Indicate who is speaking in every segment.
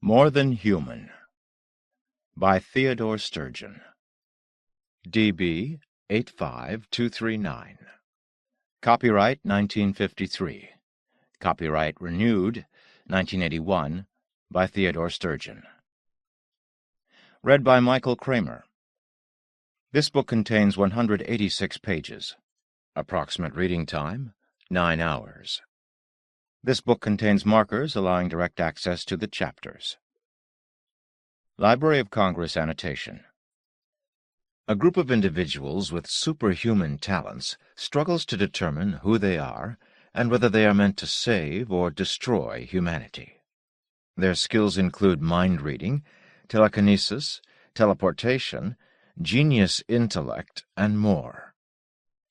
Speaker 1: More Than Human by Theodore Sturgeon. DB 85239. Copyright 1953. Copyright renewed 1981 by Theodore Sturgeon. Read by Michael Kramer. This book contains 186 pages. Approximate reading time, 9 hours. This book contains markers allowing direct access to the chapters. Library of Congress annotation. A group of individuals with superhuman talents struggles to determine who they are and whether they are meant to save or destroy humanity. Their skills include mind-reading, telekinesis, teleportation, genius intellect, and more.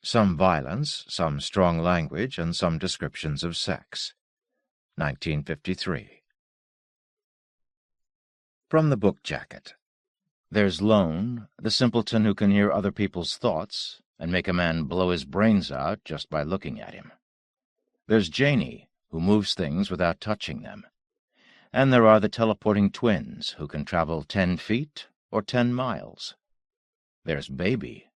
Speaker 1: Some violence, some strong language, and some descriptions of sex. 1953. From the book jacket. There's Lone, the simpleton who can hear other people's thoughts and make a man blow his brains out just by looking at him. There's Janie, who moves things without touching them. And there are the teleporting twins who can travel 10 feet or 10 miles. There's Baby,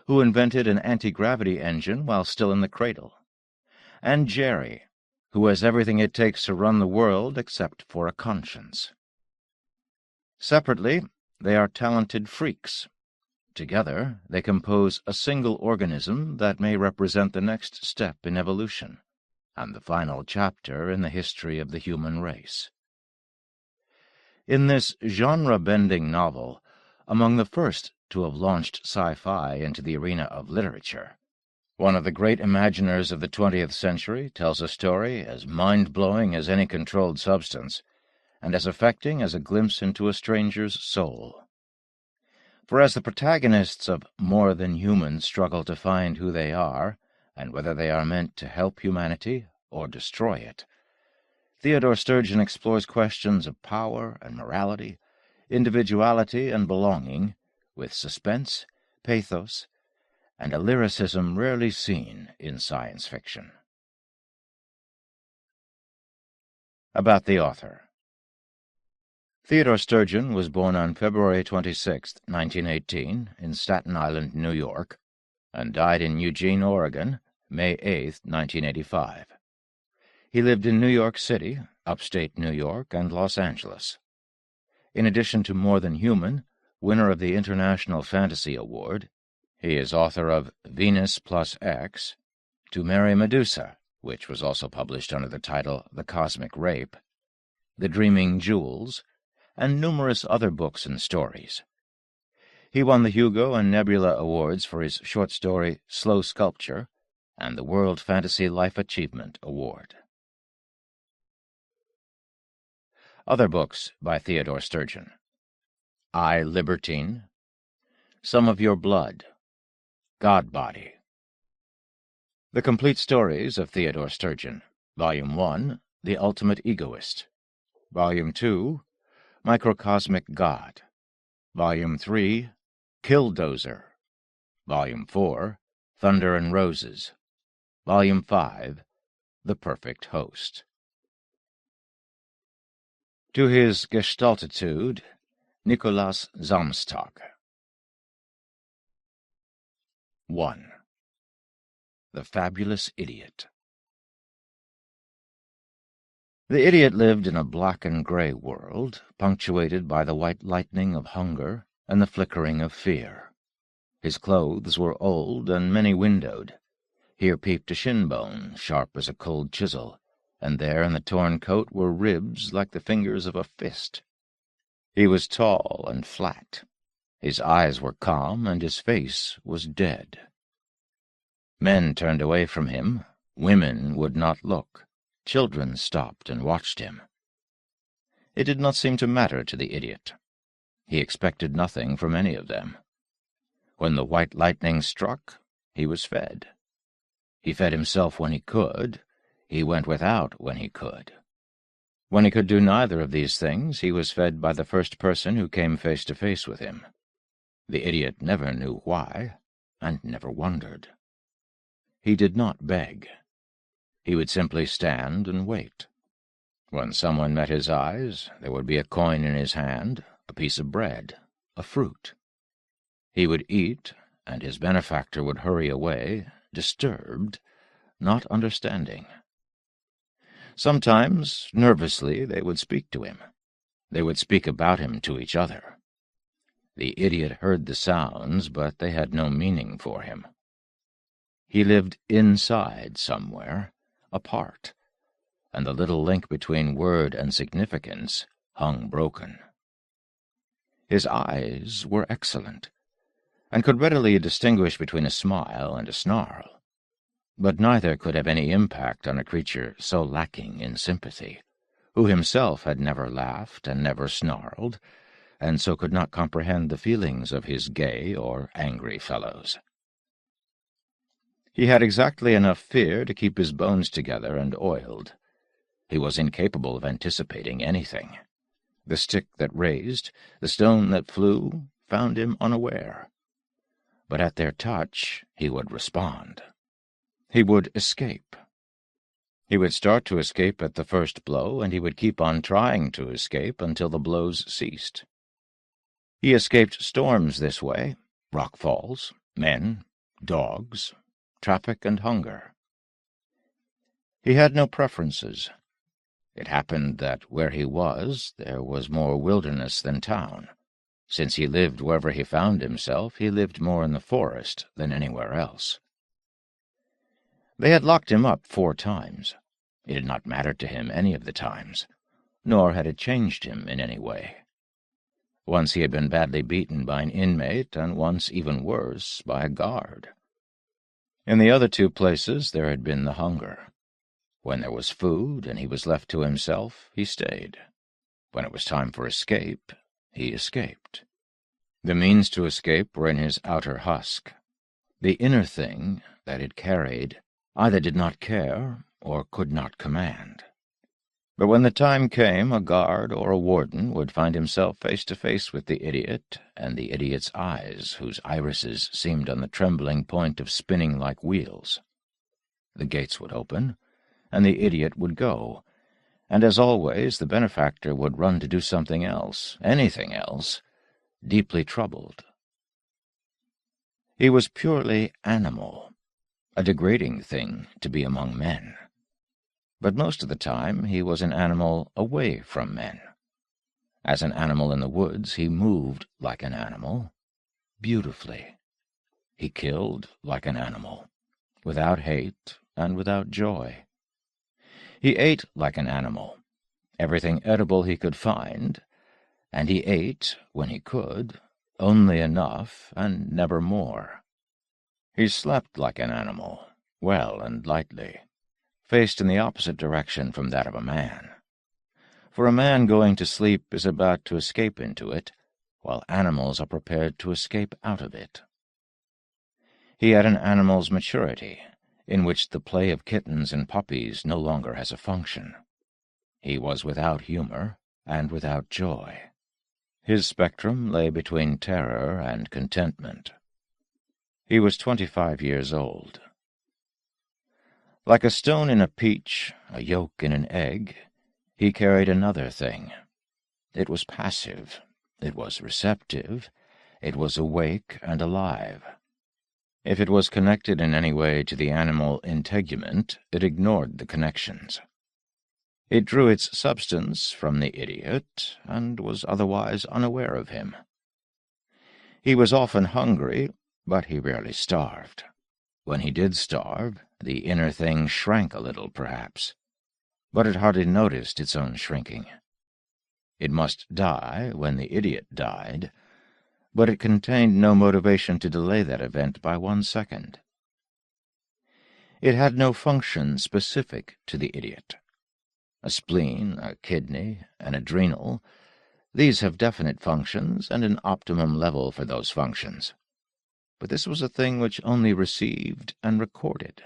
Speaker 1: who invented an anti-gravity engine while still in the cradle. And Jerry, who has everything it takes to run the world except for a conscience. Separately, they are talented freaks. Together, they compose a single organism that may represent the next step in evolution, and the final chapter in the history of the human race. In this genre-bending novel, among the first to have launched sci-fi into the arena of literature, one of the great imaginers of the 20th century tells a story as mind-blowing as any controlled substance, and as affecting as a glimpse into a stranger's soul. For as the protagonists of More Than Human struggle to find who they are, and whether they are meant to help humanity or destroy it, Theodore Sturgeon explores questions of power and morality, individuality and belonging, with suspense, pathos, and a lyricism rarely seen in science fiction. About the author. Theodore Sturgeon was born on February 26, 1918, in Staten Island, New York, and died in Eugene, Oregon, May 8, 1985. He lived in New York City, upstate New York, and Los Angeles. In addition to More Than Human, winner of the International Fantasy Award, he is author of Venus plus X, To Marry Medusa, which was also published under the title The Cosmic Rape, The Dreaming Jewels, and numerous other books and stories. He won the Hugo and Nebula Awards for his short story Slow Sculpture and the World Fantasy Life Achievement Award. Other books by Theodore Sturgeon. I, Libertine, Some of Your Blood, God-Body. The Complete Stories of Theodore Sturgeon, Volume 1, The Ultimate Egoist, Volume 2, Microcosmic God, Volume 3, Killdozer, Volume 4, Thunder and Roses, Volume 5, The Perfect Host. To his Gestaltitude, Nicholas Zamstock. 1. The Fabulous Idiot. The idiot lived in a black and gray world, punctuated by the white lightning of hunger and the flickering of fear. His clothes were old and many-windowed. Here peeped a shin-bone, sharp as a cold chisel, and there in the torn coat were ribs like the fingers of a fist. He was tall and flat. His eyes were calm, and his face was dead. Men turned away from him. Women would not look. Children stopped and watched him. It did not seem to matter to the idiot. He expected nothing from any of them. When the white lightning struck, he was fed. He fed himself when he could. He went without when he could. When he could do neither of these things, he was fed by the first person who came face to face with him. The idiot never knew why, and never wondered. He did not beg. He would simply stand and wait. When someone met his eyes, there would be a coin in his hand, a piece of bread, a fruit. He would eat, and his benefactor would hurry away, disturbed, not understanding. Sometimes, nervously, they would speak to him. They would speak about him to each other. The idiot heard the sounds, but they had no meaning for him. He lived inside somewhere, apart, and the little link between word and significance hung broken. His eyes were excellent, and could readily distinguish between a smile and a snarl, but neither could have any impact on a creature so lacking in sympathy, who himself had never laughed and never snarled, and so could not comprehend the feelings of his gay or angry fellows. He had exactly enough fear to keep his bones together and oiled. He was incapable of anticipating anything. The stick that raised, the stone that flew, found him unaware. But at their touch he would respond. He would escape. He would start to escape at the first blow, and he would keep on trying to escape until the blows ceased. He escaped storms this way, rock falls, men, dogs, traffic and hunger. He had no preferences. It happened that where he was, there was more wilderness than town. Since he lived wherever he found himself, he lived more in the forest than anywhere else. They had locked him up 4 times. It had not mattered to him any of the times, nor had it changed him in any way. Once he had been badly beaten by an inmate, and once, even worse, by a guard. In the other 2 places there had been the hunger. When there was food and he was left to himself, he stayed. When it was time for escape, he escaped. The means to escape were in his outer husk. The inner thing that it carried either did not care or could not command. But when the time came, a guard or a warden would find himself face to face with the idiot, and the idiot's eyes, whose irises seemed on the trembling point of spinning like wheels. The gates would open, and the idiot would go, and as always the benefactor would run to do something else, anything else, deeply troubled. He was purely animal, a degrading thing to be among men. But most of the time he was an animal away from men. As an animal in the woods, he moved like an animal, beautifully. He killed like an animal, without hate and without joy. He ate like an animal, everything edible he could find, and he ate, when he could, only enough and never more. He slept like an animal, well and lightly, faced in the opposite direction from that of a man. For a man going to sleep is about to escape into it, while animals are prepared to escape out of it. He had an animal's maturity, in which the play of kittens and puppies no longer has a function. He was without humor and without joy. His spectrum lay between terror and contentment. He was 25 years old. Like a stone in a peach, a yolk in an egg, he carried another thing. It was passive, it was receptive, it was awake and alive. If it was connected in any way to the animal integument, it ignored the connections. It drew its substance from the idiot, and was otherwise unaware of him. He was often hungry, but he rarely starved. When he did starve, the inner thing shrank a little, perhaps, but it hardly noticed its own shrinking. It must die when the idiot died, but it contained no motivation to delay that event by 1 second. It had no function specific to the idiot. A spleen, a kidney, an adrenal, these have definite functions and an optimum level for those functions. But this was a thing which only received and recorded.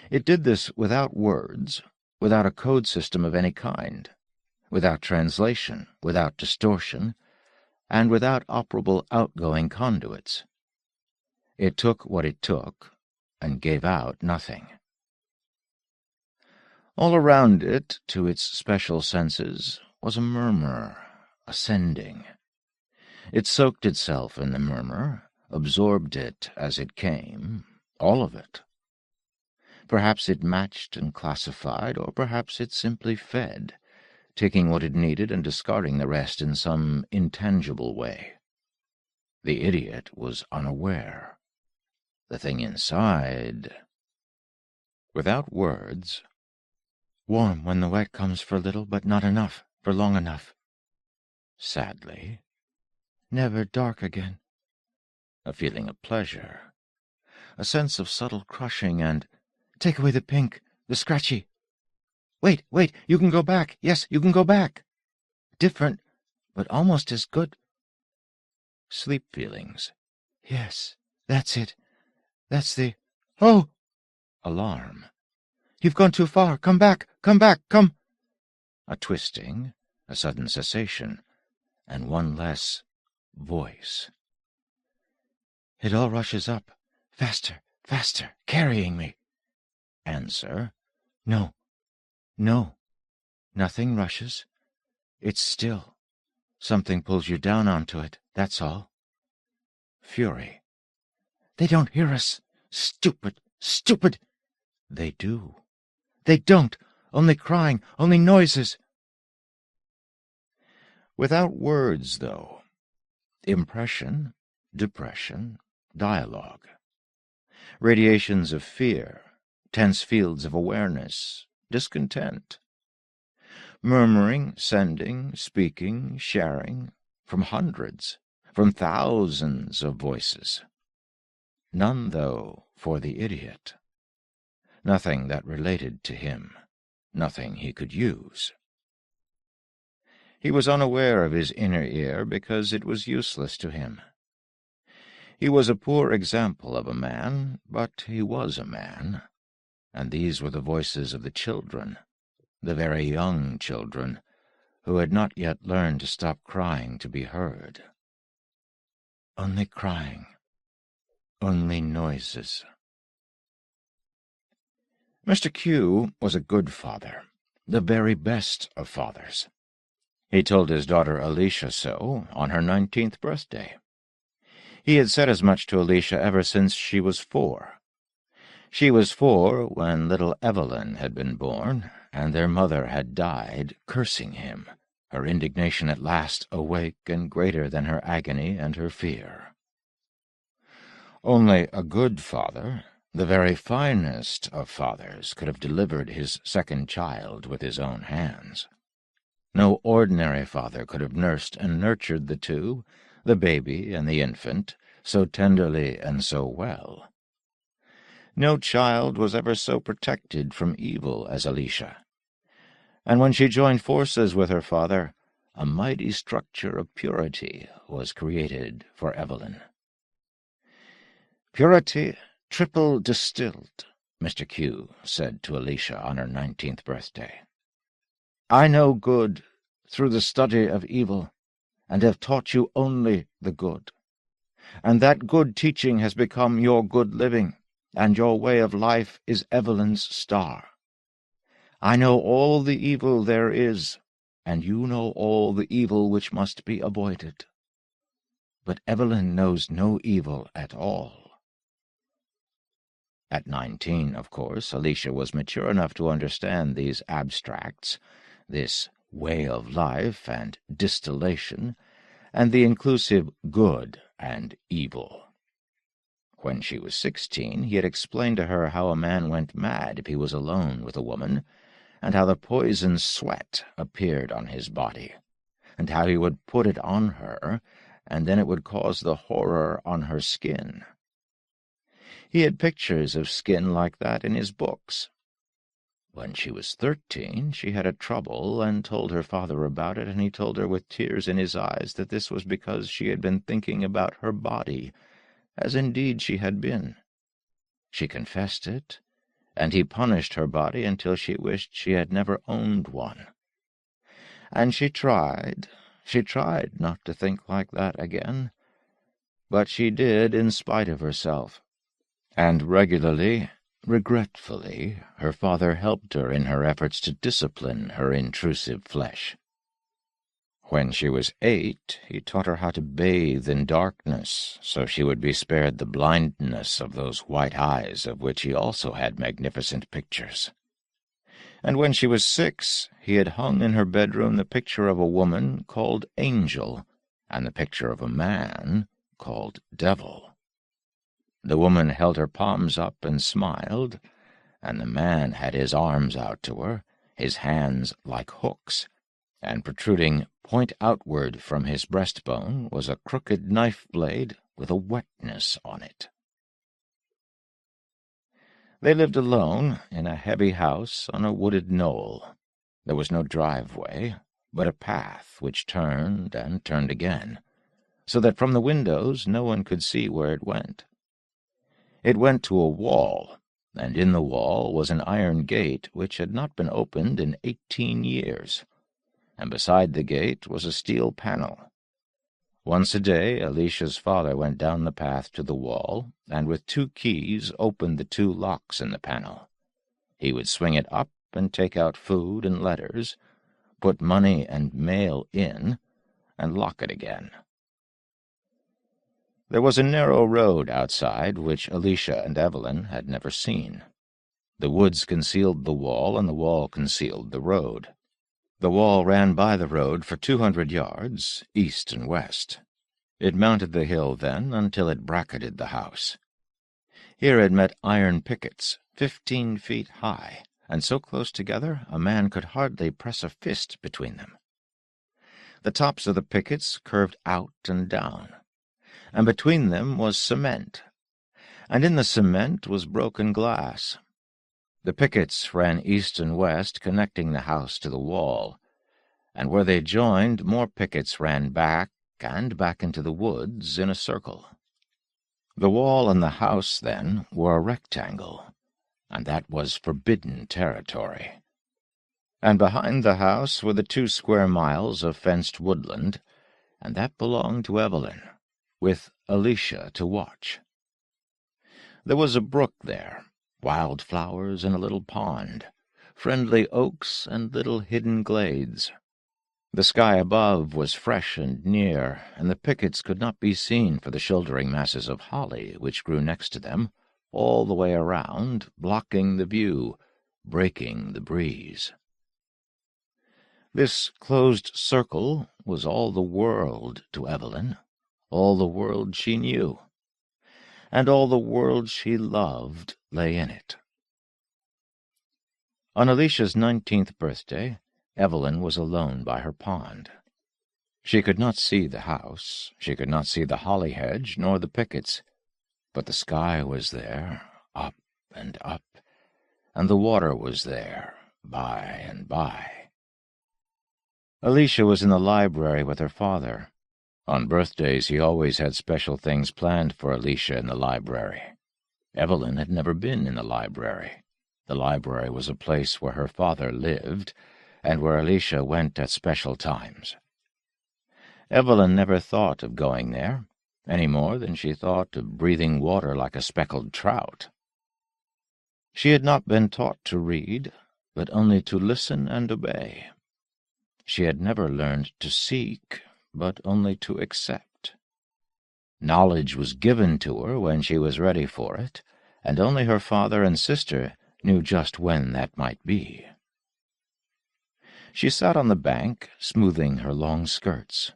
Speaker 1: It did this without words, without a code system of any kind, without translation, without distortion, and without operable outgoing conduits. It took what it took and gave out nothing. All around it, to its special senses, was a murmur, ascending. It soaked itself in the murmur, absorbed it as it came, all of it. Perhaps it matched and classified, or perhaps it simply fed, taking what it needed and discarding the rest in some intangible way. The idiot was unaware. The thing inside... Without words... Warm when the wet comes for a little, but not enough, for long enough. Sadly. Never dark again. A feeling of pleasure. A sense of subtle crushing and... Take away the pink, the scratchy. Wait, you can go back. Yes, you can go back. Different, but almost as good. Sleep feelings. Yes, that's it. That's the... Oh! Alarm. You've gone too far. Come back, come! A twisting, a sudden cessation, and one less voice. It all rushes up. Faster, carrying me. Answer. No. Nothing rushes. It's still. Something pulls you down onto it, that's all. Fury. They don't hear us. Stupid! They do. They don't. Only crying, only noises. Without words, though. Impression, depression, dialogue. Radiations of fear, tense fields of awareness, discontent. Murmuring, sending, speaking, sharing, from hundreds, from thousands of voices. None, though, for the idiot. Nothing that related to him, nothing he could use. He was unaware of his inner ear because it was useless to him. He was a poor example of a man, but he was a man, and these were the voices of the children, the very young children, who had not yet learned to stop crying to be heard. Only crying, only noises. Mr. Q was a good father, the very best of fathers. He told his daughter Alicia so on her 19th birthday. He had said as much to Alicia ever since she was 4. She was 4 when little Evelyn had been born, and their mother had died, cursing him, her indignation at last awake and greater than her agony and her fear. Only a good father, the very finest of fathers, could have delivered his second child with his own hands. No ordinary father could have nursed and nurtured the two, the baby and the infant, so tenderly and so well. No child was ever so protected from evil as Alicia, and when she joined forces with her father, a mighty structure of purity was created for Evelyn. Purity triple distilled, Mr. Q said to Alicia on her 19th birthday. I know good through the study of evil, and have taught you only the good. And that good teaching has become your good living, and your way of life is Evelyn's star. I know all the evil there is, and you know all the evil which must be avoided. But Evelyn knows no evil at all. At 19, of course, Alicia was mature enough to understand these abstracts, this way of life and distillation, and the inclusive good and evil. When she was 16, he had explained to her how a man went mad if he was alone with a woman, and how the poison sweat appeared on his body, and how he would put it on her, and then it would cause the horror on her skin. He had pictures of skin like that in his books. When she was 13, she had a trouble and told her father about it, and he told her with tears in his eyes that this was because she had been thinking about her body, as indeed she had been. She confessed it, and he punished her body until she wished she had never owned one. And she tried not to think like that again, but she did in spite of herself, and regularly Regretfully, her father helped her in her efforts to discipline her intrusive flesh. When she was 8, he taught her how to bathe in darkness, so she would be spared the blindness of those white eyes of which he also had magnificent pictures. And when she was 6, he had hung in her bedroom the picture of a woman called Angel, and the picture of a man called Devil. The woman held her palms up and smiled, and the man had his arms out to her, his hands like hooks, and protruding point outward from his breastbone was a crooked knife blade with a wetness on it. They lived alone in a heavy house on a wooded knoll. There was no driveway, but a path which turned and turned again, so that from the windows no one could see where it went. It went to a wall, and in the wall was an iron gate which had not been opened in 18 years, and beside the gate was a steel panel. Once a day Alicia's father went down the path to the wall, and with 2 keys opened the 2 locks in the panel. He would swing it up and take out food and letters, put money and mail in, and lock it again. There was a narrow road outside which Alicia and Evelyn had never seen. The woods concealed the wall, and the wall concealed the road. The wall ran by the road for 200 yards, east and west. It mounted the hill then until it bracketed the house. Here it met iron pickets, 15 feet high, and so close together a man could hardly press a fist between them. The tops of the pickets curved out and down, and between them was cement, and in the cement was broken glass. The pickets ran east and west, connecting the house to the wall, and where they joined, more pickets ran back and back into the woods in a circle. The wall and the house, then, were a rectangle, and that was forbidden territory. And behind the house were the 2 square miles of fenced woodland, and that belonged to Evelyn, with Alicia to watch. There was a brook there, wild flowers in a little pond, friendly oaks and little hidden glades. The sky above was fresh and near, and the pickets could not be seen for the shouldering masses of holly which grew next to them, all the way around, blocking the view, breaking the breeze. This closed circle was all the world to Evelyn, all the world she knew, and all the world she loved lay in it. On Alicia's 19th birthday, Evelyn was alone by her pond. She could not see the house, she could not see the holly hedge, nor the pickets, but the sky was there, up and up, and the water was there, by and by. Alicia was in the library with her father. On birthdays he always had special things planned for Alicia in the library. Evelyn had never been in the library. The library was a place where her father lived, and where Alicia went at special times. Evelyn never thought of going there, any more than she thought of breathing water like a speckled trout. She had not been taught to read, but only to listen and obey. She had never learned to seek, but only to accept. Knowledge was given to her when she was ready for it, and only her father and sister knew just when that might be. She sat on the bank, smoothing her long skirts.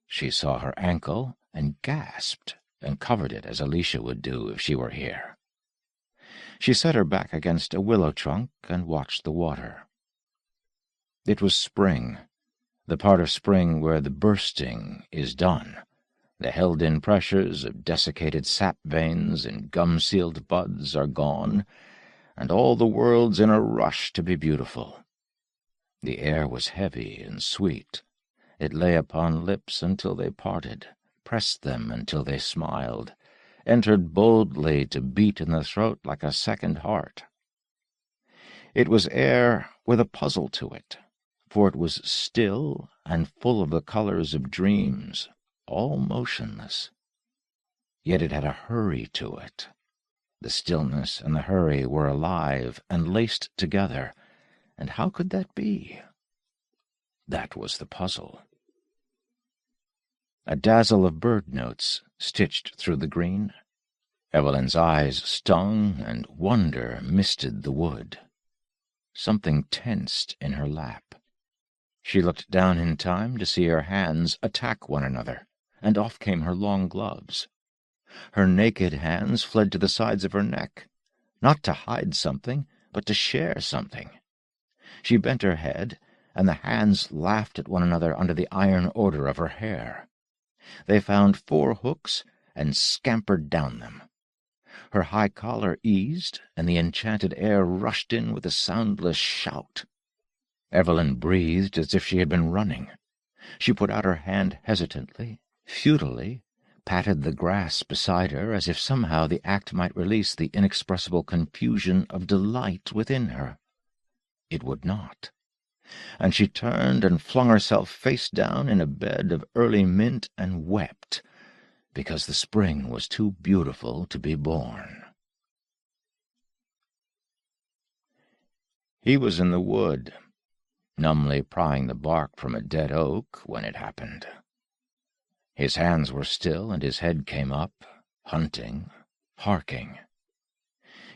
Speaker 1: She saw her ankle and gasped, and covered it as Alicia would do if she were here. She set her back against a willow trunk and watched the water. It was spring, the part of spring where the bursting is done. The held-in pressures of desiccated sap veins and gum-sealed buds are gone, and all the world's in a rush to be beautiful. The air was heavy and sweet. It lay upon lips until they parted, pressed them until they smiled, entered boldly to beat in the throat like a second heart. It was air with a puzzle to it, for it was still and full of the colors of dreams, all motionless. Yet it had a hurry to it, The stillness and the hurry were alive and laced together, and how could that be? That was the puzzle. A dazzle of bird notes stitched through the green. Evelyn's eyes stung, and wonder misted the wood. Something tensed in her lap. She looked down in time to see her hands attack one another, and off came her long gloves. Her naked hands fled to the sides of her neck, not to hide something, but to share something. She bent her head, and the hands laughed at one another under the iron order of her hair. They found 4 hooks and scampered down them. Her high collar eased, and the enchanted air rushed in with a soundless shout. Evelyn breathed as if she had been running. She put out her hand hesitantly, futilely, patted the grass beside her as if somehow the act might release the inexpressible confusion of delight within her. It would not, and she turned and flung herself face down in a bed of early mint and wept, because the spring was too beautiful to be born. He was in the wood, numbly prying the bark from a dead oak when it happened. His hands were still, and his head came up, hunting, harking.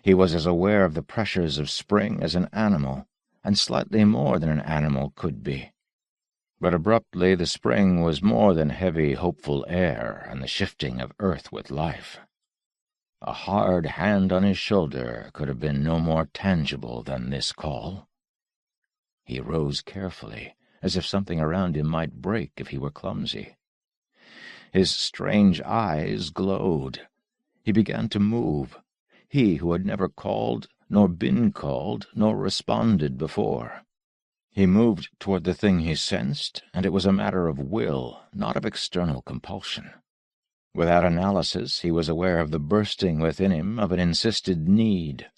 Speaker 1: He was as aware of the pressures of spring as an animal, and slightly more than an animal could be. But abruptly the spring was more than heavy, hopeful air and the shifting of earth with life. A hard hand on his shoulder could have been no more tangible than this call. He rose carefully, as if something around him might break if he were clumsy. His strange eyes glowed. He began to move, he who had never called, nor been called, nor responded before. He moved toward the thing he sensed, and it was a matter of will, not of external compulsion. Without analysis, he was aware of the bursting within him of an insisted need.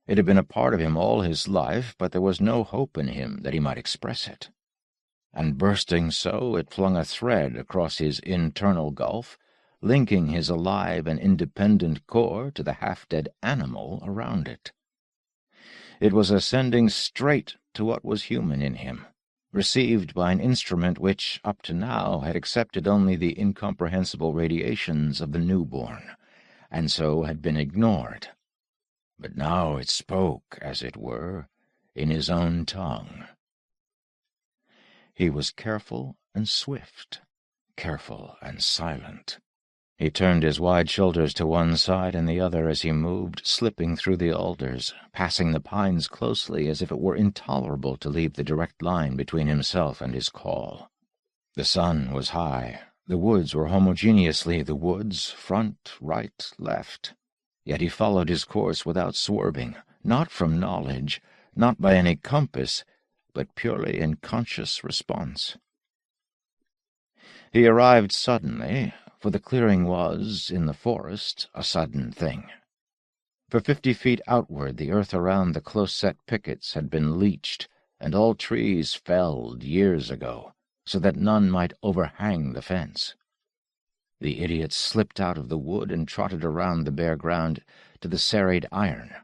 Speaker 1: It had been a part of him all his life, but there was no hope in him that he might express it. And bursting so, it flung a thread across his internal gulf, linking his alive and independent core to the half-dead animal around it. It was ascending straight to what was human in him, received by an instrument which, up to now, had accepted only the incomprehensible radiations of the newborn, and so had been ignored. But now it spoke, as it were, in his own tongue. He was careful and swift, careful and silent. He turned his wide shoulders to one side and the other as he moved, slipping through the alders, passing the pines closely as if it were intolerable to leave the direct line between himself and his call. The sun was high. The woods were homogeneously the woods, front, right, left. Yet he followed his course without swerving, not from knowledge, not by any compass, but purely in conscious response. He arrived suddenly, for the clearing was, in the forest, a sudden thing. For 50 feet outward the earth around the close-set pickets had been leached, and all trees felled years ago, so that none might overhang the fence. The idiot slipped out of the wood and trotted around the bare ground to the serried iron.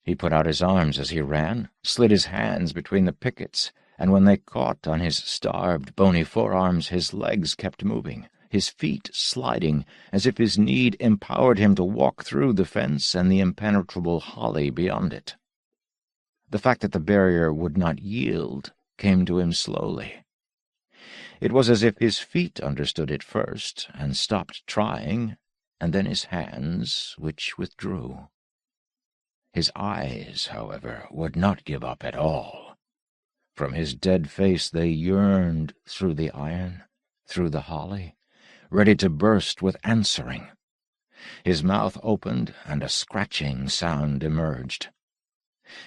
Speaker 1: He put out his arms as he ran, slid his hands between the pickets, and when they caught on his starved, bony forearms, his legs kept moving, his feet sliding, as if his need empowered him to walk through the fence and the impenetrable holly beyond it. The fact that the barrier would not yield came to him slowly. It was as if his feet understood it first and stopped trying, and then his hands, which withdrew. His eyes, however, would not give up at all. From his dead face they yearned through the iron, through the holly, ready to burst with answering. His mouth opened, and a scratching sound emerged.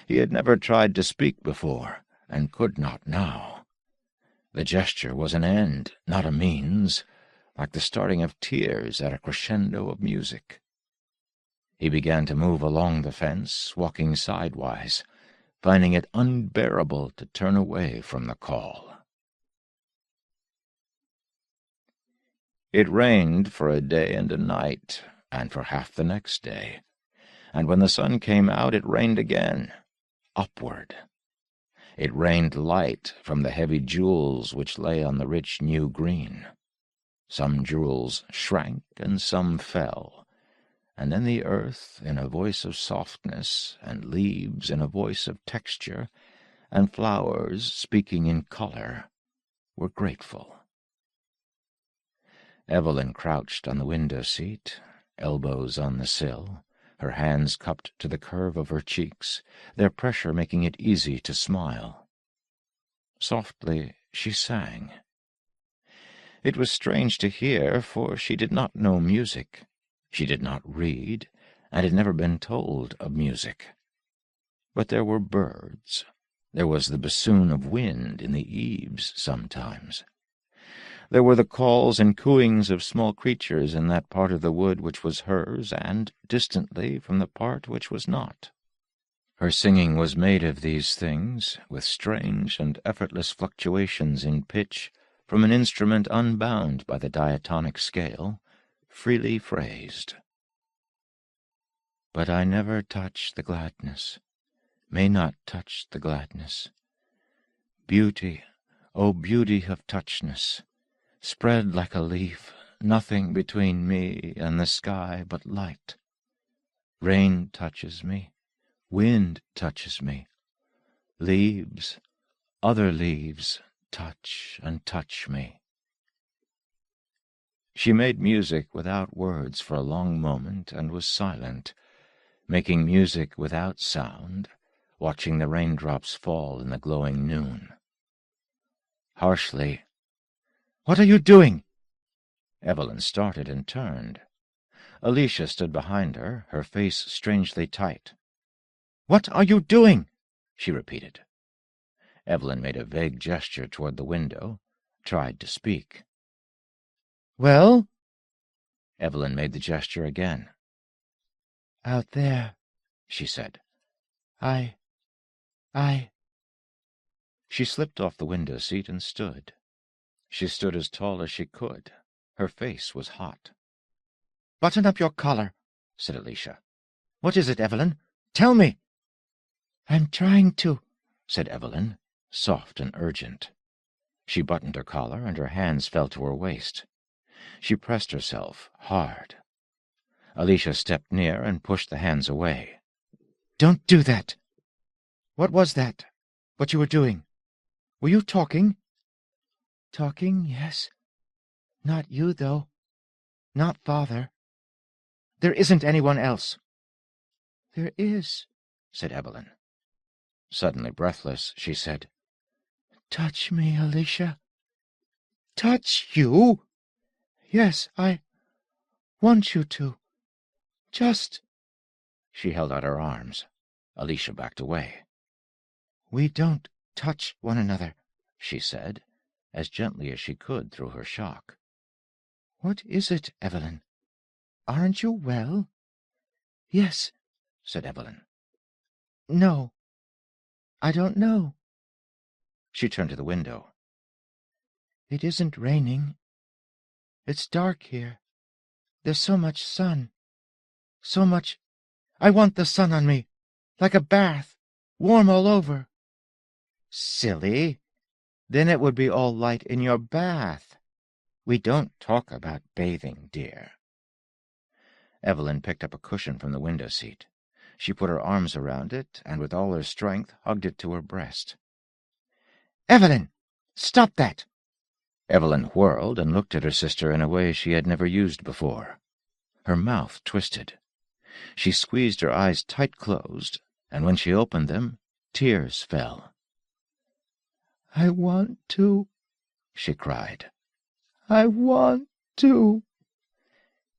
Speaker 1: He had never tried to speak before, and could not now. The gesture was an end, not a means, like the starting of tears at a crescendo of music. He began to move along the fence, walking sidewise, finding it unbearable to turn away from the call. It rained for a day and a night, and for half the next day, and when the sun came out it rained again, upward. It rained light from the heavy jewels which lay on the rich new green. Some jewels shrank and some fell, and then the earth in a voice of softness, and leaves in a voice of texture, and flowers speaking in color, were grateful. Evelyn crouched on the window-seat, elbows on the sill, her hands cupped to the curve of her cheeks, their pressure making it easy to smile. Softly she sang. It was strange to hear, for she did not know music. She did not read, and had never been told of music. But there were birds. There was the bassoon of wind in the eaves sometimes. There were the calls and cooings of small creatures in that part of the wood which was hers, and, distantly, from the part which was not. Her singing was made of these things, with strange and effortless fluctuations in pitch, from an instrument unbound by the diatonic scale, freely phrased. But I never touch the gladness, may not touch the gladness. Beauty, O beauty of touchness, spread like a leaf, nothing between me and the sky but light. Rain touches me, wind touches me, leaves, other leaves, touch and touch me. She made music without words for a long moment and was silent, making music without sound, watching the raindrops fall in the glowing noon. Harshly, "What are you doing?" Evelyn started and turned. Alicia stood behind her, her face strangely tight. "What are you doing?" she repeated. Evelyn made a vague gesture toward the window, tried to speak. "Well?" Evelyn made the gesture again. "Out there," she said. I... She slipped off the window-seat and stood. She stood as tall as she could. Her face was hot. "Button up your collar," said Alicia. "What is it, Evelyn? Tell me." "I'm trying to," said Evelyn, soft and urgent. She buttoned her collar, and her hands fell to her waist. She pressed herself hard. Alicia stepped near and pushed the hands away. "Don't do that." "What was that? What you were doing? Were you talking?" "Talking, yes. Not you, though. Not Father. There isn't anyone else." "There is," said Evelyn. Suddenly breathless, she said, "Touch me, Alicia." "Touch you?" "Yes, I want you to. Just—" She held out her arms. Alicia backed away. "We don't touch one another," she said, as gently as she could through her shock. "What is it, Evelyn? Aren't you well?" "Yes," said Evelyn. "No, I don't know." She turned to the window. "It isn't raining. It's dark here. There's so much sun. So much. I want the sun on me, like a bath, warm all over." "Silly! Then it would be all light in your bath. We don't talk about bathing, dear." Evelyn picked up a cushion from the window-seat. She put her arms around it, and with all her strength hugged it to her breast. "Evelyn! Stop that!" Evelyn whirled and looked at her sister in a way she had never used before. Her mouth twisted. She squeezed her eyes tight closed, and when she opened them, tears fell. "I want to," she cried. "I want to."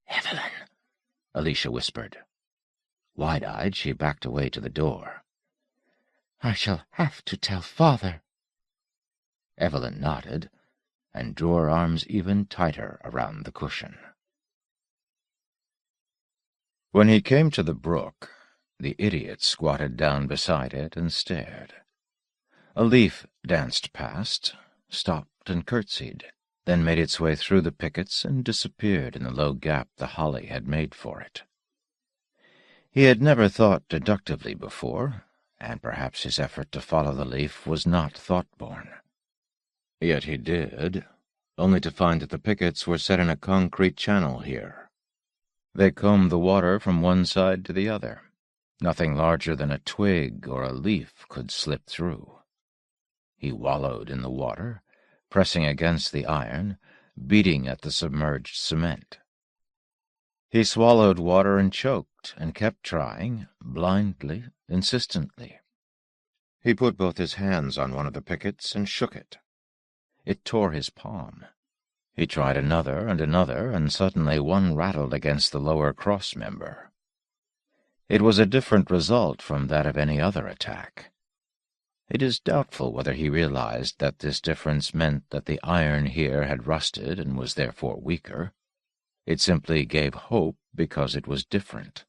Speaker 1: "Evelyn," Alicia whispered. Wide-eyed, she backed away to the door. "I shall have to tell Father." Evelyn nodded, and drew her arms even tighter around the cushion. When he came to the brook, the idiot squatted down beside it and stared. A leaf danced past, stopped and curtsied, then made its way through the pickets and disappeared in the low gap the holly had made for it. He had never thought deductively before, and perhaps his effort to follow the leaf was not thought-born. Yet he did, only to find that the pickets were set in a concrete channel here. They combed the water from one side to the other. Nothing larger than a twig or a leaf could slip through. He wallowed in the water, pressing against the iron, beating at the submerged cement. He swallowed water and choked, and kept trying, blindly, insistently. He put both his hands on one of the pickets and shook it. It tore his palm. He tried another, and suddenly one rattled against the lower cross-member. It was a different result from that of any other attack. It is doubtful whether he realized that this difference meant that the iron here had rusted and was therefore weaker. It simply gave hope because it was different.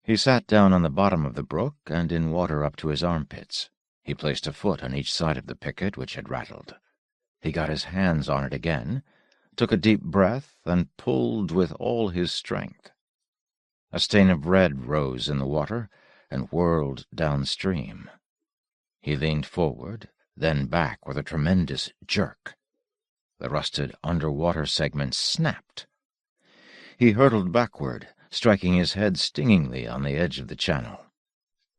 Speaker 1: He sat down on the bottom of the brook and in water up to his armpits. He placed a foot on each side of the picket which had rattled. He got his hands on it again, took a deep breath, and pulled with all his strength. A stain of red rose in the water and whirled downstream. He leaned forward, then back with a tremendous jerk. The rusted underwater segment snapped. He hurtled backward, striking his head stingingly on the edge of the channel.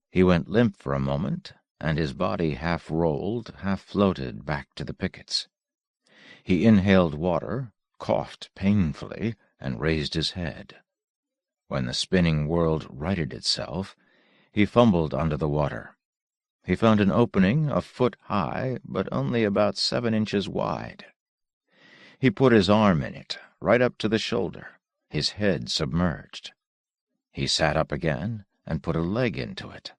Speaker 1: He went limp for a moment, and his body half rolled, half floated back to the pickets. He inhaled water, coughed painfully, and raised his head. When the spinning world righted itself, he fumbled under the water. He found an opening a foot high, but only about 7 inches wide. He put his arm in it, right up to the shoulder, his head submerged. He sat up again and put a leg into it.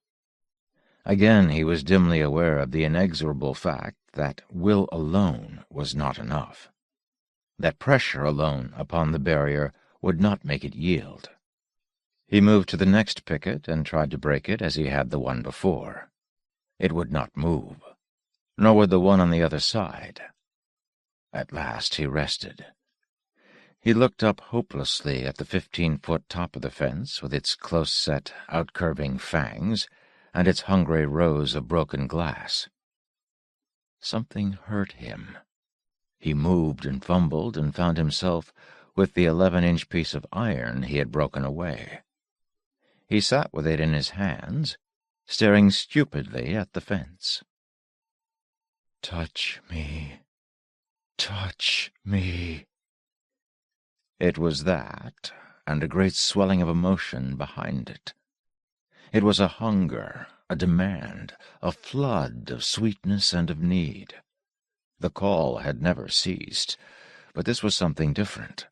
Speaker 1: Again he was dimly aware of the inexorable fact that will alone was not enough, that pressure alone upon the barrier would not make it yield. He moved to the next picket and tried to break it as he had the one before. It would not move, nor would the one on the other side. At last he rested. He looked up hopelessly at the 15-foot top of the fence with its close-set, out-curving fangs and its hungry rows of broken glass. Something hurt him. He moved and fumbled and found himself with the 11-inch piece of iron he had broken away. He sat with it in his hands, staring stupidly at the fence. "Touch me. Touch me." It was that, and a great swelling of emotion behind it. It was a hunger, a demand, a flood of sweetness and of need. The call had never ceased, but this was something different.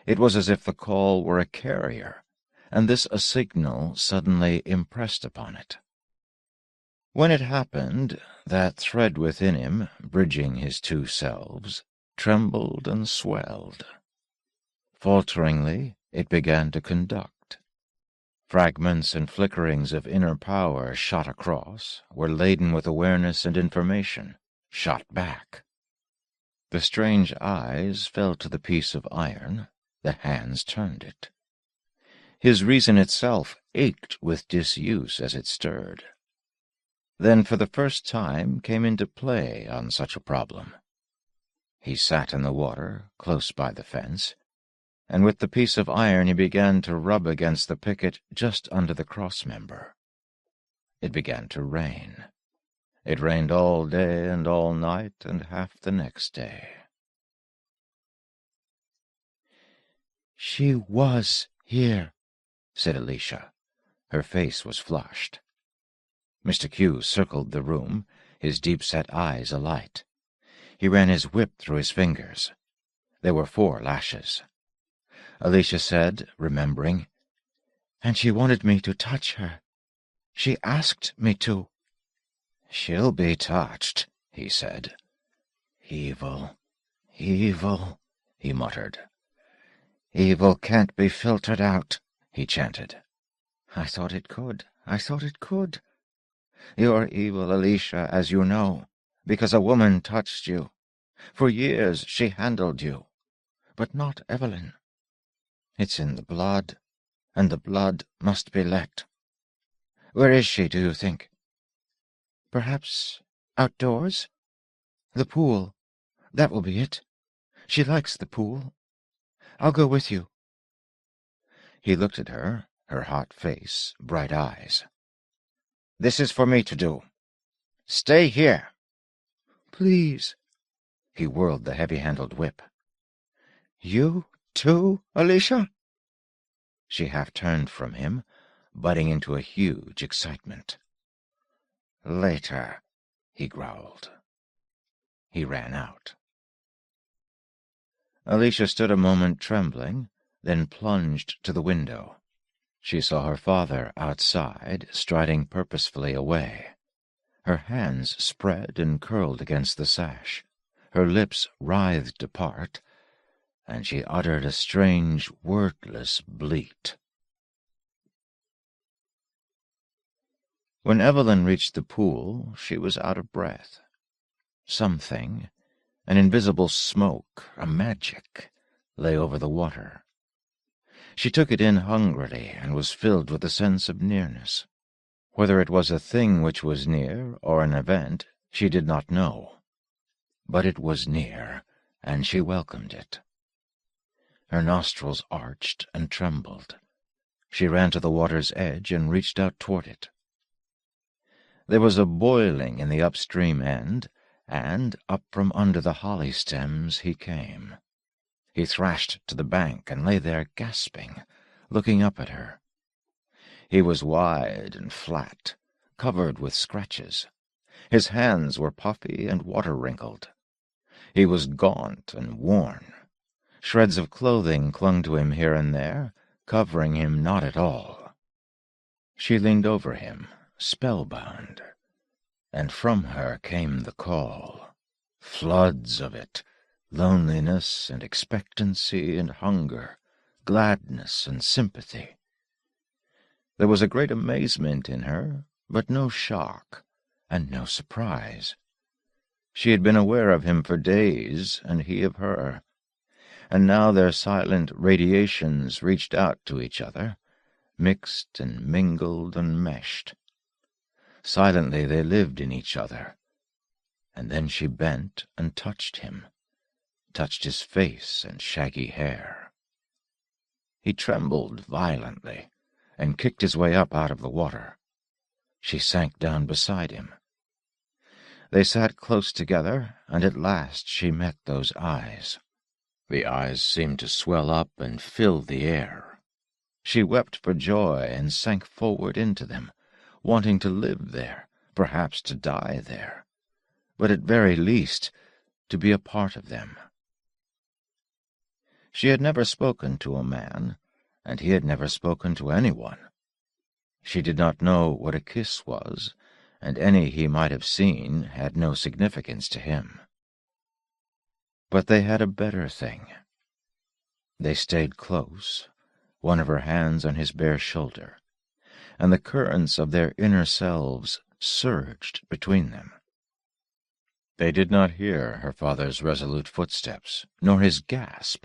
Speaker 1: It was as if the call were a carrier, and this a signal suddenly impressed upon it. When it happened, that thread within him, bridging his two selves, trembled and swelled. Falteringly, it began to conduct. Fragments and flickerings of inner power shot across, were laden with awareness and information, shot back. The strange eyes fell to the piece of iron, the hands turned it. His reason itself ached with disuse as it stirred. Then for the first time came into play on such a problem. He sat in the water, close by the fence, and with the piece of iron he began to rub against the picket just under the cross-member. It began to rain. It rained all day and all night and half the next day. "She was here," said Alicia. Her face was flushed. Mr. Q circled the room, his deep-set eyes alight. He ran his whip through his fingers. There were 4 lashes. Alicia said, remembering, "And she wanted me to touch her. She asked me to." "She'll be touched," he said. "Evil, evil," he muttered. "Evil can't be filtered out," he chanted. "I thought it could. I thought it could. You're evil, Alicia, as you know, because a woman touched you. For years she handled you, but not Evelyn. It's in the blood.
Speaker 2: and the blood must be let. Where is she, do you think? Perhaps outdoors? The pool. That will be it. She likes the pool. I'll go with you.
Speaker 1: He looked at her hot face, bright eyes.
Speaker 2: This is for me to do. Stay here.
Speaker 1: Please. He whirled the heavy-handled whip.
Speaker 2: You, too, Alicia?
Speaker 1: She half turned from him, budding into a huge excitement.
Speaker 2: Later,
Speaker 1: he growled. He ran out.
Speaker 2: Alicia stood a moment trembling, then plunged to the window. She saw her father outside, striding purposefully away. Her hands spread and curled against the sash. Her lips writhed apart, and she uttered a strange, wordless bleat. When Evelyn reached the pool, she was out of breath. Something, an invisible smoke, a magic, lay over the water. She took it in hungrily and was filled with a sense of nearness. Whether it was a thing which was near or an event, she did not know. But it was near, and she welcomed it. Her nostrils arched and trembled. She ran to the water's edge and reached out toward it. There was a boiling in the upstream end, and up from under the holly stems he came. He thrashed to the bank and lay there gasping, looking up at her. He was wide and flat, covered with scratches. His hands were puffy and water-wrinkled. He was gaunt and worn. Shreds of clothing clung to him here and there, covering him not at all. She leaned over him, spellbound, and from her came the call, floods of it, loneliness and expectancy and hunger, gladness and sympathy. There was a great amazement in her, but no shock, and no surprise. She had been aware of him for days, and he of her, and now their silent radiations reached out to each other, mixed and mingled and meshed. Silently they lived in each other, and then she bent and touched him, touched his face and shaggy hair. He trembled violently, and kicked his way up out of the water. She sank down beside him. They sat close together, and at last she met those eyes. The eyes seemed to swell up and fill the air. She wept for joy and sank forward into them, wanting to live there, perhaps to die there, but at very least to be a part of them. She had never spoken to a man, and he had never spoken to anyone. She did not know what a kiss was, and any he might have seen had no significance to him. But they had a better thing. They stayed close, one of her hands on his bare shoulder, and the currents of their inner selves surged between them. They did not hear her father's resolute footsteps, nor his gasp,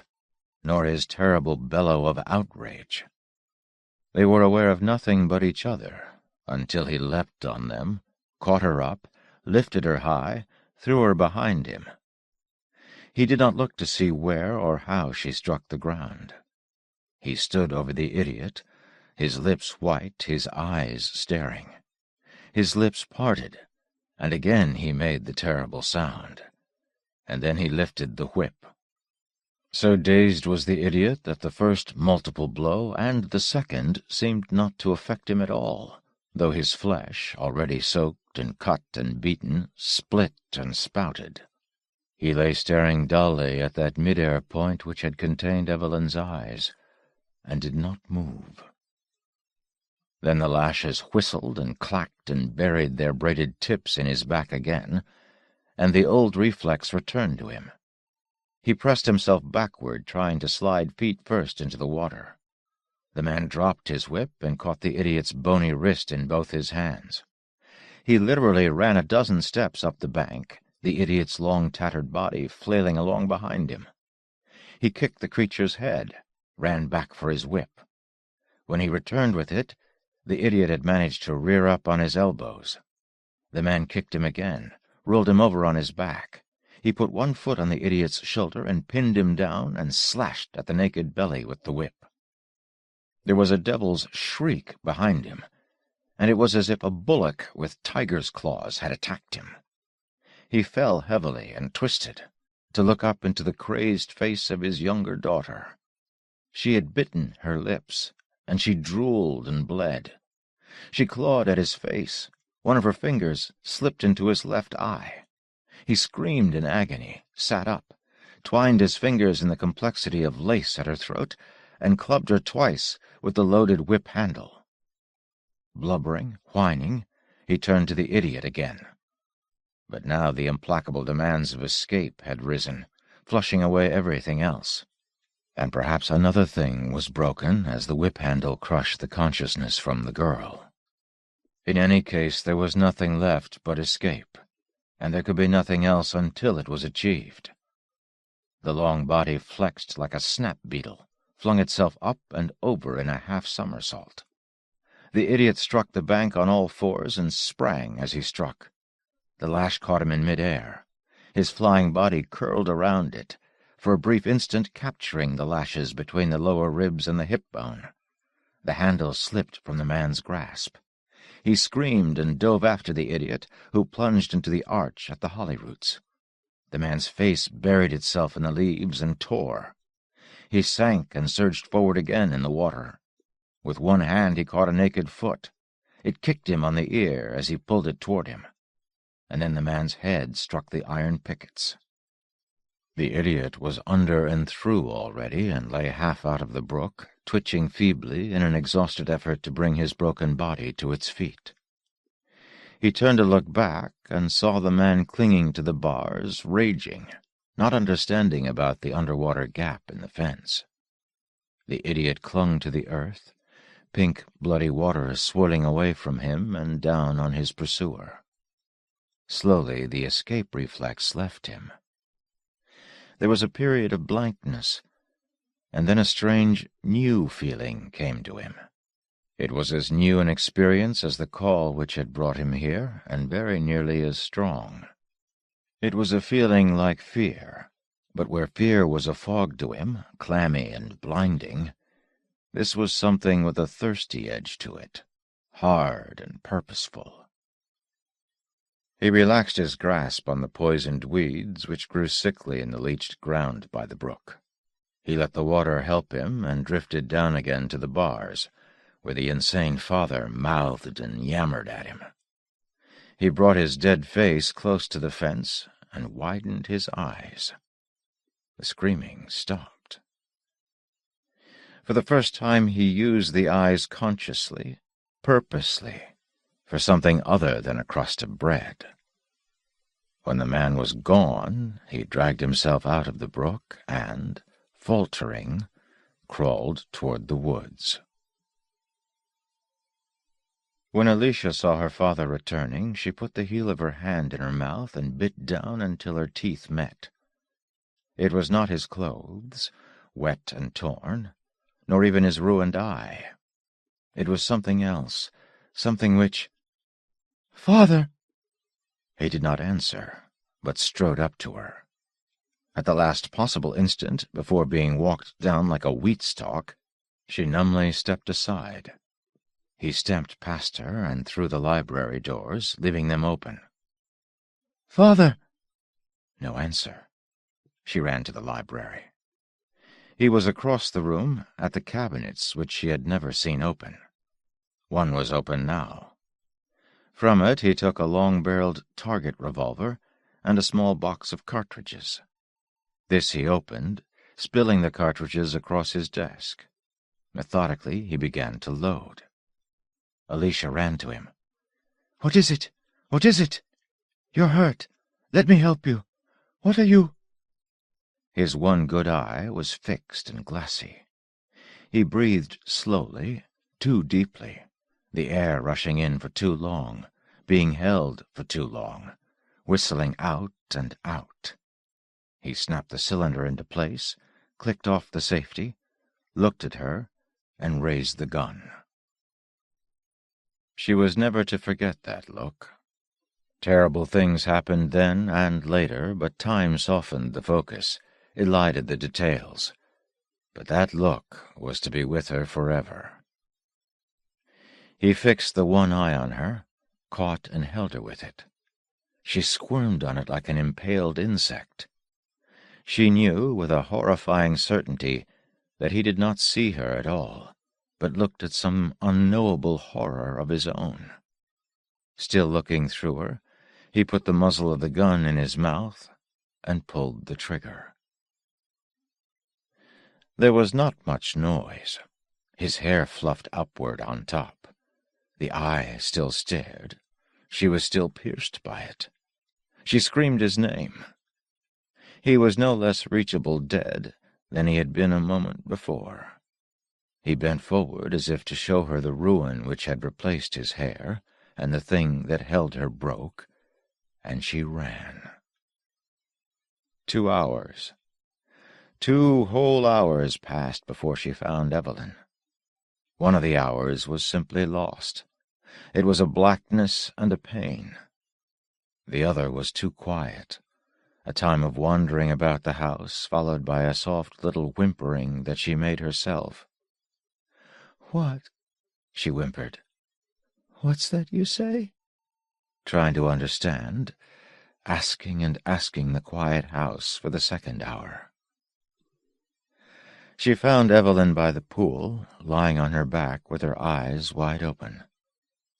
Speaker 2: nor his terrible bellow of outrage. They were aware of nothing but each other, until he leapt on them, caught her up, lifted her high, threw her behind him. He did not look to see where or how she struck the ground. He stood over the idiot, his lips white, his eyes staring. His lips parted, and again he made the terrible sound, and then he lifted the whip. So dazed was the idiot that the first multiple blow and the second seemed not to affect him at all, though his flesh, already soaked and cut and beaten, split and spouted. He lay staring dully at that mid-air point which had contained Evelyn's eyes, and did not move. Then the lashes whistled and clacked and buried their braided tips in his back again, and the old reflex returned to him. He pressed himself backward, trying to slide feet first into the water. The man dropped his whip and caught the idiot's bony wrist in both his hands. He literally ran a dozen steps up the bank, the idiot's long tattered body flailing along behind him. He kicked the creature's head, ran back for his whip. When he returned with it, the idiot had managed to rear up on his elbows. The man kicked him again, rolled him over on his back. He put one foot on the idiot's shoulder and pinned him down and slashed at the naked belly with the whip. There was a devil's shriek behind him, and it was as if a bullock with tiger's claws had attacked him. He fell heavily and twisted, to look up into the crazed face of his younger daughter. She had bitten her lips, and she drooled and bled. She clawed at his face. One of her fingers slipped into his left eye. He screamed in agony, sat up, twined his fingers in the complexity of lace at her throat, and clubbed her twice with the loaded whip handle. Blubbering, whining, he turned to the idiot again. But now the implacable demands of escape had risen, flushing away everything else. And perhaps another thing was broken as the whip handle crushed the consciousness from the girl. In any case, there was nothing left but escape, and there could be nothing else until it was achieved. The long body flexed like a snap beetle, flung itself up and over in a half-somersault. The idiot struck the bank on all fours and sprang as he struck. The lash caught him in mid-air. His flying body curled around it, for a brief instant capturing the lashes between the lower ribs and the hip bone. The handle slipped from the man's grasp. He screamed and dove after the idiot, who plunged into the arch at the holly roots. The man's face buried itself in the leaves and tore. He sank and surged forward again in the water. With one hand he caught a naked foot. It kicked him on the ear as he pulled it toward him. And then the man's head struck the iron pickets. The idiot was under and through already, and lay half out of the brook, twitching feebly in an exhausted effort to bring his broken body to its feet. He turned to look back and saw the man clinging to the bars, raging, not understanding about the underwater gap in the fence. The idiot clung to the earth, pink, bloody water swirling away from him and down on his pursuer. Slowly the escape reflex left him. There was a period of blankness, and then a strange, new feeling came to him. It was as new an experience as the call which had brought him here, and very nearly as strong. It was a feeling like fear, but where fear was a fog to him, clammy and blinding, this was something with a thirsty edge to it, hard and purposeful. He relaxed his grasp on the poisoned weeds which grew sickly in the leached ground by the brook. He let the water help him and drifted down again to the bars, where the insane father mouthed and yammered at him. He brought his dead face close to the fence and widened his eyes. The screaming stopped. For the first time he used the eyes consciously, purposely, for something other than a crust of bread. When the man was gone, he dragged himself out of the brook and, faltering, crawled toward the woods. When Alicia saw her father returning, she put the heel of her hand in her mouth and bit down until her teeth met. It was not his clothes, wet and torn, nor even his ruined eye. It was something else, something which— "Father!" He did not answer, but strode up to her. At the last possible instant, before being walked down like a wheat stalk, she numbly stepped aside. He stamped past her and through the library doors, leaving them open. "Father!" No answer. She ran to the library. He was across the room, at the cabinets which she had never seen open. One was open now. From it he took a long-barreled target revolver and a small box of cartridges. This he opened, spilling the cartridges across his desk. Methodically he began to load. Alicia ran to him. "What is it? What is it? You're hurt. Let me help you. What are you—" His one good eye was fixed and glassy. He breathed slowly, too deeply, the air rushing in for too long, being held for too long, whistling out and out. He snapped the cylinder into place, clicked off the safety, looked at her, and raised the gun. She was never to forget that look. Terrible things happened then and later, but time softened the focus, elided the details. But that look was to be with her forever. He fixed the one eye on her, caught and held her with it. She squirmed on it like an impaled insect. She knew with a horrifying certainty that he did not see her at all, but looked at some unknowable horror of his own. Still looking through her, he put the muzzle of the gun in his mouth and pulled the trigger. There was not much noise. His hair fluffed upward on top. The eye still stared. She was still pierced by it. She screamed his name. He was no less reachable dead than he had been a moment before. He bent forward as if to show her the ruin which had replaced his hair, and the thing that held her broke, and she ran. 2 hours. 2 whole hours passed before she found Evelyn. One of the hours was simply lost. It was a blackness and a pain. The other was too quiet, a time of wandering about the house, followed by a soft little whimpering that she made herself.
Speaker 3: "What?"
Speaker 2: she whimpered.
Speaker 3: "What's that you say?"
Speaker 2: Trying to understand, asking and asking the quiet house for the second hour. She found Evelyn by the pool, lying on her back with her eyes wide open.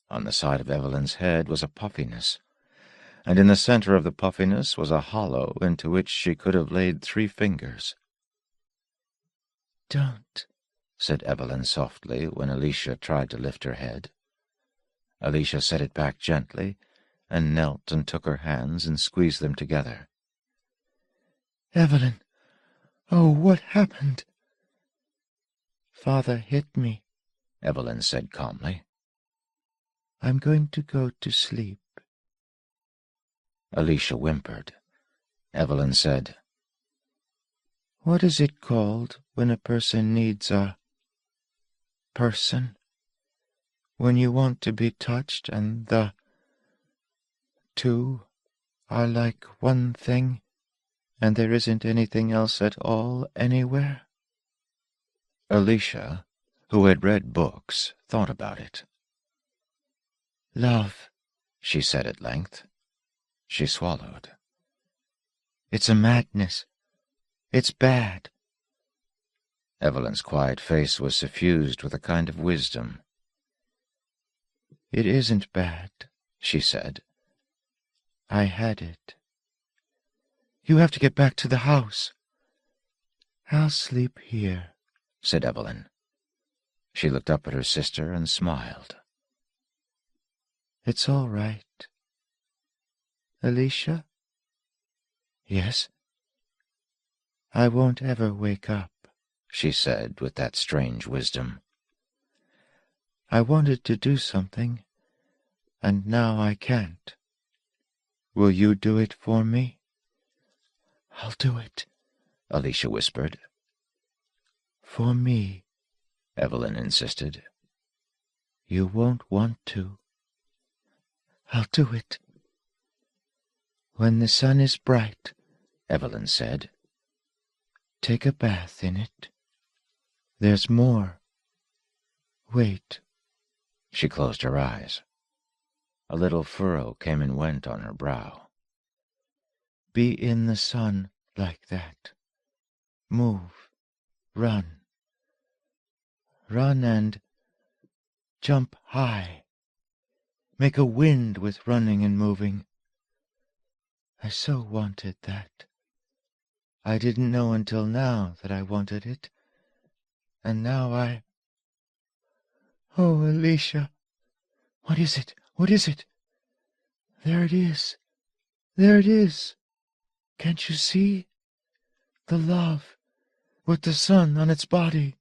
Speaker 2: On the side of Evelyn's head was a puffiness, and in the center of the puffiness was a hollow into which she could have laid 3 fingers.
Speaker 3: "Don't,"
Speaker 2: said Evelyn softly when Alicia tried to lift her head. Alicia set it back gently and knelt and took her hands and squeezed them together.
Speaker 3: "Evelyn, oh, what happened?" "Father hit me,"
Speaker 2: Evelyn said calmly.
Speaker 3: "I'm going to go to sleep."
Speaker 2: Alicia whimpered. Evelyn said,
Speaker 3: "What is it called when a person needs a person? When you want to be touched and the 2 are like one thing, and there isn't anything else at all anywhere?"
Speaker 2: Alicia, who had read books, thought about it.
Speaker 3: "Love,"
Speaker 2: she said at length. She swallowed.
Speaker 3: "It's a madness. It's bad."
Speaker 2: Evelyn's quiet face was suffused with a kind of wisdom.
Speaker 3: "It isn't bad,"
Speaker 2: she said.
Speaker 3: "I had it. You have to get back to the house." "I'll sleep here,"
Speaker 2: said Evelyn. She looked up at her sister and smiled.
Speaker 3: "It's all right. Alicia?"
Speaker 2: "Yes?"
Speaker 3: "I won't ever wake up,"
Speaker 2: she said with that strange wisdom.
Speaker 3: "I wanted to do something, and now I can't. Will you do it for me?"
Speaker 2: "I'll do it," Alicia whispered.
Speaker 3: "For me,"
Speaker 2: Evelyn insisted.
Speaker 3: "You won't want to."
Speaker 2: "I'll do it."
Speaker 3: "When the sun is bright,"
Speaker 2: Evelyn said,
Speaker 3: "take a bath in it. There's more. Wait."
Speaker 2: She closed her eyes. A little furrow came and went on her brow.
Speaker 3: "Be in the sun like that. Move. Run. Run and jump high. Make a wind with running and moving. I so wanted that. I didn't know until now that I wanted it. And now I... Oh, Alicia!
Speaker 2: "What is it?
Speaker 3: What is it? There it is. There it is. Can't you see? The love, with the sun on its body."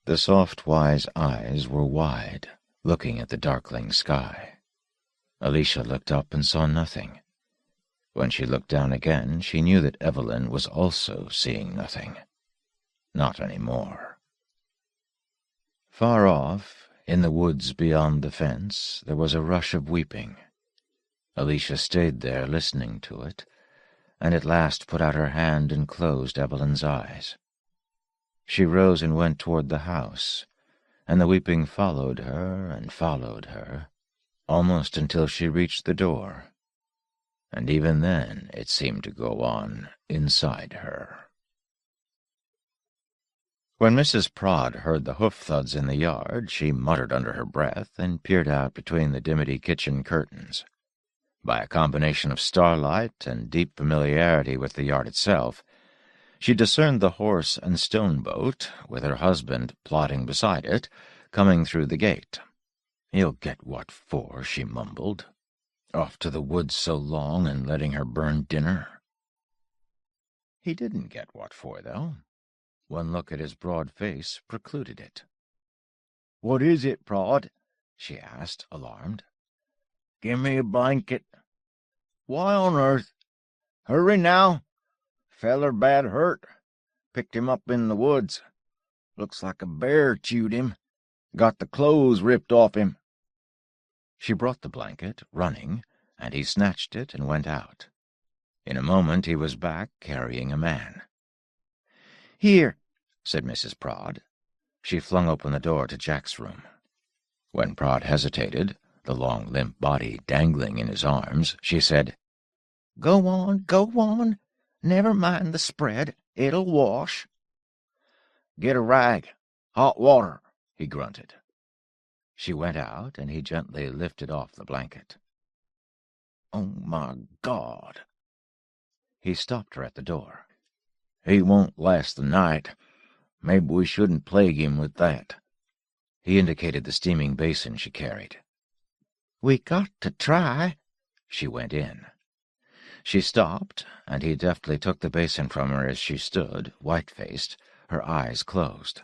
Speaker 2: The soft, wise eyes were wide, looking at the darkling sky. Alicia looked up and saw nothing. When she looked down again, she knew that Evelyn was also seeing nothing. Not any more. Far off, in the woods beyond the fence, there was a rush of weeping. Alicia stayed there listening to it, and at last put out her hand and closed Evelyn's eyes. She rose and went toward the house, and the weeping followed her, almost until she reached the door. And even then it seemed to go on inside her. When Mrs. Prod heard the hoof-thuds in the yard, she muttered under her breath and peered out between the dimity kitchen curtains. By a combination of starlight and deep familiarity with the yard itself, she discerned the horse and stone boat, with her husband plodding beside it, coming through the gate. "He'll get what for," she mumbled. "Off to the woods so long and letting her burn dinner." He didn't get what for, though. One look at his broad face precluded it. "What is it, Prod?" she asked, alarmed. "Give me a blanket." "Why on earth?" "Hurry now. Feller bad hurt. Picked him up in the woods. Looks like a bear chewed him. Got the clothes ripped off him." She brought the blanket, running, and he snatched it and went out. In a moment he was back, carrying a man. "Here," said Mrs. Prod. She flung open the door to Jack's room. When Prod hesitated, the long, limp body dangling in his arms, she said, Go on. Never mind the spread. It'll wash." "Get a rag. Hot water," he grunted. She went out, and he gently lifted off the blanket. "Oh, my God!" He stopped her at the door. "He won't last the night. Maybe we shouldn't plague him with that." He indicated the steaming basin she carried. "We got to try." She went in. She stopped, and he deftly took the basin from her as she stood, white-faced, her eyes closed.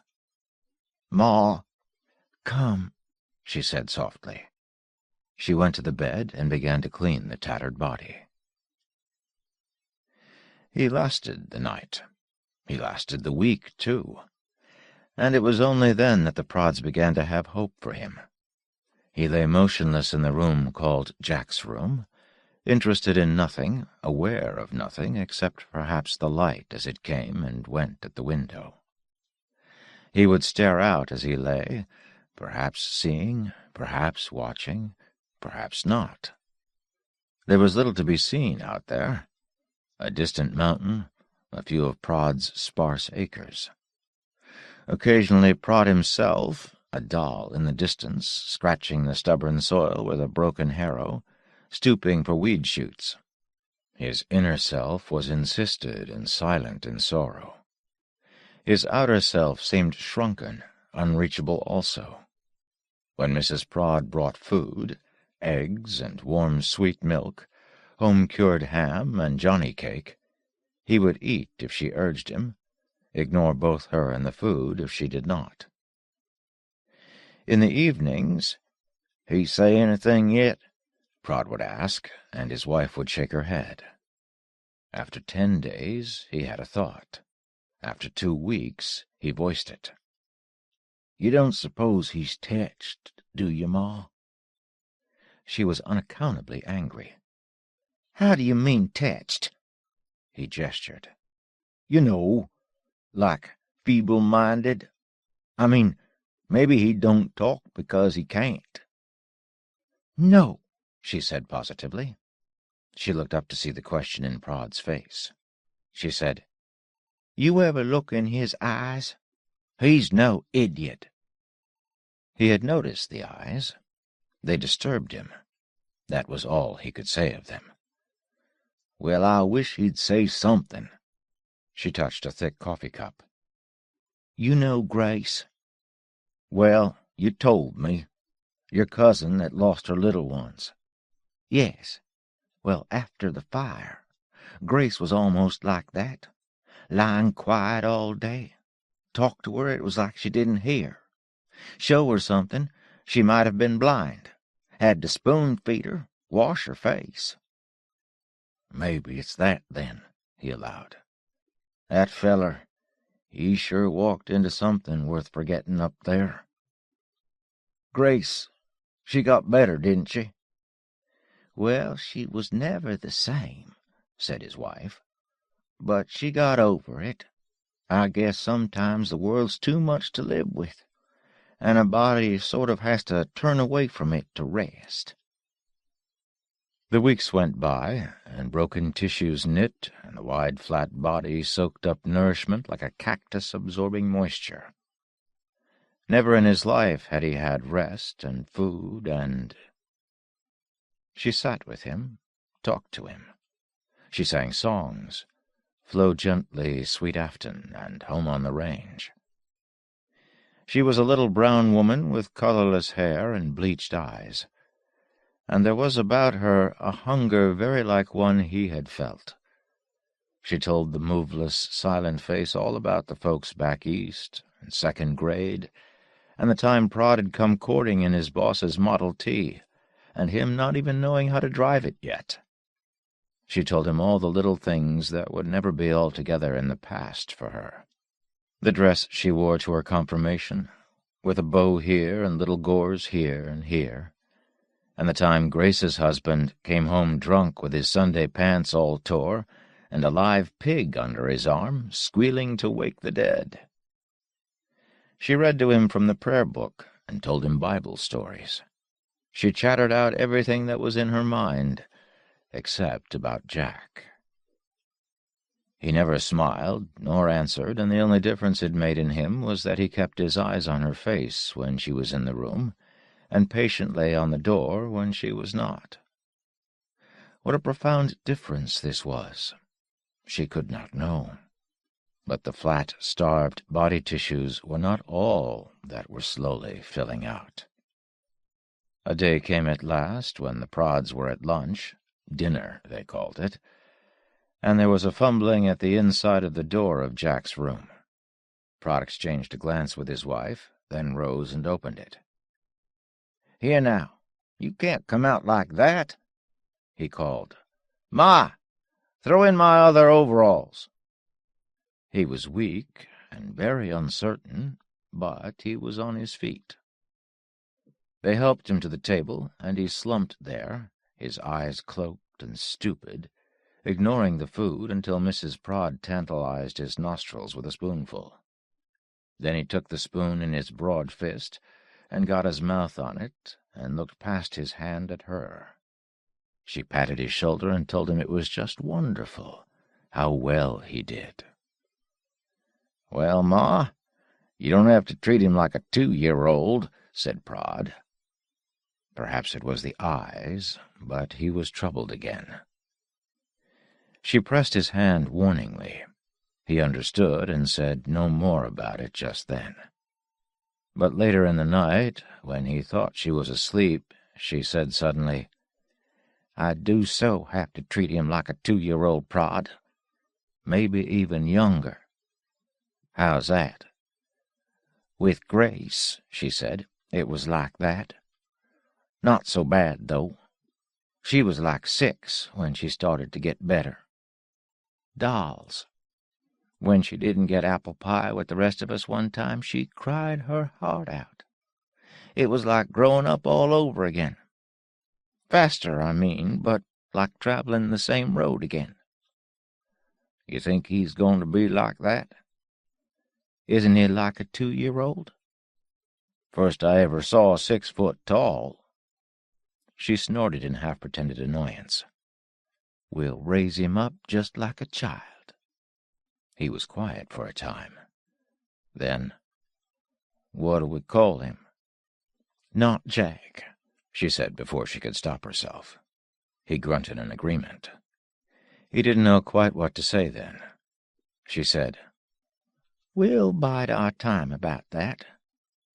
Speaker 2: "Ma, come," she said softly. She went to the bed and began to clean the tattered body. He lasted the night. He lasted the week, too. And it was only then that the Prods began to have hope for him. He lay motionless in the room called Jack's room, interested in nothing, aware of nothing, except perhaps the light as it came and went at the window. He would stare out as he lay, perhaps seeing, perhaps watching, perhaps not. There was little to be seen out there. A distant mountain, a few of Prod's sparse acres. Occasionally Prod himself, a doll in the distance, scratching the stubborn soil with a broken harrow, stooping for weed shoots. His inner self was insisted and silent in sorrow. His outer self seemed shrunken, unreachable also. When Mrs. Prod brought food, eggs and warm sweet milk, home-cured ham and johnny cake, he would eat if she urged him, ignore both her and the food if she did not. In the evenings, "He say anything yet?" Prod would ask, and his wife would shake her head. After 10 days, he had a thought. After 2 weeks, he voiced it. "You don't suppose he's tetched, do you, Ma?" She was unaccountably angry. "How do you mean tetched?" He gestured. "You know, like feeble-minded. I mean, maybe he don't talk because he can't." "No," she said positively. She looked up to see the question in Prod's face. She said, "You ever look in his eyes? He's no idiot." He had noticed the eyes. They disturbed him. That was all he could say of them. "Well, I wish he'd say something." She touched a thick coffee cup. "You know Grace?" "Well, you told me. Your cousin that lost her little ones." "Yes. Well, after the fire, Grace was almost like that, lying quiet all day. Talk to her, it was like she didn't hear. Show her something, she might have been blind. Had to spoon-feed her, wash her face." "Maybe it's that, then," he allowed. "That feller, he sure walked into something worth forgetting up there." Grace, she got better, didn't she?"
Speaker 1: "Well, she was never the same," said his wife. "But she got over it. I guess sometimes the world's too much to live with, and a body sort of has to turn away from it to rest."
Speaker 2: The weeks went by, and broken tissues knit, and the wide, flat body soaked up nourishment like a cactus absorbing moisture. Never in his life had he had rest and food and... She sat with him, talked to him. She sang songs, Flow Gently, Sweet Afton, and Home on the Range. She was a little brown woman with colorless hair and bleached eyes, and there was about her a hunger very like one he had felt. She told the moveless, silent face all about the folks back east, in second grade, and the time Prod had come courting in his boss's Model T, and him not even knowing how to drive it yet. She told him all the little things that would never be altogether in the past for her. The dress she wore to her confirmation, with a bow here and little gores here and here, and the time Grace's husband came home drunk with his Sunday pants all tore and a live pig under his arm, squealing to wake the dead. She read to him from the prayer book and told him Bible stories. She chattered out everything that was in her mind, except about Jack. He never smiled nor answered, and the only difference it made in him was that he kept his eyes on her face when she was in the room, and patiently on the door when she was not. What a profound difference this was! She could not know. But the flat, starved body tissues were not all that were slowly filling out. A day came at last when the Prods were at lunch, dinner they called it, and there was a fumbling at the inside of the door of Jack's room. Prod exchanged a glance with his wife, then rose and opened it. "Here now, you can't come out like that," he called. "Ma, throw in my other overalls." He was weak and very uncertain, but he was on his feet. They helped him to the table, and he slumped there, his eyes cloaked and stupid, ignoring the food until Mrs. Prod tantalized his nostrils with a spoonful. Then he took the spoon in his broad fist and got his mouth on it and looked past his hand at her. She patted his shoulder and told him it was just wonderful, how well he did. "Well, Ma, you don't have to treat him like a 2-year-old, said Prod. Perhaps it was the eyes, but he was troubled again. She pressed his hand warningly. He understood and said no more about it just then. But later in the night, when he thought she was asleep, she said suddenly, "I do so have to treat him like a 2-year-old, Prod. Maybe even younger." "How's that?" "With Grace," she said, "it was like that. Not so bad, though. She was like 6 when she started to get better. Dolls. When she didn't get apple pie with the rest of us one time, she cried her heart out. It was like growing up all over again. Faster, I mean, but like traveling the same road again." "You think he's going to be like that?" "Isn't he like a 2-year-old? First I ever saw 6 foot tall." She snorted in half-pretended annoyance. "We'll raise him up just like a child." He was quiet for a time. Then, "What do we call him?" "Not Jack," she said before she could stop herself. He grunted in agreement. He didn't know quite what to say then. She said, "We'll bide our time about that.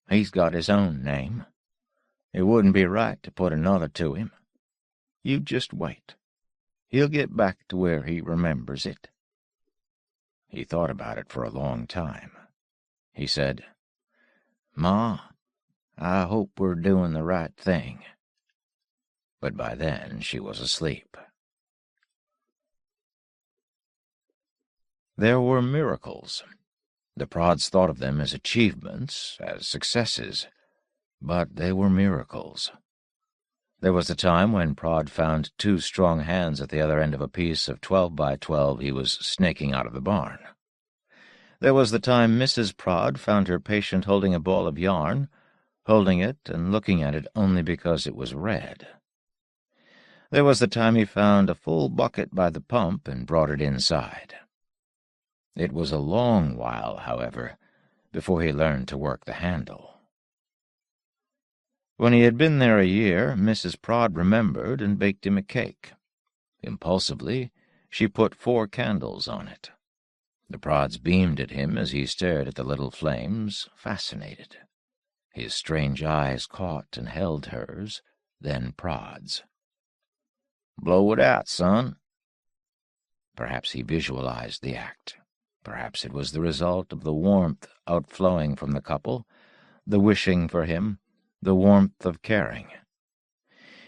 Speaker 2: He's got his own name. It wouldn't be right to put another to him. You just wait. He'll get back to where he remembers it." He thought about it for a long time. He said, "Ma, I hope we're doing the right thing." But by then she was asleep. There were miracles. The Prods thought of them as achievements, as successes. but they were miracles. There was the time when Prod found 2 strong hands at the other end of a piece of 12 by 12 he was snaking out of the barn. There was the time Mrs. Prod found her patient holding a ball of yarn, holding it and looking at it only because it was red. There was the time he found a full bucket by the pump and brought it inside. It was a long while, however, before he learned to work the handle. When he had been there a year, Mrs. Prod remembered and baked him a cake. Impulsively, she put 4 candles on it. The Prods beamed at him as he stared at the little flames, fascinated. His strange eyes caught and held hers, then Prod's. "Blow it out, son." Perhaps he visualized the act. Perhaps it was the result of the warmth outflowing from the couple, the wishing for him, the warmth of caring.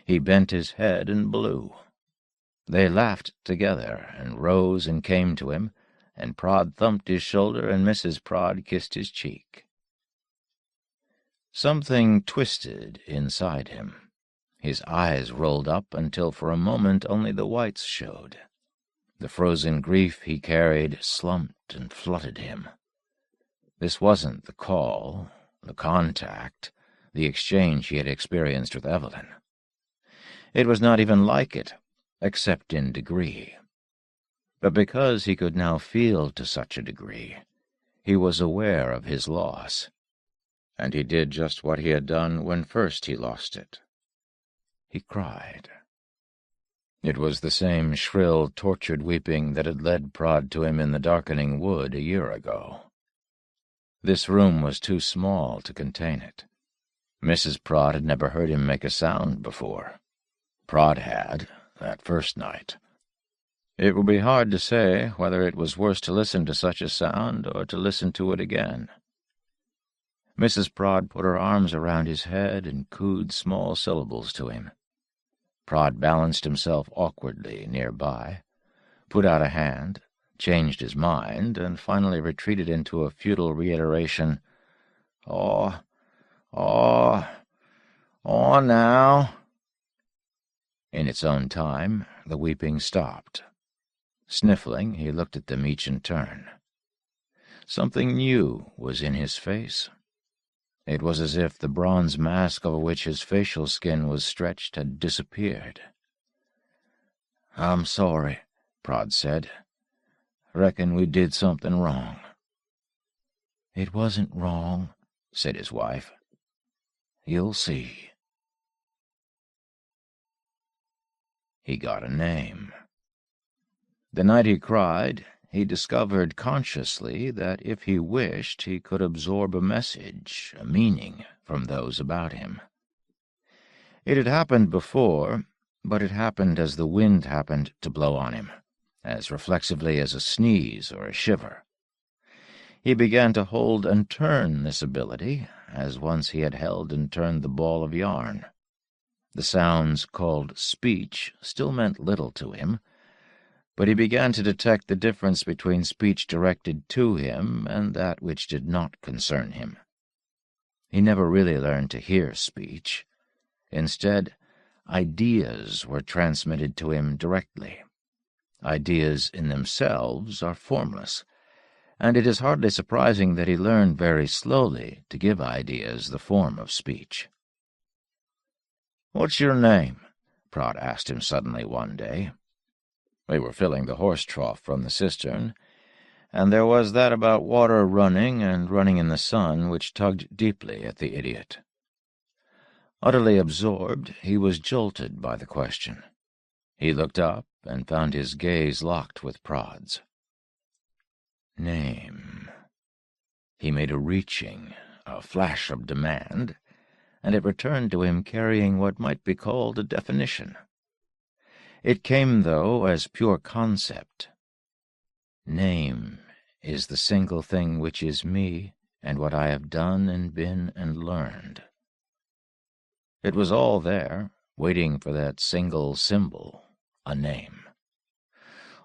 Speaker 2: He bent his head and blew. They laughed together and rose and came to him, and Prod thumped his shoulder and Mrs. Prod kissed his cheek. Something twisted inside him. His eyes rolled up until for a moment only the whites showed. The frozen grief he carried slumped and flooded him. This wasn't the call, the contact, the exchange he had experienced with Evelyn. It was not even like it, except in degree. But because he could now feel to such a degree, he was aware of his loss, and he did just what he had done when first he lost it. He cried. It was the same shrill, tortured weeping that had led Prod to him in the darkening wood a year ago. This room was too small to contain it. Mrs. Prod had never heard him make a sound before. Prod had, that first night. It would be hard to say whether it was worse to listen to such a sound or to listen to it again. Mrs. Prod put her arms around his head and cooed small syllables to him. Prod balanced himself awkwardly nearby, put out a hand, changed his mind, and finally retreated into a futile reiteration, "Aw, aw, aw now." In its own time, the weeping stopped. Sniffling, he looked at them each in turn. Something new was in his face. It was as if the bronze mask over which his facial skin was stretched had disappeared. "I'm sorry," Prod said. "Reckon we did something wrong." "It wasn't wrong," said his wife. "You'll see." He got a name. The night he cried, he discovered consciously that if he wished he could absorb a message, a meaning, from those about him. It had happened before, but it happened as the wind happened to blow on him, as reflexively as a sneeze or a shiver. He began to hold and turn this ability, as once he had held and turned the ball of yarn. The sounds called speech still meant little to him, but he began to detect the difference between speech directed to him and that which did not concern him. He never really learned to hear speech. Instead, ideas were transmitted to him directly. Ideas in themselves are formless, and it is hardly surprising that he learned very slowly to give ideas the form of speech. "What's your name?" Prod asked him suddenly one day. They were filling the horse trough from the cistern, and there was that about water running and running in the sun which tugged deeply at the idiot. Utterly absorbed, he was jolted by the question. He looked up and found his gaze locked with Prod's. "Name." He made a reaching, a flash of demand, and it returned to him carrying what might be called a definition. It came, though, as pure concept. Name is the single thing which is me and what I have done and been and learned. It was all there, waiting for that single symbol, a name.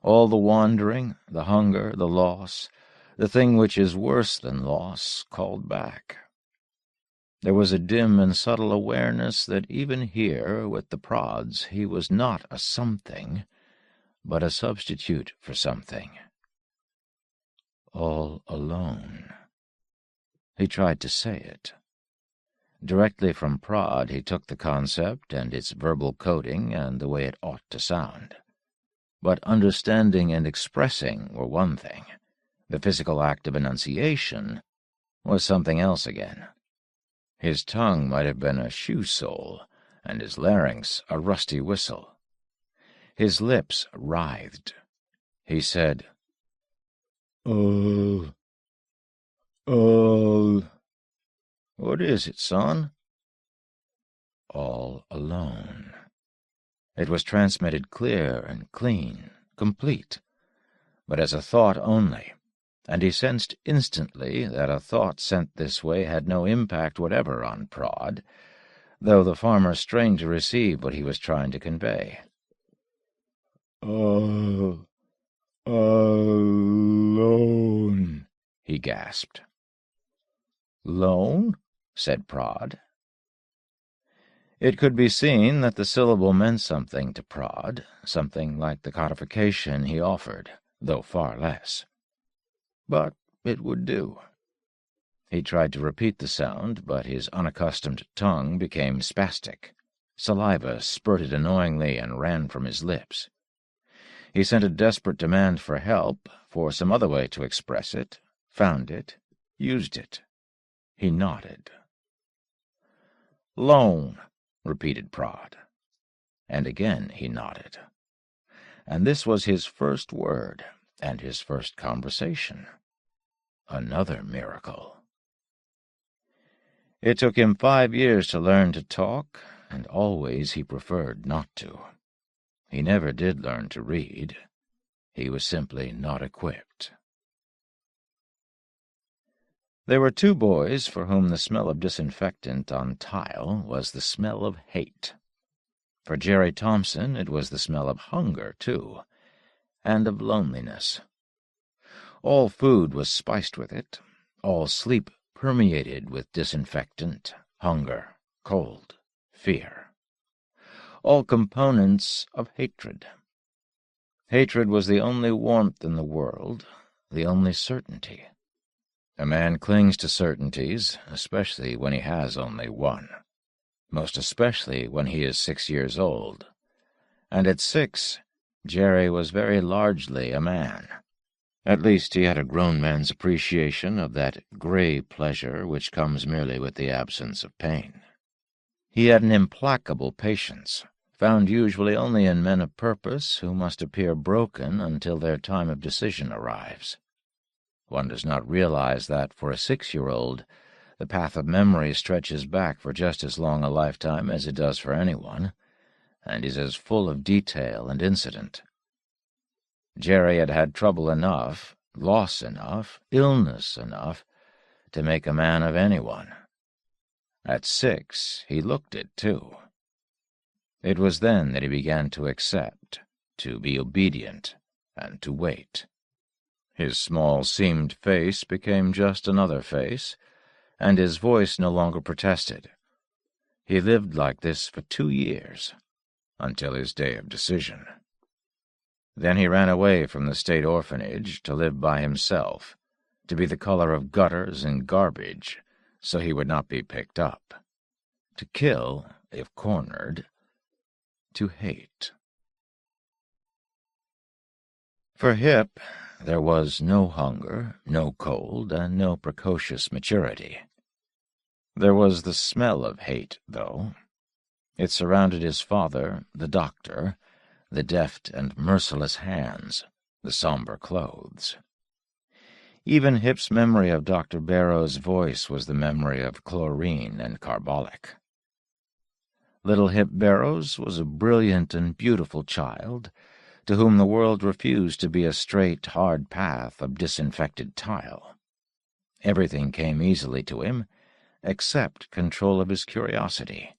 Speaker 2: All the wandering, the hunger, the loss, the thing which is worse than loss, called back. There was a dim and subtle awareness that even here, with the prods, he was not a something, but a substitute for something. All alone. He tried to say it. Directly from prod he took the concept and its verbal coding and the way it ought to sound. But understanding and expressing were one thing. The physical act of enunciation was something else again. His tongue might have been a shoe sole, and his larynx a rusty whistle. His lips writhed. He said, "All. What is it, son?" All alone. It was transmitted clear and clean, complete, but as a thought only, and he sensed instantly that a thought sent this way had no impact whatever on prod, though the farmer strained to receive what he was trying to convey. "All alone," he gasped. "Lone?" said Prod. It could be seen that the syllable meant something to Prod, something like the codification he offered, though far less. But it would do. He tried to repeat the sound, but his unaccustomed tongue became spastic. Saliva spurted annoyingly and ran from his lips. He sent a desperate demand for help, for some other way to express it, found it, used it. He nodded. "Lone," repeated Prod. And again he nodded. And this was his first word, and his first conversation. Another miracle. It took him 5 years to learn to talk, and always he preferred not to. He never did learn to read. He was simply not equipped. There were 2 boys for whom the smell of disinfectant on tile was the smell of hate. For Jerry Thompson it was the smell of hunger, too, and of loneliness. All food was spiced with it, all sleep permeated with disinfectant, hunger, cold, fear. All components of hatred. Hatred was the only warmth in the world, the only certainty. A man clings to certainties, especially when he has only one, most especially when he is 6 years old. And at 6, Jerry was very largely a man. At least he had a grown man's appreciation of that gray pleasure which comes merely with the absence of pain. He had an implacable patience, found usually only in men of purpose who must appear broken until their time of decision arrives. One does not realize that, for a 6-year-old, the path of memory stretches back for just as long a lifetime as it does for anyone, and is as full of detail and incident. Jerry had had trouble enough, loss enough, illness enough, to make a man of anyone. At 6, he looked it, too. It was then that he began to accept, to be obedient, and to wait. His small, seamed face became just another face, and his voice no longer protested. He lived like this for 2 years, until his day of decision. Then he ran away from the state orphanage to live by himself, to be the color of gutters and garbage, so he would not be picked up, to kill, if cornered, to hate. For Hip, there was no hunger, no cold, and no precocious maturity. There was the smell of hate, though. It surrounded his father, the doctor, the deft and merciless hands, the somber clothes. Even Hip's memory of Dr. Barrow's voice was the memory of chlorine and carbolic. Little Hip Barrows was a brilliant and beautiful child, to whom the world refused to be a straight, hard path of disinfected tile. Everything came easily to him, except control of his curiosity,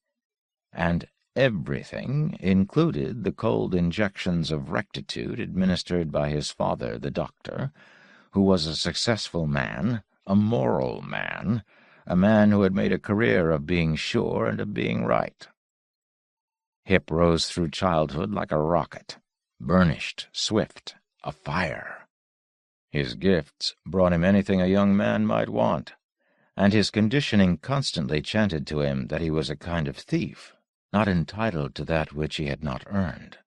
Speaker 2: and everything included the cold injections of rectitude administered by his father, the doctor, who was a successful man, a moral man, a man who had made a career of being sure and of being right. Hip rose through childhood like a rocket, burnished, swift, afire. His gifts brought him anything a young man might want, and his conditioning constantly chanted to him that he was a kind of thief, not entitled to that which he had not earned.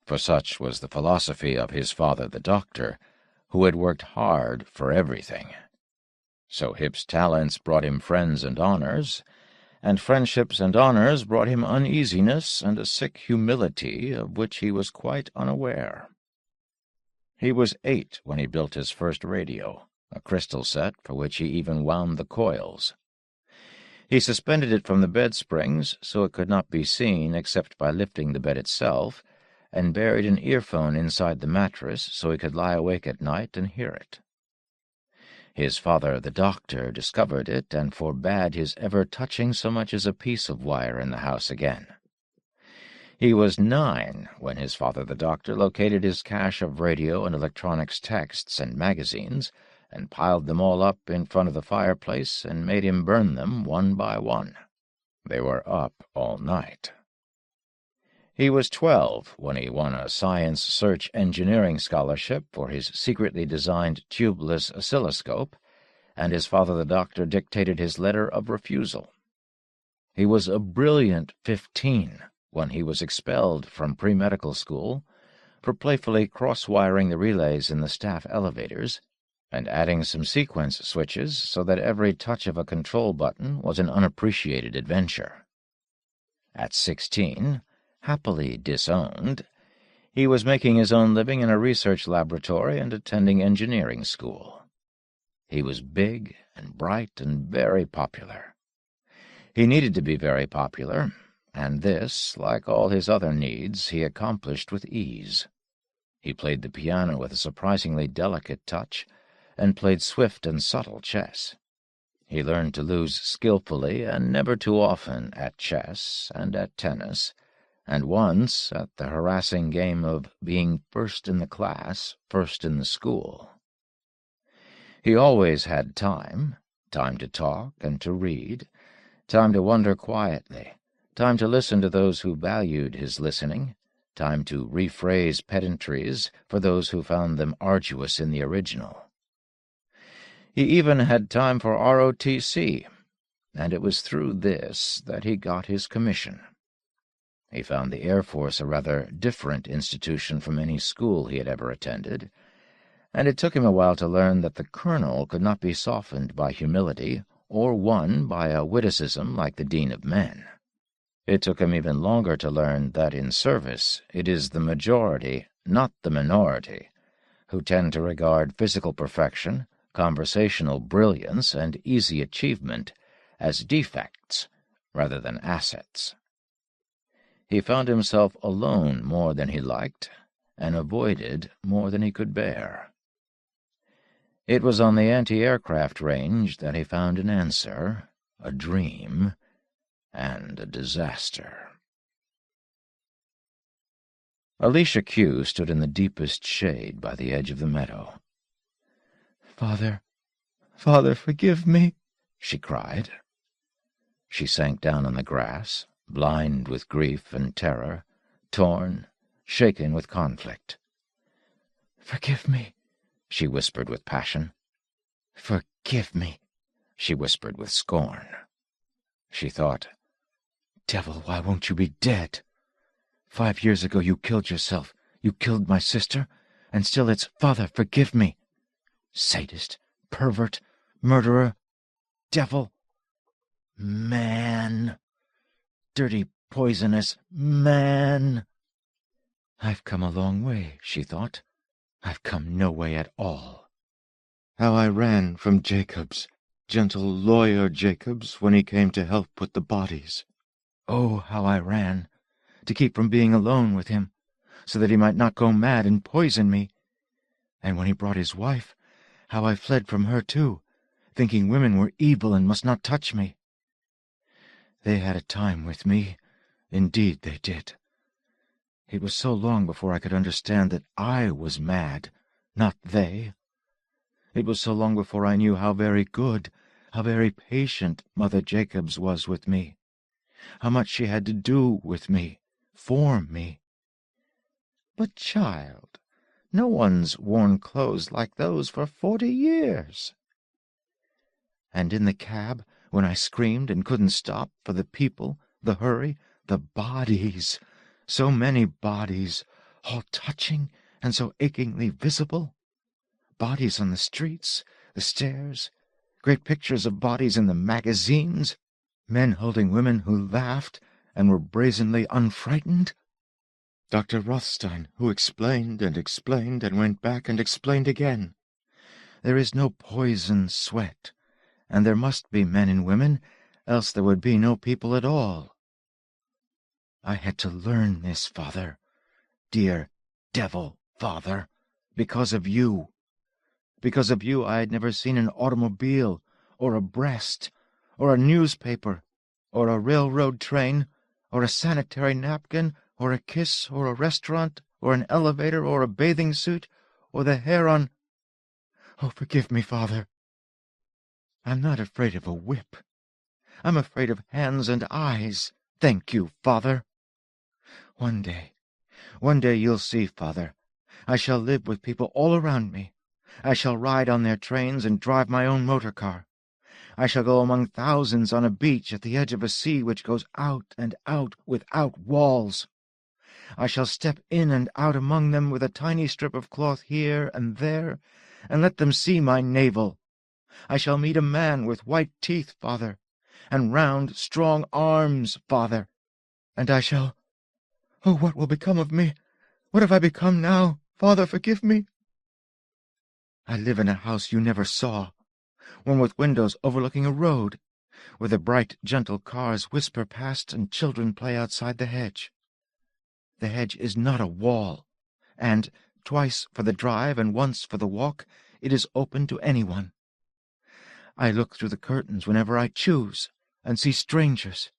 Speaker 2: For such was the philosophy of his father the doctor, who had worked hard for everything. So Hip's talents brought him friends and honors, and friendships and honors brought him uneasiness and a sick humility of which he was quite unaware. He was 8 when he built his first radio, a crystal set for which he even wound the coils. He suspended it from the bed springs so it could not be seen except by lifting the bed itself, and buried an earphone inside the mattress so he could lie awake at night and hear it. His father, the doctor, discovered it and forbade his ever touching so much as a piece of wire in the house again. He was 9 when his father, the doctor, located his cache of radio and electronics texts and magazines and piled them all up in front of the fireplace and made him burn them one by one. They were up all night. He was 12 when he won a science search engineering scholarship for his secretly designed tubeless oscilloscope, and his father the doctor dictated his letter of refusal. He was a brilliant 15 when he was expelled from pre-medical school for playfully cross-wiring the relays in the staff elevators and adding some sequence switches so that every touch of a control button was an unappreciated adventure. At 16, happily disowned, he was making his own living in a research laboratory and attending engineering school. He was big and bright and very popular. He needed to be very popular, and this, like all his other needs, he accomplished with ease. He played the piano with a surprisingly delicate touch, and played swift and subtle chess. He learned to lose skillfully and never too often at chess and at tennis, and once at the harassing game of being first in the class, first in the school. He always had time to talk and to read, time to wonder quietly, time to listen to those who valued his listening, time to rephrase pedantries for those who found them arduous in the original. He even had time for ROTC, and it was through this that he got his commission. He found the Air Force a rather different institution from any school he had ever attended, and it took him a while to learn that the colonel could not be softened by humility or won by a witticism like the Dean of Men. It took him even longer to learn that in service it is the majority, not the minority, who tend to regard physical perfection, conversational brilliance, and easy achievement as defects rather than assets. He found himself alone more than he liked, and avoided more than he could bear. It was on the anti-aircraft range that he found an answer, a dream, and a disaster. Alicia Q stood in the deepest shade by the edge of the meadow.
Speaker 3: "Father, Father, forgive me,"
Speaker 2: she cried. She sank down on the grass, blind with grief and terror, torn, shaken with conflict.
Speaker 3: "Forgive me,"
Speaker 2: she whispered with passion.
Speaker 3: "Forgive me,"
Speaker 2: she whispered with scorn. She thought,
Speaker 3: "Devil, why won't you be dead? 5 years ago you killed yourself, you killed my sister, and still it's, 'Father, forgive me.' Sadist, pervert, murderer, devil, man, dirty, poisonous man." "I've come a long way," she thought. "I've come no way at all. How I ran from Jacobs, gentle lawyer Jacobs, when he came to help with the bodies. Oh, how I ran, to keep from being alone with him, so that he might not go mad and poison me. And when he brought his wife, how I fled from her too, thinking women were evil and must not touch me. They had a time with me, indeed they did. It was so long before I could understand that I was mad, not they. It was so long before I knew how very good, how very patient Mother Jacobs was with me, how much she had to do with me, for me. But, child, no one's worn clothes like those for 40 years. And in the cab, when I screamed and couldn't stop for the people, the hurry, the bodies, so many bodies, all touching and so achingly visible. Bodies on the streets, the stairs, great pictures of bodies in the magazines, men holding women who laughed and were brazenly unfrightened. Dr. Rothstein, who explained and went back and explained again. There is no poison sweat, and there must be men and women, else there would be no people at all. I had to learn this, Father, dear devil Father, because of you. Because of you I had never seen an automobile, or a breast, or a newspaper, or a railroad train, or a sanitary napkin, or a kiss, or a restaurant, or an elevator, or a bathing suit, or the hair on— Oh, forgive me, Father. I'm not afraid of a whip. I'm afraid of hands and eyes. Thank you, Father. One day you'll see, Father. I shall live with people all around me. I shall ride on their trains and drive my own motor car. I shall go among thousands on a beach at the edge of a sea which goes out and out without walls. I shall step in and out among them with a tiny strip of cloth here and there, and let them see my navel. I shall meet a man with white teeth, Father, and round, strong arms, Father, and I shall— Oh, what will become of me? What have I become now? Father, forgive me. I live in a house you never saw, one with windows overlooking a road, where the bright, gentle cars whisper past and children play outside the hedge. The hedge is not a wall, and, twice for the drive and once for the walk, it is open to anyone. I look through the curtains whenever I choose, and see strangers.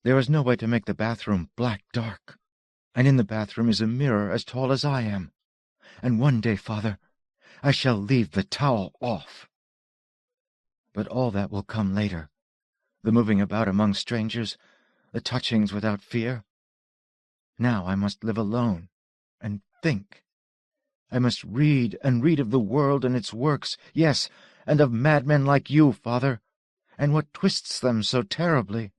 Speaker 3: There is no way to make the bathroom black dark, and in the bathroom is a mirror as tall as I am, and one day, Father, I shall leave the towel off. But all that will come later, the moving about among strangers, the touchings without fear. Now I must live alone, and think. I must read and read of the world and its works, yes, and of madmen like you, Father, and what twists them so terribly.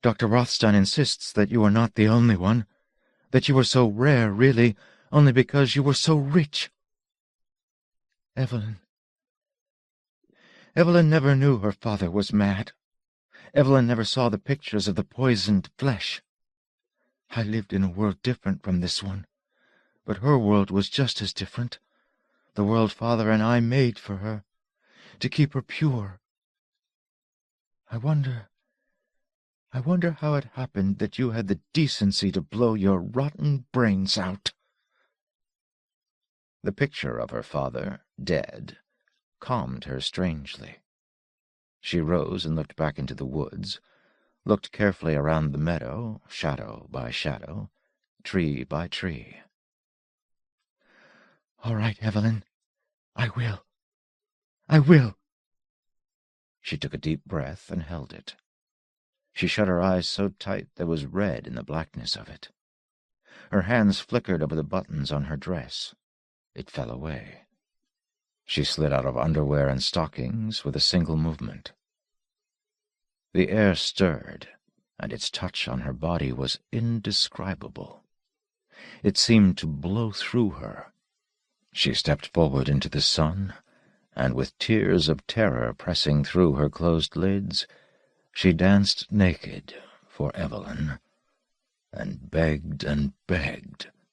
Speaker 3: Dr. Rothstein insists that you are not the only one, that you are so rare, really, only because you were so rich. Evelyn never knew her father was mad. Evelyn never saw the pictures of the poisoned flesh. I lived in a world different from this one, but her world was just as different, the world Father and I made for her, to keep her pure. I wonder how it happened that you had the decency to blow your rotten brains out.
Speaker 1: The picture of her father, dead, calmed her strangely. She rose and looked back into the woods, looked carefully around the meadow, shadow by shadow, tree by tree.
Speaker 3: All right, Evelyn. I will.
Speaker 1: She took a deep breath and held it. She shut her eyes so tight there was red in the blackness of it. Her hands flickered over the buttons on her dress. It fell away. She slid out of underwear and stockings with a single movement. The air stirred, and its touch on her body was indescribable. It seemed to blow through her. She stepped forward into the sun, and with tears of terror pressing through her closed lids, she danced naked for Evelyn, and begged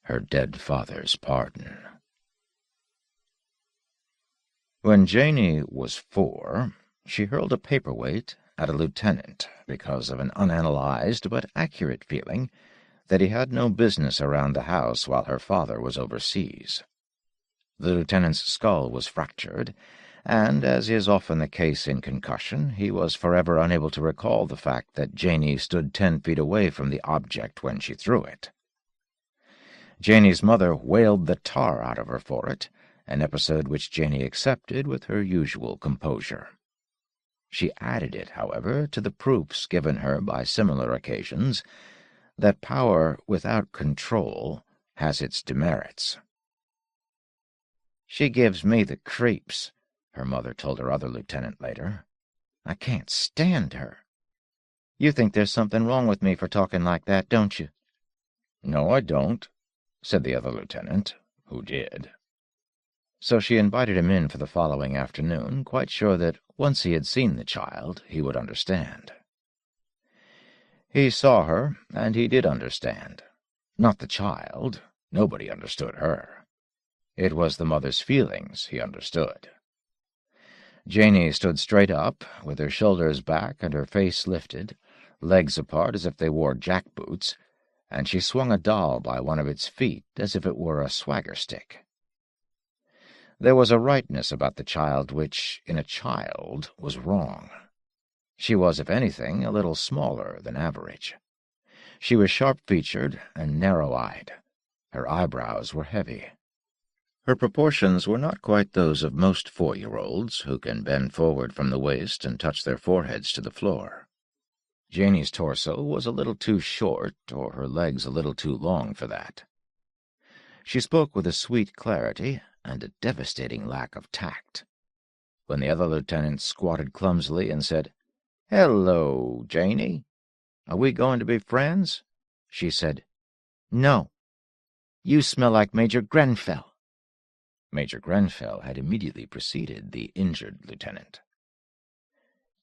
Speaker 1: her dead father's pardon. When Janey was 4, she hurled a paperweight at a lieutenant because of an unanalyzed but accurate feeling that he had no business around the house while her father was overseas. The lieutenant's skull was fractured, and, as is often the case in concussion, he was forever unable to recall the fact that Janey stood 10 feet away from the object when she threw it. Janey's mother wailed the tar out of her for it, an episode which Janey accepted with her usual composure.
Speaker 2: She added it, however, to the proofs given her by similar occasions that power without control has its demerits.
Speaker 3: "She gives me the creeps," her mother told her other lieutenant later. "I can't stand her. You think there's something wrong with me for talking like that, don't you?"
Speaker 2: "No, I don't," said the other lieutenant, who did.
Speaker 3: So she invited him in for the following afternoon, quite sure that once he had seen the child, he would understand. He saw her, and he did understand. Not the child. Nobody understood her. It was the mother's feelings he understood. Janey stood straight up, with her shoulders back and her face lifted, legs apart as if they wore jackboots, and she swung a doll by one of its feet as if it were a swagger stick. There was a rightness about the child which, in a child, was wrong. She was, if anything, a little smaller than average. She was sharp-featured and narrow-eyed. Her eyebrows were heavy. Her proportions were not quite those of most 4-year-olds, who can bend forward from the waist and touch their foreheads to the floor. Janey's torso was a little too short, or her legs a little too long for that. She spoke with a sweet clarity and a devastating lack of tact. When the other lieutenant squatted clumsily and said, "Hello, Janey. Are we going to be friends?" she said, "No. You smell like Major Grenfell." Major Grenfell had immediately preceded the injured lieutenant.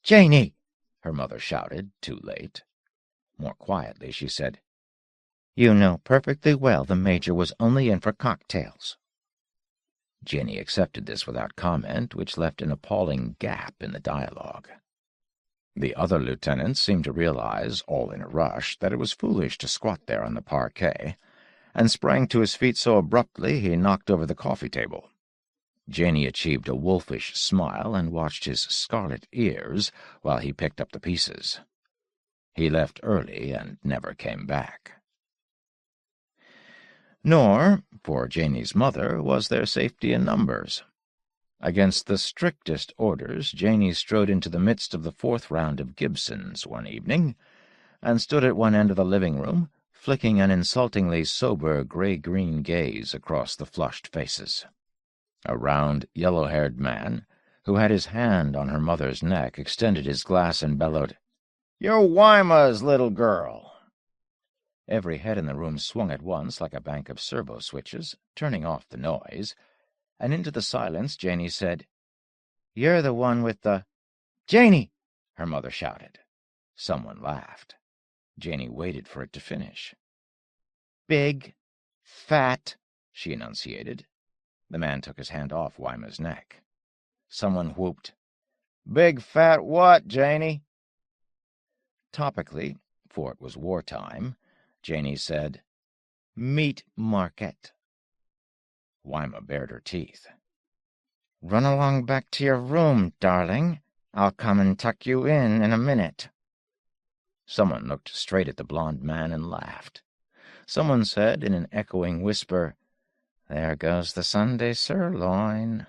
Speaker 3: "Janey!" her mother shouted, too late. More quietly she said, "You know perfectly well the Major was only in for cocktails." Janey accepted this without comment, which left an appalling gap in the dialogue. The other lieutenants seemed to realize, all in a rush, that it was foolish to squat there on the parquet, and sprang to his feet so abruptly he knocked over the coffee table. Janey achieved a wolfish smile and watched his scarlet ears while he picked up the pieces. He left early and never came back. Nor, for Janey's mother, was there safety in numbers. Against the strictest orders, Janey strode into the midst of the 4th round of Gibsons one evening, and stood at one end of the living room, flicking an insultingly sober gray-green gaze across the flushed faces. A round, yellow-haired man, who had his hand on her mother's neck, extended his glass and bellowed, "You're Wyma's little girl." Every head in the room swung at once like a bank of servo-switches, turning off the noise, and into the silence Janey said, "You're the one with the—" "Janey!" her mother shouted. Someone laughed. Janey waited for it to finish. "Big, fat," she enunciated. The man took his hand off Wyma's neck. Someone whooped, "Big fat what, Janey?" Topically, for it was wartime, Janey said, "Meat market." Wyma bared her teeth. "Run along back to your room, darling. I'll come and tuck you in a minute." Someone looked straight at the blond man and laughed. Someone said in an echoing whisper, "There goes the Sunday sirloin."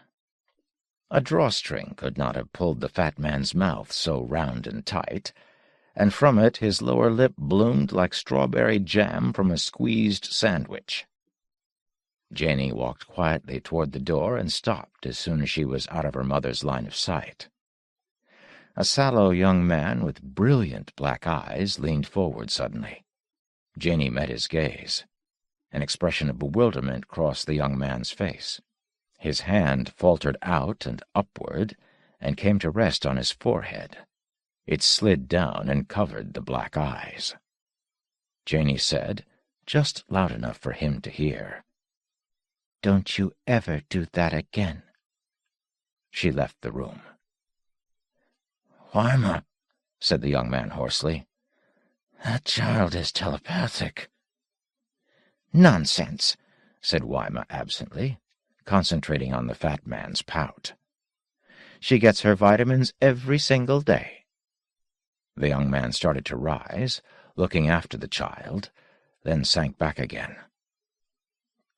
Speaker 3: A drawstring could not have pulled the fat man's mouth so round and tight, and from it his lower lip bloomed like strawberry jam from a squeezed sandwich. Janey walked quietly toward the door and stopped as soon as she was out of her mother's line of sight. A sallow young man with brilliant black eyes leaned forward suddenly. Janey met his gaze. An expression of bewilderment crossed the young man's face. His hand faltered out and upward and came to rest on his forehead. It slid down and covered the black eyes. Janey said, just loud enough for him to hear, "Don't you ever do that again." She left the room. "Wyma," said the young man hoarsely, "that child is telepathic." "Nonsense," said Wyma absently, concentrating on the fat man's pout. "She gets her vitamins every single day." The young man started to rise, looking after the child, then sank back again.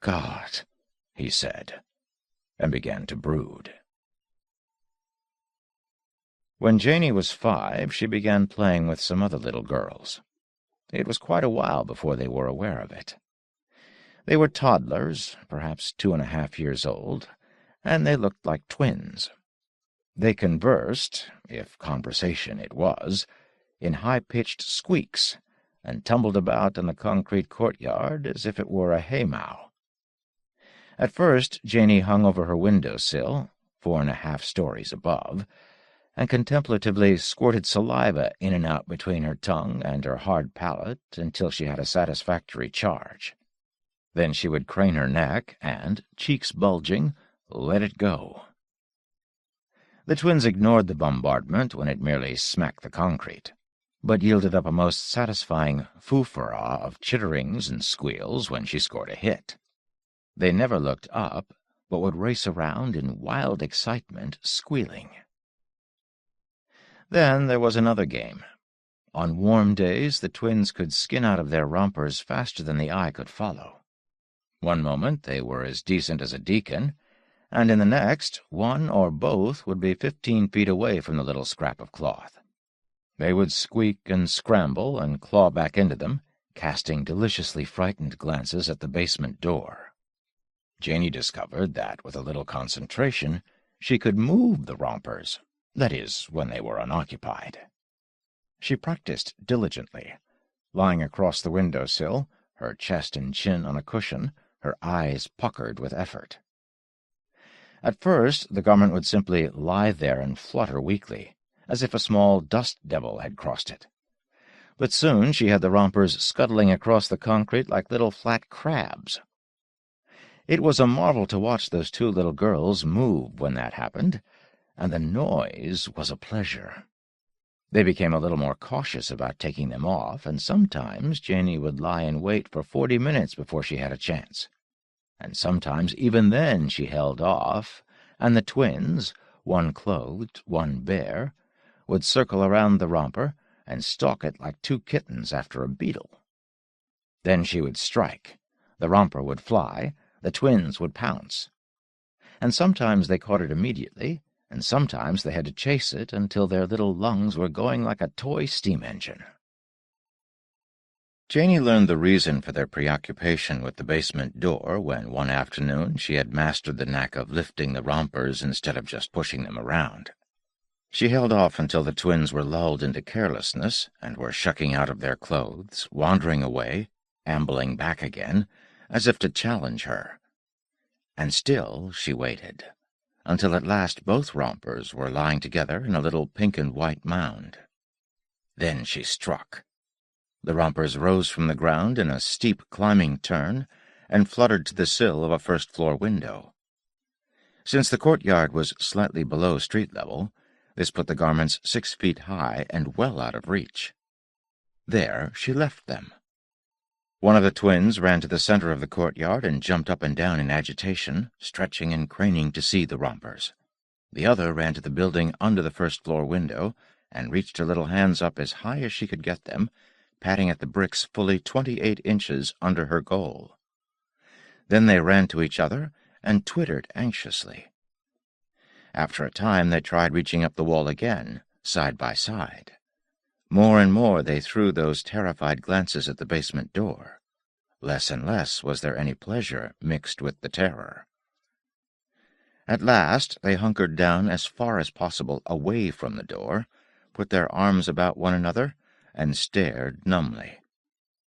Speaker 3: "God," he said, and began to brood.
Speaker 2: When Janey was 5, she began playing with some other little girls. It was quite a while before they were aware of it. They were toddlers, perhaps 2.5 years old, and they looked like twins. They conversed, if conversation it was, in high-pitched squeaks, and tumbled about in the concrete courtyard as if it were a haymow. At first Janey hung over her window-sill, 4.5 stories above, and contemplatively squirted saliva in and out between her tongue and her hard palate until she had a satisfactory charge. Then she would crane her neck and, cheeks bulging, let it go. The twins ignored the bombardment when it merely smacked the concrete, but yielded up a most satisfying foo-furrah of chitterings and squeals when she scored a hit. They never looked up, but would race around in wild excitement, squealing. Then there was another game. On warm days, the twins could skin out of their rompers faster than the eye could follow. One moment they were as decent as a deacon, and in the next, one or both would be 15 feet away from the little scrap of cloth. They would squeak and scramble and claw back into them, casting deliciously frightened glances at the basement door. Janey discovered that, with a little concentration, she could move the rompers, that is, when they were unoccupied. She practiced diligently, lying across the window-sill, her chest and chin on a cushion, her eyes puckered with effort. At first the garment would simply lie there and flutter weakly, as if a small dust devil had crossed it. But soon she had the rompers scuttling across the concrete like little flat crabs. It was a marvel to watch those 2 little girls move when that happened, and the noise was a pleasure. They became a little more cautious about taking them off, and sometimes Janey would lie in wait for 40 minutes before she had a chance. And sometimes even then she held off, and the twins, one clothed, one bare, would circle around the romper and stalk it like 2 kittens after a beetle. Then she would strike, the romper would fly, the twins would pounce. And sometimes they caught it immediately, and sometimes they had to chase it until their little lungs were going like a toy steam engine. Janey learned the reason for their preoccupation with the basement door when one afternoon she had mastered the knack of lifting the rompers instead of just pushing them around. She held off until the twins were lulled into carelessness and were shucking out of their clothes, wandering away, ambling back again, as if to challenge her. And still she waited, until at last both rompers were lying together in a little pink and white mound. Then she struck. The rompers rose from the ground in a steep climbing turn and fluttered to the sill of a first-floor window. Since the courtyard was slightly below street level, this put the garments 6 feet high and well out of reach. There she left them. One of the twins ran to the center of the courtyard and jumped up and down in agitation, stretching and craning to see the rompers. The other ran to the building under the first-floor window and reached her little hands up as high as she could get them, patting at the bricks fully 28 inches under her goal. Then they ran to each other and twittered anxiously. After a time they tried reaching up the wall again, side by side. More and more they threw those terrified glances at the basement door. Less and less was there any pleasure mixed with the terror. At last they hunkered down as far as possible away from the door, put their arms about one another, and stared numbly.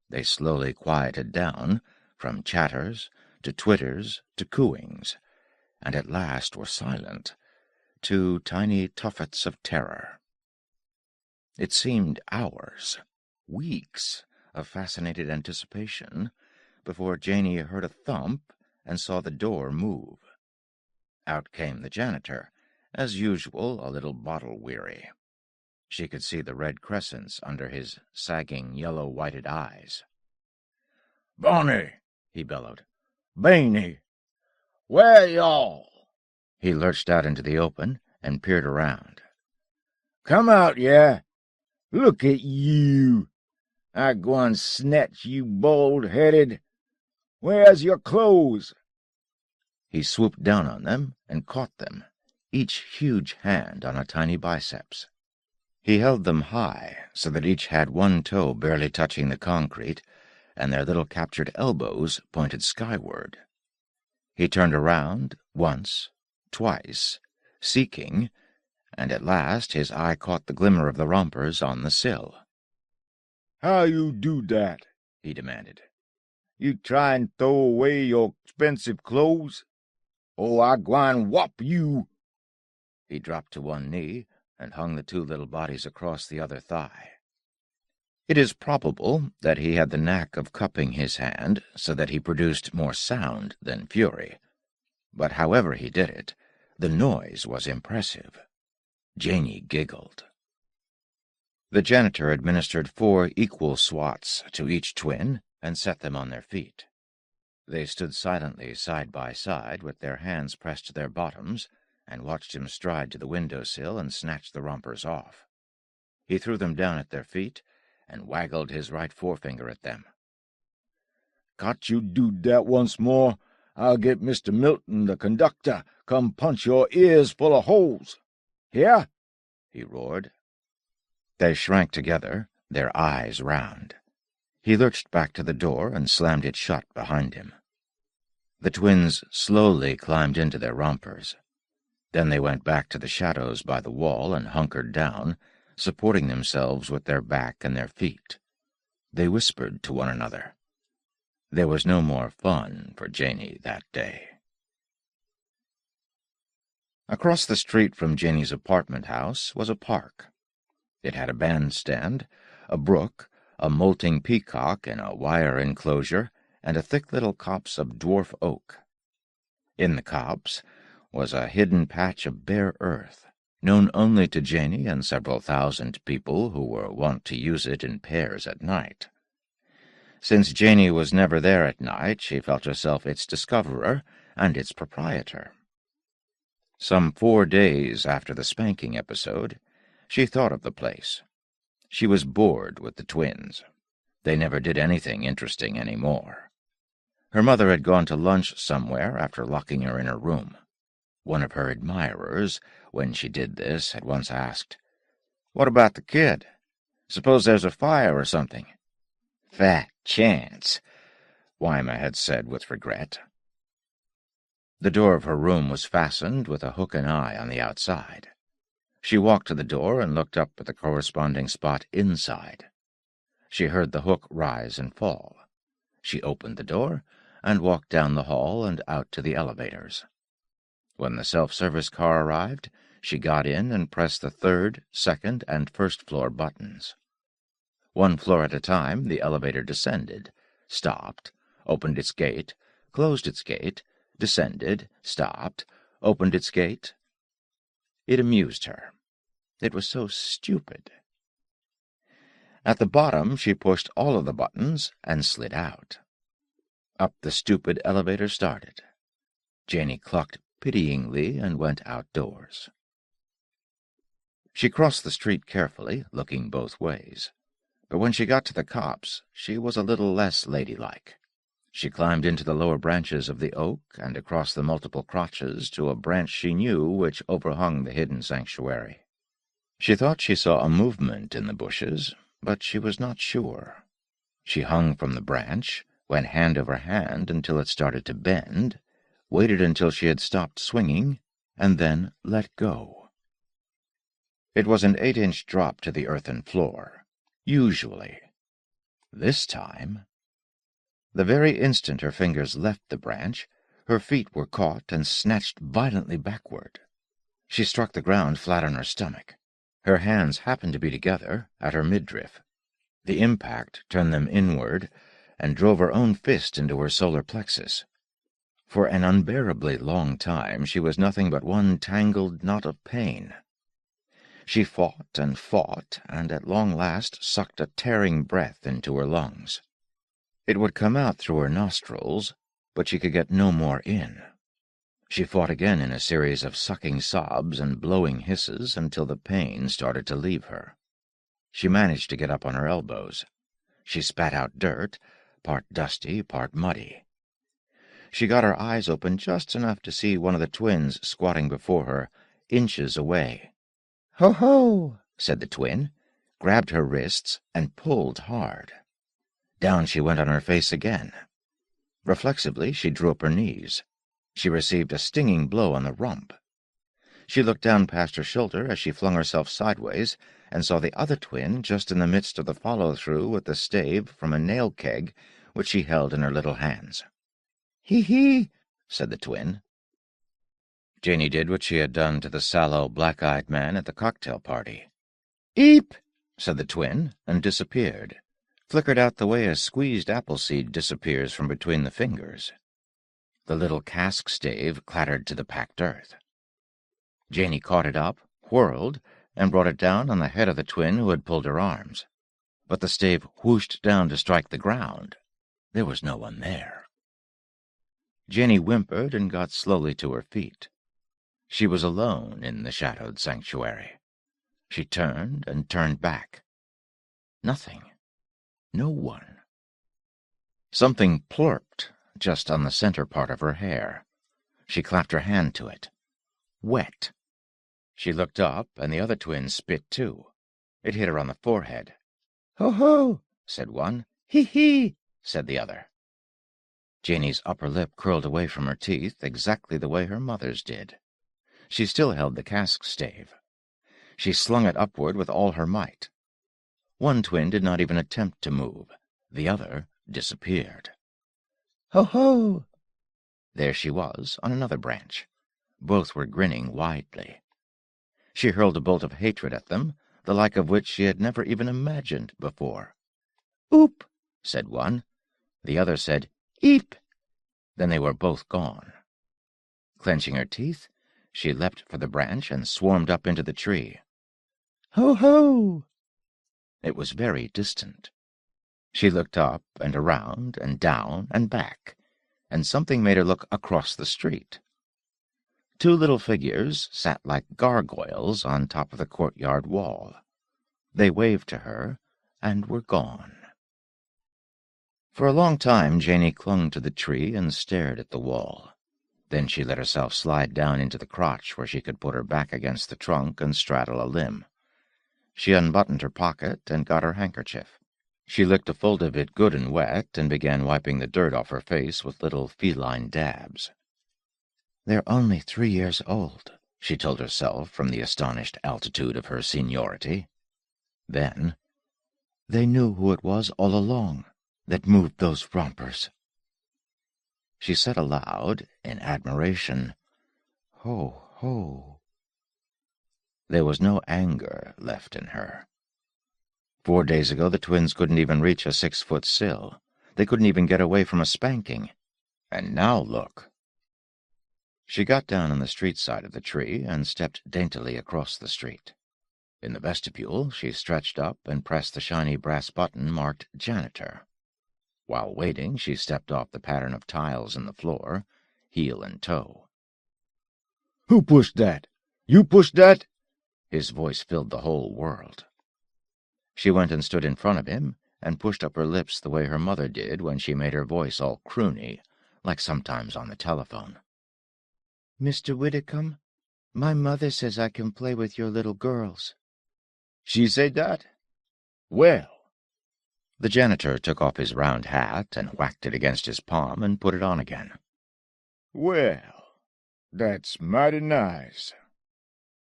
Speaker 2: They slowly quieted down, from chatters to twitters to cooings, and at last were silent, 2 tiny tuffets of terror. It seemed hours, weeks, of fascinated anticipation before Janey heard a thump and saw the door move. Out came the janitor, as usual a little bottle-weary. She could see the red crescents under his sagging, yellow-whited eyes.
Speaker 4: "Bonnie," he bellowed. "Beanie, where y'all?"
Speaker 2: He lurched out into the open and peered around.
Speaker 4: "Come out, yeah? Look at you. I gwine snatch you bald-headed. Where's your clothes?"
Speaker 2: He swooped down on them and caught them, each huge hand on a tiny biceps. He held them high so that each had one toe barely touching the concrete, and their little captured elbows pointed skyward. He turned around once, twice, seeking, and at last his eye caught the glimmer of the rompers on the sill.
Speaker 4: "How you do dat?" he demanded. "You try and throw away your expensive clothes? Oh, I gwine whop you!"
Speaker 2: He dropped to one knee and hung the two little bodies across the other thigh. It is probable that he had the knack of cupping his hand so that he produced more sound than fury, but however he did it, the noise was impressive. Janey giggled. The janitor administered 4 equal swats to each twin and set them on their feet. They stood silently side by side with their hands pressed to their bottoms and watched him stride to the window-sill and snatch the rompers off. He threw them down at their feet and waggled his right forefinger at them.
Speaker 4: "Caught you do dat once more, I'll get Mr. Milton, the conductor, come punch your ears full of holes. Hear?" he roared.
Speaker 2: They shrank together, their eyes round. He lurched back to the door and slammed it shut behind him. The twins slowly climbed into their rompers. Then they went back to the shadows by the wall and hunkered down, supporting themselves with their back and their feet. They whispered to one another. There was no more fun for Janey that day. Across the street from Janey's apartment house was a park. It had a bandstand, a brook, a molting peacock in a wire enclosure, and a thick little copse of dwarf oak. In the copse was a hidden patch of bare earth, known only to Janey and several thousand people who were wont to use it in pairs at night. Since Janey was never there at night, she felt herself its discoverer and its proprietor. Some 4 days after the spanking episode, she thought of the place. She was bored with the twins. They never did anything interesting any more. Her mother had gone to lunch somewhere after locking her in her room. One of her admirers, when she did this, had once asked, "What about the kid? Suppose there's a fire or something?" "Fat chance," Wyma had said with regret. The door of her room was fastened with a hook and eye on the outside. She walked to the door and looked up at the corresponding spot inside. She heard the hook rise and fall. She opened the door and walked down the hall and out to the elevators. When the self-service car arrived, she got in and pressed the 3rd, 2nd, and 1st floor buttons. 1 floor at a time, the elevator descended, stopped, opened its gate, closed its gate, descended, stopped, opened its gate. It amused her. It was so stupid. At the bottom, she pushed all of the buttons and slid out. Up the stupid elevator started. Janey clucked pityingly and went outdoors. She crossed the street carefully, looking both ways. But when she got to the copse, she was a little less ladylike. She climbed into the lower branches of the oak and across the multiple crotches to a branch she knew which overhung the hidden sanctuary. She thought she saw a movement in the bushes, but she was not sure. She hung from the branch, went hand over hand until it started to bend, waited until she had stopped swinging, and then let go. It was an 8-inch drop to the earthen floor, usually. This time, the very instant her fingers left the branch, her feet were caught and snatched violently backward. She struck the ground flat on her stomach. Her hands happened to be together at her midriff. The impact turned them inward and drove her own fist into her solar plexus. For an unbearably long time she was nothing but one tangled knot of pain. She fought, and at long last sucked a tearing breath into her lungs. It would come out through her nostrils, but she could get no more in. She fought again in a series of sucking sobs and blowing hisses until the pain started to leave her. She managed to get up on her elbows. She spat out dirt, part dusty, part muddy. She got her eyes open just enough to see one of the twins squatting before her, inches away.
Speaker 3: "Ho-ho!"
Speaker 2: said the twin, grabbed her wrists, and pulled hard. Down she went on her face again. Reflexively, she drew up her knees. She received a stinging blow on the rump. She looked down past her shoulder as she flung herself sideways and saw the other twin just in the midst of the follow-through with the stave from a nail keg which she held in her little hands. "Hee-hee," said the twin. Janey did what she had done to the sallow, black-eyed man at the cocktail party. "Eep," said the twin, and disappeared, flickered out the way a squeezed apple seed disappears from between the fingers. The little cask stave clattered to the packed earth. Janey caught it up, whirled, and brought it down on the head of the twin who had pulled her arms. But the stave whooshed down to strike the ground. There was no one there. Janey whimpered and got slowly to her feet. She was alone in the shadowed sanctuary. She turned and turned back. Nothing. No one. Something plurped just on the center part of her hair. She clapped her hand to it. Wet. She looked up, and the other twin spit too. It hit her on the forehead. "Ho-ho," said one. "Hee-hee," said the other. Janey's upper lip curled away from her teeth exactly the way her mother's did. She still held the cask stave. She slung it upward with all her might. One twin did not even attempt to move. The other disappeared. "Ho-ho!" There she was, on another branch. Both were grinning widely. She hurled a bolt of hatred at them, the like of which she had never even imagined before. "Oop," said one. The other said, "Eep." Then they were both gone. Clenching her teeth, she leapt for the branch and swarmed up into the tree. "Ho-ho!" It was very distant. She looked up and around and down and back, and something made her look across the street. Two little figures sat like gargoyles on top of the courtyard wall. They waved to her and were gone. For a long time Janey clung to the tree and stared at the wall. Then she let herself slide down into the crotch where she could put her back against the trunk and straddle a limb. She unbuttoned her pocket and got her handkerchief. She licked a fold of it good and wet and began wiping the dirt off her face with little feline dabs. "They're only 3 years old," she told herself from the astonished altitude of her seniority. Then, "They knew who it was all along that moved those rompers." She said aloud, in admiration, "Ho, ho." There was no anger left in her. 4 days ago the twins couldn't even reach a 6-foot sill. They couldn't even get away from a spanking. And now look. She got down on the street side of the tree and stepped daintily across the street. In the vestibule, she stretched up and pressed the shiny brass button marked Janitor. While waiting, she stepped off the pattern of tiles in the floor, heel and toe.
Speaker 4: "Who pushed that? You pushed that?"
Speaker 2: His voice filled the whole world. She went and stood in front of him and pushed up her lips the way her mother did when she made her voice all croony, like sometimes on the telephone. "Mr. Widdicombe, my mother says I can play with your little girls."
Speaker 4: "She said that? Well."
Speaker 2: The janitor took off his round hat and whacked it against his palm and put it on again.
Speaker 4: "Well, that's mighty nice.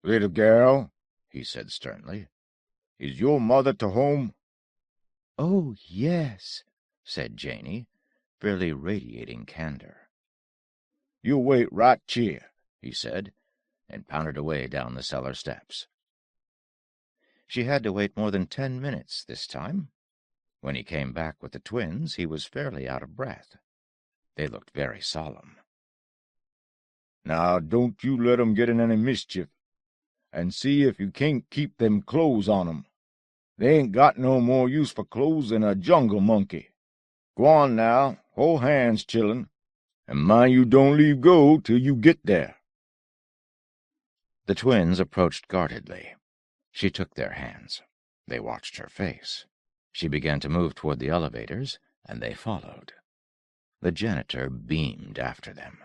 Speaker 4: Little girl," he said sternly, "is your mother to home?"
Speaker 2: "Oh, yes," said Janey, fairly radiating candor.
Speaker 4: "You wait right here,"
Speaker 2: he said, and pounded away down the cellar steps. She had to wait more than 10 minutes this time. When he came back with the twins, he was fairly out of breath. They looked very solemn.
Speaker 4: "Now don't you let 'em get in any mischief, and see if you can't keep them clothes on 'em. They ain't got no more use for clothes than a jungle monkey. Go on now, hold hands, chillun, and mind you don't leave go till you get there."
Speaker 2: The twins approached guardedly. She took their hands. They watched her face. She began to move toward the elevators, and they followed. The janitor beamed after them.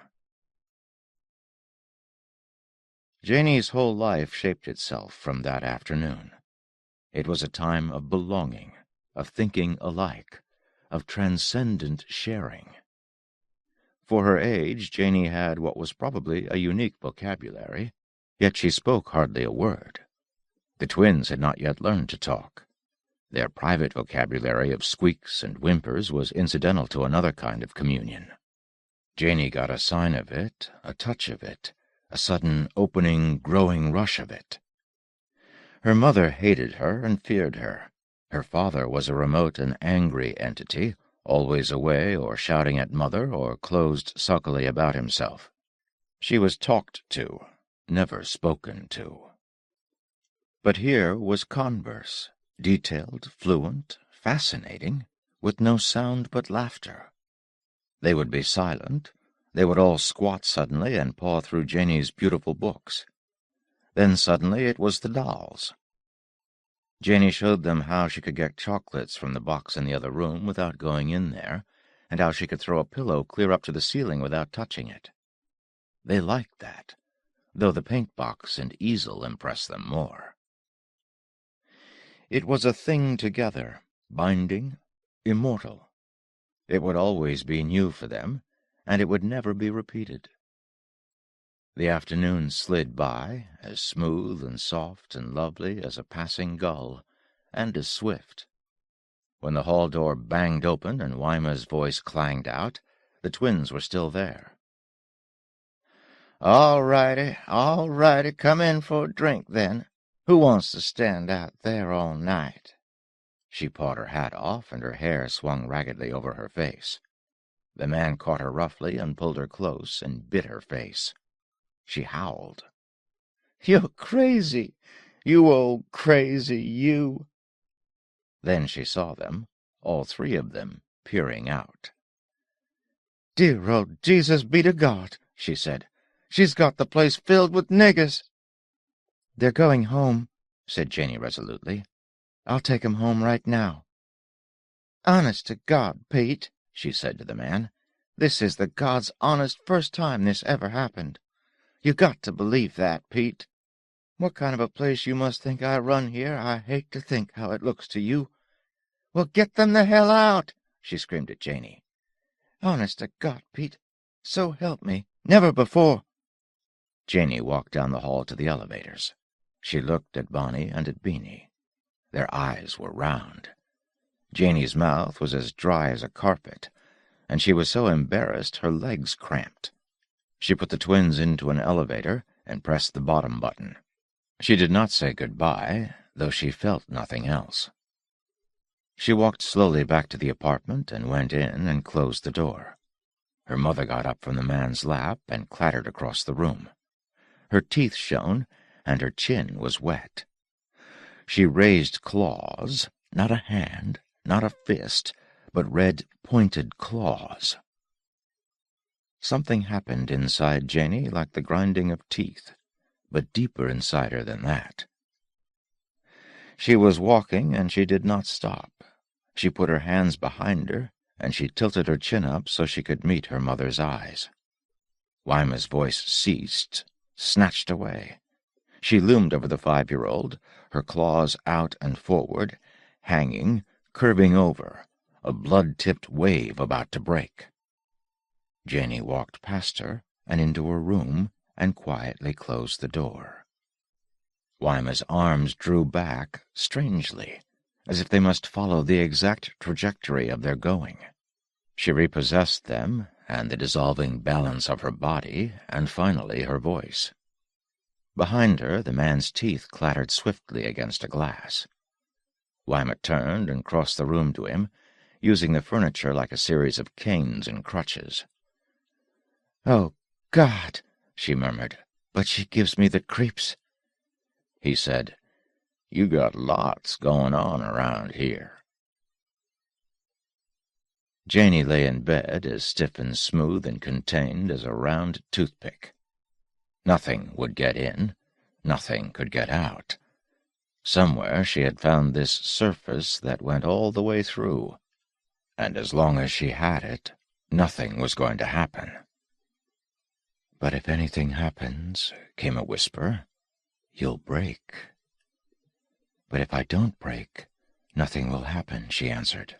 Speaker 2: Janey's whole life shaped itself from that afternoon. It was a time of belonging, of thinking alike, of transcendent sharing. For her age, Janey had what was probably a unique vocabulary, yet she spoke hardly a word. The twins had not yet learned to talk. Their private vocabulary of squeaks and whimpers was incidental to another kind of communion. Janey got a sign of it, a touch of it, a sudden opening, growing rush of it. Her mother hated her and feared her. Her father was a remote and angry entity, always away or shouting at mother or closed sulkily about himself. She was talked to, never spoken to. But here was converse, detailed, fluent, fascinating, with no sound but laughter. They would be silent. They would all squat suddenly and paw through Janey's beautiful books. Then suddenly it was the dolls. Janey showed them how she could get chocolates from the box in the other room without going in there, and how she could throw a pillow clear up to the ceiling without touching it. They liked that, though the paint box and easel impressed them more. It was a thing together, binding, immortal. It would always be new for them, and it would never be repeated. The afternoon slid by, as smooth and soft and lovely as a passing gull, and as swift. When the hall door banged open and Weimer's voice clanged out, the twins were still there. All righty, come in for a drink, then. Who wants to stand out there all night?" She pawed her hat off, and her hair swung raggedly over her face. The man caught her roughly and pulled her close and bit her face. She howled. "You're crazy, you old crazy, you!" Then she saw them, all three of them, peering out. "Dear old Jesus be to God," she said. "She's got the place filled with niggers." "They're going home," said Janey resolutely. "I'll take 'em home right now." "Honest to God, Pete," she said to the man, "this is the God's honest first time this ever happened. You got to believe that, Pete. What kind of a place you must think I run here, I hate to think how it looks to you. Well, get them the hell out," she screamed at Janey. "Honest to God, Pete, so help me, never before." Janey walked down the hall to the elevators. She looked at Bonnie and at Beanie. Their eyes were round. Janey's mouth was as dry as a carpet, and she was so embarrassed her legs cramped. She put the twins into an elevator and pressed the bottom button. She did not say good-bye, though she felt nothing else. She walked slowly back to the apartment and went in and closed the door. Her mother got up from the man's lap and clattered across the room. Her teeth shone, and her chin was wet. She raised claws, not a hand, not a fist, but red, pointed claws. Something happened inside Janey like the grinding of teeth, but deeper inside her than that. She was walking, and she did not stop. She put her hands behind her, and she tilted her chin up so she could meet her mother's eyes. Weimer's voice ceased, snatched away. She loomed over the 5-year-old, her claws out and forward, hanging, curving over, a blood-tipped wave about to break. Janey walked past her and into her room and quietly closed the door. Weimer's arms drew back strangely, as if they must follow the exact trajectory of their going. She repossessed them and the dissolving balance of her body, and finally her voice. Behind her, the man's teeth clattered swiftly against a glass. Weimer turned and crossed the room to him, using the furniture like a series of canes and crutches. "Oh, God," she murmured, "but she gives me the creeps." He said, "You got lots going on around here." Janey lay in bed as stiff and smooth and contained as a round toothpick. Nothing would get in, nothing could get out. Somewhere she had found this surface that went all the way through, and as long as she had it, nothing was going to happen. "But if anything happens," came a whisper, "you'll break." "But if I don't break, nothing will happen," she answered.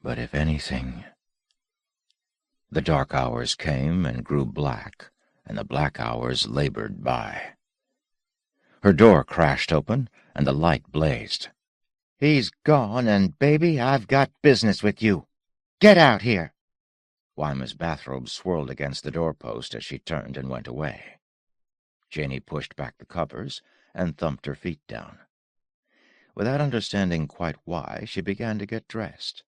Speaker 2: "But if anything—" The dark hours came and grew black, and the black hours labored by. Her door crashed open, and the light blazed.
Speaker 3: "He's gone, and, baby, I've got business with you. Get out here!"
Speaker 2: Wyma's bathrobe swirled against the doorpost as she turned and went away. Janey pushed back the covers and thumped her feet down. Without understanding quite why, she began to get dressed.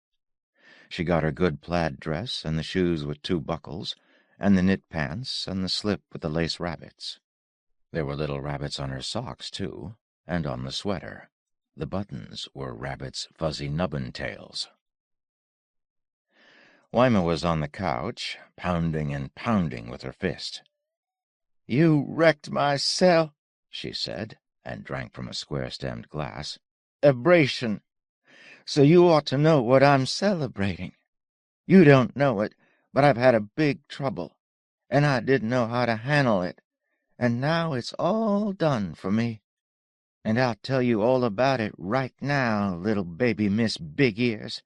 Speaker 2: She got her good plaid dress and the shoes with 2 buckles, and the knit pants and the slip with the lace rabbits. There were little rabbits on her socks, too, and on the sweater. The buttons were rabbits' fuzzy nubbin tails. Wyma was on the couch, pounding and pounding with her fist.
Speaker 3: "You wrecked my cell,"
Speaker 2: she said, and drank from a square-stemmed glass.
Speaker 3: "Abration. So you ought to know what I'm celebrating. You don't know it, but I've had a big trouble, and I didn't know how to handle it, and now it's all done for me. And I'll tell you all about it right now, little baby Miss Big Ears,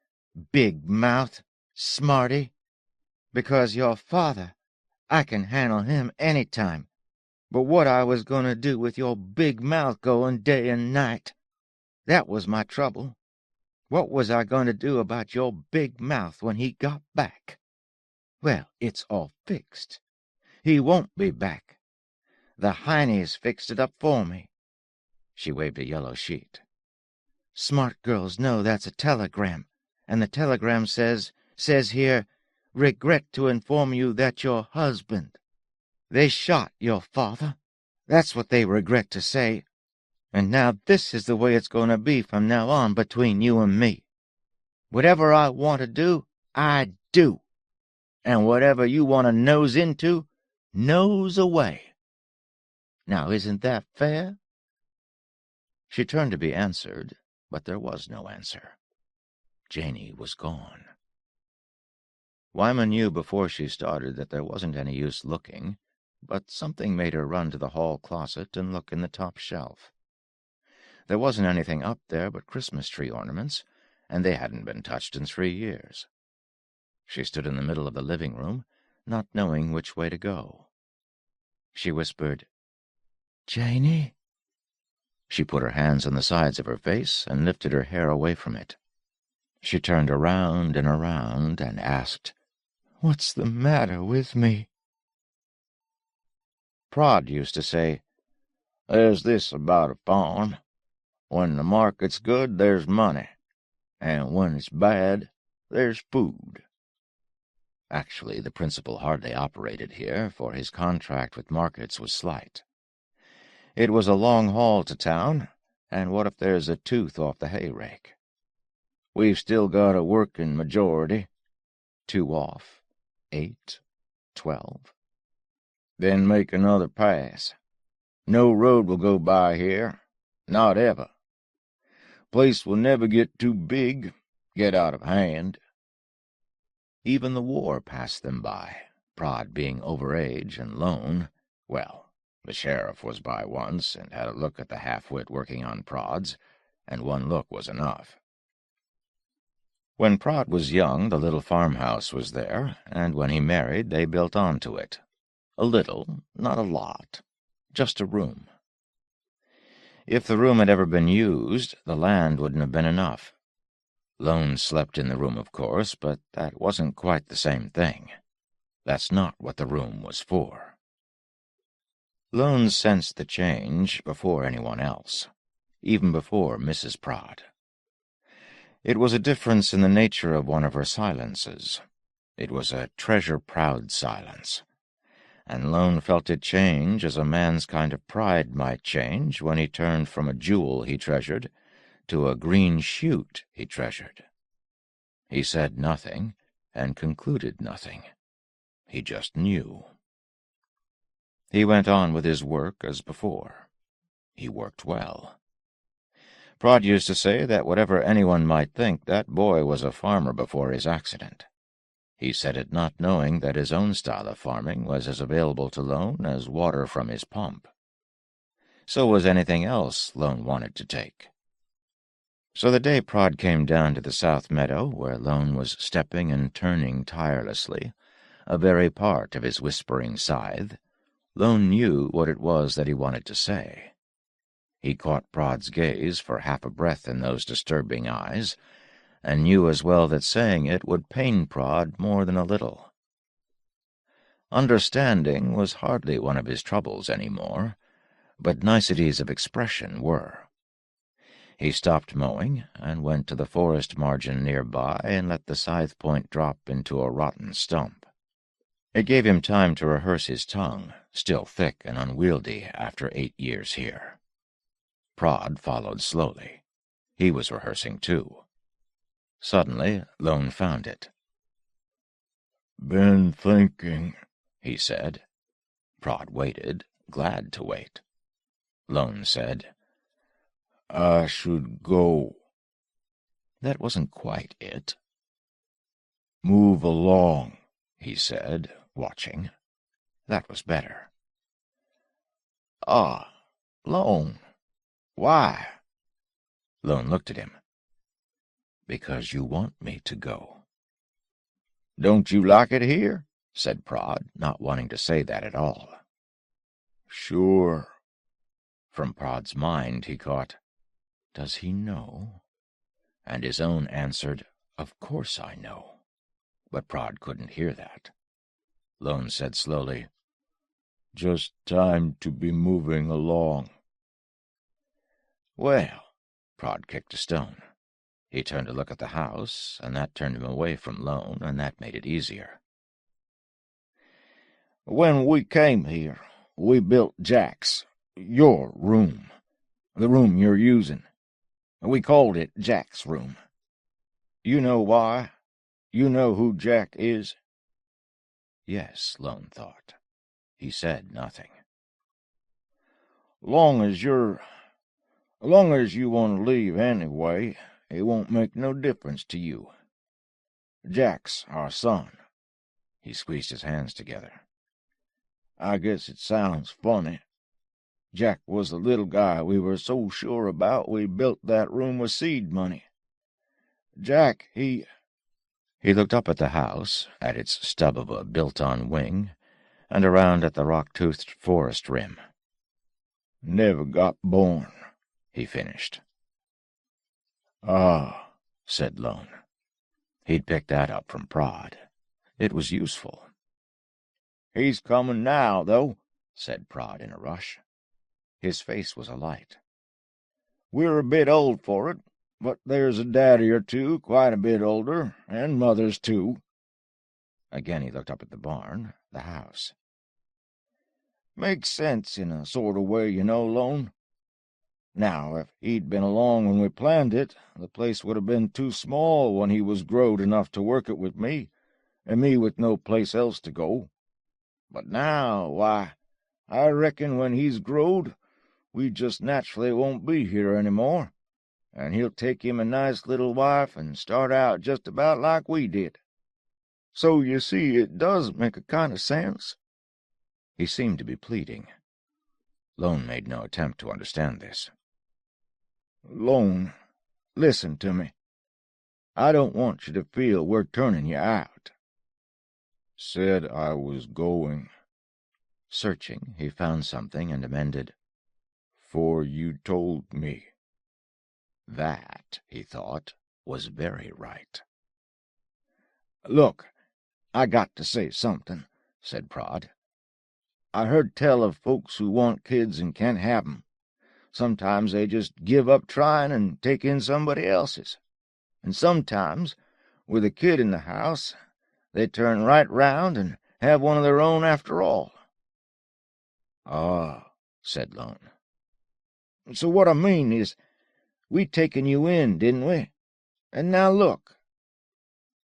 Speaker 3: Big Mouth, Smarty, because your father, I can handle him any time. But what I was going to do with your big mouth going day and night, that was my trouble. What was I going to do about your big mouth when he got back? Well, it's all fixed. He won't be back. The Heinies fixed it up for me."
Speaker 2: She waved a yellow sheet.
Speaker 3: "Smart girls know that's a telegram, and the telegram says here, 'Regret to inform you that your husband.' They shot your father. That's what they regret to say. And now this is the way it's going to be from now on between you and me. Whatever I want to do, I do. And whatever you want to nose into, nose away. Now isn't that fair?"
Speaker 2: She turned to be answered, but there was no answer. Janey was gone. Wyma knew before she started that there wasn't any use looking, but something made her run to the hall closet and look in the top shelf. There wasn't anything up there but Christmas tree ornaments, and they hadn't been touched in 3 years. She stood in the middle of the living room, not knowing which way to go. She whispered,
Speaker 3: "Janey?"
Speaker 2: She put her hands on the sides of her face and lifted her hair away from it. She turned around and asked,
Speaker 3: "What's the matter with me?"
Speaker 2: Prod used to say,
Speaker 4: "There's this about a farm. When the market's good, there's money, and when it's bad, there's food."
Speaker 2: Actually, the principal hardly operated here, for his contract with markets was slight. It was a long haul to town, and what if there's a tooth off the hay rake?
Speaker 4: We've still got a working majority.
Speaker 2: 2 off, 8, 12.
Speaker 4: Then make another pass. No road will go by here, not ever. Place will never get too big, get out of hand.
Speaker 2: Even the war passed them by, Prod being over age and lone. Well, the sheriff was by once and had a look at the half-wit working on prods, and 1 look was enough. When Prod was young, the little farmhouse was there, and when he married, they built onto it. A little, not a lot, just a room. If the room had ever been used, the land wouldn't have been enough. Lone slept in the room, of course, but that wasn't quite the same thing. That's not what the room was for. Lone sensed the change before anyone else, even before Mrs. Prod. It was a difference in the nature of one of her silences. It was a treasure-proud silence, and Lone felt it change as a man's kind of pride might change when he turned from a jewel he treasured to a green shoot he treasured. He said nothing and concluded nothing. He just knew. He went on with his work as before. He worked well. Prod used to say that whatever anyone might think, that boy was a farmer before his accident. He said it not knowing that his own style of farming was as available to Lone as water from his pump. So was anything else Lone wanted to take. So the day Prod came down to the south meadow, where Lone was stepping and turning tirelessly, a very part of his whispering scythe, Lone knew what it was that he wanted to say. He caught Prod's gaze for half a breath in those disturbing eyes, and knew as well that saying it would pain Prod more than a little. Understanding was hardly one of his troubles any more, but niceties of expression were. He stopped mowing and went to the forest margin nearby and let the scythe point drop into a rotten stump. It gave him time to rehearse his tongue, still thick and unwieldy after 8 years here. Prod followed slowly. He was rehearsing too. Suddenly, Lone found it.
Speaker 4: "Been thinking,"
Speaker 2: he said. Prod waited, glad to wait. Lone said,
Speaker 4: "I should go."
Speaker 2: That wasn't quite it.
Speaker 4: "Move along,"
Speaker 2: he said, watching. That was better.
Speaker 4: "Ah, Lone, why?"
Speaker 2: Lone looked at him. "Because you want me to go."
Speaker 4: "Don't you like it here?"
Speaker 2: said Prod, not wanting to say that at all.
Speaker 4: "Sure."
Speaker 2: From Prod's mind he caught, "Does he know?" And his own answered, "Of course I know." But Prod couldn't hear that. Lone said slowly,
Speaker 4: "Just time to be moving along."
Speaker 2: "Well," Prod kicked a stone. He turned to look at the house, and that turned him away from Lone, and that made it easier.
Speaker 4: "When we came here, we built Jack's, your room, the room you're using. We called it Jack's room. You know why? You know who Jack is?"
Speaker 2: Yes, Lone thought. He said nothing.
Speaker 4: Long as you want to leave anyway, it won't make no difference to you. Jack's our son."
Speaker 2: He squeezed his hands together.
Speaker 4: "I guess it sounds funny. Jack was the little guy we were so sure about we built that room with seed money. Jack, he
Speaker 2: looked up at the house, at its stub of a built-on wing, and around at the rock-toothed forest rim.
Speaker 4: "Never got born,"
Speaker 2: he finished.
Speaker 4: "Ah,"
Speaker 2: said Lone. He'd picked that up from Prod. It was useful.
Speaker 4: "He's coming now, though,"
Speaker 2: said Prod in a rush. His face was alight.
Speaker 4: "We're a bit old for it, but there's a daddy or two quite a bit older, and mothers too."
Speaker 2: Again he looked up at the barn, the house.
Speaker 4: "Makes sense in a sort of way, you know, Lone. Now, if he'd been along when we planned it, the place would have been too small when he was growed enough to work it with me, and me with no place else to go. But now, why, I reckon when he's growed, we just naturally won't be here any more, and he'll take him a nice little wife and start out just about like we did. So you see, it does make a kind of sense."
Speaker 2: He seemed to be pleading. Lone made no attempt to understand this.
Speaker 4: "Lone, listen to me. I don't want you to feel we're turning you out." "Said I was going."
Speaker 2: Searching, he found something and amended,
Speaker 4: "'Fore you told me."
Speaker 2: That, he thought, was very right.
Speaker 4: "Look, I got to say something," said Prod. "I heard tell of folks who want kids and can't have 'em. Sometimes they just give up trying and take in somebody else's. And sometimes, with a kid in the house, they turn right round and have one of their own after all."
Speaker 2: "Ah," said Lone.
Speaker 4: "So what I mean is, we taken you in, didn't we? And now look."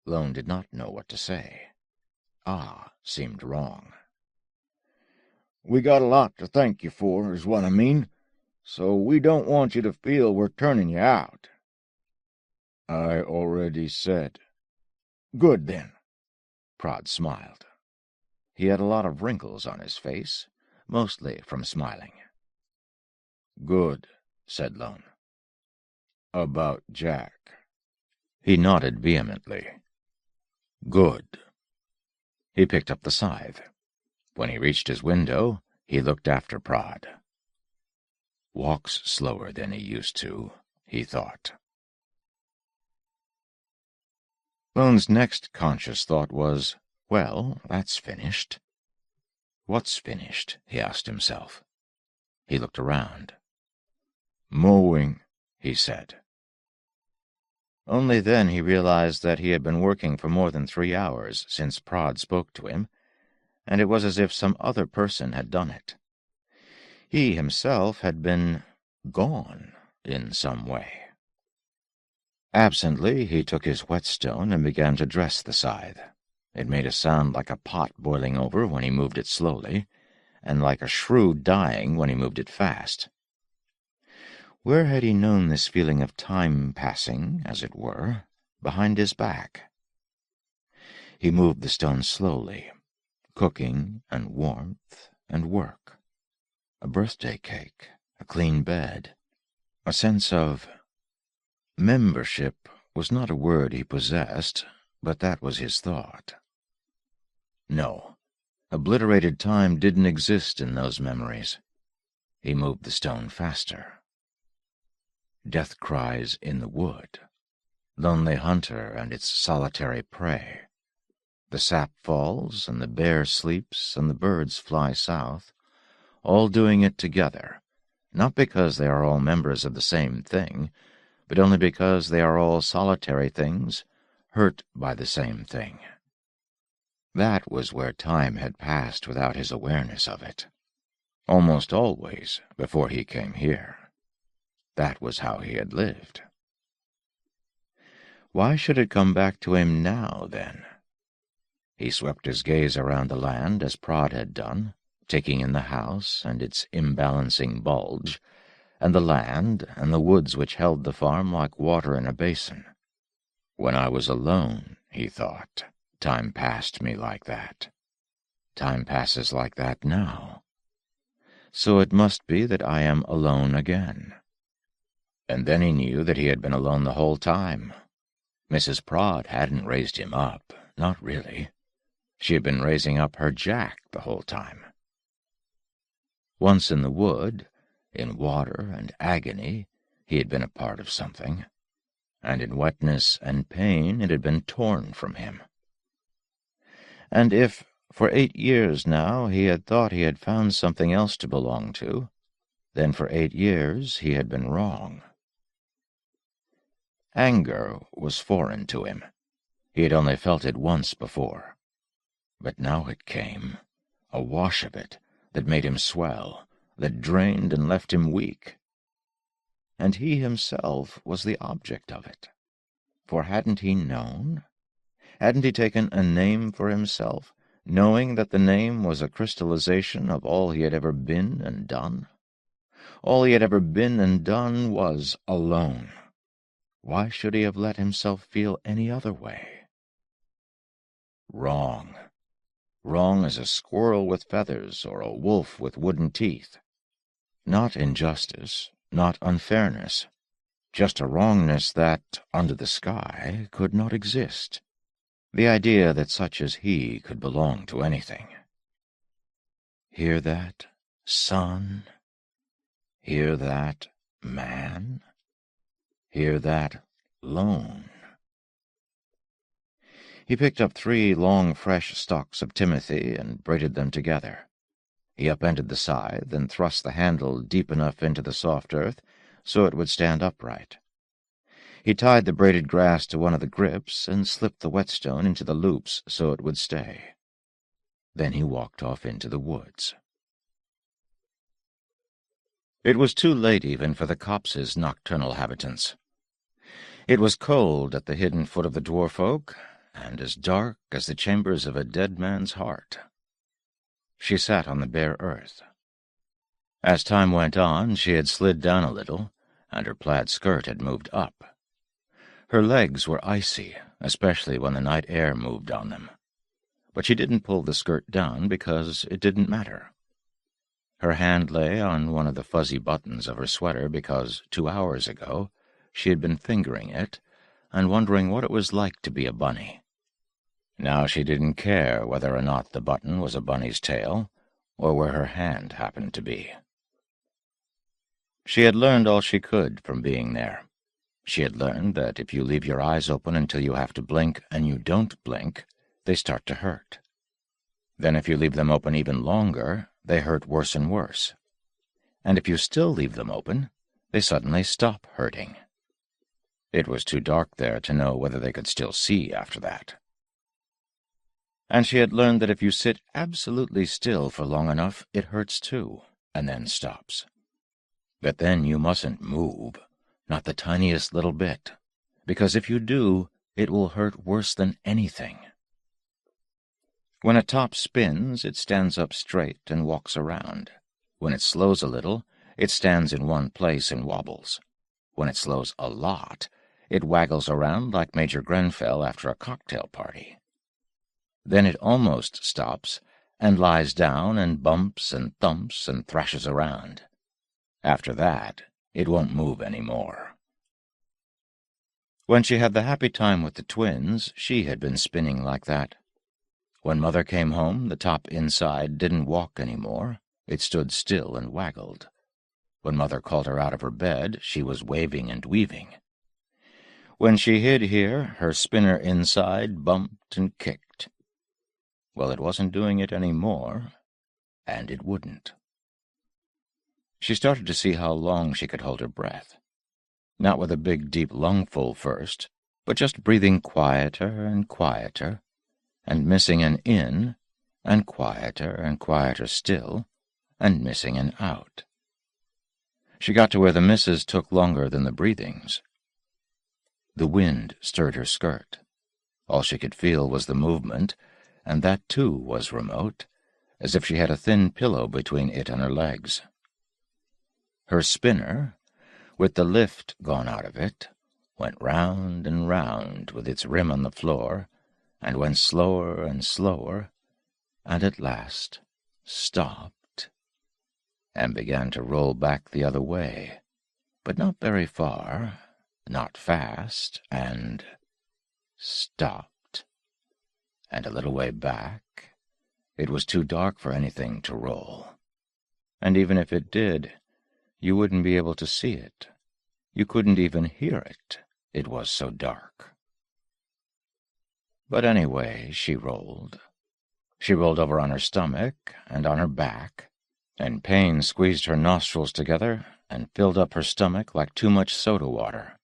Speaker 2: Lone did not know what to say. "Ah" seemed wrong.
Speaker 4: "We got a lot to thank you for, is what I mean, so we don't want you to feel we're turning you out." "I already said." "Good, then."
Speaker 2: Prod smiled. He had a lot of wrinkles on his face, mostly from smiling. Good, said Lone. About Jack.
Speaker 1: He nodded vehemently. Good. He picked up the scythe. When he reached his window, he looked after Prod. Walks slower than he used to, he thought. Lone's next conscious thought was, well, that's finished. What's finished? He asked himself. He looked around.
Speaker 2: Mowing,
Speaker 1: he said. Only then he realized that he had been working for more than 3 hours since Prod spoke to him, and it was as if some other person had done it. He himself had been gone in some way. Absently, he took his whetstone and began to dress the scythe. It made a sound like a pot boiling over when he moved it slowly, and like a shrew dying when he moved it fast. Where had he known this feeling of time passing, as it were, behind his back? He moved the stone slowly, cooking and warmth and work. A birthday cake, a clean bed, a sense of... Membership was not a word he possessed, but that was his thought. No, obliterated time didn't exist in those memories. He moved the stone faster. Death cries in the wood, lonely hunter and its solitary prey. The sap falls, and the bear sleeps, and the birds fly south, all doing it together, not because they are all members of the same thing, but only because they are all solitary things, hurt by the same thing. That was where time had passed without his awareness of it. Almost always before he came here. That was how he had lived. Why should it come back to him now, then? He swept his gaze around the land as Prod had done, taking in the house and its imbalancing bulge, and the land and the woods which held the farm like water in a basin. When I was alone, he thought, time passed me like that. Time passes like that now. So it must be that I am alone again. And then he knew that he had been alone the whole time. Mrs. Prod hadn't raised him up, not really. She had been raising up her Jack the whole time. Once in the wood, in water and agony, he had been a part of something, and in wetness and pain it had been torn from him. And if, for 8 years now, he had thought he had found something else to belong to, then for 8 years he had been wrong. Anger was foreign to him. He had only felt it once before. But now it came, a wash of it, that made him swell, that drained and left him weak. And he himself was the object of it. For hadn't he known? Hadn't he taken a name for himself, knowing that the name was a crystallization of all he had ever been and done? All he had ever been and done was alone. Why should he have let himself feel any other way? Wrong. Wrong as a squirrel with feathers or a wolf with wooden teeth. Not injustice, not unfairness, just a wrongness that, under the sky, could not exist. The idea that such as he could belong to anything. Hear that, son? Hear that, man? Hear that, Lone? He picked up 3 long, fresh stalks of timothy and braided them together. He upended the scythe and thrust the handle deep enough into the soft earth so it would stand upright. He tied the braided grass to one of the grips and slipped the whetstone into the loops so it would stay. Then he walked off into the woods. It was too late even for the copse's nocturnal habitants. It was cold at the hidden foot of the dwarf oak, and as dark as the chambers of a dead man's heart. She sat on the bare earth. As time went on, she had slid down a little, and her plaid skirt had moved up. Her legs were icy, especially when the night air moved on them. But she didn't pull the skirt down because it didn't matter. Her hand lay on one of the fuzzy buttons of her sweater because 2 hours ago she had been fingering it and wondering what it was like to be a bunny. Now she didn't care whether or not the button was a bunny's tail or where her hand happened to be. She had learned all she could from being there. She had learned that if you leave your eyes open until you have to blink and you don't blink, they start to hurt. Then if you leave them open even longer, they hurt worse and worse. And if you still leave them open, they suddenly stop hurting. It was too dark there to know whether they could still see after that. And she had learned that if you sit absolutely still for long enough, it hurts too, and then stops. But then you mustn't move, not the tiniest little bit, because if you do, it will hurt worse than anything. When a top spins, it stands up straight and walks around. When it slows a little, it stands in one place and wobbles. When it slows a lot, it waggles around like Major Grenfell after a cocktail party. Then it almost stops and lies down and bumps and thumps and thrashes around. After that, it won't move any more. When she had the happy time with the twins, she had been spinning like that. When Mother came home, the top inside didn't walk any more. It stood still and waggled. When Mother called her out of her bed, she was waving and weaving. When she hid here, her spinner inside bumped and kicked. Well, it wasn't doing it any more, and it wouldn't. She started to see how long she could hold her breath. Not with a big, deep lungful first, but just breathing quieter and quieter, and missing an in, and quieter still, and missing an out. She got to where the misses took longer than the breathings. The wind stirred her skirt. All she could feel was the movement, and that too was remote, as if she had a thin pillow between it and her legs. Her spinner, with the lift gone out of it, went round and round with its rim on the floor, and went slower and slower, and at last stopped, and began to roll back the other way, but not very far, not fast, and stopped. And a little way back, it was too dark for anything to roll. And even if it did, you wouldn't be able to see it. You couldn't even hear it. It was so dark. But anyway, she rolled. She rolled over on her stomach and on her back, and pain squeezed her nostrils together and filled up her stomach like too much soda water.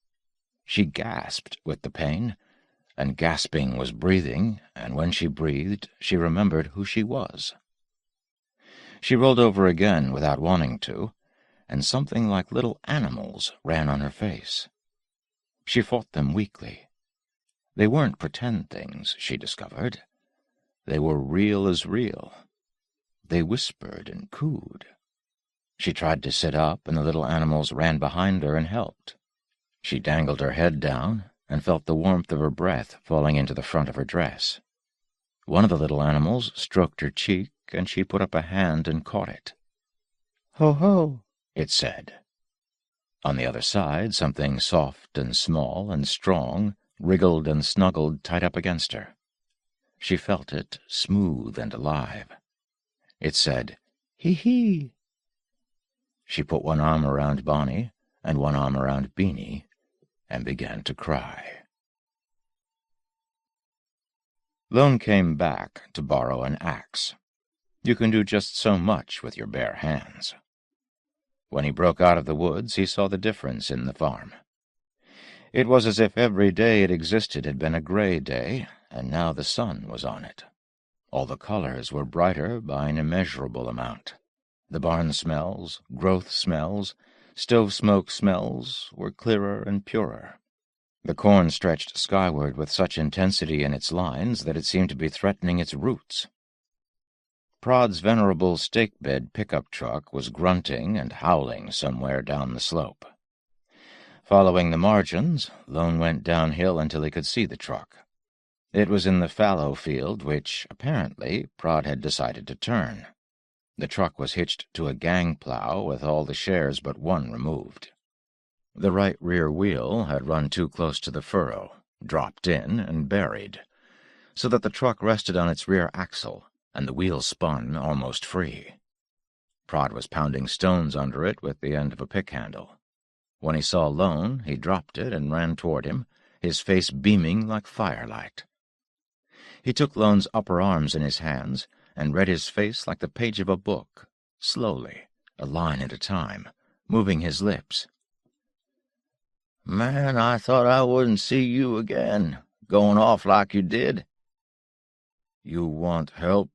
Speaker 1: She gasped with the pain, and gasping was breathing, and when she breathed, she remembered who she was. She rolled over again without wanting to, and something like little animals ran on her face. She fought them weakly. They weren't pretend things, she discovered. They were real as real. They whispered and cooed. She tried to sit up, and the little animals ran behind her and helped. She dangled her head down and felt the warmth of her breath falling into the front of her dress. One of the little animals stroked her cheek, and she put up a hand and caught it. "Ho, ho," it said. On the other side, something soft and small and strong wriggled and snuggled tight up against her. She felt it, smooth and alive. It said, "Hee-hee." She put one arm around Bonnie and one arm around Beanie and began to cry. Lone came back to borrow an axe. You can do just so much with your bare hands. When he broke out of the woods, he saw the difference in the farm. It was as if every day it existed had been a gray day, and now the sun was on it. All the colors were brighter by an immeasurable amount. The barn smells, growth smells, stove smoke smells were clearer and purer. The corn stretched skyward with such intensity in its lines that it seemed to be threatening its roots. Prod's venerable stake-bed pickup truck was grunting and howling somewhere down the slope. Following the margins, Lone went downhill until he could see the truck. It was in the fallow field which, apparently, Prod had decided to turn.
Speaker 2: The truck was hitched to a gang plow with all the shares but one removed. The right rear wheel had run too close to the furrow, dropped in, and buried, so that the truck rested on its rear axle, and the wheel spun almost free. Prod was pounding stones under it with the end of a pick handle. When he saw Lone, he dropped it and ran toward him, his face beaming like firelight. He took Lone's upper arms in his hands and read his face like the page of a book, slowly, a line at a time, moving his lips.
Speaker 3: "Man, I thought I wouldn't see you again, going off like you did."
Speaker 2: "You want help?"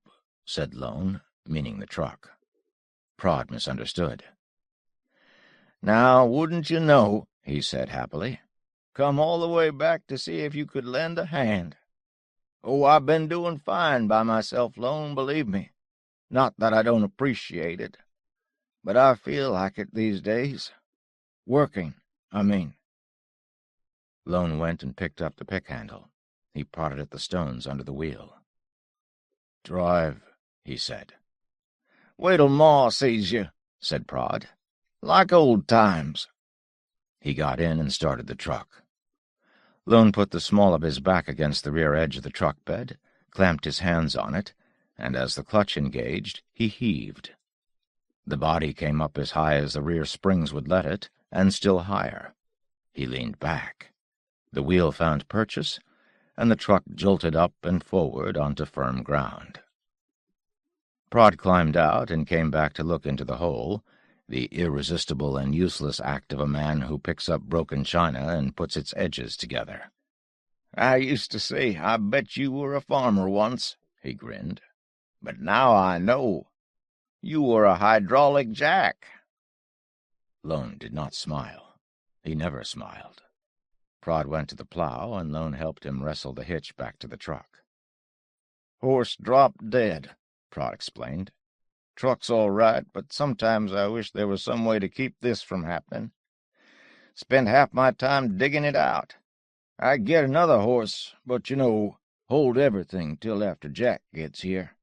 Speaker 2: said Lone, meaning the truck. Prod misunderstood.
Speaker 3: "Now, wouldn't you know," he said happily, "come all the way back to see if you could lend a hand. Oh, I've been doing fine by myself, Lone, believe me. Not that I don't appreciate it, but I feel like it these days. Working, I mean."
Speaker 2: Lone went and picked up the pick handle. He prodded at the stones under the wheel.
Speaker 4: "Drive," he said.
Speaker 3: "Wait till Ma sees you," said Prod. "Like old times."
Speaker 2: He got in and started the truck. Lone put the small of his back against the rear edge of the truck bed, clamped his hands on it, and as the clutch engaged, he heaved. The body came up as high as the rear springs would let it, and still higher. He leaned back. The wheel found purchase, and the truck jolted up and forward onto firm ground. Prod climbed out and came back to look into the hole, the irresistible and useless act of a man who picks up broken china and puts its edges together.
Speaker 3: "I used to say I bet you were a farmer once," he grinned. "But now I know. You were a hydraulic jack."
Speaker 2: Lone did not smile. He never smiled. Prod went to the plow, and Lone helped him wrestle the hitch back to the truck.
Speaker 3: "Horse dropped dead," Prod explained. "Truck's all right, but sometimes I wish there was some way to keep this from happening. Spend half my time digging it out. I'd get another horse, but, hold everything till after Jack gets here.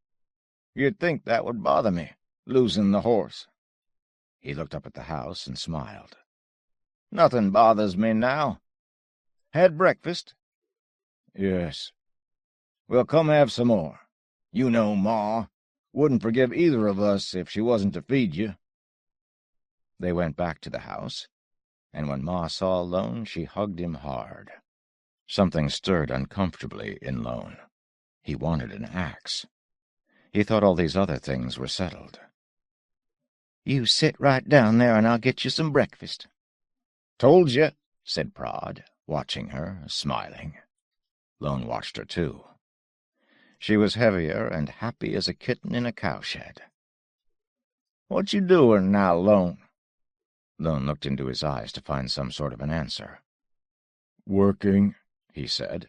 Speaker 3: You'd think that would bother me, losing the horse."
Speaker 2: He looked up at the house and smiled.
Speaker 3: "Nothing bothers me now. Had breakfast?"
Speaker 4: "Yes."
Speaker 3: "Well, come have some more. You know Ma wouldn't forgive either of us if she wasn't to feed you."
Speaker 2: They went back to the house, and when Ma saw Lone, she hugged him hard. Something stirred uncomfortably in Lone. He wanted an axe. He thought all these other things were settled.
Speaker 3: "You sit right down there, and I'll get you some breakfast." "Told you," said Prod, watching her, smiling.
Speaker 2: Lone watched her, too. She was heavier and happy as a kitten in a cowshed.
Speaker 3: "What you doing now, Lone?"
Speaker 2: Lone looked into his eyes to find some sort of an answer.
Speaker 4: "Working,"
Speaker 2: he said.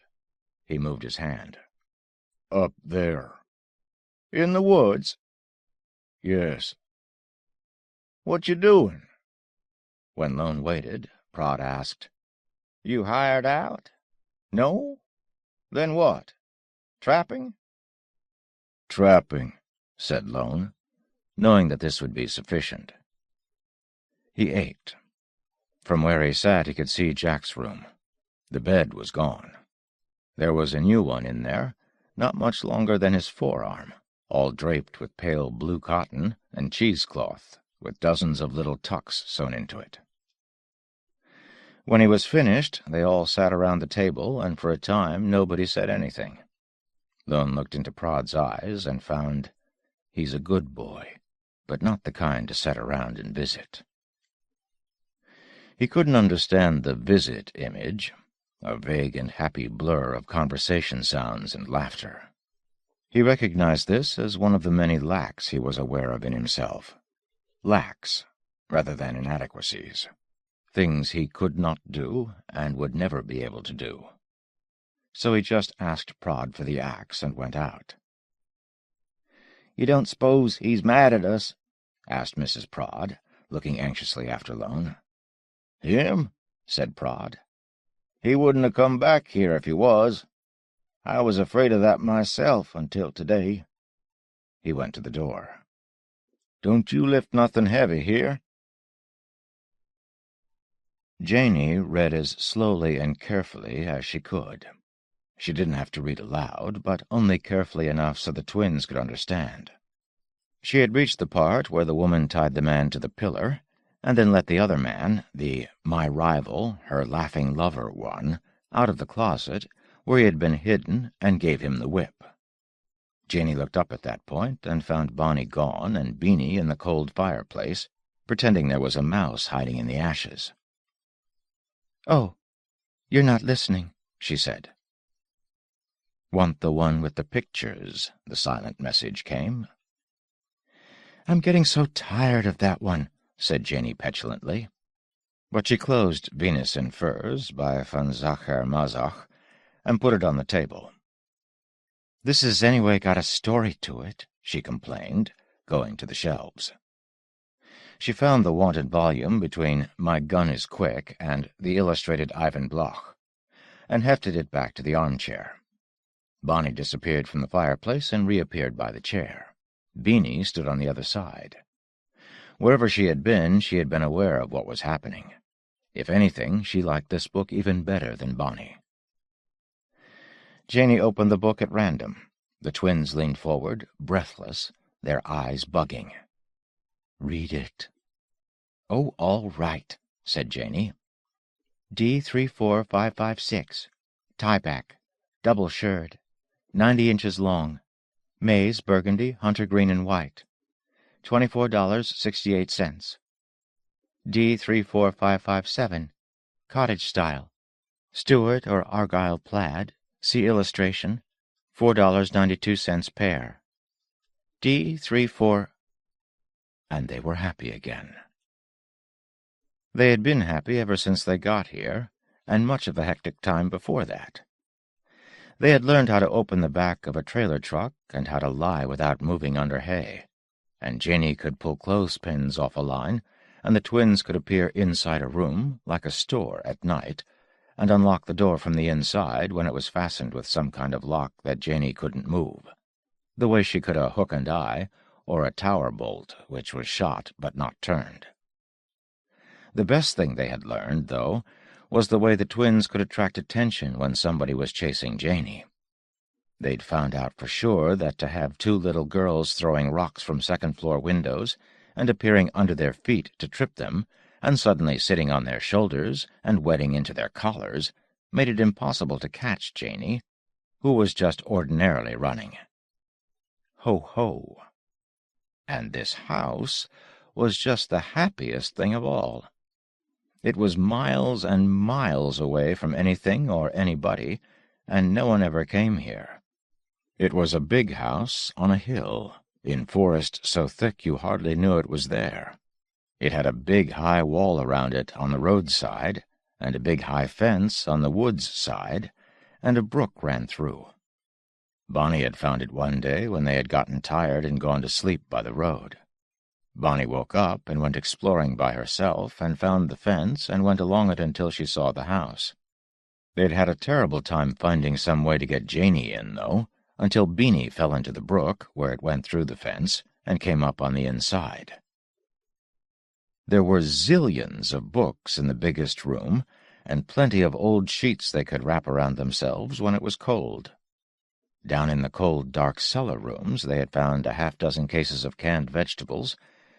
Speaker 2: He moved his hand.
Speaker 4: "Up there."
Speaker 3: "In the woods?"
Speaker 4: "Yes."
Speaker 3: "What you doing?"
Speaker 2: When Lone waited, Prod asked,
Speaker 3: "You hired out? No? Then what? Trapping?"
Speaker 4: "Trapping,"
Speaker 2: said Lone, knowing that this would be sufficient. He ate. From where he sat he could see Jack's room. The bed was gone. There was a new one in there, not much longer than his forearm, all draped with pale blue cotton and cheesecloth, with dozens of little tucks sewn into it. When he was finished, they all sat around the table, and for a time nobody said anything. Lone looked into Prod's eyes and found he's a good boy, but not the kind to sit around and visit. He couldn't understand the visit image, a vague and happy blur of conversation sounds and laughter. He recognized this as one of the many lacks he was aware of in himself. Lacks, rather than inadequacies. Things he could not do and would never be able to do. So he just asked Prod for the axe and went out.
Speaker 3: "You don't suppose he's mad at us?" asked Mrs. Prod, looking anxiously after Lone. "Him?" said Prod. "He wouldn't have come back here if he was. I was afraid of that myself until today."
Speaker 2: He went to the door.
Speaker 4: Don't you lift nothing heavy here."
Speaker 2: Janey read as slowly and carefully as she could. She didn't have to read aloud, but only carefully enough so the twins could understand. She had reached the part where the woman tied the man to the pillar, and then let the other man, the my rival, her laughing lover one, out of the closet, where he had been hidden, and gave him the whip. Janey looked up at that point and found Bonnie gone and Beanie in the cold fireplace, pretending there was a mouse hiding in the ashes. "Oh, you're not listening," she said. "Want the one with the pictures?" the silent message came. "I'm getting so tired of that one," said Janey petulantly. But she closed Venus in Furs by von Sacher-Masoch and put it on the table. "This has anyway got a story to it," she complained, going to the shelves. She found the wanted volume between My Gun is Quick and the illustrated Ivan Bloch, and hefted it back to the armchair. Bonnie disappeared from the fireplace and reappeared by the chair. Beanie stood on the other side. Wherever she had been aware of what was happening. If anything, she liked this book even better than Bonnie. Janey opened the book at random. The twins leaned forward, breathless, their eyes bugging. "Read it." "Oh, all right," said Janey. D34556, tieback, double shirred, 90 inches long, maize, burgundy, hunter green and white, $24.68. D34557, cottage style, Stuart or Argyle plaid, see illustration, $4.92 pair. D34... And they were happy again. They had been happy ever since they got here, and much of the hectic time before that. They had learned how to open the back of a trailer truck and how to lie without moving under hay, and Janey could pull clothespins off a line, and the twins could appear inside a room, like a store at night, and unlock the door from the inside when it was fastened with some kind of lock that Janey couldn't move, the way she could a hook and eye, or a tower bolt which was shot but not turned. The best thing they had learned, though, was the way the twins could attract attention when somebody was chasing Janey. They'd found out for sure that to have two little girls throwing rocks from second-floor windows and appearing under their feet to trip them, and suddenly sitting on their shoulders and wetting into their collars, made it impossible to catch Janey, who was just ordinarily running. Ho, ho. And this house was just the happiest thing of all. It was miles and miles away from anything or anybody, and no one ever came here. It was a big house on a hill, in forest so thick you hardly knew it was there. It had a big high wall around it on the roadside, and a big high fence on the woods side, and a brook ran through. Bonnie had found it one day when they had gotten tired and gone to sleep by the road. Bonnie woke up and went exploring by herself and found the fence and went along it until she saw the house. They'd had a terrible time finding some way to get Janey in, though, until Beanie fell into the brook where it went through the fence and came up on the inside. There were zillions of books in the biggest room, and plenty of old sheets they could wrap around themselves when it was cold. Down in the cold, dark cellar rooms they had found a half-dozen cases of canned vegetables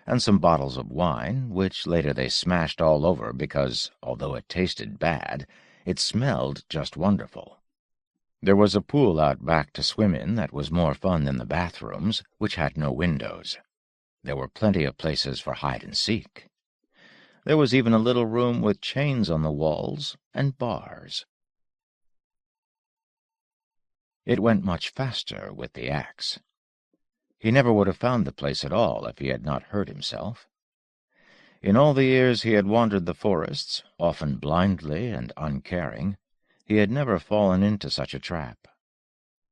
Speaker 2: and some bottles of wine, which later they smashed all over because, although it tasted bad, it smelled just wonderful. There was a pool out back to swim in that was more fun than the bathrooms, which had no windows. There were plenty of places for hide-and-seek. There was even a little room with chains on the walls and bars. It went much faster with the axe. He never would have found the place at all if he had not hurt himself. In all the years he had wandered the forests, often blindly and uncaring, he had never fallen into such a trap.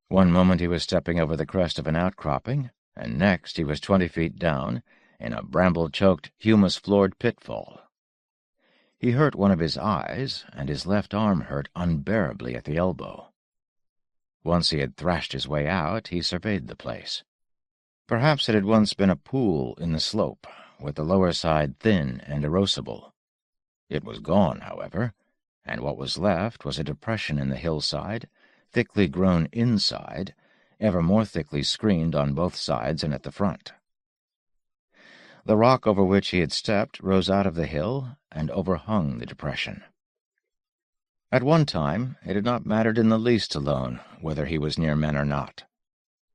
Speaker 2: One moment he was stepping over the crest of an outcropping, and next he was 20 feet down, in a bramble-choked, humus-floored pitfall. He hurt one of his eyes, and his left arm hurt unbearably at the elbow. Once he had thrashed his way out, he surveyed the place. Perhaps it had once been a pool in the slope, with the lower side thin and erosible. It was gone, however, and what was left was a depression in the hillside, thickly grown inside, ever more thickly screened on both sides and at the front. The rock over which he had stepped rose out of the hill and overhung the depression. At one time it had not mattered in the least to Lone whether he was near men or not.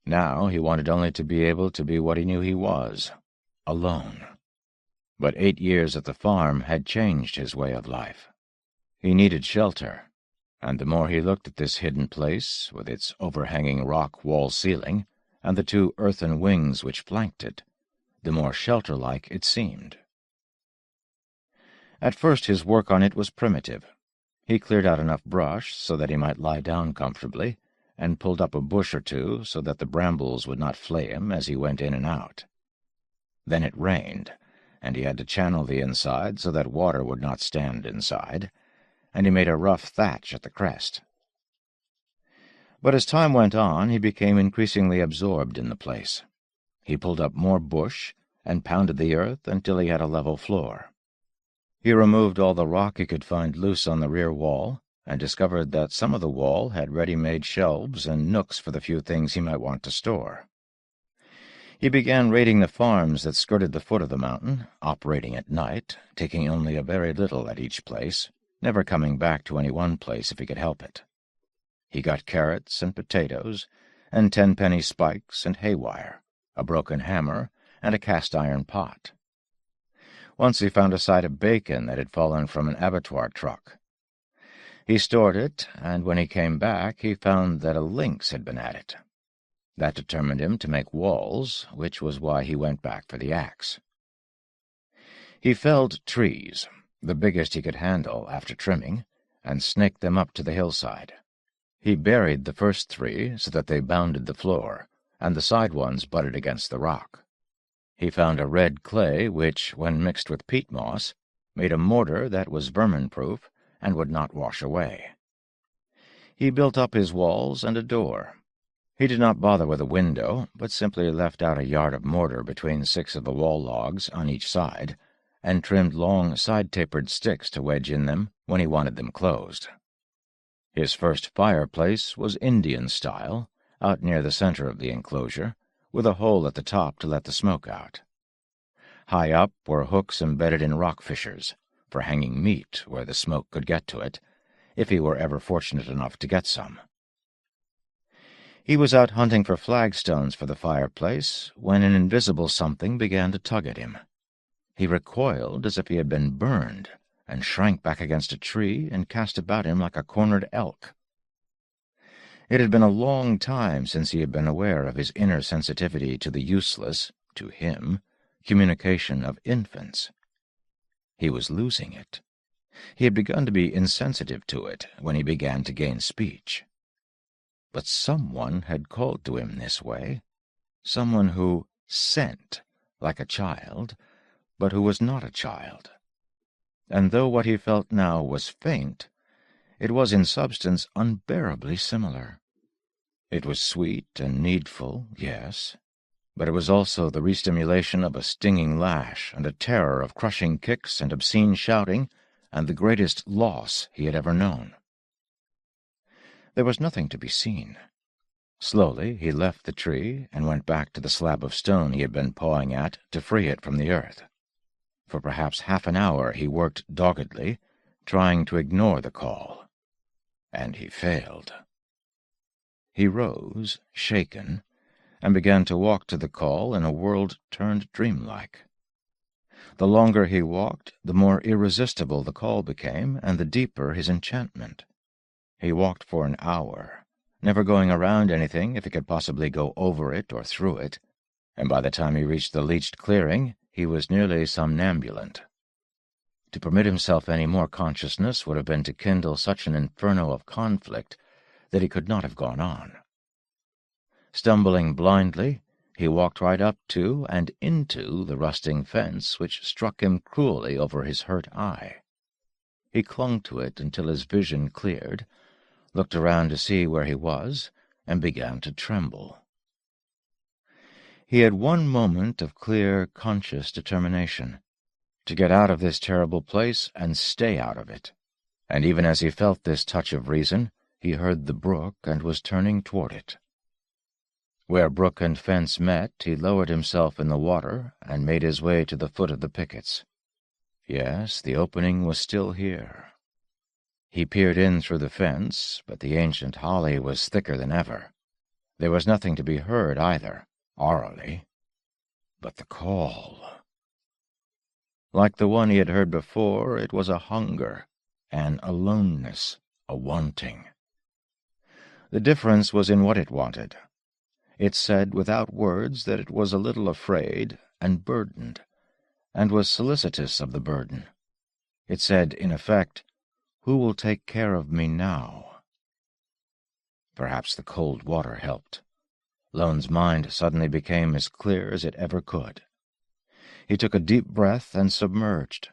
Speaker 2: Now he wanted only to be able to be what he knew he was, alone. But 8 years at the farm had changed his way of life. He needed shelter, and the more he looked at this hidden place, with its overhanging rock wall ceiling, and the 2 earthen wings which flanked it, the more shelter-like it seemed. At first his work on it was primitive. He cleared out enough brush so that he might lie down comfortably, and pulled up a bush or 2 so that the brambles would not flay him as he went in and out. Then it rained, and he had to channel the inside so that water would not stand inside, and he made a rough thatch at the crest. But as time went on, he became increasingly absorbed in the place. He pulled up more bush and pounded the earth until he had a level floor. He removed all the rock he could find loose on the rear wall, and discovered that some of the wall had ready-made shelves and nooks for the few things he might want to store. He began raiding the farms that skirted the foot of the mountain, operating at night, taking only a very little at each place, never coming back to any one place if he could help it. He got carrots and potatoes, and 10-penny spikes and haywire, a broken hammer, and a cast-iron pot. Once he found a side of bacon that had fallen from an abattoir truck. He stored it, and when he came back he found that a lynx had been at it. That determined him to make walls, which was why he went back for the axe. He felled trees, the biggest he could handle after trimming, and snaked them up to the hillside. He buried the first 3 so that they bounded the floor, and the side ones butted against the rock. He found a red clay which, when mixed with peat moss, made a mortar that was vermin-proof and would not wash away. He built up his walls and a door. He did not bother with a window, but simply left out a yard of mortar between 6 of the wall logs on each side, and trimmed long side-tapered sticks to wedge in them when he wanted them closed. His first fireplace was Indian style, out near the center of the enclosure, with a hole at the top to let the smoke out. High up were hooks embedded in rock fissures, for hanging meat where the smoke could get to it, if he were ever fortunate enough to get some. He was out hunting for flagstones for the fireplace when an invisible something began to tug at him. He recoiled as if he had been burned, and shrank back against a tree and cast about him like a cornered elk. It had been a long time since he had been aware of his inner sensitivity to the useless, to him, communication of infants. He was losing it. He had begun to be insensitive to it when he began to gain speech. But someone had called to him this way, someone who sent like a child, but who was not a child. And though what he felt now was faint, it was in substance unbearably similar. It was sweet and needful, yes, but it was also the restimulation of a stinging lash and a terror of crushing kicks and obscene shouting and the greatest loss he had ever known. There was nothing to be seen. Slowly he left the tree and went back to the slab of stone he had been pawing at to free it from the earth. For perhaps half an hour he worked doggedly, trying to ignore the call. And he failed. He rose, shaken, and began to walk to the call in a world turned dreamlike. The longer he walked, the more irresistible the call became, and the deeper his enchantment. He walked for an hour, never going around anything if he could possibly go over it or through it, and by the time he reached the leached clearing, he was nearly somnambulant. To permit himself any more consciousness would have been to kindle such an inferno of conflict that he could not have gone on. Stumbling blindly, he walked right up to and into the rusting fence which struck him cruelly over his hurt eye. He clung to it until his vision cleared, looked around to see where he was, and began to tremble. He had one moment of clear, conscious determination, to get out of this terrible place and stay out of it. And even as he felt this touch of reason, he heard the brook and was turning toward it. Where brook and fence met, he lowered himself in the water and made his way to the foot of the pickets. Yes, the opening was still here. He peered in through the fence, but the ancient holly was thicker than ever. There was nothing to be heard either, aurally. But the call. Like the one he had heard before, it was a hunger, an aloneness, a wanting. The difference was in what it wanted. It said without words that it was a little afraid and burdened, and was solicitous of the burden. It said, in effect, "Who will take care of me now?" Perhaps the cold water helped. Lone's mind suddenly became as clear as it ever could. He took a deep breath and submerged.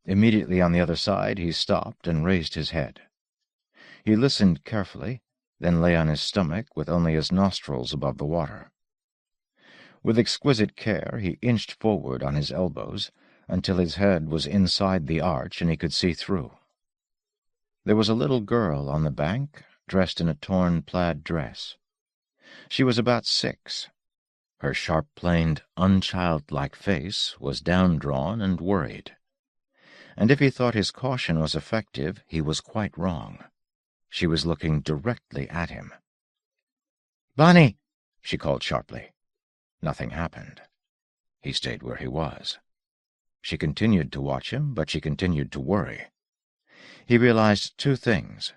Speaker 2: Immediately on the other side he stopped and raised his head. He listened carefully, then lay on his stomach with only his nostrils above the water. With exquisite care he inched forward on his elbows until his head was inside the arch and he could see through. There was a little girl on the bank, dressed in a torn plaid dress. She was about 6. Her sharp-planed, unchildlike face was down-drawn and worried. And if he thought his caution was effective, he was quite wrong. She was looking directly at him. "Bonnie!" she called sharply. Nothing happened. He stayed where he was. She continued to watch him, but she continued to worry. He realized 2 things: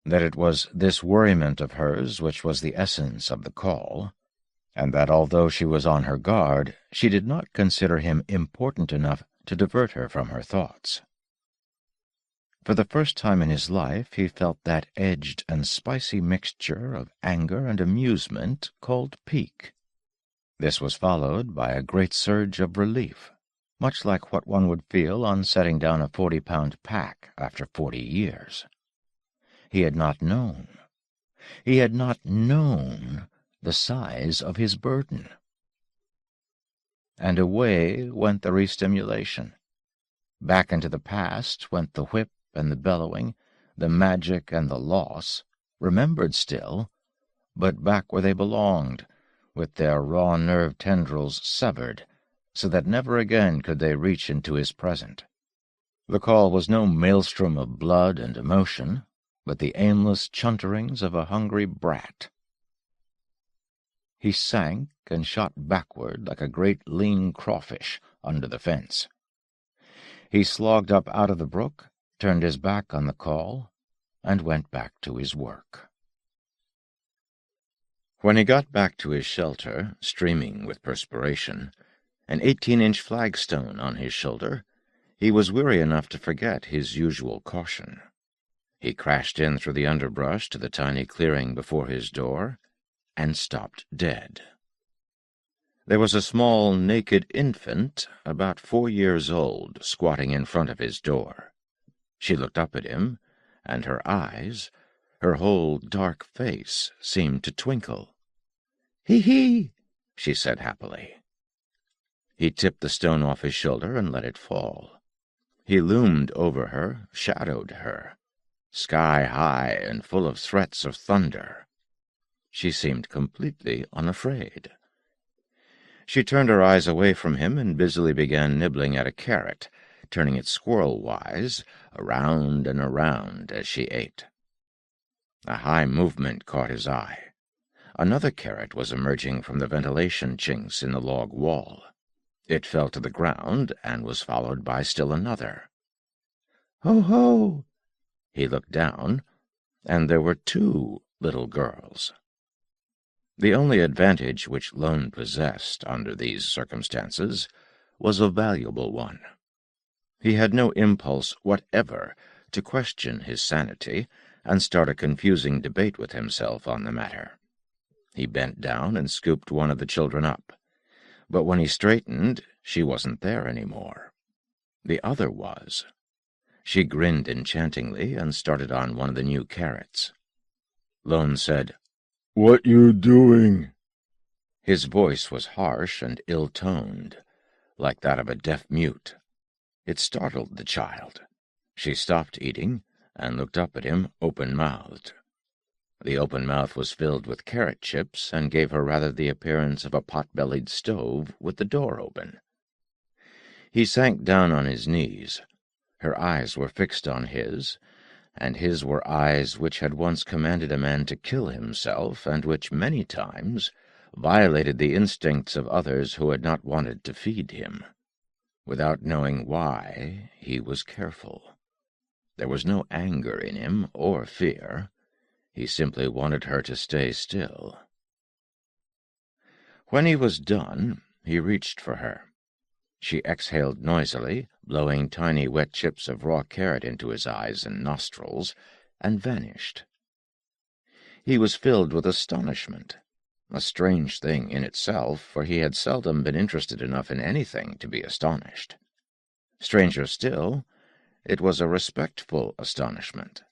Speaker 2: that it was this worriment of hers which was the essence of the call, and that although she was on her guard, she did not consider him important enough to divert her from her thoughts. For the first time in his life he felt that edged and spicy mixture of anger and amusement called pique. This was followed by a great surge of relief, much like what one would feel on setting down a 40-pound pack after 40 years. He had not known the size of his burden. And away went the restimulation. Back into the past went the whip and the bellowing, the magic and the loss, remembered still, but back where they belonged, with their raw nerve tendrils severed, so that never again could they reach into his present. The call was no maelstrom of blood and emotion, but the aimless chunterings of a hungry brat. He sank and shot backward like a great lean crawfish under the fence. He slogged up out of the brook, turned his back on the call, and went back to his work. When he got back to his shelter, streaming with perspiration, an 18-inch flagstone on his shoulder, he was weary enough to forget his usual caution. He crashed in through the underbrush to the tiny clearing before his door, and stopped dead. There was a small, naked infant, about 4 years old, squatting in front of his door. She looked up at him, and her eyes, her whole dark face, seemed to twinkle. "Hee-hee," she said happily. He tipped the stone off his shoulder and let it fall. He loomed over her, shadowed her, sky-high and full of threats of thunder. She seemed completely unafraid. She turned her eyes away from him and busily began nibbling at a carrot, turning it squirrel-wise, around and around as she ate. A high movement caught his eye. Another carrot was emerging from the ventilation chinks in the log wall. It fell to the ground and was followed by still another. "Ho-ho!" He looked down, and there were 2 little girls. The only advantage which Lone possessed under these circumstances was a valuable one. He had no impulse whatever to question his sanity and start a confusing debate with himself on the matter. He bent down and scooped one of the children up. But when he straightened, she wasn't there any more. The other was. She grinned enchantingly and started on one of the new carrots. Lone said, "What you doing?" His voice was harsh and ill-toned, like that of a deaf-mute. It startled the child. She stopped eating and looked up at him open-mouthed. The open mouth was filled with carrot chips and gave her rather the appearance of a pot-bellied stove with the door open. He sank down on his knees. Her eyes were fixed on his, and his were eyes which had once commanded a man to kill himself, and which many times violated the instincts of others who had not wanted to feed him. Without knowing why, he was careful. There was no anger in him or fear. He simply wanted her to stay still. When he was done, he reached for her. She exhaled noisily, blowing tiny wet chips of raw carrot into his eyes and nostrils, and vanished. He was filled with astonishment, a strange thing in itself, for he had seldom been interested enough in anything to be astonished. Stranger still, it was a respectful astonishment.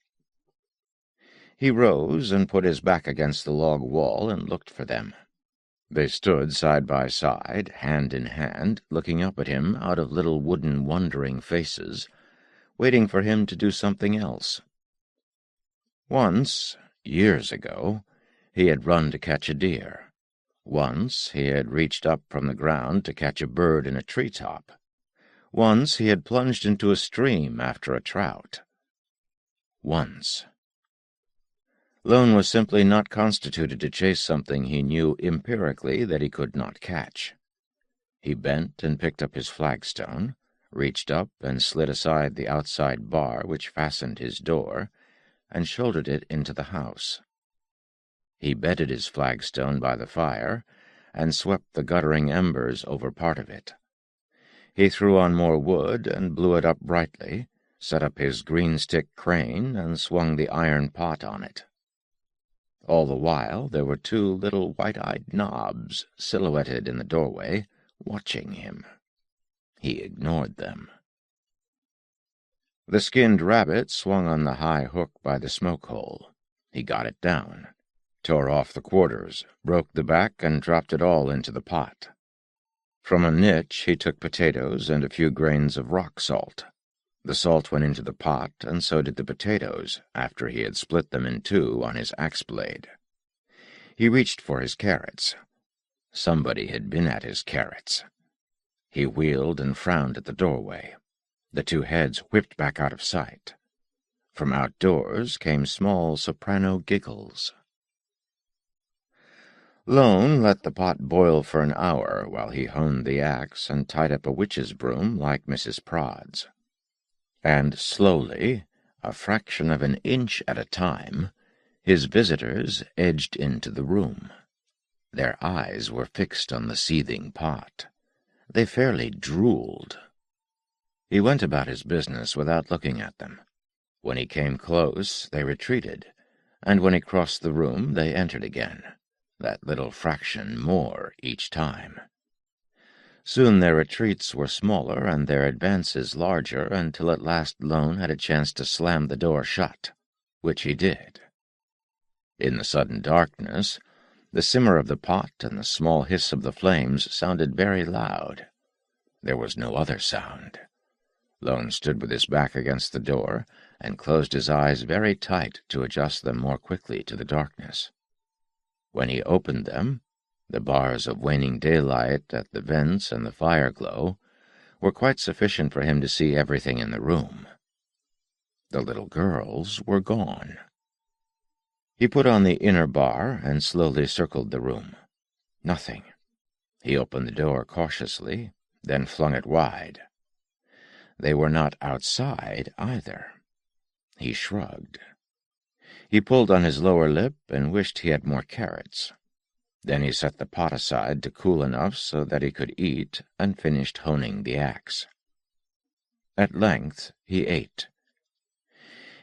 Speaker 2: He rose and put his back against the log wall and looked for them. They stood side by side, hand in hand, looking up at him out of little wooden wondering faces, waiting for him to do something else. Once, years ago, he had run to catch a deer. Once he had reached up from the ground to catch a bird in a treetop. Once he had plunged into a stream after a trout. Once. Lone was simply not constituted to chase something he knew empirically that he could not catch. He bent and picked up his flagstone, reached up and slid aside the outside bar which fastened his door, and shouldered it into the house. He bedded his flagstone by the fire, and swept the guttering embers over part of it. He threw on more wood and blew it up brightly, set up his green-stick crane, and swung the iron pot on it. All the while there were two little white-eyed knobs silhouetted in the doorway, watching him. He ignored them. The skinned rabbit swung on the high hook by the smoke-hole. He got it down, tore off the quarters, broke the back, and dropped it all into the pot. From a niche he took potatoes and a few grains of rock salt. The salt went into the pot, and so did the potatoes, after he had split them in two on his axe-blade. He reached for his carrots. Somebody had been at his carrots. He wheeled and frowned at the doorway. The two heads whipped back out of sight. From outdoors came small soprano giggles. Lone let the pot boil for an hour while he honed the axe and tied up a witch's broom like Mrs. Prodd's. And slowly, a fraction of an inch at a time, his visitors edged into the room. Their eyes were fixed on the seething pot. They fairly drooled. He went about his business without looking at them. When he came close, they retreated, and when he crossed the room, they entered again, that little fraction more each time. Soon their retreats were smaller and their advances larger, until at last Lone had a chance to slam the door shut, which he did. In the sudden darkness, the simmer of the pot and the small hiss of the flames sounded very loud. There was no other sound. Lone stood with his back against the door and closed his eyes very tight to adjust them more quickly to the darkness. When he opened them, the bars of waning daylight at the vents and the fire-glow were quite sufficient for him to see everything in the room. The little girls were gone. He put on the inner bar and slowly circled the room. Nothing. He opened the door cautiously, then flung it wide. They were not outside either. He shrugged. He pulled on his lower lip and wished he had more carrots. Then he set the pot aside to cool enough so that he could eat, and finished honing the axe. At length he ate.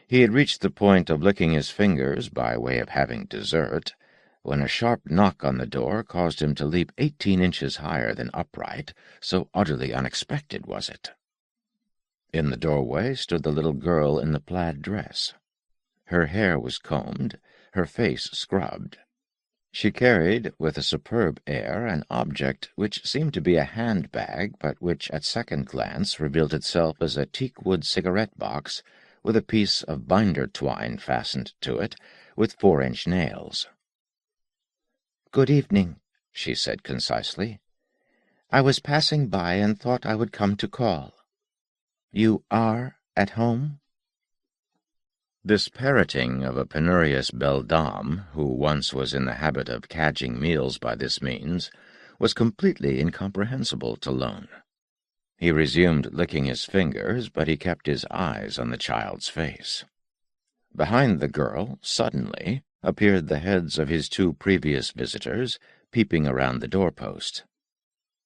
Speaker 2: He had reached the point of licking his fingers by way of having dessert, when a sharp knock on the door caused him to leap 18 inches higher than upright, so utterly unexpected was it. In the doorway stood the little girl in the plaid dress. Her hair was combed, her face scrubbed. She carried, with a superb air, an object which seemed to be a handbag, but which at second glance revealed itself as a teakwood cigarette-box with a piece of binder twine fastened to it with 4-inch nails.
Speaker 3: "Good evening," she said concisely. "I was passing by and thought I would come to call. You are at home?"
Speaker 2: This parroting of a penurious beldame, who once was in the habit of cadging meals by this means, was completely incomprehensible to Lone. He resumed licking his fingers, but he kept his eyes on the child's face. Behind the girl, suddenly, appeared the heads of his 2 previous visitors, peeping around the doorpost.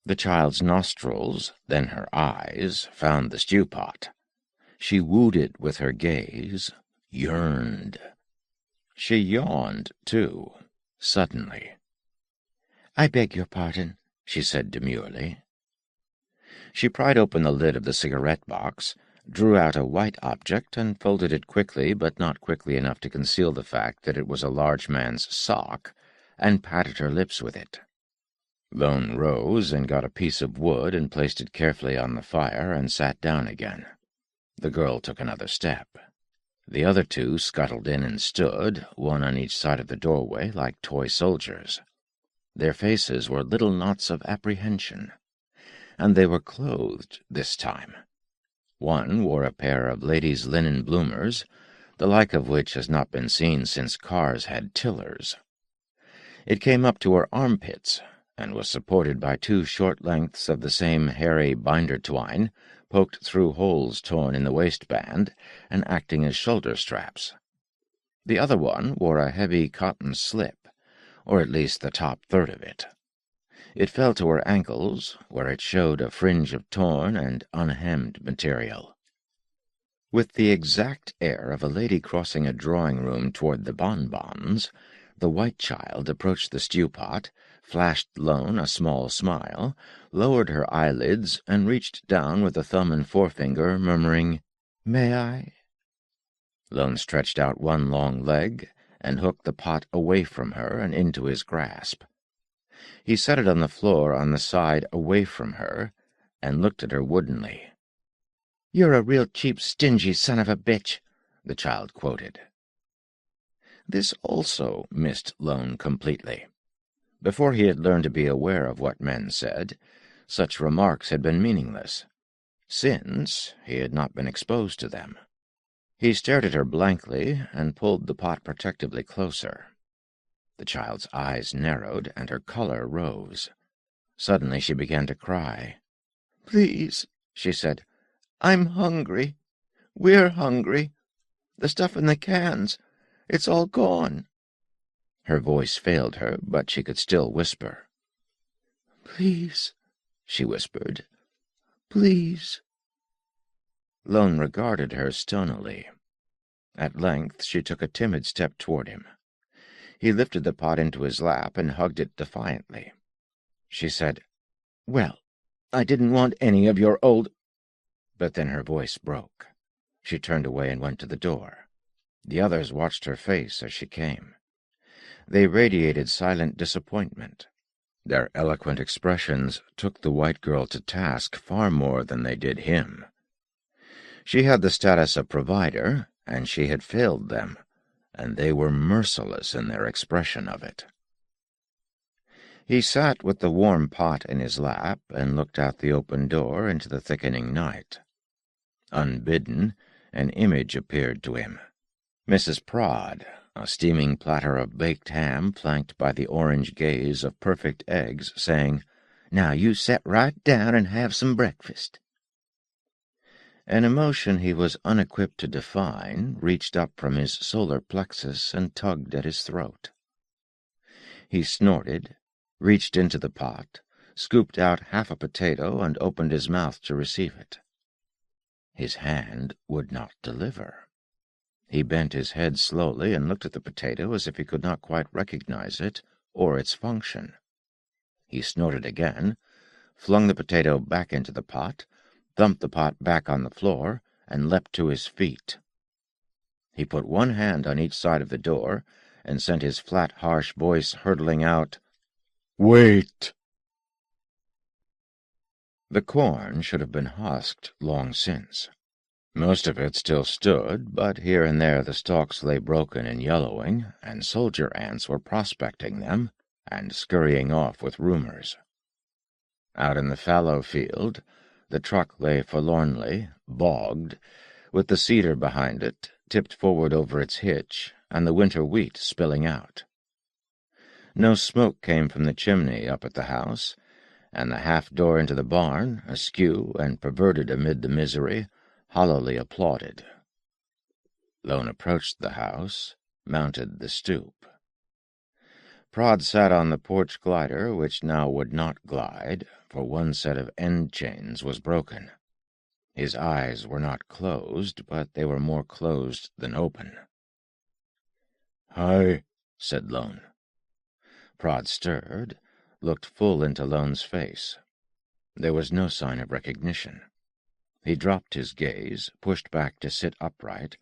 Speaker 2: The child's nostrils, then her eyes, found the stew-pot. She wooed it with her gaze, yearned. She yawned, too, suddenly.
Speaker 3: "I beg your pardon," she said demurely.
Speaker 2: She pried open the lid of the cigarette-box, drew out a white object, and folded it quickly, but not quickly enough to conceal the fact that it was a large man's sock, and patted her lips with it. Lone rose and got a piece of wood and placed it carefully on the fire and sat down again. The girl took another step. The other 2 scuttled in and stood, one on each side of the doorway, like toy soldiers. Their faces were little knots of apprehension, and they were clothed this time. One wore a pair of ladies' linen bloomers, the like of which has not been seen since cars had tillers. It came up to her armpits, and was supported by 2 short lengths of the same hairy binder twine, poked through holes torn in the waistband and acting as shoulder straps. The other one wore a heavy cotton slip, or at least the top third of it. It fell to her ankles, where it showed a fringe of torn and unhemmed material. With the exact air of a lady crossing a drawing-room toward the bonbons, the white child approached the stew-pot, flashed Lone a small smile, lowered her eyelids, and reached down with a thumb and forefinger, murmuring, "May I?" Lone stretched out one long leg and hooked the pot away from her and into his grasp. He set it on the floor on the side away from her and looked at her woodenly.
Speaker 3: "You're a real cheap, stingy son of a bitch," the child quoted.
Speaker 2: This also missed Lone completely. Before he had learned to be aware of what men said, such remarks had been meaningless. Since he had not been exposed to them. He stared at her blankly and pulled the pot protectively closer. The child's eyes narrowed and her color rose. Suddenly she began to cry.
Speaker 3: "Please," she said, "I'm hungry. We're hungry. The stuff in the cans, it's all gone."
Speaker 2: Her voice failed her, but she could still whisper.
Speaker 3: "Please," she whispered. "Please."
Speaker 2: Lone regarded her stonily. At length she took a timid step toward him. He lifted the pot into his lap and hugged it defiantly. She said, "Well, I didn't want any of your old—" But then her voice broke. She turned away and went to the door. The others watched her face as she came. They radiated silent disappointment. Their eloquent expressions took the white girl to task far more than they did him. She had the status of provider, and she had failed them, and they were merciless in their expression of it. He sat with the warm pot in his lap and looked out the open door into the thickening night. Unbidden, an image appeared to him. Mrs. Prod, a steaming platter of baked ham flanked by the orange gaze of perfect eggs, saying, "Now you set right down and have some breakfast." An emotion he was unequipped to define reached up from his solar plexus and tugged at his throat. He snorted, reached into the pot, scooped out half a potato, and opened his mouth to receive it. His hand would not deliver. He bent his head slowly and looked at the potato as if he could not quite recognize it or its function. He snorted again, flung the potato back into the pot, thumped the pot back on the floor, and leapt to his feet. He put one hand on each side of the door and sent his flat, harsh voice hurtling out,
Speaker 4: "Wait!"
Speaker 2: The corn should have been husked long since. Most of it still stood, but here and there the stalks lay broken and yellowing, and soldier ants were prospecting them and scurrying off with rumors. Out in the fallow field, the truck lay forlornly, bogged, with the cedar behind it, tipped forward over its hitch, and the winter wheat spilling out. No smoke came from the chimney up at the house, and the half-door into the barn, askew and perverted amid the misery, hollowly applauded. Lone approached the house, mounted the stoop. Prod sat on the porch glider, which now would not glide, for one set of end chains was broken. His eyes were not closed, but they were more closed than open.
Speaker 4: "Hi,"
Speaker 2: said Lone. Prod stirred, looked full into Lone's face. There was no sign of recognition. He dropped his gaze, pushed back to sit upright,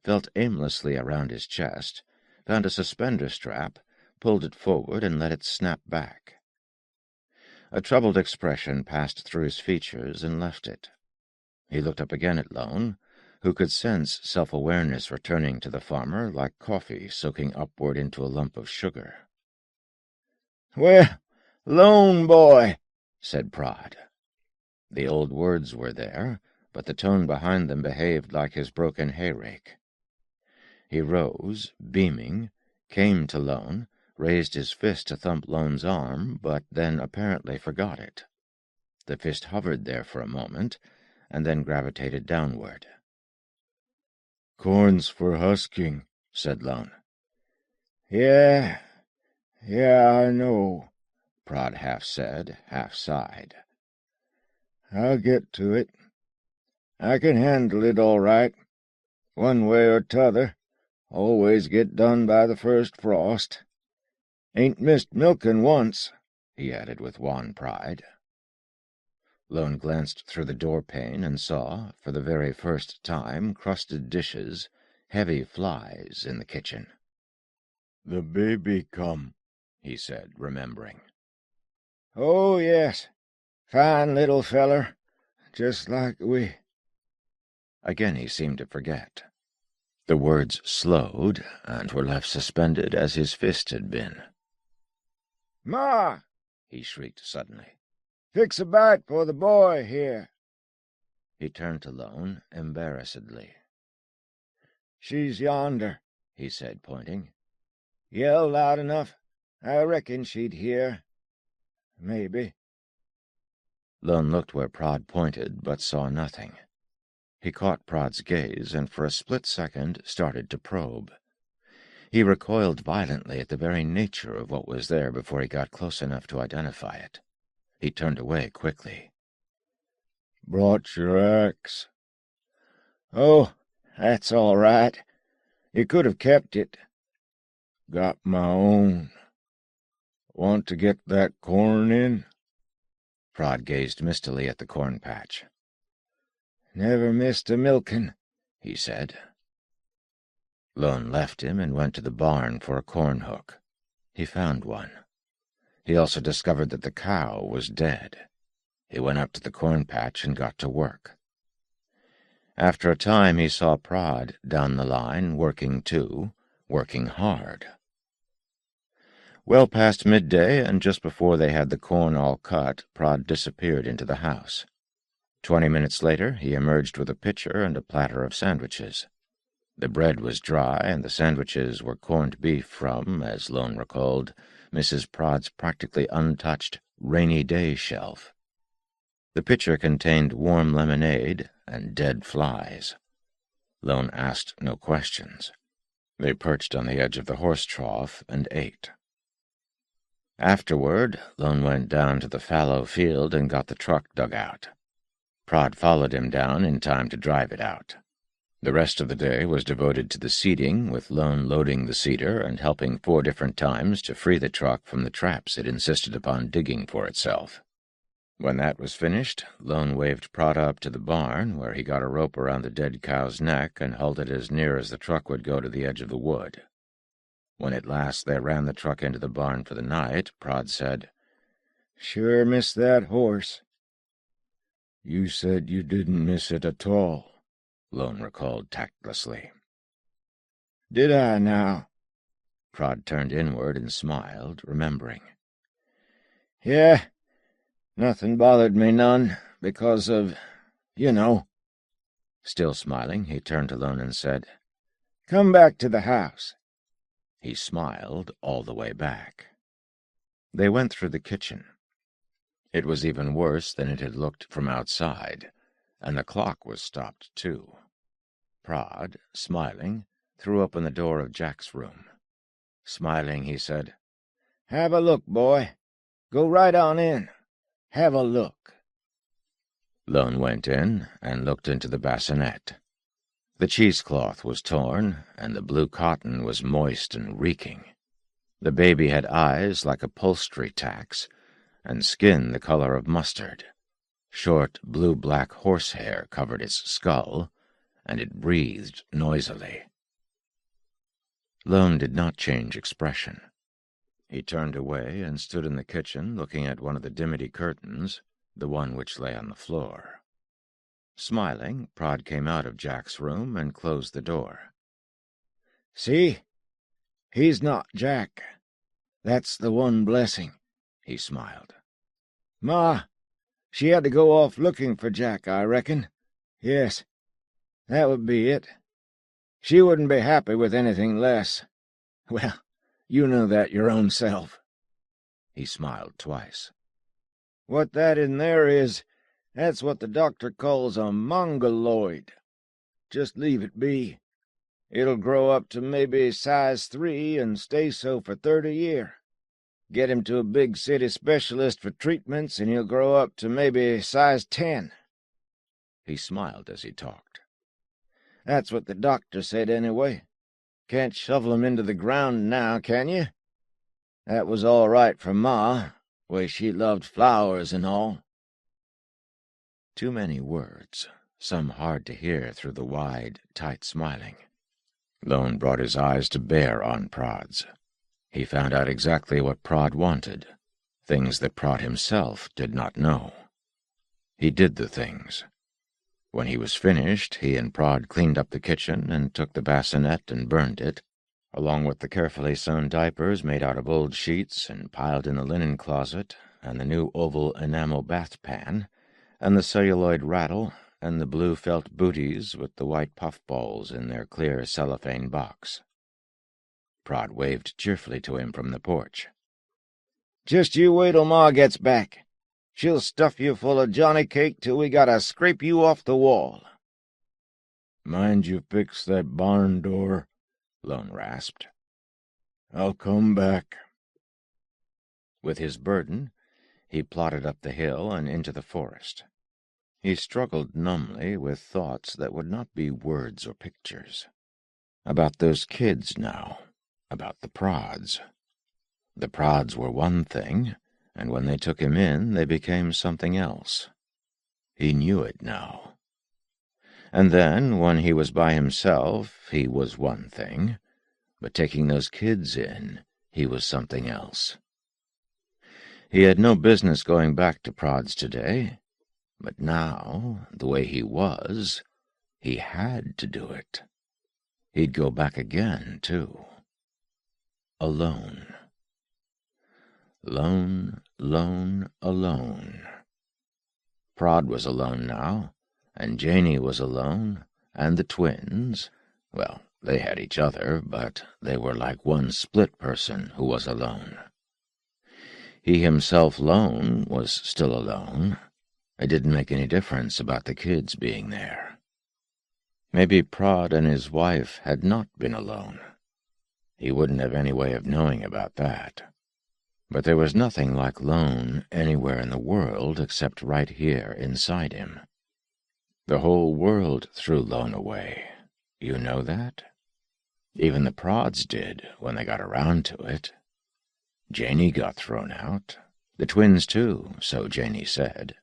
Speaker 2: felt aimlessly around his chest, found a suspender strap, pulled it forward, and let it snap back. A troubled expression passed through his features and left it. He looked up again at Lone, who could sense self-awareness returning to the farmer like coffee soaking upward into a lump of sugar.
Speaker 4: "Well, Lone boy,"
Speaker 2: said Prod. The old words were there, but the tone behind them behaved like his broken hay-rake. He rose, beaming, came to Lone, raised his fist to thump Lone's arm, but then apparently forgot it. The fist hovered there for a moment, and then gravitated downward.
Speaker 4: "Corn's for husking,"
Speaker 2: said Lone.
Speaker 4: Yeah, I know,"
Speaker 2: Prod half said, half sighed.
Speaker 4: "I'll get to it. I can handle it all right. One way or t'other. Always get done by the first frost. Ain't missed milking once,"
Speaker 2: he added with wan pride. Lone glanced through the door-pane and saw, for the very first time, crusted dishes, heavy flies in the kitchen.
Speaker 4: "The baby come,"
Speaker 2: he said, remembering.
Speaker 4: "Oh, yes. Fine little feller. Just like we—"
Speaker 2: Again he seemed to forget. The words slowed and were left suspended as his fist had been.
Speaker 4: "Ma!"
Speaker 2: he shrieked suddenly.
Speaker 4: "Fix a bite for the boy here."
Speaker 2: He turned to Lone embarrassedly.
Speaker 4: "She's yonder,"
Speaker 2: he said, pointing.
Speaker 4: "Yell loud enough. I reckon she'd hear. Maybe."
Speaker 2: Lone looked where Prod pointed, but saw nothing. He caught Prod's gaze, and for a split second started to probe. He recoiled violently at the very nature of what was there before he got close enough to identify it. He turned away quickly.
Speaker 4: "Brought your axe." "Oh, that's all right. You could have kept it." "Got my own. Want to get that corn in?"
Speaker 2: Prod gazed mistily at the corn patch.
Speaker 4: "Never missed a milkin',"
Speaker 2: he said. Lone left him and went to the barn for a corn hook. He found one. He also discovered that the cow was dead. He went up to the corn patch and got to work. After a time he saw Prod down the line, working too, working hard. Well past midday, and just before they had the corn all cut, Prod disappeared into the house. 20 minutes later he emerged with a pitcher and a platter of sandwiches. The bread was dry, and the sandwiches were corned beef from, as Lone recalled, Mrs. Prod's practically untouched rainy-day shelf. The pitcher contained warm lemonade and dead flies. Lone asked no questions. They perched on the edge of the horse trough and ate. Afterward, Lone went down to the fallow field and got the truck dug out. Prod followed him down in time to drive it out. The rest of the day was devoted to the seeding, with Lone loading the cedar and helping 4 different times to free the truck from the traps it insisted upon digging for itself. When that was finished, Lone waved Prod up to the barn, where he got a rope around the dead cow's neck and hauled it as near as the truck would go to the edge of the wood. When at last they ran the truck into the barn for the night, Prod said,
Speaker 4: "Sure missed that horse." "You said you didn't miss it at all,"
Speaker 2: Lone recalled tactlessly.
Speaker 4: "Did I now?"
Speaker 2: Prod turned inward and smiled, remembering.
Speaker 4: "Yeah, nothing bothered me none, because of, you know."
Speaker 2: Still smiling, he turned to Lone and said,
Speaker 4: "Come back to the house."
Speaker 2: He smiled all the way back. They went through the kitchen. It was even worse than it had looked from outside, and the clock was stopped too. Prod, smiling, threw open the door of Jack's room. Smiling, he said,
Speaker 4: "Have a look, boy. Go right on in. Have a look."
Speaker 2: Lone went in and looked into the bassinet. The cheesecloth was torn, and the blue cotton was moist and reeking. The baby had eyes like upholstery tacks, and skin the color of mustard. Short blue-black horsehair covered its skull, and it breathed noisily. Lone did not change expression. He turned away and stood in the kitchen looking at one of the dimity curtains, the one which lay on the floor. Smiling, Prod came out of Jack's room and closed the door.
Speaker 4: "See? He's not Jack. That's the one blessing," he smiled. "Ma, she had to go off looking for Jack, I reckon. Yes, that would be it. She wouldn't be happy with anything less. Well, you know that your own self."
Speaker 2: He smiled twice.
Speaker 4: "What that in there is, that's what the doctor calls a mongoloid. Just leave it be. It'll grow up to maybe size 3 and stay so for 30 year. Get him to a big city specialist for treatments, and he'll grow up to maybe size 10.
Speaker 2: He smiled as he talked.
Speaker 4: That's what the doctor said, anyway. Can't shovel him into the ground now, can you? That was all right for Ma, way she loved flowers and all."
Speaker 2: Too many words, some hard to hear through the wide, tight smiling. Lone brought his eyes to bear on Prod's. He found out exactly what Prod wanted, things that Prod himself did not know. He did the things. When he was finished, he and Prod cleaned up the kitchen and took the bassinet and burned it, along with the carefully sewn diapers made out of old sheets and piled in the linen closet, and the new oval enamel bath pan, and the celluloid rattle, and the blue felt booties with the white puffballs in their clear cellophane box. Prod waved cheerfully to him from the porch.
Speaker 4: "Just you wait till Ma gets back. She'll stuff you full of Johnny cake till we gotta scrape you off the wall."
Speaker 3: "Mind you fix that barn door,"
Speaker 2: Lone rasped.
Speaker 3: "I'll come back."
Speaker 2: With his burden, he plodded up the hill and into the forest. He struggled numbly with thoughts that would not be words or pictures. About those kids now, about the Prods. The Prods were one thing, and when they took him in, they became something else. He knew it now. And then, when he was by himself, he was one thing, but taking those kids in, he was something else. He had no business going back to Prod's today, but now, the way he was, he had to do it. He'd go back again, too. Alone. Lone, lone, alone. Prod was alone now, and Janey was alone, and the twins, well, they had each other, but they were like one split person who was alone. He himself lone was still alone. It didn't make any difference about the kids being there. Maybe Prod and his wife had not been alone. He wouldn't have any way of knowing about that. But there was nothing like Lone anywhere in the world except right here inside him. The whole world threw Lone away. You know that? Even the Prods did when they got around to it. Janey got thrown out. The twins, too, so Janey said.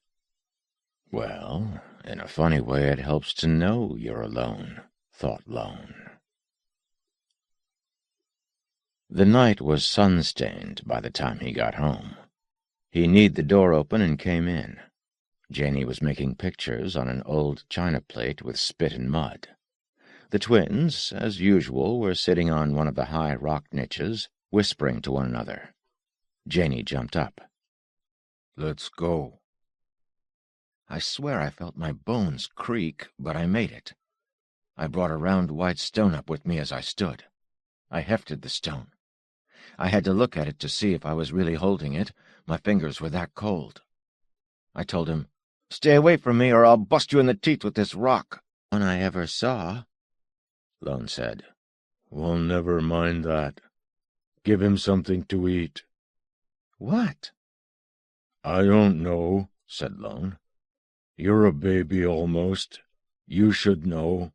Speaker 2: Well, in a funny way it helps to know you're alone, thought Lone. The night was sun-stained by the time he got home. He kneed the door open and came in. Janey was making pictures on an old china plate with spit and mud. The twins, as usual, were sitting on one of the high rock niches, whispering to one another. Janey jumped up.
Speaker 4: "Let's go."
Speaker 3: I swear I felt my bones creak, but I made it. I brought a round white stone up with me as I stood. I hefted the stone. I had to look at it to see if I was really holding it. My fingers were that cold. I told him, "Stay away from me or I'll bust you in the teeth with this rock." "One I ever saw,"
Speaker 2: Lone said.
Speaker 4: "Well, never mind that. Give him something to eat."
Speaker 3: "What?"
Speaker 4: "I don't know," said Lone. "You're a baby almost. You should know."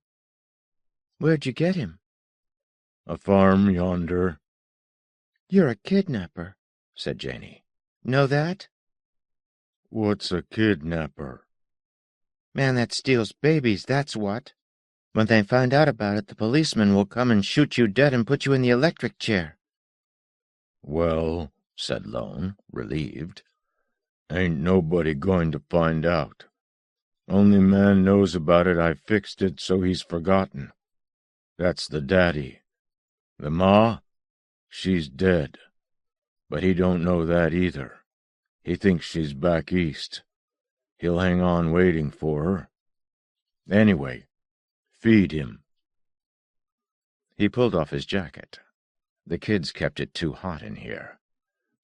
Speaker 3: "Where'd you get him?"
Speaker 4: "A farm yonder."
Speaker 3: "You're a kidnapper," said Janey. "Know that?"
Speaker 4: "What's a kidnapper?"
Speaker 3: "Man that steals babies, that's what. When they find out about it, the policeman will come and shoot you dead and put you in the electric chair."
Speaker 4: "Well," said Lone, relieved, "ain't nobody going to find out. Only man knows about it I fixed it so he's forgotten. That's the daddy. The ma, she's dead. But he don't know that either. He thinks she's back east. He'll hang on waiting for her. Anyway, feed him."
Speaker 2: He pulled off his jacket. The kids kept it too hot in here.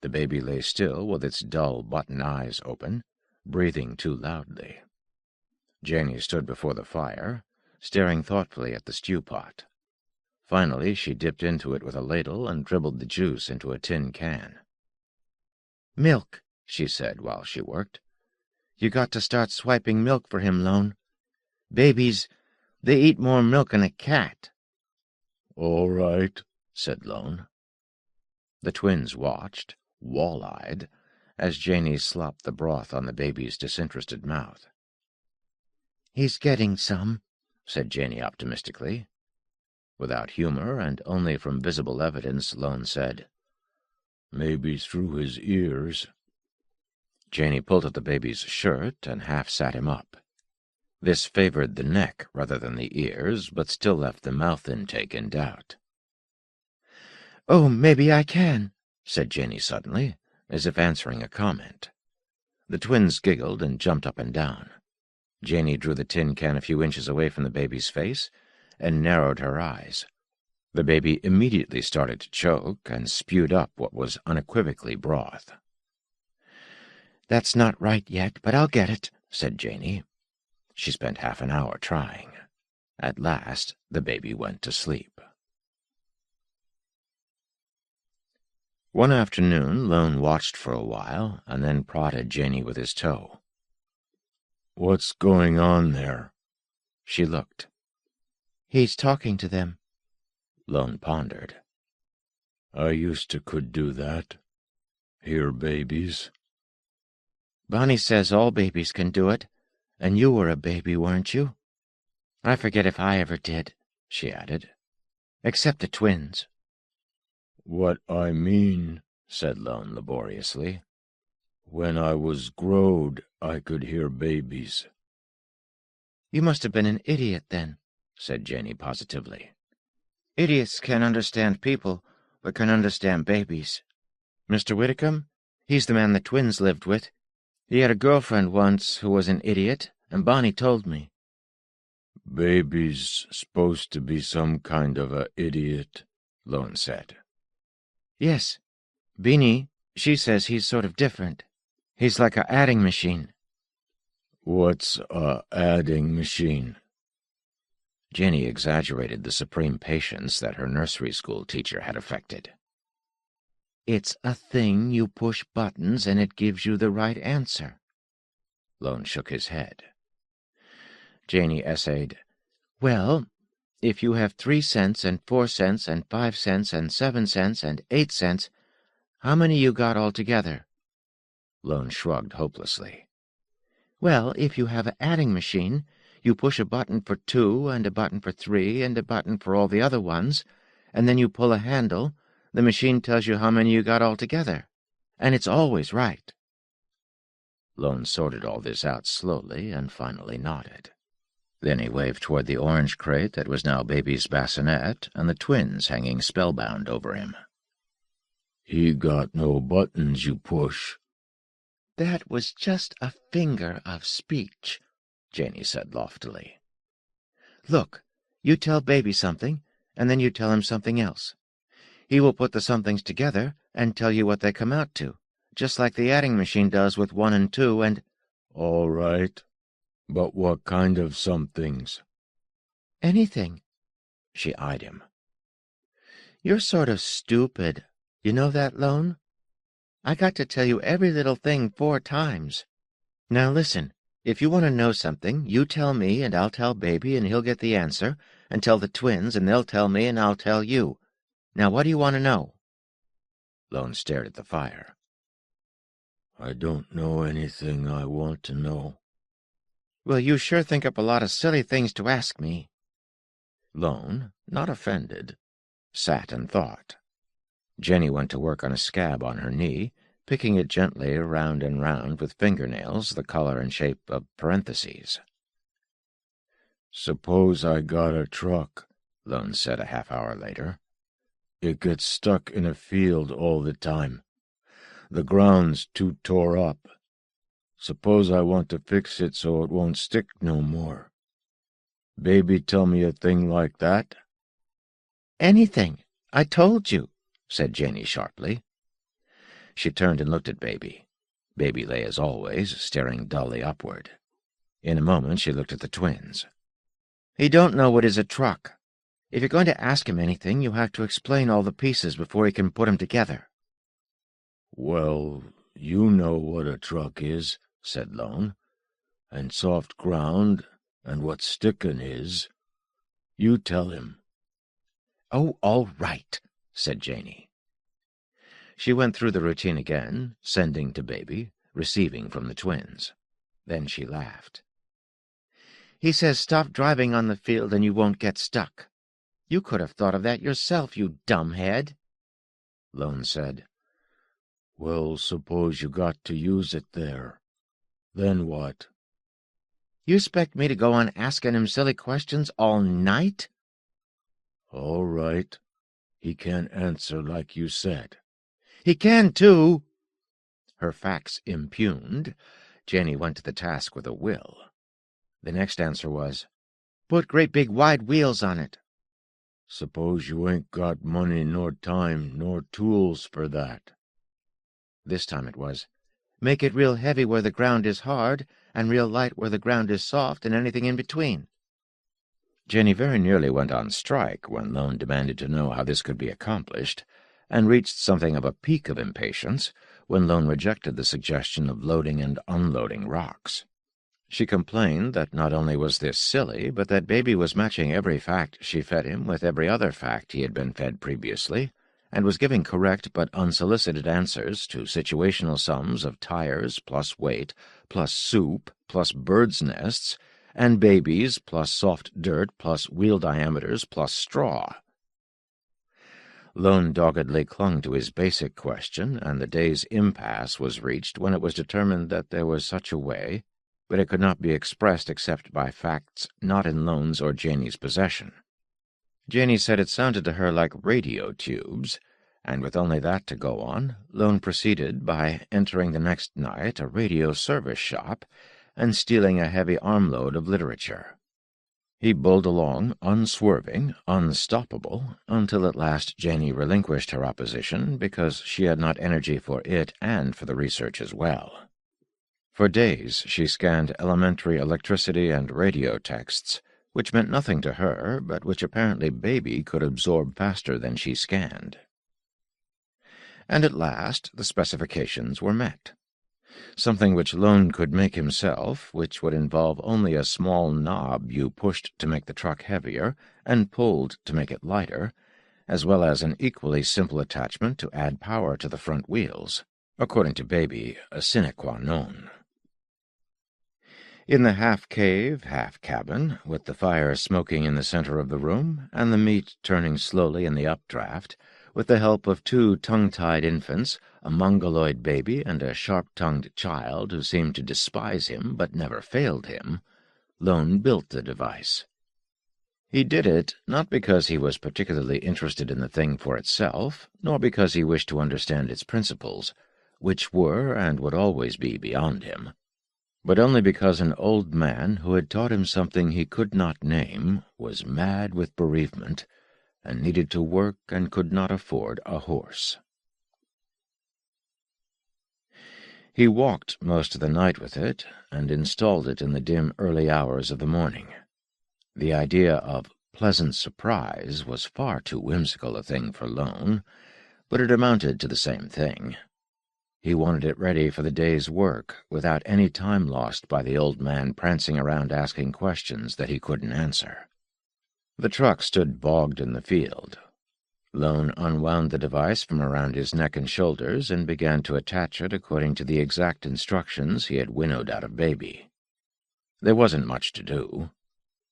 Speaker 2: The baby lay still with its dull button eyes open, breathing too loudly. Janey stood before the fire, staring thoughtfully at the stew pot. Finally, she dipped into it with a ladle and dribbled the juice into a tin can.
Speaker 3: "Milk," she said while she worked. "You got to start swiping milk for him, Lone. Babies, they eat more milk than a cat."
Speaker 4: "All right,"
Speaker 2: said Lone. The twins watched, wall-eyed, as Janey slopped the broth on the baby's disinterested mouth.
Speaker 3: "He's getting some,"
Speaker 2: said Janey optimistically. Without humor and only from visible evidence, Lone said,
Speaker 4: "Maybe through his ears."
Speaker 2: Janey pulled at the baby's shirt and half sat him up. This favored the neck rather than the ears, but still left the mouth intake in doubt.
Speaker 3: "Oh, maybe I can,"
Speaker 2: said Janey suddenly, as if answering a comment. The twins giggled and jumped up and down. Janey drew the tin can a few inches away from the baby's face and narrowed her eyes. The baby immediately started to choke and spewed up what was unequivocally broth.
Speaker 3: "That's not right yet, but I'll get it,"
Speaker 2: said Janey. She spent half an hour trying. At last, the baby went to sleep. One afternoon, Lone watched for a while and then prodded Janey with his toe.
Speaker 4: "What's going on there?"
Speaker 2: She looked.
Speaker 3: "He's talking to them."
Speaker 2: Lone pondered.
Speaker 4: "I used to could do that. Hear babies."
Speaker 3: "Bonnie says all babies can do it, and you were a baby, weren't you? I forget if I ever did," she added. "Except the twins."
Speaker 4: "What I mean,"
Speaker 2: said Lone laboriously,
Speaker 4: "when I was growed, I could hear babies."
Speaker 3: "You must have been an idiot then,"
Speaker 2: said Janey positively.
Speaker 3: "Idiots can't understand people, but can understand babies. Mr. Whitcomb, he's the man the twins lived with. He had a girlfriend once who was an idiot, and Bonnie told me."
Speaker 4: "Baby's supposed to be some kind of a idiot,"
Speaker 2: Lone said.
Speaker 3: "Yes. Beanie, she says he's sort of different. He's like a adding machine."
Speaker 4: "What's a adding machine?"
Speaker 2: Janey exaggerated the supreme patience that her nursery school teacher had affected.
Speaker 3: "It's a thing you push buttons and it gives you the right answer."
Speaker 2: Lone shook his head. Janey essayed,
Speaker 3: "Well, if you have 3 cents and 4 cents and 5 cents and 7 cents and 8 cents, how many you got altogether?"
Speaker 2: Lone shrugged hopelessly.
Speaker 3: "Well, if you have an adding machine, you push a button for 2 and a button for 3 and a button for all the other ones, and then you pull a handle, The machine tells you how many you got altogether, and it's always right."
Speaker 2: Lone sorted all this out slowly and finally nodded. Then he waved toward the orange crate that was now Baby's bassinet and the twins hanging spellbound over him.
Speaker 4: "He got no buttons you push."
Speaker 3: "That was just a finger of speech," Janey said loftily. "Look, you tell Baby something, and then you tell him something else. He will put the somethings together and tell you what they come out to, just like the adding machine does with 1 and 2 and—"
Speaker 4: "All right. But what kind of somethings?"
Speaker 3: "Anything."
Speaker 2: She eyed him.
Speaker 3: "You're sort of stupid. You know that, Lone? I got to tell you every little thing 4 times. Now listen, if you want to know something, you tell me and I'll tell Baby and he'll get the answer, and tell the twins and they'll tell me and I'll tell you. Now what do you want to know?"
Speaker 2: Lone stared at the fire.
Speaker 4: "I don't know anything I want to know."
Speaker 3: "Well, you sure think up a lot of silly things to ask me."
Speaker 2: Lone, not offended, sat and thought. Jenny went to work on a scab on her knee, picking it gently round and round with fingernails the color and shape of parentheses.
Speaker 4: "Suppose I got a truck,"
Speaker 2: Lone said a half-hour later.
Speaker 4: "It gets stuck in a field all the time. The ground's too tore up. Suppose I want to fix it so it won't stick no more. Baby tell me a thing like that?"
Speaker 3: "Anything. I told you,"
Speaker 2: said Janey sharply. She turned and looked at Baby. Baby lay as always, staring dully upward. In a moment she looked at the twins.
Speaker 3: "He don't know what is a truck. If you're going to ask him anything, you have to explain all the pieces before he can put 'em together."
Speaker 4: "Well, you know what a truck is," said Lone, "and soft ground, and what stickin' is. You tell him."
Speaker 3: "Oh, all right,"
Speaker 2: said Janey. She went through the routine again, sending to Baby, receiving from the twins. Then she laughed.
Speaker 3: "He says stop driving on the field and you won't get stuck. You could have thought of that yourself, you dumbhead."
Speaker 2: Lone said,
Speaker 4: "Well, suppose you got to use it there. Then what?"
Speaker 3: "You expect me to go on asking him silly questions all night?"
Speaker 4: "All right. He can't answer like you said."
Speaker 3: "He can, too."
Speaker 2: Her facts impugned, Janey went to the task with a will. The next answer was,
Speaker 3: "Put great big wide wheels on it."
Speaker 4: "Suppose you ain't got money nor time nor tools for that."
Speaker 2: This time it was,
Speaker 3: "Make it real heavy where the ground is hard, and real light where the ground is soft, and anything in between."
Speaker 2: Janey very nearly went on strike when Lone demanded to know how this could be accomplished, and reached something of a peak of impatience when Lone rejected the suggestion of loading and unloading rocks. She complained that not only was this silly, but that Baby was matching every fact she fed him with every other fact he had been fed previously, and was giving correct but unsolicited answers to situational sums of tires plus weight plus soup plus birds' nests and babies plus soft dirt plus wheel diameters plus straw. Lone doggedly clung to his basic question, and the day's impasse was reached when it was determined that there was such a way, but it could not be expressed except by facts not in Lone's or Janey's possession. Janey said it sounded to her like radio tubes, and with only that to go on, Lone proceeded by entering the next night a radio service shop and stealing a heavy armload of literature. He bowled along, unswerving, unstoppable, until at last Janey relinquished her opposition because she had not energy for it and for the research as well. For days she scanned elementary electricity and radio texts, which meant nothing to her, but which apparently Baby could absorb faster than she scanned. And at last the specifications were met. Something which Lone could make himself, which would involve only a small knob you pushed to make the truck heavier and pulled to make it lighter, as well as an equally simple attachment to add power to the front wheels, according to Baby, a sine qua non. In the half-cave, half-cabin, with the fire smoking in the center of the room and the meat turning slowly in the updraft, With the help of 2 tongue-tied infants, a mongoloid baby and a sharp-tongued child who seemed to despise him but never failed him, Lone built the device. He did it not because he was particularly interested in the thing for itself, nor because he wished to understand its principles, which were and would always be beyond him, but only because an old man who had taught him something he could not name was mad with bereavement and needed to work and could not afford a horse. He walked most of the night with it and installed it in the dim early hours of the morning. The idea of pleasant surprise was far too whimsical a thing for Lone, but it amounted to the same thing. He wanted it ready for the day's work, without any time lost by the old man prancing around asking questions that he couldn't answer. The truck stood bogged in the field. Lone unwound the device from around his neck and shoulders and began to attach it according to the exact instructions he had winnowed out of Baby. There wasn't much to do.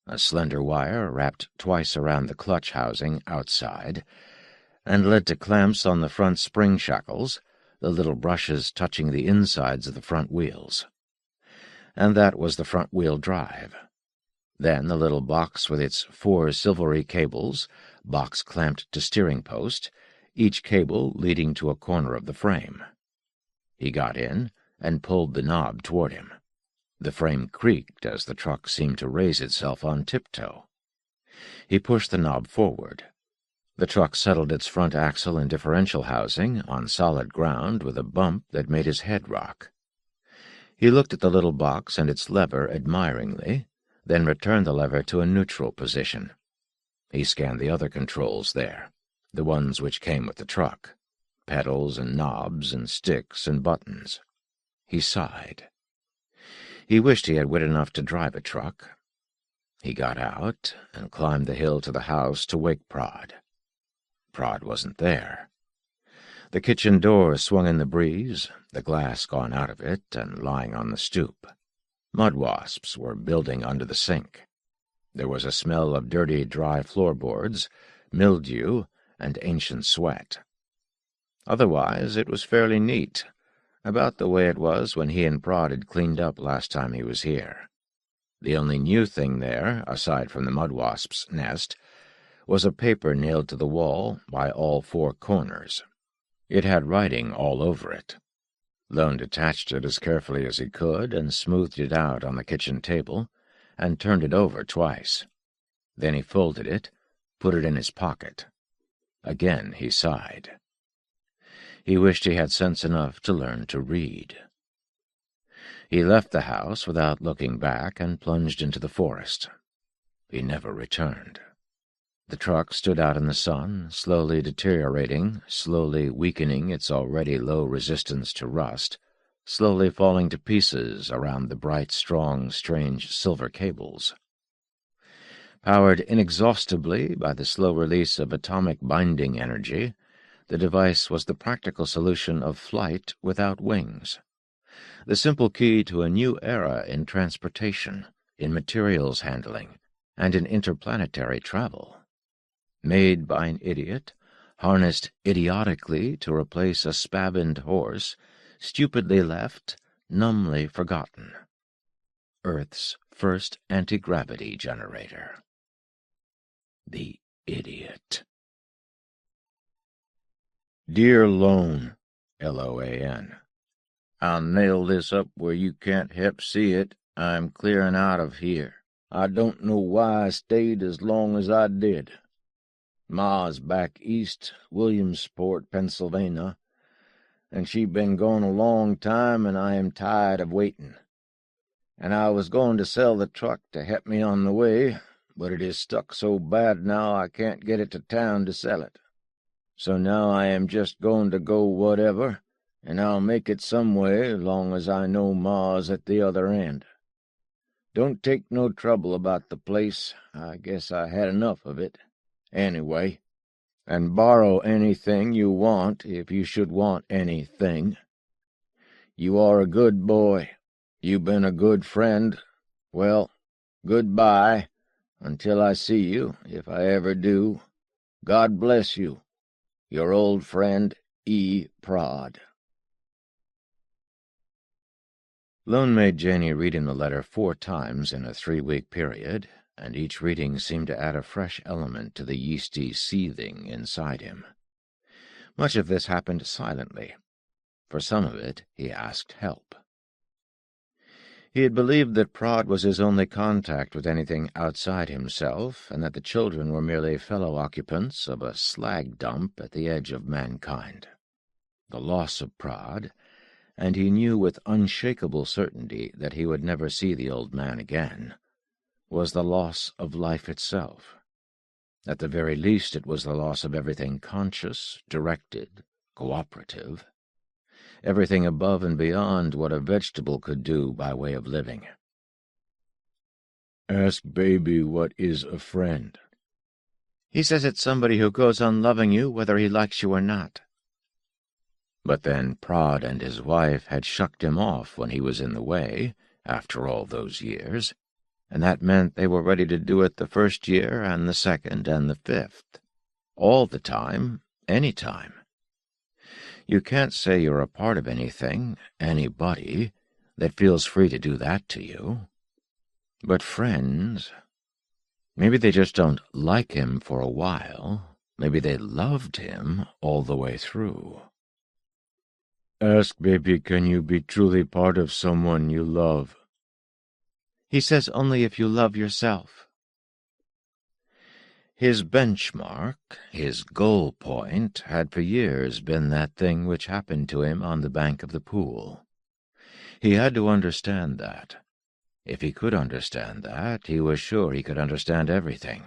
Speaker 2: A slender wire wrapped twice around the clutch housing outside and led to clamps on the front spring shackles, the little brushes touching the insides of the front wheels. And that was the front-wheel drive. Then the little box with its 4 silvery cables, box clamped to steering post, each cable leading to a corner of the frame. He got in and pulled the knob toward him. The frame creaked as the truck seemed to raise itself on tiptoe. He pushed the knob forward. The truck settled its front axle and differential housing on solid ground with a bump that made his head rock. He looked at the little box and its lever admiringly, then returned the lever to a neutral position. He scanned the other controls there, the ones which came with the truck, pedals and knobs and sticks and buttons. He sighed. He wished he had wit enough to drive a truck. He got out and climbed the hill to the house to wake Prod. Prod wasn't there. The kitchen door swung in the breeze, the glass gone out of it and lying on the stoop. Mud wasps were building under the sink. There was a smell of dirty, dry floorboards, mildew, and ancient sweat. Otherwise, it was fairly neat, about the way it was when he and Prod had cleaned up last time he was here. The only new thing there, aside from the mud wasp's nest, was a paper nailed to the wall by all 4 corners. It had writing all over it. Lone detached it as carefully as he could and smoothed it out on the kitchen table and turned it over twice. Then he folded it, put it in his pocket. Again he sighed. He wished he had sense enough to learn to read. He left the house without looking back and plunged into the forest. He never returned. The truck stood out in the sun, slowly deteriorating, slowly weakening its already low resistance to rust, slowly falling to pieces around the bright, strong, strange silver cables. Powered inexhaustibly by the slow release of atomic binding energy, the device was the practical solution of flight without wings, the simple key to a new era in transportation, in materials handling, and in interplanetary travel. Made by an idiot, harnessed idiotically to replace a spavined horse, stupidly left, numbly forgotten. Earth's first anti-gravity generator. The idiot.
Speaker 4: Dear Lone, L-O-A-N, I'll nail this up where you can't help see it. I'm clearing out of here. I don't know why I stayed as long as I did. Ma's back east, Williamsport, Pennsylvania, and she been gone a long time, and I am tired of waiting. And I was going to sell the truck to help me on the way, but it is stuck so bad now I can't get it to town to sell it. So now I am just going to go whatever, and I'll make it some way, long as I know Ma's at the other end. Don't take no trouble about the place. I guess I had enough of it. Anyway, and borrow anything you want if you should want anything. You are a good boy. You've been a good friend. Well, goodbye, until I see you, if I ever do. God bless you.
Speaker 2: Your old friend, E. Prod. Lone made Janey read him the letter 4 times in a 3-week period, and each reading seemed to add a fresh element to the yeasty seething inside him. Much of this happened silently. For some of it he asked help. He had believed that Prod was his only contact with anything outside himself, and that the children were merely fellow occupants of a slag dump at the edge of mankind. The loss of Prod, and he knew with unshakable certainty that he would never see the old man again, was the loss of life itself. At the very least it was the loss of everything conscious, directed, cooperative, everything above and beyond what a vegetable could do by way of living.
Speaker 4: Ask baby what is a friend.
Speaker 3: He says it's somebody who goes on loving you whether he likes you or not.
Speaker 2: But then Prod and his wife had shucked him off when he was in the way, after all those years, and that meant they were ready to do it the 1st year and the 2nd and the 5th. All the time, any time. You can't say you're a part of anything, anybody, that feels free to do that to you. But friends, maybe they just don't like him for a while. Maybe they loved him all the way through.
Speaker 4: Ask baby, can you be truly part of someone you love?
Speaker 3: He says only if you love yourself.
Speaker 2: His benchmark, his goal point, had for years been that thing which happened to him on the bank of the pool. He had to understand that. If he could understand that, he was sure he could understand everything.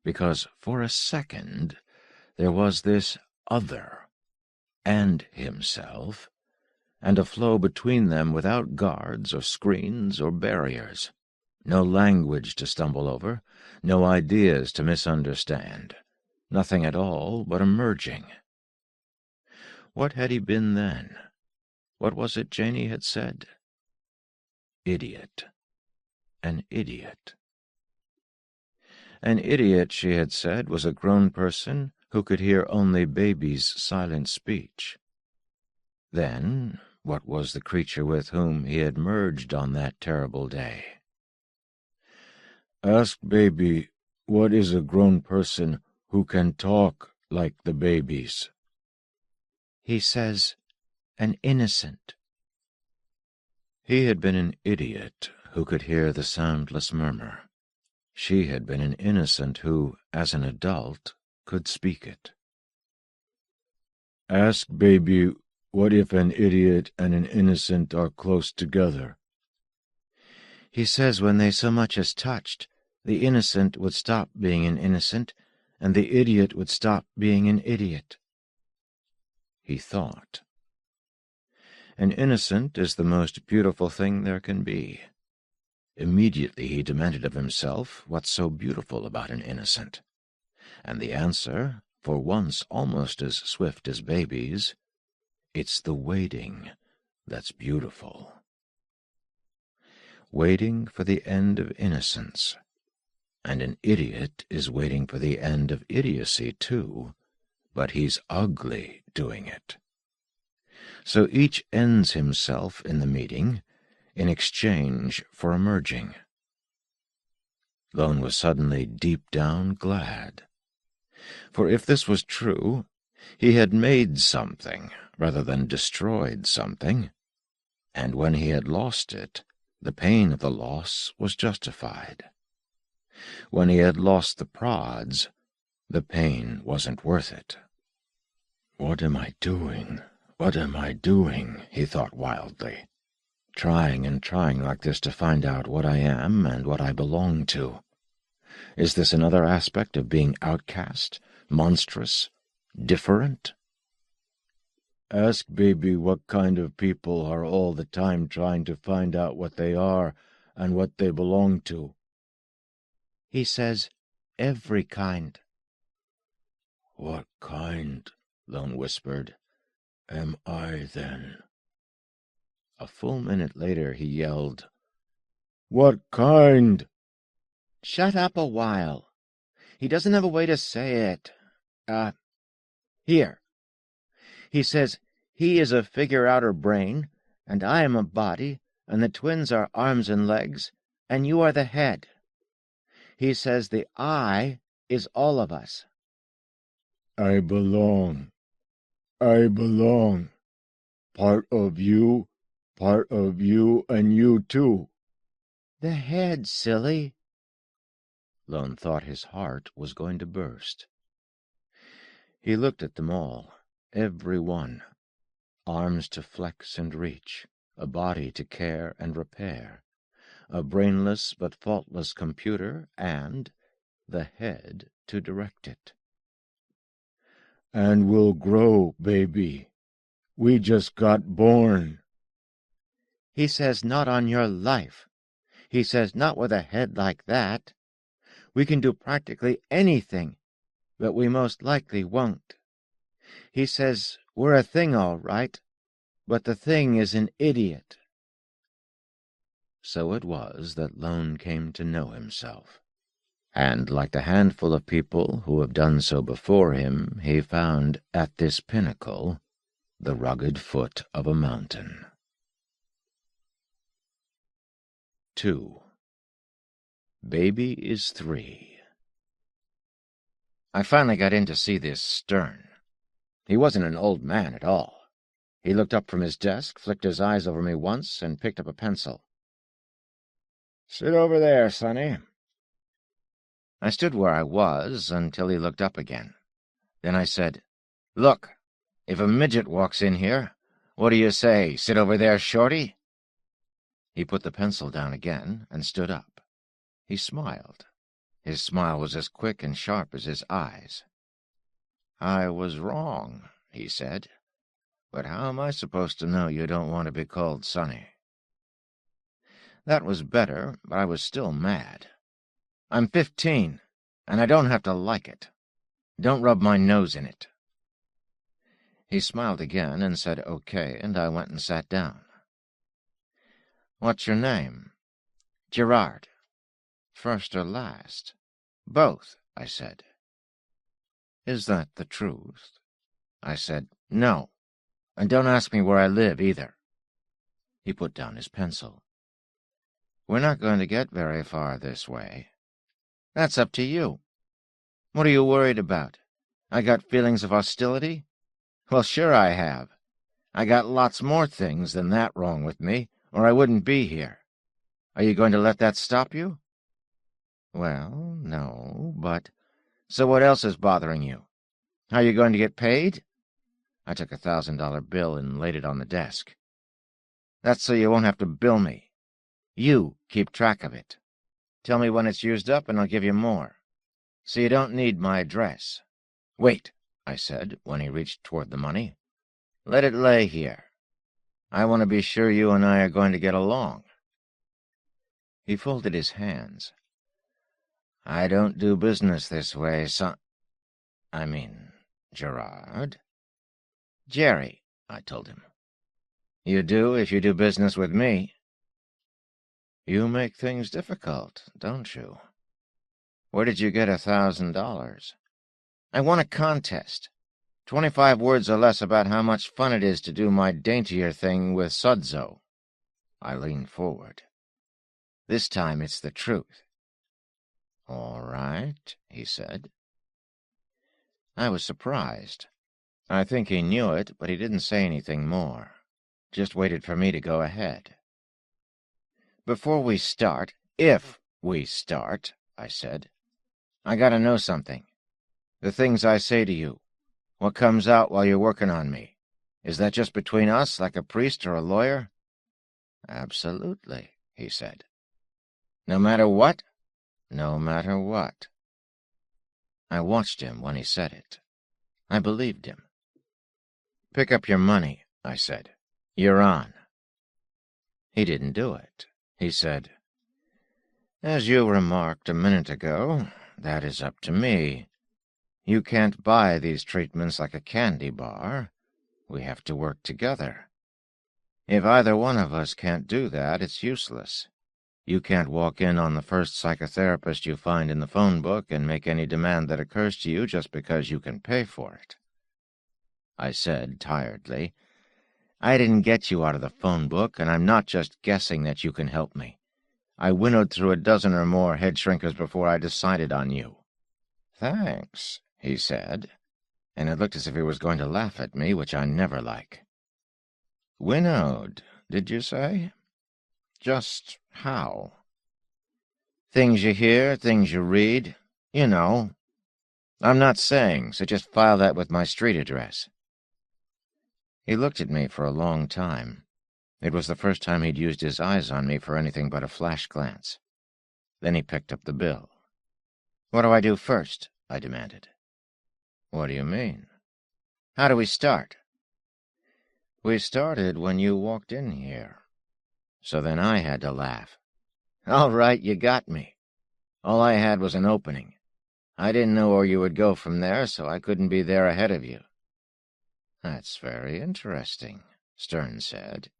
Speaker 2: Because for a second there was this other, and himself, and a flow between them without guards or screens or barriers. No language to stumble over, no ideas to misunderstand, nothing at all but a merging. What had he been then? What was it Janey had said? Idiot. An idiot. An idiot, she had said, was a grown person who could hear only baby's silent speech. Then, what was the creature with whom he had merged on that terrible day?
Speaker 4: Ask baby, what is a grown person who can talk like the babies?
Speaker 3: He says, an innocent.
Speaker 2: He had been an idiot who could hear the soundless murmur. She had been an innocent who, as an adult, could speak it.
Speaker 4: Ask baby, what if an idiot and an innocent are close together?
Speaker 3: He says when they so much as touched, the innocent would stop being an innocent, and the idiot would stop being an idiot.
Speaker 2: He thought. An innocent is the most beautiful thing there can be. Immediately he demanded of himself what's so beautiful about an innocent. And the answer, for once almost as swift as baby's, it's the waiting that's beautiful. Waiting for the end of innocence. And an idiot is waiting for the end of idiocy, too, but he's ugly doing it. So each ends himself in the meeting in exchange for a merging. Lone was suddenly deep down glad. For if this was true, he had made something rather than destroyed something, and when he had lost it, the pain of the loss was justified. When he had lost the prods, the pain wasn't worth it. What am I doing? What am I doing? He thought wildly. Trying and trying like this to find out what I am and what I belong to. Is this another aspect of being outcast, monstrous, different?
Speaker 4: Ask baby what kind of people are all the time trying to find out what they are and what they belong to.
Speaker 3: He says, every kind.
Speaker 4: What kind, Lone whispered, am I then?
Speaker 2: A full minute later he yelled,
Speaker 4: What kind?
Speaker 3: Shut up a while. He doesn't have a way to say it. Here. He says he is a figure-outer brain, and I am a body, and the twins are arms and legs, and you are the head. He says the I is all of us.
Speaker 4: I belong. I belong. Part of you, and you too.
Speaker 3: The head, silly. Lone thought his heart was going to burst. He looked at them all, every one. Arms to flex and reach, a body to care and repair, a brainless but faultless computer, and the head to direct it.
Speaker 4: And we'll grow, baby. We just got born.
Speaker 3: He says not on your life. He says not with a head like that. We can do practically anything, but we most likely won't. He says we're a thing all right, but the thing is an idiot. So it was that Lone came to know himself. And like the handful of people who have done so before him, he found at this pinnacle the rugged foot of a mountain. 2. Baby is 3. I finally got in to see this Stern. He wasn't an old man at all. He looked up from his desk, flicked his eyes over me once, and picked up a pencil.
Speaker 4: Sit over there, Sonny.
Speaker 3: I stood where I was until he looked up again. Then I said, Look, if a midget walks in here, what do you say, sit over there, Shorty? He put the pencil down again and stood up. He smiled. His smile was as quick and sharp as his eyes. I was wrong, he said. But how am I supposed to know you don't want to be called Sonny? That was better, but I was still mad. I'm 15, and I don't have to like it. Don't rub my nose in it. He smiled again and said okay, and I went and sat down. What's your name? Gerard. First or last? Both, I said. Is that the truth? I said, no, and don't ask me where I live either. He put down his pencil. We're not going to get very far this way. That's up to you. What are you worried about? I got feelings of hostility? Well, sure I have. I got lots more things than that wrong with me, or I wouldn't be here. Are you going to let that stop you? Well, no, but... So what else is bothering you? How are you going to get paid? I took a $1,000 bill and laid it on the desk. That's so you won't have to bill me. You keep track of it. Tell me when it's used up and I'll give you more. So you don't need my address. Wait, I said, when he reached toward the money. Let it lay here. I want to be sure you and I are going to get along. He folded his hands. I don't do business this way, son. I mean, Gerard. Jerry, I told him. You do if you do business with me. You make things difficult, don't you? Where did you get $1,000? I won a contest. 25 words or less about how much fun it is to do my daintier thing with Sudzo. I leaned forward. This time it's the truth. All right, he said. I was surprised. I think he knew it, but he didn't say anything more. Just waited for me to go ahead. Before we start, if we start, I said, I gotta know something. The things I say to you, what comes out while you're working on me, is that just between us, like a priest or a lawyer? Absolutely, he said. No matter what? No matter what. I watched him when he said it. I believed him. Pick up your money, I said. You're on. He didn't do it. He said, As you remarked a minute ago, that is up to me. You can't buy these treatments like a candy bar. We have to work together. If either one of us can't do that, it's useless. You can't walk in on the first psychotherapist you find in the phone book and make any demand that occurs to you just because you can pay for it.
Speaker 2: I said tiredly. "I didn't get you out of the phone book, and I'm not just guessing that you can help me. I winnowed through a dozen or more head shrinkers before I decided on you." "Thanks," he said, and it looked as if he was going to laugh at me, which I never like. "Winnowed, did you say? Just how?" "Things you hear, things you read. You know. I'm not saying, so just file that with my street address." He looked at me for a long time. It was the first time he'd used his eyes on me for anything but a flash glance. Then he picked up the bill. "What do I do first?" I demanded. "What do you mean?" "How do we start?" "We started when you walked in here." So then I had to laugh. "All right, you got me. All I had was an opening. I didn't know where you would go from there, so I couldn't be there ahead of you." "That's very interesting," Stern said.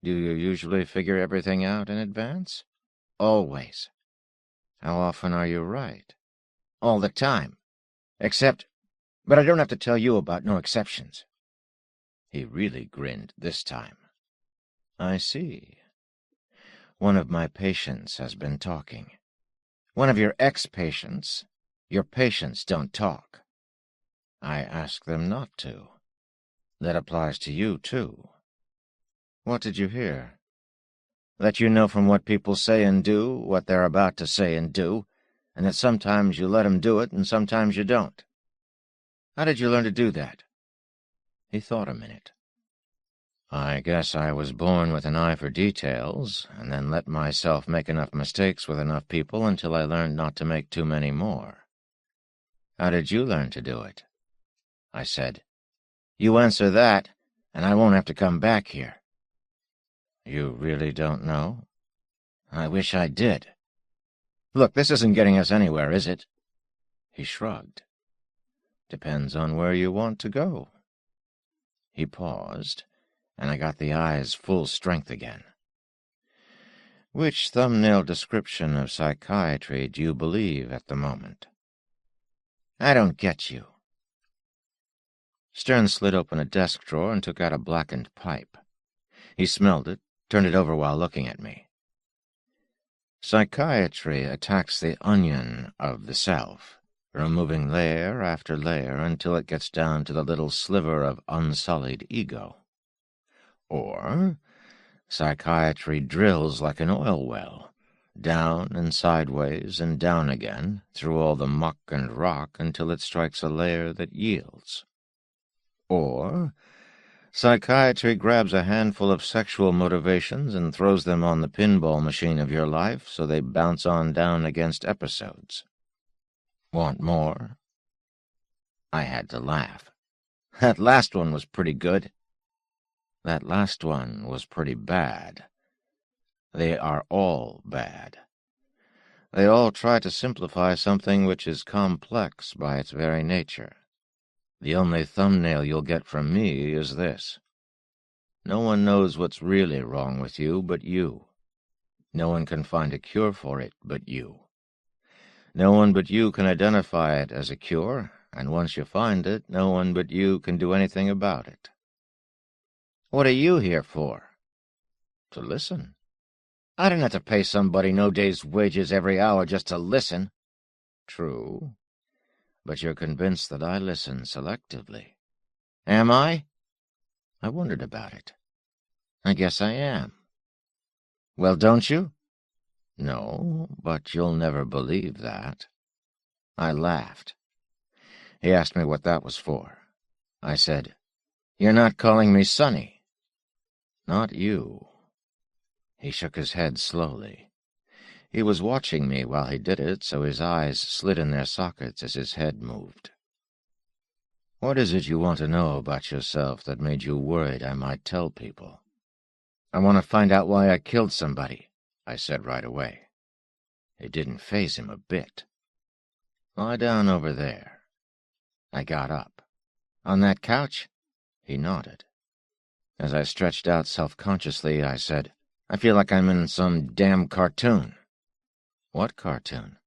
Speaker 2: "Do you usually figure everything out in advance?" "Always." "How often are you right?" "All the time. But I don't have to tell you about no exceptions." He really grinned this time. "I see. One of my patients has been talking." "One of your ex-patients? Your patients don't talk." "I ask them not to. That applies to you, too." "What did you hear?" "That you know from what people say and do what they're about to say and do, and that sometimes you let 'em do it and sometimes you don't." "How did you learn to do that?" He thought a minute. "I guess I was born with an eye for details, and then let myself make enough mistakes with enough people until I learned not to make too many more." "How did you learn to do it?" I said. "You answer that, and I won't have to come back here." "You really don't know?" "I wish I did. Look, this isn't getting us anywhere, is it?" He shrugged. "Depends on where you want to go." He paused, and I got the eyes full strength again. "Which thumbnail description of psychiatry do you believe at the moment?" "I don't get you." Stern slid open a desk drawer and took out a blackened pipe. He smelled it, turned it over while looking at me. "Psychiatry attacks the onion of the self, removing layer after layer until it gets down to the little sliver of unsullied ego. Or psychiatry drills like an oil well, down and sideways and down again, through all the muck and rock until it strikes a layer that yields. Or psychiatry grabs a handful of sexual motivations and throws them on the pinball machine of your life so they bounce on down against episodes. Want more?" I had to laugh. "That last one was pretty good." "That last one was pretty bad. They are all bad. They all try to simplify something which is complex by its very nature. The only thumbnail you'll get from me is this. No one knows what's really wrong with you but you. No one can find a cure for it but you. No one but you can identify it as a cure, and once you find it, no one but you can do anything about it." "What are you here for?" "To listen." "I don't have to pay somebody no day's wages every hour just to listen." "True. But you're convinced that I listen selectively." "Am I?" I wondered about it. "I guess I am." "Well, don't you?" "No, but you'll never believe that." I laughed. He asked me what that was for. I said, "You're not calling me Sonny?" "Not you." He shook his head slowly. He was watching me while he did it, so his eyes slid in their sockets as his head moved. "What is it you want to know about yourself that made you worried I might tell people?" "I want to find out why I killed somebody," I said right away. It didn't faze him a bit. "Lie down over there." I got up. "On that couch?" He nodded. As I stretched out self-consciously, I said, "I feel like I'm in some damn cartoon." "What cartoon?"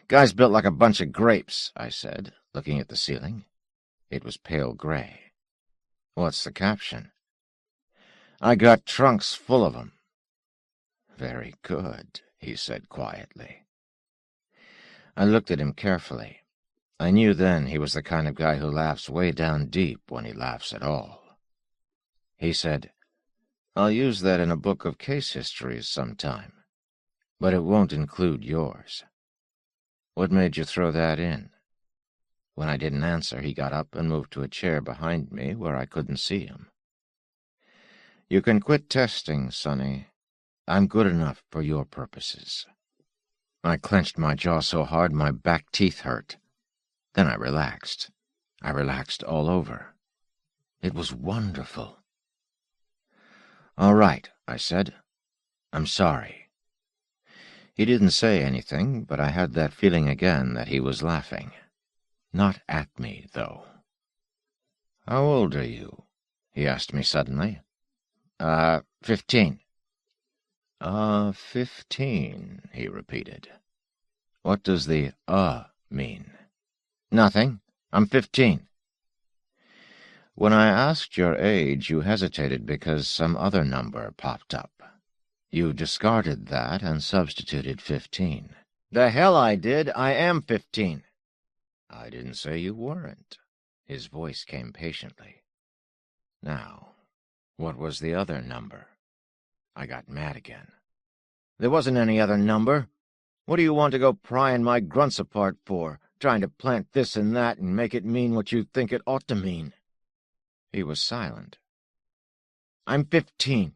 Speaker 2: "Guys built like a bunch of grapes," I said, looking at the ceiling. It was pale gray. What's the caption? I got trunks full of 'em. Very good, he said quietly. I looked at him carefully. I knew then he was the kind of guy who laughs way down deep when he laughs at all. He said, I'll use that in a book of case histories sometime, but it won't include yours. What made you throw that in? When I didn't answer, he got up and moved to a chair behind me where I couldn't see him. You can quit testing, Sonny. I'm good enough for your purposes. I clenched my jaw so hard my back teeth hurt. Then I relaxed. I relaxed all over. It was wonderful. All right, I said. I'm sorry. He didn't say anything, but I had that feeling again that he was laughing. Not at me, though. How old are you? He asked me suddenly. 15. 15, he repeated. What does the mean? Nothing. I'm 15. When I asked your age, you hesitated because some other number popped up. You discarded that and substituted 15. The hell I did. I am 15. I didn't say you weren't. His voice came patiently. Now, what was the other number? I got mad again. There wasn't any other number. What do you want to go prying my grunts apart for, trying to plant this and that and make it mean what you think it ought to mean? He was silent. I'm 15,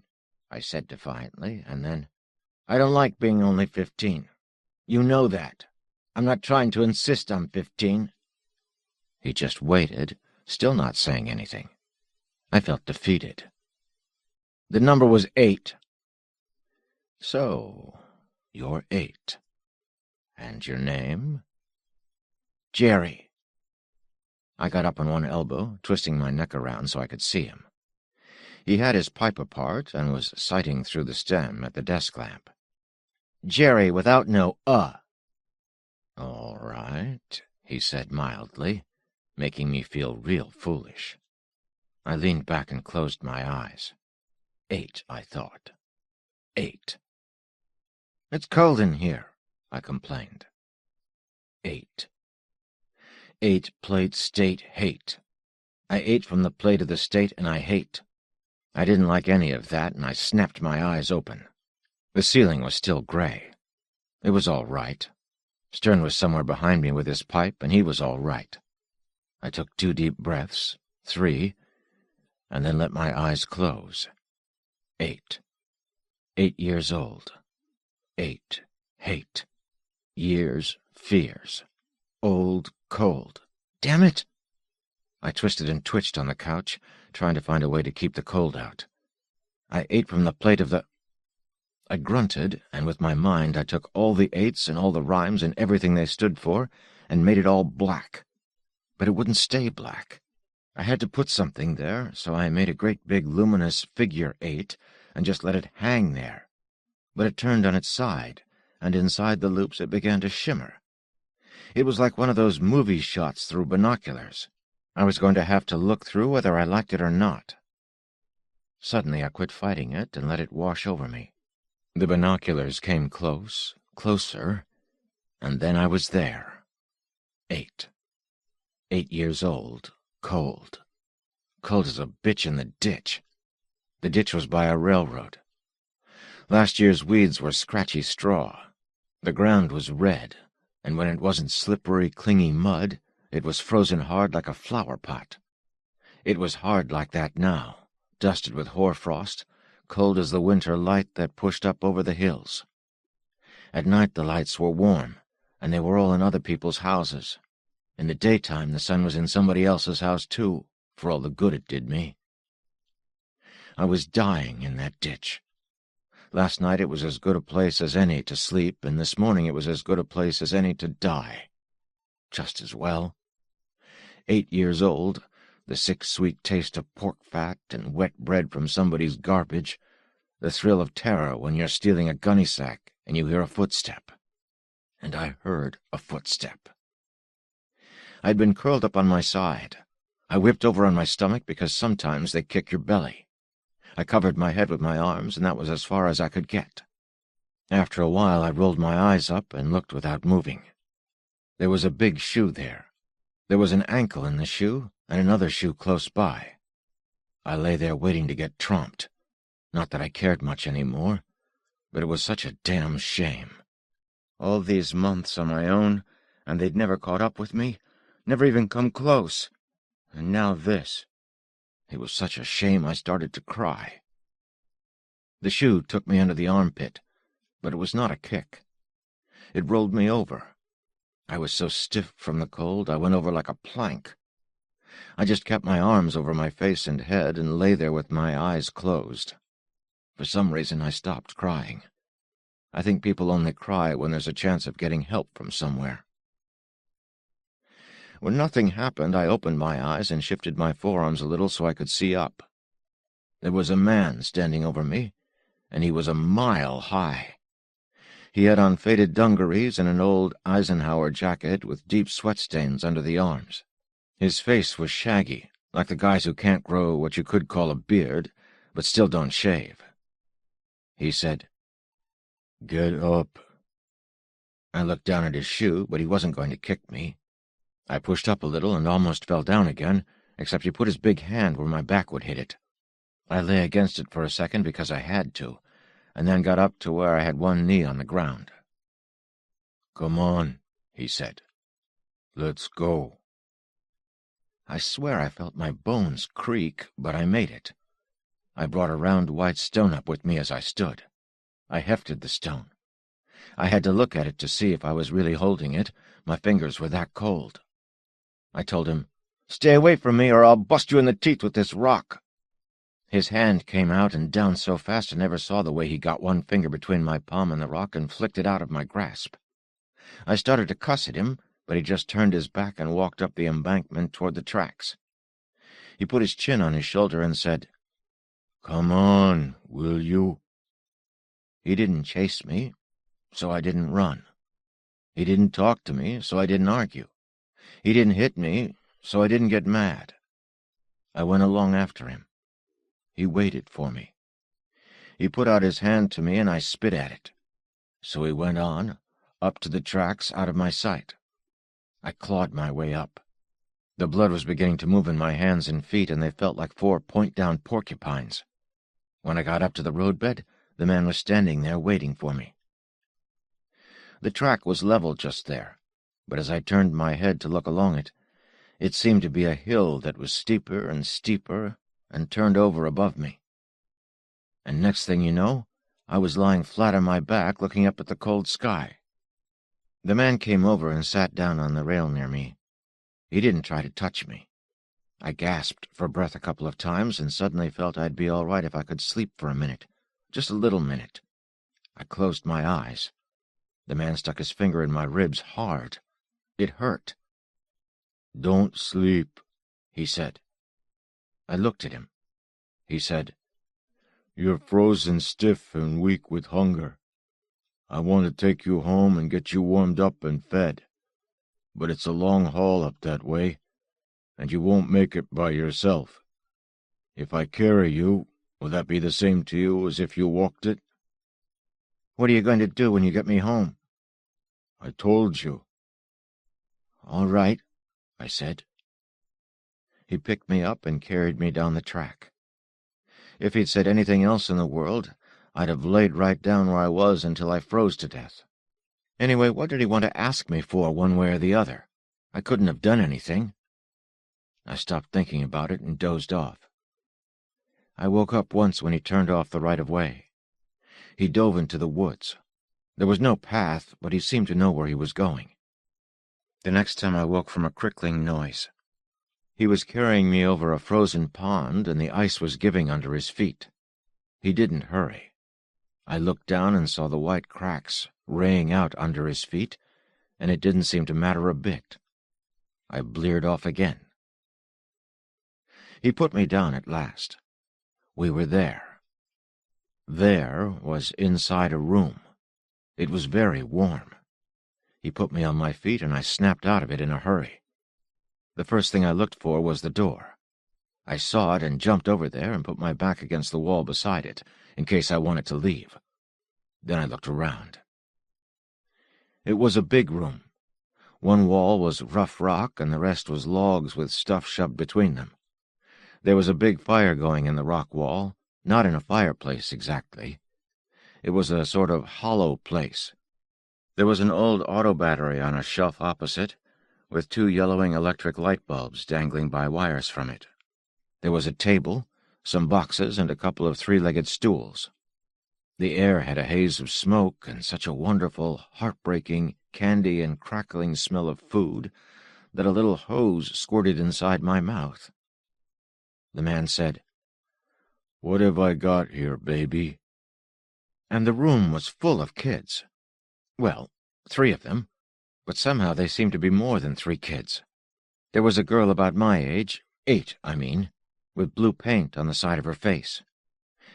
Speaker 2: I said defiantly, and then, I don't like being only 15. You know that. I'm not trying to insist I'm 15. He just waited, still not saying anything. I felt defeated. The number was 8. So, you're 8. And your name? Jerry. I got up on one elbow, twisting my neck around so I could see him. He had his pipe apart and was sighting through the stem at the desk lamp. Jerry without no All right, he said mildly, making me feel real foolish. I leaned back and closed my eyes. 8, I thought. 8. It's cold in here, I complained. 8. 8 plate state hate. I ate from the plate of the state and I hate. I didn't like any of that and I snapped my eyes open. The ceiling was still gray. It was all right. Stern was somewhere behind me with his pipe and he was all right. I took 2 deep breaths, 3, and then let my eyes close. 8. 8 years old. 8, hate. Years, fears. Old, cold. Damn it! I twisted and twitched on the couch, trying to find a way to keep the cold out. I ate from the plate of the... I grunted, and with my mind I took all the 8s and all the rhymes and everything they stood for, and made it all black. But it wouldn't stay black. I had to put something there, so I made a great big luminous figure 8 and just let it hang there. But it turned on its side, and inside the loops it began to shimmer. It was like one of those movie shots through binoculars. I was going to have to look through whether I liked it or not. Suddenly I quit fighting it and let it wash over me. The binoculars came close, closer, and then I was there. 8. 8 years old, cold. Cold as a bitch in the ditch. The ditch was by a railroad. Last year's weeds were scratchy straw. The ground was red, and when it wasn't slippery, clingy mud, it was frozen hard like a flower pot. It was hard like that now, dusted with hoarfrost, cold as the winter light that pushed up over the hills. At night the lights were warm, and they were all in other people's houses. In the daytime the sun was in somebody else's house too, for all the good it did me. I was dying in that ditch. Last night it was as good a place as any to sleep, and this morning it was as good a place as any to die. Just as well. 8 years old, the sick sweet taste of pork fat and wet bread from somebody's garbage, the thrill of terror when you're stealing a gunny sack and you hear a footstep. And I heard a footstep. I'd been curled up on my side. I whipped over on my stomach because sometimes they kick your belly. I covered my head with my arms, and that was as far as I could get. After a while, I rolled my eyes up and looked without moving. There was a big shoe there. There was an ankle in the shoe and another shoe close by. I lay there waiting to get tromped. Not that I cared much anymore, but it was such a damn shame. All these months on my own, and they'd never caught up with me, never even come close. And now this. It was such a shame I started to cry. The shoe took me under the armpit, but it was not a kick. It rolled me over. I was so stiff from the cold I went over like a plank. I just kept my arms over my face and head and lay there with my eyes closed. For some reason I stopped crying. I think people only cry when there's a chance of getting help from somewhere. When nothing happened, I opened my eyes and shifted my forearms a little so I could see up. There was a man standing over me, and he was a mile high. He had on faded dungarees and an old Eisenhower jacket with deep sweat stains under the arms. His face was shaggy, like the guys who can't grow what you could call a beard, but still don't shave. He said, "Get up." I looked down at his shoe, but he wasn't going to kick me. I pushed up a little and almost fell down again, except he put his big hand where my back would hit it. I lay against it for a second because I had to, and then got up to where I had one knee on the ground. "Come on," he said. "Let's go." I swear I felt my bones creak, but I made it. I brought a round white stone up with me as I stood. I hefted the stone. I had to look at it to see if I was really holding it. My fingers were that cold. I told him, "Stay away from me or I'll bust you in the teeth with this rock." His hand came out and down so fast I never saw the way he got one finger between my palm and the rock and flicked it out of my grasp. I started to cuss at him, but he just turned his back and walked up the embankment toward the tracks. He put his chin on his shoulder and said, "Come on, will you?" He didn't chase me, so I didn't run. He didn't talk to me, so I didn't argue. He didn't hit me, so I didn't get mad. I went along after him. He waited for me. He put out his hand to me, and I spit at it. So he went on, up to the tracks, out of my sight. I clawed my way up. The blood was beginning to move in my hands and feet, and they felt like 4 point-down porcupines. When I got up to the roadbed, the man was standing there waiting for me. The track was level just there, but as I turned my head to look along it, it seemed to be a hill that was steeper and steeper and turned over above me. And next thing you know, I was lying flat on my back looking up at the cold sky. The man came over and sat down on the rail near me. He didn't try to touch me. I gasped for breath a couple of times and suddenly felt I'd be all right if I could sleep for a minute, just a little minute. I closed my eyes. The man stuck his finger in my ribs hard. It hurt. "Don't sleep," he said. I looked at him. He said, "You're frozen stiff and weak with hunger. I want to take you home and get you warmed up and fed. But it's a long haul up that way, and you won't make it by yourself. If I carry you, will that be the same to you as if you walked it?" "What are you going to do when you get me home?" "I told you." "All right," I said. He picked me up and carried me down the track. If he'd said anything else in the world, I'd have laid right down where I was until I froze to death. Anyway, what did he want to ask me for one way or the other? I couldn't have done anything. I stopped thinking about it and dozed off. I woke up once when he turned off the right-of-way. He dove into the woods. There was no path, but he seemed to know where he was going. The next time I woke from a crickling noise. He was carrying me over a frozen pond, and the ice was giving under his feet. He didn't hurry. I looked down and saw the white cracks raying out under his feet, and it didn't seem to matter a bit. I bleared off again. He put me down at last. We were there. There was inside a room. It was very warm. He put me on my feet, and I snapped out of it in a hurry. The first thing I looked for was the door. I saw it and jumped over there and put my back against the wall beside it, in case I wanted to leave. Then I looked around. It was a big room. One wall was rough rock and the rest was logs with stuff shoved between them. There was a big fire going in the rock wall, not in a fireplace exactly. It was a sort of hollow place. There was an old auto battery on a shelf opposite, with 2 yellowing electric light bulbs dangling by wires from it. There was a table, some boxes, and a couple of 3-legged stools. The air had a haze of smoke and such a wonderful, heartbreaking, candy and crackling smell of food that a little hose squirted inside my mouth. The man said, "What have I got here, baby?" And the room was full of kids. Well, 3 of them, but somehow they seemed to be more than 3 kids. There was a girl about my age, 8, I mean, with blue paint on the side of her face.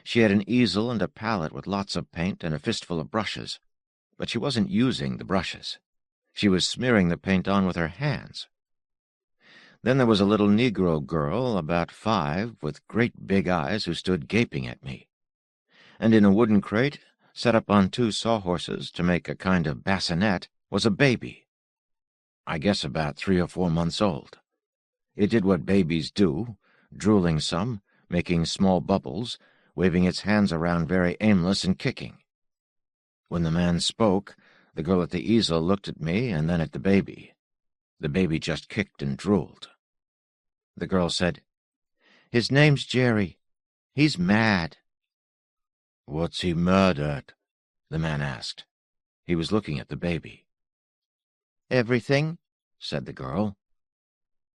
Speaker 2: She had an easel and a palette with lots of paint and a fistful of brushes, but she wasn't using the brushes. She was smearing the paint on with her hands. Then there was a little Negro girl, about 5, with great big eyes, who stood gaping at me. And in a wooden crate, set up on 2 sawhorses to make a kind of bassinet, was a baby. I guess about 3 or 4 months old. It did what babies do, drooling some, making small bubbles, waving its hands around very aimless and kicking. When the man spoke, the girl at the easel looked at me and then at the baby. The baby just kicked and drooled. The girl said, "His name's Jerry. He's mad." "What's he mad at?" the man asked. He was looking at the baby. "Everything," said the girl.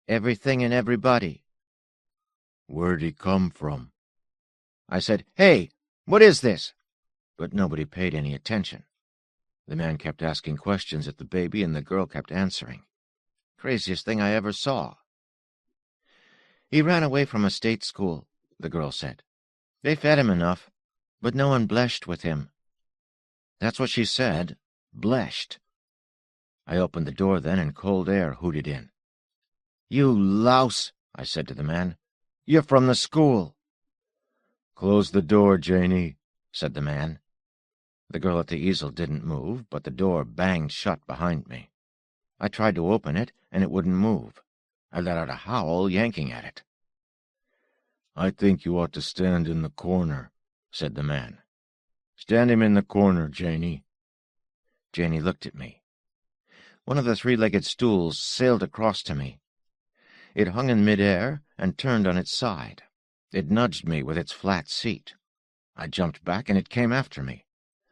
Speaker 2: "Everything and everybody." "Where'd he come from?" I said, "Hey, what is this?" But nobody paid any attention. The man kept asking questions at the baby, and the girl kept answering. Craziest thing I ever saw. "He ran away from a state school," the girl said. "They fed him enough, but no one bleshed with him." That's what she said, bleshed. I opened the door then, and cold air hooted in. "You louse," I said to the man. "You're from the school." "Close the door, Janie," said the man. The girl at the easel didn't move, but the door banged shut behind me. I tried to open it, and it wouldn't move. I let out a howl, yanking at it. "I think you ought to stand in the corner," said the man. "Stand him in the corner, Janie." Janie looked at me. One of the 3-legged stools sailed across to me. It hung in mid-air and turned on its side. It nudged me with its flat seat. I jumped back, and it came after me.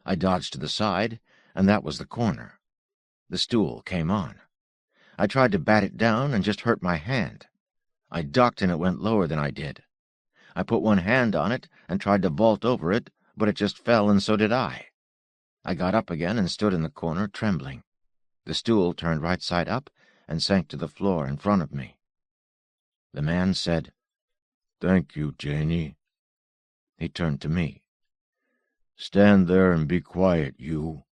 Speaker 2: I dodged to the side, and that was the corner. The stool came on. I tried to bat it down and just hurt my hand. I ducked, and it went lower than I did. I put one hand on it and tried to vault over it, but it just fell, and so did I. I got up again and stood in the corner, trembling. The stool turned right side up and sank to the floor in front of me. The man said, "Thank you, Janie." He turned to me. "Stand there and be quiet, you.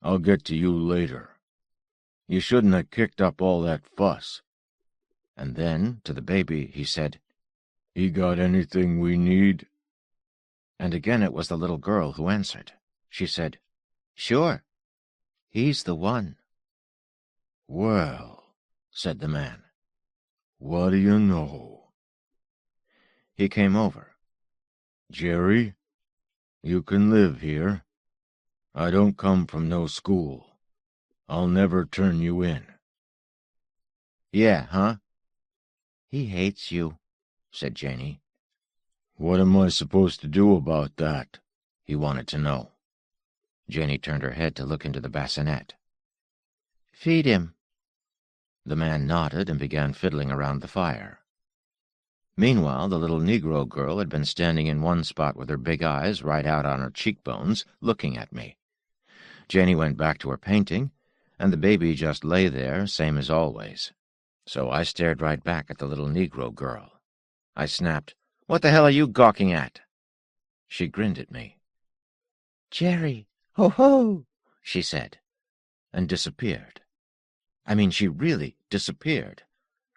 Speaker 2: I'll get to you later. You shouldn't have kicked up all that fuss." And then, to the baby, he said, "He got anything we need?" And again it was the little girl who answered. She said, "Sure. He's the one." "Well," said the man, "what do you know?" He came over. "Jerry, you can live here. I don't come from no school. I'll never turn you in." "Yeah, huh?" "He hates you," said Janie. "What am I supposed to do about that?" he wanted to know. Janie turned her head to look into the bassinet. "Feed him." The man nodded and began fiddling around the fire. Meanwhile, the little Negro girl had been standing in one spot with her big eyes right out on her cheekbones, looking at me. Janie went back to her painting, and the baby just lay there, same as always. So I stared right back at the little Negro girl. I snapped, "What the hell are you gawking at?" She grinned at me. "Jerry, ho-ho," she said, and disappeared. I mean, she really disappeared,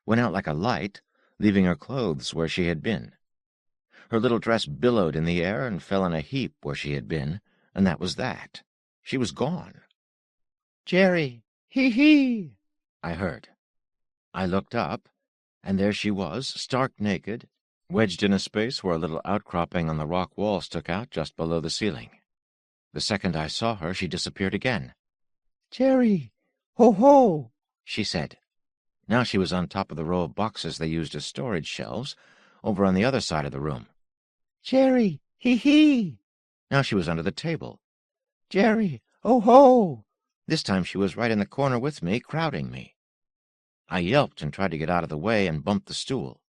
Speaker 2: went out like a light, leaving her clothes where she had been. Her little dress billowed in the air and fell in a heap where she had been, and that was that. She was gone. "Jerry! Hee-hee!" I heard. I looked up, and there she was, stark naked, wedged in a space where a little outcropping on the rock wall stuck out just below the ceiling. The second I saw her, she disappeared again. "Jerry! Ho-ho!" she said. Now she was on top of the row of boxes they used as storage shelves, over on the other side of the room. "Jerry! Hee-hee!" Now she was under the table. "Jerry! Oh-ho!" This time she was right in the corner with me, crowding me. I yelped and tried to get out of the way and bumped the stool.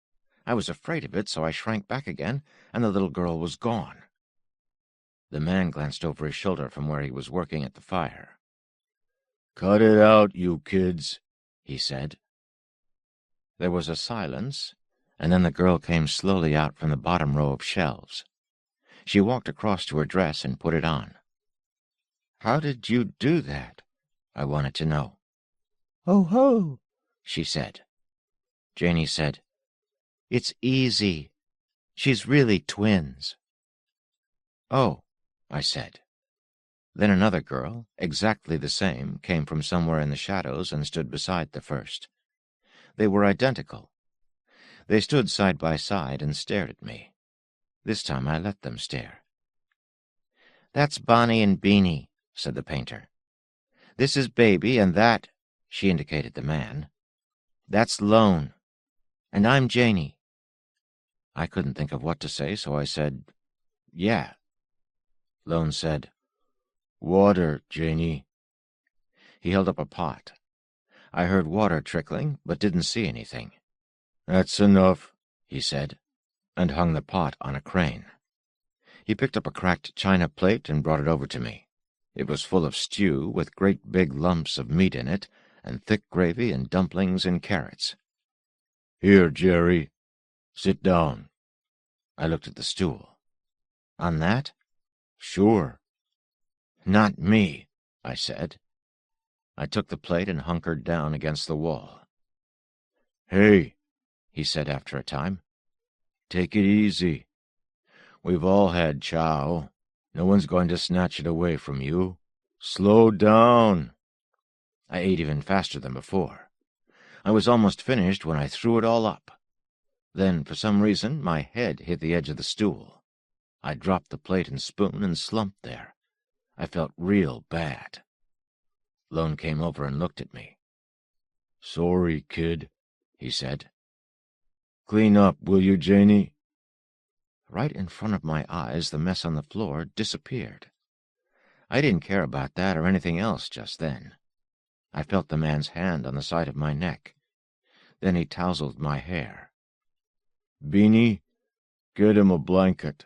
Speaker 2: I was afraid of it, so I shrank back again, and the little girl was gone. The man glanced over his shoulder from where he was working at the fire.
Speaker 4: "Cut it out, you kids,"
Speaker 2: he said. There was a silence, and then the girl came slowly out from the bottom row of shelves. She walked across to her dress and put it on. "How did you do that?" I wanted to know. "Oh-ho," she said. Janey said, "It's easy. She's really twins." "Oh," I said. Then another girl, exactly the same, came from somewhere in the shadows and stood beside the first. They were identical. They stood side by side and stared at me. This time I let them stare. "That's Bonnie and Beanie," said the painter. "This is Baby, and that," she indicated the man, "that's Lone. And I'm Janey." I couldn't think of what to say, so I said, "Yeah." Lone said, "Water, Janey." He held up a pot. I heard water trickling, but didn't see anything.
Speaker 4: "That's enough,"
Speaker 2: he said, and hung the pot on a crane. He picked up a cracked china plate and brought it over to me. It was full of stew, with great big lumps of meat in it, and thick gravy and dumplings and carrots.
Speaker 4: "Here, Jerry. Sit down."
Speaker 2: I looked at the stool. "On that?"
Speaker 4: "Sure."
Speaker 2: "Not me," I said. I took the plate and hunkered down against the wall.
Speaker 4: "Hey,"
Speaker 2: he said after a time.
Speaker 4: "take it easy. We've all had chow. No one's going to snatch it away from you. Slow down."
Speaker 2: I ate even faster than before. I was almost finished when I threw it all up. Then, for some reason, my head hit the edge of the stool. I dropped the plate and spoon and slumped there. I felt real bad. Lone came over and looked at me.
Speaker 4: "Sorry, kid,"
Speaker 2: he said.
Speaker 4: "Clean up, will you, Janey?"
Speaker 2: Right in front of my eyes, the mess on the floor disappeared. I didn't care about that or anything else just then. I felt the man's hand on the side of my neck. Then he tousled my hair.
Speaker 4: "Beanie, get him a blanket.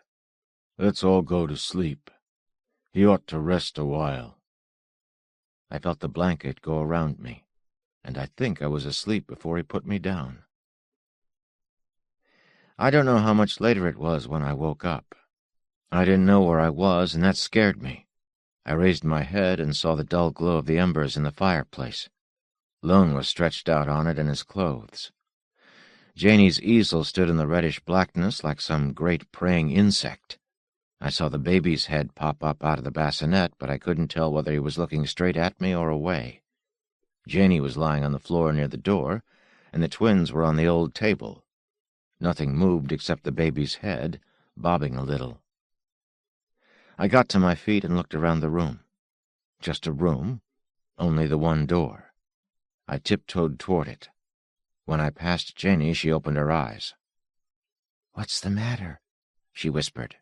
Speaker 4: Let's all go to sleep. He ought to rest a while."
Speaker 2: I felt the blanket go around me, and I think I was asleep before he put me down. I don't know how much later it was when I woke up. I didn't know where I was, and that scared me. I raised my head and saw the dull glow of the embers in the fireplace. Lone was stretched out on it in his clothes. Janey's easel stood in the reddish blackness like some great praying insect. I saw the baby's head pop up out of the bassinet, but I couldn't tell whether he was looking straight at me or away. Janey was lying on the floor near the door, and the twins were on the old table. Nothing moved except the baby's head, bobbing a little. I got to my feet and looked around the room. Just a room, only the one door. I tiptoed toward it. When I passed Janey, she opened her eyes. "What's the matter?" she whispered.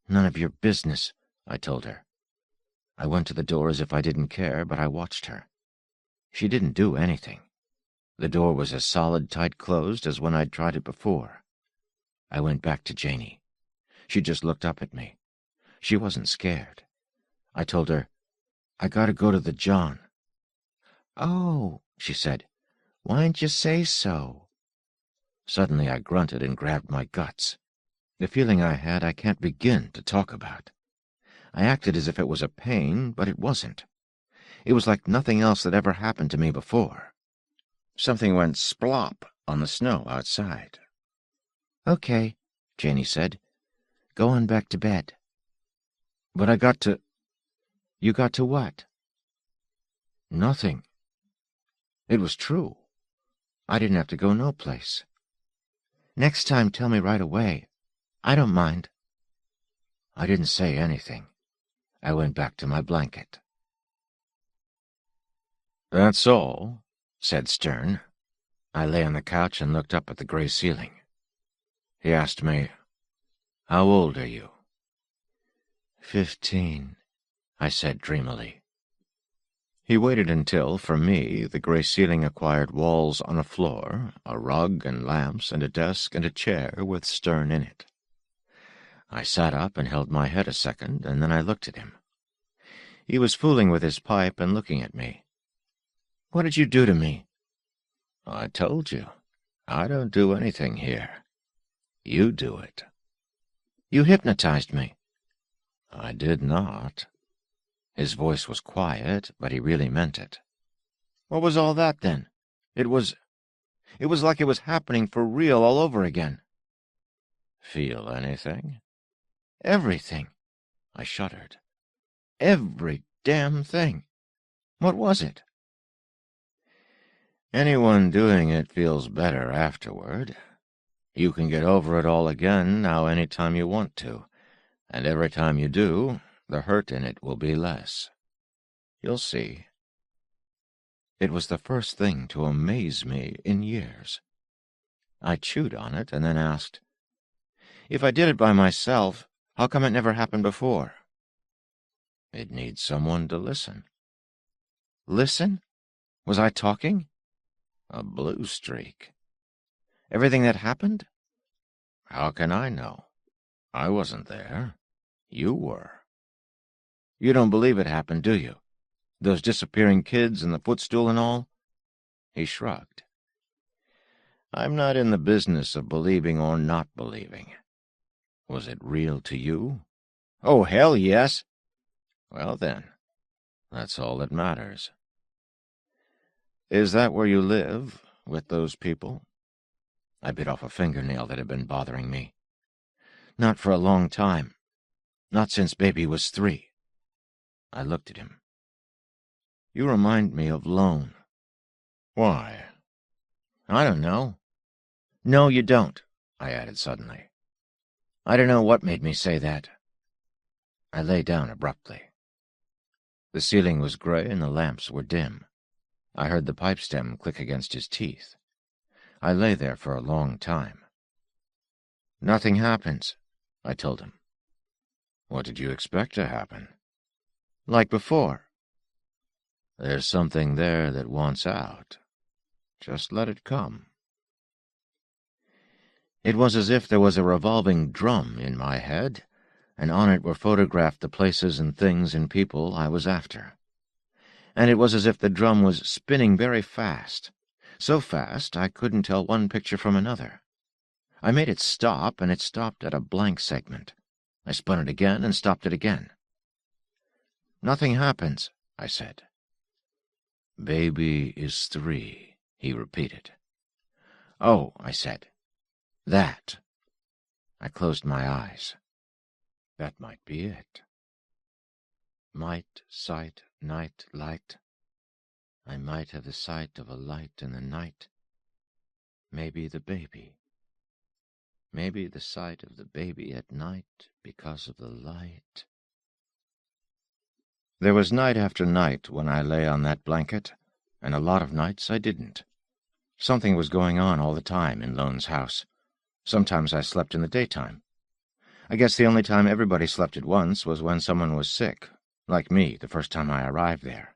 Speaker 2: "None of your business," I told her. I went to the door as if I didn't care, but I watched her. She didn't do anything. The door was as solid tight closed as when I'd tried it before. I went back to Janey. She just looked up at me. She wasn't scared. I told her, "I gotta go to the John." "Oh," she said, "why didn't you say so?" Suddenly I grunted and grabbed my guts. The feeling I had I can't begin to talk about. I acted as if it was a pain, but it wasn't. It was like nothing else that ever happened to me before. Something went splop on the snow outside.
Speaker 3: "Okay," Janey said. "Go on back to bed."
Speaker 2: "But I got to—"
Speaker 3: "You got to what?"
Speaker 2: "Nothing. It was true. I didn't have to go no place."
Speaker 3: "Next time tell me right away. I don't mind."
Speaker 2: I didn't say anything. I went back to my blanket. "That's all," said Stern. I lay on the couch and looked up at the gray ceiling. He asked me, "How old are you?"
Speaker 3: 15,
Speaker 2: I said dreamily. He waited until, for me, the gray ceiling acquired walls on a floor, a rug and lamps and a desk and a chair with Stern in it. I sat up and held my head a second, and then I looked at him. He was fooling with his pipe and looking at me.
Speaker 3: "What did you do to me?"
Speaker 2: "I told you. I don't do anything here. You do it."
Speaker 3: "You hypnotized me."
Speaker 2: "I did not." His voice was quiet, but he really meant it.
Speaker 3: "What was all that, then? It was like it was happening for real all over again."
Speaker 2: "Feel anything?"
Speaker 3: "Everything."
Speaker 2: I shuddered.
Speaker 3: "Every damn thing. What was it?"
Speaker 2: "Anyone doing it feels better afterward. You can get over it all again now any time you want to, and every time you do, the hurt in it will be less. You'll see." It was the first thing to amaze me in years. I chewed on it and then asked,
Speaker 3: "If I did it by myself, how come it never happened before?"
Speaker 2: "It needs someone to listen."
Speaker 3: "Listen? Was I talking?"
Speaker 2: "A blue streak."
Speaker 3: "Everything that happened?"
Speaker 2: "How can I know? I wasn't there. You were."
Speaker 3: "You don't believe it happened, do you? Those disappearing kids and the footstool and all?"
Speaker 2: He shrugged. "I'm not in the business of believing or not believing. Was it real to you?"
Speaker 3: "Oh, hell, yes."
Speaker 2: "Well, then, that's all that matters." "Is that where you live, with those people?"
Speaker 3: I bit off a fingernail that had been bothering me. "Not for a long time. Not since baby was 3.
Speaker 2: I looked at him.
Speaker 3: "You remind me of Lone."
Speaker 2: "Why?"
Speaker 3: "I don't know." "No, you don't," I added suddenly. "I don't know what made me say that." I lay down abruptly. The ceiling was gray and the lamps were dim. I heard the pipe stem click against his teeth. I lay there for a long time. "Nothing happens," I told him.
Speaker 2: "What did you expect to happen?"
Speaker 3: "Like before."
Speaker 2: "There's something there that wants out. Just let it come."
Speaker 3: It was as if there was a revolving drum in my head, and on it were photographed the places and things and people I was after. And it was as if the drum was spinning very fast, so fast I couldn't tell one picture from another. I made it stop, and it stopped at a blank segment. I spun it again and stopped it again. "Nothing happens," I said.
Speaker 2: "Baby is 3, he repeated.
Speaker 3: "Oh," I said. "That." I closed my eyes.
Speaker 2: That might be it.
Speaker 3: Might, sight, night, light. I might have the sight of a light in the night. Maybe the baby. Maybe the sight of the baby at night because of the light. There was night after night when I lay on that blanket, and a lot of nights I didn't. Something was going on all the time in Lone's house. Sometimes I slept in the daytime. I guess the only time everybody slept at once was when someone was sick, like me the first time I arrived there.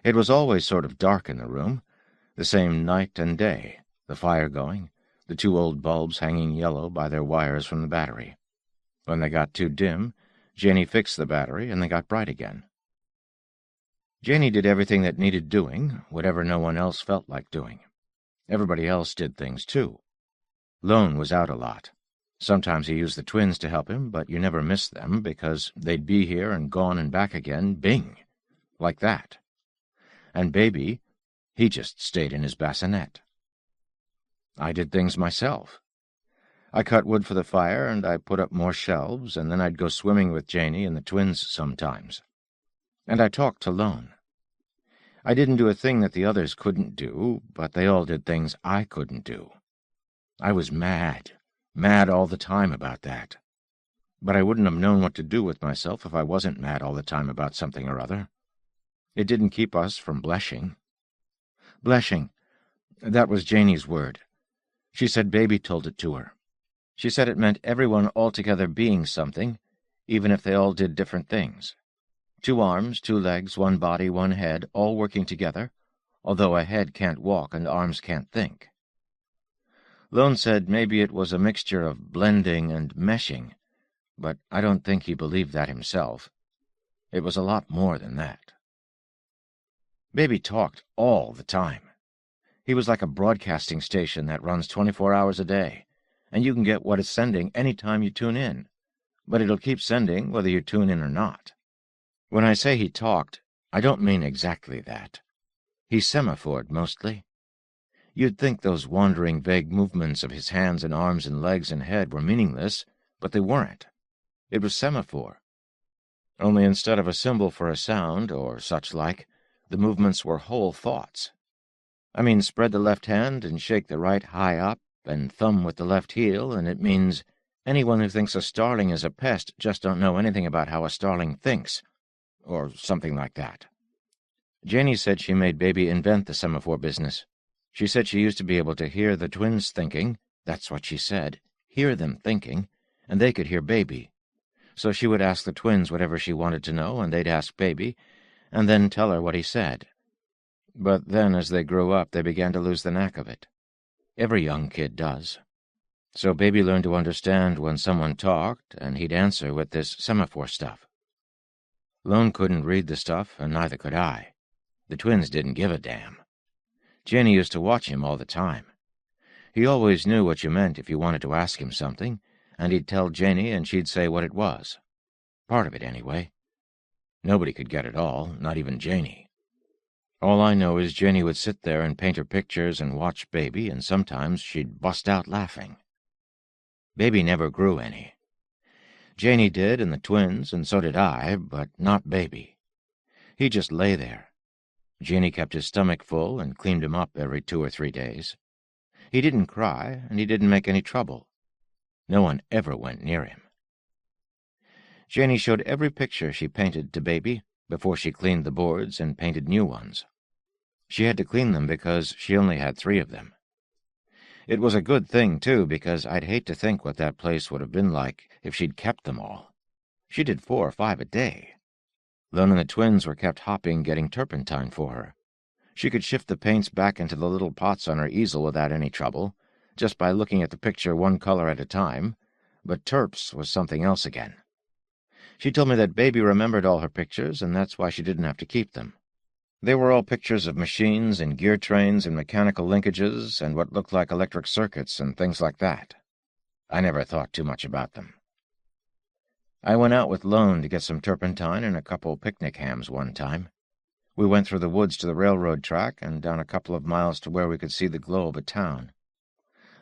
Speaker 3: It was always sort of dark in the room, the same night and day, the fire going, the 2 old bulbs hanging yellow by their wires from the battery. When they got too dim, Janey fixed the battery and they got bright again. Janey did everything that needed doing, whatever no one else felt like doing. Everybody else did things too. Lone was out a lot. Sometimes he used the twins to help him, but you never missed them because they'd be here and gone and back again, bing, like that. And Baby, he just stayed in his bassinet.
Speaker 1: I did things myself. I cut wood for the fire, and I put up more shelves, and then I'd go swimming with Janey and the twins sometimes. And I talked to Lone. I didn't do a thing that the others couldn't do, but they all did things I couldn't do. I was mad all the time about that. But I wouldn't have known what to do with myself if I wasn't mad all the time about something or other. It didn't keep us from bleshing. Bleshing, that was Janey's word. She said Baby told it to her. She said it meant everyone altogether being something, even if they all did different things. 2 arms, 2 legs, 1 body, 1 head, all working together, although a head can't walk and arms can't think. Lone said maybe it was a mixture of blending and meshing, but I don't think he believed that himself. It was a lot more than that. Baby talked all the time. He was like a broadcasting station that runs 24 hours a day, and you can get what it's sending any time you tune in, but it'll keep sending whether you tune in or not. When I say he talked, I don't mean exactly that. He semaphored mostly. You'd think those wandering, vague movements of his hands and arms and legs and head were meaningless, but they weren't. It was semaphore. Only instead of a symbol for a sound, or such like, the movements were whole thoughts. I mean, spread the left hand and shake the right high up, and thumb with the left heel, and it means anyone who thinks a starling is a pest just don't know anything about how a starling thinks, or something like that. Janey said she made Baby invent the semaphore business. She said she used to be able to hear the twins thinking, that's what she said, hear them thinking, and they could hear Baby. So she would ask the twins whatever she wanted to know, and they'd ask Baby, and then tell her what he said. But then, as they grew up, they began to lose the knack of it. Every young kid does. So Baby learned to understand when someone talked, and he'd answer with this semaphore stuff. Lone couldn't read the stuff, and neither could I. The twins didn't give a damn. Janey used to watch him all the time. He always knew what you meant if you wanted to ask him something, and he'd tell Janey and she'd say what it was. Part of it, anyway. Nobody could get it all, not even Janey. All I know is Janey would sit there and paint her pictures and watch Baby, and sometimes she'd bust out laughing. Baby never grew any. Janey did, and the twins, and so did I, but not Baby. He just lay there. Janey kept his stomach full and cleaned him up every 2 or 3 days. He didn't cry, and he didn't make any trouble. No one ever went near him. Janey showed every picture she painted to Baby before she cleaned the boards and painted new ones. She had to clean them because she only had 3 of them. It was a good thing, too, because I'd hate to think what that place would have been like if she'd kept them all. She did 4 or 5 a day. Lone and the twins were kept hopping getting turpentine for her. She could shift the paints back into the little pots on her easel without any trouble, just by looking at the picture 1 color at a time, but turps was something else again. She told me that Baby remembered all her pictures, and that's why she didn't have to keep them. They were all pictures of machines and gear trains and mechanical linkages and what looked like electric circuits and things like that. I never thought too much about them. I went out with Lone to get some turpentine and a couple picnic hams one time. We went through the woods to the railroad track and down a couple of miles to where we could see the glow of a town.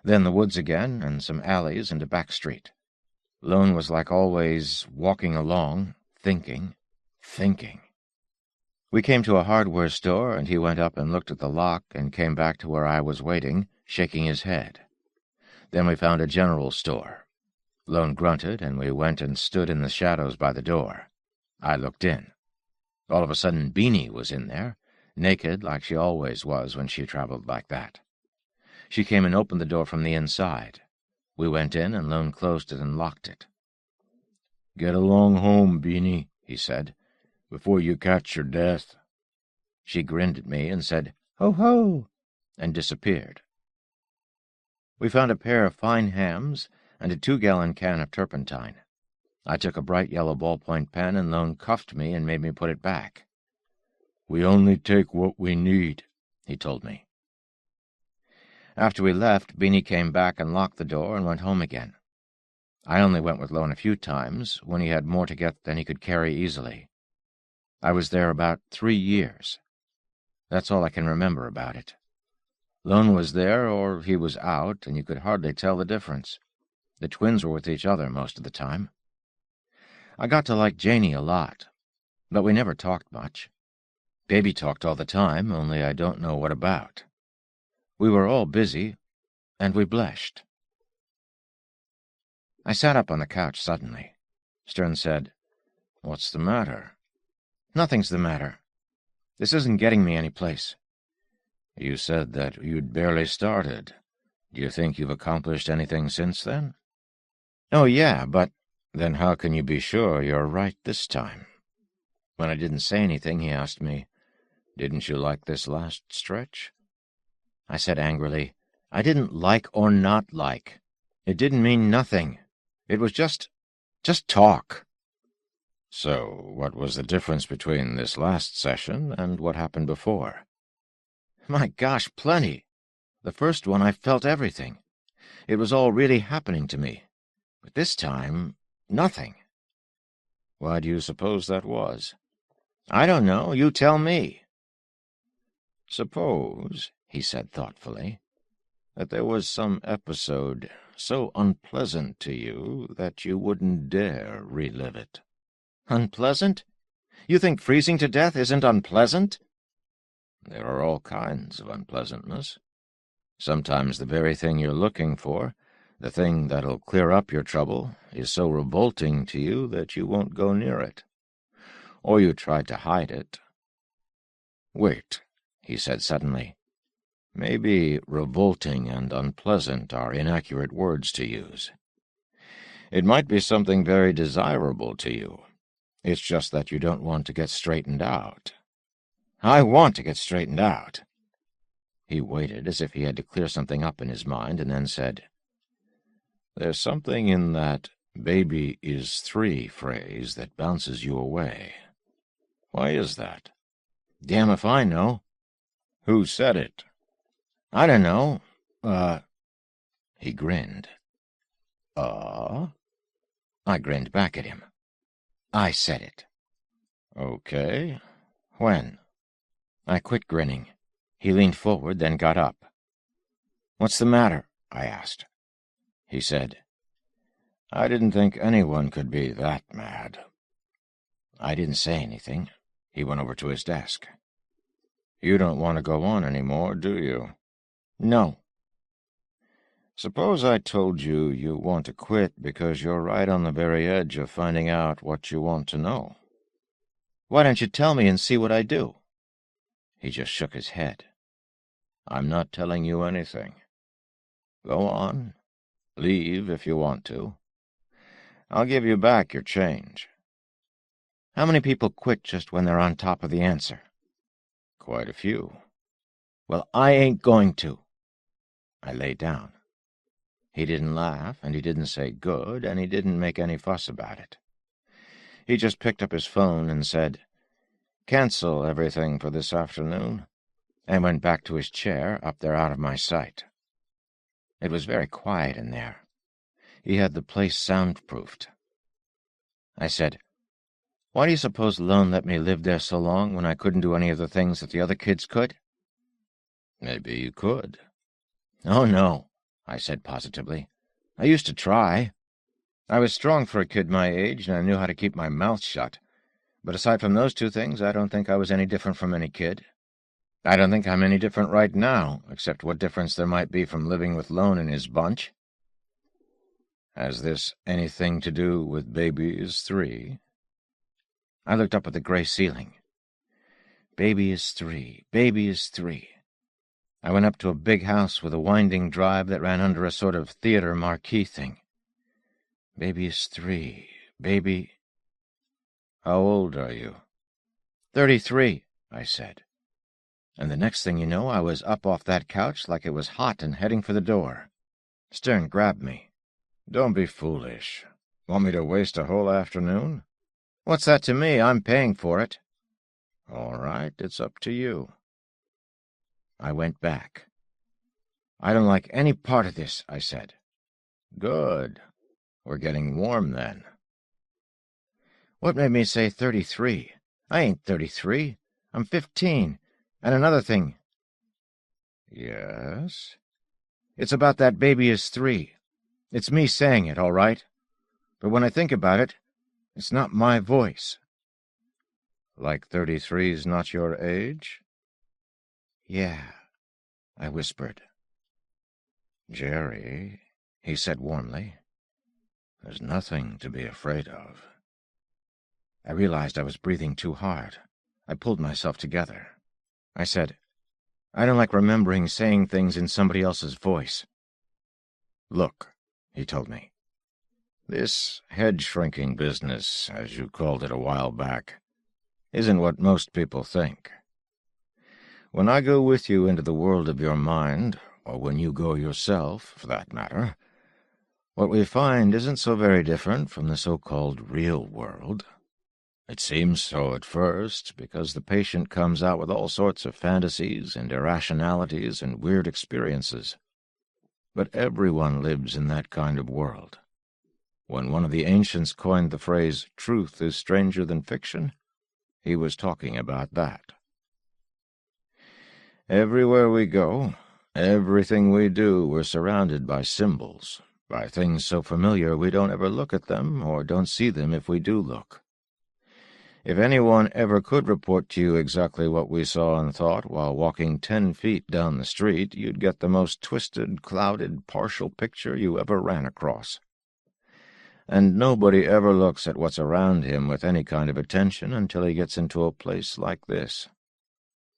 Speaker 1: Then the woods again and some alleys and a back street. Lone was like always walking along, thinking. We came to a hardware store, and he went up and looked at the lock and came back to where I was waiting, shaking his head. Then we found a general store. Lone grunted, and we went and stood in the shadows by the door. I looked in. All of a sudden, Beanie was in there, naked like she always was when she traveled like that. She came and opened the door from the inside. We went in, and Lone closed it and locked it. "Get along home, Beanie," he said, "before you catch your death." She grinned at me and said, "Ho, ho," and disappeared. We found a pair of fine hams and a 2-gallon can of turpentine. I took a bright yellow ballpoint pen, and Lone cuffed me and made me put it back. "We only take what we need," he told me. After we left, Beanie came back and locked the door and went home again. I only went with Lone a few times, when he had more to get than he could carry easily. I was there about 3 years. That's all I can remember about it. Lone was there or he was out, and you could hardly tell the difference. The twins were with each other most of the time. I got to like Janey a lot, but we never talked much. Baby talked all the time, only I don't know what about. We were all busy, and we blushed. I sat up on the couch suddenly. Stern said, "What's the matter?" "Nothing's the matter. This isn't getting me any place." "You said that you'd barely started. Do you think you've accomplished anything since then?" "Oh, yeah, but—" "Then how can you be sure you're right this time?" When I didn't say anything, he asked me, "Didn't you like this last stretch?" I said angrily, "I didn't like or not like. It didn't mean nothing. It was just talk." "So what was the difference between this last session and what happened before?" "My gosh, plenty. The first one I felt everything. It was all really happening to me. But this time, nothing." "Why do you suppose that was?" "I don't know. You tell me." "Suppose," he said thoughtfully, "that there was some episode so unpleasant to you that you wouldn't dare relive it." "Unpleasant? You think freezing to death isn't unpleasant?" "There are all kinds of unpleasantness. Sometimes the very thing you're looking for, the thing that'll clear up your trouble, is so revolting to you that you won't go near it. Or you try to hide it." "Wait," he said suddenly. "Maybe revolting and unpleasant are inaccurate words to use. It might be something very desirable to you. It's just that you don't want to get straightened out." "I want to get straightened out." He waited as if he had to clear something up in his mind, and then said, "There's something in that 'baby is 3' phrase that bounces you away. Why is that?" "Damn if I know." "Who said it?" "I don't know. He grinned. I grinned back at him. "I said it." "Okay. When?"
Speaker 3: I quit grinning. He leaned forward, then got up. "What's the matter?" I asked.
Speaker 1: He said, "I didn't think anyone could be that mad."
Speaker 3: I didn't say anything. He went over to his desk.
Speaker 1: "You don't want to go on any more, do you?"
Speaker 3: "No."
Speaker 1: "Suppose I told you you want to quit because you're right on the very edge of finding out what you want to know."
Speaker 3: "Why don't you tell me and see what I do?"
Speaker 1: He just shook his head. "I'm not telling you anything. Go on. Leave if you want to. I'll give you back your change."
Speaker 3: "How many people quit just when they're on top of the answer?"
Speaker 1: "Quite a few."
Speaker 3: "Well, I ain't going to." I lay down. He didn't laugh, and he didn't say good, and he didn't make any fuss about it. He just picked up his phone and said, "Cancel everything for this afternoon," and went back to his chair up there out of my sight. It was very quiet in there. He had the place soundproofed. I said, "Why do you suppose Lone let me live there so long when I couldn't do any of the things that the other kids could?"
Speaker 1: "Maybe you could."
Speaker 3: "Oh, no," I said positively. "I used to try. I was strong for a kid my age, and I knew how to keep my mouth shut. But aside from those two things, I don't think I was any different from any kid. I don't think I'm any different right now, except what difference there might be from living with Lone and his bunch."
Speaker 1: "Has this anything to do with Baby is 3?
Speaker 3: I looked up at the gray ceiling. Baby is 3. Baby is 3. I went up to a big house with a winding drive that ran under a sort of theater marquee thing. Baby is 3. Baby—
Speaker 1: "How old are you?"
Speaker 3: 33, I said. And the next thing you know, I was up off that couch like it was hot and heading for the door. Stern grabbed me.
Speaker 1: "Don't be foolish. Want me to waste a whole afternoon?"
Speaker 3: "What's that to me? I'm paying for it."
Speaker 1: "All right, it's up to you."
Speaker 3: I went back. "I don't like any part of this," I said.
Speaker 1: "Good. We're getting warm then."
Speaker 3: "What made me say 33? I ain't 33. I'm 15. And another thing."
Speaker 2: Yes?
Speaker 3: It's about that baby is 3. It's me saying it, all right. But when I think about it, it's not my voice.
Speaker 2: Like 33's not your age?
Speaker 3: Yeah, I whispered.
Speaker 2: Jerry, he said warmly, there's nothing to be afraid of.
Speaker 3: I realized I was breathing too hard. I pulled myself together. I said, I don't like remembering saying things in somebody else's voice.
Speaker 2: Look, he told me, this head-shrinking business, as you called it a while back, isn't what most people think. When I go with you into the world of your mind, or when you go yourself, for that matter, what we find isn't so very different from the so-called real world. It seems so at first, because the patient comes out with all sorts of fantasies and irrationalities and weird experiences. But everyone lives in that kind of world. When one of the ancients coined the phrase, "truth is stranger than fiction," he was talking about that. Everywhere we go, everything we do, we're surrounded by symbols, by things so familiar we don't ever look at them or don't see them if we do look. If anyone ever could report to you exactly what we saw and thought while walking 10 feet down the street, you'd get the most twisted, clouded, partial picture you ever ran across. And nobody ever looks at what's around him with any kind of attention until he gets into a place like this.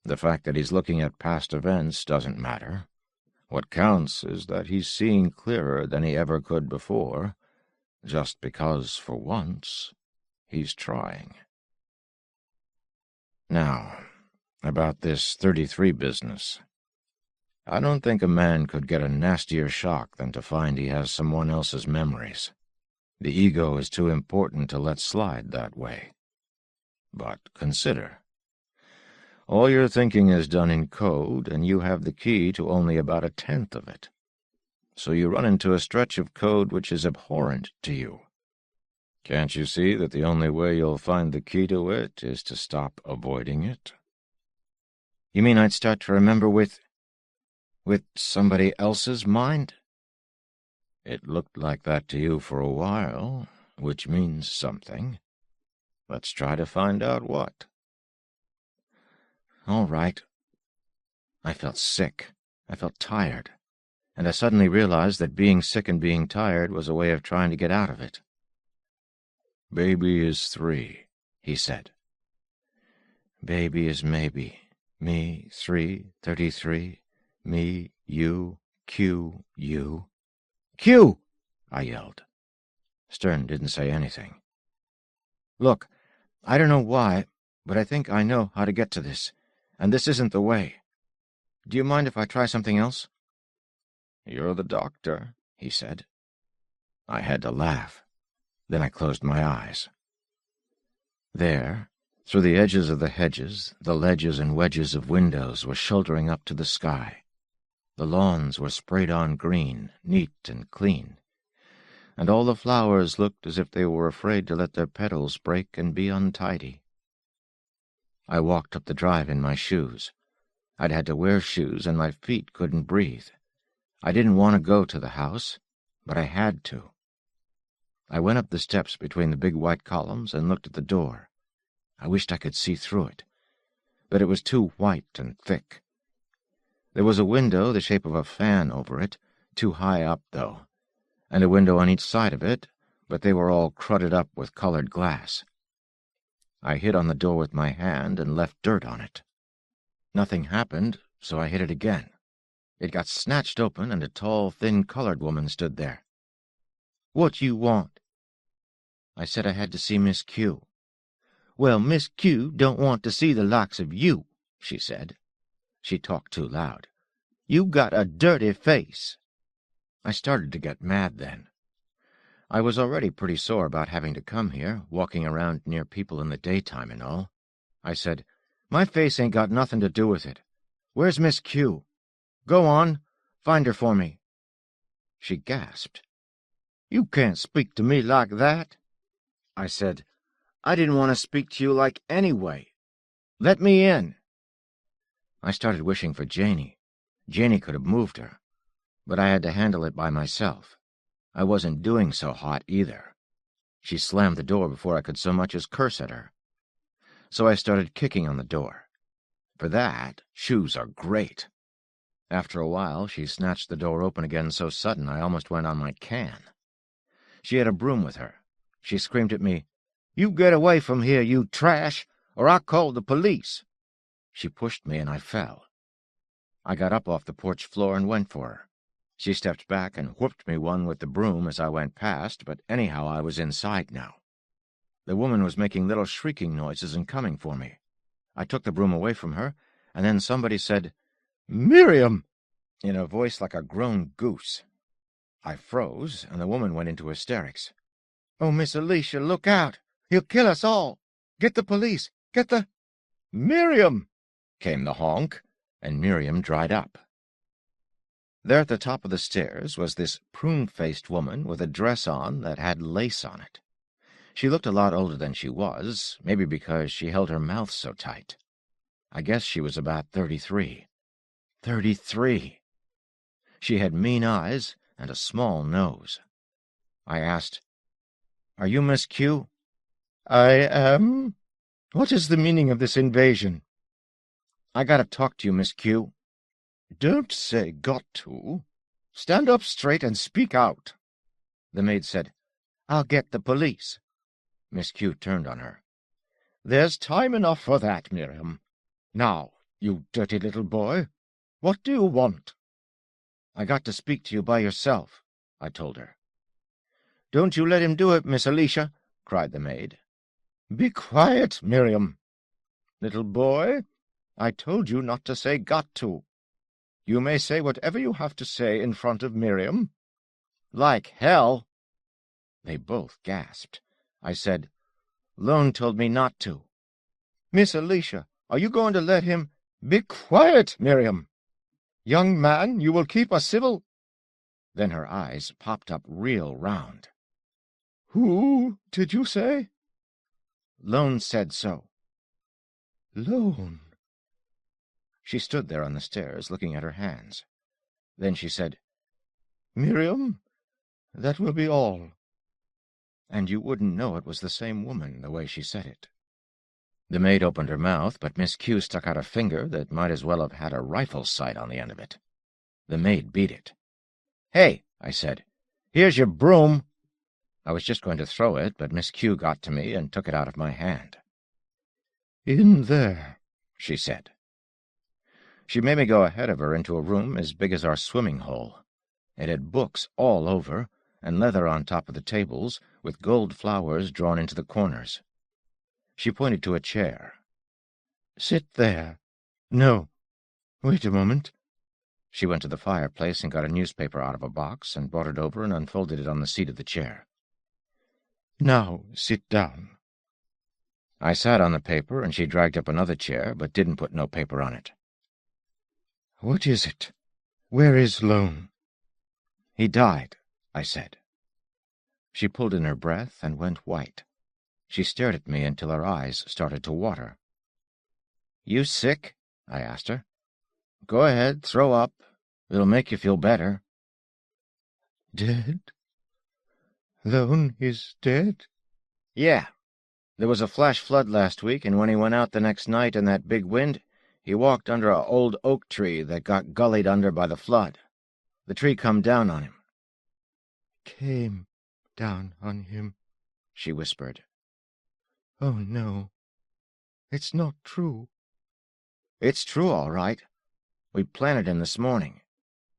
Speaker 2: The fact that he's looking at past events doesn't matter. What counts is that he's seeing clearer than he ever could before, just because, for once, he's trying. Now, about this 33 business. I don't think a man could get a nastier shock than to find he has someone else's memories. The ego is too important to let slide that way. But consider. All your thinking is done in code, and you have the key to only about 1/10 of it. So you run into a stretch of code which is abhorrent to you. Can't you see that the only way you'll find the key to it is to stop avoiding it?
Speaker 3: You mean I'd start to remember with somebody else's mind?
Speaker 2: It looked like that to you for a while, which means something. Let's try to find out what.
Speaker 3: All right. I felt sick. I felt tired. And I suddenly realized that being sick and being tired was a way of trying to get out of it.
Speaker 2: Baby is 3, he said.
Speaker 3: Baby is maybe. Me, 3, 33. Me, you, Q, you. Q! I yelled. Stern didn't say anything. Look, I don't know why, but I think I know how to get to this, and this isn't the way. Do you mind if I try something else?
Speaker 2: You're the doctor, he said.
Speaker 3: I had to laugh. Then I closed my eyes. There, through the edges of the hedges, the ledges and wedges of windows were shouldering up to the sky. The lawns were sprayed on green, neat and clean, and all the flowers looked as if they were afraid to let their petals break and be untidy. I walked up the drive in my shoes. I'd had to wear shoes, and my feet couldn't breathe. I didn't want to go to the house, but I had to. I went up the steps between the big white columns and looked at the door. I wished I could see through it, but it was too white and thick. There was a window the shape of a fan over it, too high up, though, and a window on each side of it, but they were all crudded up with colored glass. I hit on the door with my hand and left dirt on it. Nothing happened, so I hit it again. It got snatched open, and a tall, thin colored woman stood there. "What you want?" I said I had to see Miss Q. "Well, Miss Q don't want to see the likes of you," she said. She talked too loud. "You got a dirty face." I started to get mad then. I was already pretty sore about having to come here, walking around near people in the daytime and all. I said, "My face ain't got nothing to do with it. Where's Miss Q? Go on, find her for me." She gasped. "You can't speak to me like that." I said, "I didn't want to speak to you like anyway. Let me in." I started wishing for Janey.
Speaker 2: Janey could have moved her, but I had to handle it by myself. I wasn't doing so hot either. She slammed the door before I could so much as curse at her. So I started kicking on the door. For that, shoes are great. After a while, she snatched the door open again so sudden I almost went on my can. She had a broom with her. She screamed at me, "You get away from here, you trash, or I'll call the police." She pushed me and I fell. I got up off the porch floor and went for her. She stepped back and whooped me one with the broom as I went past, but anyhow I was inside now. The woman was making little shrieking noises and coming for me. I took the broom away from her, and then somebody said, "Miriam!" in a voice like a grown goose. I froze, and the woman went into hysterics. "Oh, Miss Alicia, look out! He'll kill us all! Get the police! Get the—" "Miriam!" came the honk, and Miriam dried up. There at the top of the stairs was this prune-faced woman with a dress on that had lace on it. She looked a lot older than she was, maybe because she held her mouth so tight. I guess she was about 33. 33! She had mean eyes and a small nose. I asked, "Are you Miss Q?" "I am. What is the meaning of this invasion?" "I gotta talk to you, Miss Q." "Don't say got to. Stand up straight and speak out." The maid said, "I'll get the police." Miss Q turned on her. "There's time enough for that, Miriam. Now, you dirty little boy, what do you want?" "I got to speak to you by yourself," I told her. "Don't you let him do it, Miss Alicia," cried the maid. "Be quiet, Miriam." "Little boy, I told you not to say got to. You may say whatever you have to say in front of Miriam." "Like hell!" They both gasped. I said, "Lone told me not to." "Miss Alicia, are you going to let him—" "Be quiet, Miriam. Young man, you will keep a civil—" Then her eyes popped up real round. "Who did you say?" "Lone said so." "Lone." She stood there on the stairs, looking at her hands. Then she said, "Miriam, that will be all." And you wouldn't know it was the same woman, the way she said it. The maid opened her mouth, but Miss Q stuck out a finger that might as well have had a rifle sight on the end of it. The maid beat it. "Hey," I said, "here's your broom." I was just going to throw it, but Miss Q got to me and took it out of my hand. "In there," she said. She made me go ahead of her into a room as big as our swimming hole. It had books all over, and leather on top of the tables, with gold flowers drawn into the corners. She pointed to a chair. "Sit there. No. Wait a moment." She went to the fireplace and got a newspaper out of a box and brought it over and unfolded it on the seat of the chair. "Now sit down." I sat on the paper, and she dragged up another chair, but didn't put no paper on it. "What is it? Where is Lone?" "He died," I said. She pulled in her breath and went white. She stared at me until her eyes started to water. "You sick?" I asked her. "Go ahead, throw up. It'll make you feel better." "Dead? Lone is dead?" "Yeah. There was a flash flood last week, and when he went out the next night in that big wind, he walked under a old oak tree that got gullied under by the flood. The tree come down on him." "Came down on him," she whispered. "Oh, no. It's not true." "It's true, all right. We planted him this morning.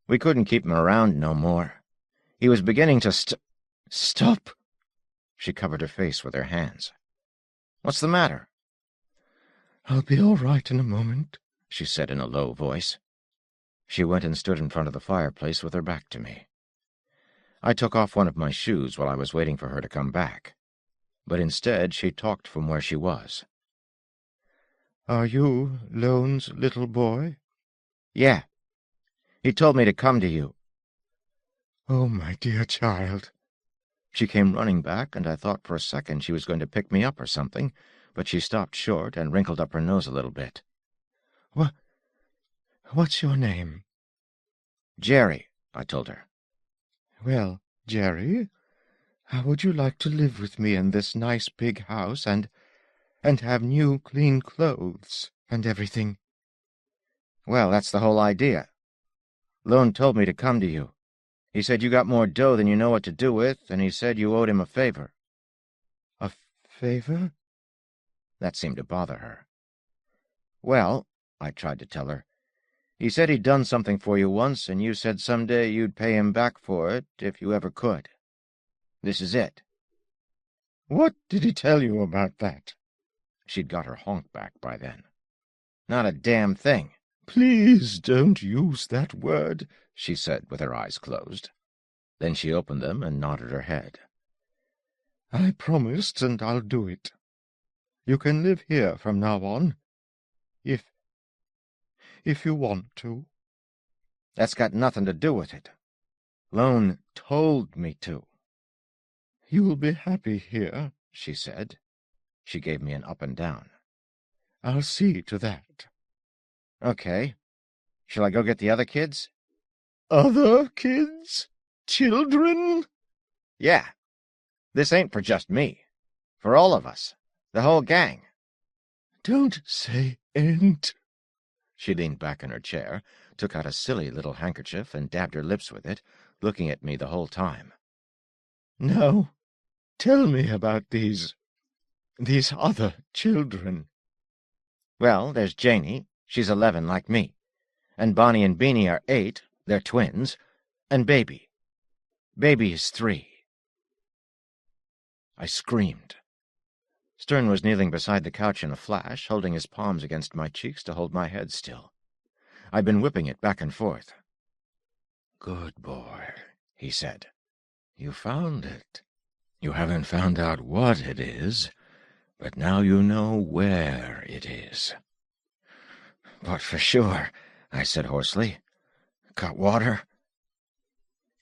Speaker 2: We couldn't keep him around no more. He was beginning to Stop!" She covered her face with her hands. "What's the matter?" "I'll be all right in a moment," she said in a low voice. She went and stood in front of the fireplace with her back to me. I took off one of my shoes while I was waiting for her to come back, but instead she talked from where she was. "Are you Lone's little boy?" "Yeah. He told me to come to you." "Oh, my dear child." She came running back, and I thought for a second she was going to pick me up or something, but she stopped short and wrinkled up her nose a little bit. "What's your name?"
Speaker 1: Jerry, I told her.
Speaker 3: Well, Jerry, how would you like to live with me in this nice big house and have new clean clothes and everything?
Speaker 1: Well, that's the whole idea. Lone told me to come to you. He said you got more dough than you know what to do with, and he said you owed him a favor.
Speaker 3: A favor?
Speaker 1: That seemed to bother her. Well, I tried to tell her, he said he'd done something for you once, and you said someday you'd pay him back for it if you ever could. This is it.
Speaker 3: What did he tell you about that?
Speaker 1: She'd got her honk back by then. Not a damn thing.
Speaker 3: Please don't use that word,
Speaker 1: she said with her eyes closed. Then she opened them and nodded her head.
Speaker 3: I promised, and I'll do it. You can live here from now on, if you want to.
Speaker 1: That's got nothing to do with it. Lone told me to.
Speaker 3: You'll be happy here,
Speaker 1: she said. She gave me an up and down.
Speaker 3: I'll see to that.
Speaker 1: Okay. Shall I go get the other kids?
Speaker 3: Other kids? Children?
Speaker 1: Yeah. This ain't for just me. For all of us. The whole gang.
Speaker 3: Don't say ain't.
Speaker 1: She leaned back in her chair, took out a silly little handkerchief and dabbed her lips with it, looking at me the whole time.
Speaker 3: Now, tell me about these other children.
Speaker 1: Well, there's Janie. She's 11 like me. And Bonnie and Beanie are 8. They're twins. And Baby. Baby is 3. I screamed. Stern was kneeling beside the couch in a flash, holding his palms against my cheeks to hold my head still. I'd been whipping it back and forth.
Speaker 2: Good boy, he said. You found it. You haven't found out what it is, but now you know where it is.
Speaker 1: But for sure, I said hoarsely. Got water?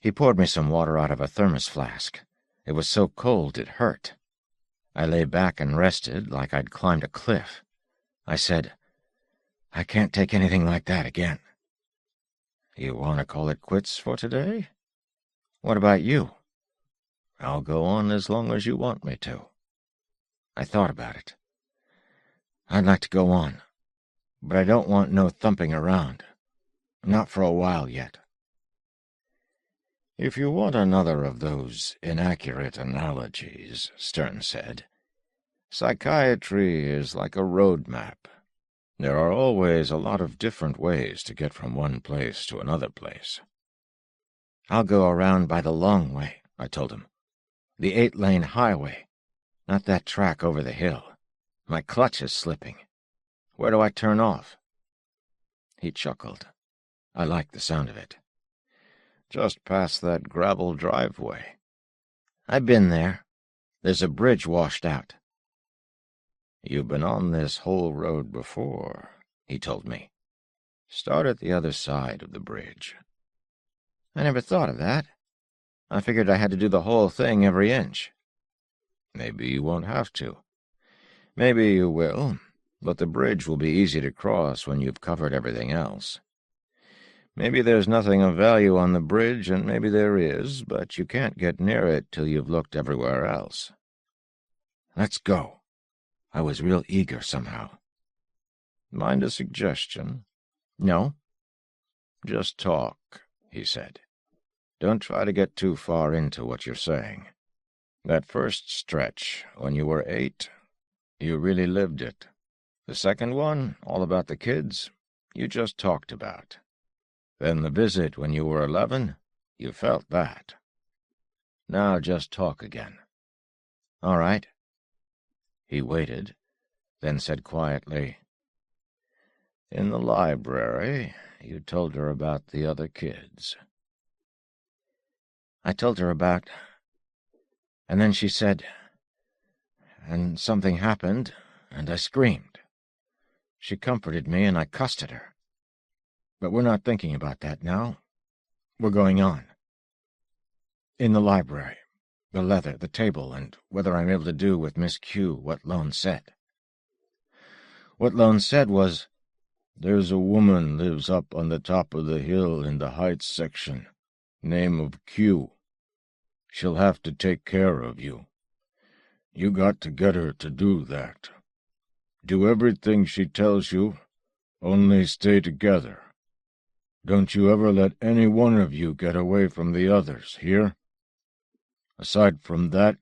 Speaker 1: He poured me some water out of a thermos flask. It was so cold it hurt. I lay back and rested like I'd climbed a cliff. I said, I can't take anything like that again.
Speaker 2: You want to call it quits for today?
Speaker 1: What about you?
Speaker 2: I'll go on as long as you want me to.
Speaker 1: I thought about it. I'd like to go on, but I don't want no thumping around. Not for a while yet.
Speaker 2: If you want another of those inaccurate analogies, Stern said, psychiatry is like a road map. There are always a lot of different ways to get from one place to another place.
Speaker 1: I'll go around by the long way, I told him. The 8-lane highway, not that track over the hill. My clutch is slipping. Where do I turn off? He chuckled. I liked the sound of it.
Speaker 2: Just past that gravel driveway.
Speaker 1: I've been there. There's a bridge washed out.
Speaker 2: You've been on this whole road before, he told me. Start at the other side of the bridge.
Speaker 1: I never thought of that. I figured I had to do the whole thing every inch.
Speaker 2: Maybe you won't have to. Maybe you will, but the bridge will be easy to cross when you've covered everything else. Maybe there's nothing of value on the bridge, and maybe there is, but you can't get near it till you've looked everywhere else.
Speaker 1: Let's go. I was real eager somehow.
Speaker 2: Mind a suggestion?
Speaker 1: No.
Speaker 2: Just talk, he said. Don't try to get too far into what you're saying. That first stretch, when you were 8, you really lived it. The second one, all about the kids, you just talked about. Then the visit when you were 11, you felt that. Now just talk again.
Speaker 1: All right.
Speaker 2: He waited, then said quietly, In the library, you told her about the other kids.
Speaker 1: I told her about... And then she said... And something happened, and I screamed. She comforted me, and I cussed at her. But we're not thinking about that now. We're going on. In the library, the leather, the table, and whether I'm able to do with Miss Q what Lone said. What Lone said was,
Speaker 4: There's a woman lives up on the top of the hill in the Heights section. Name of Q. She'll have to take care of you. You got to get her to do that. Do everything she tells you, only stay together. Don't you ever let any one of you get away from the others, hear? Aside from that,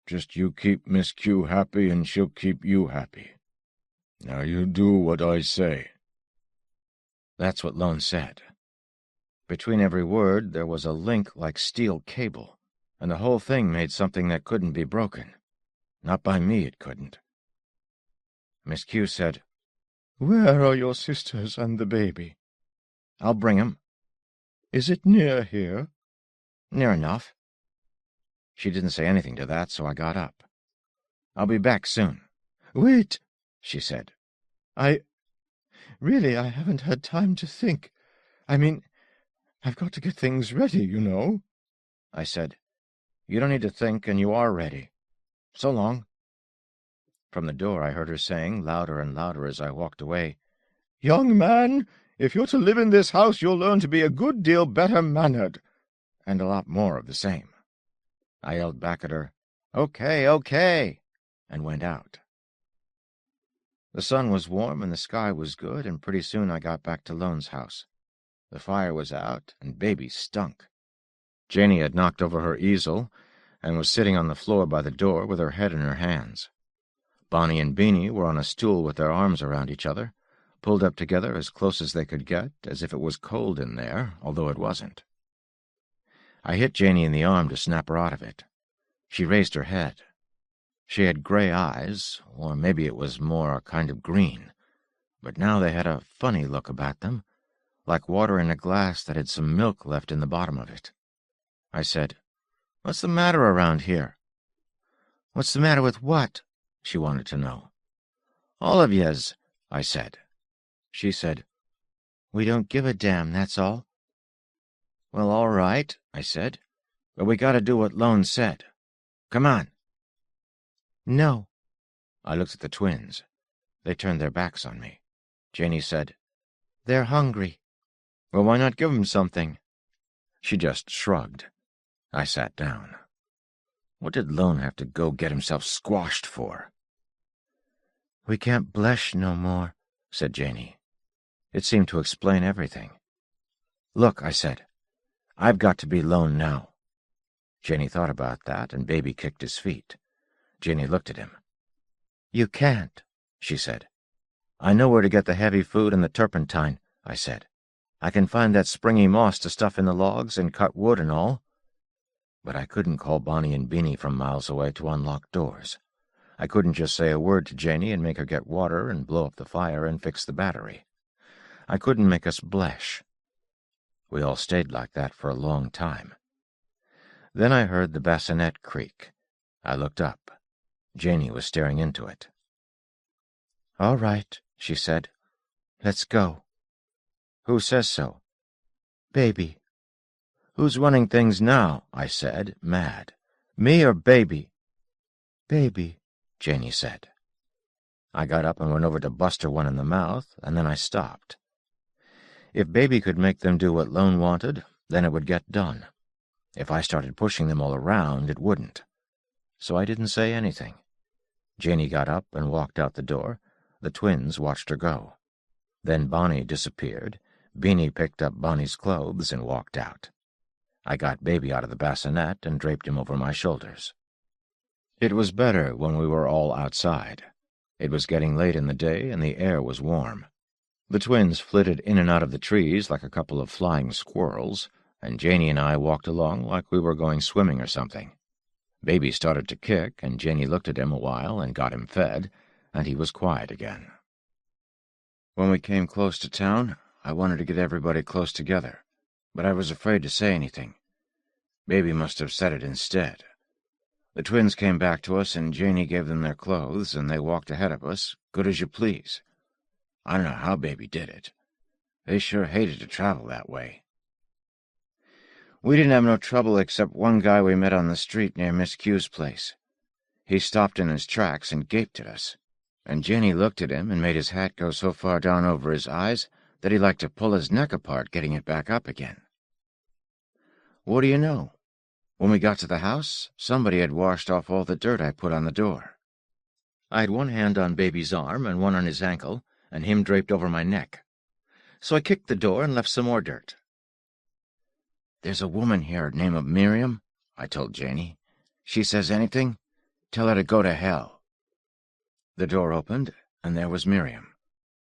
Speaker 4: just you keep Miss Q happy and she'll keep you happy. Now you do what I say."
Speaker 2: That's what Lone said. Between every word there was a link like steel cable, and the whole thing made something that couldn't be broken. Not by me, it couldn't. Miss Q said,
Speaker 3: "Where are your sisters and the baby?"
Speaker 2: "I'll bring 'em."
Speaker 3: "Is it near here?"
Speaker 2: "Near enough." She didn't say anything to that, so I got up. "I'll be back soon."
Speaker 3: "Wait," she said. Really, I haven't had time to think. I mean, I've got to get things ready, you know."
Speaker 2: I said, "You don't need to think, and you are ready. So long." From the door I heard her saying, louder and louder as I walked away,
Speaker 3: "Young man, if you're to live in this house, you'll learn to be a good deal better mannered."
Speaker 2: and a lot more of the same. I yelled back at her, "Okay, okay," and went out. The sun was warm and the sky was good, and pretty soon I got back to Lone's house. The fire was out, and Baby stunk. Janie had knocked over her easel and was sitting on the floor by the door with her head in her hands. Bonnie and Beanie were on a stool with their arms around each other, pulled up together as close as they could get, as if it was cold in there, although it wasn't. I hit Janie in the arm to snap her out of it. She raised her head. She had gray eyes, or maybe it was more a kind of green, but now they had a funny look about them, like water in a glass that had some milk left in the bottom of it. I said, "What's the matter around here?" "What's the matter with what?" she wanted to know. "All of yez," I said. She said, "We don't give a damn, that's all." "Well, all right," I said, "but we gotta do what Lone said. Come on." "No." I looked at the twins. They turned their backs on me. Janie said, "They're hungry." "Well, why not give 'em something?" She just shrugged. I sat down. What did Lone have to go get himself squashed for? "We can't blesh no more," said Janie. It seemed to explain everything. "Look," I said, "I've got to be Lone now." Janie thought about that, and Baby kicked his feet. Janie looked at him. "You can't," she said. "I know where to get the heavy food and the turpentine," I said. "I can find that springy moss to stuff in the logs and cut wood and all." But I couldn't call Bonnie and Beanie from miles away to unlock doors. I couldn't just say a word to Janie and make her get water and blow up the fire and fix the battery. I couldn't make us blesh. We all stayed like that for a long time. Then I heard the bassinet creak. I looked up. Janie was staring into it. "All right," she said. "Let's go." "Who says so?" "Baby." "Who's running things now?" I said, mad. "Me or Baby?" "Baby," Janie said. I got up and went over to bust her one in the mouth, and then I stopped. If Baby could make them do what Lone wanted, then it would get done. If I started pushing them all around, it wouldn't. So I didn't say anything. Janie got up and walked out the door. The twins watched her go. Then Bonnie disappeared. Beanie picked up Bonnie's clothes and walked out. I got Baby out of the bassinet and draped him over my shoulders. It was better when we were all outside. It was getting late in the day, and the air was warm. The twins flitted in and out of the trees like a couple of flying squirrels, and Janie and I walked along like we were going swimming or something. Baby started to kick, and Janie looked at him a while and got him fed, and he was quiet again. When we came close to town, I wanted to get everybody close together, but I was afraid to say anything. Baby must have said it instead. The twins came back to us, and Janie gave them their clothes, and they walked ahead of us, good as you please. I don't know how Baby did it. They sure hated to travel that way. We didn't have no trouble except one guy we met on the street near Miss Q's place. He stopped in his tracks and gaped at us. And Jenny looked at him and made his hat go so far down over his eyes that he liked to pull his neck apart getting it back up again. What do you know? When we got to the house, somebody had washed off all the dirt I put on the door. I had one hand on baby's arm and one on his ankle, and him draped over my neck. So I kicked the door and left some more dirt. "There's a woman here name of Miriam," I told Janey. "She says anything, tell her to go to hell." The door opened, and there was Miriam.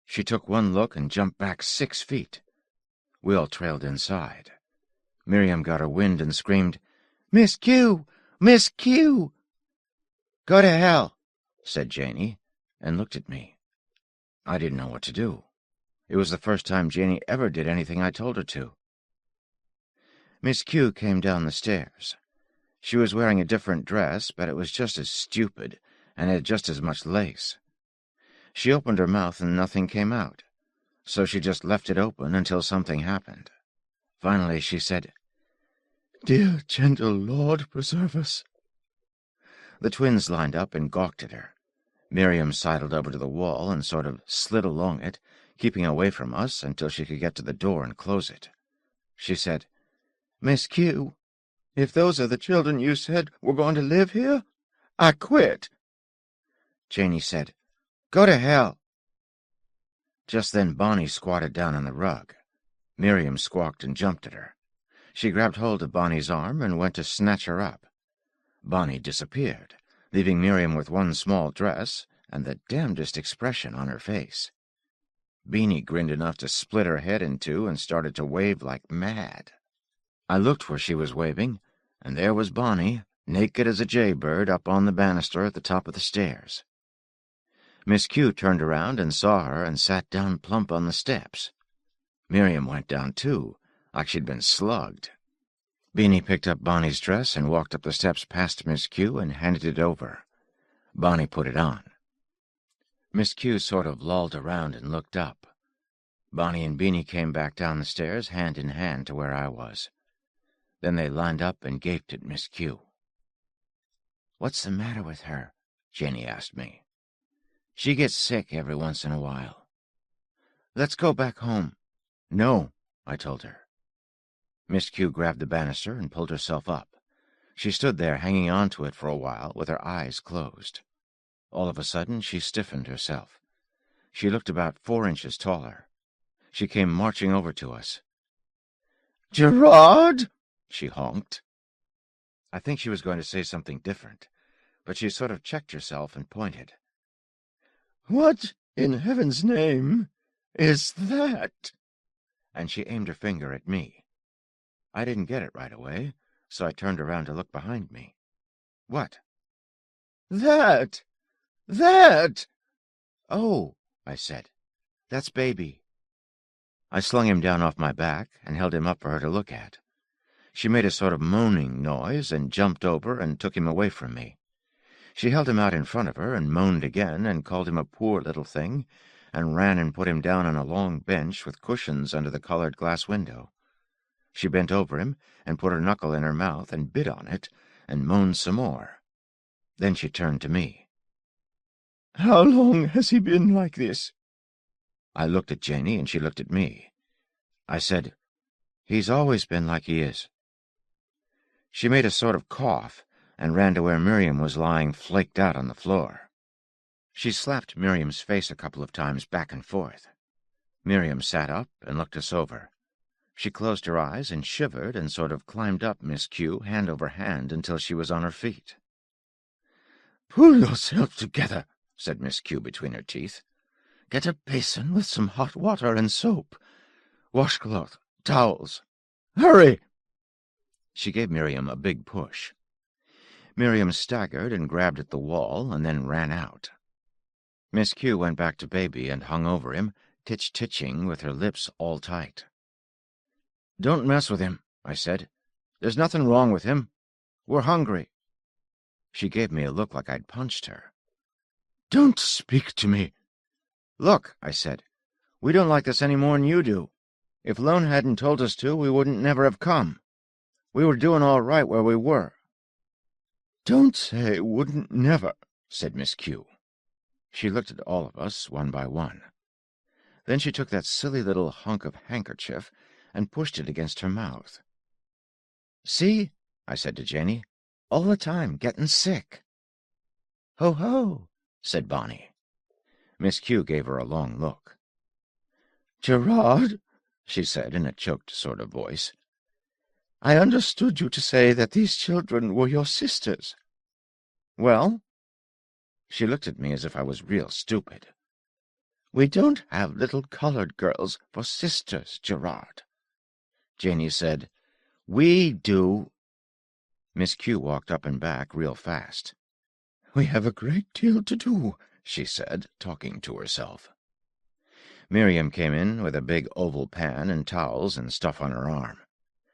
Speaker 2: She took one look and jumped back 6 feet. We all trailed inside. Miriam got her wind and screamed, "Miss Q! Miss Q!" "Go to hell," said Janey, and looked at me. I didn't know what to do. It was the first time Janey ever did anything I told her to. Miss Q came down the stairs. She was wearing a different dress, but it was just as stupid and had just as much lace. She opened her mouth and nothing came out, so she just left it open until something happened. Finally she said, "Dear gentle Lord, preserve us." The twins lined up and gawked at her. Miriam sidled over to the wall and sort of slid along it, keeping away from us until she could get to the door and close it. She said, "Miss Q, if those are the children you said were going to live here, I quit." Janey said, "Go to hell." Just then Bonnie squatted down on the rug. Miriam squawked and jumped at her. She grabbed hold of Bonnie's arm and went to snatch her up. Bonnie disappeared, leaving Miriam with one small dress and the damnedest expression on her face. Beanie grinned enough to split her head in two and started to wave like mad. I looked where she was waving, and there was Bonnie, naked as a jaybird, up on the banister at the top of the stairs. Miss Q turned around and saw her and sat down plump on the steps. Miriam went down too, like she'd been slugged. Beanie picked up Bonnie's dress and walked up the steps past Miss Q and handed it over. Bonnie put it on. Miss Q sort of lolled around and looked up. Bonnie and Beanie came back down the stairs, hand in hand, to where I was. Then they lined up and gaped at Miss Q. "What's the matter with her?" Jenny asked me. "She gets sick every once in a while." "Let's go back home." "No," I told her. Miss Q grabbed the banister and pulled herself up. She stood there hanging on to it for a while with her eyes closed. All of a sudden she stiffened herself. She looked about 4 inches taller. She came marching over to us. "Gerard!" she honked. I think she was going to say something different, but she sort of checked herself and pointed. "What in heaven's name is that?" And she aimed her finger at me. I didn't get it right away, so I turned around to look behind me. "What?" "That! That!" "Oh," I said, "that's baby." I slung him down off my back and held him up for her to look at. She made a sort of moaning noise and jumped over and took him away from me. She held him out in front of her and moaned again and called him a poor little thing and ran and put him down on a long bench with cushions under the colored glass window. She bent over him and put her knuckle in her mouth and bit on it and moaned some more. Then she turned to me. "How long has he been like this?" I looked at Janey and she looked at me. I said, "He's always been like he is." She made a sort of cough and ran to where Miriam was lying flaked out on the floor. She slapped Miriam's face a couple of times back and forth. Miriam sat up and looked us over. She closed her eyes and shivered and sort of climbed up Miss Q hand over hand until she was on her feet. "Pull yourself together," said Miss Q between her teeth. "Get a basin with some hot water and soap. Washcloth, towels. Hurry!" She gave Miriam a big push. Miriam staggered and grabbed at the wall and then ran out. Miss Q went back to baby and hung over him, titching with her lips all tight. "Don't mess with him," I said. "There's nothing wrong with him. We're hungry." She gave me a look like I'd punched her. "Don't speak to me." "Look," I said, "we don't like this any more'n you do. If Lone hadn't told us to, we wouldn't never have come. We were doing all right where we were." "Don't say wouldn't never," said Miss Q. She looked at all of us, one by one. Then she took that silly little hunk of handkerchief and pushed it against her mouth. "See," I said to Janey, "all the time getting sick." "Ho, ho," said Bonnie. Miss Q gave her a long look. "Gerard," she said in a choked sort of voice, "I understood you to say that these children were your sisters." "Well?" She looked at me as if I was real stupid. "We don't have little colored girls for sisters, Gerard." Janey said, "We do." Miss Q walked up and back real fast. "We have a great deal to do," she said, talking to herself. Miriam came in with a big oval pan and towels and stuff on her arm.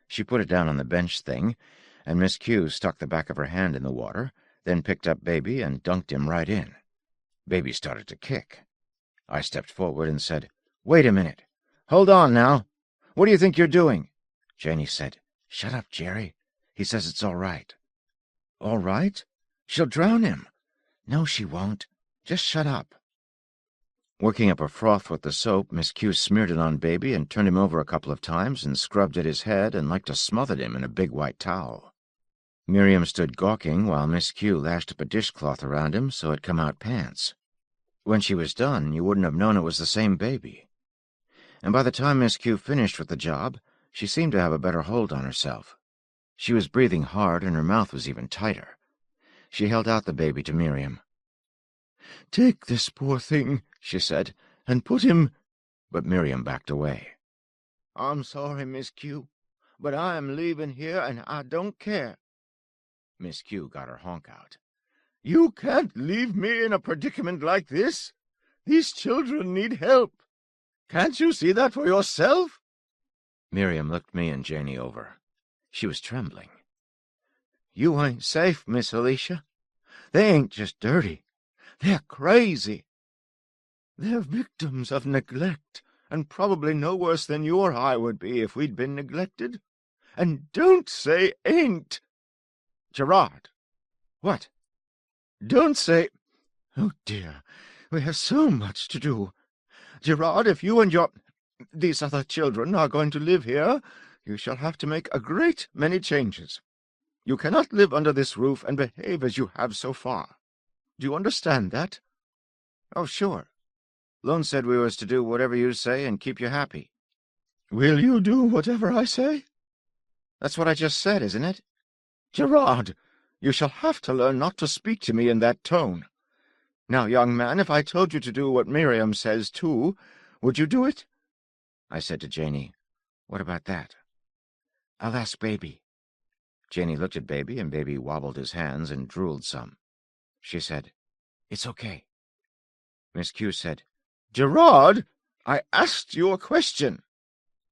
Speaker 2: She put it down on the bench thing, and Miss Q stuck the back of her hand in the water, then picked up Baby and dunked him right in. Baby started to kick. I stepped forward and said, "Wait a minute. Hold on now. What do you think you're doing?" Janey said, "Shut up, Jerry. He says it's all right." "All right? She'll drown him." "No, she won't. Just shut up." Working up a froth with the soap, Miss Q smeared it on Baby and turned him over a couple of times and scrubbed at his head and like to smothered him in a big white towel. Miriam stood gawking while Miss Q lashed up a dishcloth around him so it come out pants. When she was done, you wouldn't have known it was the same Baby. And by the time Miss Q finished with the job, she seemed to have a better hold on herself. She was breathing hard and her mouth was even tighter. She held out the Baby to Miriam. "Take this poor thing," she said, "and put him—" But Miriam backed away. "I'm sorry, Miss Q, but I am leaving here and I don't care." Miss Q got her honk out. "You can't leave me in a predicament like this. These children need help. Can't you see that for yourself?" Miriam looked me and Janey over. She was trembling. "You ain't safe, Miss Alicia. They ain't just dirty. They're crazy. They're victims of neglect, and probably no worse than you or I would be if we'd been neglected. And don't say ain't." "Gerard!" "What?" "Don't say— Oh, dear, we have so much to do. Gerard, if you and these other children are going to live here, you shall have to make a great many changes. You cannot live under this roof and behave as you have so far. Do you understand that?" "Oh, sure. Lone said we was to do whatever you say and keep you happy." "Will you do whatever I say?" "That's what I just said, isn't it?" "Gerard, you shall have to learn not to speak to me in that tone. Now, young man, if I told you to do what Miriam says, too, would you do it?" I said to Janey, "What about that?" "I'll ask Baby." Janey looked at Baby, and Baby wobbled his hands and drooled some. She said, "It's okay." Miss Q said, "Gerard, I asked you a question."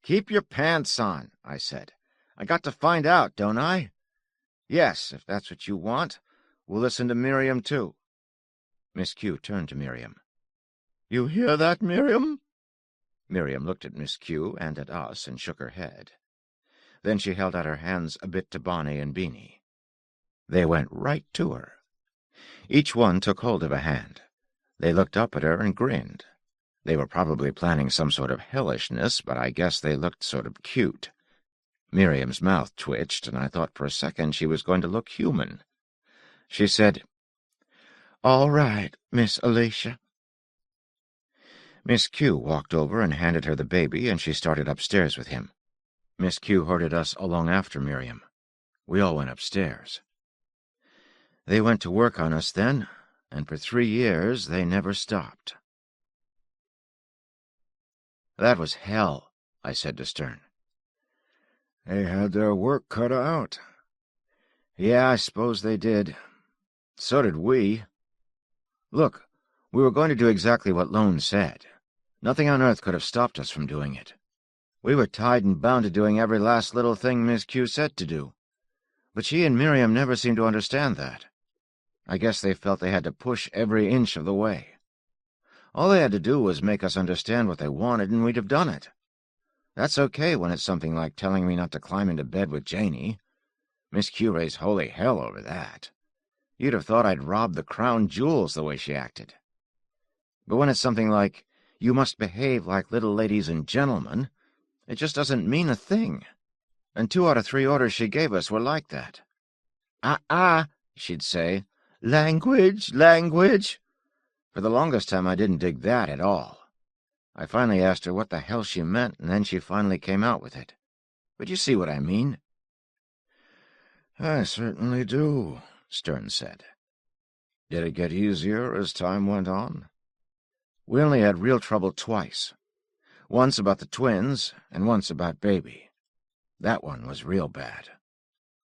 Speaker 2: "Keep your pants on," I said. "I got to find out, don't I?" "Yes, if that's what you want. We'll listen to Miriam, too." Miss Q turned to Miriam. "You hear that, Miriam?" Miriam looked at Miss Q and at us and shook her head. Then she held out her hands a bit to Bonnie and Beanie. They went right to her. Each one took hold of a hand. They looked up at her and grinned. They were probably planning some sort of hellishness, but I guess they looked sort of cute. Miriam's mouth twitched, and I thought for a second she was going to look human. She said, "All right, Miss Alicia." Miss Q walked over and handed her the Baby, and she started upstairs with him. Miss Q herded us along after Miriam. We all went upstairs. They went to work on us then, and for 3 years they never stopped. "That was hell," I said to Stern. "They had their work cut out." "Yeah, I suppose they did. So did we. Look, we were going to do exactly what Lone said. Nothing on earth could have stopped us from doing it. We were tied and bound to doing every last little thing Miss Q said to do. But she and Miriam never seemed to understand that. I guess they felt they had to push every inch of the way. All they had to do was make us understand what they wanted, and we'd have done it. That's okay when it's something like telling me not to climb into bed with Janey. Miss Q raised holy hell over that. You'd have thought I'd robbed the crown jewels the way she acted. But when it's something like, "You must behave like little ladies and gentlemen," it just doesn't mean a thing. And 2 out of 3 orders she gave us were like that. She'd say. "Language, language." For the longest time I didn't dig that at all. I finally asked her what the hell she meant, and then she finally came out with it. But you see what I mean?
Speaker 4: "I certainly do," Stern said. "Did it get easier as time went on?"
Speaker 2: We only had real trouble twice. Once about the twins, and once about Baby. That one was real bad.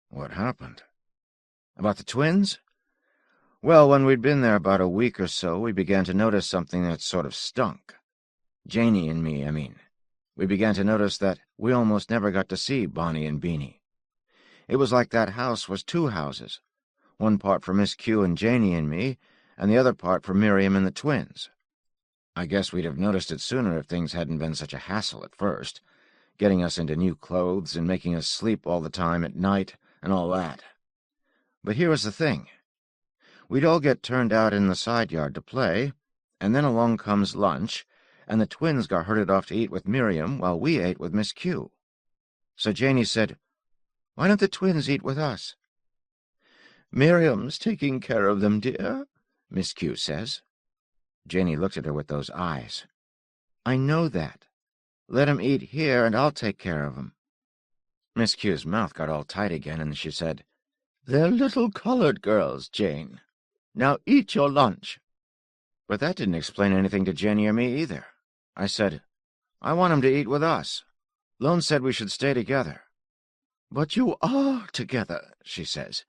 Speaker 4: "What happened?"
Speaker 2: About the twins? Well, when we'd been there about a week or so, we began to notice something that sort of stunk. Janie and me, I mean. We began to notice that we almost never got to see Bonnie and Beanie. It was like that house was 2 houses, one part for Miss Q and Janie and me, and the other part for Miriam and the twins. I guess we'd have noticed it sooner if things hadn't been such a hassle at first, getting us into new clothes and making us sleep all the time at night and all that. But here was the thing. We'd all get turned out in the side yard to play, and then along comes lunch, and the twins got herded off to eat with Miriam while we ate with Miss Q. So Janie said, "Why don't the twins eat with us?" "Miriam's taking care of them, dear," Miss Q says. Janie looked at her with those eyes. "I know that. Let 'em eat here, and I'll take care of 'em." Miss Q's mouth got all tight again, and she said, "They're little colored girls, Jane. Now eat your lunch." But that didn't explain anything to Janie or me either. I said, "I want 'em to eat with us. Lone said we should stay together." "But you are together," she says.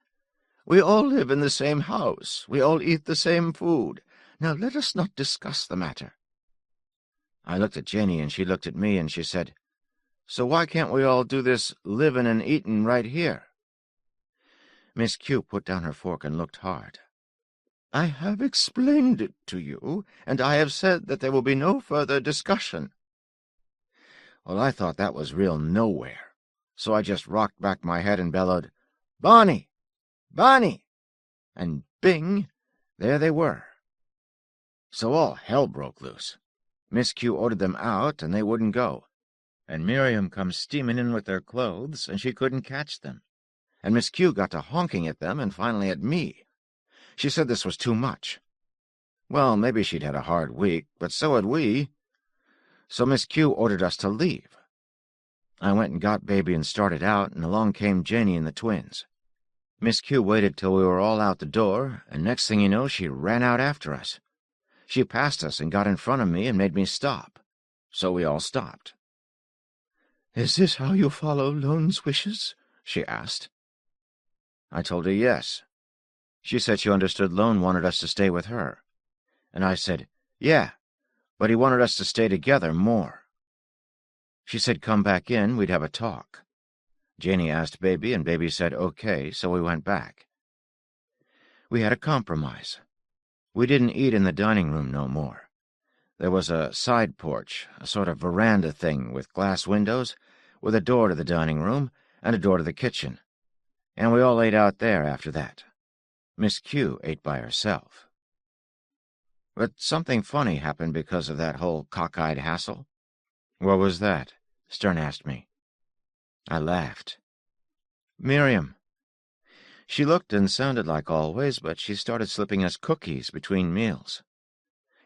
Speaker 2: "We all live in the same house. We all eat the same food. Now let us not discuss the matter." I looked at Janie, and she looked at me, and she said, "So why can't we all do this livin' and eatin' right here?" Miss Q put down her fork and looked hard. "I have explained it to you, and I have said that there will be no further discussion." Well, I thought that was real nowhere, so I just rocked back my head and bellowed, "Bonnie! Bonnie!" And bing, there they were. So all hell broke loose. Miss Q ordered them out, and they wouldn't go. And Miriam come steaming in with their clothes, and she couldn't catch them. And Miss Q got to honking at them, and finally at me. She said this was too much. Well, maybe she'd had a hard week, but so had we. So Miss Q ordered us to leave. I went and got Baby and started out, and along came Janie and the twins. Miss Q waited till we were all out the door, and next thing you know, she ran out after us. She passed us and got in front of me and made me stop. So we all stopped. "Is this how you follow Lone's wishes?" she asked. I told her yes. She said she understood Lone wanted us to stay with her. And I said, yeah, but he wanted us to stay together more. She said come back in, we'd have a talk. Janie asked Baby, and Baby said okay, so we went back. We had a compromise. We didn't eat in the dining room no more. There was a side porch, a sort of veranda thing with glass windows, with a door to the dining room and a door to the kitchen. And we all ate out there after that. Miss Q ate by herself. But something funny happened because of that whole cockeyed hassle.
Speaker 1: What was that?
Speaker 2: Stern asked me. I laughed. Miriam. She looked and sounded like always, but she started slipping us cookies between meals.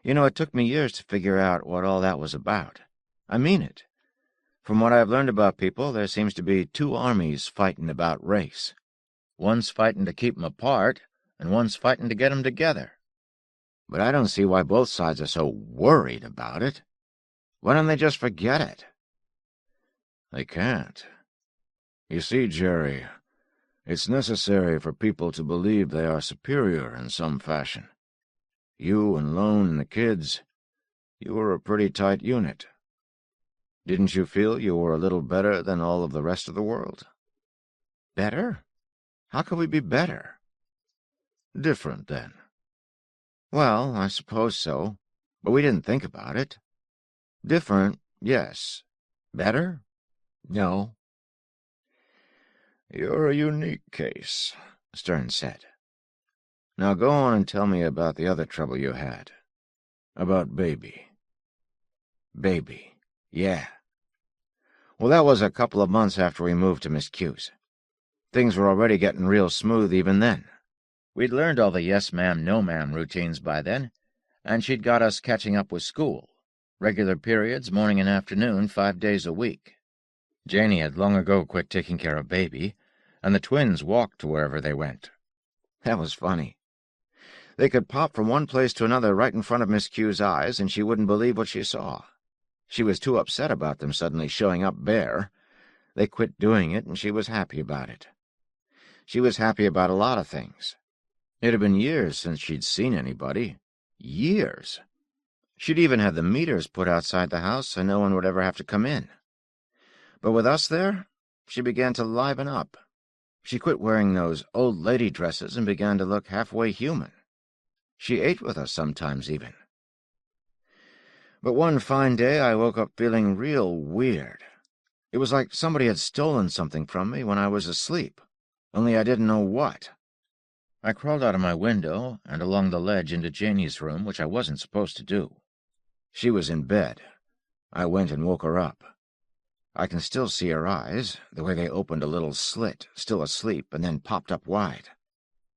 Speaker 2: You know, it took me years to figure out what all that was about. I mean it. From what I've learned about people, there seems to be 2 armies fighting about race. One's fighting to keep 'em apart, and one's fighting to get 'em together. But I don't see why both sides are so worried about it. Why don't they just forget it?
Speaker 4: They can't. You see, Jerry, it's necessary for people to believe they are superior in some fashion. You and Lone and the kids, you were a pretty tight unit. Didn't you feel you were a little better than all of the rest of the world?
Speaker 2: Better? How could we be better?
Speaker 4: Different, then.
Speaker 2: Well, I suppose so, but we didn't think about it. Different, yes. Better? No.
Speaker 4: You're a unique case, Stern said.
Speaker 2: Now go on and tell me about the other trouble you had. About Baby. Baby. Yeah. Well, that was a couple of months after we moved to Miss Q's. Things were already getting real smooth even then. We'd learned all the yes ma'am, no ma'am routines by then, and she'd got us catching up with school. Regular periods, morning and afternoon, 5 days a week. Janey had long ago quit taking care of Baby, and the twins walked to wherever they went. That was funny. They could pop from one place to another right in front of Miss Q's eyes, and she wouldn't believe what she saw. She was too upset about them suddenly showing up bare. They quit doing it, and she was happy about it. She was happy about a lot of things. It had been years since she'd seen anybody. Years. She'd even had the meters put outside the house so no one would ever have to come in. But with us there, she began to liven up. She quit wearing those old lady dresses and began to look halfway human. She ate with us sometimes even. But one fine day I woke up feeling real weird. It was like somebody had stolen something from me when I was asleep, only I didn't know what. I crawled out of my window and along the ledge into Janey's room, which I wasn't supposed to do. She was in bed. I went and woke her up. I can still see her eyes, the way they opened a little slit, still asleep, and then popped up wide.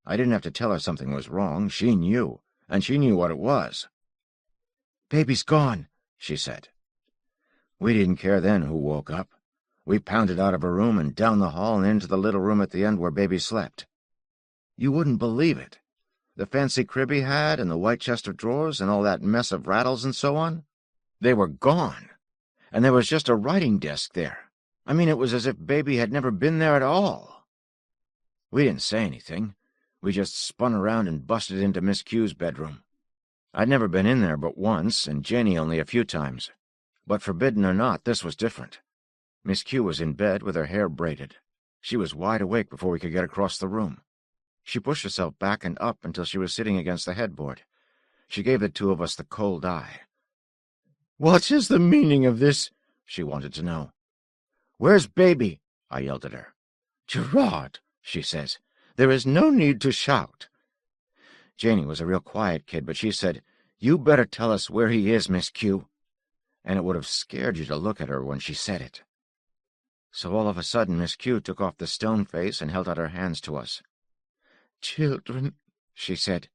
Speaker 2: I didn't have to tell her something was wrong. She knew, and she knew what it was. "Baby's gone," she said. We didn't care then who woke up. We pounded out of her room and down the hall and into the little room at the end where Baby slept. You wouldn't believe it. The fancy crib he had and the white chest of drawers and all that mess of rattles and so on, they were gone. And there was just a writing desk there. I mean, it was as if Baby had never been there at all. We didn't say anything. We just spun around and busted into Miss Q's bedroom. I'd never been in there but once, and Janey only a few times. But forbidden or not, this was different. Miss Q was in bed with her hair braided. She was wide awake before we could get across the room. She pushed herself back and up until she was sitting against the headboard. She gave the two of us the cold eye. "What is the meaning of this?" she wanted to know. "Where's Baby?" I yelled at her. "Gerard," she says, "there is no need to shout." Janey was a real quiet kid, but she said, "You better tell us where he is, Miss Q." And it would have scared you to look at her when she said it. So all of a sudden Miss Q took off the stone face and held out her hands to us. "Children," she said,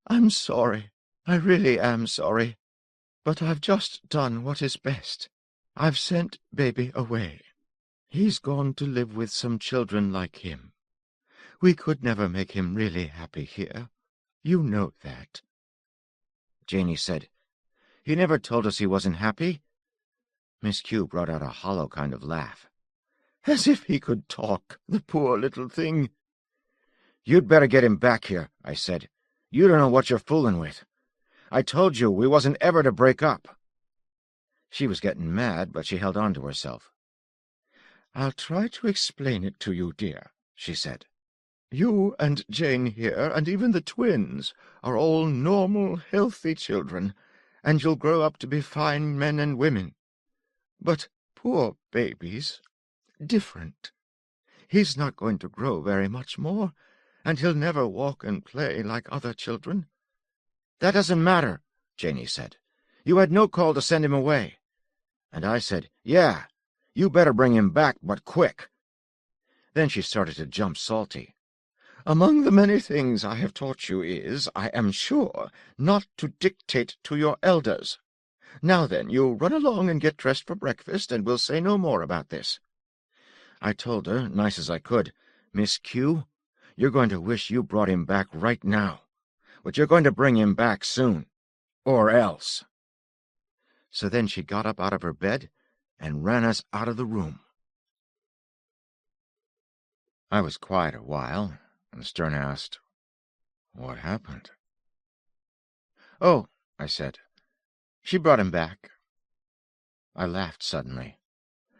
Speaker 2: "I'm sorry. I really am sorry. But I've just done what is best. I've sent Baby away. He's gone to live with some children like him. We could never make him really happy here. You know that." Janey said, "He never told us he wasn't happy." Miss Q brought out a hollow kind of laugh. "As if he could talk, the poor little thing." "You'd better get him back here," I said. "You don't know what you're fooling with. I told you we wasn't ever to break up." She was getting mad, but she held on to herself. "I'll try to explain it to you, dear," she said. "You and Jane here, and even the twins, are all normal, healthy children, and you'll grow up to be fine men and women. But poor Baby's different. He's not going to grow very much more, and he'll never walk and play like other children." "That doesn't matter," Janey said. "You had no call to send him away." And I said, "Yeah, you better bring him back, but quick." Then she started to jump salty. "Among the many things I have taught you is, I am sure, not to dictate to your elders. Now then, you run along and get dressed for breakfast, and we'll say no more about this." I told her, nice as I could, "Miss Q, you're going to wish you brought him back right now. But you're going to bring him back soon. Or else." So then she got up out of her bed and ran us out of the room. I was quiet a while, and Stern asked, "What happened?" "Oh," I said, "she brought him back." I laughed suddenly.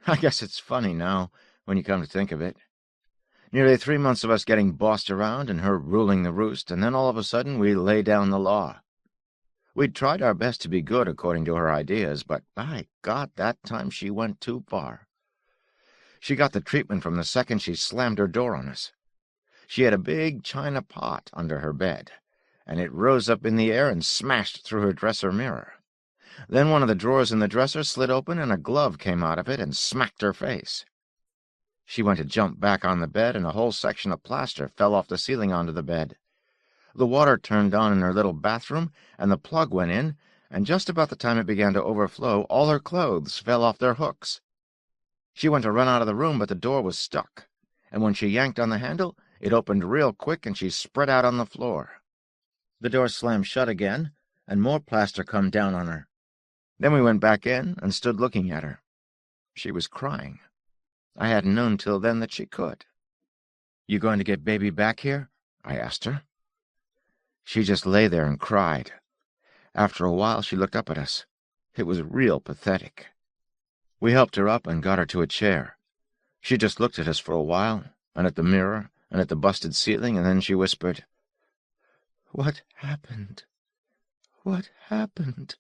Speaker 2: I guess it's funny now, when you come to think of it. Nearly 3 months of us getting bossed around and her ruling the roost, and then all of a sudden we lay down the law. We'd tried our best to be good according to her ideas, but by God, that time she went too far. She got the treatment from the second she slammed her door on us. She had a big china pot under her bed, and it rose up in the air and smashed through her dresser mirror. Then one of the drawers in the dresser slid open, and a glove came out of it and smacked her face. She went to jump back on the bed, and a whole section of plaster fell off the ceiling onto the bed. The water turned on in her little bathroom, and the plug went in, and just about the time it began to overflow, all her clothes fell off their hooks. She went to run out of the room, but the door was stuck, and when she yanked on the handle, it opened real quick, and she spread out on the floor. The door slammed shut again, and more plaster come down on her. Then we went back in and stood looking at her. She was crying. I hadn't known till then that she could. "You going to get baby back here?" I asked her. She just lay there and cried. After a while, she looked up at us. It was real pathetic. We helped her up and got her to a chair. She just looked at us for a while, and at the mirror, and at the busted ceiling, and then she whispered, "What happened? What happened?"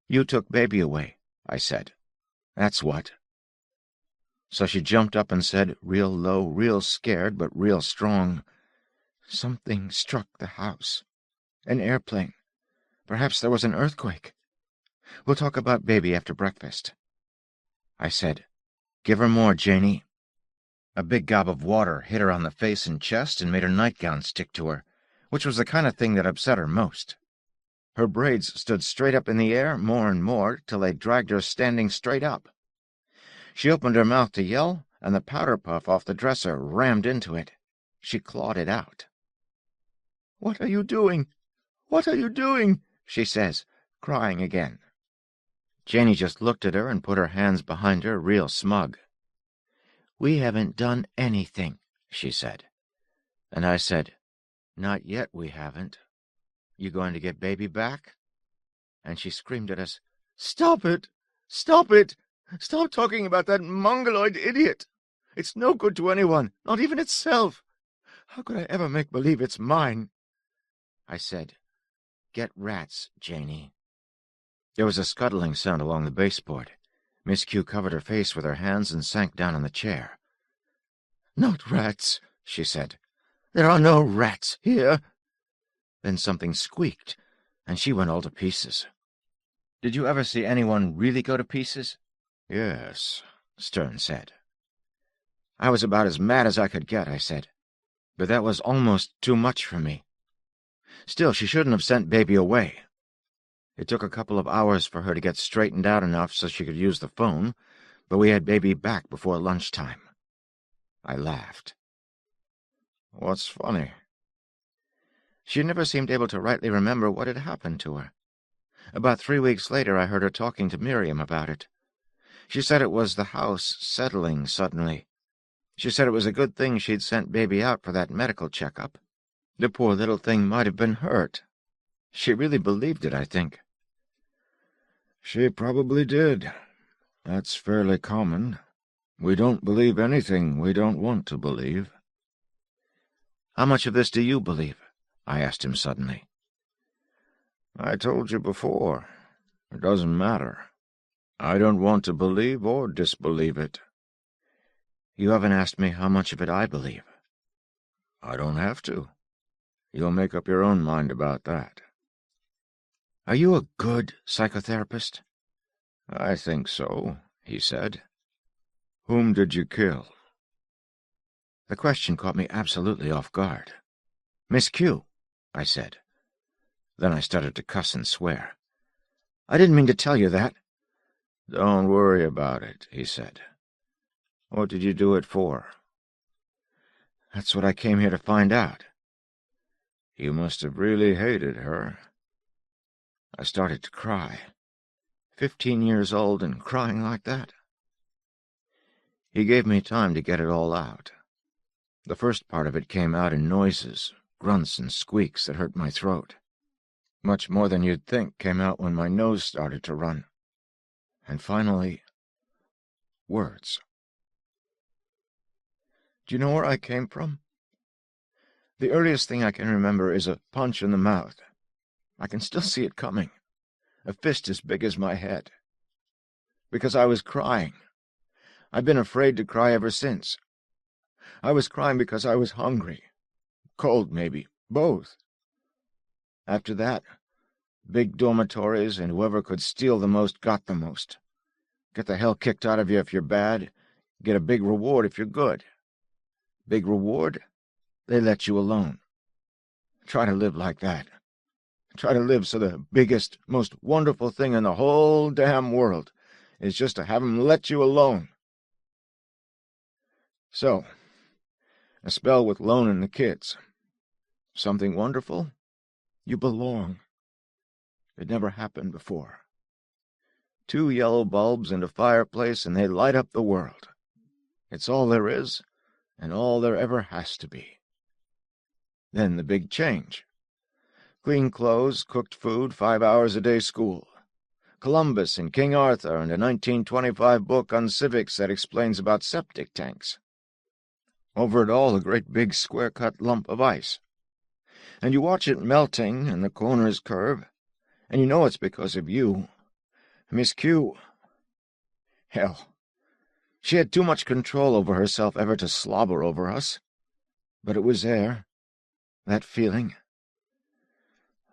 Speaker 2: "You took baby away," I said. "That's what." So she jumped up and said, real low, real scared, but real strong, "Something struck the house. An airplane. Perhaps there was an earthquake. We'll talk about baby after breakfast." I said, "Give her more, Janey." A big gob of water hit her on the face and chest and made her nightgown stick to her, which was the kind of thing that upset her most. Her braids stood straight up in the air, more and more, till they dragged her standing straight up. She opened her mouth to yell, and the powder puff off the dresser rammed into it. She clawed it out. "What are you doing? What are you doing?" she says, crying again. Janey just looked at her and put her hands behind her, real smug. "We haven't done anything," she said. And I said, "Not yet we haven't. You going to get baby back?" And she screamed at us, "Stop it! Stop it! Stop talking about that mongoloid idiot! It's no good to anyone, not even itself. How could I ever make believe it's mine?" I said, "Get rats, Janey." There was a scuttling sound along the baseboard. Miss Q covered her face with her hands and sank down on the chair. "Not rats," she said. "There are no rats here." Then something squeaked, and she went all to pieces. "Did you ever see anyone really go to pieces?" "Yes," Stern said. "I was about as mad as I could get," I said. "But that was almost too much for me. Still, she shouldn't have sent baby away. It took a couple of hours for her to get straightened out enough so she could use the phone, but we had baby back before lunchtime." I laughed. "What's funny?" She never seemed able to rightly remember what had happened to her. About 3 weeks later, I heard her talking to Miriam about it. She said it was the house settling suddenly. She said it was a good thing she'd sent baby out for that medical checkup. The poor little thing might have been hurt. She really believed it, I think. "She probably did. That's fairly common. We don't believe anything we don't want to believe." "How much of this do you believe?" I asked him suddenly. "I told you before. It doesn't matter. I don't want to believe or disbelieve it." "You haven't asked me how much of it I believe." "I don't have to. You'll make up your own mind about that." "Are you a good psychotherapist?" "I think so," he said. "Whom did you kill?" The question caught me absolutely off guard. "Miss Q," I said. Then I started to cuss and swear. "I didn't mean to tell you that." "Don't worry about it," he said. "What did you do it for?" "That's what I came here to find out." "You must have really hated her." I started to cry. 15 years old and crying like that. He gave me time to get it all out. The first part of it came out in noises, grunts and squeaks that hurt my throat. Much more than you'd think came out when my nose started to run. And finally, words. "Do you know where I came from? The earliest thing I can remember is a punch in the mouth. I can still see it coming, a fist as big as my head. Because I was crying. I've been afraid to cry ever since. I was crying because I was hungry. Cold, maybe. Both. After that, big dormitories, and whoever could steal the most got the most. Get the hell kicked out of you if you're bad. Get a big reward if you're good. Big reward? They let you alone. Try to live like that. Try to live so the biggest, most wonderful thing in the whole damn world is just to have 'em let you alone. So, a spell with Lone and the kids. Something wonderful? You belong. It never happened before. 2 yellow bulbs and a fireplace, and they light up the world. It's all there is, and all there ever has to be. Then the big change. Clean clothes, cooked food, 5 hours a day school. Columbus and King Arthur and a 1925 book on civics that explains about septic tanks. Over it all, a great big square-cut lump of ice. And you watch it melting and the corners curve, and you know it's because of you. Miss Q. Hell, she had too much control over herself ever to slobber over us. But it was there, that feeling.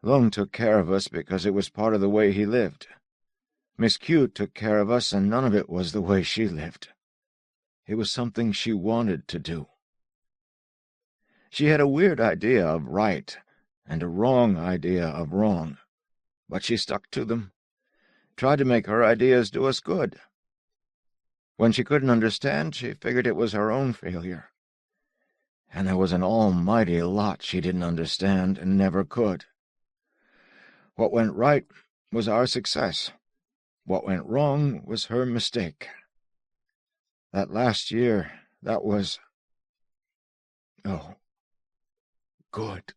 Speaker 2: Lone took care of us because it was part of the way he lived. Miss Q took care of us, and none of it was the way she lived. It was something she wanted to do. She had a weird idea of right and a wrong idea of wrong, but she stuck to them, tried to make her ideas do us good. When she couldn't understand, she figured it was her own failure. And there was an almighty lot she didn't understand and never could. What went right was our success. What went wrong was her mistake. That last year, that was... oh, good.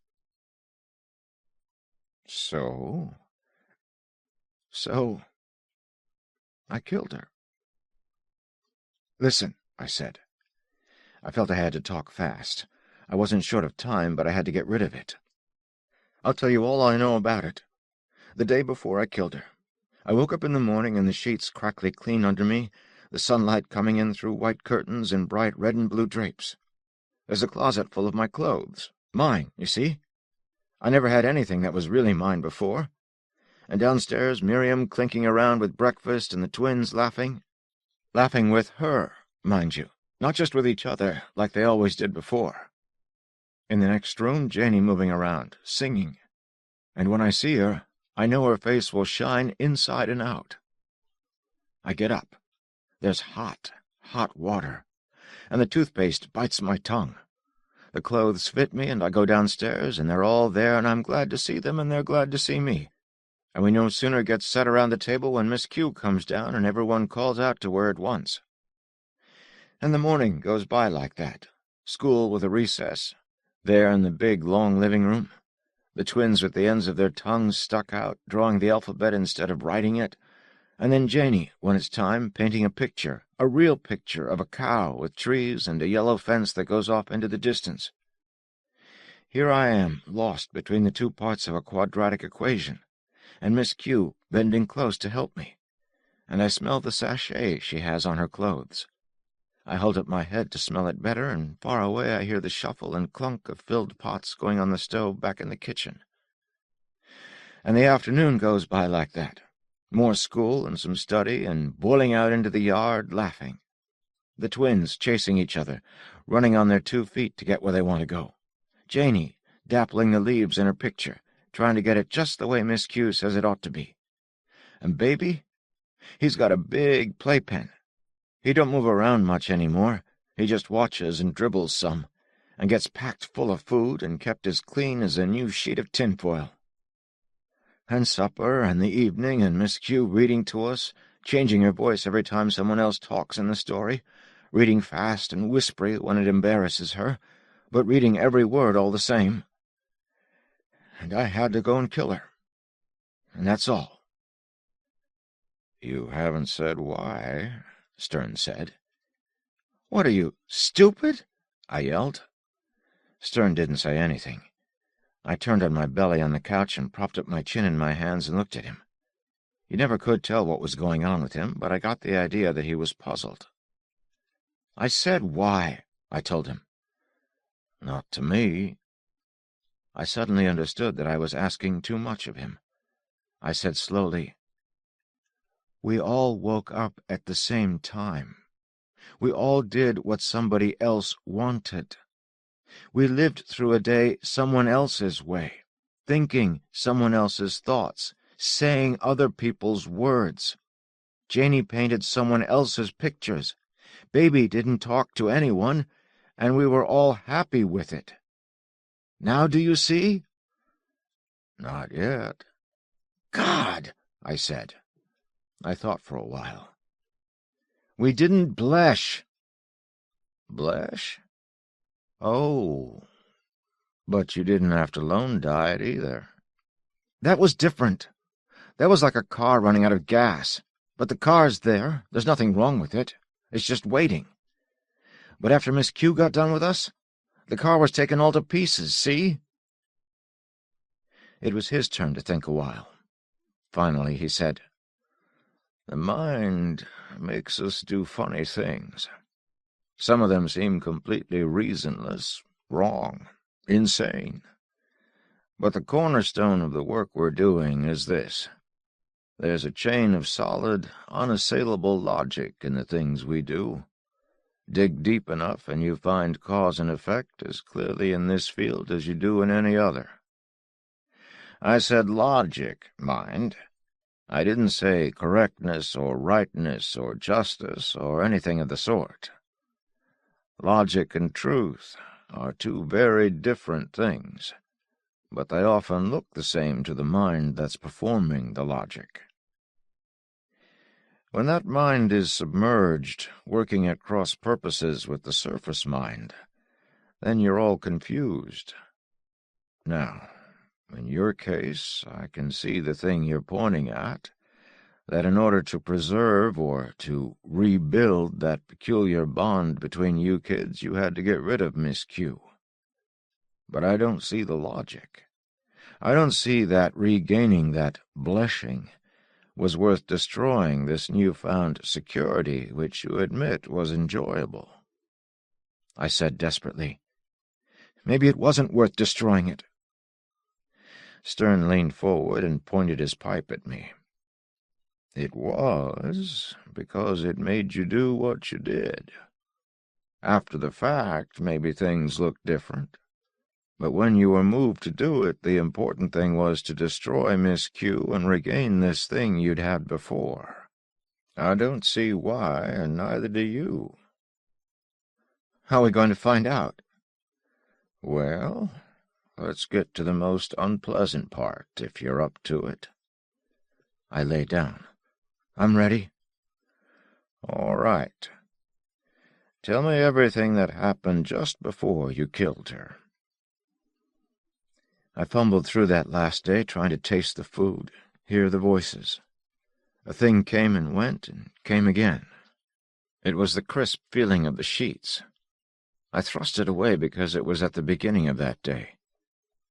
Speaker 2: So, I killed her. Listen, I said. I felt I had to talk fast. I wasn't short of time, but I had to get rid of it. I'll tell you all I know about it. The day before I killed her, I woke up in the morning and the sheets crackly clean under me, the sunlight coming in through white curtains and bright red and blue drapes. There's a closet full of my clothes. Mine, you see? I never had anything that was really mine before. And downstairs, Miriam clinking around with breakfast and the twins laughing. Laughing with her, mind you, not just with each other, like they always did before. In the next room, Janie moving around, singing. And when I see her, I know her face will shine inside and out. I get up. There's hot water, and the toothpaste bites my tongue. The clothes fit me, and I go downstairs, and they're all there, and I'm glad to see them, and they're glad to see me. And we no sooner get set around the table when Miss Q comes down, and everyone calls out to her at once. And the morning goes by like that, school with a recess, there in the big, long living room, the twins with the ends of their tongues stuck out, drawing the alphabet instead of writing it, and then Janie, when it's time, painting a real picture of a cow with trees and a yellow fence that goes off into the distance. Here I am, lost between the 2 parts of a quadratic equation, and Miss Q bending close to help me, and I smell the sachet she has on her clothes. I hold up my head to smell it better, and far away I hear the shuffle and clunk of filled pots going on the stove back in the kitchen. And the afternoon goes by like that. More school and some study, and boiling out into the yard, laughing. The twins chasing each other, running on their 2 feet to get where they want to go. Janie dappling the leaves in her picture, trying to get it just the way Miss Q says it ought to be. And Baby, he's got a big playpen. He don't move around much anymore. He just watches and dribbles some, and gets packed full of food and kept as clean as a new sheet of tinfoil. And supper, and the evening, and Miss Q reading to us, changing her voice every time someone else talks in the story, reading fast and whispery when it embarrasses her, but reading every word all the same. And I had to go and kill her. And that's all. "You haven't said why," Stern said. "What are you, stupid?" I yelled. Stern didn't say anything. I turned on my belly on the couch and propped up my chin in my hands and looked at him. You never could tell what was going on with him, but I got the idea that he was puzzled. "I said why," I told him. "Not to me." I suddenly understood that I was asking too much of him. I said slowly, "We all woke up at the same time. We all did what somebody else wanted. We lived through a day someone else's way, thinking someone else's thoughts, saying other people's words. Janie painted someone else's pictures. Baby didn't talk to anyone, and we were all happy with it. Now do you see?"
Speaker 1: "Not yet."
Speaker 2: "God," I said. I thought for a while. "We didn't blesh."
Speaker 1: "Blesh? Oh, but you didn't have to lone diet either."
Speaker 2: "That was different. That was like a car running out of gas. But the car's there. There's nothing wrong with it. It's just waiting. But after Miss Q got done with us, the car was taken all to pieces, see?" It was his turn to think a while. Finally he said,
Speaker 1: "The mind makes us do funny things. Some of them seem completely reasonless, wrong, insane. But the cornerstone of the work we're doing is this. There's a chain of solid, unassailable logic in the things we do. Dig deep enough and you find cause and effect as clearly in this field as you do in any other. I said logic, mind. I didn't say correctness or rightness or justice or anything of the sort. Logic and truth are two very different things, but they often look the same to the mind that's performing the logic. When that mind is submerged, working at cross purposes with the surface mind, then you're all confused. Now, in your case, I can see the thing you're pointing at, that in order to preserve or to rebuild that peculiar bond between you kids, you had to get rid of Miss Q. But I don't see the logic. I don't see that regaining that bleshing was worth destroying this newfound security which you admit was enjoyable." I said desperately, "Maybe it wasn't worth destroying it." Stern leaned forward and pointed his pipe at me. "It was, because it made you do what you did. After the fact, maybe things looked different. But when you were moved to do it, the important thing was to destroy Miss Q and regain this thing you'd had before. I don't see why, and neither do you."
Speaker 2: "How are we going to find out?"
Speaker 1: "Well, let's get to the most unpleasant part, if you're up to it."
Speaker 2: I lay down. "I'm ready."
Speaker 1: "All right. Tell me everything that happened just before you killed her."
Speaker 2: I fumbled through that last day, trying to taste the food, hear the voices. A thing came and went and came again. It was the crisp feeling of the sheets. I thrust it away because it was at the beginning of that day.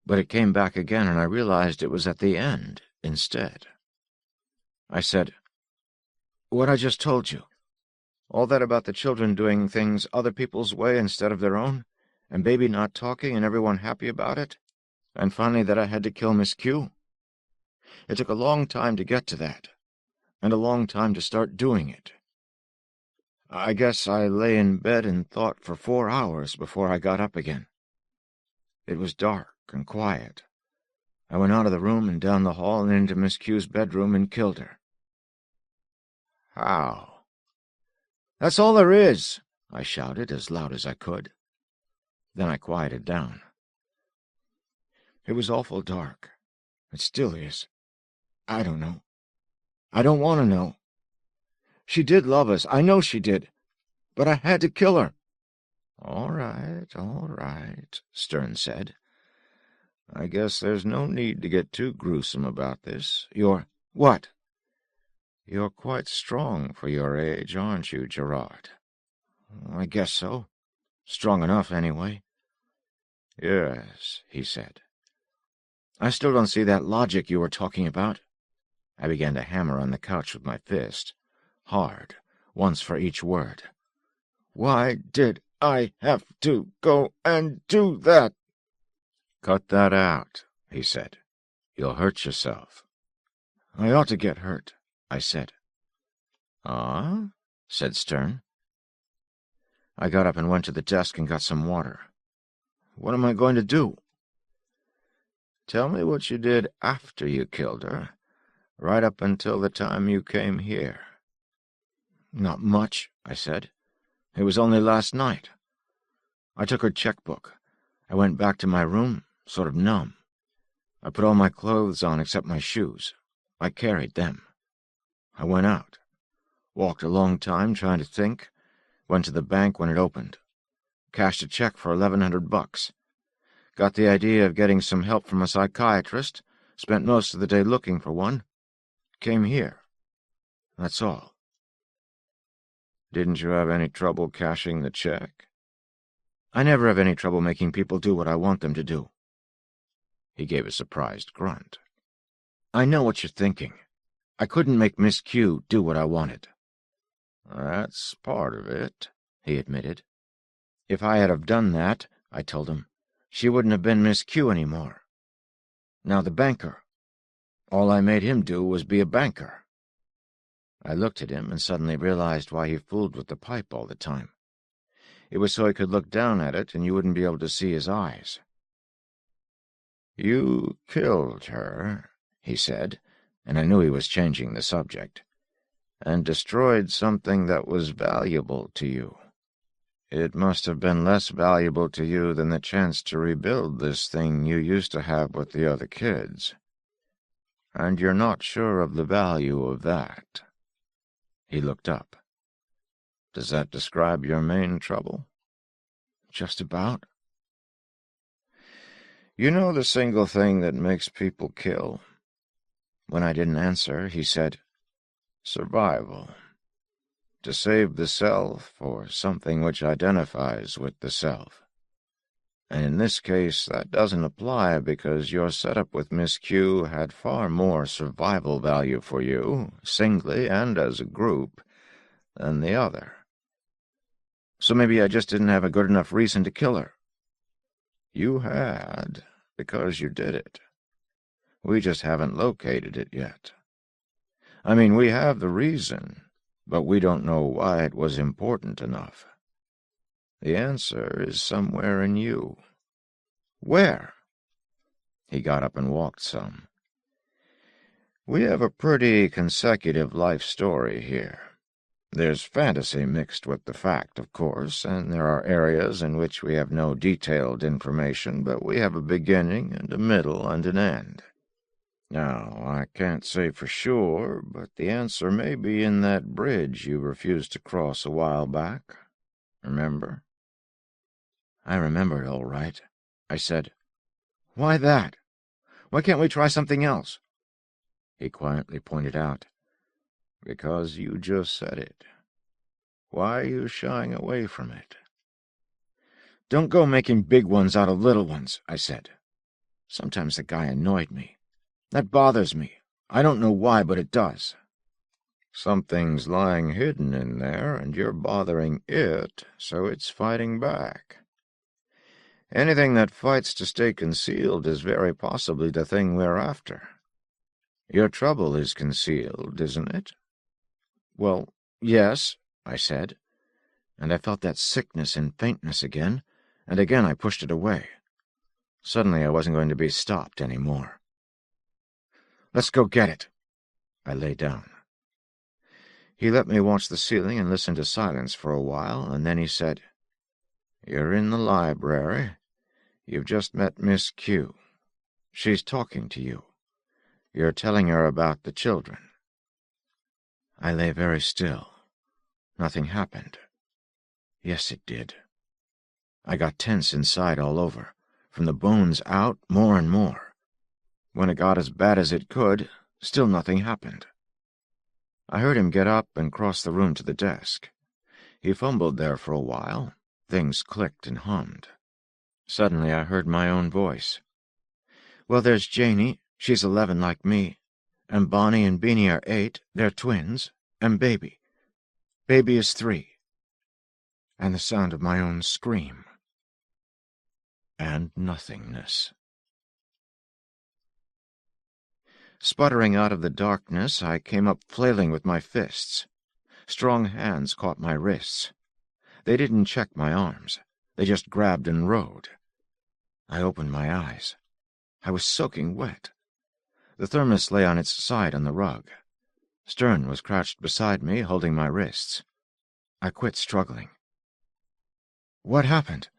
Speaker 2: But it came back again, and I realized it was at the end instead. I said, "What I just told you. All that about the children doing things other people's way instead of their own, and Baby not talking and everyone happy about it, and finally that I had to kill Miss Q. It took a long time to get to that, and a long time to start doing it. I guess I lay in bed and thought for 4 hours before I got up again. It was dark and quiet. I went out of the room and down the hall and into Miss Q's bedroom and killed her."
Speaker 1: "How?"
Speaker 2: "That's all there is," I shouted as loud as I could. Then I quieted down. "It was awful dark. It still is. I don't know. I don't want to know. She did love us. I know she did. But I had to kill her."
Speaker 1: All right, Stern said. "I guess there's no need to get too gruesome about this.
Speaker 2: You're... what?"
Speaker 1: You're quite strong for your age, aren't you, Gerard?"
Speaker 2: "I guess so. Strong enough, anyway."
Speaker 1: "Yes," he said.
Speaker 2: "I still don't see that logic you were talking about." I began to hammer on the couch with my fist, hard, once for each word. "Why did I have to go and do that?" "Cut that out," he said. "You'll hurt yourself." "I ought to get hurt," I said. "Ah?" said Stern. I got up and went to the desk and got some water. "What am I going to do?" "Tell me what you did after you killed her, right up until the time you came here." "Not much," I said. "It was only last night. I took her checkbook. I went back to my room, sort of numb. I put all my clothes on except my shoes. I carried them. I went out. Walked a long time trying to think. Went to the bank when it opened. Cashed a check for $1,100. Got the idea of getting some help from a psychiatrist. Spent most of the day looking for one. Came here. That's all." "Didn't you have any trouble cashing the check?" "I never have any trouble making people do what I want them to do." He gave a surprised grunt. "I know what you're thinking. I couldn't make Miss Q do what I wanted." "That's part of it,"
Speaker 3: he admitted. "If I had have done that," I told him, "she wouldn't have been Miss Q anymore. Now the banker. All I made him do was be a banker." I looked at him and suddenly realized why he fooled with the pipe all the time. It was so he could look down at it and you wouldn't be able to see his eyes.
Speaker 2: "You killed her," he said, and I knew he was changing the subject, "and destroyed something that was valuable to you. It must have been less valuable to you than the chance to rebuild this thing you used to have with the other kids. And you're not sure of the value of that." He looked up. "Does that describe your main trouble?"
Speaker 3: "Just about."
Speaker 2: "You know the single thing that makes people kill?"
Speaker 3: When I didn't answer, he said,
Speaker 2: "Survival. To save the self, or something which identifies with the self. And in this case, that doesn't apply because your setup with Miss Q had far more survival value for you, singly and as a group, than the other."
Speaker 3: "So maybe I just didn't have a good enough reason to kill her."
Speaker 2: "You had, because you did it. We just haven't located it yet. I mean, we have the reason, but we don't know why it was important enough. The answer is somewhere in you."
Speaker 3: "Where?"
Speaker 2: He got up and walked some. "We have a pretty consecutive life story here. There's fantasy mixed with the fact, of course, and there are areas in which we have no detailed information, but we have a beginning and a middle and an end. Now, I can't say for sure, but the answer may be in that bridge you refused to cross a while back. Remember?"
Speaker 3: "I remember it all right," I said. "Why that? Why can't we try something else?"
Speaker 2: He quietly pointed out. "Because you just said it. Why are you shying away from it?"
Speaker 3: "Don't go making big ones out of little ones," I said. Sometimes the guy annoyed me. That bothers me. I don't know why, but it does.
Speaker 2: Something's lying hidden in there, and you're bothering it, so it's fighting back. Anything that fights to stay concealed is very possibly the thing we're after. Your trouble is concealed, isn't it?"
Speaker 3: "Well, yes," I said, and I felt that sickness and faintness again, and again I pushed it away. Suddenly I wasn't going to be stopped any more. "Let's go get it." I lay down. He let me watch the ceiling and listen to silence for a while, and then he said, "You're in the library. You've just met Miss Q. She's talking to you. You're telling her about the children." I lay very still. Nothing happened. Yes, it did. I got tense inside all over, from the bones out more and more. When it got as bad as it could, still nothing happened. I heard him get up and cross the room to the desk. He fumbled there for a while. Things clicked and hummed. Suddenly I heard my own voice. "Well, there's Janie. She's 11 like me. And Bonnie and Beanie are 8. They're twins. And Baby. Baby is 3. And the sound of my own scream. And nothingness.
Speaker 2: Sputtering out of the darkness, I came up flailing with my fists. Strong hands caught my wrists. They didn't check my arms. They just grabbed and rode. I opened my eyes. I was soaking wet. The thermos lay on its side on the rug. Stern was crouched beside me, holding my wrists. I quit struggling. "What happened?"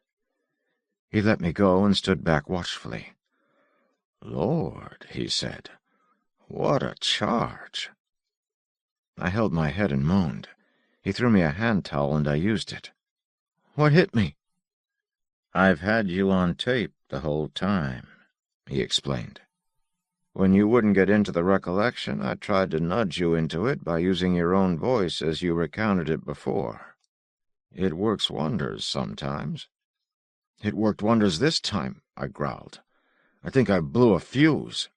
Speaker 2: He let me go and stood back watchfully.
Speaker 4: "Lord," he said, "what a charge!"
Speaker 2: I held my head and moaned. He threw me a hand towel and I used it. "What hit me?"
Speaker 3: "I've had you on tape the whole time," he explained. "When you wouldn't get into the recollection, I tried to nudge you into it by using your own voice as you recounted it before. It works wonders sometimes."
Speaker 2: "It worked wonders this time," I growled. "I think I blew a fuse."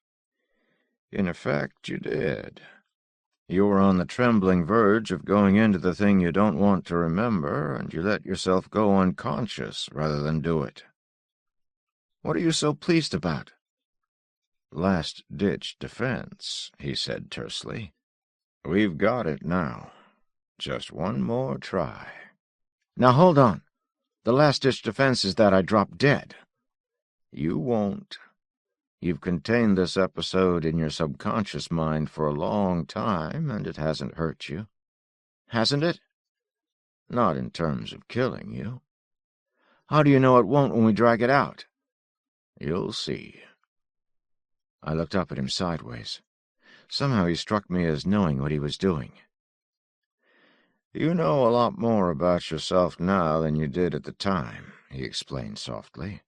Speaker 3: "In effect, you did. You were on the trembling verge of going into the thing you don't want to remember, and you let yourself go unconscious rather than do it."
Speaker 2: "What are you so pleased about?"
Speaker 3: "Last-ditch defense," he said tersely. "We've got it now. Just one more try."
Speaker 2: "Now hold on. The last-ditch defense is that I drop dead."
Speaker 3: "You won't. You've contained this episode in your subconscious mind for a long time, and it hasn't hurt you."
Speaker 2: "Hasn't it?"
Speaker 3: "Not in terms of killing you."
Speaker 2: "How do you know it won't when we drag it out?"
Speaker 3: "You'll see."
Speaker 2: I looked up at him sideways. Somehow he struck me as knowing what he was doing.
Speaker 3: "You know a lot more about yourself now than you did at the time," he explained softly.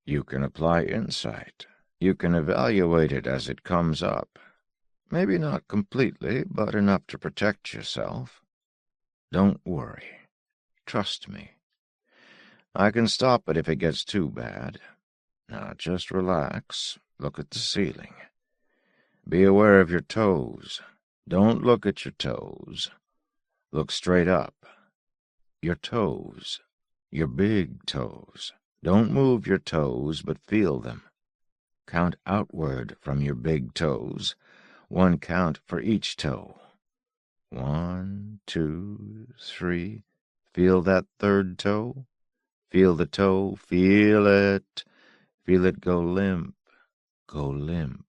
Speaker 3: "You can apply insight. You can evaluate it as it comes up. Maybe not completely, but enough to protect yourself. Don't worry. Trust me. I can stop it if it gets too bad. Now just relax. Look at the ceiling. Be aware of your toes. Don't look at your toes. Look straight up. Your toes. Your big toes. Don't move your toes, but feel them. Count outward from your big toes. 1 count for each toe. 1, 2, 3. Feel that 3rd toe. Feel the toe. Feel it. Feel it go limp. Go limp.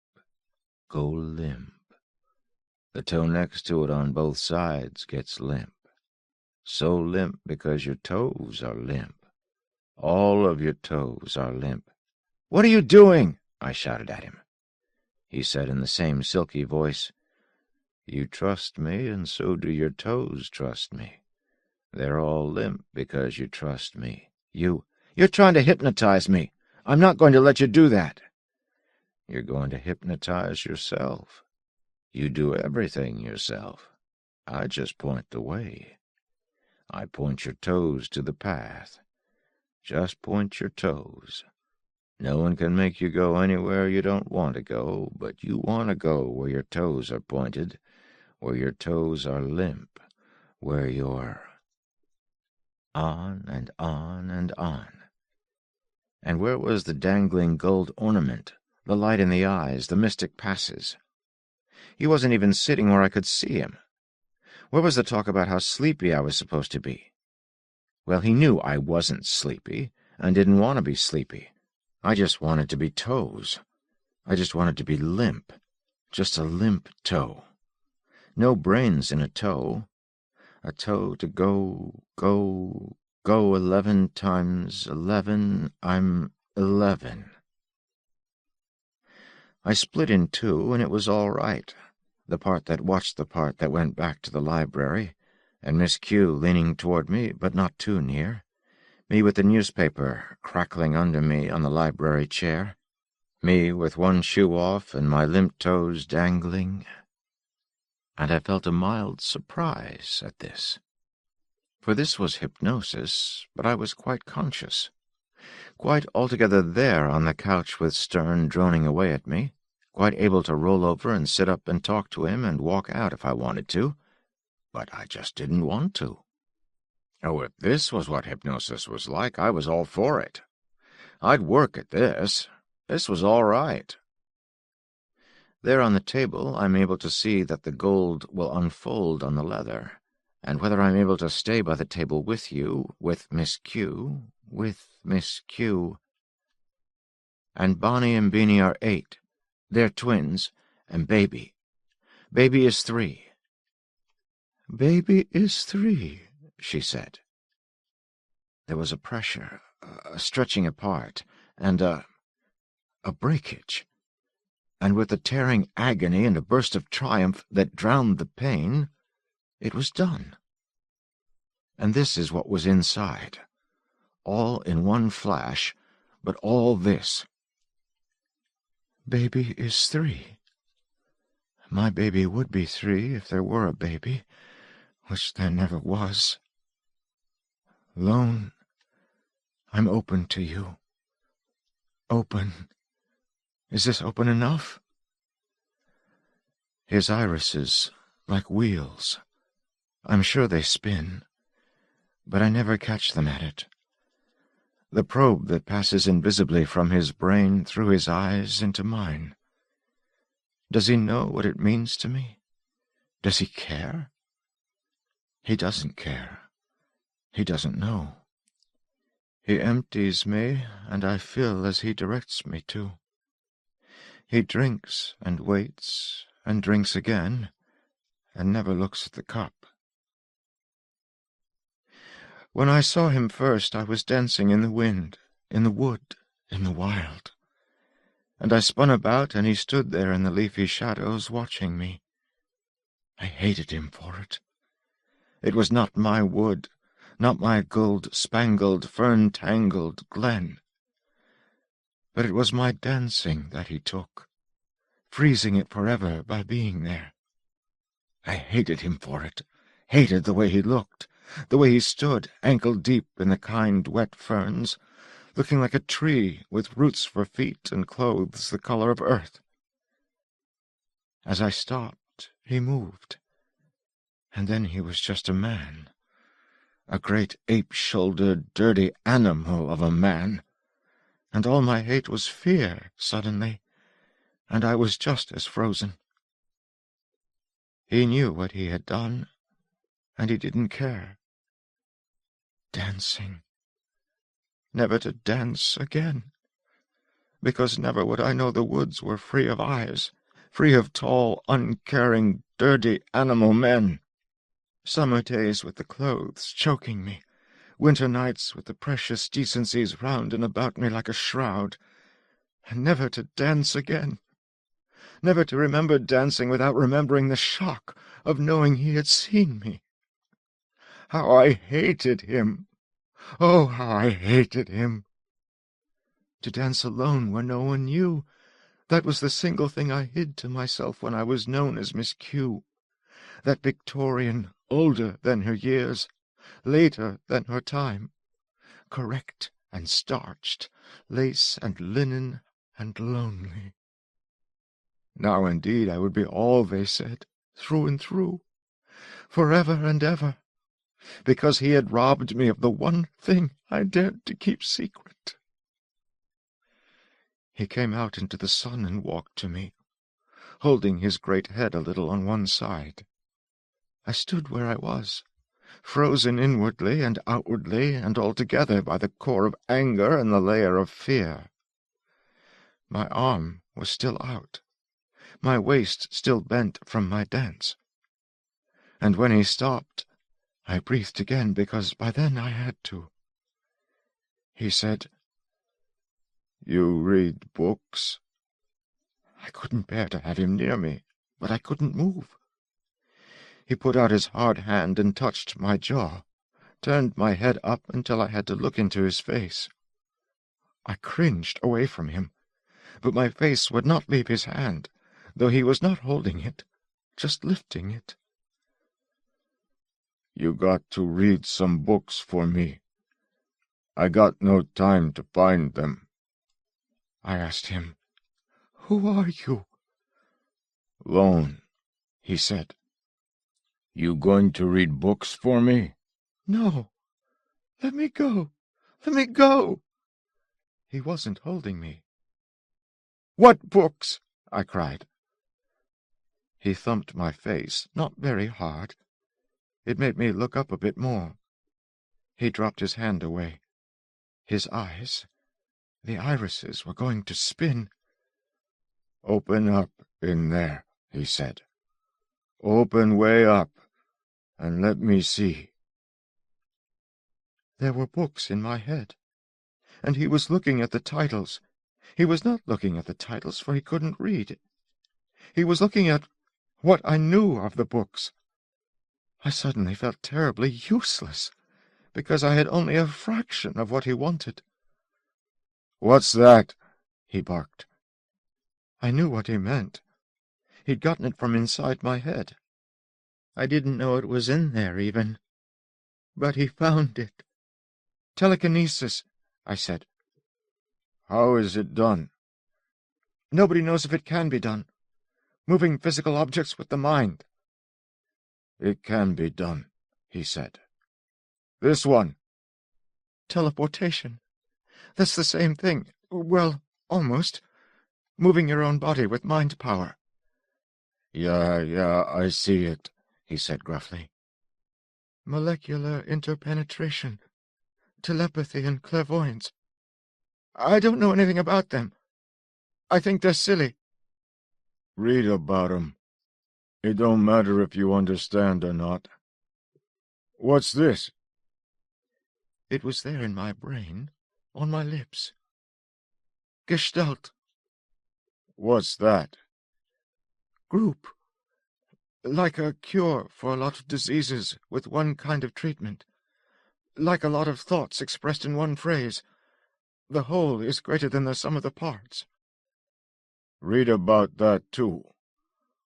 Speaker 3: Go limp. The toe next to it on both sides gets limp. So limp because your toes are limp. All of your toes are limp."
Speaker 2: "What are you doing?"
Speaker 3: I shouted at him. He said in the same silky voice, "You trust me, and so do your toes trust me. They're all limp because you trust me.
Speaker 2: You're trying to hypnotize me. I'm not going to let you do that."
Speaker 3: "You're going to hypnotize yourself. You do everything yourself. I just point the way. I point your toes to the path. Just point your toes. No one can make you go anywhere you don't want to go, but you want to go where your toes are pointed, where your toes are limp, where you're—" On and on and on. And where was the dangling gold ornament, the light in the eyes, the mystic passes? He wasn't even sitting where I could see him. Where was the talk about how sleepy I was supposed to be? Well, he knew I wasn't sleepy, and didn't want to be sleepy. I just wanted to be toes. I just wanted to be limp. Just a limp toe. No brains in a toe. A toe to go 11 times 11. I'm 11. I split in two, and it was all right. The part that watched the part that went back to the library, and Miss Q leaning toward me, but not too near. Me with the newspaper crackling under me on the library chair. Me with one shoe off and my limp toes dangling. And I felt a mild surprise at this. For this was hypnosis, but I was quite conscious. Quite altogether there on the couch with Stern droning away at me. Quite able to roll over and sit up and talk to him and walk out if I wanted to. But I just didn't want to. Oh, if this was what hypnosis was like, I was all for it. I'd work at this. This was all right.
Speaker 2: There on the table, I'm able to see that the gold will unfold on the leather, and whether I'm able to stay by the table with you, with Miss Q, And Bonnie and Beanie are 8. They're twins, and Baby. Baby is 3. Baby is 3, she said. There was a pressure, a stretching apart, and a breakage. And with a tearing agony and a burst of triumph that drowned the pain, it was done. And this is what was inside, all in one flash, but all this. Baby is 3. My baby would be 3 if there were a baby, which there never was. Lone, I'm open to you. Open. Is this open enough? His irises, like wheels. I'm sure they spin, but I never catch them at it. The probe that passes invisibly from his brain through his eyes into mine. Does he know what it means to me? Does he care? He doesn't care. He doesn't know. He empties me, and I fill as he directs me to. He drinks and waits and drinks again, and never looks at the cup. When I saw him first, I was dancing in the wind, in the wood, in the wild. And I spun about, and he stood there in the leafy shadows watching me. I hated him for it. It was not my wood, not my gold-spangled, fern-tangled glen. But it was my dancing that he took, freezing it forever by being there. I hated him for it, hated the way he looked, the way he stood, ankle-deep in the kind, wet ferns, looking like a tree with roots for feet and clothes the color of earth. As I stopped, he moved, and then he was just a man, a great ape-shouldered, dirty animal of a man, and all my hate was fear, suddenly, and I was just as frozen. He knew what he had done, and he didn't care. Dancing. Never to dance again, because never would I know the woods were free of eyes, free of tall, uncaring, dirty animal men. Summer days with the clothes choking me, winter nights with the precious decencies round and about me like a shroud, and never to dance again, never to remember dancing without remembering the shock of knowing he had seen me. How I hated him! Oh, how I hated him! To dance alone where no one knew, that was the single thing I hid to myself when I was known as Miss Q. That Victorian, older than her years, later than her time, correct and starched, lace and linen and lonely. Now indeed I would be all they said, through and through, forever and ever, because he had robbed me of the one thing I dared to keep secret. He came out into the sun and walked to me, holding his great head a little on one side. I stood where I was, frozen inwardly and outwardly and altogether by the core of anger and the layer of fear. My arm was still out, my waist still bent from my dance. And when he stopped, I breathed again, because by then I had to. He said, "You read books?" I couldn't bear to have him near me, but I couldn't move. He put out his hard hand and touched my jaw, turned my head up until I had to look into his face. I cringed away from him, but my face would not leave his hand, though he was not holding it, just lifting it. "You got to read some books for me. I got no time to find them." I asked him, "Who are you?" "Lone," he said. "You going to read books for me?" "No. Let me go. Let me go." He wasn't holding me. "What books?" I cried.
Speaker 3: He thumped my face, not very hard. It made me look up a bit more. He dropped his hand away. His eyes, the irises, were going to spin.
Speaker 4: "Open up in there," he said. "Open way up, and let me see."
Speaker 3: There were books in my head, and he was looking at the titles. He was not looking at the titles, for he couldn't read. He was looking at what I knew of the books. I suddenly felt terribly useless, because I had only a fraction of what he wanted.
Speaker 4: "What's that?" he barked.
Speaker 3: I knew what he meant. He'd gotten it from inside my head. I didn't know it was in there, even. But he found it. "Telekinesis," I said.
Speaker 4: "How is it done?"
Speaker 3: "Nobody knows if it can be done. Moving physical objects with the mind."
Speaker 4: "It can be done," he said. "This one."
Speaker 3: "Teleportation. That's the same thing. Well, almost. Moving your own body with mind power."
Speaker 4: Yeah, I see it," he said gruffly.
Speaker 3: "Molecular interpenetration. Telepathy and clairvoyance. I don't know anything about them. I think they're silly."
Speaker 4: "Read about 'em. It don't matter if you understand or not. What's this?"
Speaker 3: It was there in my brain, on my lips. Gestalt.
Speaker 4: "What's that?"
Speaker 3: Group. Like a cure for a lot of diseases with one kind of treatment. Like a lot of thoughts expressed in one phrase. The whole is greater than the sum of the parts."
Speaker 4: "Read about that, too.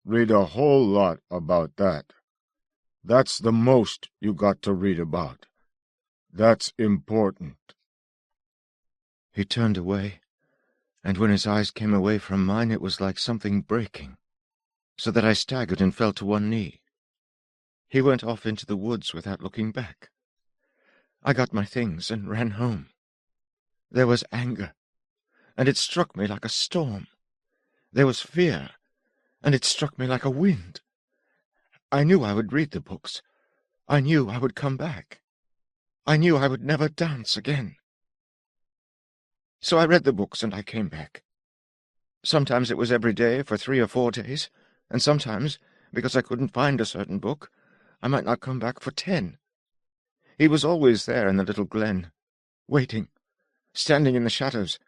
Speaker 4: Read a whole lot about that. That's the most you got to read about. That's important."
Speaker 3: He turned away, and when his eyes came away from mine it was like something breaking, so that I staggered and fell to one knee. He went off into the woods without looking back. I got my things and ran home. There was anger, and it struck me like a storm. There was fear, and it struck me like a wind. I knew I would read the books. I knew I would come back. I knew I would never dance again. So I read the books and I came back. Sometimes it was every day for 3 or 4 days, and sometimes, because I couldn't find a certain book, I might not come back for 10. He was always there in the little glen, waiting, standing in the shadows,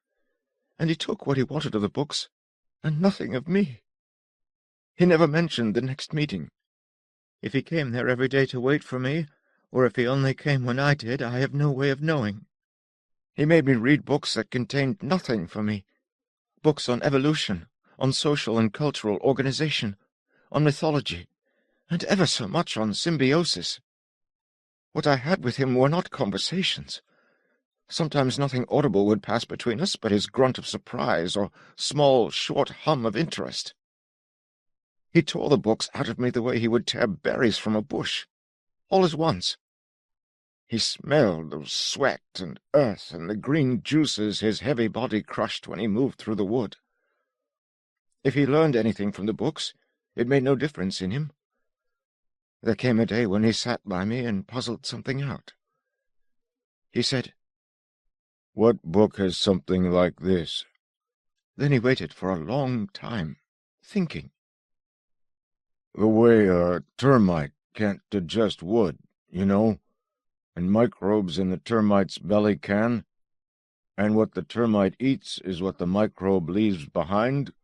Speaker 3: and he took what he wanted of the books, and nothing of me. He never mentioned the next meeting. If he came there every day to wait for me, or if he only came when I did, I have no way of knowing. He made me read books that contained nothing for me. Books on evolution, on social and cultural organization, on mythology, and ever so much on symbiosis. What I had with him were not conversations. Sometimes nothing audible would pass between us but his grunt of surprise or small, short hum of interest. He tore the books out of me the way he would tear berries from a bush, all at once. He smelled of sweat and earth and the green juices his heavy body crushed when he moved through the wood. If he learned anything from the books, it made no difference in him. There came a day when he sat by me and puzzled something out. He said,
Speaker 4: "What book has something like this?"
Speaker 3: Then he waited for a long time, thinking.
Speaker 4: "The way a termite can't digest wood, you know, and microbes in the termite's belly can, and what the termite eats is what the microbe leaves behind.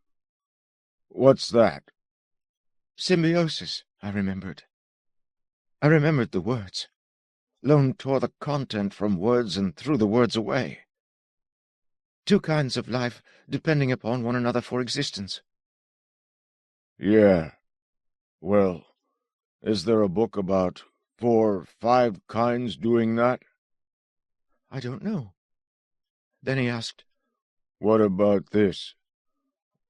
Speaker 4: What's that?"
Speaker 3: Symbiosis, I remembered. I remembered the words. Lone tore the content from words and threw the words away. 2 kinds of life depending upon one another for existence.
Speaker 4: "Yeah. Well, is there a book about 4 or 5 kinds doing that?"
Speaker 3: I don't know. Then he asked,
Speaker 4: "What about this?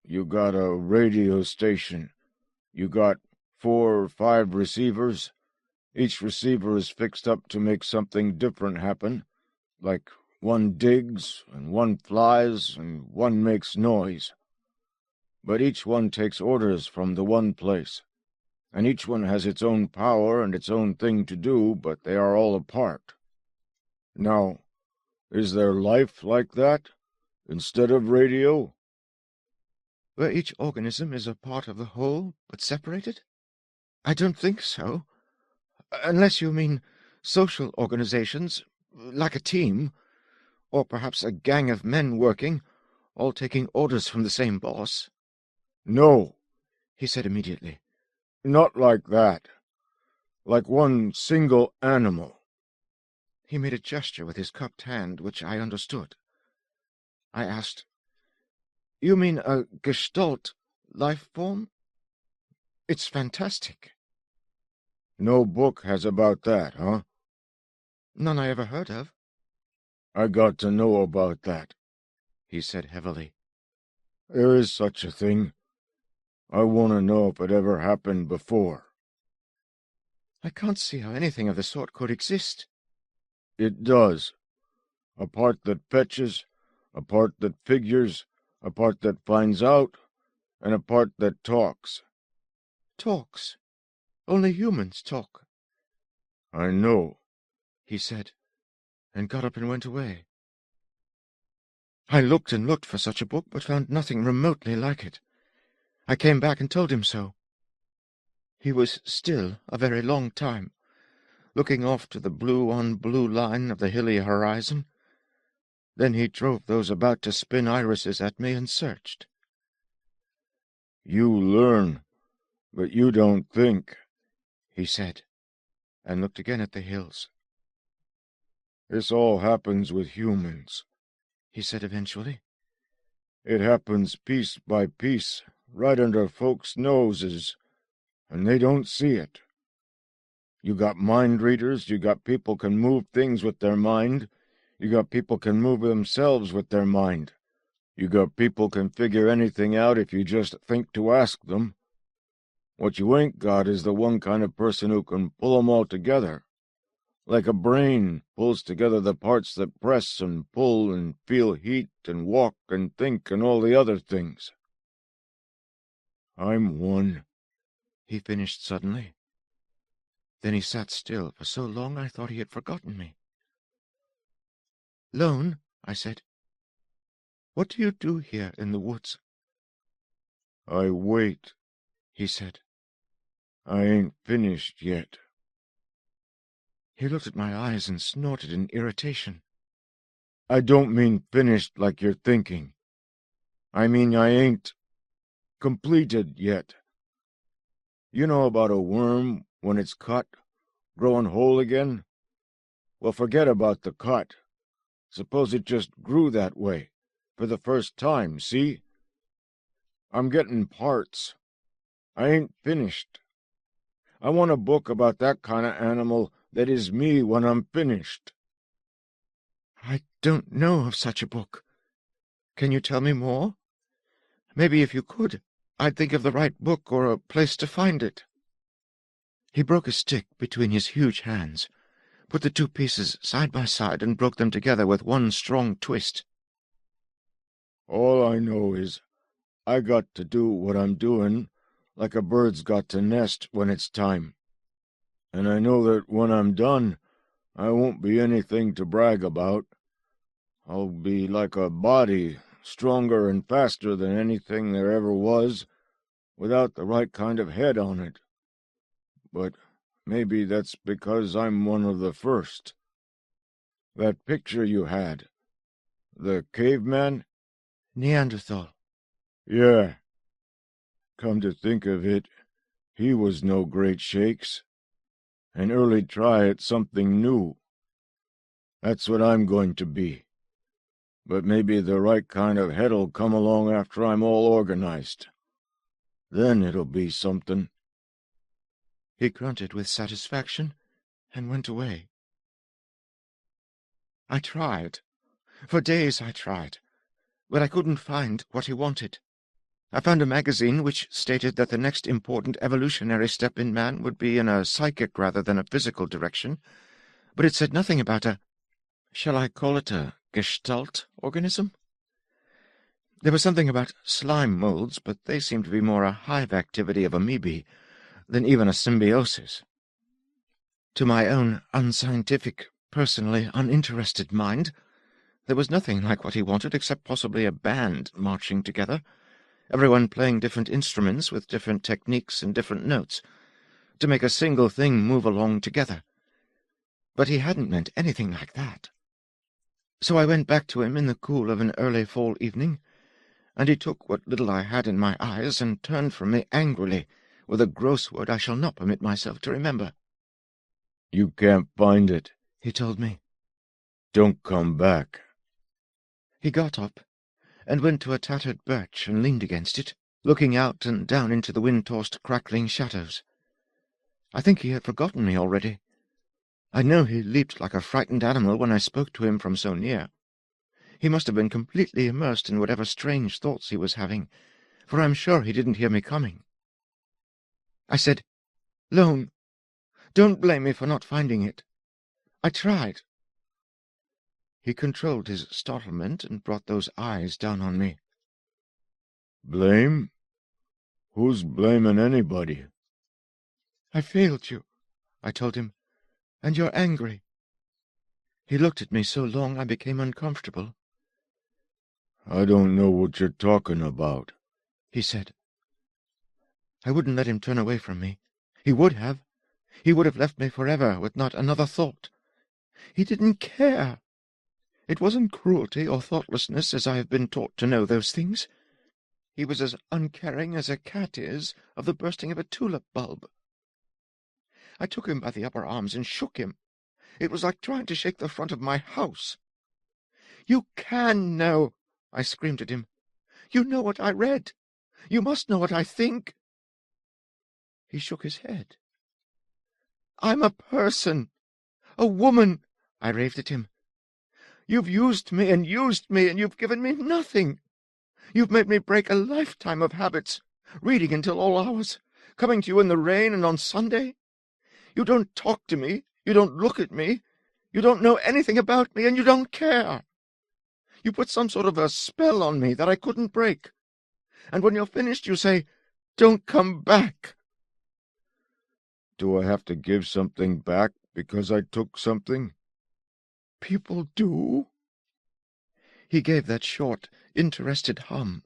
Speaker 4: You got a radio station. You got 4 or 5 receivers. Each receiver is fixed up to make something different happen, like one digs, and one flies, and one makes noise. but each one takes orders from the one place, and each one has its own power and its own thing to do, but they are all apart. Now, is there life like that, instead of radio?
Speaker 3: Where each organism is a part of the whole, but separated? I don't think so. Unless you mean social organizations, like a team, or perhaps a gang of men working, all taking orders from the same boss.
Speaker 4: No,
Speaker 3: he said immediately.
Speaker 4: Not like that. Like one single animal.
Speaker 3: He made a gesture with his cupped hand, which I understood. I asked, You mean a Gestalt life form? It's fantastic.
Speaker 4: No book has about that, huh?
Speaker 3: None I ever heard of.
Speaker 4: I got to know about that, he said heavily. There is such a thing. I want to know if it ever happened before.
Speaker 3: I can't see how anything of the sort could exist.
Speaker 4: It does. A part that fetches, a part that figures, a part that finds out, and a part that talks.
Speaker 3: Talks? Only humans talk.
Speaker 4: I know,
Speaker 3: he said, and got up and went away. I looked and looked for such a book, but found nothing remotely like it. I came back and told him so. He was still a very long time, looking off to the blue-on-blue line of the hilly horizon. Then he drove those about to spin irises at me and searched.
Speaker 4: You learn, but you don't think,
Speaker 3: he said, and looked again at the hills.
Speaker 4: This all happens with humans,
Speaker 3: he said eventually.
Speaker 4: It happens piece by piece, right under folks' noses, and they don't see it. You got mind readers, you got people can move things with their mind, you got people can move themselves with their mind. You got people can figure anything out if you just think to ask them. What you ain't got is the one kind of person who can pull 'em all together. Like a brain pulls together the parts that press and pull and feel heat and walk and think and all the other things. I'm one,
Speaker 3: he finished suddenly. Then he sat still for so long I thought he had forgotten me. Lone, I said, what do you do here in the woods?
Speaker 4: I wait,
Speaker 3: he said.
Speaker 4: I ain't finished yet.
Speaker 3: He looked at my eyes and snorted in irritation.
Speaker 4: I don't mean finished like you're thinking. I mean I ain't completed yet. You know about a worm when it's cut, growing whole again? Well, forget about the cut. Suppose it just grew that way, for the first time, see? I'm getting parts. I ain't finished. I want a book about that kind of animal that is me when I'm finished.
Speaker 3: I don't know of such a book. Can you tell me more? Maybe if you could, I'd think of the right book or a place to find it. He broke a stick between his huge hands, put the two pieces side by side, and broke them together with one strong twist.
Speaker 4: All I know is I got to do what I'm doing like a bird's got to nest when it's time. And I know that when I'm done, I won't be anything to brag about. I'll be like a body, stronger and faster than anything there ever was, without the right kind of head on it. But maybe that's because I'm one of the first. That picture you had, the caveman?
Speaker 3: Neanderthal.
Speaker 4: Yeah. Come to think of it, he was no great shakes. An early try at something new. That's what I'm going to be. But maybe the right kind of head'll come along after I'm all organized. Then it'll be something.
Speaker 3: He grunted with satisfaction and went away. I tried. For days I tried, but I couldn't find what he wanted. I found a magazine which stated that the next important evolutionary step in man would be in a psychic rather than a physical direction, but it said nothing about shall I call it a Gestalt organism? There was something about slime molds, but they seemed to be more a hive activity of amoebae than even a symbiosis. To my own unscientific, personally uninterested mind, there was nothing like what he wanted except possibly a band marching together, everyone playing different instruments with different techniques and different notes, to make a single thing move along together. But he hadn't meant anything like that. So I went back to him in the cool of an early fall evening, and he took what little I had in my eyes and turned from me angrily, with a gross word I shall not permit myself to remember.
Speaker 4: "You can't find it,"
Speaker 3: he told me.
Speaker 4: "Don't come back."
Speaker 3: He got up and went to a tattered birch and leaned against it, looking out and down into the wind-tossed, crackling shadows. I think he had forgotten me already. I know he leaped like a frightened animal when I spoke to him from so near. He must have been completely immersed in whatever strange thoughts he was having, for I'm sure he didn't hear me coming. I said, "Lone, don't blame me for not finding it. I tried." He controlled his startlement and brought those eyes down on me.
Speaker 4: "Blame? Who's blaming anybody?"
Speaker 3: "I failed you," I told him, "and you're angry." He looked at me so long I became uncomfortable.
Speaker 4: "I don't know what you're talking about,"
Speaker 3: he said. I wouldn't let him turn away from me. He would have. He would have left me forever with not another thought. He didn't care. It wasn't cruelty or thoughtlessness, as I have been taught to know those things. He was as uncaring as a cat is of the bursting of a tulip bulb. I took him by the upper arms and shook him. It was like trying to shake the front of my house. "You can know," I screamed at him. "You know what I read. You must know what I think." He shook his head. "I'm a person, a woman," I raved at him. "You've used me, and you've given me nothing. You've made me break a lifetime of habits, reading until all hours, coming to you in the rain and on Sunday. You don't talk to me, you don't look at me, you don't know anything about me, and you don't care. You put some sort of a spell on me that I couldn't break. And when you're finished, you say, 'Don't come back.'"
Speaker 4: "Do I have to give something back because I took something?"
Speaker 3: "People do." He gave that short, interested hum.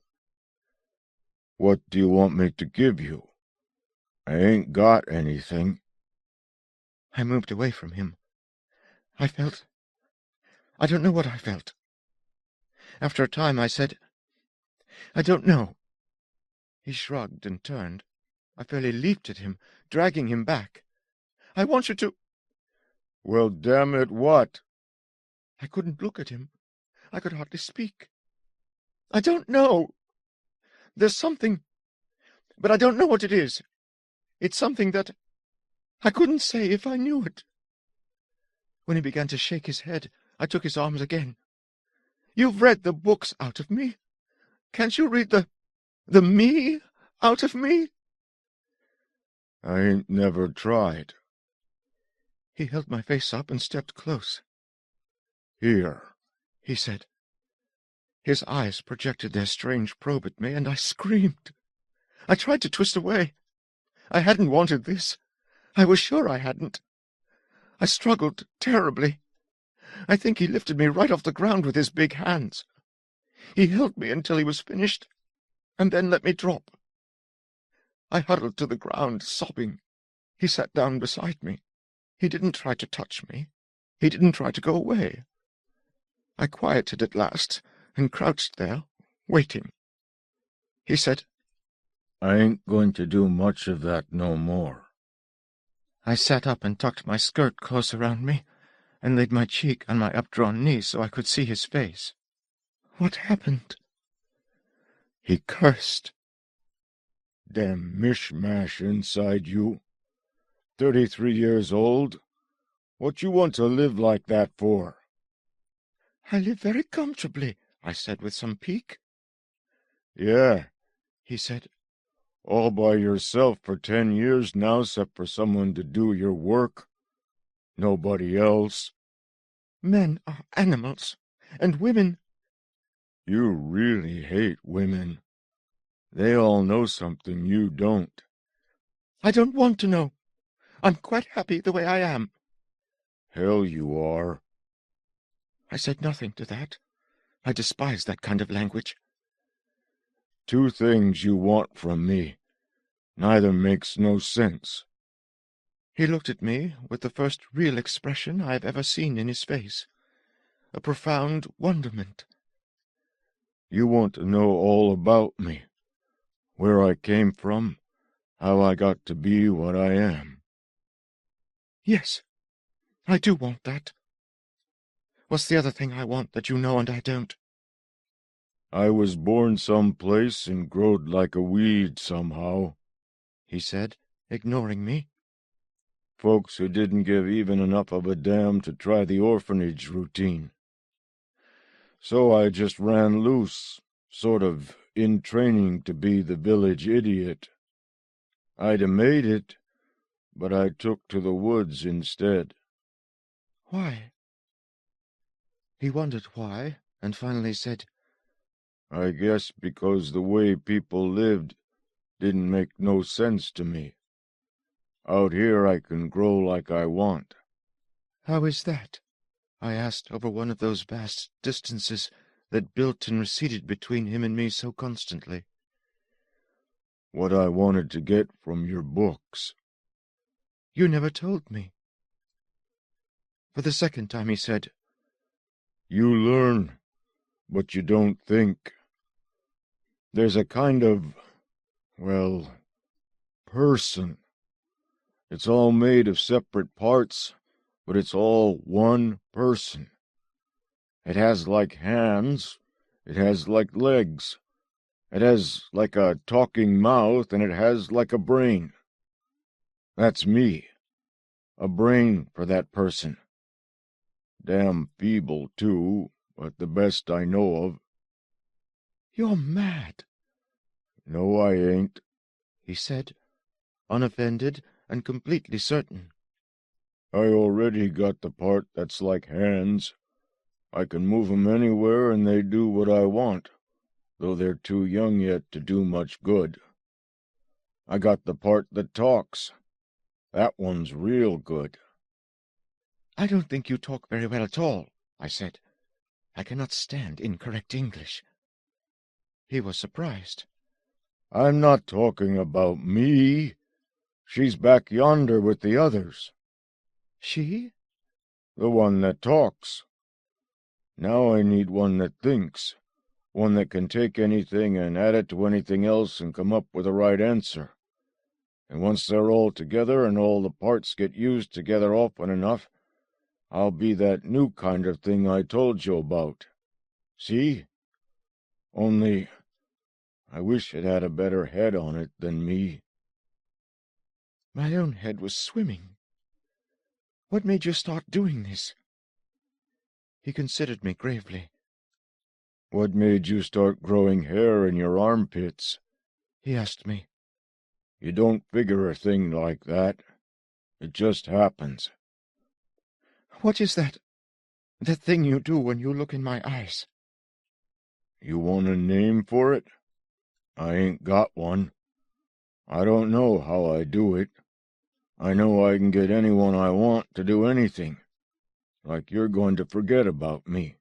Speaker 4: "What do you want me to give you? I ain't got anything."
Speaker 3: I moved away from him. I don't know what I felt. After a time I said, "I don't know." He shrugged and turned. I fairly leaped at him, dragging him back. "I want you to—"
Speaker 4: "Well, damn it, what?"
Speaker 3: I couldn't look at him. I could hardly speak. "I don't know. There's something, but I don't know what it is. It's something that I couldn't say if I knew it." When he began to shake his head, I took his arms again. "You've read the books out of me. Can't you read the me out of me?"
Speaker 4: "I ain't never tried."
Speaker 3: He held my face up and stepped close.
Speaker 4: "Here,"
Speaker 3: he said. His eyes projected their strange probe at me, and I screamed. I tried to twist away. I hadn't wanted this. I was sure I hadn't. I struggled terribly. I think he lifted me right off the ground with his big hands. He held me until he was finished, and then let me drop. I huddled to the ground, sobbing. He sat down beside me. He didn't try to touch me. He didn't try to go away. I quieted at last, and crouched there, waiting. He said,
Speaker 4: "I ain't going to do much of that no more."
Speaker 3: I sat up and tucked my skirt close around me, and laid my cheek on my updrawn knee so I could see his face. "What happened?" He cursed.
Speaker 4: "Damn mishmash inside you. 33 years old. What you want to live like that for?"
Speaker 3: "I live very comfortably," I said with some pique.
Speaker 4: "Yeah,"
Speaker 3: he said.
Speaker 4: "all by yourself for 10 years now, except for someone to do your work. Nobody else."
Speaker 3: "Men are animals, and women—"
Speaker 4: You really hate women. They all know something you don't.
Speaker 3: I don't want to know. I'm quite happy the way I am.
Speaker 4: Hell you are.
Speaker 3: I said nothing to that. I despise that kind of language.
Speaker 4: 2 things you want from me. Neither makes no sense.
Speaker 3: He looked at me with the first real expression I have ever seen in his face. A profound wonderment.
Speaker 4: You want to know all about me. Where I came from. How I got to be what I am.
Speaker 3: Yes, I do want that. What's the other thing I want that you know and I don't?
Speaker 4: I was born some place and growed like a weed somehow,
Speaker 3: he said, ignoring me.
Speaker 4: Folks who didn't give even enough of a damn to try the orphanage routine. So I just ran loose, sort of in training to be the village idiot. I'd 'a' made it, but I took to the woods instead.
Speaker 3: Why? He wondered why, and finally said,
Speaker 4: I guess because the way people lived didn't make no sense to me. Out here I can grow like I want.
Speaker 3: How is that? I asked over one of those vast distances that built and receded between him and me so constantly.
Speaker 4: What I wanted to get from your books.
Speaker 3: You never told me. For the second time he said,
Speaker 4: You learn, but you don't think. There's a kind of, well, person. It's all made of separate parts, but it's all one person. It has like hands, it has like legs, it has like a talking mouth, and it has like a brain. That's me. A brain for that person. Damn feeble, too, but the best I know of.
Speaker 3: You're mad.
Speaker 4: No, I ain't,
Speaker 3: he said, unoffended and completely certain.
Speaker 4: I already got the part that's like hands. I can move 'em anywhere and they do what I want, though they're too young yet to do much good. I got the part that talks. That one's real good.
Speaker 3: I don't think you talk very well at all, I said. I cannot stand incorrect English. He was surprised.
Speaker 4: I'm not talking about me. She's back yonder with the others.
Speaker 3: She?
Speaker 4: The one that talks. Now I need one that thinks, one that can take anything and add it to anything else and come up with the right answer. And once they're all together and all the parts get used together often enough, I'll be that new kind of thing I told you about. See? Only, I wish it had a better head on it than me.
Speaker 3: My own head was swimming. What made you start doing this? He considered me gravely.
Speaker 4: What made you start growing hair in your armpits?
Speaker 3: He asked me.
Speaker 4: You don't figure a thing like that. It just happens.
Speaker 3: What is that? That thing you do when you look in my eyes?
Speaker 4: You want a name for it? I ain't got one. I don't know how I do it. I know I can get anyone I want to do anything. Like you're going to forget about me.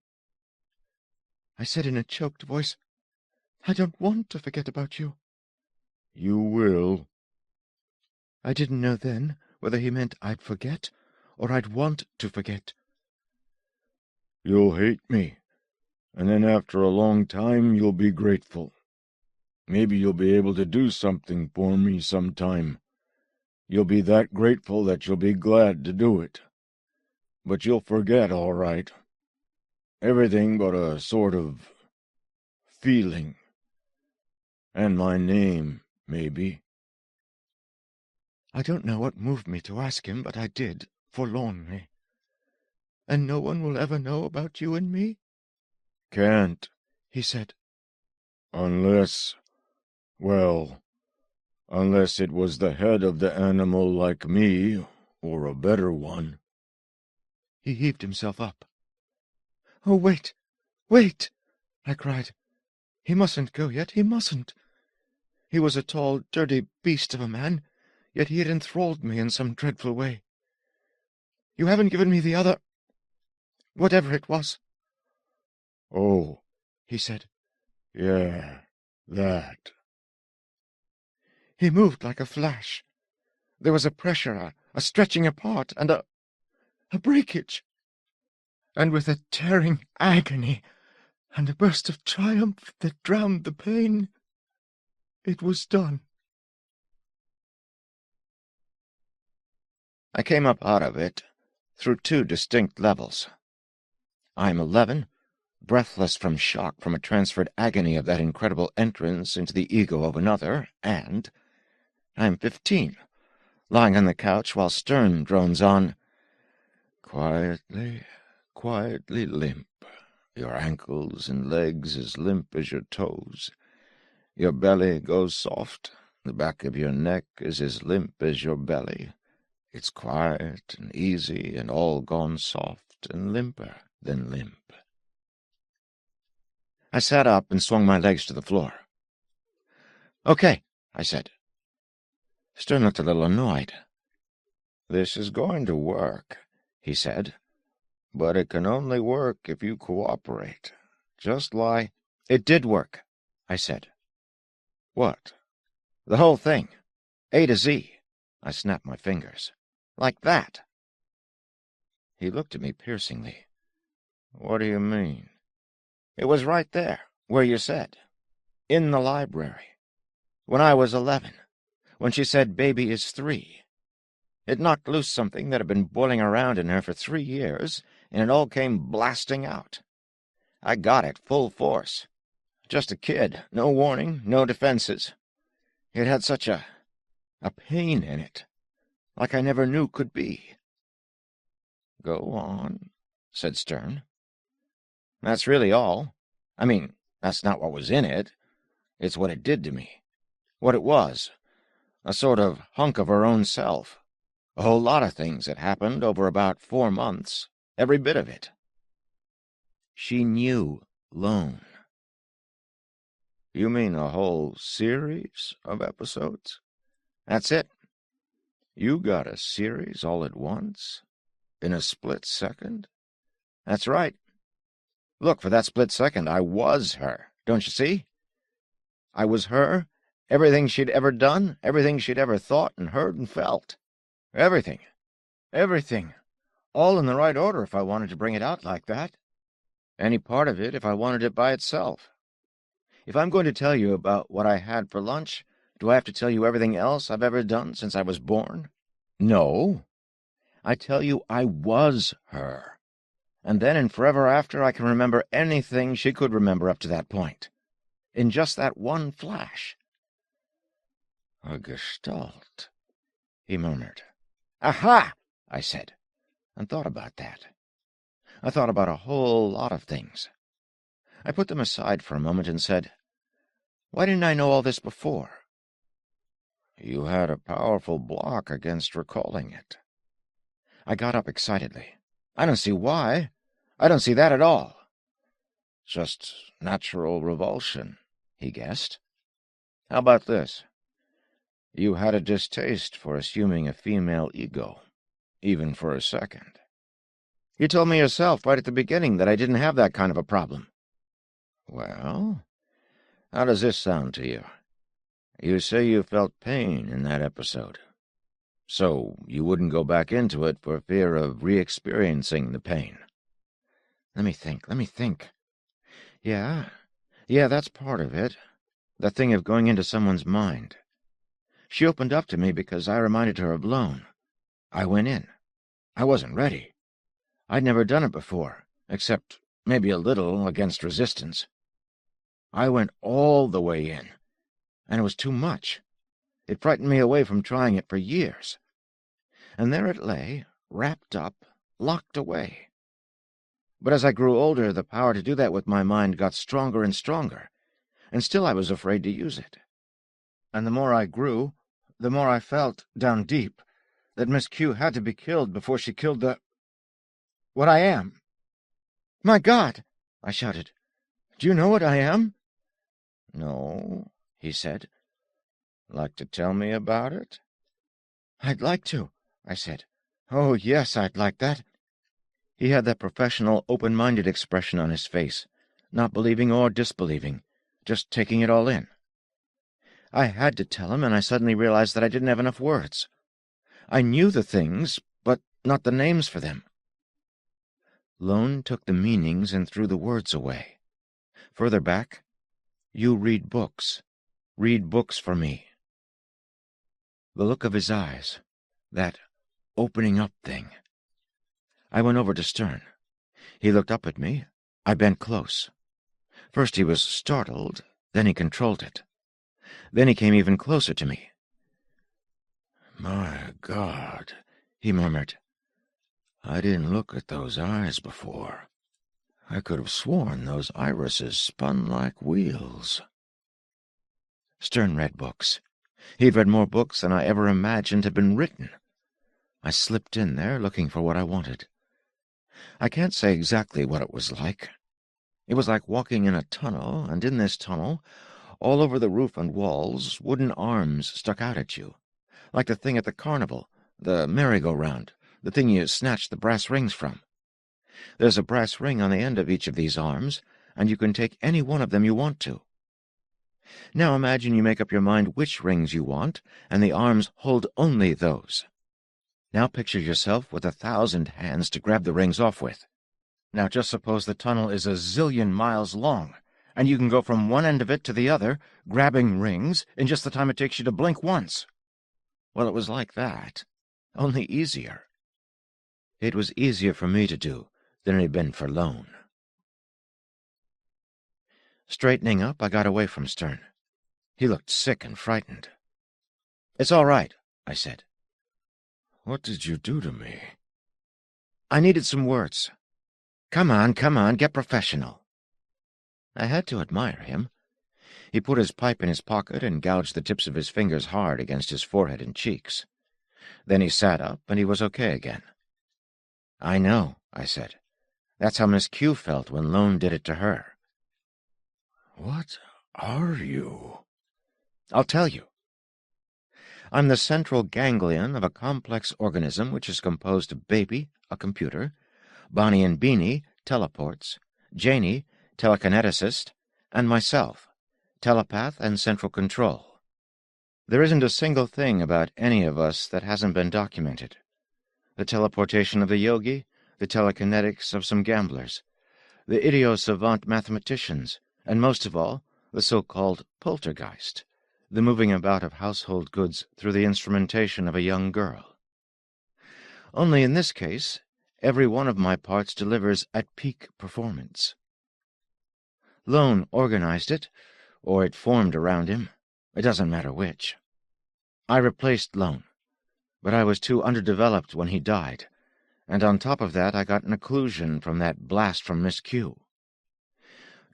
Speaker 3: I said in a choked voice, I don't want to forget about you.
Speaker 4: You will.
Speaker 3: I didn't know then whether he meant I'd forget or I'd want to forget.
Speaker 4: You'll hate me, and then after a long time you'll be grateful. Maybe you'll be able to do something for me sometime. You'll be that grateful that you'll be glad to do it. But you'll forget, all right. Everything but a sort of feeling. And my name, maybe.
Speaker 3: I don't know what moved me to ask him, but I did, forlornly. And no one will ever know about you and me?
Speaker 4: Can't,
Speaker 3: he said.
Speaker 4: Unless, well, unless it was the head of the animal like me, or a better one.
Speaker 3: He heaved himself up. Oh, wait, wait, I cried. He mustn't go yet, he mustn't. He was a tall, dirty beast of a man, yet he had enthralled me in some dreadful way. You haven't given me the other... whatever it was.
Speaker 4: Oh,
Speaker 3: He said.
Speaker 4: yeah, that.
Speaker 3: He moved like a flash. There was a pressure, a stretching apart, and a breakage. And with a tearing agony and a burst of triumph that drowned the pain, it was done. I came up out of it through 2 distinct levels. I'm 11, breathless from shock from a transferred agony of that incredible entrance into the ego of another, and I'm 15, lying on the couch while Stern drones on, "Quietly, quietly limp. Your ankles and legs as limp as your toes. Your belly goes soft. The back of your neck is as limp as your belly. It's quiet and easy and all gone soft and limper than limp." I sat up and swung my legs to the floor. "Okay," I said. Stern looked a little annoyed.
Speaker 4: "This is going to work," he said. "But it can only work if you cooperate. Just lie."
Speaker 3: "It did work," I said.
Speaker 4: "What?"
Speaker 3: "The whole thing. A to Z." I snapped my fingers. "Like that." He looked at me piercingly.
Speaker 4: "What do you mean?"
Speaker 3: "It was right there, where you said. In the library. When I was 11. When she said baby is 3. It knocked loose something that had been boiling around in her for 3 years, and it all came blasting out. I got it full force. Just a kid, no warning, no defenses. It had such a pain in it, like I never knew could be."
Speaker 4: "Go on," said Stern.
Speaker 3: "That's really all. I mean, that's not what was in it. It's what it did to me. What it was. A sort of hunk of her own self. A whole lot of things that happened over about 4 months. Every bit of it." She knew Lone.
Speaker 4: "You mean a whole series of episodes?"
Speaker 3: "That's it."
Speaker 4: "You got a series all at once? In a split second?"
Speaker 3: "That's right. Look, for that split second, I was her. Don't you see? I was her, everything she'd ever done, everything she'd ever thought and heard and felt. Everything. Everything. All in the right order if I wanted to bring it out like that. Any part of it if I wanted it by itself. If I'm going to tell you about what I had for lunch, do I have to tell you everything else I've ever done since I was born? No. I tell you I was her. And then and forever after I can remember anything she could remember up to that point. In just that one flash."
Speaker 4: "A gestalt,"
Speaker 3: he murmured. "Aha!" I said, and thought about that. I thought about a whole lot of things. I put them aside for a moment and said, "Why didn't I know all this before?"
Speaker 4: "You had a powerful block against recalling it."
Speaker 3: I got up excitedly. "I don't see why. I don't see that at all."
Speaker 4: "Just natural revulsion," he guessed.
Speaker 3: "How about this?"
Speaker 4: "You had a distaste for assuming a female ego, even for a second."
Speaker 3: "You told me yourself right at the beginning that I didn't have that kind of a problem."
Speaker 4: "Well, how does this sound to you? You say you felt pain in that episode. So you wouldn't go back into it for fear of re-experiencing the pain."
Speaker 3: Let me think. Yeah, that's part of it. The thing of going into someone's mind. She opened up to me because I reminded her of Lone. I went in. I wasn't ready. I'd never done it before, except maybe a little against resistance. I went all the way in, and it was too much. It frightened me away from trying it for years. And there it lay, wrapped up, locked away. But as I grew older, the power to do that with my mind got stronger and stronger, and still I was afraid to use it. And the more I grew, the more I felt, down deep, that Miss Q had to be killed before she killed what I am. "My God!" I shouted. "Do you know what I am?"
Speaker 2: "No," he said. "Like to tell me about it?"
Speaker 3: "I'd like to," I said. "Oh, yes, I'd like that." He had that professional, open-minded expression on his face, not believing or disbelieving, just taking it all in. I had to tell him, and I suddenly realized that I didn't have enough words. I knew the things, but not the names for them. Lone took the meanings and threw the words away. Further back, "You read books. Read books for me." The look of his eyes, that opening up thing. I went over to Stern. He looked up at me. I bent close. First he was startled, then he controlled it. Then he came even closer to me.
Speaker 2: "My God," he murmured. "I didn't look at those eyes before. I could have sworn those irises spun like wheels."
Speaker 3: Stern read books. He'd read more books than I ever imagined had been written. I slipped in there, looking for what I wanted. I can't say exactly what it was like. It was like walking in a tunnel, and in this tunnel, all over the roof and walls, wooden arms stuck out at you, like the thing at the carnival, the merry-go-round, the thing you snatch the brass rings from. There's a brass ring on the end of each of these arms, and you can take any one of them you want to. Now imagine you make up your mind which rings you want, and the arms hold only those. Now picture yourself with 1,000 hands to grab the rings off with. Now just suppose the tunnel is 1,000,000,000 miles long, and you can go from one end of it to the other, grabbing rings, in just the time it takes you to blink once. Well, it was like that, only easier. It was easier for me to do than it had been for Lone. Straightening up, I got away from Stern. He looked sick and frightened. "It's all right," I said.
Speaker 2: "What did you do to me?"
Speaker 3: "I needed some words." Come on, get professional." I had to admire him. He put his pipe in his pocket and gouged the tips of his fingers hard against his forehead and cheeks. Then he sat up, and he was okay again. "I know," I said. "That's how Miss Q felt when Lone did it to her."
Speaker 2: "What are you?"
Speaker 3: "I'll tell you. I'm the central ganglion of a complex organism which is composed of Baby, a computer, Bonnie and Beanie, teleports, Janie, telekineticist, and myself, telepath and central control. There isn't a single thing about any of us that hasn't been documented. The teleportation of the yogi, the telekinetics of some gamblers, the idiosavant mathematicians, and most of all, the so-called poltergeist, the moving about of household goods through the instrumentation of a young girl. Only in this case, every one of my parts delivers at peak performance. Lone organized it, or it formed around him. It doesn't matter which. I replaced Lone, but I was too underdeveloped when he died, and on top of that I got an occlusion from that blast from Miss Q.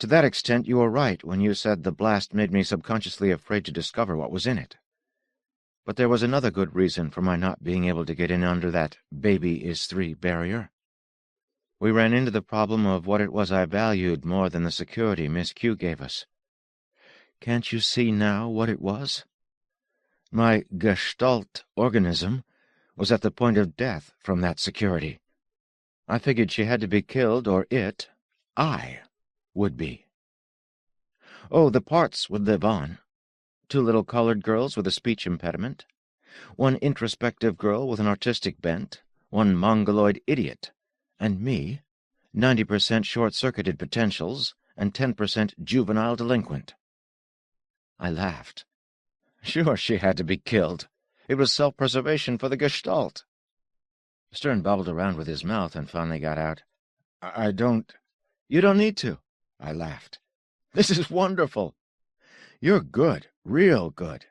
Speaker 3: To that extent you were right when you said the blast made me subconsciously afraid to discover what was in it. But there was another good reason for my not being able to get in under that baby is 3 barrier. We ran into the problem of what it was I valued more than the security Miss Q gave us. Can't you see now what it was? My gestalt organism was at the point of death from that security. I figured she had to be killed, or I, would be. Oh, the parts would live on. 2 little colored girls with a speech impediment, 1 introspective girl with an artistic bent, 1 mongoloid idiot, and me, 90% short-circuited potentials and 10% juvenile delinquent. I laughed. Sure, she had to be killed. It was self-preservation for the Gestalt. Stern bubbled around with his mouth and finally got out, I don't... You don't need to, I laughed. This is wonderful. You're good, real good.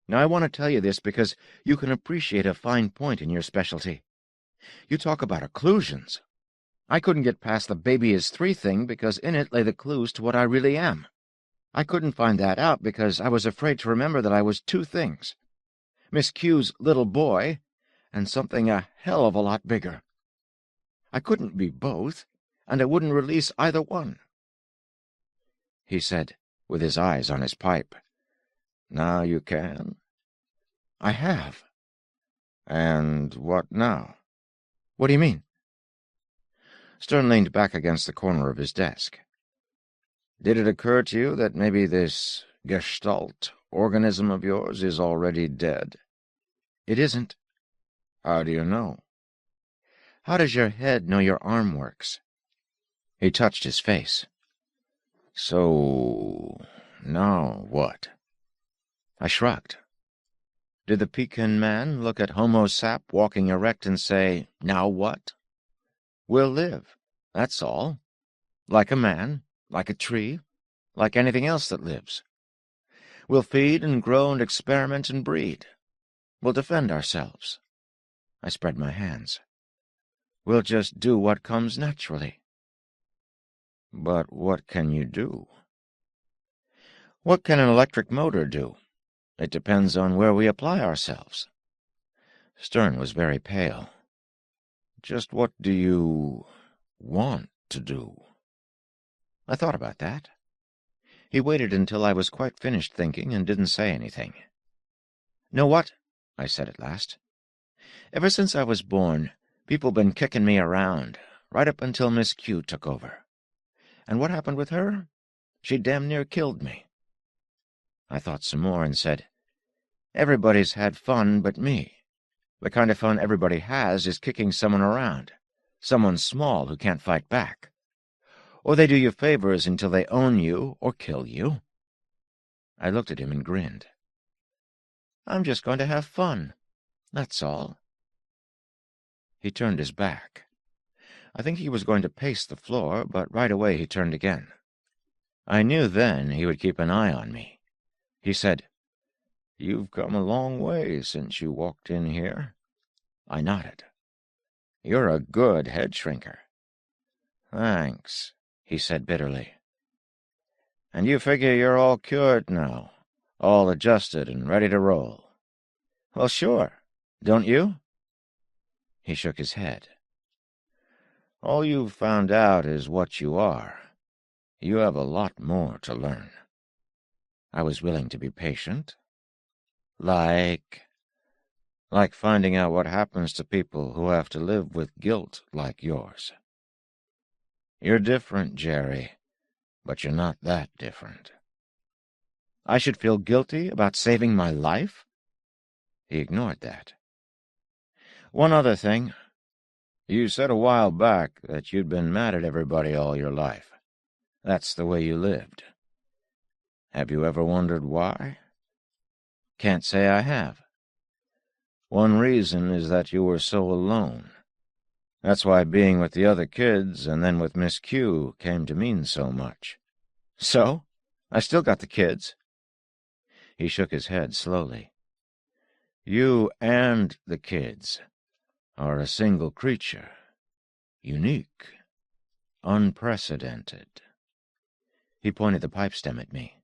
Speaker 3: Now I want to tell you this because you can appreciate a fine point in your specialty. You talk about occlusions. I couldn't get past the baby is 3 thing because in it lay the clues to what I really am. I couldn't find that out because I was afraid to remember that I was 2 things. Miss Q's little boy and something a hell of a lot bigger. I couldn't be both, and I wouldn't release either one. He said,
Speaker 2: with his eyes on his pipe. "Now you can?"
Speaker 3: "I have."
Speaker 2: "And what now?"
Speaker 3: "What do you mean?"
Speaker 2: Stern leaned back against the corner of his desk. "Did it occur to you that maybe this Gestalt organism of yours is already dead?"
Speaker 3: "It isn't."
Speaker 2: "How do you know?"
Speaker 3: "How does your head know your arm works?"
Speaker 2: He touched his face. "So, now what?"
Speaker 3: I shrugged.
Speaker 2: Did the Pekin man look at Homo sap walking erect and say, "Now what?"
Speaker 3: "We'll live, that's all. Like a man, like a tree, like anything else that lives. We'll feed and grow and experiment and breed. We'll defend ourselves." I spread my hands. "We'll just do what comes naturally."
Speaker 2: "But what can you do?"
Speaker 3: "What can an electric motor do? It depends on where we apply ourselves."
Speaker 2: Stern was very pale. "Just what do you want to do?"
Speaker 3: I thought about that. He waited until I was quite finished thinking and didn't say anything. "Know what?" I said at last. "Ever since I was born, people been kicking me around, right up until Miss Q took over. And what happened with her? She damn near killed me." I thought some more and said, "Everybody's had fun but me. The kind of fun everybody has is kicking someone around, someone small who can't fight back. Or they do you favors until they own you or kill you." I looked at him and grinned. "I'm just going to have fun, that's all." He turned his back. I think he was going to pace the floor, but right away he turned again. I knew then he would keep an eye on me. He said,
Speaker 2: "You've come a long way since you walked in here."
Speaker 3: I nodded.
Speaker 2: "You're a good head shrinker."
Speaker 3: "Thanks," he said bitterly.
Speaker 2: "And you figure you're all cured now, all adjusted and ready to roll?"
Speaker 3: "Well, sure. Don't you?"
Speaker 2: He shook his head. "All you've found out is what you are. You have a lot more to learn."
Speaker 3: I was willing to be patient.
Speaker 2: Like finding out what happens to people who have to live with guilt like yours. You're different, Jerry, but you're not that different."
Speaker 3: "I should feel guilty about saving my life?"
Speaker 2: He ignored that.
Speaker 3: "One other thing.
Speaker 2: You said a while back that you'd been mad at everybody all your life. That's the way you lived. Have you ever wondered why?"
Speaker 3: "Can't say I have."
Speaker 2: "One reason is that you were so alone. That's why being with the other kids and then with Miss Q came to mean so much."
Speaker 3: "So? I still got the kids."
Speaker 2: He shook his head slowly. "You and the kids are a single creature, unique, unprecedented."
Speaker 3: He pointed the pipe stem at me.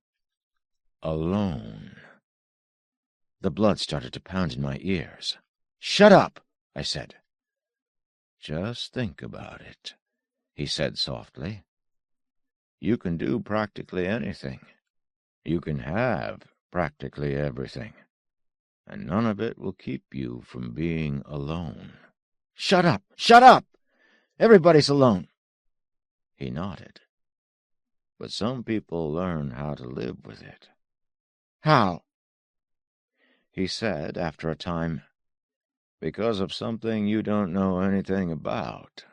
Speaker 2: "Alone."
Speaker 3: The blood started to pound in my ears. "Shut up," I said.
Speaker 2: "Just think about it," he said softly. "You can do practically anything. You can have practically everything. And none of it will keep you from being alone."
Speaker 3: "Shut up! Shut up! Everybody's alone."
Speaker 2: He nodded. "But some people learn how to live with it."
Speaker 3: "How?"
Speaker 2: He said after a time, "Because of something you don't know anything about.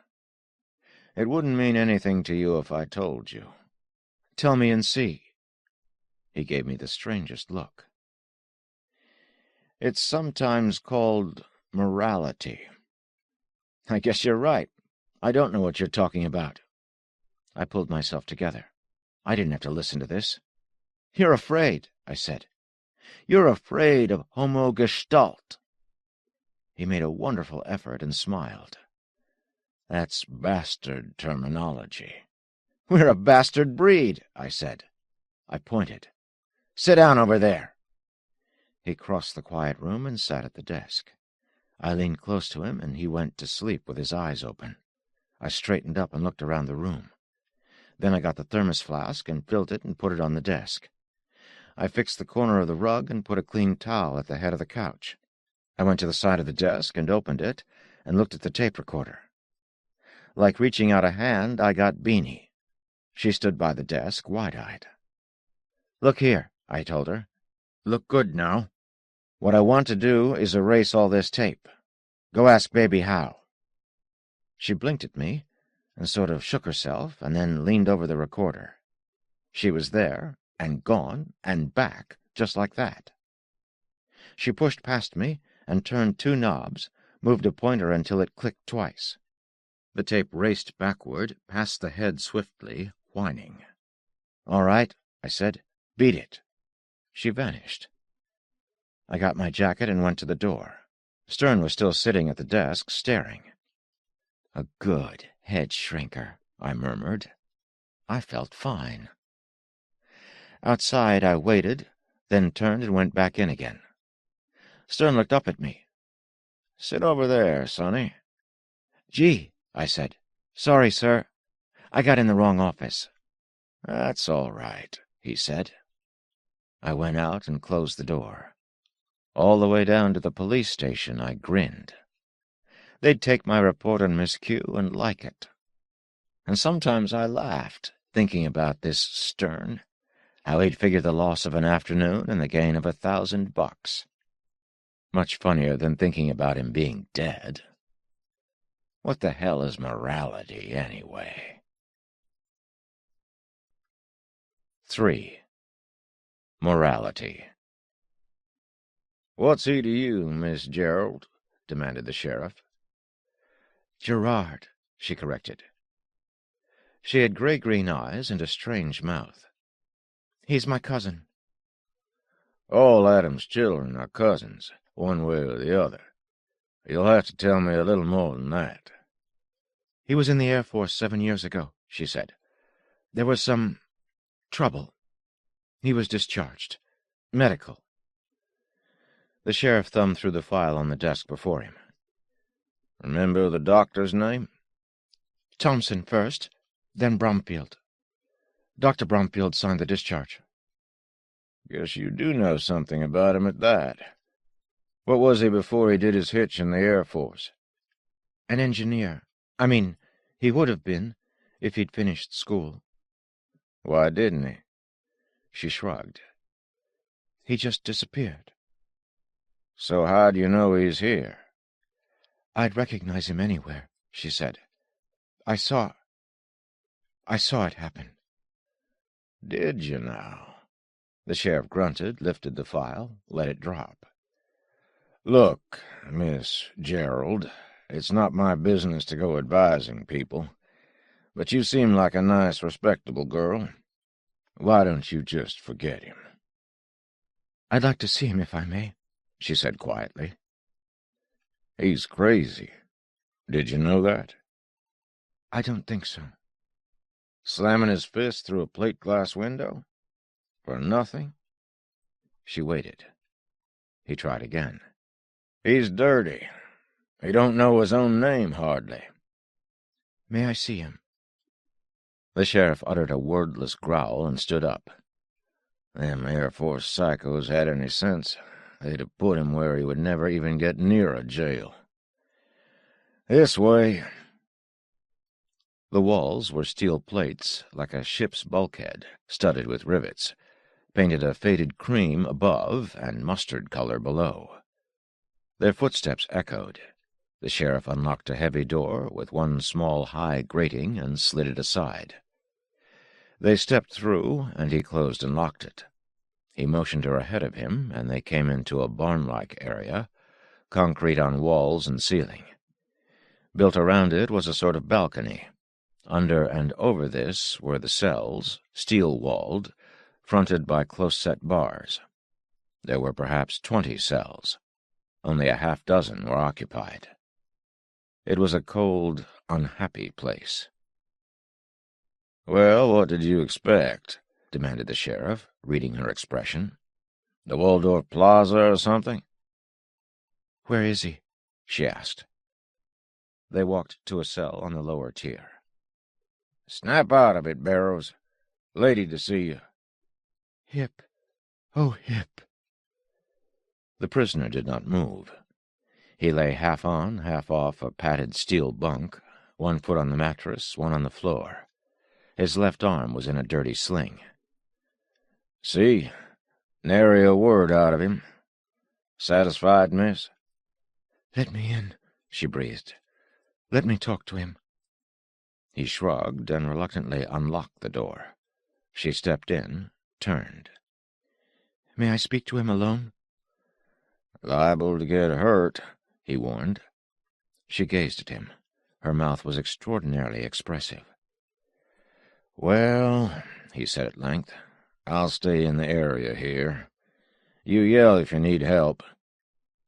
Speaker 2: It wouldn't mean anything to you if I told you."
Speaker 3: "Tell me and see."
Speaker 2: He gave me the strangest look. "It's sometimes called morality."
Speaker 3: "I guess you're right. I don't know what you're talking about." I pulled myself together. I didn't have to listen to this. "You're afraid," I said. "You're afraid of Homo Gestalt." He made a wonderful effort and smiled.
Speaker 2: "That's bastard terminology."
Speaker 3: "We're a bastard breed," I said. I pointed. "Sit down over there." He crossed the quiet room and sat at the desk. I leaned close to him, and he went to sleep with his eyes open. I straightened up and looked around the room.
Speaker 2: Then I got the thermos flask and filled it and put it on the desk. I fixed the corner of the rug and put a clean towel at the head of the couch. I went to the side of the desk and opened it and looked at the tape recorder. Like reaching out a hand, I got Beanie. She stood by the desk, wide-eyed. "Look here," I told her. "Look good now. What I want to do is erase all this tape. Go ask Baby how." She blinked at me and sort of shook herself and then leaned over the recorder. She was there and gone and back, just like that. She pushed past me and turned 2 knobs, moved a pointer until it clicked twice. The tape raced backward, past the head swiftly, whining. "All right," I said. "Beat it." She vanished. I got my jacket and went to the door. Stern was still sitting at the desk, staring. "A good head shrinker," I murmured. I felt fine. Outside I waited, then turned and went back in again. Stern looked up at me. "Sit over there, Sonny." "Gee," I said. "Sorry, sir. I got in the wrong office." "That's all right," he said. I went out and closed the door. All the way down to the police station I grinned. They'd take my report on Miss Q and like it. And sometimes I laughed, thinking about this Stern, how he'd figure the loss of an afternoon and the gain of $1,000. Much funnier than thinking about him being dead. What the hell is morality, anyway? 3. Morality. "What's he to you, Miss Gerald?" demanded the sheriff. "Gerard," she corrected. She had gray-green eyes and a strange mouth. "He's my cousin."
Speaker 4: "All Adam's children are cousins, one way or the other. You'll have to tell me a little more than that."
Speaker 2: "He was in the Air Force 7 years ago," she said. "There was some trouble. He was discharged. Medical." The sheriff thumbed through the file on the desk before him.
Speaker 4: "Remember the doctor's name?"
Speaker 2: "Thompson first, then Bromfield. Dr. Bromfield signed the discharge."
Speaker 4: "Guess you do know something about him at that. What was he before he did his hitch in the Air Force?"
Speaker 2: "An engineer. I mean, he would have been, if he'd finished school."
Speaker 4: "Why didn't he?"
Speaker 2: She shrugged. "He just disappeared."
Speaker 4: "So how do you know he's here?"
Speaker 2: "I'd recognize him anywhere," she said. I saw it happen."
Speaker 4: "Did you now?"
Speaker 2: The sheriff grunted, lifted the file, let it drop.
Speaker 4: "Look, Miss Gerald, it's not my business to go advising people, but you seem like a nice, respectable girl. Why don't you just forget him?"
Speaker 2: "I'd like to see him if I may," she said quietly.
Speaker 4: "He's crazy. Did you know that?"
Speaker 2: "I don't think so."
Speaker 4: "Slamming his fist through a plate-glass window? For nothing?"
Speaker 2: She waited. He tried again.
Speaker 4: "He's dirty. He don't know his own name, hardly."
Speaker 2: "May I see him?"
Speaker 4: The sheriff uttered a wordless growl and stood up. "Them Air Force psychos had any sense, they'd have put him where he would never even get near a jail. This way."
Speaker 2: The walls were steel plates, like a ship's bulkhead, studded with rivets, painted a faded cream above and mustard color below. Their footsteps echoed. The sheriff unlocked a heavy door with one small high grating and slid it aside. They stepped through, and he closed and locked it. He motioned her ahead of him, and they came into a barn-like area, concrete on walls and ceiling. Built around it was a sort of balcony. Under and over this were the cells, steel-walled, fronted by close-set bars. There were perhaps 20 cells. Only a half-dozen were occupied. It was a cold, unhappy place.
Speaker 4: "Well, what did you expect?"
Speaker 2: demanded the sheriff, reading her expression.
Speaker 4: "The Waldorf Plaza or something?"
Speaker 2: "Where is he?" she asked.
Speaker 3: They walked to a cell on the lower tier.
Speaker 4: Snap out of it, Barrows. Lady to see you.
Speaker 3: Hip. Oh, Hip.
Speaker 2: The prisoner did not move. He lay half on, half off a padded steel bunk, one foot on the mattress, one on the floor. His left arm was in a dirty sling.
Speaker 4: See? Nary a word out of him. Satisfied, miss?
Speaker 3: Let me in, she breathed. Let me talk to him.
Speaker 2: He shrugged and reluctantly unlocked the door. She stepped in, turned.
Speaker 3: May I speak to him alone?
Speaker 4: Liable to get hurt, he warned.
Speaker 2: She gazed at him. Her mouth was extraordinarily expressive.
Speaker 4: Well, he said at length, I'll stay in the area here. You yell if you need help.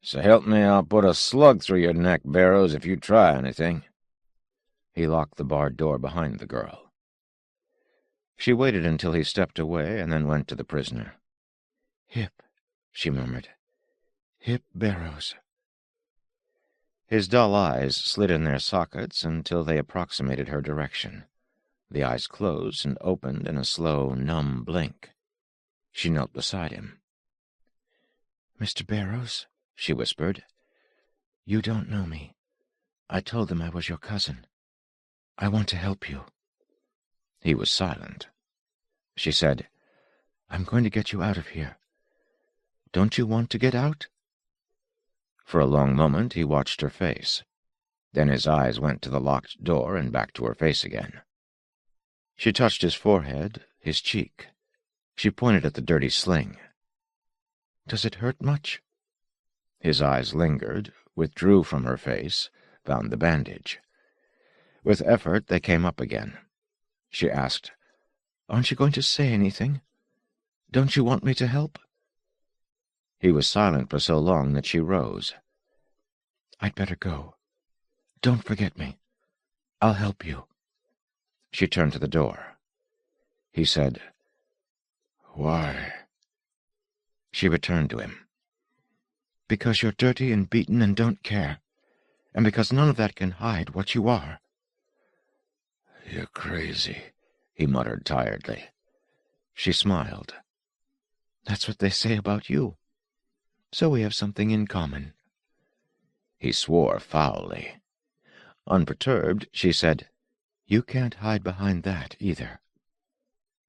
Speaker 4: So help me, I'll put a slug through your neck, Barrows, if you try anything.
Speaker 2: He locked the barred door behind the girl. She waited until he stepped away and then went to the prisoner.
Speaker 3: Hip, she murmured. Hip Barrows.
Speaker 2: His dull eyes slid in their sockets until they approximated her direction. The eyes closed and opened in a slow, numb blink. She knelt beside him.
Speaker 3: Mr. Barrows, she whispered, you don't know me. I told them I was your cousin. I want to help you.
Speaker 2: He was silent. She said,
Speaker 3: I'm going to get you out of here. Don't you want to get out?
Speaker 2: For a long moment he watched her face. Then his eyes went to the locked door and back to her face again. She touched his forehead, his cheek. She pointed at the dirty sling.
Speaker 3: Does it hurt much?
Speaker 2: His eyes lingered, withdrew from her face, found the bandage. With effort they came up again. She asked,
Speaker 3: Aren't you going to say anything? Don't you want me to help?
Speaker 2: He was silent for so long that she rose.
Speaker 3: I'd better go. Don't forget me. I'll help you.
Speaker 2: She turned to the door. He said,
Speaker 4: Why?
Speaker 3: She returned to him. Because you're dirty and beaten and don't care, and because none of that can hide what you are.
Speaker 4: You're crazy,
Speaker 2: he muttered tiredly. She smiled.
Speaker 3: That's what they say about you. So we have something in common.
Speaker 2: He swore foully. Unperturbed, she said,
Speaker 3: You can't hide behind that, either.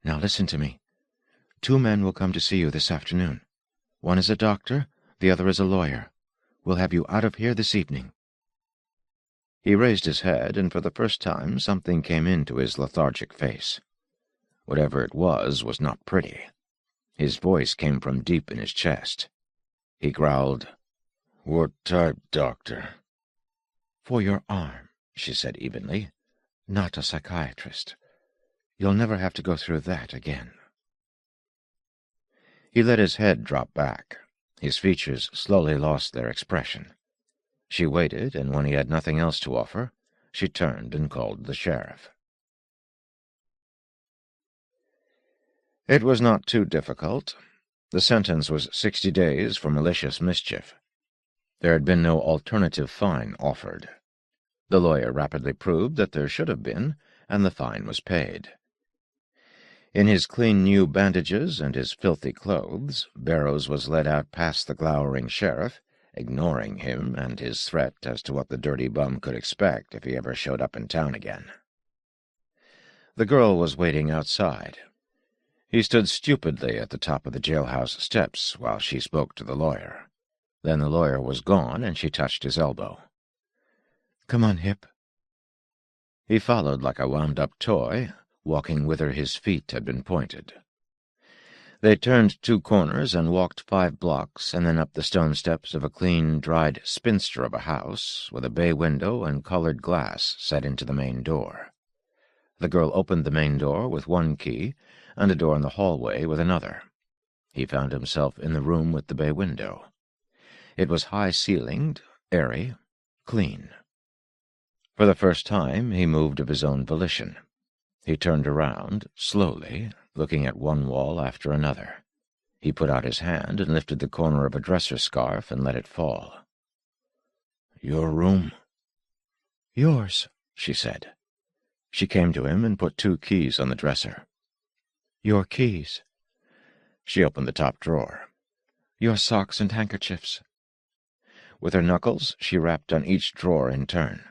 Speaker 3: Now listen to me. 2 men will come to see you this afternoon. One is a doctor, the other is a lawyer. We'll have you out of here this evening.
Speaker 2: He raised his head, and for the first time something came into his lethargic face. Whatever it was not pretty. His voice came from deep in his chest. He growled,
Speaker 4: What type doctor?
Speaker 3: For your arm, she said evenly. Not a psychiatrist. You'll never have to go through that again.
Speaker 2: He let his head drop back. His features slowly lost their expression. She waited, and when he had nothing else to offer, she turned and called the sheriff. It was not too difficult. The sentence was 60 days for malicious mischief. There had been no alternative fine offered. The lawyer rapidly proved that there should have been, and the fine was paid. In his clean new bandages and his filthy clothes, Barrows was led out past the glowering sheriff, ignoring him and his threat as to what the dirty bum could expect if he ever showed up in town again. The girl was waiting outside. He stood stupidly at the top of the jailhouse steps while she spoke to the lawyer. Then the lawyer was gone, and she touched his elbow.
Speaker 3: Come on, Hip.
Speaker 2: He followed like a wound-up toy, walking whither his feet had been pointed. They turned 2 corners and walked 5 blocks, and then up the stone steps of a clean, dried spinster of a house, with a bay window and colored glass set into the main door. The girl opened the main door with 1 key, and a door in the hallway with another. He found himself in the room with the bay window. It was high-ceilinged, airy, clean. For the first time he moved of his own volition. He turned around, slowly, looking at one wall after another. He put out his hand and lifted the corner of a dresser scarf and let it fall.
Speaker 4: Your room?
Speaker 3: Yours, she said.
Speaker 2: She came to him and put 2 keys on the dresser. "Your keys." She opened the top drawer. "Your socks and handkerchiefs." With her knuckles, she rapped on each drawer in turn.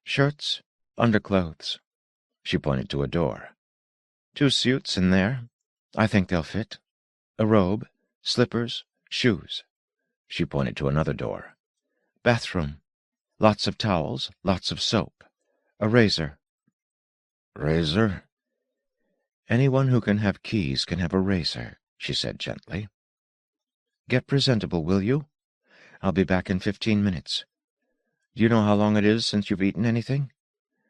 Speaker 2: "Shirts, underclothes." She pointed to a door. "2 suits in there. I think they'll fit. A robe, slippers, shoes." She pointed to another door. "Bathroom. Lots of towels, lots of soap. A razor."
Speaker 4: "Razor?"
Speaker 2: "Anyone who can have keys can have a razor," she said gently. "Get presentable, will you? I'll be back in 15 minutes. Do you know how long it is since you've eaten anything?"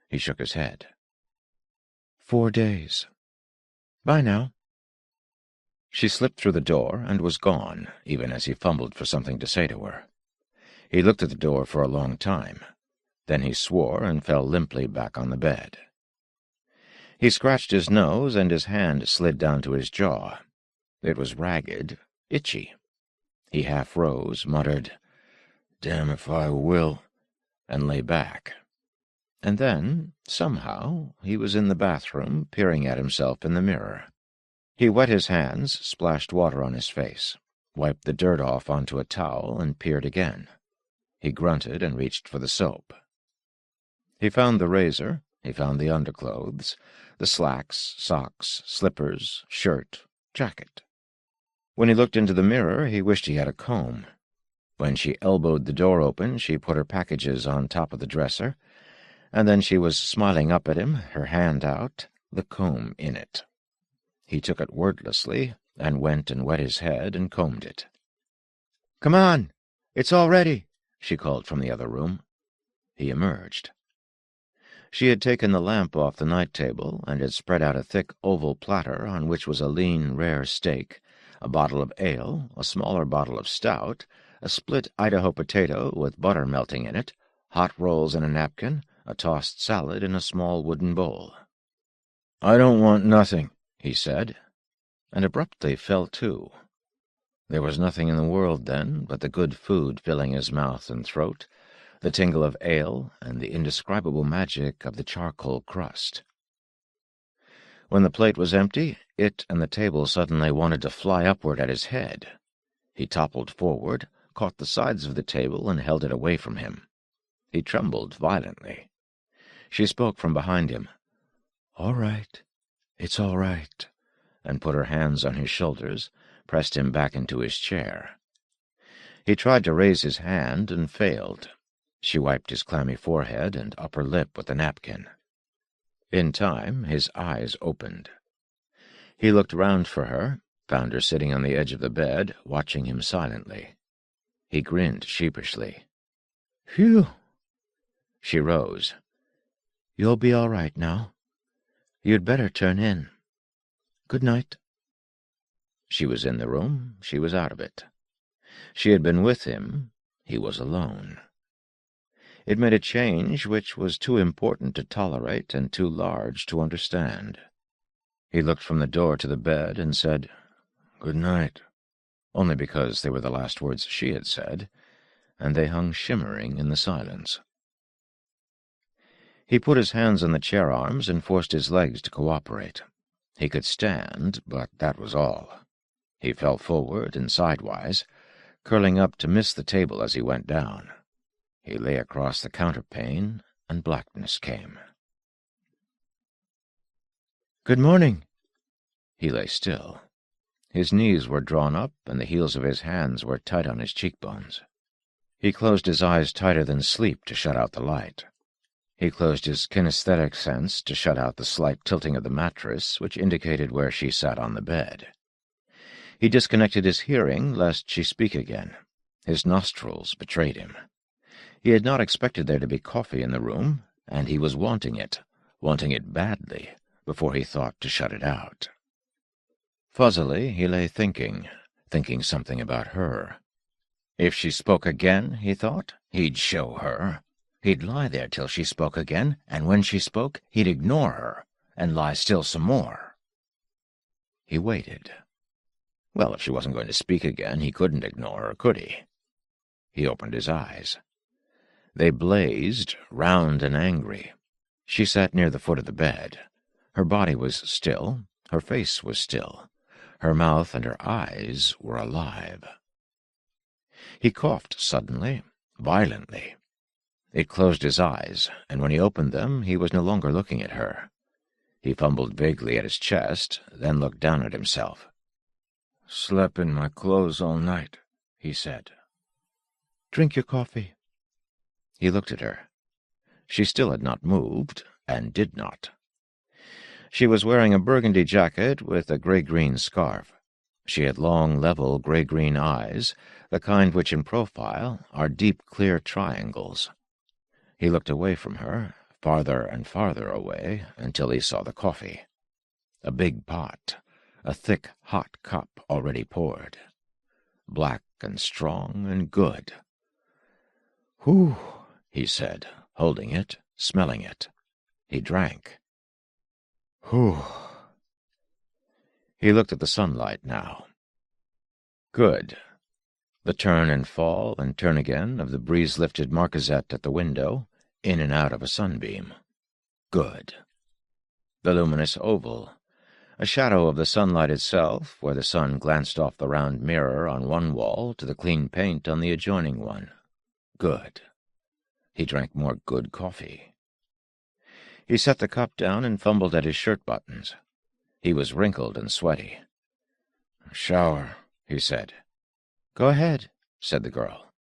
Speaker 2: He shook his head. 4 days. Bye now." She slipped through the door and was gone, even as he fumbled for something to say to her. He looked at the door for a long time. Then he swore and fell limply back on the bed. He scratched his nose, and his hand slid down to his jaw. It was ragged, itchy. He half rose, muttered, "Damn if I will," and lay back. And then, somehow, he was in the bathroom, peering at himself in the mirror. He wet his hands, splashed water on his face, wiped the dirt off onto a towel, and peered again. He grunted and reached for the soap. He found the razor, he found the underclothes, the slacks, socks, slippers, shirt, jacket. When he looked into the mirror, he wished he had a comb. When she elbowed the door open, she put her packages on top of the dresser, and then she was smiling up at him, her hand out, the comb in it. He took it wordlessly, and went and wet his head and combed it. "Come on! It's all ready!" she called from the other room. He emerged. She had taken the lamp off the night table and had spread out a thick oval platter on which was a lean, rare steak, a bottle of ale, a smaller bottle of stout, a split Idaho potato with butter melting in it, hot rolls in a napkin, a tossed salad in a small wooden bowl. "I don't want nothing," he said, and abruptly fell to. There was nothing in the world then but the good food filling his mouth and throat, the tingle of ale, and the indescribable magic of the charcoal crust. When the plate was empty, it and the table suddenly wanted to fly upward at his head. He toppled forward, caught the sides of the table, and held it away from him. He trembled violently. She spoke from behind him. "All right. It's all right," and put her hands on his shoulders, pressed him back into his chair. He tried to raise his hand and failed. She wiped his clammy forehead and upper lip with a napkin. In time, his eyes opened. He looked round for her, found her sitting on the edge of the bed, watching him silently. He grinned sheepishly. "Phew!" She rose. "You'll be all right now. You'd better turn in. Good night." She was in the room, she was out of it. She had been with him, he was alone. It made a change which was too important to tolerate and too large to understand. He looked from the door to the bed and said, "Good night," only because they were the last words she had said, and they hung shimmering in the silence. He put his hands on the chair arms and forced his legs to cooperate. He could stand, but that was all. He fell forward and sidewise, curling up to miss the table as he went down. He lay across the counterpane, and blackness came. "Good morning." He lay still. His knees were drawn up, and the heels of his hands were tight on his cheekbones. He closed his eyes tighter than sleep to shut out the light. He closed his kinesthetic sense to shut out the slight tilting of the mattress, which indicated where she sat on the bed. He disconnected his hearing lest she speak again. His nostrils betrayed him. He had not expected there to be coffee in the room, and he was wanting it badly, before he thought to shut it out. Fuzzily he lay thinking something about her. If she spoke again, he thought, he'd show her. He'd lie there till she spoke again, and when she spoke, he'd ignore her, and lie still some more. He waited. Well, if she wasn't going to speak again, he couldn't ignore her, could he? He opened his eyes. They blazed, round and angry. She sat near the foot of the bed. Her body was still, her face was still, her mouth and her eyes were alive. He coughed suddenly, violently. It closed his eyes, and when he opened them he was no longer looking at her. He fumbled vaguely at his chest, then looked down at himself.
Speaker 3: "Slept in my clothes all night," he said.
Speaker 2: "Drink your coffee." He looked at her. She still had not moved, and did not. She was wearing a burgundy jacket with a gray-green scarf. She had long, level, gray-green eyes, the kind which in profile are deep, clear triangles. He looked away from her, farther and farther away, until he saw the coffee. A big pot, a thick, hot cup already poured. Black and strong and good. "Whew," he said, holding it, smelling it. He drank. "Whew." He looked at the sunlight now. Good. The turn and fall and turn again of the breeze-lifted marquisette at the window, in and out of a sunbeam. Good. The luminous oval, a shadow of the sunlight itself, where the sun glanced off the round mirror on one wall to the clean paint on the adjoining one. Good. He drank more good coffee. He set the cup down and fumbled at his shirt buttons. He was wrinkled and sweaty. "Shower," he said. "Go ahead," said the girl.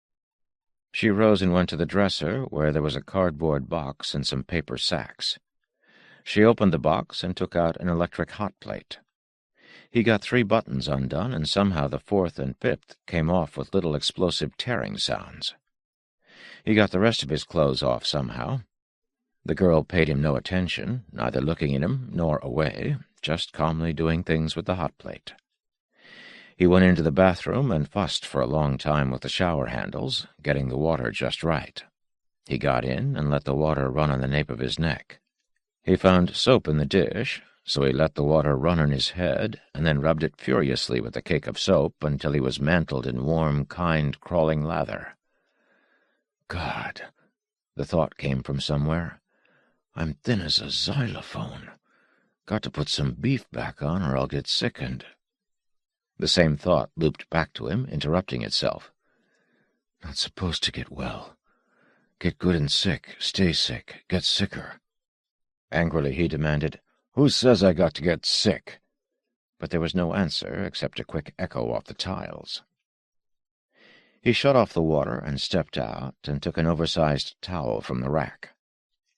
Speaker 2: She rose and went to the dresser, where there was a cardboard box and some paper sacks. She opened the box and took out an electric hot plate. He got 3 buttons undone, and somehow the 4th and 5th came off with little explosive tearing sounds. He got the rest of his clothes off somehow. The girl paid him no attention, neither looking at him nor away, just calmly doing things with the hot plate. He went into the bathroom and fussed for a long time with the shower handles, getting the water just right. He got in and let the water run on the nape of his neck. He found soap in the dish, so he let the water run on his head and then rubbed it furiously with a cake of soap until he was mantled in warm, kind, crawling lather. God, the thought came from somewhere. I'm thin as a xylophone. Got to put some beef back on or I'll get sickened. The same thought looped back to him, interrupting itself. Not supposed to get well. Get good and sick, stay sick, get sicker. Angrily he demanded, "Who says I got to get sick?" But there was no answer except a quick echo off the tiles. He shut off the water and stepped out and took an oversized towel from the rack.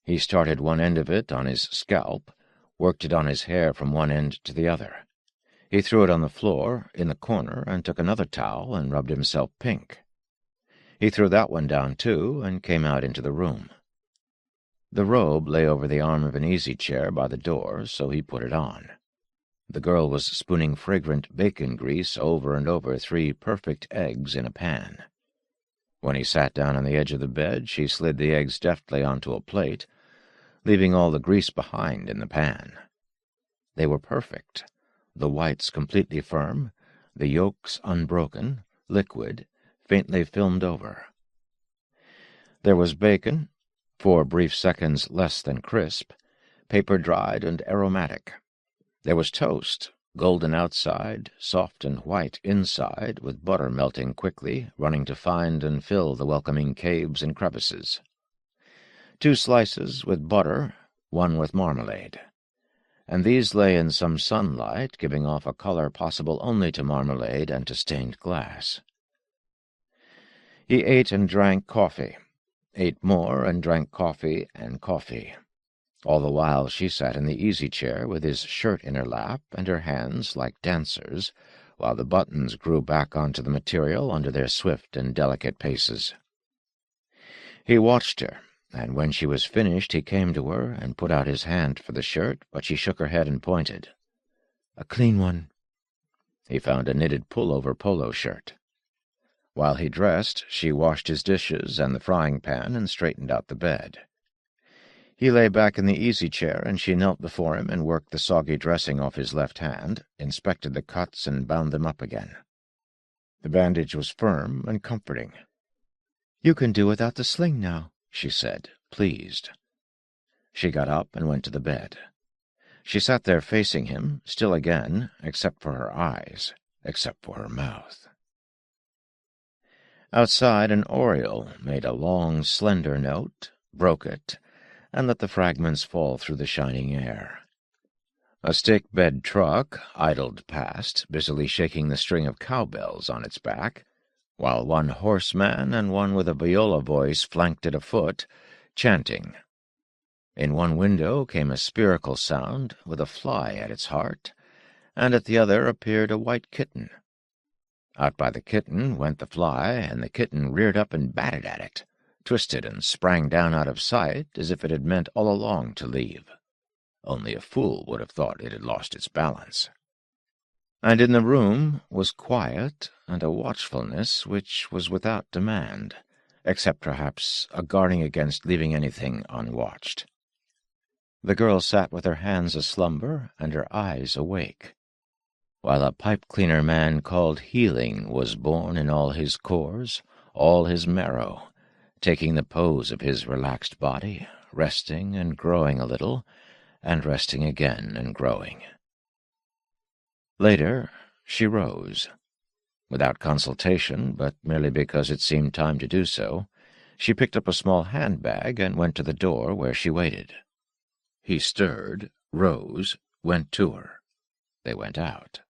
Speaker 2: He started one end of it on his scalp, worked it on his hair from one end to the other. He threw it on the floor, in the corner, and took another towel and rubbed himself pink. He threw that one down, too, and came out into the room. The robe lay over the arm of an easy-chair by the door, so he put it on. The girl was spooning fragrant bacon grease over and over 3 perfect eggs in a pan. When he sat down on the edge of the bed, she slid the eggs deftly onto a plate, leaving all the grease behind in the pan. They were perfect, the whites completely firm, the yolks unbroken, liquid, faintly filmed over. There was bacon, for brief seconds less than crisp, paper-dried and aromatic. There was toast, golden outside, soft and white inside, with butter melting quickly, running to find and fill the welcoming caves and crevices. 2 slices with butter, 1 with marmalade. And these lay in some sunlight, giving off a color possible only to marmalade and to stained glass. He ate and drank coffee, ate more and drank coffee and coffee. All the while she sat in the easy-chair with his shirt in her lap and her hands like dancers, while the buttons grew back onto the material under their swift and delicate paces. He watched her, and when she was finished he came to her and put out his hand for the shirt, but she shook her head and pointed. "A clean one." He found a knitted pullover polo shirt. While he dressed, she washed his dishes and the frying-pan and straightened out the bed. He lay back in the easy-chair, and she knelt before him and worked the soggy dressing off his left hand, inspected the cuts and bound them up again. The bandage was firm and comforting. "You can do without the sling now," she said, pleased. She got up and went to the bed. She sat there facing him, still again, except for her eyes, except for her mouth. Outside, an oriole made a long, slender note, broke it, and let the fragments fall through the shining air. A stick-bed truck idled past, busily shaking the string of cowbells on its back, while one horseman and one with a viola voice flanked it afoot, chanting. In one window came a spherical sound with a fly at its heart, and at the other appeared a white kitten. Out by the kitten went the fly, and the kitten reared up and batted at it, twisted and sprang down out of sight as if it had meant all along to leave. Only a fool would have thought it had lost its balance. And in the room was quiet and a watchfulness which was without demand, except perhaps a guarding against leaving anything unwatched. The girl sat with her hands aslumber and her eyes awake, while a pipe-cleaner man called Healing was born in all his cores, all his marrow, taking the pose of his relaxed body, resting and growing a little, and resting again and growing. Later, she rose. Without consultation, but merely because it seemed time to do so, she picked up a small handbag and went to the door where she waited. He stirred, rose, went to her. They went out.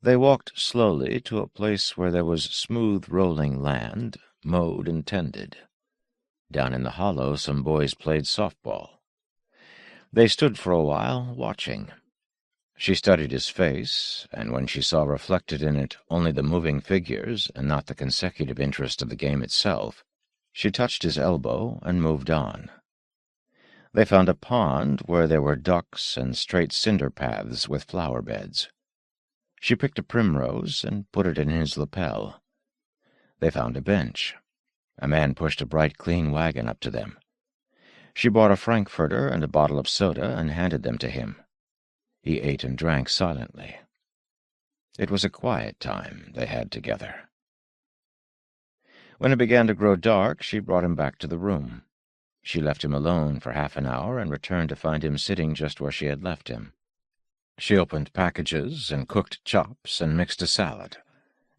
Speaker 2: They walked slowly to a place where there was smooth rolling land, mowed and tended. Down in the hollow some boys played softball. They stood for a while, watching. She studied his face, and when she saw reflected in it only the moving figures and not the consecutive interest of the game itself, she touched his elbow and moved on. They found a pond where there were ducks and straight cinder paths with flower beds. She picked a primrose and put it in his lapel. They found a bench. A man pushed a bright, clean wagon up to them. She bought a frankfurter and a bottle of soda and handed them to him. He ate and drank silently. It was a quiet time they had together. When it began to grow dark, she brought him back to the room. She left him alone for half an hour and returned to find him sitting just where she had left him. She opened packages and cooked chops and mixed a salad,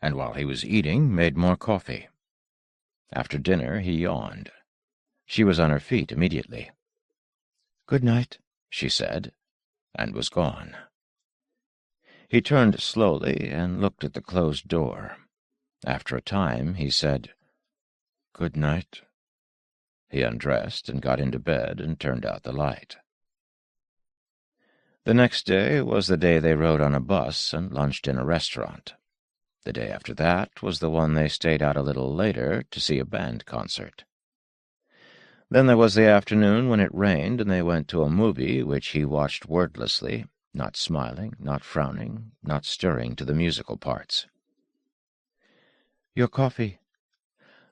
Speaker 2: and while he was eating, made more coffee. After dinner, he yawned. She was on her feet immediately. "Good night," she said, and was gone. He turned slowly and looked at the closed door. After a time, he said, "Good night." He undressed and got into bed and turned out the light. The next day was the day they rode on a bus and lunched in a restaurant. The day after that was the one they stayed out a little later to see a band concert. Then there was the afternoon when it rained and they went to a movie which he watched wordlessly, not smiling, not frowning, not stirring to the musical parts. "Your coffee.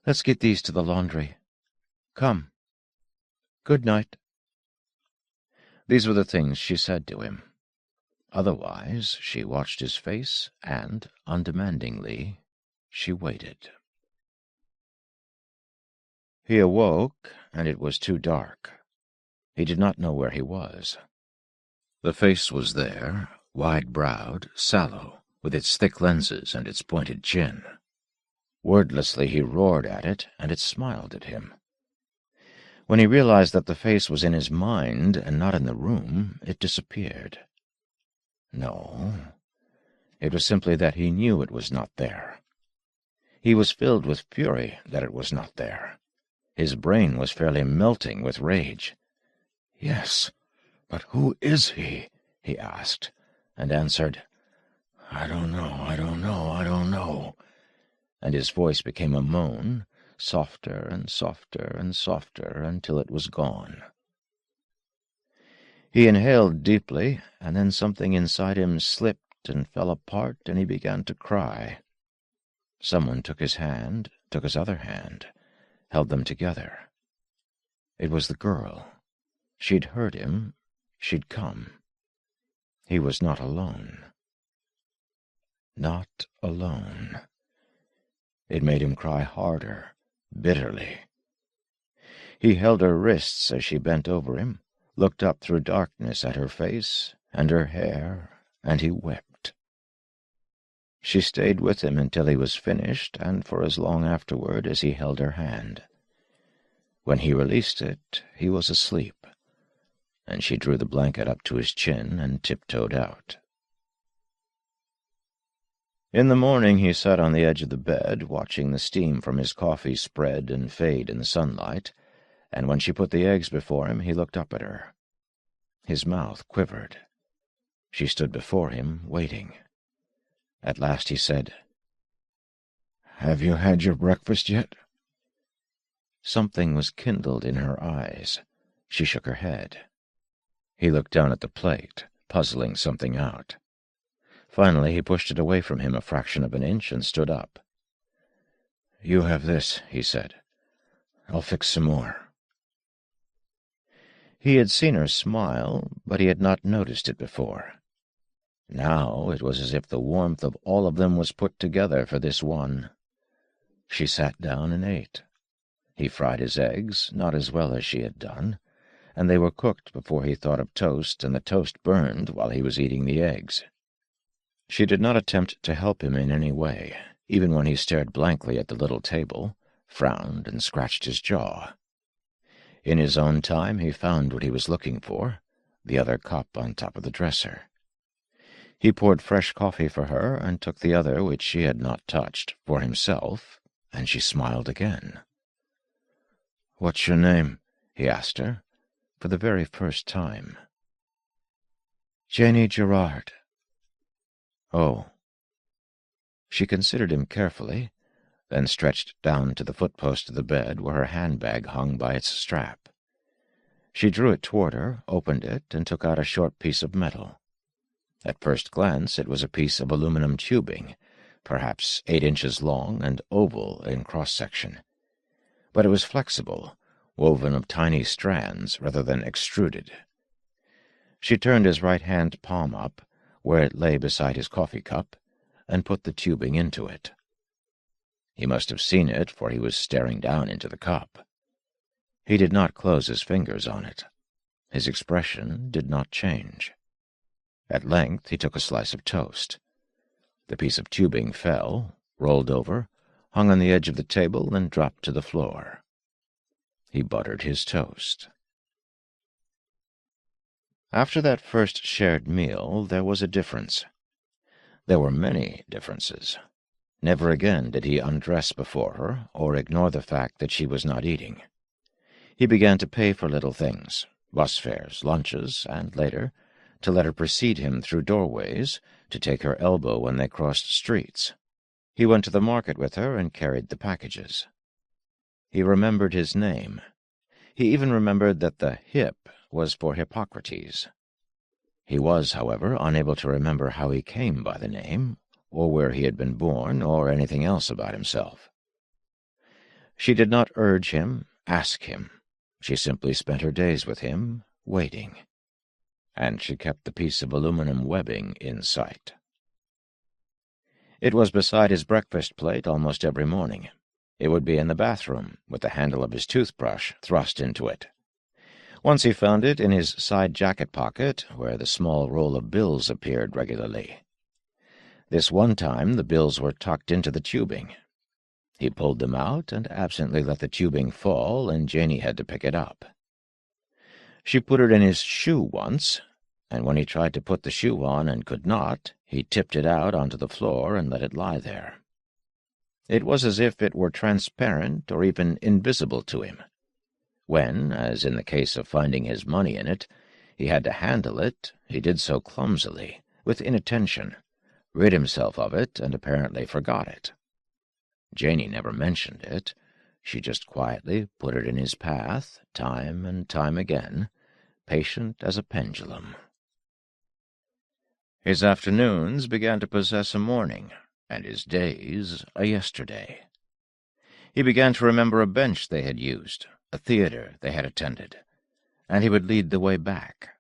Speaker 2: Let's get these to the laundry. Come. Good night." These were the things she said to him. Otherwise, she watched his face and, undemandingly, she waited. He awoke, and it was too dark. He did not know where he was. The face was there, wide-browed, sallow, with its thick lenses and its pointed chin. Wordlessly he roared at it, and it smiled at him. When he realized that the face was in his mind and not in the room, it disappeared. No, it was simply that he knew it was not there. He was filled with fury that it was not there. His brain was fairly melting with rage. "Yes, but who is he?" he asked, and answered, "I don't know, I don't know, I don't know." And his voice became a moan, softer and softer and softer, until it was gone. He inhaled deeply, and then something inside him slipped and fell apart, and he began to cry. Someone took his hand, took his other hand, held them together. It was the girl. She'd heard him. She'd come. He was not alone. Not alone. It made him cry harder, bitterly. He held her wrists as she bent over him, looked up through darkness at her face and her hair, and he wept. She stayed with him until he was finished, and for as long afterward as he held her hand. When he released it, he was asleep, and she drew the blanket up to his chin and tiptoed out. In the morning he sat on the edge of the bed, watching the steam from his coffee spread and fade in the sunlight, and when she put the eggs before him, he looked up at her. His mouth quivered. She stood before him, waiting. At last he said, "Have you had your breakfast yet?" Something was kindled in her eyes. She shook her head. He looked down at the plate, puzzling something out. Finally he pushed it away from him a fraction of an inch and stood up. "You have this," he said. "I'll fix some more." He had seen her smile, but he had not noticed it before. Now it was as if the warmth of all of them was put together for this one. She sat down and ate. He fried his eggs, not as well as she had done, and they were cooked before he thought of toast, and the toast burned while he was eating the eggs. She did not attempt to help him in any way, even when he stared blankly at the little table, frowned, and scratched his jaw. In his own time he found what he was looking for, the other cup on top of the dresser. He poured fresh coffee for her and took the other, which she had not touched, for himself, and she smiled again. "What's your name?" he asked her, for the very first time. "Janie Gerard." "Oh." She considered him carefully, then stretched down to the footpost of the bed where her handbag hung by its strap. She drew it toward her, opened it, and took out a short piece of metal. At first glance it was a piece of aluminum tubing, perhaps 8 inches long and oval in cross-section. But it was flexible, woven of tiny strands rather than extruded. She turned his right-hand palm up, where it lay beside his coffee cup, and put the tubing into it. He must have seen it, for he was staring down into the cup. He did not close his fingers on it. His expression did not change. At length he took a slice of toast. The piece of tubing fell, rolled over, hung on the edge of the table, and dropped to the floor. He buttered his toast. After that first shared meal, there was a difference. There were many differences. Never again did he undress before her or ignore the fact that she was not eating. He began to pay for little things, bus fares, lunches, and, later, to let her precede him through doorways, to take her elbow when they crossed streets. He went to the market with her and carried the packages. He remembered his name. He even remembered that the hip was for Hippocrates. He was, however, unable to remember how he came by the name, or where he had been born, or anything else about himself. She did not urge him, ask him. She simply spent her days with him, waiting. And she kept the piece of aluminum webbing in sight. It was beside his breakfast plate almost every morning. It would be in the bathroom, with the handle of his toothbrush thrust into it. Once he found it in his side jacket pocket, where the small roll of bills appeared regularly. This one time the bills were tucked into the tubing. He pulled them out and absently let the tubing fall, and Janie had to pick it up. She put it in his shoe once, and when he tried to put the shoe on and could not, he tipped it out onto the floor and let it lie there. It was as if it were transparent or even invisible to him. When, as in the case of finding his money in it, he had to handle it, he did so clumsily, with inattention, rid himself of it, and apparently forgot it. Janie never mentioned it. She just quietly put it in his path, time and time again, patient as a pendulum. His afternoons began to possess a morning, and his days a yesterday. He began to remember a bench they had used, a theater they had attended, and he would lead the way back.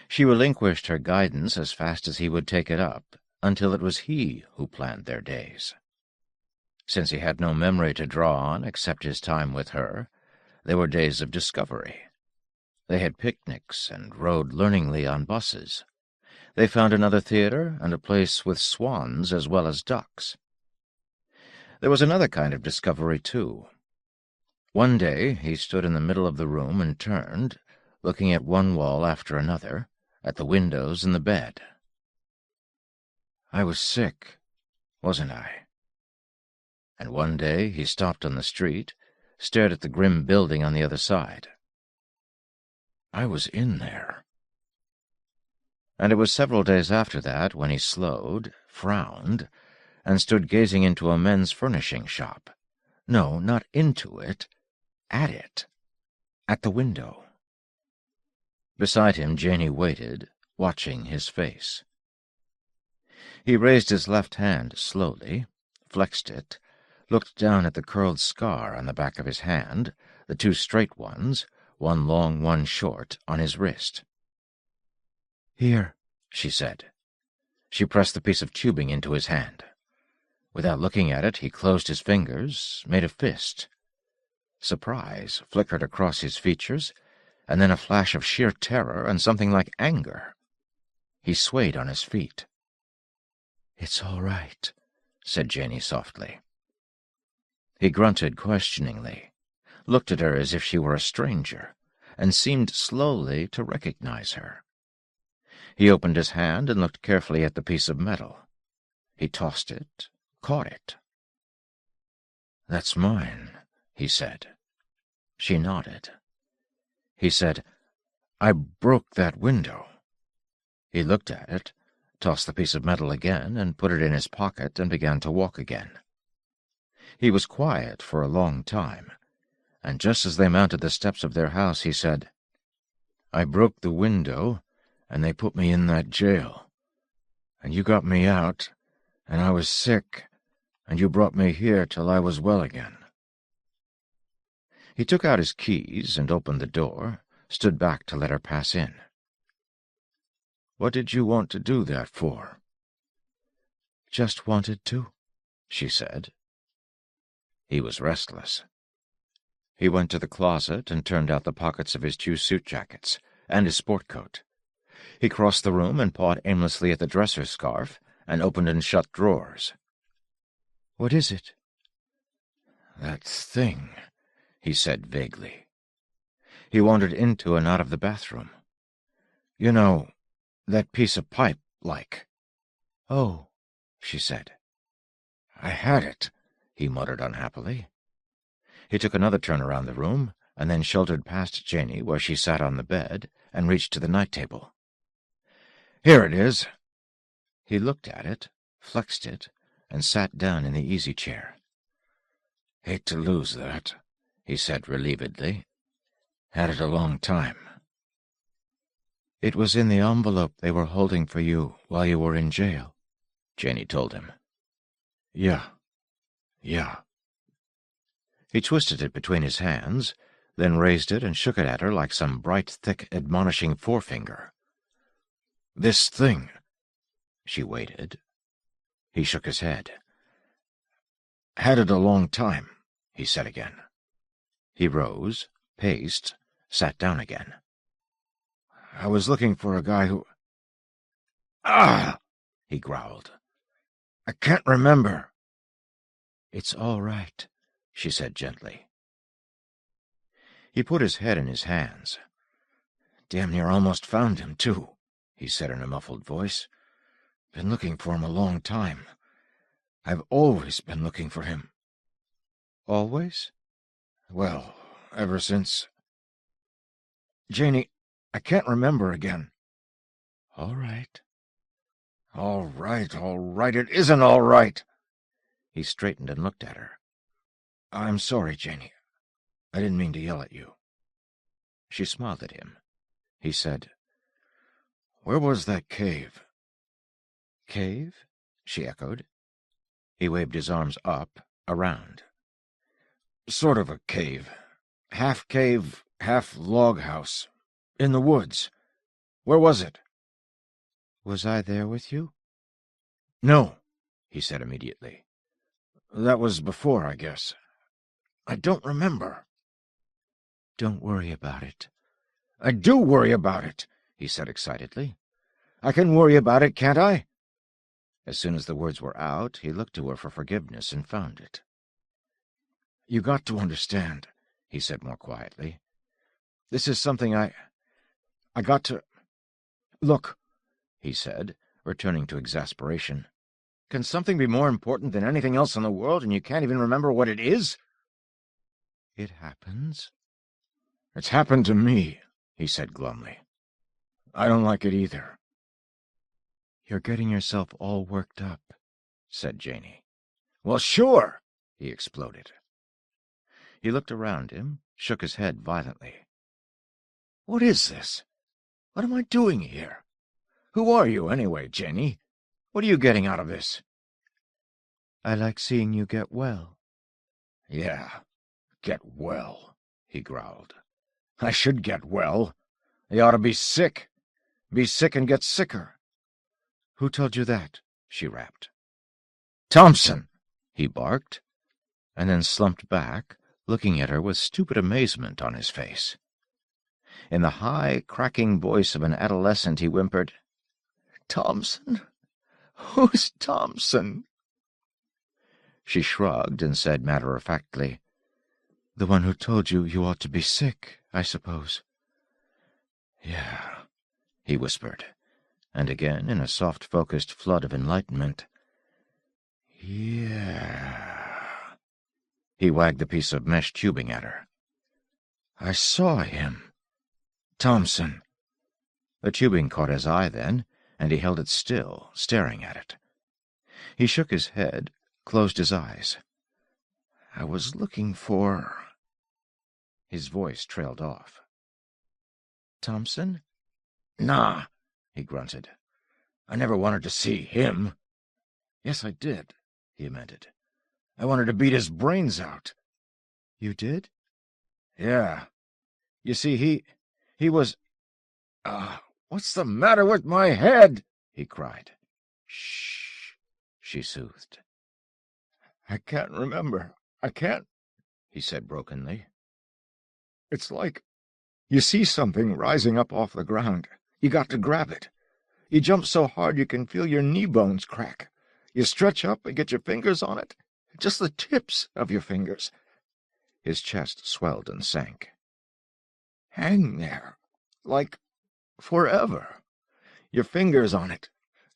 Speaker 2: She relinquished her guidance as fast as he would take it up, until it was he who planned their days. Since he had no memory to draw on except his time with her,
Speaker 1: They were days of discovery. They had picnics and rode learningly on buses. They found another theater and a place with swans as well as ducks. There was another kind of discovery, too. One day he stood in the middle of the room and turned, looking at one wall after another, at the windows and the bed. I was sick, wasn't I? And one day he stopped on the street, stared at the grim building on the other side. I was in there. And it was several days after that when he slowed, frowned, and stood gazing into a men's furnishing shop. No, not into it, at it, at the window. Beside him Janey waited, watching his face. He raised his left hand slowly, flexed it, looked down at the curled scar on the back of his hand, the two straight ones, one long, one short, on his wrist. "Here," she said. She pressed the piece of tubing into his hand. Without looking at it, he closed his fingers, made a fist. Surprise flickered across his features, and then a flash of sheer terror and something like anger. He swayed on his feet. "It's all right," said Janey softly. He grunted questioningly, looked at her as if she were a stranger, and seemed slowly to recognize her. He opened his hand and looked carefully at the piece of metal. He tossed it, caught it. "That's mine," he said. She nodded. He said, "I broke that window." He looked at it, tossed the piece of metal again, and put it in his pocket and began to walk again. He was quiet for a long time, and just as they mounted the steps of their house, he said, "I broke the window, and they put me in that jail. And you got me out, and I was sick, and you brought me here till I was well again." He took out his keys and opened the door, stood back to let her pass in. "What did you want to do that for?" "Just wanted to," she said. He was restless. He went to the closet and turned out the pockets of his 2 suit jackets and his sport coat. He crossed the room and pawed aimlessly at the dresser scarf and opened and shut drawers. "What is it?" "That thing," he said vaguely. He wandered into and out of the bathroom. "You know, that piece of pipe, like." "Oh," she said. "I had it," he muttered unhappily. He took another turn around the room, and then shouldered past Janey where she sat on the bed, and reached to the night table. "Here it is." He looked at it, flexed it, and sat down in the easy-chair. "Hate to lose that," he said relievedly. "Had it a long time." "It was in the envelope they were holding for you while you were in jail," Janey told him. Yeah. He twisted it between his hands, then raised it and shook it at her like some bright, thick, admonishing forefinger. "This thing." She waited. He shook his head. "Had it a long time," he said again. He rose, paced, sat down again. "I was looking for a guy who—" "Ah!" he growled. "I can't remember." "It's all right," she said gently. He put his head in his hands. "Damn near almost found him, too," he said in a muffled voice. "Been looking for him a long time. I've always been looking for him." "Always?" "Well, ever since—" "Janey, I can't remember again." "All right." All right, it isn't all right." He straightened and looked at her. "I'm sorry, Janey. I didn't mean to yell at you." She smiled at him. He said, "Where was that cave?" "Cave?" she echoed. He waved his arms up, around. "Sort of a cave. Half cave, half log house. In the woods. Where was it?" "Was I there with you?" "No," he said immediately. "That was before, I guess. I don't remember."
Speaker 3: Don't worry about it.
Speaker 2: I do worry about it, he said excitedly. I can worry about it, can't I? As soon as the words were out, he looked to her for forgiveness and found it. You got to understand, he said more quietly. This is something I got to... Look, he said, returning to exasperation. Can something be more important than anything else in the world, and you can't even remember what it is?
Speaker 3: It happens.
Speaker 2: It's happened to me, he said glumly. I don't like it either.
Speaker 3: You're getting yourself all worked up, said Janey.
Speaker 2: Well, sure, he exploded.
Speaker 3: He looked around him, shook his head violently.
Speaker 2: What is this? What am I doing here? Who are you, anyway, Janey? What are you getting out of this?
Speaker 3: I like seeing you get well.
Speaker 2: Yeah, get well, he growled. I should get well. They ought to be sick. Be sick and get sicker.
Speaker 3: Who told you that? She rapped.
Speaker 2: Thompson,
Speaker 3: he barked, and then slumped back, looking at her with stupid amazement on his face. In the high, cracking voice of an adolescent, he whimpered, Thompson? Who's Thompson? She shrugged and said matter-of-factly, The one who told you you ought to be sick, I suppose.
Speaker 2: Yeah,
Speaker 3: he whispered, and again, in a soft-focused flood of enlightenment,
Speaker 2: Yeah.
Speaker 3: He wagged the piece of mesh tubing at her.
Speaker 2: I saw him. Thompson.
Speaker 3: The tubing caught his eye then, and he held it still, staring at it. He shook his head, closed his eyes.
Speaker 2: I was looking for...
Speaker 3: His voice trailed off. Thompson?
Speaker 2: Nah, he grunted. I never wanted to see him. Yes, I did, he amended. I wanted to beat his brains out.
Speaker 3: You did?
Speaker 2: Yeah. You see, he was... what's the matter with my head? He cried.
Speaker 3: Shh, she soothed.
Speaker 2: I can't remember. I can't, he said brokenly. It's like you see something rising up off the ground. You got to grab it. You jump so hard you can feel your knee bones crack. You stretch up and get your fingers on it. Just the tips of your fingers.
Speaker 3: His chest swelled and sank.
Speaker 2: Hang there, like forever. Your fingers on it,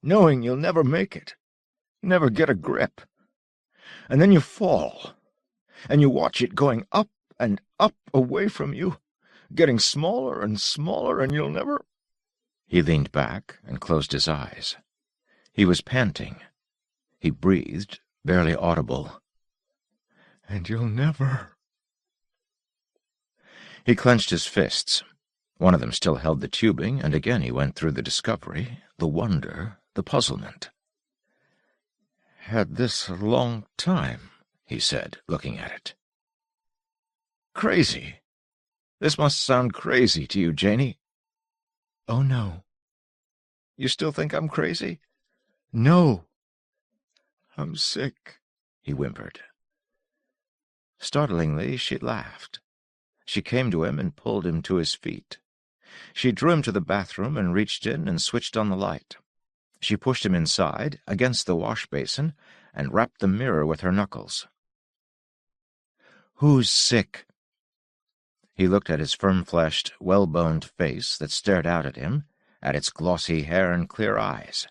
Speaker 2: knowing you'll never make it, never get a grip. And then you fall, and you watch it going up and up away from you, getting smaller and smaller, and you'll never...
Speaker 3: He leaned back and closed his eyes. He was panting. He breathed, barely audible.
Speaker 2: And you'll never...
Speaker 3: He clenched his fists. One of them still held the tubing, and again he went through the discovery, the wonder, the puzzlement.
Speaker 2: Had this a long time, he said, looking at it. Crazy. This must sound crazy to you, Janey.
Speaker 3: Oh, no.
Speaker 2: You still think I'm crazy?
Speaker 3: No.
Speaker 2: I'm sick, he whimpered.
Speaker 3: Startlingly, she laughed. She came to him and pulled him to his feet. She drew him to the bathroom and reached in and switched on the light. She pushed him inside, against the wash-basin, and rapped the mirror with her knuckles. Who's sick? He looked at his firm-fleshed, well-boned face that stared out at him, at its glossy hair and clear eyes.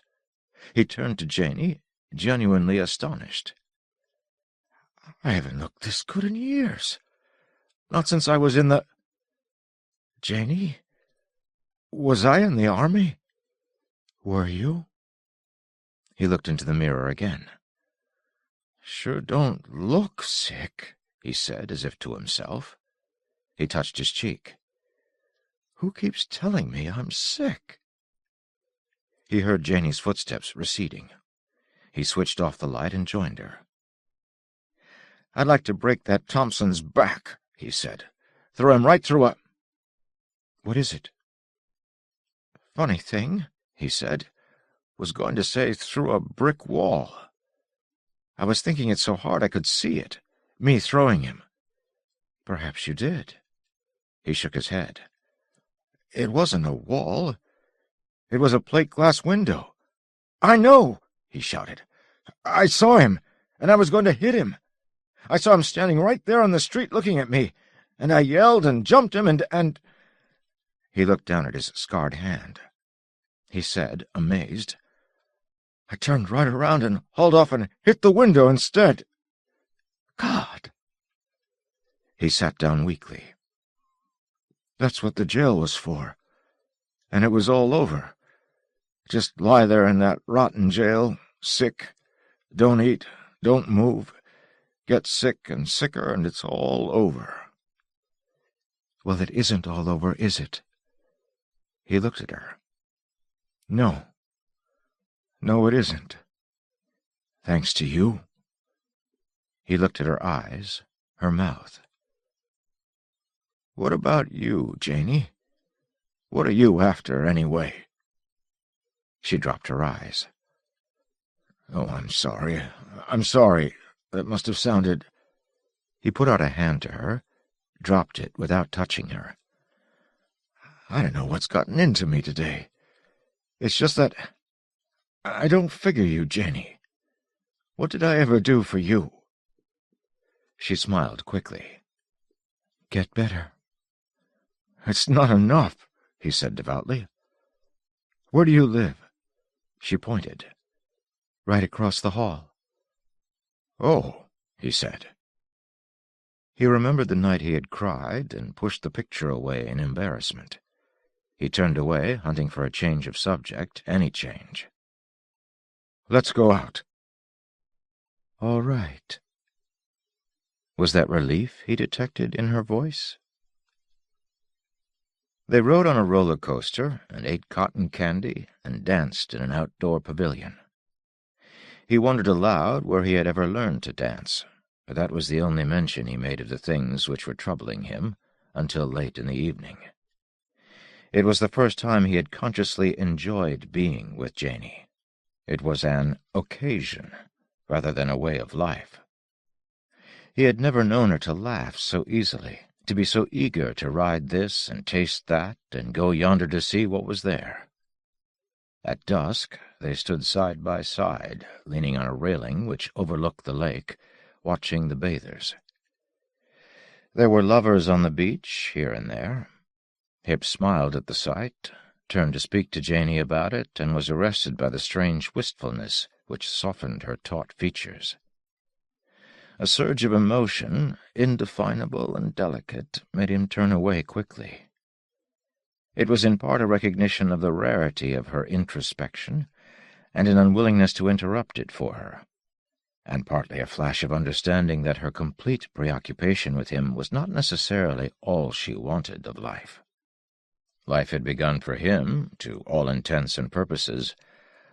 Speaker 3: He turned to Janey, genuinely astonished.
Speaker 2: I haven't looked this good in years. Not since I was in the... Janey? Was I in the army? Were you?
Speaker 3: He looked into the mirror again.
Speaker 2: Sure don't look sick,
Speaker 3: he said, as if to himself. He touched his cheek.
Speaker 2: Who keeps telling me I'm sick?
Speaker 3: He heard Janey's footsteps receding. He switched off the light and joined her.
Speaker 2: I'd like to break that Thompson's back, he said. Throw him right through a...
Speaker 3: What is it?
Speaker 2: Funny thing, he said. Was going to say through a brick wall. I was thinking it so hard I could see it. Me throwing him.
Speaker 3: Perhaps you did.
Speaker 2: He shook his head. "It wasn't a wall. It was a plate glass window. I know!" he shouted. "I saw him, and I was going to hit him. I saw him standing right there on the street looking at me, and I yelled and jumped him and—" He looked down at his scarred hand. He said, amazed, "I turned right around and hauled off and hit the window instead. God!" He sat down weakly. "That's what the jail was for. And it was all over. Just lie there in that rotten jail, sick, don't eat, don't move, get sick and sicker, and it's all over." "Well, it isn't all over, is it?" He looked at her. No, it isn't. Thanks to you." He looked at her eyes, her mouth. "What about you, Janey? What are you after, anyway?" She dropped her eyes. "Oh, I'm sorry. That must have sounded—" He put out a hand to her, dropped it without touching her. "I don't know what's gotten into me today. It's just that I don't figure you, Janey. What did I ever do for you?" She smiled quickly. "Get better." "It's not enough," he said devoutly. "Where do you live?" She pointed. "Right across the hall." "Oh," he said. He remembered the night he had cried and pushed the picture away in embarrassment. He turned away, hunting for a change of subject, any change. "Let's go out." "All right." Was that relief he detected in her voice? They rode on a roller coaster and ate cotton candy and danced in an outdoor pavilion. He wondered aloud where he had ever learned to dance, but that was the only mention he made of the things which were troubling him until late in the evening. It was the first time he had consciously enjoyed being with Janey. It was an occasion rather than a way of life. He had never known her to laugh so easily, to be so eager to ride this and taste that and go yonder to see what was there. At dusk they stood side by side, leaning on a railing which overlooked the lake, watching the bathers. There were lovers on the beach here and there. Hip smiled at the sight, turned to speak to Janey about it, and was arrested by the strange wistfulness which softened her taut features. A surge of emotion, indefinable and delicate, made him turn away quickly. It was in part a recognition of the rarity of her introspection, and an unwillingness to interrupt it for her, and partly a flash of understanding that her complete preoccupation with him was not necessarily all she wanted of life. Life had begun for him, to all intents and purposes,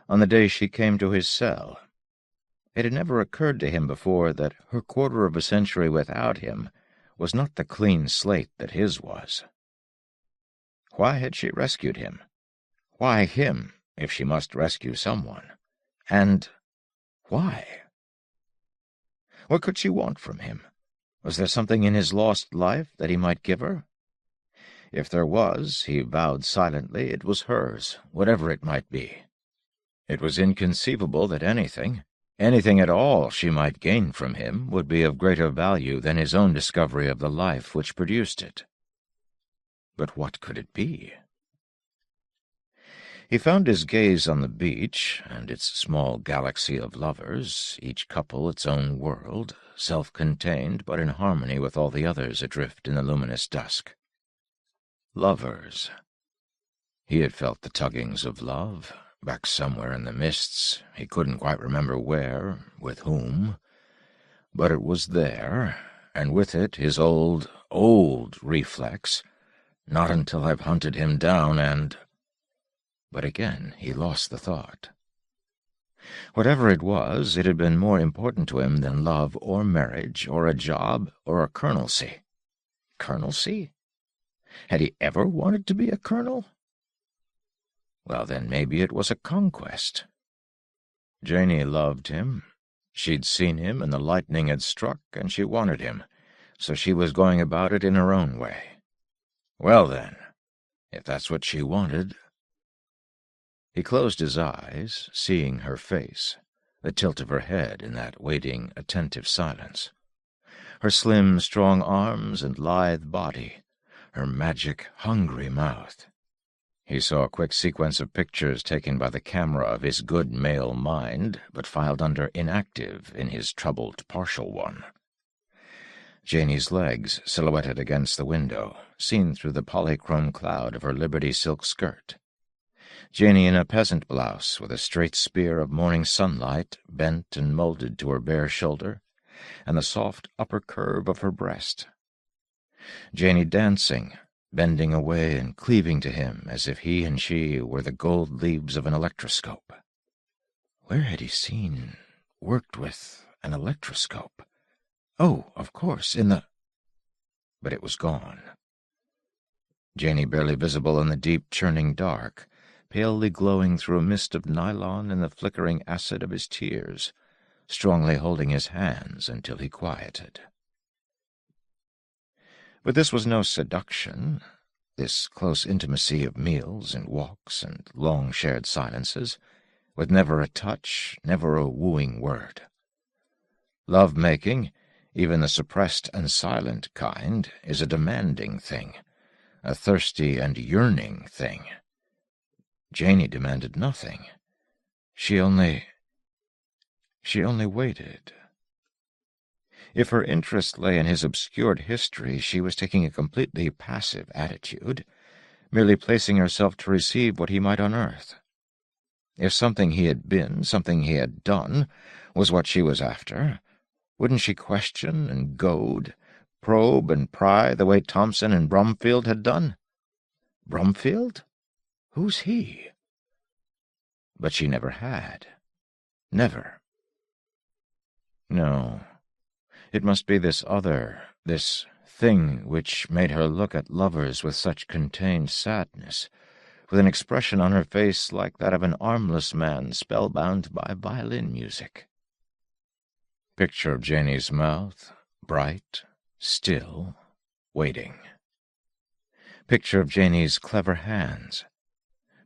Speaker 2: on the day she came to his cell. It had never occurred to him before that her quarter of a century without him was not the clean slate that his was. Why had she rescued him? Why him, if she must rescue someone? And why? What could she want from him? Was there something in his lost life that he might give her? If there was, he vowed silently, it was hers, whatever it might be. It was inconceivable that anything at all she might gain from him would be of greater value than his own discovery of the life which produced it. But what could it be? He found his gaze on the beach and its small galaxy of lovers, each couple its own world, self-contained but in harmony with all the others adrift in the luminous dusk. Lovers. He had felt the tuggings of love, back somewhere in the mists, he couldn't quite remember where, with whom. But it was there, and with it his old reflex, not until I've hunted him down and— But again he lost the thought. Whatever it was, it had been more important to him than love or marriage or a job or a colonelcy. Colonelcy? Had he ever wanted to be a colonel? Well, then maybe it was a conquest. Janey loved him. She'd seen him, and the lightning had struck, and she wanted him, so she was going about it in her own way. Well, then, if that's what she wanted. He closed his eyes, seeing her face, the tilt of her head in that waiting, attentive silence, her slim, strong arms and lithe body, her magic, hungry mouth. He saw a quick sequence of pictures taken by the camera of his good male mind, but filed under inactive in his troubled partial one. Janie's legs silhouetted against the window, seen through the polychrome cloud of her Liberty silk skirt. Janie in a peasant blouse with a straight spear of morning sunlight bent and molded to her bare shoulder, and the soft upper curve of her breast. Janie dancing, bending away and cleaving to him as if he and she were the gold leaves of an electroscope. Where had he worked with an electroscope? Oh, of course, in the... But it was gone. Janie barely visible in the deep, churning dark, palely glowing through a mist of nylon in the flickering acid of his tears, strongly holding his hands until he quieted. But this was no seduction, this close intimacy of meals and walks and long shared silences, with never a touch, never a wooing word. Love-making, even the suppressed and silent kind, is a demanding thing, a thirsty and yearning thing. Janie demanded nothing. She only waited. If her interest lay in his obscured history, she was taking a completely passive attitude, merely placing herself to receive what he might unearth. If something he had been, something he had done, was what she was after, wouldn't she question and goad, probe and pry the way Thompson and Brumfield had done? Brumfield? Who's he? But she never had. Never. No. It must be this other, this thing which made her look at lovers with such contained sadness, with an expression on her face like that of an armless man spellbound by violin music. Picture of Janie's mouth, bright, still, waiting. Picture of Janie's clever hands.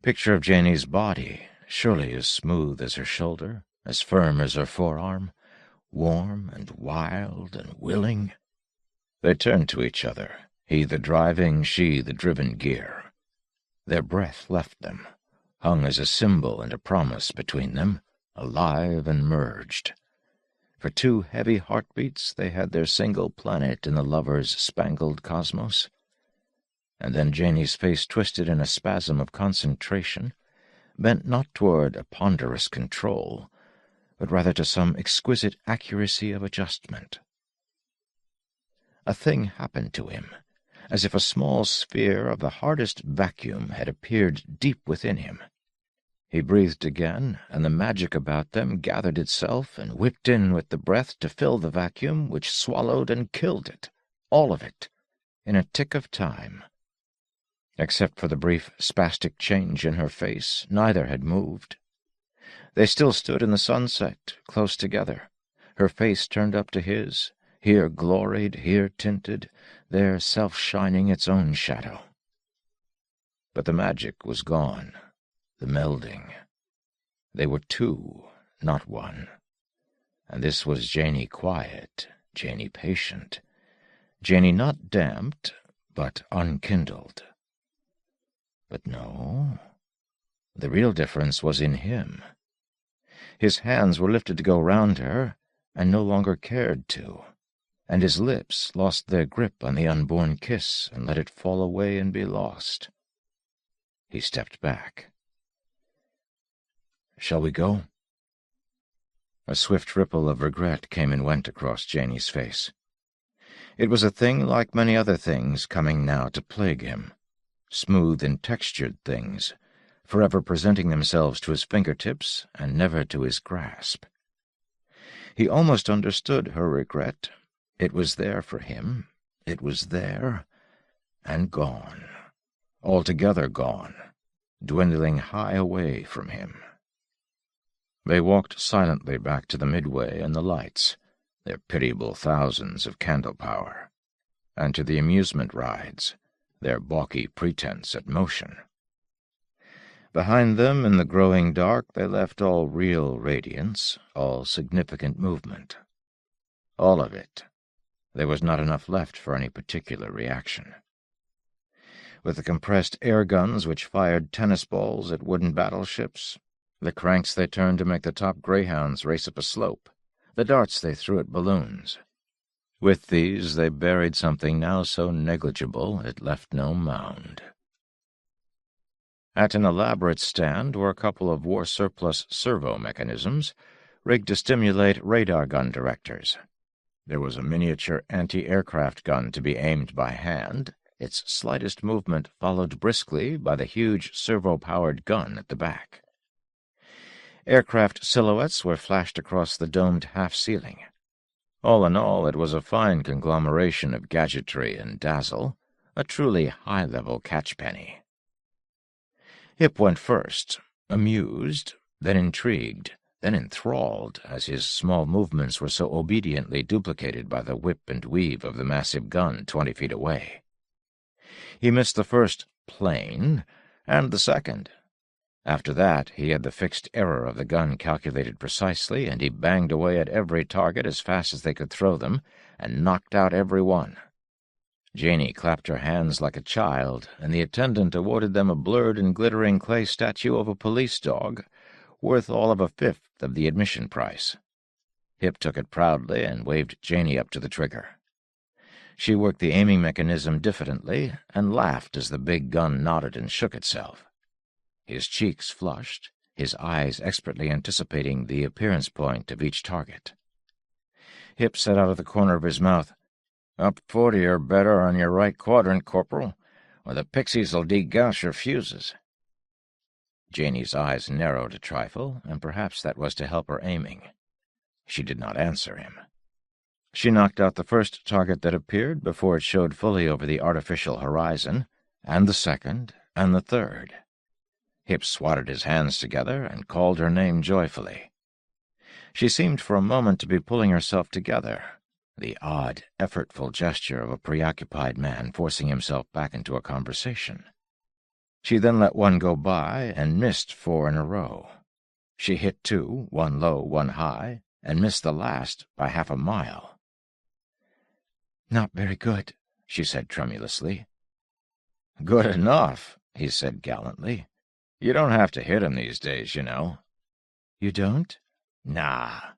Speaker 2: Picture of Janie's body, surely as smooth as her shoulder, as firm as her forearm, warm and wild and willing. They turned to each other, he the driving, she the driven gear. Their breath left them, hung as a symbol and a promise between them, alive and merged. For 2 heavy heartbeats they had their single planet in the lovers' spangled cosmos. And then Janie's face twisted in a spasm of concentration, bent not toward a ponderous control, but rather to some exquisite accuracy of adjustment. A thing happened to him, as if a small sphere of the hardest vacuum had appeared deep within him. He breathed again, and the magic about them gathered itself and whipped in with the breath to fill the vacuum which swallowed and killed it, all of it, in a tick of time. Except for the brief spastic change in her face, neither had moved. They still stood in the sunset, close together, her face turned up to his, here gloried, here tinted, there self-shining its own shadow. But the magic was gone, the melding. They were 2, not 1. And this was Janie quiet, Janie patient, Janie not damped, but unkindled. But no, the real difference was in him. His hands were lifted to go round her, and no longer cared to, and his lips lost their grip on the unborn kiss and let it fall away and be lost. He stepped back. "Shall we go?" A swift ripple of regret came and went across Janie's face. It was a thing like many other things coming now to plague him, smooth and textured things, forever presenting themselves to his fingertips and never to his grasp. He almost understood her regret. It was there for him. It was there, and gone, altogether gone, dwindling high away from him. They walked silently back to the midway and the lights, their pitiable thousands of candle power, and to the amusement rides, their balky pretense at motion. Behind them, in the growing dark, they left all real radiance, all significant movement. All of it. There was not enough left for any particular reaction. With the compressed air guns which fired tennis balls at wooden battleships, the cranks they turned to make the top greyhounds race up a slope, the darts they threw at balloons. With these they buried something now so negligible it left no mound. At an elaborate stand were a couple of war-surplus servo mechanisms, rigged to stimulate radar gun directors. There was a miniature anti-aircraft gun to be aimed by hand, its slightest movement followed briskly by the huge servo-powered gun at the back. Aircraft silhouettes were flashed across the domed half-ceiling. All in all, it was a fine conglomeration of gadgetry and dazzle, a truly high-level catchpenny. Hip went first, amused, then intrigued, then enthralled, as his small movements were so obediently duplicated by the whip and weave of the massive gun 20 feet away. He missed the first plane, and the second. After that, he had the fixed error of the gun calculated precisely, and he banged away at every target as fast as they could throw them, and knocked out every one. Janey clapped her hands like a child, and the attendant awarded them a blurred and glittering clay statue of a police dog, worth all of a fifth of the admission price. Hip took it proudly and waved Janey up to the trigger. She worked the aiming mechanism diffidently and laughed as the big gun nodded and shook itself. His cheeks flushed, his eyes expertly anticipating the appearance point of each target. Hip said out of the corner of his mouth, "Up 40 or better on your right quadrant, Corporal, or the pixies'll degauss your fuses." Janey's eyes narrowed a trifle, and perhaps that was to help her aiming. She did not answer him. She knocked out the first target that appeared before it showed fully over the artificial horizon, and the second, and the third. Hip swatted his hands together and called her name joyfully. She seemed for a moment to be pulling herself together, the odd, effortful gesture of a preoccupied man forcing himself back into a conversation. She then let one go by and missed 4 in a row. She hit 2, one low, one high, and missed the last by half a mile. "Not very good," she said tremulously. "Good enough," he said gallantly. "You don't have to hit 'em these days, you know." "You don't?" "Nah.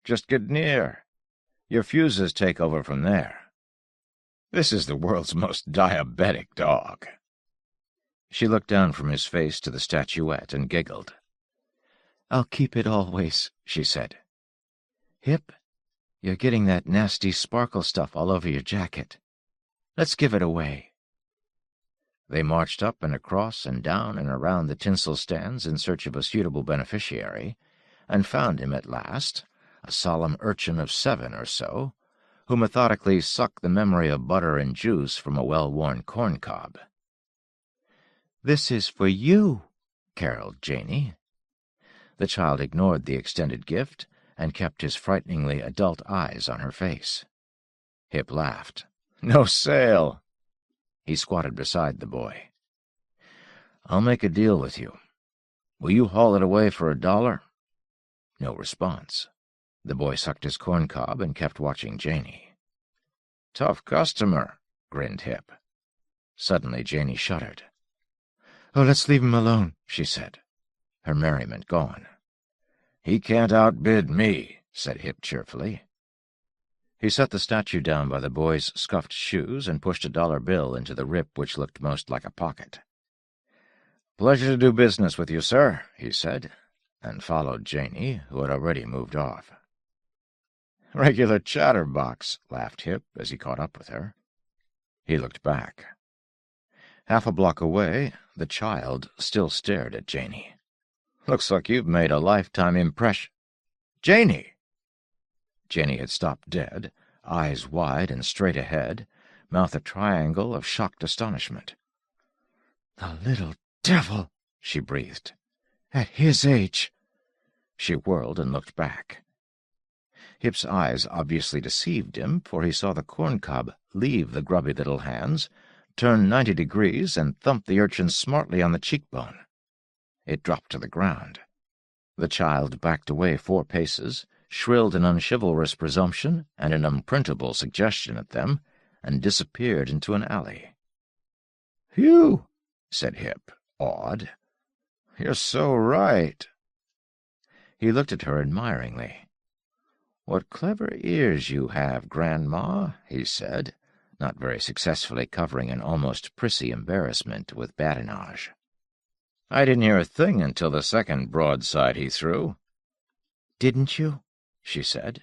Speaker 2: Just get near. Your fuses take over from there. This is the world's most diabetic dog." She looked down from his face to the statuette and giggled. "I'll keep it always," she said. "Hip, you're getting that nasty sparkle stuff all over your jacket. Let's give it away." They marched up and across and down and around the tinsel stands in search of a suitable beneficiary, and found him at last, a solemn urchin of 7 or so, who methodically sucked the memory of butter and juice from a well-worn corn-cob. "This is for you," caroled Janey. The child ignored the extended gift and kept his frighteningly adult eyes on her face. Hip laughed. "No sale." He squatted beside the boy. "I'll make a deal with you. Will you haul it away for $1? No response. The boy sucked his corn-cob and kept watching Janey. "Tough customer," grinned Hip. Suddenly Janey shuddered. "Oh, let's leave him alone," she said, her merriment gone. "He can't outbid me," said Hip cheerfully. He set the statue down by the boy's scuffed shoes and pushed a $1 bill into the rip which looked most like a pocket. "Pleasure to do business with you, sir," he said, and followed Janey, who had already moved off. "Regular chatterbox," laughed Hip as he caught up with her. He looked back. Half a block away, the child still stared at Janey. "Looks like you've made a lifetime impression." "Janey!" Janey had stopped dead, eyes wide and straight ahead, mouth a triangle of shocked astonishment. "The little devil!" she breathed. "At his age!" She whirled and looked back. Hip's eyes obviously deceived him, for he saw the corncob leave the grubby little hands, turned 90 degrees and thumped the urchin smartly on the cheekbone. It dropped to the ground. The child backed away 4 paces, shrilled an unchivalrous presumption and an unprintable suggestion at them, and disappeared into an alley.
Speaker 4: "Phew,"
Speaker 2: said Hip, awed.
Speaker 4: "You're so right."
Speaker 2: He looked at her admiringly. "What clever ears you have, Grandma," he said, not very successfully covering an almost prissy embarrassment with badinage. "I didn't hear a thing until the second broadside he threw." "Didn't you?" she said.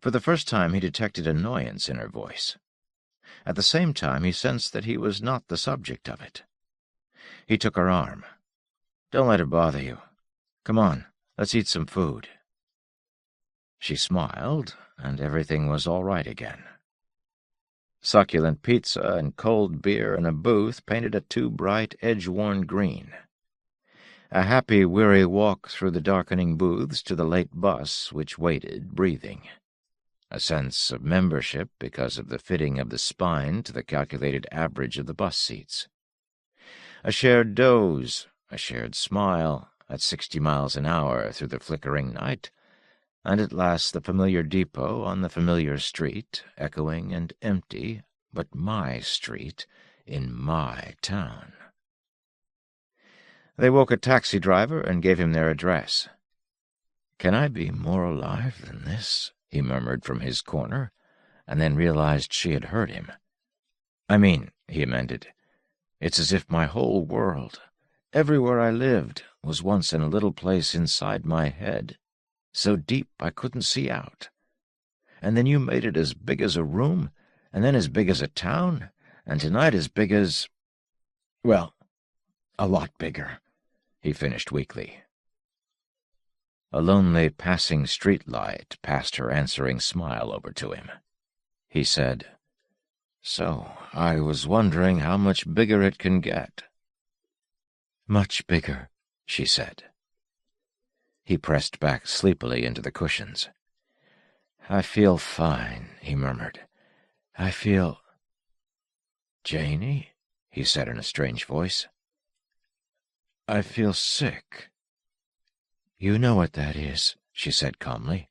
Speaker 2: For the first time he detected annoyance in her voice. At the same time he sensed that he was not the subject of it. He took her arm. "Don't let it bother you. Come on, let's eat some food." She smiled, and everything was all right again. Succulent pizza and cold beer in a booth painted a too bright, edge-worn green. A happy, weary walk through the darkening booths to the late bus, which waited, breathing. A sense of membership because of the fitting of the spine to the calculated average of the bus seats. A shared doze, a shared smile, at 60 miles an hour through the flickering night, and at last the familiar depot on the familiar street, echoing and empty, but my street in my town. They woke a taxi driver and gave him their address. "Can I be more alive than this?" he murmured from his corner, and then realized she had heard him. "I mean," he amended, "it's as if my whole world, everywhere I lived, was once in a little place inside my head, so deep I couldn't see out. And then you made it as big as a room, and then as big as a town, and tonight as big as... well, a lot bigger," he finished weakly. A lonely passing street-light passed her answering smile over to him. He said, "So, I was wondering how much bigger it can get." "Much bigger," she said. He pressed back sleepily into the cushions. "I feel fine," he murmured. "I feel—" "Janie," he said in a strange voice. "I feel sick." "You know what that is," she said calmly.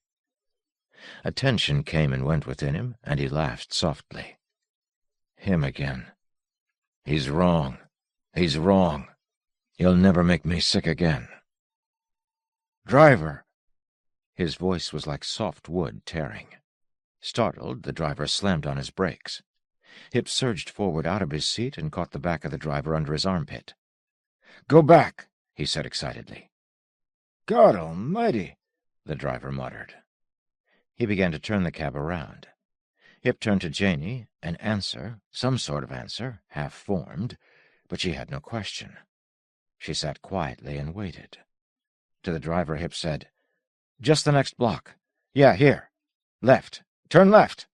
Speaker 2: A tension came and went within him, and he laughed softly. Him again. "He's wrong. He's wrong. He'll never make me sick again." "Driver!" His voice was like soft wood tearing. Startled, the driver slammed on his brakes. Hip surged forward out of his seat and caught the back of the driver under his armpit. "Go back," he said excitedly.
Speaker 4: "God almighty!"
Speaker 2: the driver muttered. He began to turn the cab around. Hip turned to Janie, an answer, some sort of answer, half-formed, but she had no question. She sat quietly and waited. To the driver, Hip said, "Just the next block. Yeah, here. Left. Turn left."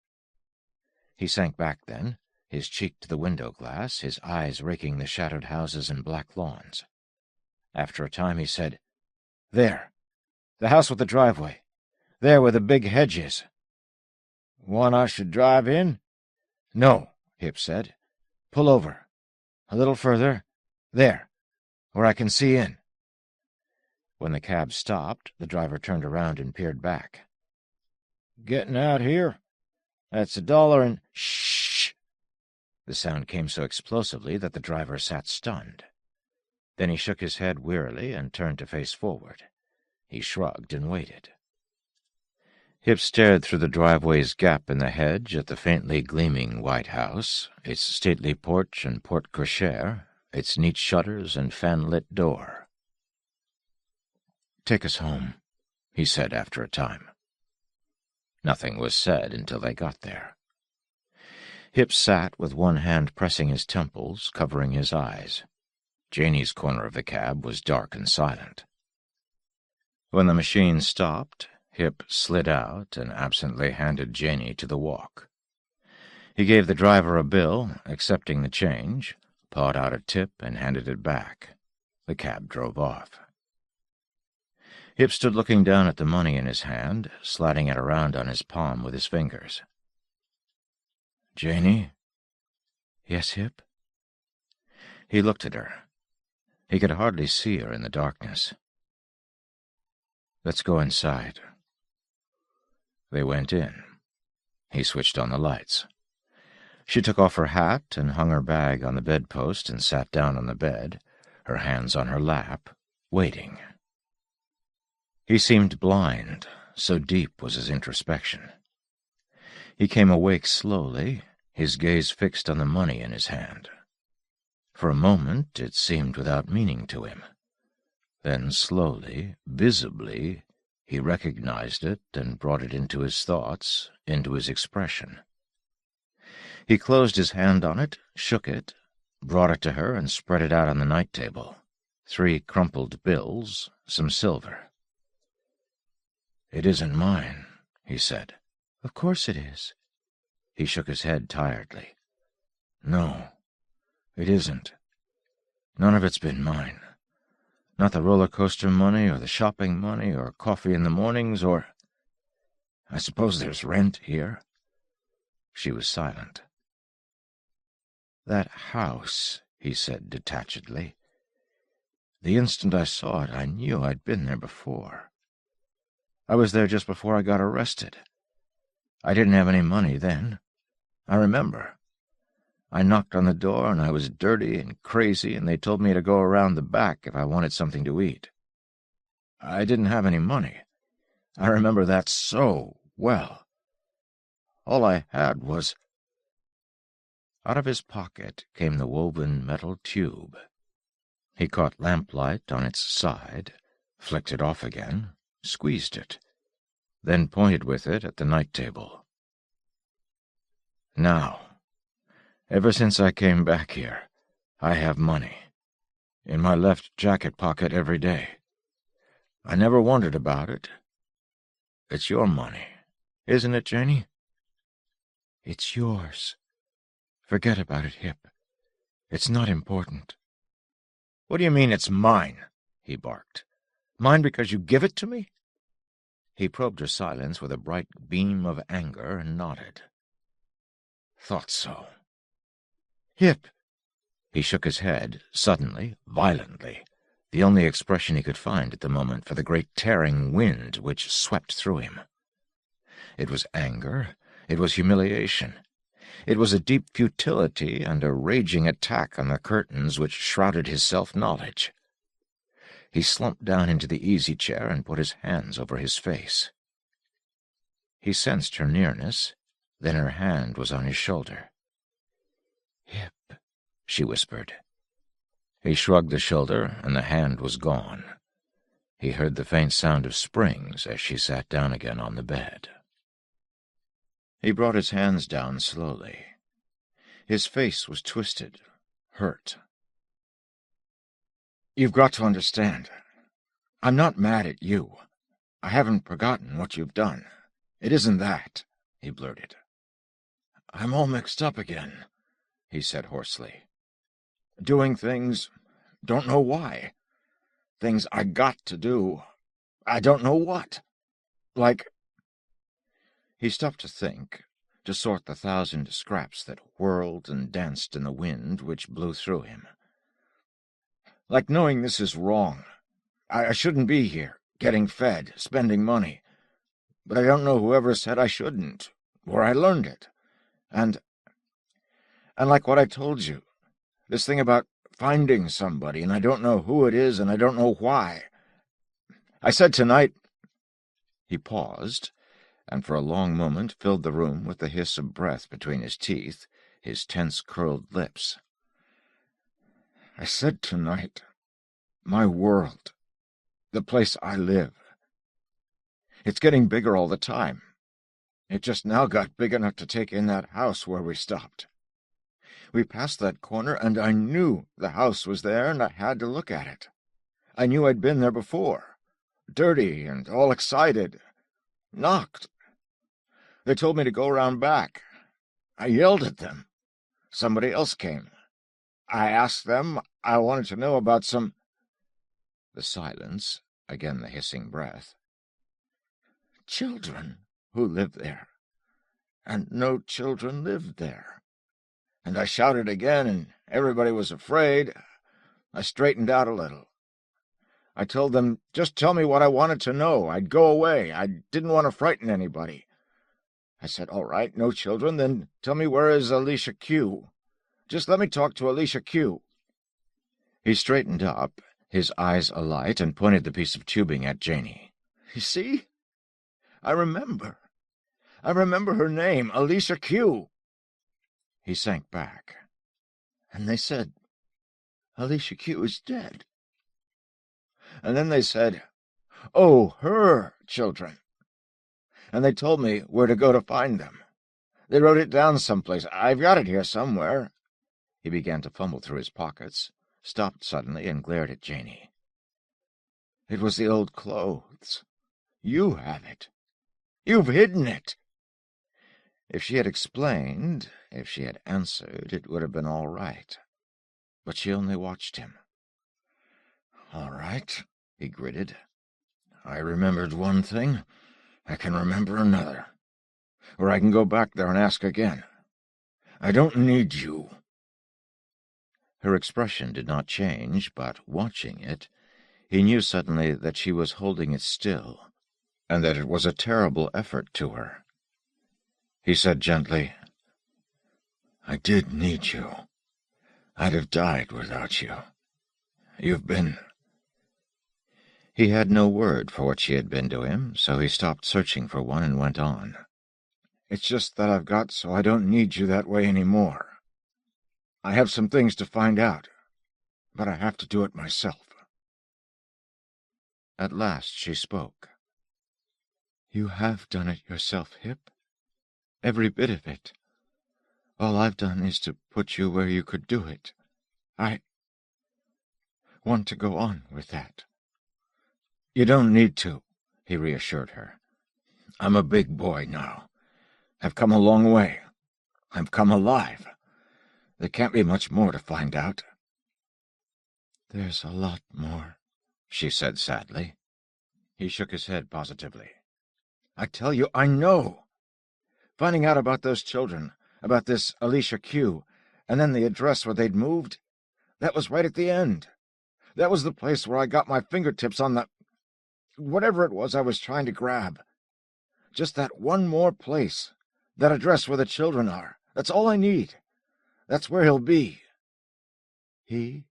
Speaker 2: He sank back then, his cheek to the window glass, his eyes raking the shadowed houses and black lawns. After a time he said, "There. The house with the driveway. There where the big hedge is."
Speaker 4: "One I should drive in?"
Speaker 2: "No," Hip said. "Pull over. A little further. There, where I can see in." When the cab stopped, the driver turned around and peered back.
Speaker 4: "Getting out here? That's $1 and—"
Speaker 2: "Shh!" The sound came so explosively that the driver sat stunned. Then he shook his head wearily and turned to face forward. He shrugged and waited. Hip stared through the driveway's gap in the hedge at the faintly gleaming white house, its stately porch and porte-cochere, its neat shutters and fan-lit door. "Take us home," he said after a time. Nothing was said until they got there. Hip sat with one hand pressing his temples, covering his eyes. Janie's corner of the cab was dark and silent. When the machine stopped, Hip slid out and absently handed Janie to the walk. He gave the driver a bill, accepting the change, pawed out a tip and handed it back. The cab drove off. Hip stood looking down at the money in his hand, sliding it around on his palm with his fingers. "Janie?" Yes, Hip? He looked at her. He could hardly see her in the darkness. Let's go inside. They went in. He switched on the lights. She took off her hat and hung her bag on the bedpost and sat down on the bed, her hands on her lap, waiting. He seemed blind, so deep was his introspection. He came awake slowly, his gaze fixed on the money in his hand. For a moment it seemed without meaning to him. Then slowly, visibly, he recognized it and brought it into his thoughts, into his expression. He closed his hand on it, shook it, brought it to her and spread it out on the night table. 3 crumpled bills, some silver. "It isn't mine," he said. "Of course it is." He shook his head tiredly. "No, it isn't. None of it's been mine. Not the roller coaster money or the shopping money or coffee in the mornings or... I suppose there's rent here." She was silent. "That house," he said detachedly. "The instant I saw it, I knew I'd been there before. I was there just before I got arrested. I didn't have any money then. I remember. I knocked on the door, and I was dirty and crazy, and they told me to go around the back if I wanted something to eat. I didn't have any money. I remember that so well. All I had was—" Out of his pocket came the woven metal tube. He caught lamplight on its side, flicked it off again, squeezed it, then pointed with it at the night table. "Now, ever since I came back here, I have money. In my left jacket pocket every day. I never wondered about it. It's your money, isn't it, Janie?" "It's yours. Forget about it, Hip. It's not important." "What do you mean it's mine?" he barked. "Mine because you give it to me?" He probed her silence with a bright beam of anger and nodded. "Thought so." "Hip!" He shook his head, suddenly, violently, the only expression he could find at the moment for the great tearing wind which swept through him. It was anger, it was humiliation. It was a deep futility and a raging attack on the curtains which shrouded his self-knowledge. He slumped down into the easy-chair and put his hands over his face. He sensed her nearness, then her hand was on his shoulder. "Hip," she whispered. He shrugged the shoulder, and the hand was gone. He heard the faint sound of springs as she sat down again on the bed. He brought his hands down slowly. His face was twisted, hurt. "You've got to understand. I'm not mad at you. I haven't forgotten what you've done. It isn't that," he blurted. "I'm all mixed up again," he said hoarsely. "Doing things, don't know why. Things I got to do, I don't know what. Like—" He stopped to think, to sort the 1,000 scraps that whirled and danced in the wind which blew through him. "Like knowing this is wrong. I shouldn't be here, getting fed, spending money. But I don't know whoever said I shouldn't, where I learned it. And like what I told you, this thing about finding somebody, and I don't know who it is, and I don't know why. I said tonight—" He paused, and for a long moment filled the room with the hiss of breath between his teeth, his tense curled lips. "I said tonight, my world, the place I live. It's getting bigger all the time. It just now got big enough to take in that house where we stopped. We passed that corner, and I knew the house was there, and I had to look at it. I knew I'd been there before, dirty and all excited. Knocked. They told me to go round back. I yelled at them. Somebody else came. I asked them. I wanted to know about some—" The silence, again the hissing breath. "Children who lived there, and no children lived there.
Speaker 4: and I shouted again, and everybody was afraid. I straightened out a little. I told them, just tell me what I wanted to know. I'd go away. I didn't want to frighten anybody. I said, all right, no children, then tell me where is Alicia Q. Just let me talk to Alicia Q.
Speaker 2: He straightened up, his eyes alight, and pointed the piece of tubing at Janey.
Speaker 4: You see? I remember her name, Alicia Q.
Speaker 2: He sank back.
Speaker 4: And they said, Alicia Q is dead. And then they said, oh, her children. And they told me where to go to find them. They wrote it down someplace. I've got it here somewhere.
Speaker 2: He began to fumble through his pockets, stopped suddenly, and glared at Janey.
Speaker 4: It was the old clothes. You have it. You've hidden it.
Speaker 2: If she had explained, if she had answered, it would have been all right. But she only watched him.
Speaker 4: All right, he gritted. I remembered one thing. I can remember another. Or I can go back there and ask again. I don't need you.
Speaker 2: Her expression did not change, but, watching it, he knew suddenly that she was holding it still, and that it was a terrible effort to her. He said gently,
Speaker 4: I did need you. I'd have died without you. You've been...
Speaker 2: He had no word for what she had been to him, so he stopped searching for one and went on.
Speaker 4: It's just that I've got so I don't need you that way any more. I have some things to find out, but I have to do it myself.
Speaker 2: At last she spoke. You have done it yourself, Hip. Every bit of it. All I've done is to put you where you could do it. I want to go on with that.
Speaker 4: You don't need to, he reassured her. I'm a big boy now. I've come a long way. I've come alive. There can't be much more to find out.
Speaker 2: There's a lot more, she said sadly. He shook his head positively.
Speaker 4: I tell you, I know. Finding out about those children, about this Alicia Q, and then the address where they'd moved, that was right at the end. That was the place where I got my fingertips on the... whatever it was I was trying to grab. Just that one more place. That address where the children are. That's all I need. That's where he'll be.
Speaker 2: He?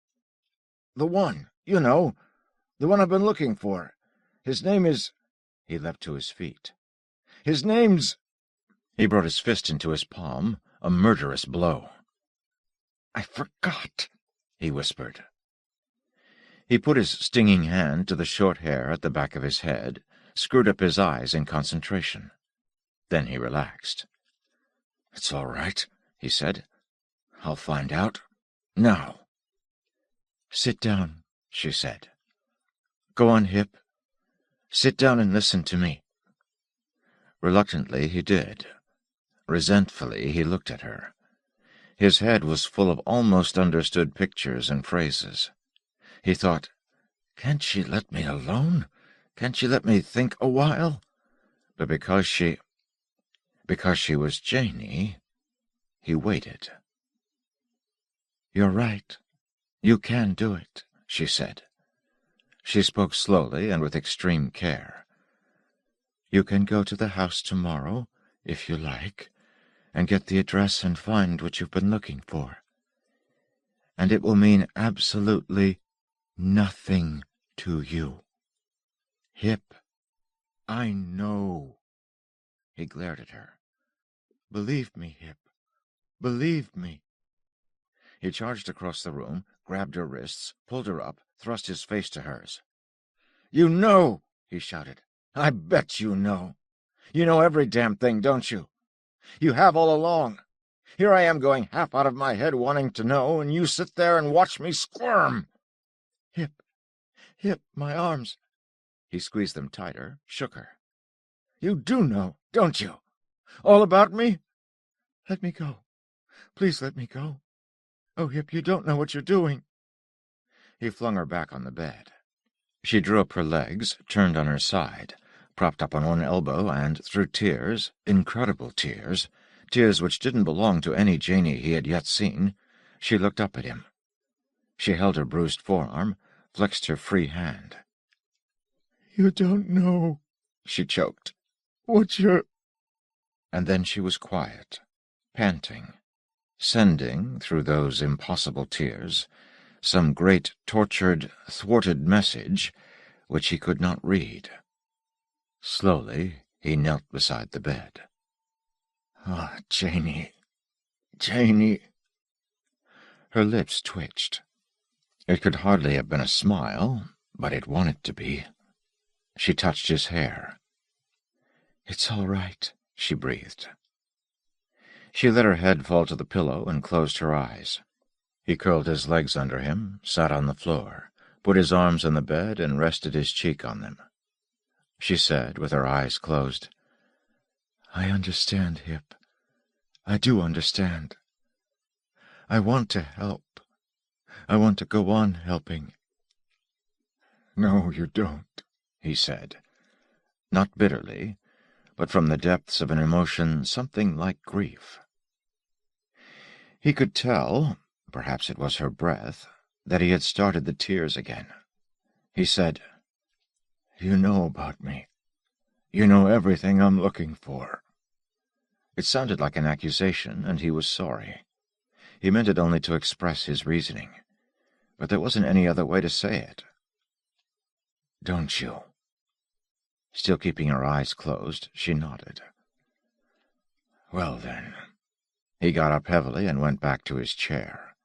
Speaker 4: The one, you know. The one I've been looking for. His name is...
Speaker 2: He leapt to his feet.
Speaker 4: His name's...
Speaker 2: He brought his fist into his palm, a murderous blow.
Speaker 4: I forgot,
Speaker 2: he whispered. He put his stinging hand to the short hair at the back of his head, screwed up his eyes in concentration. Then he relaxed.
Speaker 4: It's all right, he said. I'll find out. Now.
Speaker 2: Sit down, she said. Go on, Hip. Sit down and listen to me. Reluctantly he did. Resentfully he looked at her. His head was full of almost understood pictures and phrases. He thought, can't she let me alone? Can't she let me think a while? But because she was Janey, he waited. You're right. You can do it, she said. She spoke slowly and with extreme care. You can go to the house tomorrow, if you like, and get the address and find what you've been looking for. And it will mean absolutely nothing to you. Hip, I know. He glared at her. Believe me, Hip. Believe me. He charged across the room, grabbed her wrists, pulled her up, thrust his face to hers.
Speaker 4: You know, he shouted. I bet you know. You know every damn thing, don't you? You have all along. Here I am going half out of my head wanting to know, and you sit there and watch me squirm.
Speaker 2: Hip, my arms. He squeezed them tighter, shook her.
Speaker 4: You do know, don't you? All about me?
Speaker 2: Let me go. Please let me go. Oh, Hip, you don't know what you're doing. He flung her back on the bed. She drew up her legs, turned on her side, propped up on one elbow, and through tears, incredible tears, tears which didn't belong to any Janey he had yet seen, she looked up at him. She held her bruised forearm, flexed her free hand.
Speaker 4: "You don't know," she choked, "what you're—"
Speaker 2: And then she was quiet, panting, sending, through those impossible tears, some great, tortured, thwarted message which he could not read. Slowly he knelt beside the bed.
Speaker 4: "Ah, Janey, Janey."
Speaker 2: Her lips twitched. It could hardly have been a smile, but it wanted to be. She touched his hair. "It's all right," she breathed. She let her head fall to the pillow and closed her eyes. He curled his legs under him, sat on the floor, put his arms on the bed, and rested his cheek on them. She said, with her eyes closed, "I understand, Hip. I do understand. I want to help. I want to go on helping."
Speaker 4: "No, you don't," he said,
Speaker 2: not bitterly, but from the depths of an emotion something like grief. He could tell, perhaps it was her breath, that he had started the tears again. He said,
Speaker 4: "You know about me. You know everything I'm looking for."
Speaker 2: It sounded like an accusation, and he was sorry. He meant it only to express his reasoning, but there wasn't any other way to say it.
Speaker 4: "Don't you?"
Speaker 2: Still keeping her eyes closed, she nodded.
Speaker 4: "Well, then."
Speaker 2: He got up heavily and went back to his chair.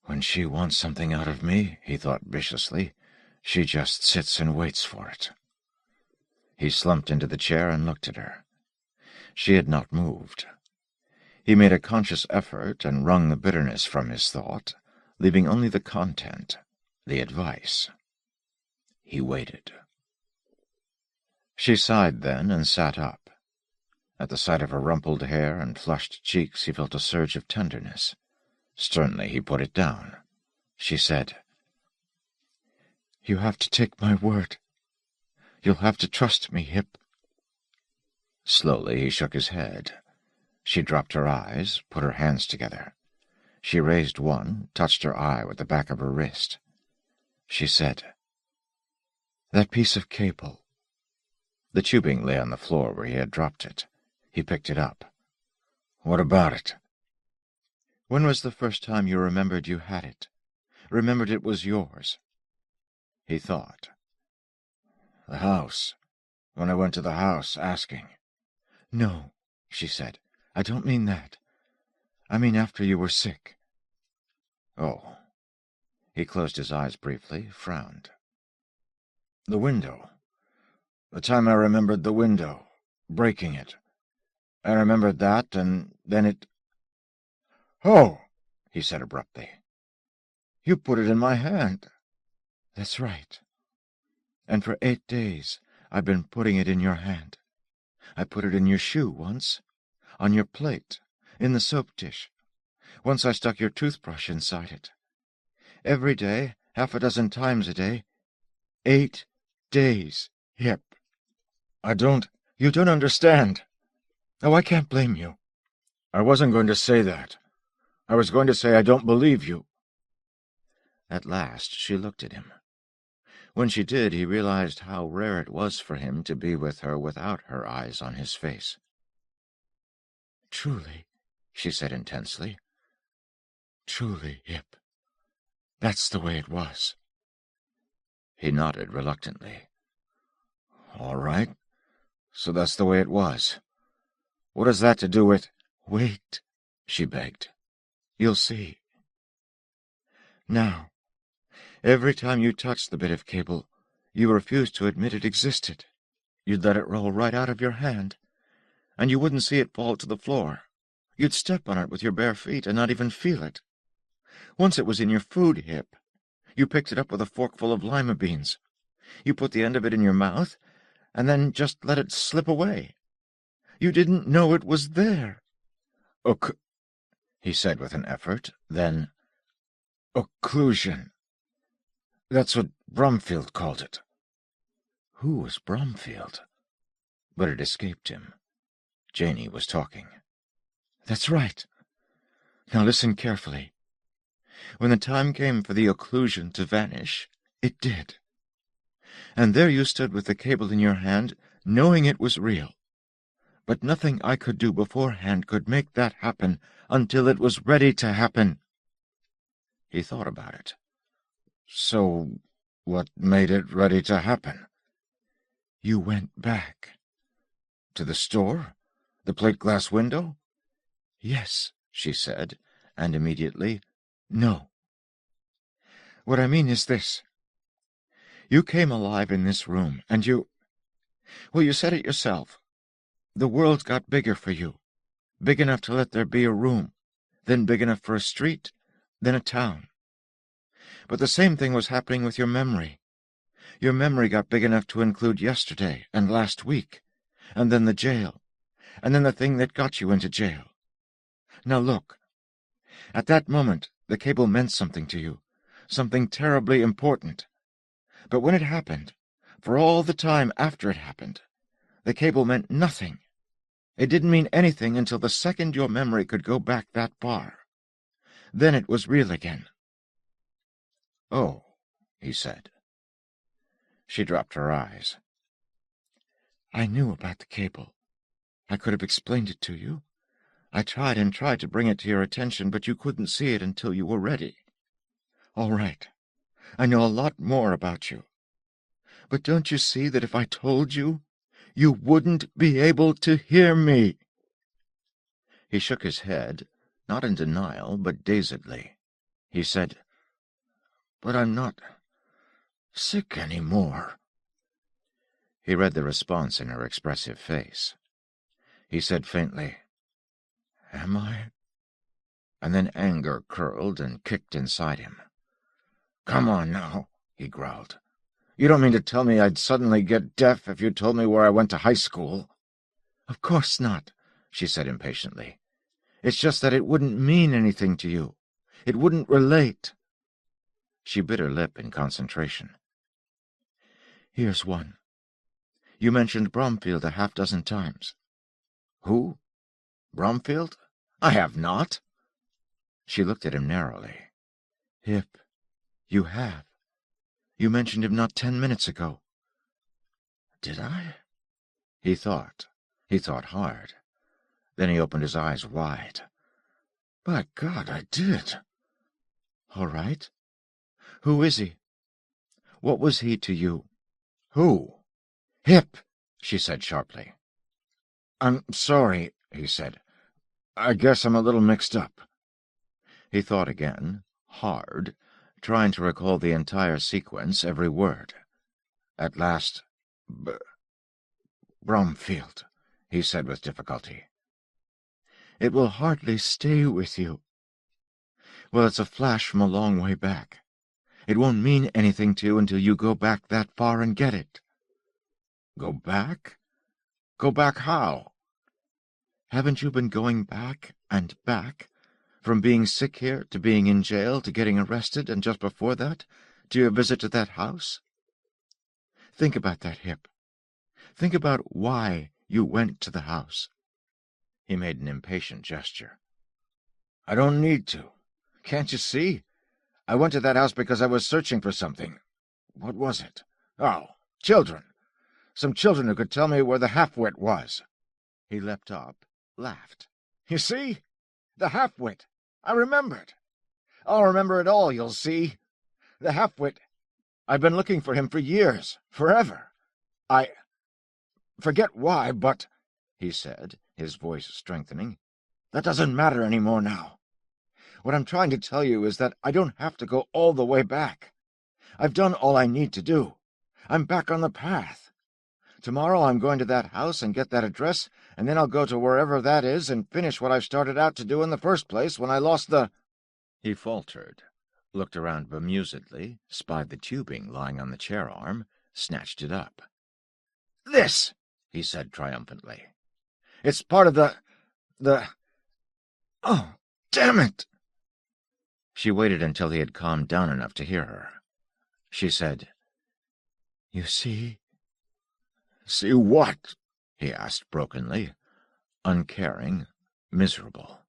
Speaker 4: "When she wants something out of me," he thought viciously, "she just sits and waits for it."
Speaker 2: He slumped into the chair and looked at her. She had not moved. He made a conscious effort and wrung the bitterness from his thought, leaving only the content, the advice. He waited. She sighed then and sat up. At the sight of her rumpled hair and flushed cheeks he felt a surge of tenderness. Sternly he put it down. She said, "You have to take my word. You'll have to trust me, Hip." Slowly he shook his head. She dropped her eyes, put her hands together. She raised one, touched her eye with the back of her wrist. She said, "That piece of cable." The tubing lay on the floor where he had dropped it. He picked it up.
Speaker 4: "What about it?"
Speaker 2: "When was the first time you remembered you had it? Remembered it was yours?" He thought.
Speaker 4: "The house. When I went to the house, asking."
Speaker 2: "No," she said. "I don't mean that. I mean after you were sick."
Speaker 4: "Oh."
Speaker 2: He closed his eyes briefly, frowned.
Speaker 4: "The window. The time I remembered the window, breaking it. I remembered that, and then it—" "Oh," he said abruptly. "You put it in my hand."
Speaker 2: "That's right. And for 8 days I've been putting it in your hand. I put it in your shoe once, on your plate, in the soap dish. Once I stuck your toothbrush inside it. Every day, 6 times a day. 8 days, Hip."
Speaker 4: You don't understand."
Speaker 2: "Oh, I can't blame you."
Speaker 4: "I wasn't going to say that. I was going to say I don't believe you."
Speaker 2: At last she looked at him. When she did, he realized how rare it was for him to be with her without her eyes on his face.
Speaker 4: "Truly,"
Speaker 2: she said intensely.
Speaker 4: "Truly, Hip. That's the way it was."
Speaker 2: He nodded reluctantly.
Speaker 4: "All right. So that's the way it was. What has that to do with—"
Speaker 2: "Wait," she begged. "You'll see. Now, every time you touched the bit of cable, you refused to admit it existed. You'd let it roll right out of your hand, and you wouldn't see it fall to the floor. You'd step on it with your bare feet and not even feel it. Once it was in your food, Hip. You picked it up with a forkful of lima beans. You put the end of it in your mouth, and then just let it slip away. You didn't know it was there."
Speaker 4: He said with an effort, then, "Occlusion. That's what Bromfield called it."
Speaker 2: Who was Bromfield? But it escaped him. Janey was talking.
Speaker 3: That's right. Now listen carefully. When the time came for the occlusion to vanish, it did. And there you stood with the cable in your hand, knowing it was real. But nothing I could do beforehand could make that happen until it was ready to happen.
Speaker 2: He thought about it. So, what made it ready to happen?
Speaker 3: You went back.
Speaker 2: To the store? The plate-glass window?
Speaker 3: Yes, she said, and immediately, no. What I mean is this. You came alive in this room, and you said it yourself. The world got bigger for you, big enough to let there be a room, then big enough for a street, then a town. But the same thing was happening with your memory. Your memory got big enough to include yesterday and last week, and then the jail, and then the thing that got you into jail. Now look, at that moment the cable meant something to you, something terribly important. But when it happened, for all the time after it happened, the cable meant nothing. It didn't mean anything until the second your memory could go back that far. Then it was real again.
Speaker 2: Oh, he said. She dropped her eyes.
Speaker 3: I knew about the cable. I could have explained it to you. I tried and tried to bring it to your attention, but you couldn't see it until you were ready. All right. I know a lot more about you. But don't you see that if I told you, you wouldn't be able to hear me?
Speaker 2: He shook his head, not in denial, but dazedly. He said, "But I'm not sick any more." He read the response in her expressive face. He said faintly, "Am I?" And then anger curled and kicked inside him. "Come on now," he growled. "You don't mean to tell me I'd suddenly get deaf if you told me where I went to high school?"
Speaker 3: Of course not, she said impatiently. It's just that it wouldn't mean anything to you. It wouldn't relate.
Speaker 2: She bit her lip in concentration.
Speaker 3: Here's one. You mentioned Bromfield a half-dozen times.
Speaker 2: Who? Bromfield? I have not.
Speaker 3: She looked at him narrowly. Hip, you have. You mentioned him not 10 minutes ago.
Speaker 2: Did I?
Speaker 3: He thought. He thought hard. Then he opened his eyes wide.
Speaker 2: By God, I did.
Speaker 3: All right. Who is he? What was he to you?
Speaker 2: Who?
Speaker 3: Hip, she said sharply.
Speaker 2: I'm sorry, he said. I guess I'm a little mixed up.
Speaker 3: He thought again, hard, trying to recall the entire sequence, every word. At last,
Speaker 2: Bromfield, he said with difficulty.
Speaker 3: It will hardly stay with you. Well, it's a flash from a long way back. It won't mean anything to you until you go back that far and get it.
Speaker 2: Go back? Go back how?
Speaker 3: Haven't you been going back and back? From being sick here to being in jail to getting arrested, and just before that, to your visit to that house? Think about that, Hip. Think about why you went to the house.
Speaker 2: He made an impatient gesture. I don't need to. Can't you see? I went to that house because I was searching for something. What was it? Oh, children. Some children who could tell me where the half-wit was.
Speaker 3: He leapt up, laughed.
Speaker 2: You see? The half-wit. I remembered. I'll remember it all, you'll see. The half-wit. I've been looking for him for years, forever. I forget why, but, he said, his voice strengthening, that doesn't matter any more now. What I'm trying to tell you is that I don't have to go all the way back. I've done all I need to do. I'm back on the path. Tomorrow I'm going to that house and get that address, and then I'll go to wherever that is and finish what I started out to do in the first place when I lost the—
Speaker 3: He faltered, looked around bemusedly, spied the tubing lying on the chair arm, snatched it up.
Speaker 2: This, he said triumphantly. It's part of the— Oh, damn it!
Speaker 3: She waited until he had calmed down enough to hear her. She said, You see?
Speaker 2: See what?
Speaker 3: He asked brokenly, uncaring,
Speaker 2: miserable.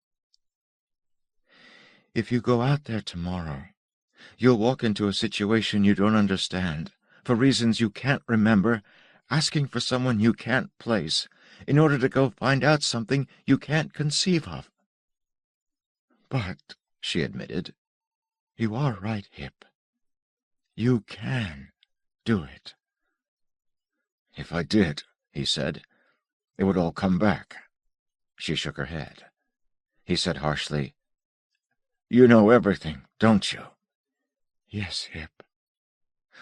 Speaker 2: "If you go out there tomorrow, you'll walk into a situation you don't understand, for reasons you can't remember, asking for someone you can't place, in order to go find out something you can't conceive of." "But," she admitted, "you are right, Hip. You can do it." "If I did," he said, "it would all come back." She shook her head. He said harshly, "You know everything, don't you?" "Yes, Hip."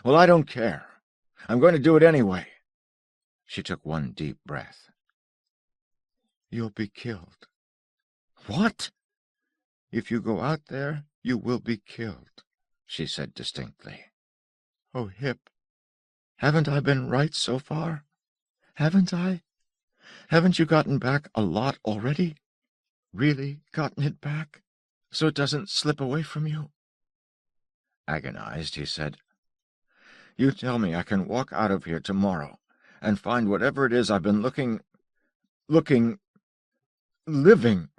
Speaker 2: "Well, I don't care. I'm going to do it anyway." She took one deep breath. "You'll be killed." "What?" "If you go out there, you will be killed," she said distinctly. "Oh, Hip, haven't I been right so far? Haven't I? Haven't you gotten back a lot already? Really gotten it back, so it doesn't slip away from you?" Agonized, he said, "You tell me I can walk out of here tomorrow and find whatever it is I've been living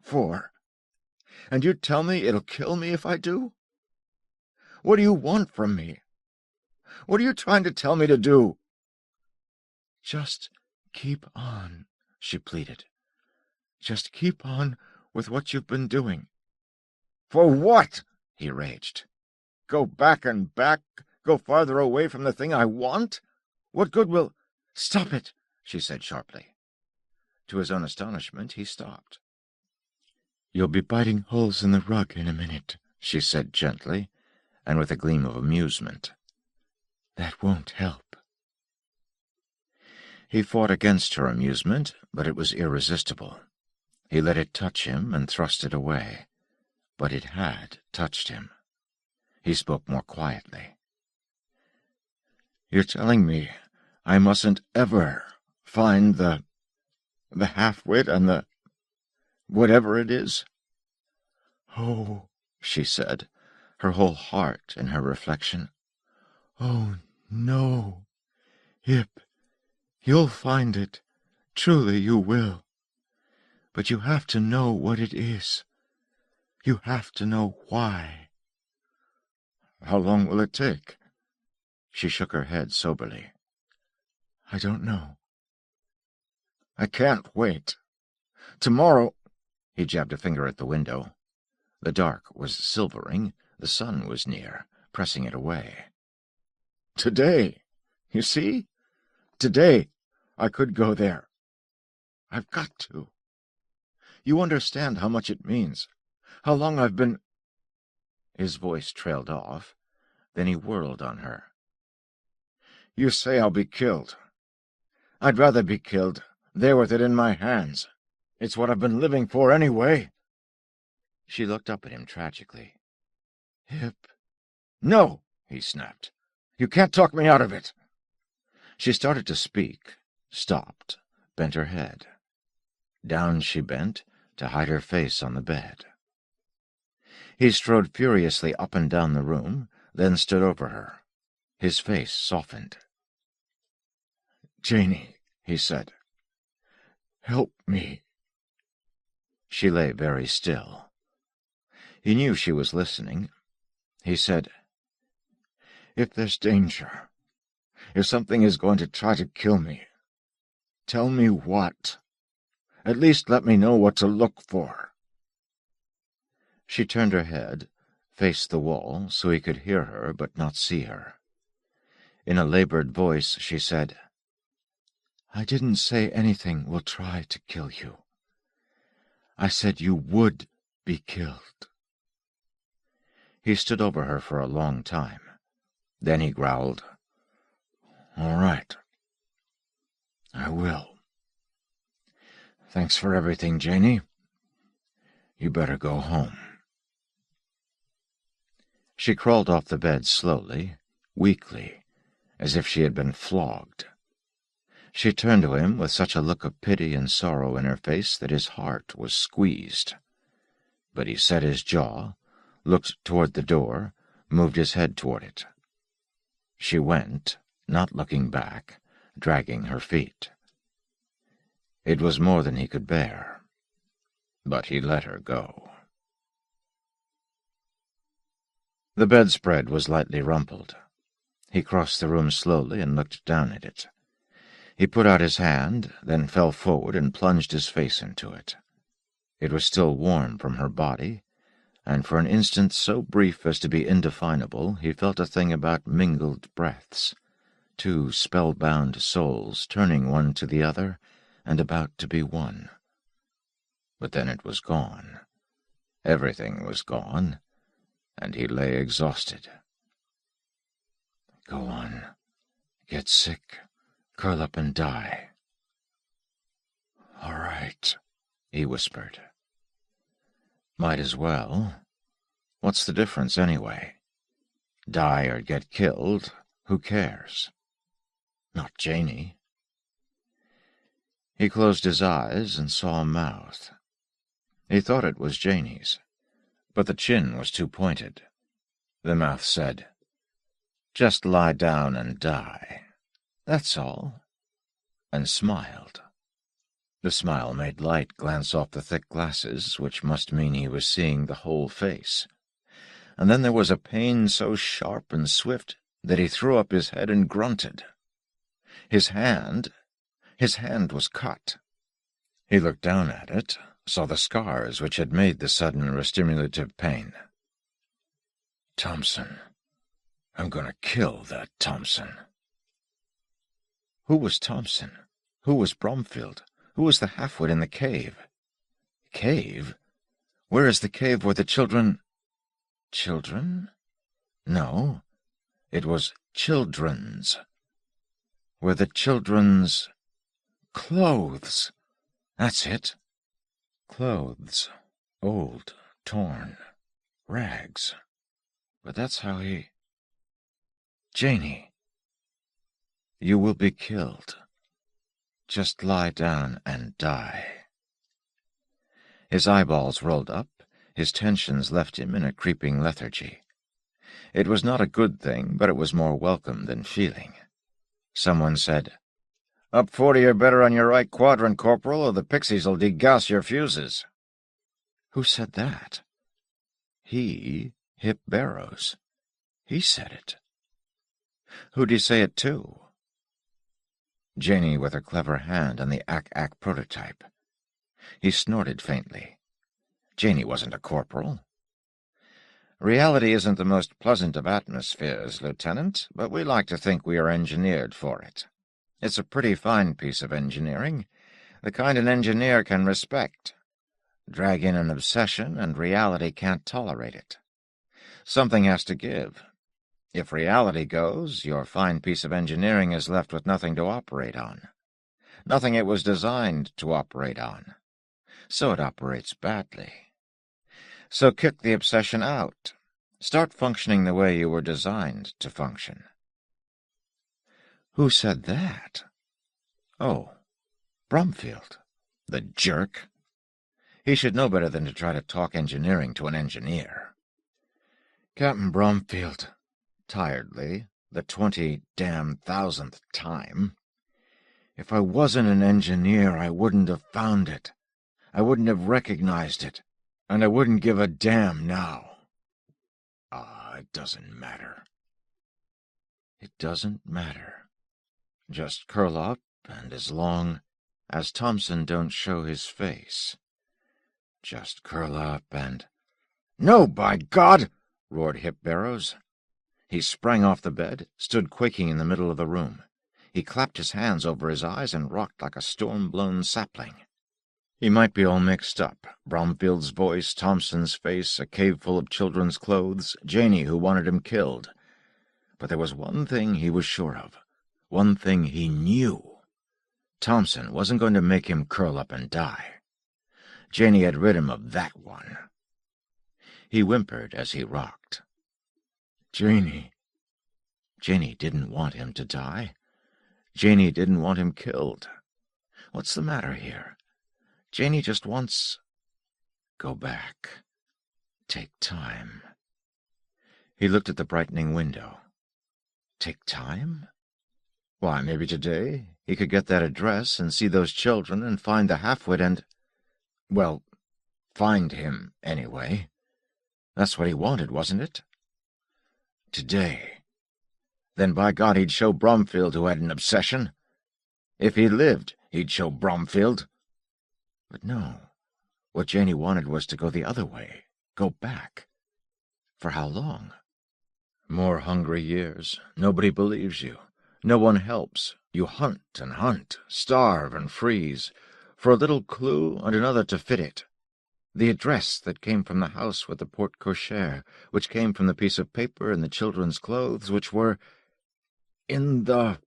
Speaker 2: for, and you tell me it'll kill me if I do? What do you want from me? What are you trying to tell me to do?" "Just keep on," she pleaded. "Just keep on with what you've been doing." "For what?" he raged. "Go back and back? Go farther away from the thing I want? What good will—" "Stop it," she said sharply. To his own astonishment, he stopped. "You'll be biting holes in the rug in a minute," she said gently, and with a gleam of amusement. "That won't help." He fought against her amusement, but it was irresistible. He let it touch him and thrust it away, but it had touched him. He spoke more quietly. "You're telling me I mustn't ever find the half-wit and the whatever it is?" "Oh," she said, her whole heart in her reflection. "Oh, no, Hip, you'll find it. Truly you will. But you have to know what it is. You have to know why." "How long will it take?" She shook her head soberly. "I don't know." "I can't wait. Tomorrow—" He jabbed a finger at the window. The dark was silvering. The sun was near, pressing it away. "Today, you see? Today I could go there. I've got to. You understand how much it means, how long I've been—" His voice trailed off. Then he whirled on her. "You say I'll be killed. I'd rather be killed, there with it in my hands. It's what I've been living for anyway." She looked up at him tragically. "Hip." "No," he snapped. "You can't talk me out of it." She started to speak, stopped, bent her head. Down she bent to hide her face on the bed. He strode furiously up and down the room, then stood over her. His face softened. "Janie," he said, "help me." She lay very still. He knew she was listening. He said, "If there's danger, if something is going to try to kill me, tell me what. At least let me know what to look for." She turned her head, faced the wall so he could hear her but not see her. In a labored voice she said, "I didn't say anything will try to kill you. I said you would be killed." He stood over her for a long time. Then he growled, "All right. I will. Thanks for everything, Janie. You better go home." She crawled off the bed slowly, weakly, as if she had been flogged. She turned to him with such a look of pity and sorrow in her face that his heart was squeezed. But he set his jaw, looked toward the door, moved his head toward it. She went, not looking back, dragging her feet. It was more than he could bear. but he let her go. The bedspread was lightly rumpled. He crossed the room slowly and looked down at it. He put out his hand, then fell forward and plunged his face into it. It was still warm from her body, and for an instant so brief as to be indefinable, he felt a thing about mingled breaths, two spellbound souls turning one to the other and about to be one. But then it was gone. Everything was gone, and he lay exhausted. Go on. Get sick. Curl up and die. All right, he whispered. Might as well. What's the difference, anyway? Die or get killed, who cares? Not Janey. He closed his eyes and saw a mouth. He thought it was Janey's, but the chin was too pointed. The mouth said, "Just lie down and die. That's all," and smiled. The smile made light glance off the thick glasses, which must mean he was seeing the whole face. And then there was a pain so sharp and swift that he threw up his head and grunted. His hand was cut. He looked down at it, saw the scars which had made the sudden restimulative pain. Thompson. I'm going to kill that Thompson. Who was Thompson? Who was Bromfield? Who was the half-wit in the cave? Cave? Where is the cave where the children... Children? No, it was children's. Where the children's... Clothes. That's it. Clothes. Old, torn, rags. But that's how he... Janey. You will be killed. Just lie down and die. His eyeballs rolled up, his tensions left him in a creeping lethargy. It was not a good thing, but it was more welcome than feeling. Someone said, "Up 40 or better on your right quadrant, Corporal, or the pixies'll degauss your fuses." Who said that? He, Hip Barrows. He said it. Who'd he say it to? Janey with her clever hand on the Ack-Ack prototype. He snorted faintly. Janey wasn't a corporal. Reality isn't the most pleasant of atmospheres, Lieutenant, but we like to think we are engineered for it. It's a pretty fine piece of engineering, the kind an engineer can respect. Drag in an obsession, and reality can't tolerate it. Something has to give. If reality goes, your fine piece of engineering is left with nothing to operate on. Nothing it was designed to operate on. So it operates badly. So kick the obsession out. Start functioning the way you were designed to function. Who said that? Oh, Bromfield. The jerk. He should know better than to try to talk engineering to an engineer. Captain Bromfield, tiredly, the 20,000th time. If I wasn't an engineer, I wouldn't have found it. I wouldn't have recognized it, and I wouldn't give a damn now. It doesn't matter. It doesn't matter. Just curl up, and as long as Thompson don't show his face. Just curl up and... "No, by God!" roared Hip Barrows. He sprang off the bed, stood quaking in the middle of the room. He clapped his hands over his eyes and rocked like a storm-blown sapling. He might be all mixed up. Bromfield's voice, Thompson's face, a cave full of children's clothes, Janey who wanted him killed. But there was one thing he was sure of. One thing he knew. Thompson wasn't going to make him curl up and die. Janey had rid him of that one. He whimpered as he rocked. Janey. Janey didn't want him to die. Janey didn't want him killed. What's the matter here? Janey just wants... Go back. Take time. He looked at the brightening window. Take time? Why, maybe today he could get that address and see those children and find the half-wit and... Well, Find him, anyway. That's what he wanted, wasn't it? Today. Then by God he'd show Bromfield who had an obsession. If he lived, he'd show Bromfield. But no. What Janey wanted was to go the other way. Go back. For how long?
Speaker 1: More hungry years. Nobody believes you. No one helps. You hunt and hunt, starve and freeze, for a little clue and another to fit it. The address that came from the house with the porte-cochere, which came from the piece of paper and the children's clothes, which were in the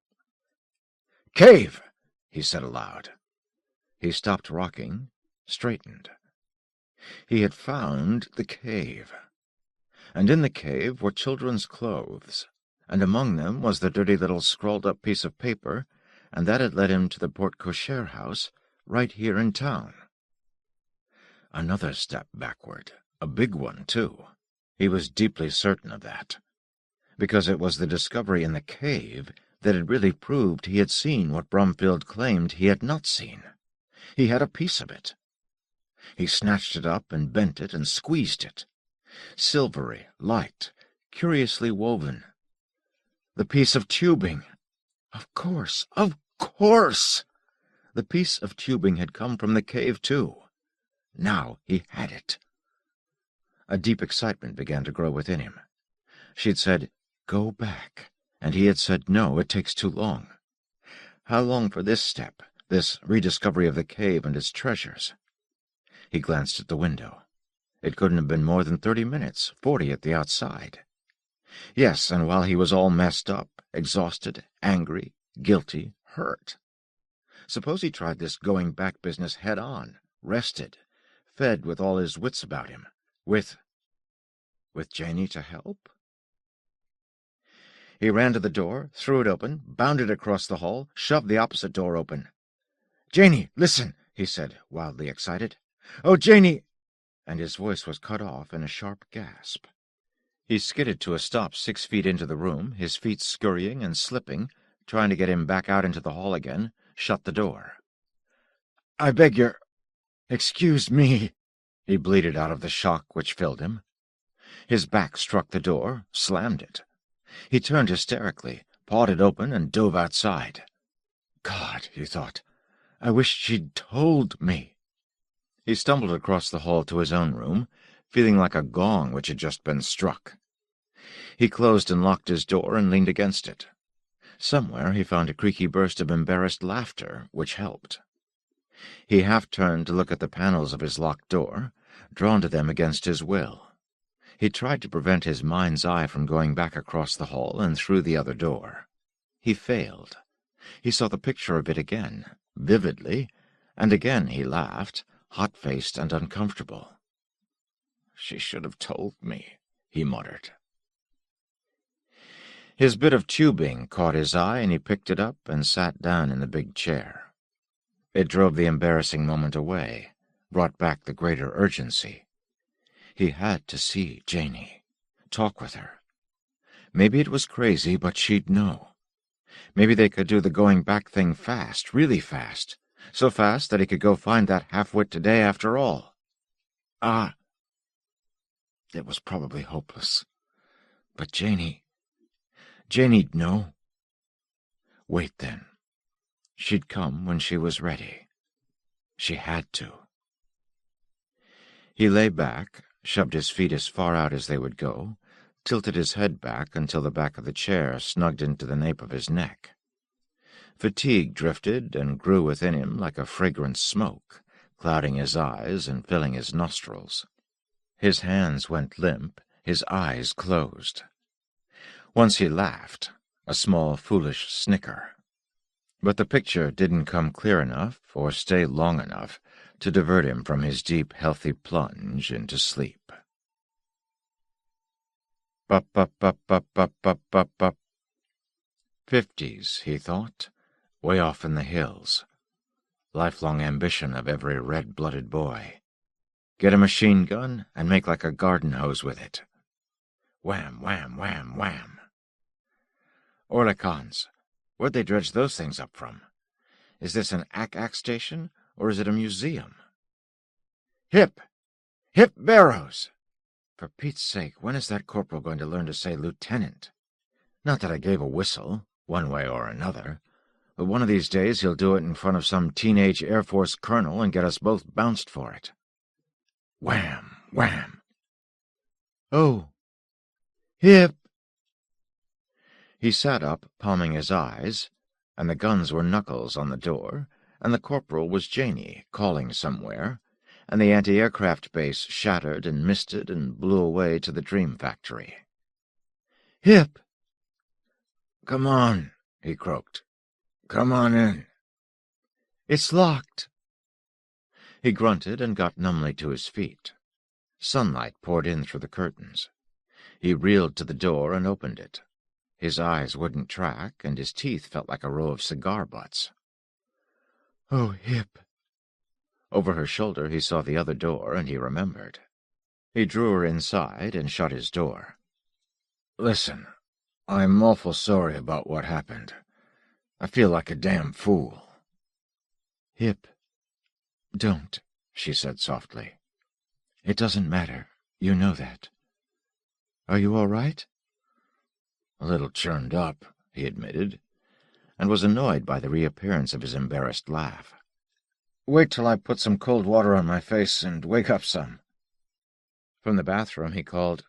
Speaker 1: cave, he said aloud. He stopped rocking, straightened. He had found the cave. And in the cave were children's clothes, and among them was the dirty little scrawled-up piece of paper, and that had led him to the porte-cochere house right here in town. Another step backward, a big one, too. He was deeply certain of that, because it was the discovery in the cave that had really proved he had seen what Bromfield claimed he had not seen. He had a piece of it. He snatched it up and bent it and squeezed it. Silvery, light, curiously woven. The piece of tubing. Of course, of course! The piece of tubing had come from the cave, too. Now he had it. A deep excitement began to grow within him. She'd said, "Go back," and he had said, "No, it takes too long." How long for this step, this rediscovery of the cave and its treasures? He glanced at the window. It couldn't have been more than 30 minutes, 40 at the outside. Yes, and while he was all messed up, exhausted, angry, guilty, hurt. Suppose he tried this going-back business head-on, rested, fed with all his wits about him, with Janey to help? He ran to the door, threw it open, bounded across the hall, shoved the opposite door open. "Janey, listen," he said, wildly excited. "Oh, Janey—" and his voice was cut off in a sharp gasp. He skidded to a stop 6 feet into the room, his feet scurrying and slipping, trying to get him back out into the hall again, shut the door. "I beg your... excuse me," he bleated out of the shock which filled him. His back struck the door, slammed it. He turned hysterically, pawed it open, and dove outside. God, he thought, I wish she'd told me. He stumbled across the hall to his own room, feeling like a gong which had just been struck. He closed and locked his door and leaned against it. Somewhere he found a creaky burst of embarrassed laughter, which helped. He half-turned to look at the panels of his locked door, drawn to them against his will. He tried to prevent his mind's eye from going back across the hall and through the other door. He failed. He saw the picture of it again, vividly, and again he laughed, hot-faced and uncomfortable. "She should have told me," he muttered. His bit of tubing caught his eye, and he picked it up and sat down in the big chair. It drove the embarrassing moment away, brought back the greater urgency. He had to see Janey, talk with her. Maybe it was crazy, but she'd know. Maybe they could do the going-back thing fast, really fast, so fast that he could go find that half-wit today after all. It was probably hopeless. But Janey'd know. Wait, then. She'd come when she was ready. She had to. He lay back, shoved his feet as far out as they would go, tilted his head back until the back of the chair snugged into the nape of his neck. Fatigue drifted and grew within him like a fragrant smoke, clouding his eyes and filling his nostrils. His hands went limp, his eyes closed. Once he laughed, a small, foolish snicker. But the picture didn't come clear enough or stay long enough to divert him from his deep, healthy plunge into sleep. Bup, bup, bup, bup, bup, bup, bup, bup. 50s, he thought, way off in the hills. Lifelong ambition of every red-blooded boy. Get a machine gun and make like a garden hose with it. Wham, wham, wham, wham. Orlicons. Where'd they dredge those things up from? Is this an ack-ack station, or is it a museum? Hip!
Speaker 2: Hip Barrows! For Pete's sake, when is that corporal going to learn to say lieutenant? Not that I gave a whistle, one way or another, but one of these days he'll do it in front of some teenage Air Force colonel and get us both bounced for it. Wham! Wham! Oh! Hip! He sat up, palming his eyes, and the guns were knuckles on the door, and the corporal was Janey, calling somewhere, and the anti-aircraft base shattered and misted and blew away to the dream factory. Hip! Come on, he croaked. Come on in. It's locked. He grunted and got numbly to his feet. Sunlight poured in through the curtains. He reeled to the door and opened it. His eyes wouldn't track, and his teeth felt like a row of cigar butts. Oh, Hip! Over her shoulder he saw the other door, and he remembered. He drew her inside and shut his door. Listen, I'm awful sorry about what happened. I feel like a damn fool. Hip, don't, she said softly. It doesn't matter. You know that. Are you all right? A little churned up, he admitted, and was annoyed by the reappearance of his embarrassed laugh. Wait till I put some cold water on my face and wake up some. From the bathroom he called,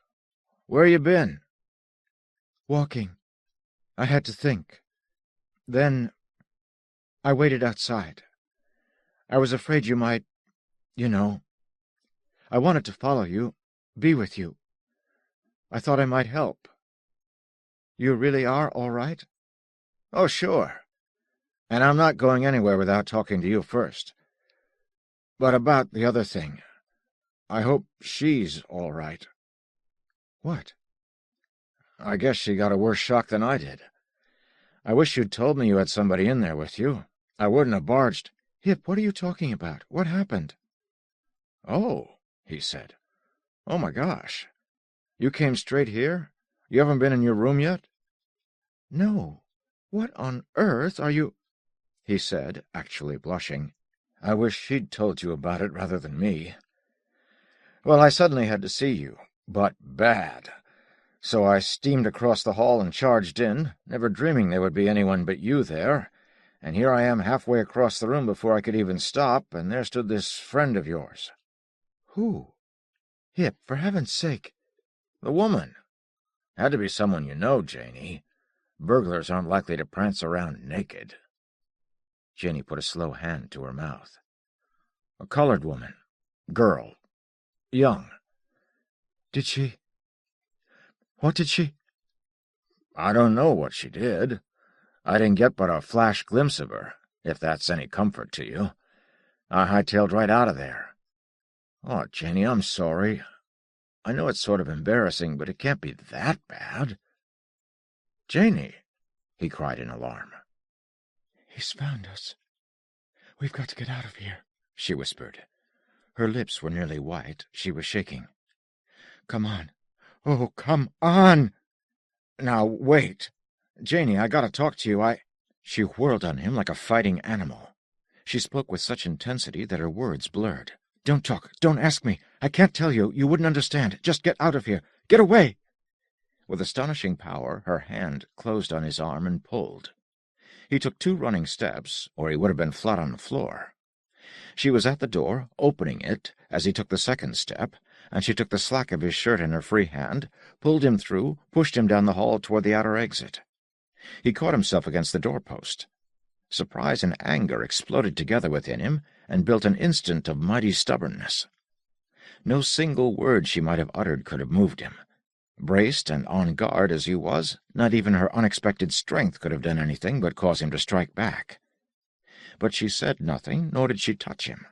Speaker 2: Where you been? Walking. I had to think. Then I waited outside. I was afraid you might, you know. I wanted to follow you, be with you. I thought I might help. You really are all right? Oh, sure. And I'm not going anywhere without talking to you first. But about the other thing, I hope she's all right. What? I guess she got a worse shock than I did. I wish you'd told me you had somebody in there with you. I wouldn't have barged. Hip, what are you talking about? What happened? Oh, he said. Oh, my gosh. You came straight here? You haven't been in your room yet? No. What on earth are you... he said, actually blushing. I wish she'd told you about it rather than me. Well, I suddenly had to see you, but bad. So I steamed across the hall and charged in, never dreaming there would be anyone but you there, and here I am halfway across the room before I could even stop, and there stood this friend of yours. Who? Hip, for heaven's sake. The woman. Had to be someone you know, Janey. Burglars aren't likely to prance around naked. Janey put a slow hand to her mouth. A colored woman. Girl. Young. Did she... what did she... I don't know what she did. I didn't get but a flash glimpse of her, if that's any comfort to you. I hightailed right out of there. Oh, Janey, I'm sorry. I know it's sort of embarrassing, but it can't be that bad. Janey, he cried in alarm. He's found us. We've got to get out of here, she whispered. Her lips were nearly white. She was shaking. Come on. Oh, come on! Now, wait. Janey, I gotta talk to you. She whirled on him like a fighting animal. She spoke with such intensity that her words blurred. Don't talk. Don't ask me. I can't tell you. You wouldn't understand. Just get out of here. Get away! With astonishing power, her hand closed on his arm and pulled. He took 2 running steps, or he would have been flat on the floor. She was at the door, opening it, as he took the second step, and she took the slack of his shirt in her free hand, pulled him through, pushed him down the hall toward the outer exit. He caught himself against the doorpost. Surprise and anger exploded together within him and built an instant of mighty stubbornness. No single word she might have uttered could have moved him. Braced and on guard as he was, not even her unexpected strength could have done anything but cause him to strike back. But she said nothing, nor did she touch him.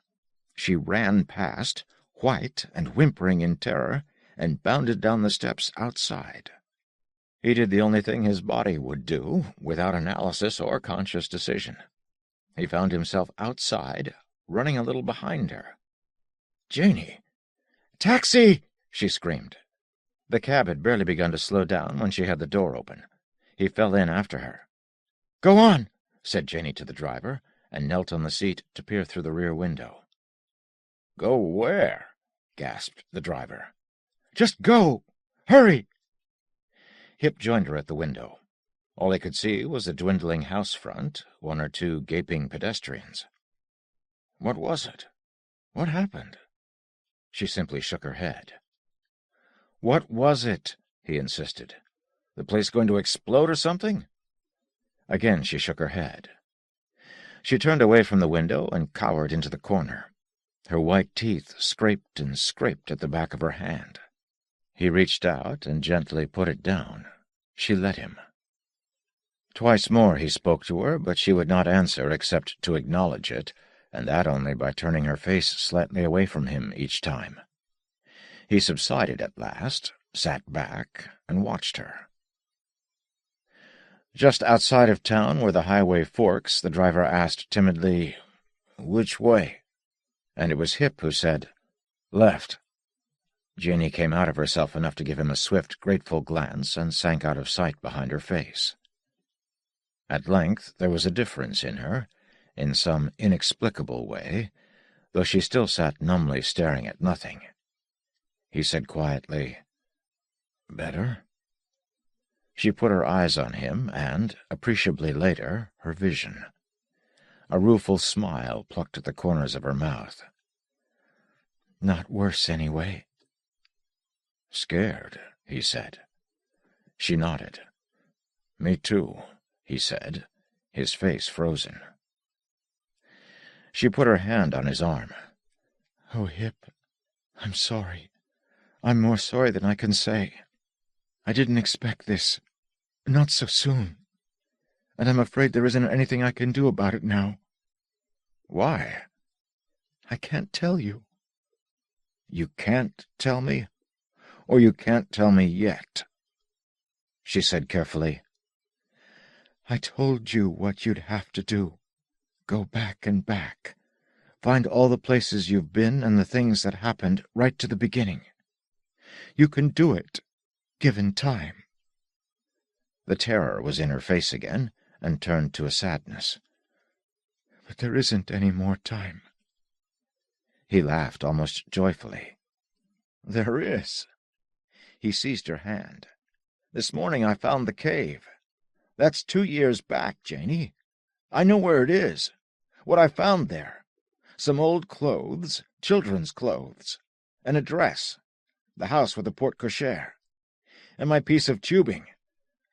Speaker 2: She ran past, white and whimpering in terror, and bounded down the steps outside. He did the only thing his body would do, without analysis or conscious decision. He found himself outside, running a little behind her. "Janey! Taxi!" she screamed. The cab had barely begun to slow down when she had the door open. He fell in after her. "Go on," said Janey to the driver, and knelt on the seat to peer through the rear window. "Go where?"
Speaker 1: gasped the driver.
Speaker 4: "Just go! Hurry!"
Speaker 1: Hip joined her at the window. All he could see was a dwindling house front, one or two gaping pedestrians. What was it? What happened? She simply shook her head. What was it? He insisted. The place going to explode or something? Again she shook her head. She turned away from the window and cowered into the corner. Her white teeth scraped and scraped at the back of her hand. He reached out and gently put it down. She let him. Twice more he spoke to her, but she would not answer except to acknowledge it, and that only by turning her face slightly away from him each time. He subsided at last, sat back, and watched her. Just outside of town, where the highway forks, the driver asked timidly, "Which way?" And it was Hip who said, "Left." Janie came out of herself enough to give him a swift, grateful glance and sank out of sight behind her face. At length there was a difference in her, in some inexplicable way, though she still sat numbly staring at nothing. He said quietly, "Better?" She put her eyes on him, and, appreciably later, her vision. A rueful smile plucked at the corners of her mouth. "Not worse, anyway." "Scared," he said. She nodded. "Me too," he said, his face frozen. She put her hand on his arm. "Oh, Hip, I'm sorry. I'm more sorry than I can say. I didn't expect this. Not so soon. And I'm afraid there isn't anything I can do about it now." "Why?" "I can't tell you." "You can't tell me? Or you can't tell me yet?" She said carefully, "I told you what you'd have to do. Go back and back. Find all the places you've been and the things that happened right to the beginning. You can do it, given time." The terror was in her face again, and turned to a sadness. "But there isn't any more time." He laughed almost joyfully. "There is." He seized her hand. "This morning I found the cave. That's 2 years back, Janie. I know where it is. What I found there. Some old clothes, children's clothes, an address, the house with the porte-cochere, and my piece of tubing.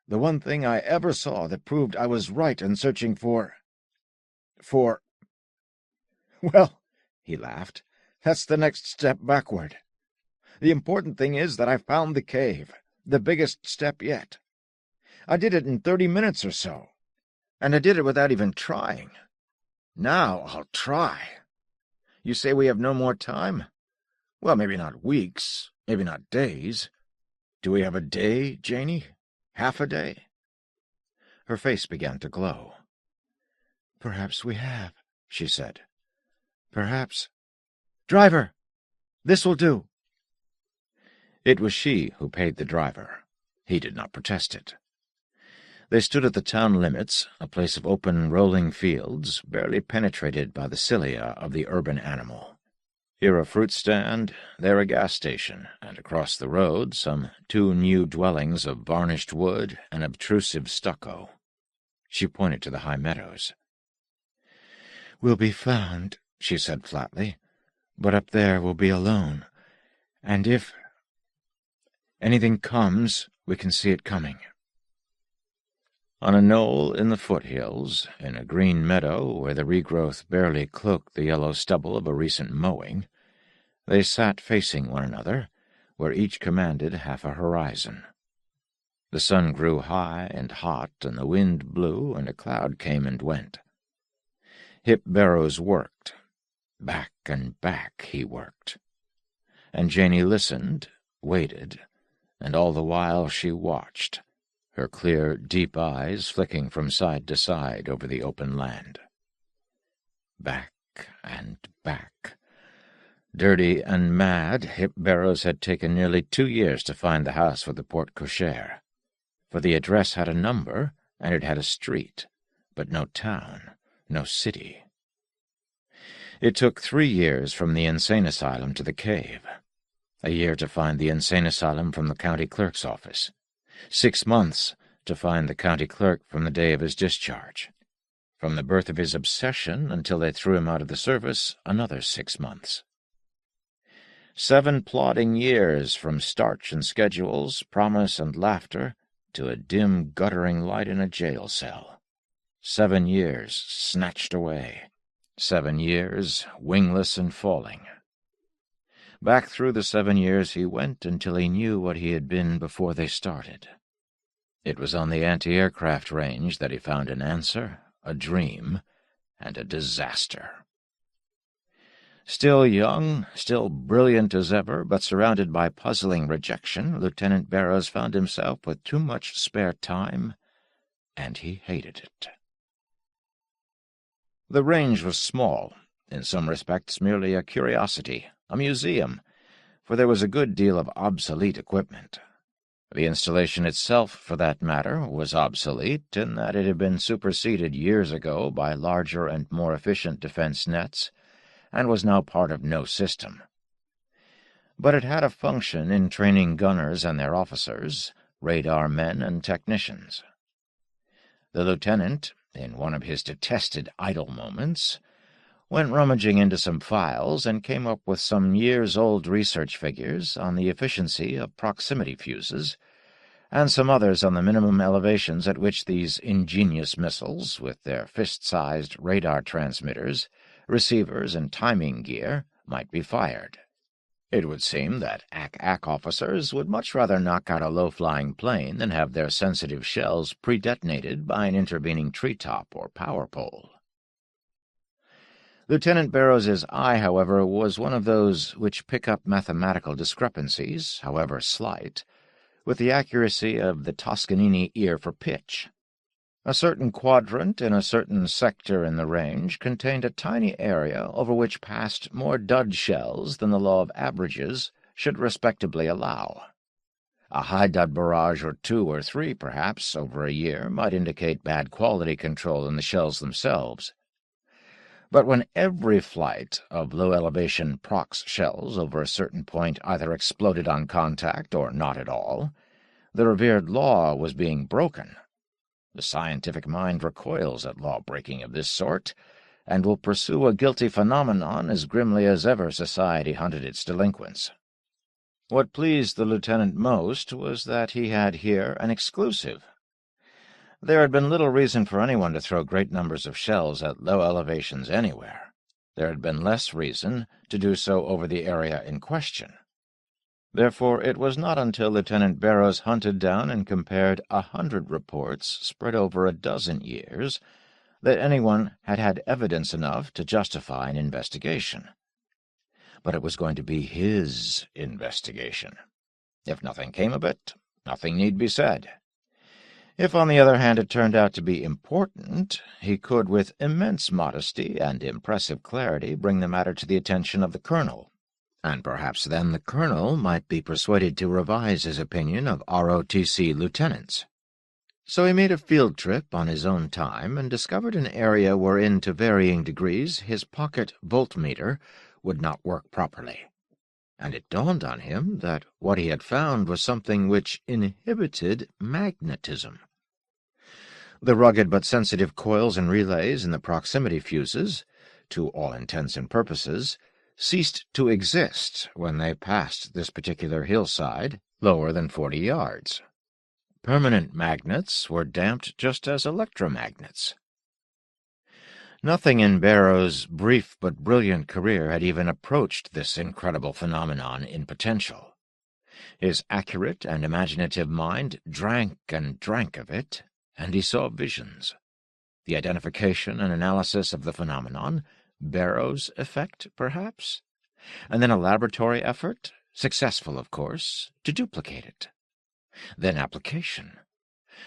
Speaker 1: The one thing I ever saw that proved I was right in searching for... Well," he laughed, "that's the next step backward. The important thing is that I found the cave, the biggest step yet. I did it in 30 minutes or so, and I did it without even trying. Now I'll try. You say we have no more time? Well, maybe not weeks, maybe not days. Do we have a day, Janie? Half a day?" Her face began to glow. "Perhaps we have," she said. "Perhaps—" "Driver! This will do." It was she who paid the driver. He did not protest it. They stood at the town limits, a place of open, rolling fields, barely penetrated by the cilia of the urban animal. Here a fruit stand, there a gas station, and across the road some 2 new dwellings of varnished wood and obtrusive stucco. She pointed to the high meadows. "We'll be found," she said flatly, "but up there we'll be alone. And if anything comes, we can see it coming." On a knoll in the foothills, in a green meadow where the regrowth barely cloaked the yellow stubble of a recent mowing, they sat facing one another, where each commanded half a horizon. The sun grew high and hot, and the wind blew, and a cloud came and went. Hip Barrows worked. Back and back he worked. And Janie listened, waited, and all the while she watched, her clear, deep eyes flicking from side to side over the open land. Back and back. Dirty and mad, Hip Barrows had taken nearly 2 years to find the house with the porte-cochere, for the address had a number, and it had a street, but no town, no city. It took 3 years from the insane asylum to the cave.
Speaker 2: A year to find the insane asylum from the county clerk's office. 6 months to find the county clerk from the day of his discharge. From the birth of his obsession until they threw him out of the service, another 6 months. 7 plodding years from starch and schedules, promise and laughter, to a dim, guttering light in a jail cell. 7 years snatched away. 7 years wingless and falling. Back through the 7 years he went until he knew what he had been before they started. It was on the anti-aircraft range that he found an answer, a dream, and a disaster. Still young, still brilliant as ever, but surrounded by puzzling rejection, Lieutenant Barrows found himself with too much spare time, and he hated it. The range was small, in some respects merely a curiosity, a museum, for there was a good deal of obsolete equipment. The installation itself, for that matter, was obsolete in that it had been superseded years ago by larger and more efficient defense nets, and was now part of no system. But it had a function in training gunners and their officers, radar men and technicians. The lieutenant, in one of his detested idle moments, went rummaging into some files and came up with some years-old research figures on the efficiency of proximity fuses, and some others on the minimum elevations at which these ingenious missiles, with their fist-sized radar transmitters, receivers, and timing gear, might be fired. It would seem that AC officers would much rather knock out a low-flying plane than have their sensitive shells pre-detonated by an intervening treetop or power pole. Lieutenant Barrows's eye, however, was one of those which pick up mathematical discrepancies, however slight, with the accuracy of the Toscanini ear for pitch. A certain quadrant in a certain sector in the range contained a tiny area over which passed more dud shells than the law of averages should respectably allow. A high dud barrage or 2 or 3, perhaps, over a year might indicate bad quality control in the shells themselves. But when every flight of low-elevation prox shells over a certain point either exploded on contact or not at all, the revered law was being broken. The scientific mind recoils at law-breaking of this sort, and will pursue a guilty phenomenon as grimly as ever society hunted its delinquents. What pleased the lieutenant most was that he had here an exclusive. There had been little reason for anyone to throw great numbers of shells at low elevations anywhere. There had been less reason to do so over the area in question. Therefore it was not until Lieutenant Barrows hunted down and compared 100 reports spread over a dozen years that anyone had had evidence enough to justify an investigation. But it was going to be his investigation. If nothing came of it, nothing need be said. If, on the other hand, it turned out to be important, he could, with immense modesty and impressive clarity, bring the matter to the attention of the colonel, and perhaps then the colonel might be persuaded to revise his opinion of ROTC lieutenants. So he made a field trip on his own time and discovered an area wherein, to varying degrees, his pocket voltmeter would not work properly. And it dawned on him that what he had found was something which inhibited magnetism. The rugged but sensitive coils and relays in the proximity fuses, to all intents and purposes, ceased to exist when they passed this particular hillside, lower than 40 yards. Permanent magnets were damped just as electromagnets. Nothing in Barrow's brief but brilliant career had even approached this incredible phenomenon in potential. His accurate and imaginative mind drank and drank of it, and he saw visions. The identification and analysis of the phenomenon, Barrow's effect, perhaps, and then a laboratory effort, successful, of course, to duplicate it. Then application.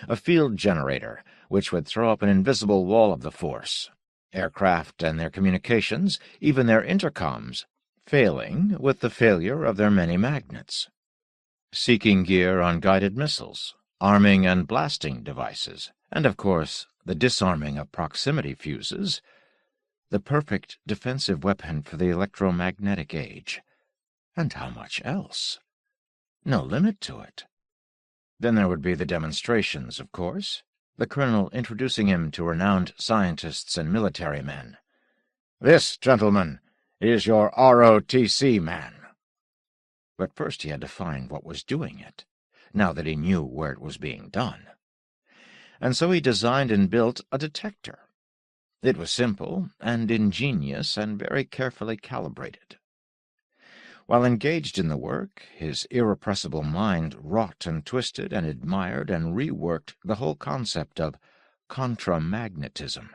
Speaker 2: A field generator, which would throw up an invisible wall of the force. Aircraft and their communications, even their intercoms, failing with the failure of their many magnets. Seeking gear on guided missiles, arming and blasting devices, and, of course, the disarming of proximity fuses, the perfect defensive weapon for the electromagnetic age. And how much else? No limit to it. Then there would be the demonstrations, of course, the colonel introducing him to renowned scientists and military men.
Speaker 4: "This, gentlemen, is your ROTC man."
Speaker 2: But first he had to find what was doing it, now that he knew where it was being done. And so he designed and built a detector. It was simple and ingenious and very carefully calibrated. While engaged in the work, his irrepressible mind wrought and twisted and admired and reworked the whole concept of contramagnetism.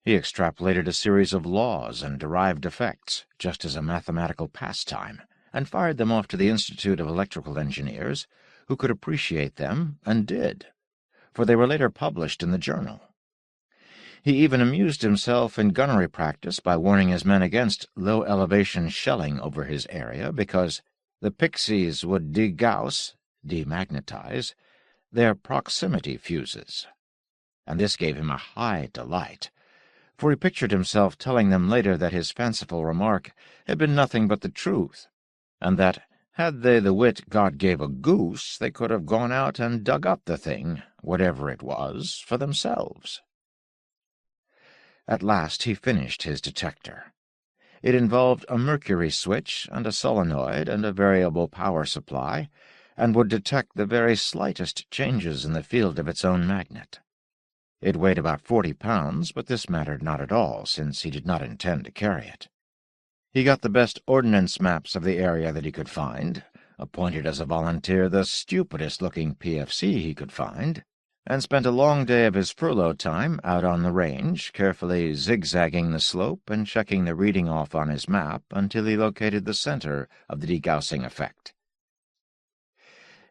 Speaker 2: He extrapolated a series of laws and derived effects, just as a mathematical pastime, and fired them off to the Institute of Electrical Engineers, who could appreciate them, and did, for they were later published in the journal. He even amused himself in gunnery practice by warning his men against low-elevation shelling over his area, because the pixies would degauss, demagnetize, their proximity fuses. And this gave him a high delight, for he pictured himself telling them later that his fanciful remark had been nothing but the truth, and that, had they the wit God gave a goose, they could have gone out and dug up the thing, whatever it was, for themselves. At last he finished his detector. It involved a mercury switch and a solenoid and a variable power supply, and would detect the very slightest changes in the field of its own magnet. It weighed about 40 pounds, but this mattered not at all, since he did not intend to carry it. He got the best ordnance maps of the area that he could find, appointed as a volunteer the stupidest-looking PFC he could find, and spent a long day of his furlough time out on the range, carefully zigzagging the slope and checking the reading off on his map until he located the center of the degaussing effect.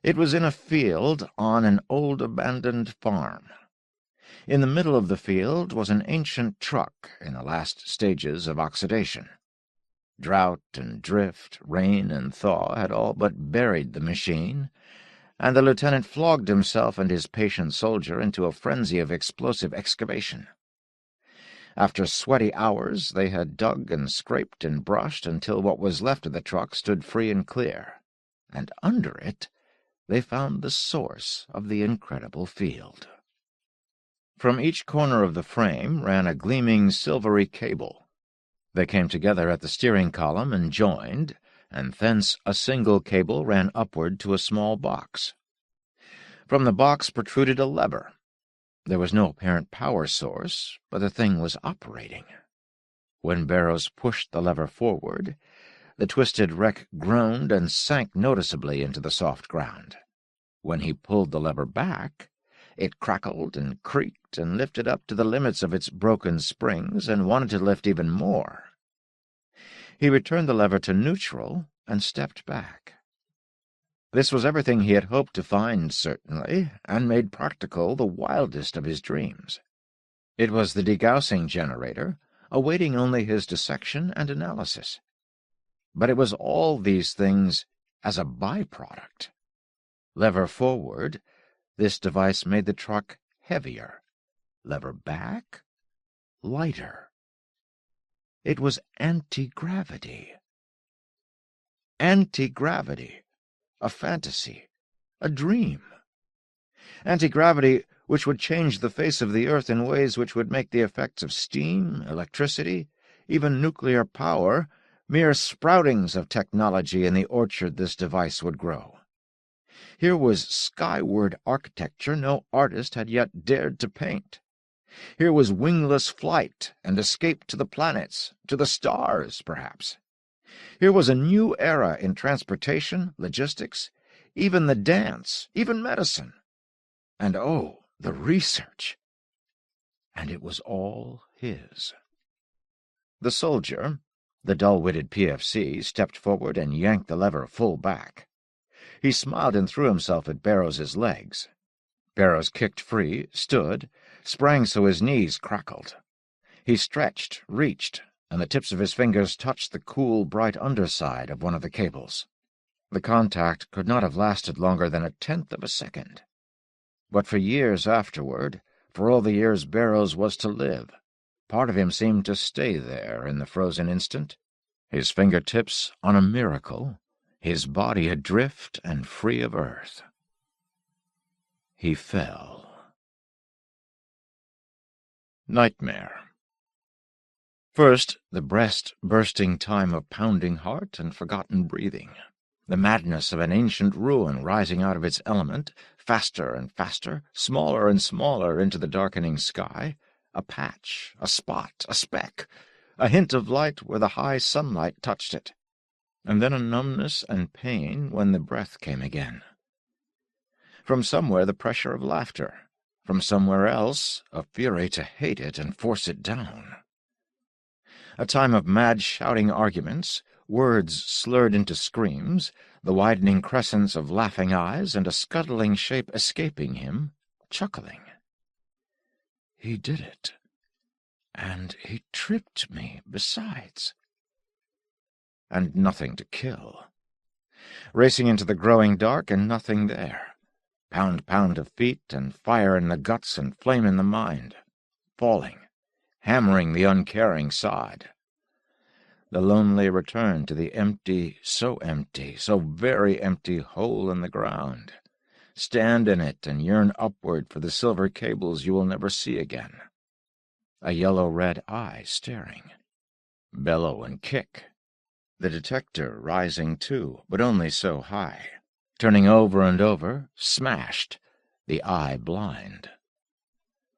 Speaker 2: It was in a field on an old abandoned farm. In the middle of the field was an ancient truck in the last stages of oxidation. Drought and drift, rain and thaw had all but buried the machine, and the lieutenant flogged himself and his patient soldier into a frenzy of explosive excavation. After sweaty hours, they had dug and scraped and brushed until what was left of the truck stood free and clear, and under it they found the source of the incredible field. From each corner of the frame ran a gleaming silvery cable. They came together at the steering column and joined, and thence a single cable ran upward to a small box. From the box protruded a lever. There was no apparent power source, but the thing was operating. When Barrows pushed the lever forward, the twisted wreck groaned and sank noticeably into the soft ground. When he pulled the lever back, it crackled and creaked and lifted up to the limits of its broken springs and wanted to lift even more. He returned the lever to neutral and stepped back. This was everything he had hoped to find, certainly, and made practical the wildest of his dreams. It was the degaussing generator, awaiting only his dissection and analysis. But it was all these things as a byproduct. Lever forward, this device made the truck heavier. Lever back, lighter. It was anti-gravity. Anti-gravity, a fantasy, a dream. Anti-gravity which would change the face of the earth in ways which would make the effects of steam, electricity, even nuclear power, mere sproutings of technology in the orchard this device would grow. Here was skyward architecture no artist had yet dared to paint. Here was wingless flight and escape to the planets, to the stars, perhaps. Here was a new era in transportation, logistics, even the dance, even medicine. And oh, the research! And it was all his. The soldier, the dull-witted PFC, stepped forward and yanked the lever full back. He smiled and threw himself at Barrows's legs. Barrows kicked free, stood, sprang so his knees crackled. He stretched, reached, and the tips of his fingers touched the cool, bright underside of one of the cables. The contact could not have lasted longer than 1/10 of a second. But for years afterward, for all the years Barrows was to live, part of him seemed to stay there in the frozen instant, his fingertips on a miracle, his body adrift and free of earth. He fell. Nightmare. First, the breast-bursting time of pounding heart and forgotten breathing. The madness of an ancient ruin rising out of its element, faster and faster, smaller and smaller into the darkening sky, a patch, a spot, a speck, a hint of light where the high sunlight touched it, and then a numbness and pain when the breath came again. From somewhere the pressure of laughter, from somewhere else a fury to hate it and force it down. A time of mad shouting arguments, words slurred into screams, the widening crescents of laughing eyes, and a scuttling shape escaping him, chuckling. He did it, and he tripped me besides. And nothing to kill. Racing into the growing dark, and nothing there. Pound of feet, and fire in the guts, and flame in the mind. Falling, hammering the uncaring sod. The lonely return to the empty, so very empty hole in the ground. Stand in it and yearn upward for the silver cables you will never see again. A yellow-red eye staring. Bellow and kick. The detector rising too, but only so high. Turning over and over, smashed, the eye blind.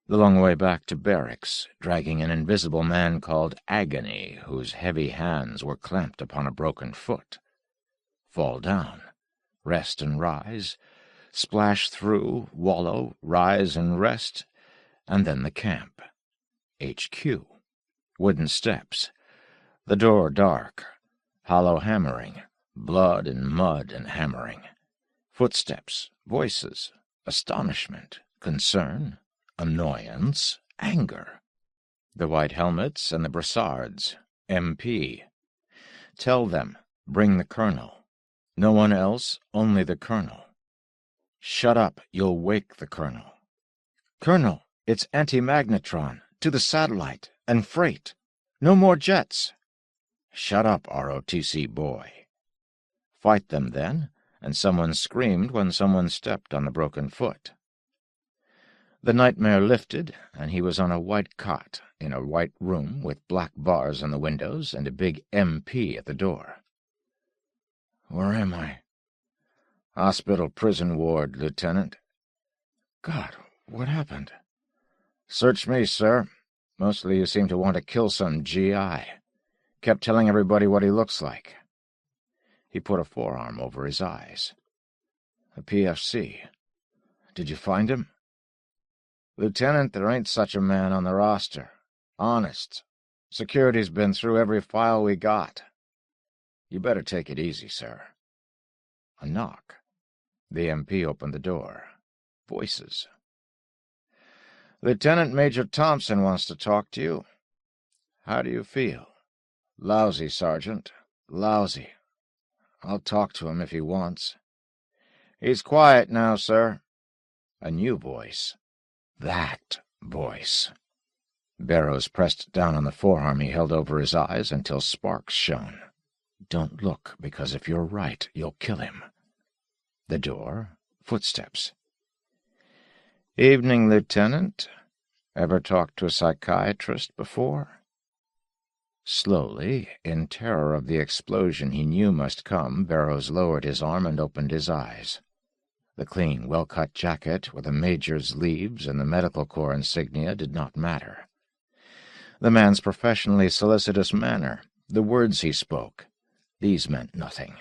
Speaker 2: The long way back to barracks, dragging an invisible man called Agony, whose heavy hands were clamped upon a broken foot. Fall down, rest and rise, splash through, wallow, rise and rest, and then the camp. HQ. Wooden steps. The door dark. Hollow hammering. Blood and mud and hammering. Footsteps. Voices. Astonishment. Concern. Annoyance. Anger. The white helmets and the brassards. MP. Tell them. Bring the colonel. No one else, only the colonel. Shut up, you'll wake the colonel. Colonel, it's anti-magnetron, to the satellite, and freight. No more jets. Shut up, ROTC boy. Fight them then, and someone screamed when someone stepped on the broken foot. The nightmare lifted, and he was on a white cot, in a white room with black bars on the windows and a big MP at the door. Where am I? Hospital prison ward, Lieutenant. God, what happened? Search me, sir. Mostly you seem to want to kill some GI. Kept telling everybody what he looks like. He put a forearm over his eyes. A PFC. Did you find him? Lieutenant, there ain't such a man on the roster. Honest. Security's been through every file we got. You better take it easy, sir. A knock. The MP opened the door. Voices. Lieutenant Major Thompson wants to talk to you. How do you feel? Lousy, Sergeant. Lousy. I'll talk to him if he wants. He's quiet now, sir. A new voice. That voice. Barrows pressed down on the forearm he held over his eyes until sparks shone. Don't look, because if you're right, you'll kill him. The door. Footsteps. Evening, Lieutenant. Ever talked to a psychiatrist before? Slowly, in terror of the explosion he knew must come, Barrows lowered his arm and opened his eyes. The clean, well-cut jacket with a major's leaves and the medical corps insignia did not matter. The man's professionally solicitous manner, the words he spoke, these meant nothing.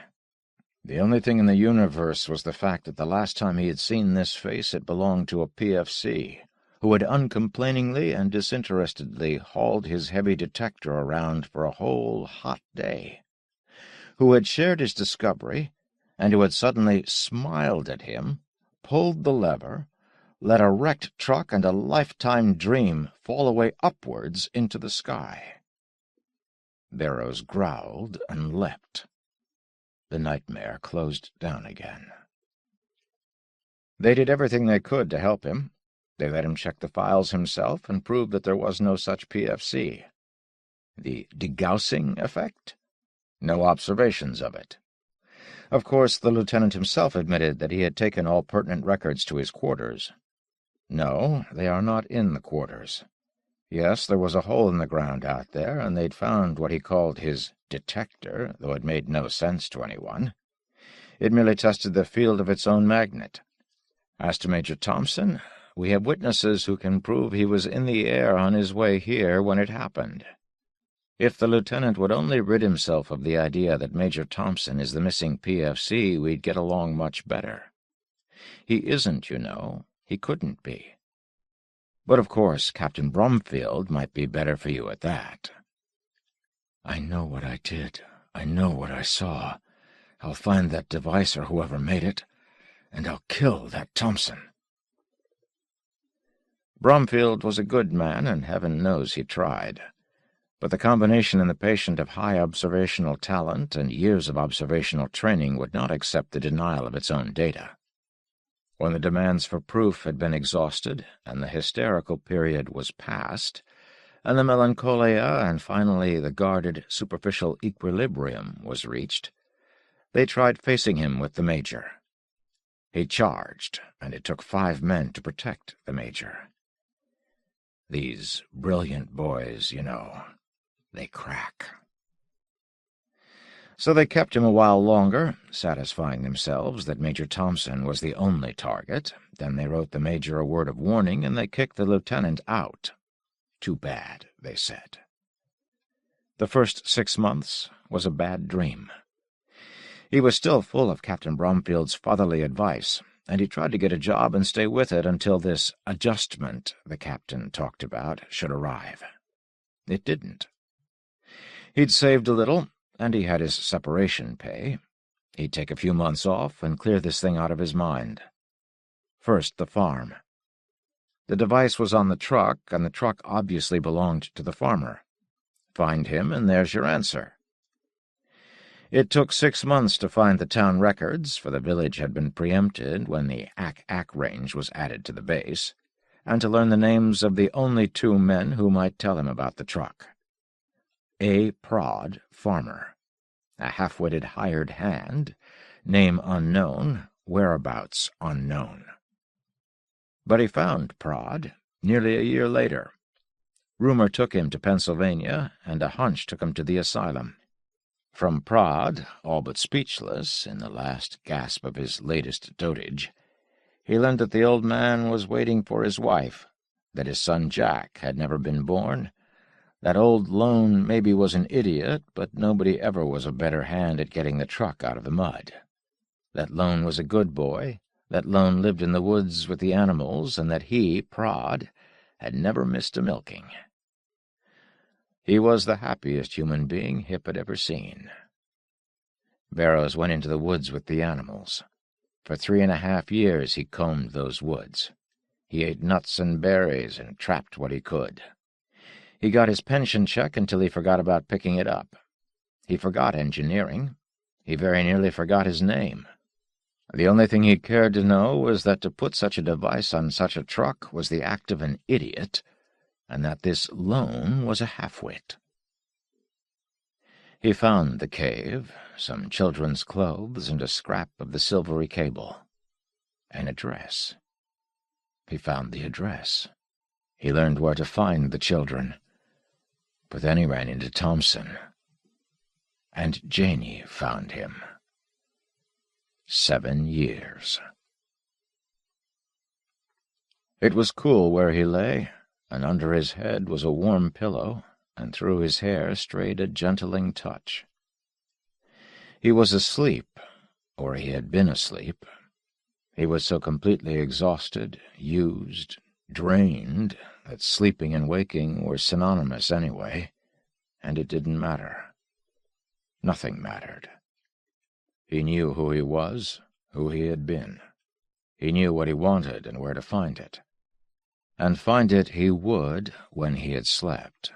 Speaker 2: The only thing in the universe was the fact that the last time he had seen this face it belonged to a PFC, who had uncomplainingly and disinterestedly hauled his heavy detector around for a whole hot day, who had shared his discovery, and who had suddenly smiled at him, pulled the lever, let a wrecked truck and a lifetime dream fall away upwards into the sky. Barrows growled and leapt. The nightmare closed down again. They did everything they could to help him. They let him check the files himself and prove that there was no such PFC. The degaussing effect? No observations of it.
Speaker 1: Of course, the lieutenant himself admitted that he had taken all pertinent records to his quarters. No, they are not in the quarters. Yes, there was a hole in the ground out there, and they'd found what he called his detector, though it made no sense to anyone. It merely tested the field of its own magnet. As to Major Thompson, we have witnesses who can prove he was in the air on his way here when it happened. If the lieutenant would only rid himself of the idea that Major Thompson is the missing PFC, we'd get along much better. He isn't, you know. He couldn't be. But of course, Captain Bromfield might be better for you at that.
Speaker 3: I know what I did. I know what I saw. I'll find that device or whoever made it, and I'll kill that Thompson.
Speaker 1: Bromfield was a good man, and heaven knows he tried. But the combination in the patient of high observational talent and years of observational training would not accept the denial of its own data. When the demands for proof had been exhausted, and the hysterical period was past, and the melancholia and finally the guarded superficial equilibrium was reached, they tried facing him with the Major. He charged, and it took 5 men to protect the Major. These brilliant boys, you know, they crack. So they kept him a while longer, satisfying themselves that Major Thompson was the only target. Then they wrote the Major a word of warning, and they kicked the lieutenant out. Too bad, they said. The first 6 months was a bad dream. He was still full of Captain Bromfield's fatherly advice, and he tried to get a job and stay with it until this adjustment the captain talked about should arrive. It didn't. He'd saved a little, and he had his separation pay. He'd take a few months off and clear this thing out of his mind. First, the farm. The device was on the truck, and the truck obviously belonged to the farmer. Find him, and there's your answer. It took 6 months to find the town records, for the village had been preempted when the Ack range was added to the base, and to learn the names of the only 2 men who might tell him about the truck. A. Prod, farmer. A half-witted hired hand, name unknown, whereabouts unknown. But he found Prod nearly a year later. Rumor took him to Pennsylvania, and a hunch took him to the asylum. From Prod, all but speechless in the last gasp of his latest dotage, he learned that the old man was waiting for his wife, that his son Jack had never been born, that old Lone maybe was an idiot, but nobody ever was a better hand at getting the truck out of the mud, that Lone was a good boy, that Lone lived in the woods with the animals, and that he, Prod, had never missed a milking. He was the happiest human being Hip had ever seen. Barrows went into the woods with the animals. For 3.5 years he combed those woods. He ate nuts and berries and trapped what he could. He got his pension check until he forgot about picking it up. He forgot engineering. He very nearly forgot his name. The only thing he cared to know was that to put such a device on such a truck was the act of an idiot, and that this Lone was a half-wit. He found the cave, some children's clothes, and a scrap of the silvery cable. An address. He found the address. He learned where to find the children. But then he ran into Thompson. And Janey found him. 7 years. It was cool where he lay, and under his head was a warm pillow, and through his hair strayed a gentling touch. He was asleep, or he had been asleep. He was so completely exhausted, used, drained, that sleeping and waking were synonymous anyway, and it didn't matter. Nothing mattered. He knew who he was, who he had been. He knew what he wanted and where to find it. And find it he would when he had slept.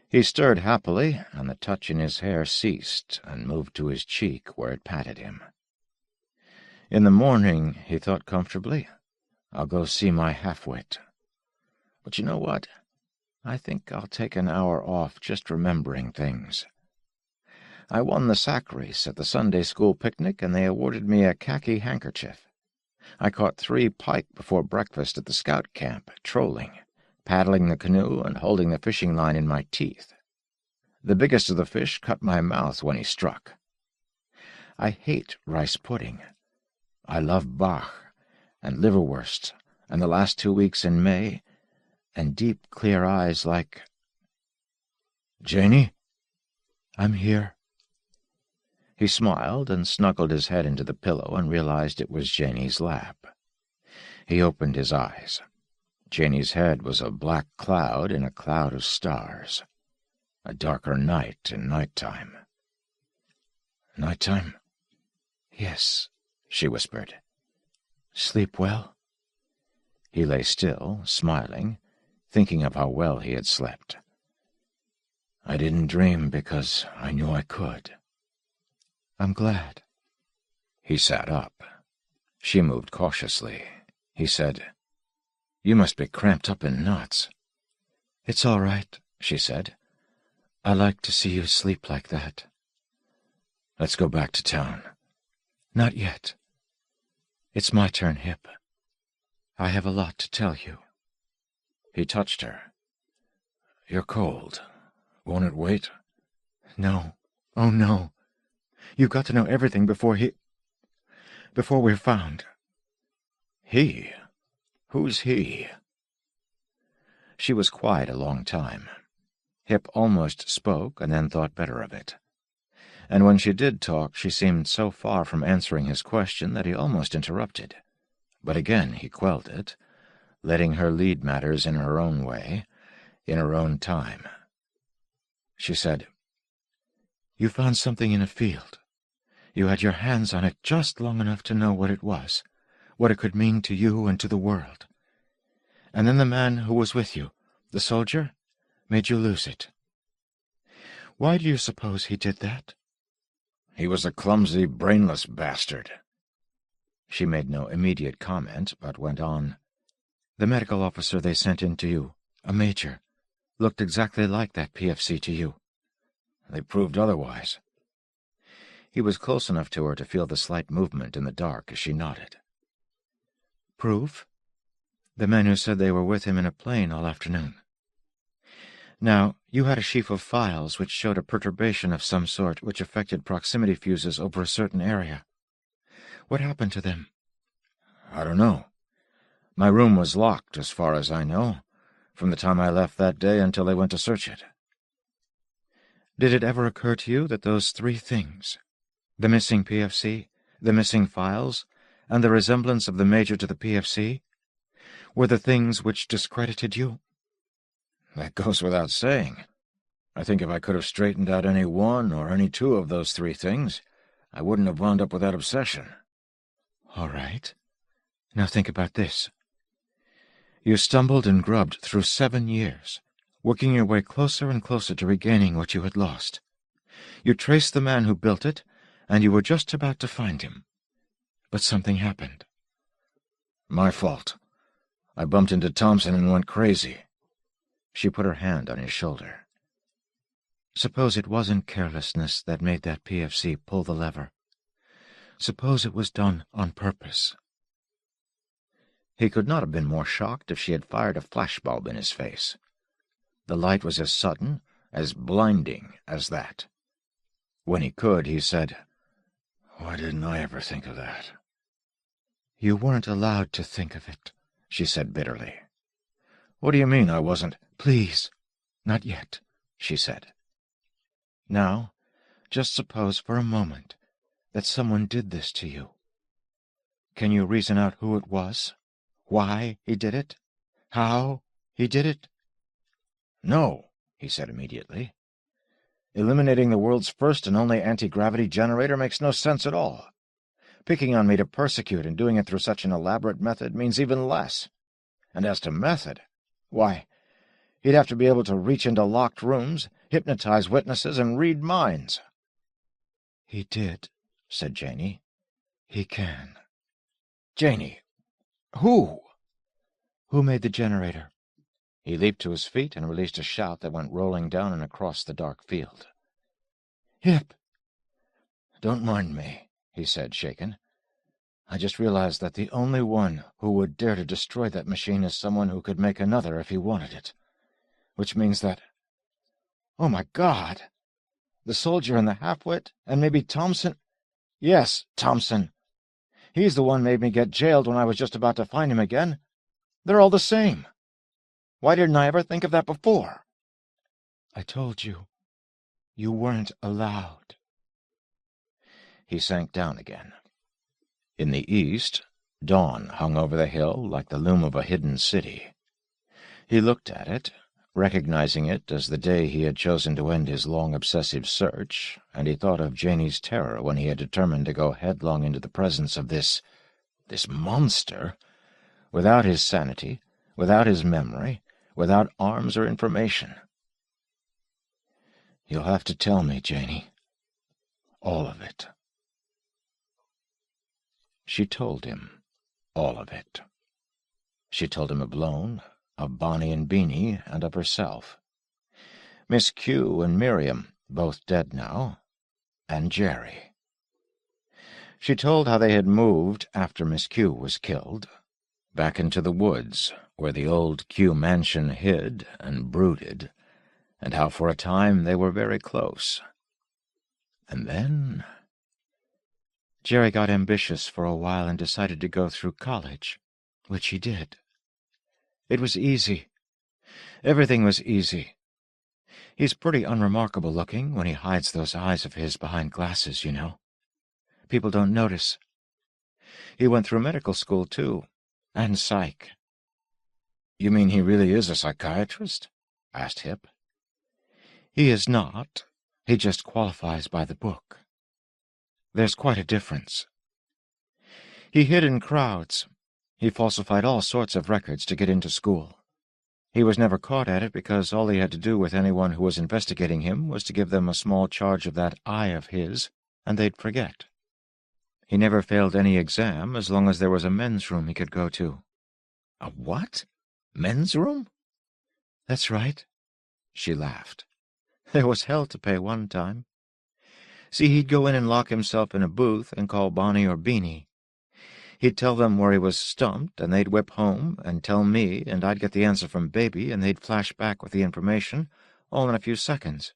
Speaker 1: He stirred happily, and the touch in his hair ceased and moved to his cheek where it patted him. In the morning, he thought comfortably, I'll go see my half-wit. But you know what? I think I'll take an hour off just remembering things.
Speaker 2: I won the sack race at the Sunday school picnic, and they awarded me a khaki handkerchief. I caught 3 pike before breakfast at the scout camp, trolling, paddling the canoe and holding the fishing line in my teeth. The biggest of the fish cut my mouth when he struck. I hate rice pudding. I love Bach and liverwurst and the last 2 weeks in May, and deep, clear eyes like... "Janie?" "I'm here." He smiled and snuggled his head into the pillow and realized it was Janie's lap. He opened his eyes. Janie's head was a black cloud in a cloud of stars. A darker night in nighttime. "Nighttime?" "Yes," she whispered. "Sleep well?" He lay still, smiling, thinking of how well he had slept. "I didn't dream because I knew I could." "I'm glad." He sat up. She moved cautiously. He said, "You must be cramped up in knots." "It's all right," she said. "I like to see you sleep like that." "Let's go back to town." "Not yet. It's my turn, Hip. I have a lot to tell you." He touched her. "You're cold. Won't it wait?" "No. Oh, no. You've got to know everything before we're found." "He? Who's he?" She was quiet a long time. Hip almost spoke and then thought better of it. And when she did talk, she seemed so far from answering his question that he almost interrupted. But again he quelled it, letting her lead matters in her own way, in her own time. She said, "You found something in a field. You had your hands on it just long enough to know what it was, what it could mean to you and to the world. And then the man who was with you, the soldier, made you lose it. Why do you suppose he did that?" "He was a clumsy, brainless bastard." She made no immediate comment, but went on.
Speaker 3: "The medical officer they sent in to you, a major, looked exactly like that PFC to you."
Speaker 2: "They proved otherwise."
Speaker 3: He was close enough to her to feel the slight movement in the dark as she nodded. "Proof? The men who said they were with him in a plane all afternoon. Now, you had a sheaf of files which showed a perturbation of some sort which affected proximity fuses over a certain area. What happened to them?"
Speaker 2: "I don't know. My room was locked, as far as I know, from the time I left that day until they went to search it."
Speaker 3: "Did it ever occur to you that those 3 things, the missing PFC, the missing files, and the resemblance of the Major to the PFC, were the things which discredited you?"
Speaker 2: "That goes without saying. I think if I could have straightened out any one or any 2 of those 3 things, I wouldn't have wound up with that obsession."
Speaker 3: "All right. Now think about this. You stumbled and grubbed through 7 years, working your way closer and closer to regaining what you had lost. You traced the man who built it, and you were just about to find him. But something happened."
Speaker 2: "My fault. I bumped into Thompson and went crazy." She put her hand on his shoulder.
Speaker 3: "Suppose it wasn't carelessness that made that PFC pull the lever. Suppose it was done on purpose."
Speaker 2: He could not have been more shocked if she had fired a flashbulb in his face. The light was as sudden, as blinding as that. When he could, he said, "Why didn't I ever think of that?"
Speaker 3: "You weren't allowed to think of it," she said bitterly.
Speaker 2: "What do you mean I wasn't?"
Speaker 3: "Please, not yet," she said. "Now, just suppose for a moment that someone did this to you. Can you reason out who it was? Why he did it? How he did it?"
Speaker 2: "No," he said immediately. "Eliminating the world's first and only anti-gravity generator makes no sense at all. Picking on me to persecute and doing it through such an elaborate method means even less. And as to method, why, he'd have to be able to reach into locked rooms, hypnotize witnesses, and read minds."
Speaker 3: "He did," said Janie. "He can."
Speaker 2: "Janie, who?"
Speaker 3: "Who made the generator?"
Speaker 2: He leaped to his feet and released a shout that went rolling down and across the dark field.
Speaker 3: "Hip!
Speaker 2: Don't mind me," he said, shaken. "I just realized that the only one who would dare to destroy that machine is someone who could make another if he wanted it. Which means that... Oh, my God! The soldier and the half-wit, and maybe Thompson... Yes, Thompson. He's the one made me get jailed when I was just about to find him again. They're all the same. Why didn't I ever think of that before?" "I told you. You weren't allowed." He sank down again. In the east, dawn hung over the hill like the loom of a hidden city. He looked at it, recognizing it as the day he had chosen to end his long obsessive search, and he thought of Janie's terror when he had determined to go headlong into the presence of this monster, without his sanity, without his memory, without arms or information. "You'll have to tell me, Janie. All of it." She told him all of it. She told him of Lone, of Bonnie and Beanie, and of herself. Miss Q and Miriam, both dead now, and Jerry. She told how they had moved after Miss Q was killed, back into the woods where the old Q mansion hid and brooded, and how for a time they were very close. And then... Jerry got ambitious for a while and decided to go through college, which he did. It was easy. Everything was easy. He's pretty unremarkable looking when he hides those eyes of his behind glasses, you know. People don't notice. He went through medical school, too, and psych.
Speaker 4: "You mean he really is a psychiatrist?" asked Hip.
Speaker 2: He is not. He just qualifies by the book. There's quite a difference. He hid in crowds. He falsified all sorts of records to get into school. He was never caught at it because all he had to do with anyone who was investigating him was to give them a small charge of that eye of his, and they'd forget. He never failed any exam as long as there was a men's room he could go to.
Speaker 4: "A what? Men's room?"
Speaker 2: "That's right." She laughed. "There was hell to pay one time. See, he'd go in and lock himself in a booth and call Bonnie or Beanie. He'd tell them where he was stumped, and they'd whip home and tell me, and I'd get the answer from Baby, and they'd flash back with the information, all in a few seconds.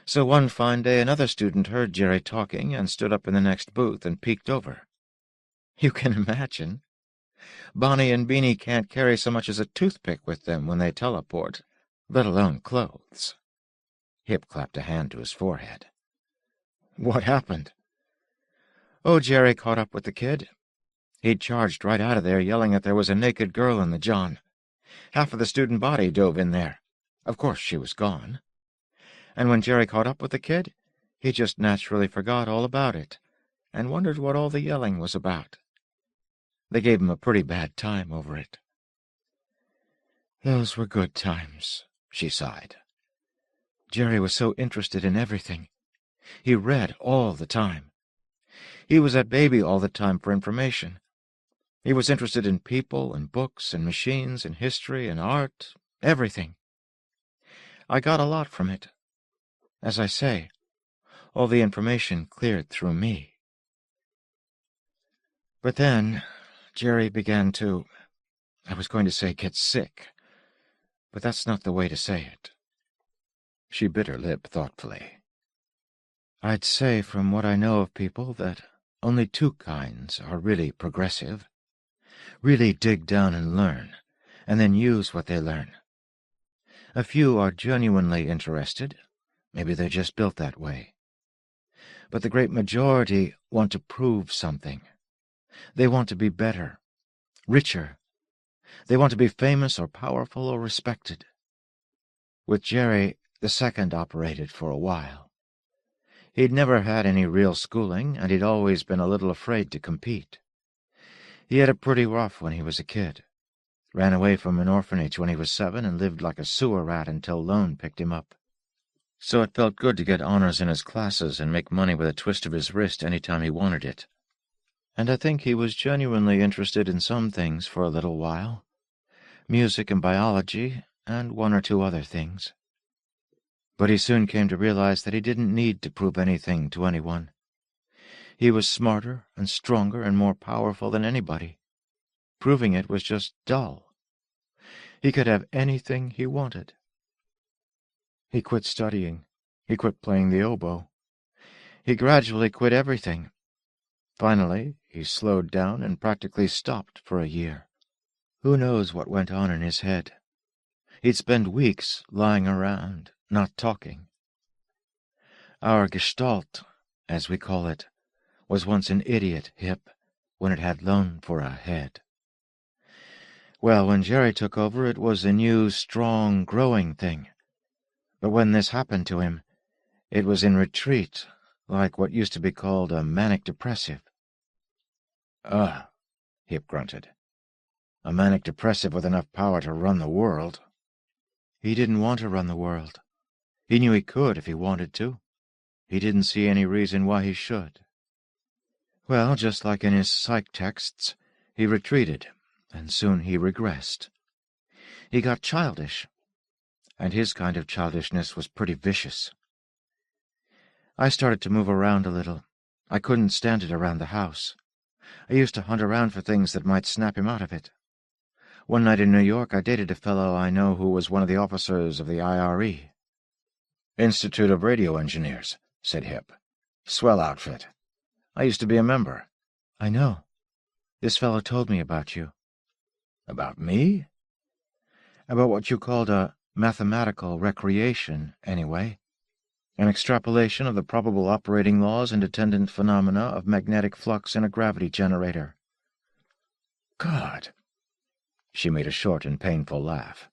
Speaker 2: So one fine day another student heard Jerry talking and stood up in the next booth and peeked over. You can imagine. Bonnie and Beanie can't carry so much as a toothpick with them when they teleport, let alone clothes." Hip clapped a hand to his forehead. "What happened?" "Oh, Jerry caught up with the kid. He'd charged right out of there, yelling that there was a naked girl in the John. Half of the student body dove in there. Of course she was gone. And when Jerry caught up with the kid, he just naturally forgot all about it, and wondered what all the yelling was about. They gave him a pretty bad time over it." "Those were good times," she sighed. "Jerry was so interested in everything. He read all the time. He was at Baby all the time for information. He was interested in people and books and machines and history and art, everything. I got a lot from it. As I say, all the information cleared through me. But then Jerry began to, I was going to say get sick, but that's not the way to say it." She bit her lip thoughtfully. "I'd say from what I know of people that only two kinds are really progressive, really dig down and learn, and then use what they learn. A few are genuinely interested. Maybe they're just built that way. But the great majority want to prove something. They want to be better, richer. They want to be famous or powerful or respected. With Jerry, the second operated for a while. He'd never had any real schooling, and he'd always been a little afraid to compete. He had it pretty rough when he was a kid. Ran away from an orphanage when he was 7 and lived like a sewer rat until Lone picked him up. So it felt good to get honors in his classes and make money with a twist of his wrist any time he wanted it. And I think he was genuinely interested in some things for a little while. Music and biology, and one or two other things.
Speaker 3: But he soon came to realize that he didn't need to prove anything to anyone. He was smarter and stronger and more powerful than anybody. Proving it was just dull. He could have anything he wanted. He quit studying. He quit playing the oboe. He gradually quit everything. Finally, he slowed down and practically stopped for a year. Who knows what went on in his head? He'd spend weeks lying around, not talking. Our Gestalt, as we call it, was once an idiot hip when it had Lone for a head. Well, when Jerry took over, it was a new, strong, growing thing. But when this happened to him, it was in retreat, like what used to be called a manic-depressive.
Speaker 2: Hip grunted. A manic-depressive with enough power to run the world.
Speaker 3: He didn't want to run the world. He knew he could if he wanted to. He didn't see any reason why he should. Well, just like in his psych texts, he retreated, and soon he regressed. He got childish, and his kind of childishness was pretty vicious. I started to move around a little. I couldn't stand it around the house. I used to hunt around for things that might snap him out of it. One night in New York, I dated a fellow I know who was one of the officers of the IRE.
Speaker 2: Institute of Radio Engineers, said Hip. Swell outfit. I used to be a member.
Speaker 3: I know. This fellow told me about you.
Speaker 2: About me?
Speaker 3: About what you called a mathematical recreation, anyway. An extrapolation of the probable operating laws and attendant phenomena of magnetic flux in a gravity generator.
Speaker 2: God! She made a short and painful laugh.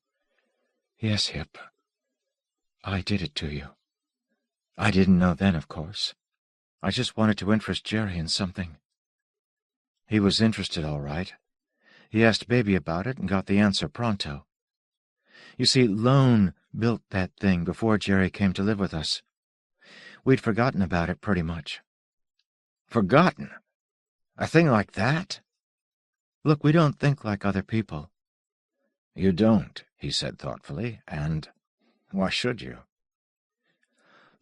Speaker 3: Yes, Hip. I did it to you. I didn't know then, of course. I just wanted to interest Jerry in something. He was interested, all right. He asked Baby about it and got the answer pronto. You see, Lone built that thing before Jerry came to live with us. We'd forgotten about it pretty much.
Speaker 2: Forgotten? A thing like that?
Speaker 3: Look, we don't think like other people.
Speaker 2: You don't, he said thoughtfully, and why should you?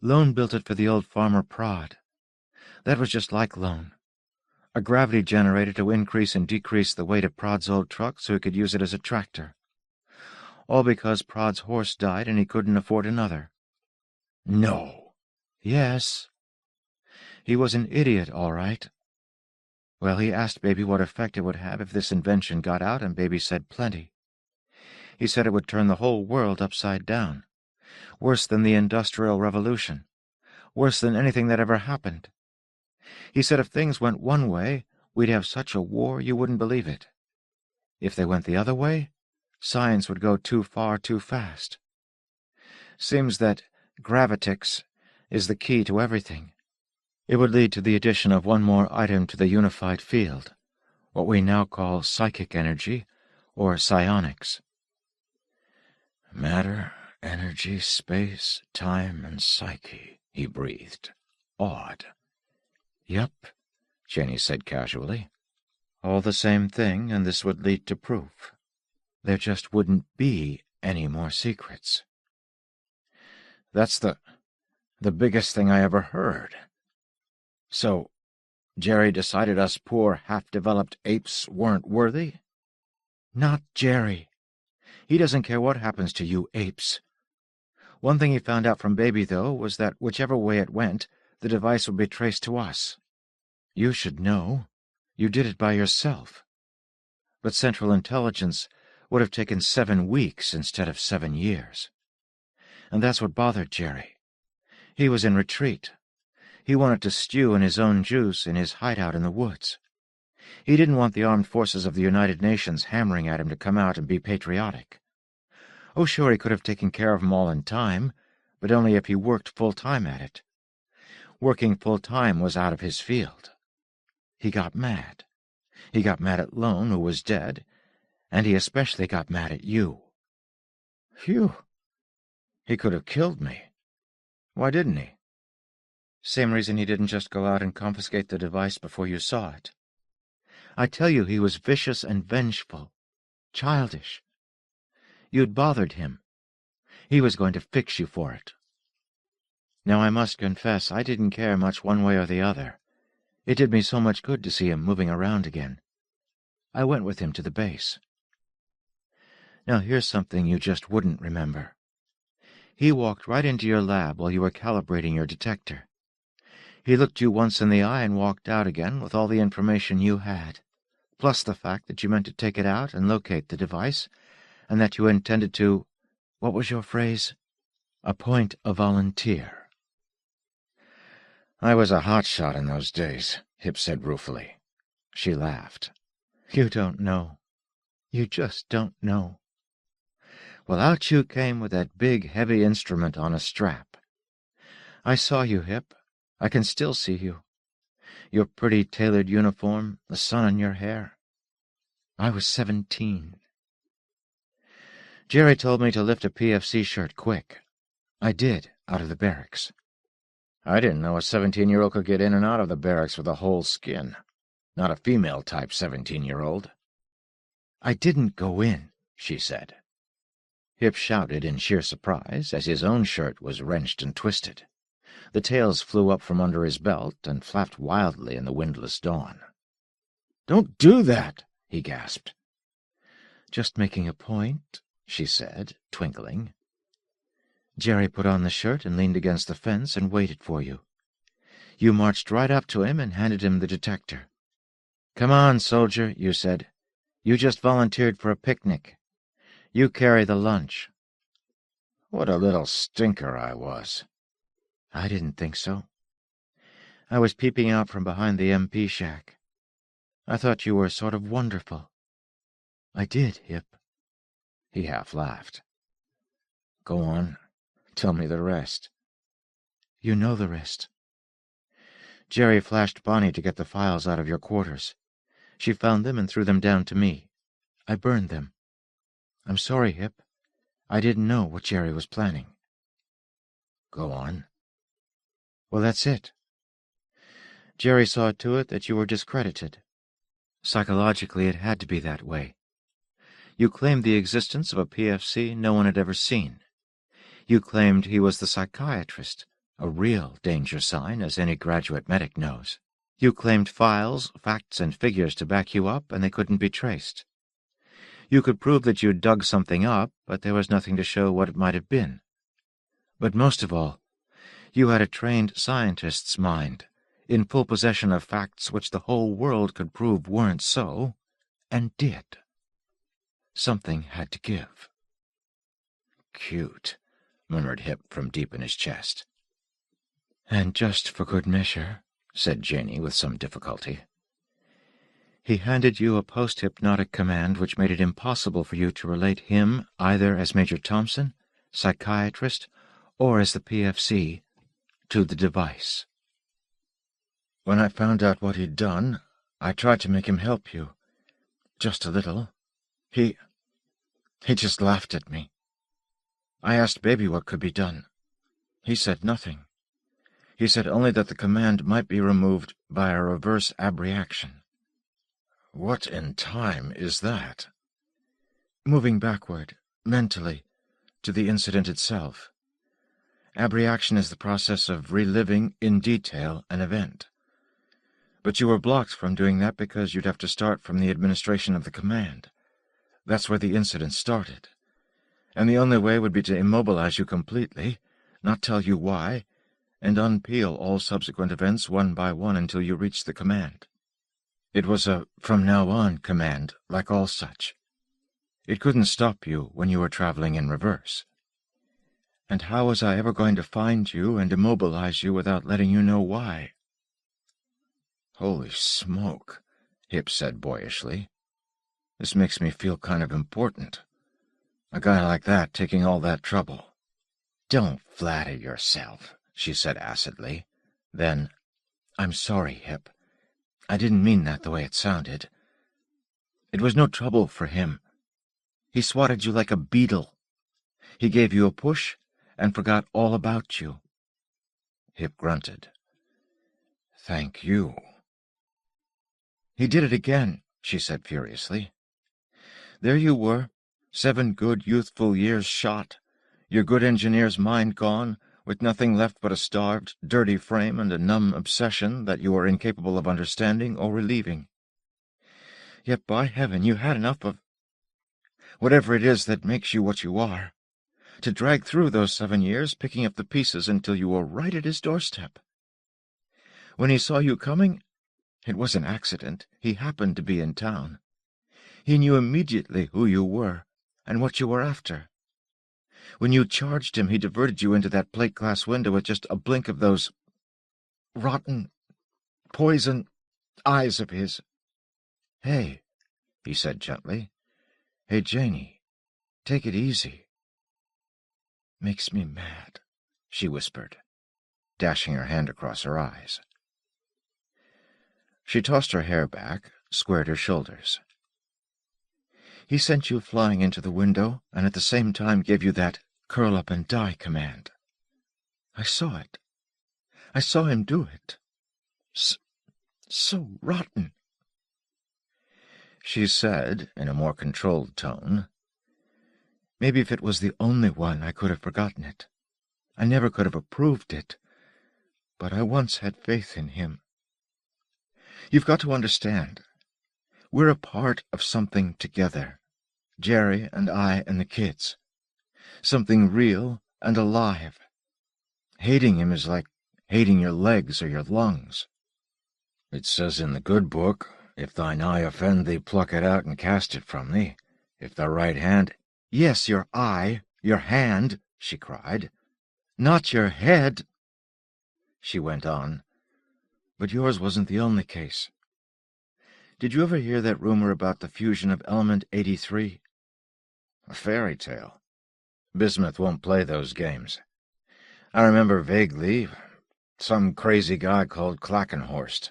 Speaker 3: Lone built it for the old farmer Prod. That was just like Lone. A gravity generator to increase and decrease the weight of Prod's old truck so he could use it as a tractor. All because Prod's horse died and he couldn't afford another.
Speaker 2: No.
Speaker 3: Yes. He was an idiot, all right. Well, he asked Baby what effect it would have if this invention got out, and Baby said plenty. He said it would turn the whole world upside down. Worse than the Industrial Revolution. Worse than anything that ever happened. He said if things went one way, we'd have such a war you wouldn't believe it. If they went the other way, science would go too far too fast. Seems that gravitics is the key to everything. It would lead to the addition of one more item to the unified field, what we now call psychic energy, or psionics.
Speaker 2: Matter, energy, space, time, and psyche, he breathed. Odd.
Speaker 3: Yep,
Speaker 2: Jenny said casually.
Speaker 3: All the same thing, and this would lead to proof. There just wouldn't be any more secrets.
Speaker 2: That's the biggest thing I ever heard. So, Jerry decided us poor, half-developed apes weren't worthy?
Speaker 3: Not Jerry. He doesn't care what happens to you apes. One thing he found out from Baby, though, was that whichever way it went, the device would be traced to us. You should know. You did it by yourself. But Central Intelligence would have taken 7 weeks instead of 7 years. And that's what bothered Jerry. He was in retreat. He wanted to stew in his own juice in his hideout in the woods. He didn't want the armed forces of the United Nations hammering at him to come out and be patriotic. Oh, sure, he could have taken care of them all in time, but only if he worked full-time at it. Working full-time was out of his field. He got mad. He got mad at Lone, who was dead, and he especially got mad at you.
Speaker 2: Phew. He could have killed me. Why didn't he?
Speaker 3: Same reason he didn't just go out and confiscate the device before you saw it. I tell you, he was vicious and vengeful, childish. You'd bothered him. He was going to fix you for it. Now, I must confess I didn't care much one way or the other. It did me so much good to see him moving around again. I went with him to the base. Now, here's something you just wouldn't remember. He walked right into your lab while you were calibrating your detector. He looked you once in the eye and walked out again with all the information you had, plus the fact that you meant to take it out and locate the device, and that you intended to, what was your phrase? Appoint a volunteer.
Speaker 2: I was a hotshot in those days, Hip said ruefully. She laughed.
Speaker 3: You don't know. You just don't know. Well, out you came with that big, heavy instrument on a strap. I saw you, Hip. I can still see you. Your pretty tailored uniform, the sun in your hair. I was 17. Jerry told me to lift a PFC shirt quick. I did, out of the barracks.
Speaker 2: I didn't know a 17-year-old could get in and out of the barracks with a whole skin. Not a female-type 17-year-old.
Speaker 3: I didn't go in, she said.
Speaker 2: Hip shouted in sheer surprise as his own shirt was wrenched and twisted. The tails flew up from under his belt and flapped wildly in the windless dawn. "Don't do that!" he gasped.
Speaker 3: "Just making a point," she said, twinkling. "Jerry put on the shirt and leaned against the fence and waited for you. You marched right up to him and handed him the detector. 'Come on, soldier,' you said. 'You just volunteered for a picnic. You carry the lunch.'
Speaker 2: What a little stinker I was.
Speaker 3: I didn't think so. I was peeping out from behind the MP shack. I thought you were sort of wonderful. I did, Hip."
Speaker 2: He half laughed. "Go on. Tell me the rest."
Speaker 3: "You know the rest. Jerry flashed Bonnie to get the files out of your quarters. She found them and threw them down to me. I burned them. I'm sorry, Hip. I didn't know what Jerry was planning."
Speaker 2: "Go on."
Speaker 3: "Well, that's it. Jerry saw to it that you were discredited. Psychologically, it had to be that way. You claimed the existence of a PFC no one had ever seen. You claimed he was the psychiatrist, a real danger sign, as any graduate medic knows. You claimed files, facts, and figures to back you up, and they couldn't be traced. You could prove that you'd dug something up, but there was nothing to show what it might have been. But most of all, you had a trained scientist's mind, in full possession of facts which the whole world could prove weren't so, and did. Something had to give."
Speaker 2: "Cute," murmured Hip from deep in his chest.
Speaker 3: "And just for good measure," said Janey with some difficulty, "he handed you a post-hypnotic command which made it impossible for you to relate him either as Major Thompson, psychiatrist, or as the PFC, to the device.
Speaker 2: When I found out what he'd done, I tried to make him help you. Just a little. He just laughed at me. I asked Baby what could be done. He said nothing. He said only that the command might be removed by a reverse abreaction." "What in time is that?"
Speaker 3: "Moving backward, mentally, to the incident itself. Abreaction is the process of reliving in detail an event. But you were blocked from doing that because you'd have to start from the administration of the command. That's where the incident started. And the only way would be to immobilize you completely, not tell you why, and unpeel all subsequent events one by one until you reached the command. It was a from-now-on command, like all such. It couldn't stop you when you were traveling in reverse. And how was I ever going to find you and immobilize you without letting you know why?"
Speaker 2: "Holy smoke," Hip said boyishly. "This makes me feel kind of important. A guy like that taking all that trouble."
Speaker 3: "Don't flatter yourself," she said acidly. Then, "I'm sorry, Hip. I didn't mean that the way it sounded. It was no trouble for him. He swatted you like a beetle. He gave you a push and forgot all about you."
Speaker 2: Hip grunted. "Thank you."
Speaker 3: "He did it again," she said furiously. "There you were, 7 good youthful years shot, your good engineer's mind gone,
Speaker 2: with nothing left but a starved, dirty frame and a numb obsession that you are incapable of understanding or relieving. Yet, by heaven, you had enough of whatever it is that makes you what you are, to drag through those 7 years, picking up the pieces until you were right at his doorstep. When he saw you coming, it was an accident. He happened to be in town. He knew immediately who you were and what you were after. When you charged him, he diverted you into that plate-glass window with just a blink of those rotten, poison eyes of his. "Hey," he said gently. "Hey, Janie, take it easy." "Makes me mad," she whispered, dashing her hand across her eyes. She tossed her hair back, squared her shoulders. "He sent you flying into the window, and at the same time gave you that curl up and die command. I saw it. I saw him do it. So rotten." She said, in a more controlled tone, "Maybe if it was the only one, I could have forgotten it. I never could have approved it, but I once had faith in him. You've got to understand. We're a part of something together, Jerry and I and the kids. Something real and alive. Hating him is like hating your legs or your lungs."
Speaker 1: It says in the good book, "If thine eye offend thee, pluck it out and cast it from thee. If thy right hand—"
Speaker 3: "Yes, your eye, your hand," she cried. "Not your head." She went on, "But yours wasn't the only case. Did you ever hear that rumor about the fusion of element 83?
Speaker 1: A fairy tale. Bismuth won't play those games. I remember vaguely some crazy guy called Klackenhorst."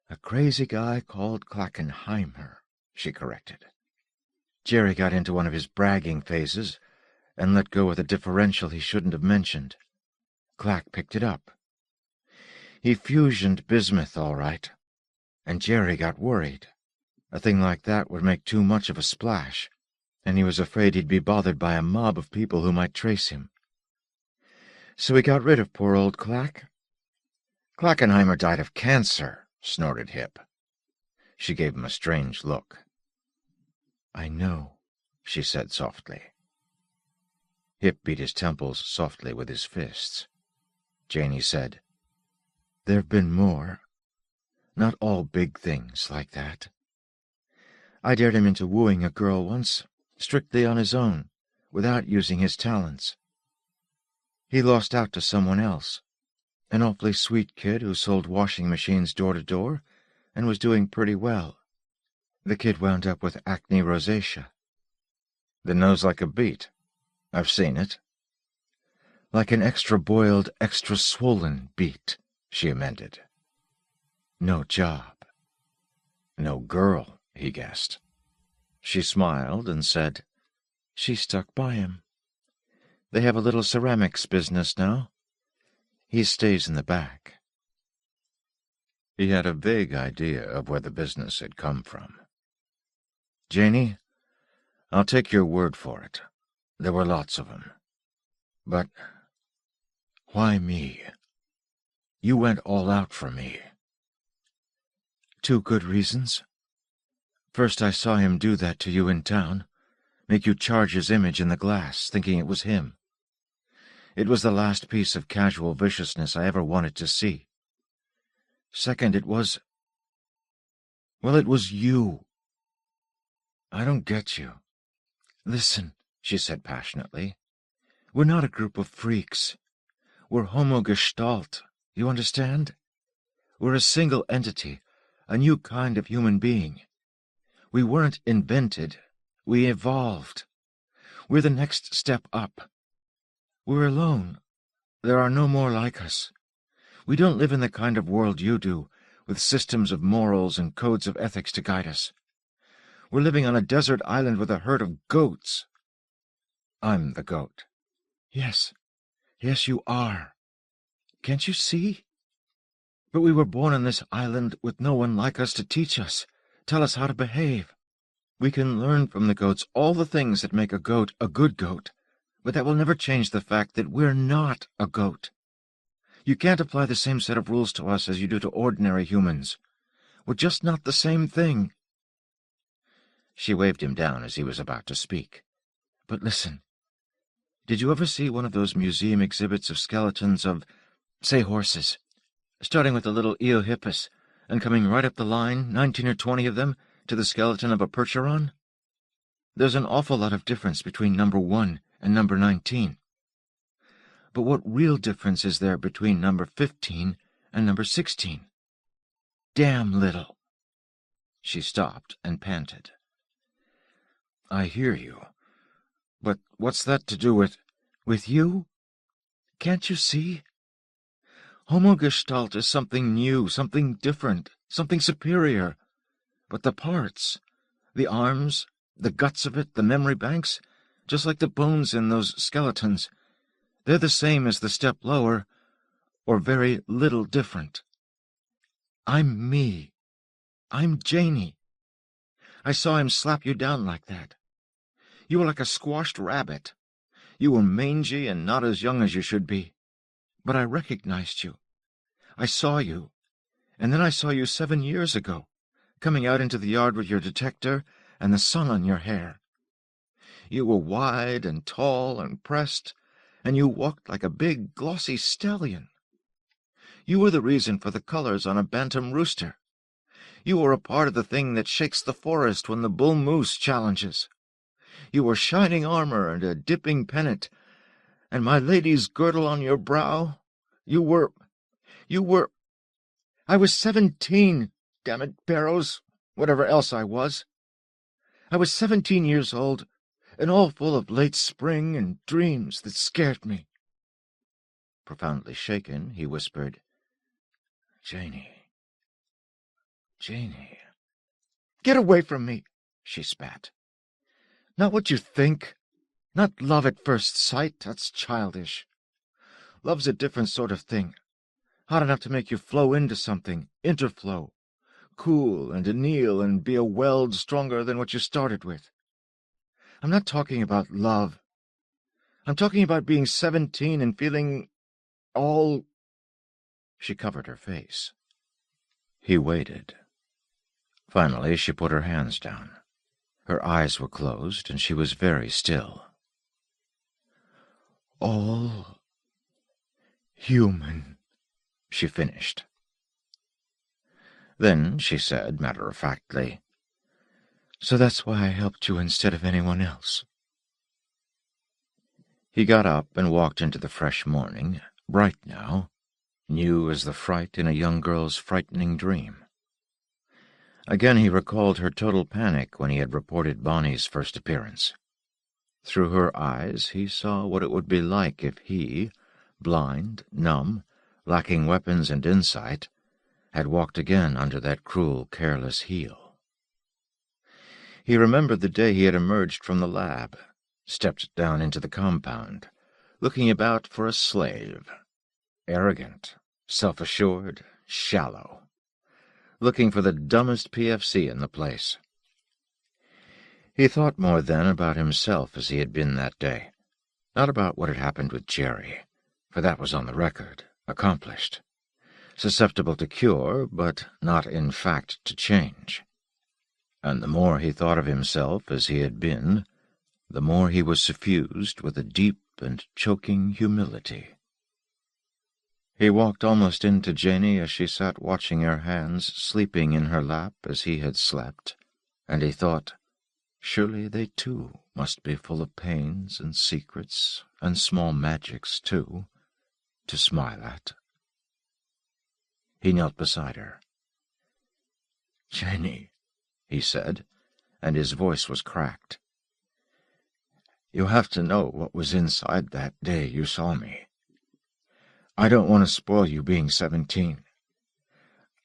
Speaker 3: "A crazy guy called Klackenheimer," she corrected. "Jerry got into one of his bragging phases and let go with a differential he shouldn't have mentioned. Clack picked it up. He fusioned bismuth, all right, and Jerry got worried. A thing like that would make too much of a splash, and he was afraid he'd be bothered by a mob of people who might trace him. So he got rid of poor old Clack."
Speaker 1: "Klackenheimer died of cancer," snorted Hip. She gave him a strange look.
Speaker 3: "I know," she said softly.
Speaker 2: Hip beat his temples softly with his fists.
Speaker 3: Janie said, "There've been more. Not all big things like that. I dared him into wooing a girl once, strictly on his own, without using his talents. He lost out to someone else, an awfully sweet kid who sold washing machines door to door and was doing pretty well. The kid wound up with acne rosacea."
Speaker 1: "The nose like a beet. I've seen it."
Speaker 3: "Like an extra-boiled, extra-swollen beet," she amended. "No job."
Speaker 1: "No girl," he guessed.
Speaker 3: She smiled and said, "She stuck by him. They have a little ceramics business now. He stays in the back."
Speaker 1: He had a vague idea of where the business had come from.
Speaker 2: "Janie, I'll take your word for it. There were lots of them. But why me? You went all out for me."
Speaker 3: "2 good reasons. First, I saw him do that to you in town, make you charge his image in the glass, thinking it was him. It was the last piece of casual viciousness I ever wanted to see. Second, it was you. I don't get you. Listen," she said passionately. "We're not a group of freaks. We're homogestalt, you understand? We're a single entity, a new kind of human being. We weren't invented, we evolved. We're the next step up. We're alone. There are no more like us. We don't live in the kind of world you do, with systems of morals and codes of ethics to guide us. We're living on a desert island with a herd of goats."
Speaker 2: "I'm the goat."
Speaker 3: Yes, you are. Can't you see? But we were born on this island with no one like us to teach us, tell us how to behave. We can learn from the goats all the things that make a goat a good goat, But that will never change the fact that we're not a goat. You can't apply the same set of rules to us as you do to ordinary humans. We're just not the same thing." She waved him down as he was about to speak. "But listen. Did you ever see one of those museum exhibits of skeletons of, say, horses, starting with the little Eohippus and coming right up the line, 19 or 20 of them, to the skeleton of a Percheron? There's an awful lot of difference between number 1 and number 19. But what real difference is there between number 15 and number 16? Damn little." She stopped and panted. "I hear you. But what's that to do with you? Can't you see? Homogestalt is something new, something different, something superior. But the parts, the arms, the guts of it, the memory banks, just like the bones in those skeletons, they're the same as the step lower, or very little different. I'm me. I'm Janey. I saw him slap you down like that. You were like a squashed rabbit. You were mangy and not as young as you should be. But I recognized you. I saw you. And then I saw you 7 years ago, coming out into the yard with your detector and the sun on your hair. You were wide and tall and pressed, and you walked like a big, glossy stallion. You were the reason for the colors on a bantam rooster. You were a part of the thing that shakes the forest when the bull moose challenges. You were shining armor and a dipping pennant, and my lady's girdle on your brow. You were... I was 17, damn it, Barrows, whatever else I was. I was 17 years old, and all full of late spring and dreams that scared me." Profoundly shaken, he whispered, "Janey, Janey." "Get away from me," she spat. "Not what you think. Not love at first sight. That's childish. Love's a different sort of thing. Hot enough to make you flow into something, interflow, cool and anneal and be a weld stronger than what you started with. I'm not talking about love. I'm talking about being 17 and feeling all—" She covered her face. He waited. Finally, she put her hands down. Her eyes were closed, and she was very still. "All human," she finished. Then she said, matter-of-factly, "So that's why I helped you instead of anyone else." He got up and walked into the fresh morning, bright now, new as the fright in a young girl's frightening dream. Again he recalled her total panic when he had reported Bonnie's first appearance. Through her eyes he saw what it would be like if he, blind, numb, lacking weapons and insight, had walked again under that cruel, careless heel. He remembered the day he had emerged from the lab, stepped down into the compound, looking about for a slave, arrogant, self-assured, shallow, looking for the dumbest PFC in the place. He thought more then about himself as he had been that day, not about what had happened with Jerry, for that was on the record, accomplished, susceptible to cure, but not in fact to change. And the more he thought of himself as he had been, the more he was suffused with a deep and choking humility. He walked almost into Janey as she sat watching her hands sleeping in her lap as he had slept, and he thought, surely they too must be full of pains and secrets and small magics too, to smile at. He knelt beside her. "Janey," he said, and his voice was cracked. "You have to know what was inside that day you saw me. I don't want to spoil you being 17.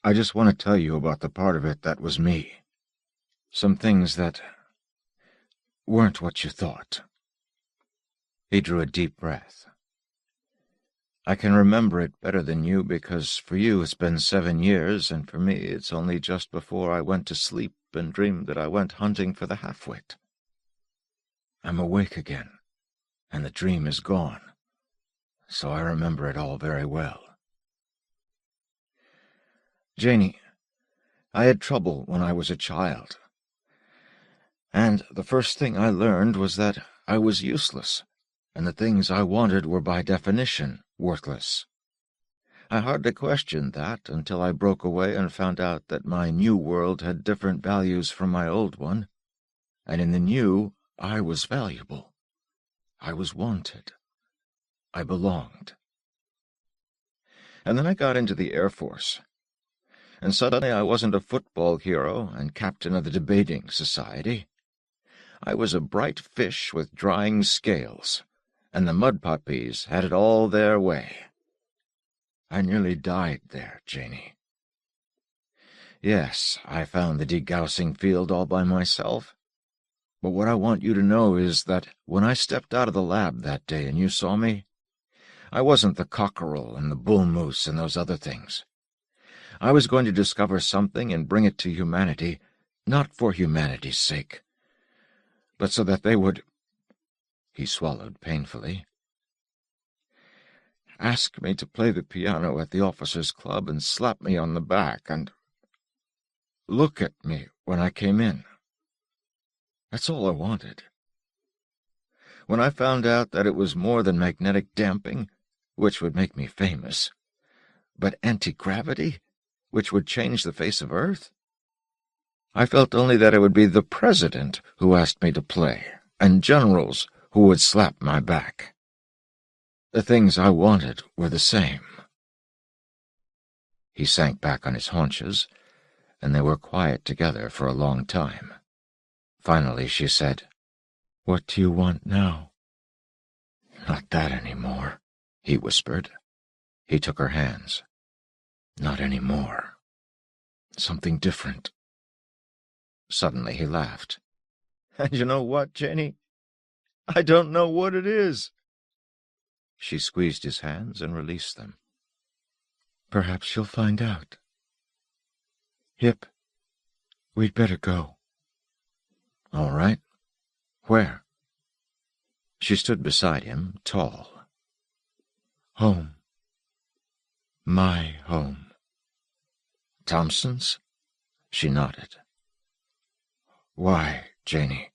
Speaker 3: I just want to tell you about the part of it that was me. Some things that weren't what you thought." He drew a deep breath. "I can remember it better than you because for you it's been 7 years, and for me it's only just before I went to sleep and dreamed that I went hunting for the half-wit. I'm awake again,
Speaker 2: and the dream is gone, so I remember it all very well. Janie, I had trouble when I was a child, and the first thing I learned was that I was useless, and the things I wanted were by definition worthless. I hardly questioned that until I broke away and found out that my new world had different values from my old one, and in the new I was valuable. I was wanted. I belonged. And then I got into the Air Force, and suddenly I wasn't a football hero and captain of the debating society. I was a bright fish with drying scales, and the mud puppies had it all their way. I nearly died there, Janie. Yes, I found the degaussing field all by myself, but what I want you to know is that when I stepped out of the lab that day and you saw me, I wasn't the cockerel and the bull moose and those other things. I was going to discover something and bring it to humanity, not for humanity's sake, but so that they would— He swallowed painfully. Ask me to play the piano at the officers' club and slap me on the back and look at me when I came in. That's all I wanted. When I found out that it was more than magnetic damping, which would make me famous, but anti-gravity, which would change the face of Earth, I felt only that it would be the president who asked me to play, and generals who would slap my back. The things I wanted were the same. He sank back on his haunches, and they were quiet together for a long time. Finally she said, "What do you want now?" "Not that anymore," he whispered. He took her hands. "Not anymore. Something different." Suddenly he laughed. "And you know what, Janie? I don't know what it is." She squeezed his hands and released them. "Perhaps you'll find out. Hip, we'd better go." "All right. Where?" She stood beside him, tall. "Home. My home." "Thompson's?" She nodded. "Why, Janie?"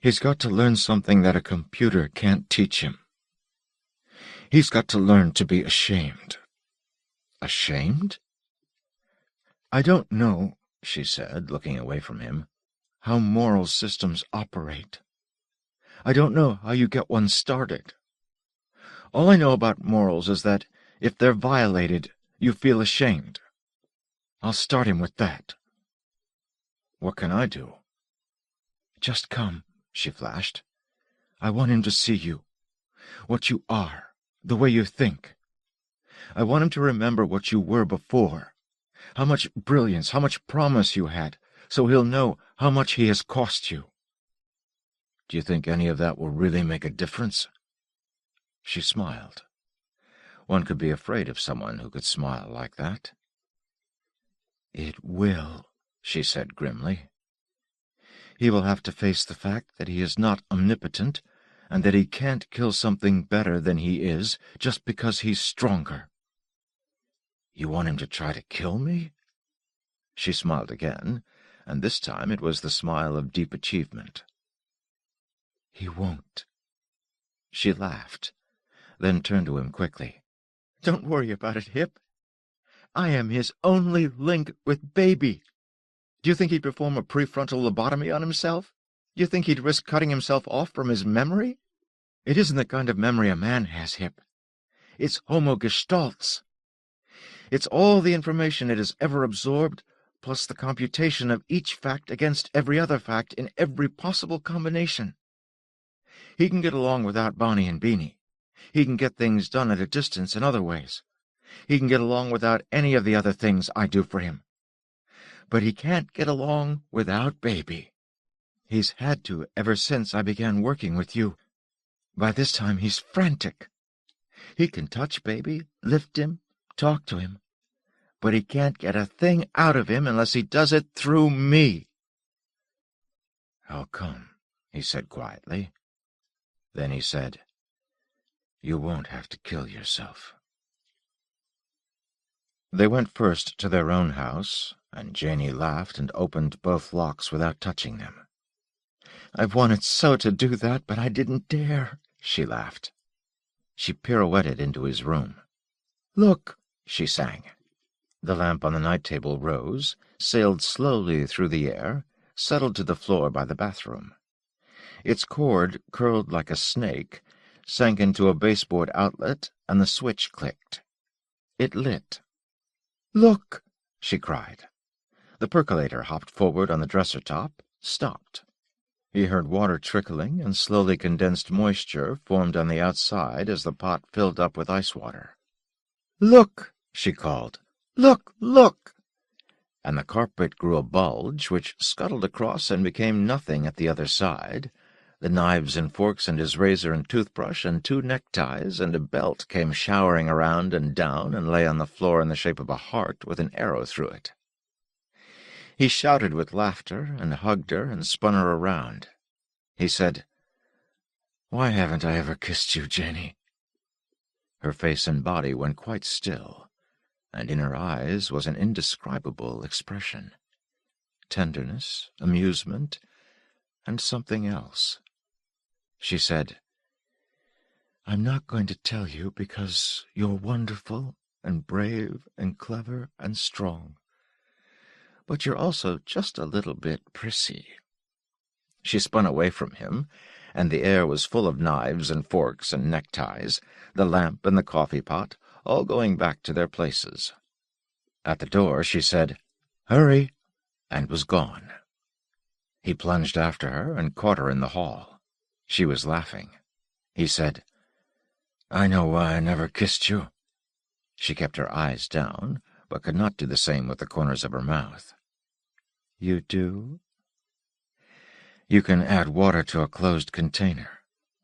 Speaker 2: "He's got to learn something that a computer can't teach him. He's got to learn to be ashamed." "Ashamed?" "I don't know," she said, looking away from him, "how moral systems operate. I don't know how you get one started. All I know about morals is that if they're violated, you feel ashamed. I'll start him with that." "What can I do?" "Just come," she flashed. "I want him to see you, what you are, the way you think. I want him to remember what you were before, how much brilliance, how much promise you had, so he'll know how much he has cost you." "Do you think any of that will really make a difference?" She smiled. One could be afraid of someone who could smile like that. "It will," she said grimly. "He will have to face the fact that he is not omnipotent, and that he can't kill something better than he is just because he's stronger." "You want him to try to kill me?" She smiled again, and this time it was the smile of deep achievement. "He won't." She laughed, then turned to him quickly. "Don't worry about it, Hip. I am his only link with Baby. Do you think he'd perform a prefrontal lobotomy on himself? Do you think he'd risk cutting himself off from his memory? It isn't the kind of memory a man has, Hip. It's Homo gestalt's. It's all the information it has ever absorbed, plus the computation of each fact against every other fact in every possible combination. He can get along without Bonnie and Beanie. He can get things done at a distance in other ways. He can get along without any of the other things I do for him. But he can't get along without Baby. He's had to ever since I began working with you. By this time he's frantic. He can touch Baby, lift him, talk to him, but he can't get a thing out of him unless he does it through me." "How come?" he said quietly. Then he said, "You won't have to kill yourself." They went first to their own house, and Janey laughed and opened both locks without touching them. "I've wanted so to do that, but I didn't dare," she laughed. She pirouetted into his room. "Look," she sang. The lamp on the night-table rose, sailed slowly through the air, settled to the floor by the bathroom. Its cord, curled like a snake, sank into a baseboard outlet, and the switch clicked. It lit. "Look!" she cried. The percolator hopped forward on the dresser-top, stopped. He heard water trickling, and slowly condensed moisture formed on the outside as the pot filled up with ice water. "Look!" she called. "Look! Look!" And the carpet grew a bulge, which scuttled across and became nothing at the other side. The knives and forks and his razor and toothbrush and 2 neckties and a belt came showering around and down and lay on the floor in the shape of a heart with an arrow through it. He shouted with laughter and hugged her and spun her around. He said, "Why haven't I ever kissed you, Janey?" Her face and body went quite still, and in her eyes was an indescribable expression. Tenderness, amusement, and something else. She said, "I'm not going to tell you because you're wonderful and brave and clever and strong. But you're also just a little bit prissy." She spun away from him, and the air was full of knives and forks and neckties, the lamp and the coffee-pot, all going back to their places. At the door she said, "Hurry," and was gone. He plunged after her and caught her in the hall. She was laughing. He said, "I know why I never kissed you." She kept her eyes down, but could not do the same with the corners of her mouth. "You do?" "You can add water to a closed container,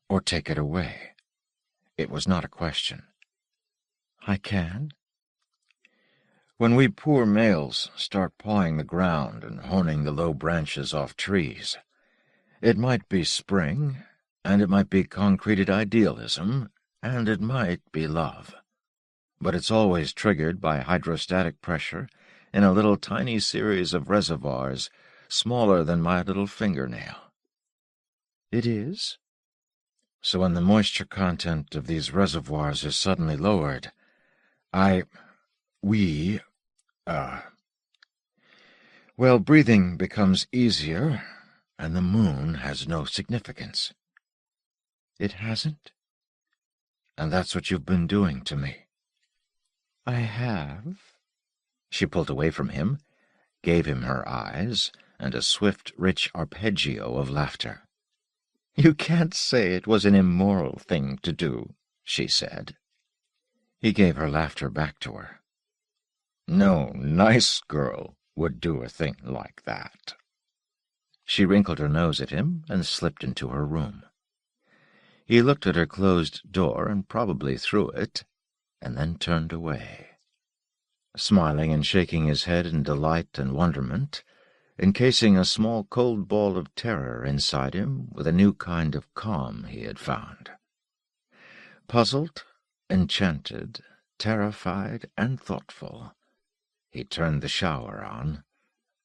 Speaker 2: or take it away." It was not a question. "I can?" "When we poor males start pawing the ground and honing the low branches off trees, it might be spring, and it might be concreted idealism, and it might be love. But it's always triggered by hydrostatic pressure in a little tiny series of reservoirs smaller than my little fingernail." "It is?" "So when the moisture content of these reservoirs is suddenly lowered, well, breathing becomes easier, and the moon has no significance." "It hasn't?" "And that's what you've been doing to me." "I have?" She pulled away from him, gave him her eyes, and a swift, rich arpeggio of laughter. "You can't say it was an immoral thing to do," she said. He gave her laughter back to her. "No nice girl would do a thing like that." She wrinkled her nose at him and slipped into her room. He looked at her closed door and probably through it, and then turned away, smiling and shaking his head in delight and wonderment, encasing a small cold ball of terror inside him with a new kind of calm he had found. Puzzled, enchanted, terrified, and thoughtful, he turned the shower on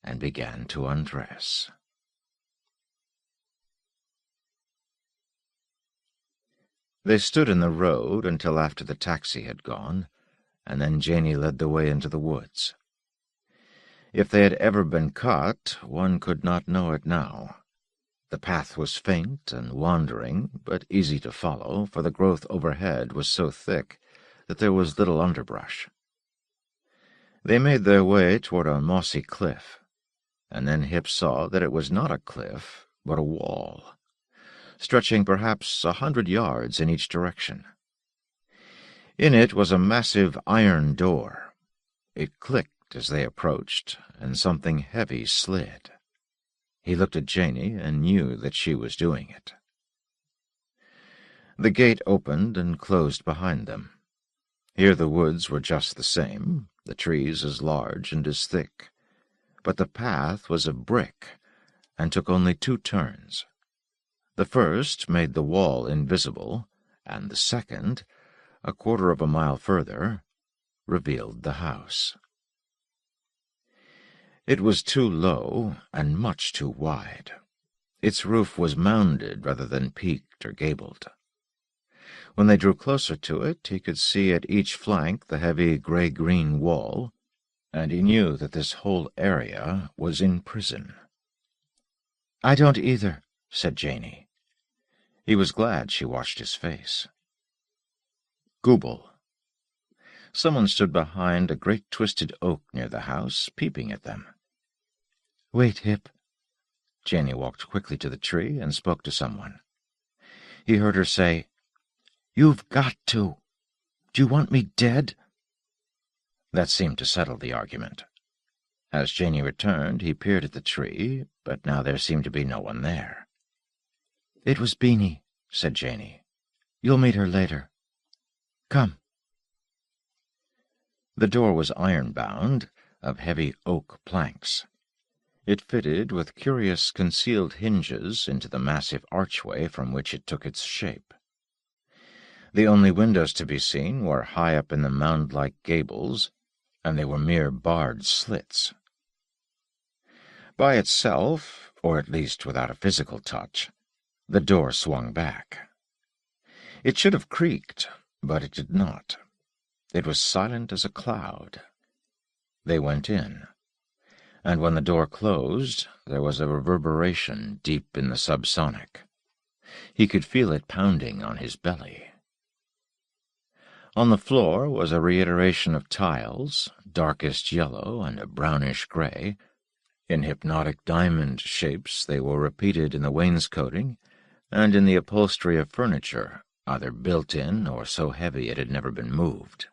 Speaker 2: and began to undress. They stood in the road until after the taxi had gone, and then Janey led the way into the woods. If they had ever been caught, one could not know it now. The path was faint and wandering, but easy to follow, for the growth overhead was so thick that there was little underbrush. They made their way toward a mossy cliff, and then Hip saw that it was not a cliff, but a wall, stretching perhaps 100 yards in each direction. In it was a massive iron door. It clicked as they approached, and something heavy slid. He looked at Janey and knew that she was doing it. The gate opened and closed behind them. Here the woods were just the same, the trees as large and as thick, but the path was of brick and took only 2 turns. The first made the wall invisible, and the second, a quarter of a mile further, revealed the house. It was too low and much too wide. Its roof was mounded rather than peaked or gabled. When they drew closer to it, he could see at each flank the heavy gray-green wall, and he knew that this whole area was in prison. "I don't either," said Janey. He was glad she watched his face. Gooble. Someone stood behind a great twisted oak near the house, peeping at them. "Wait, Hip." Janey walked quickly to the tree and spoke to someone. He heard her say, "You've got to. Do you want me dead?" That seemed to settle the argument. As Janey returned, he peered at the tree, but now there seemed to be no one there. "It was Beanie," said Janey. "You'll meet her later. Come." The door was iron-bound, of heavy oak planks. It fitted with curious concealed hinges into the massive archway from which it took its shape. The only windows to be seen were high up in the mound-like gables, and they were mere barred slits. By itself, or at least without a physical touch, the door swung back. It should have creaked, but it did not. It was silent as a cloud. They went in, and when the door closed, there was a reverberation deep in the subsonic. He could feel it pounding on his belly. On the floor was a reiteration of tiles, darkest yellow and a brownish gray. In hypnotic diamond shapes they were repeated in the wainscoting and in the upholstery of furniture, either built-in or so heavy it had never been moved.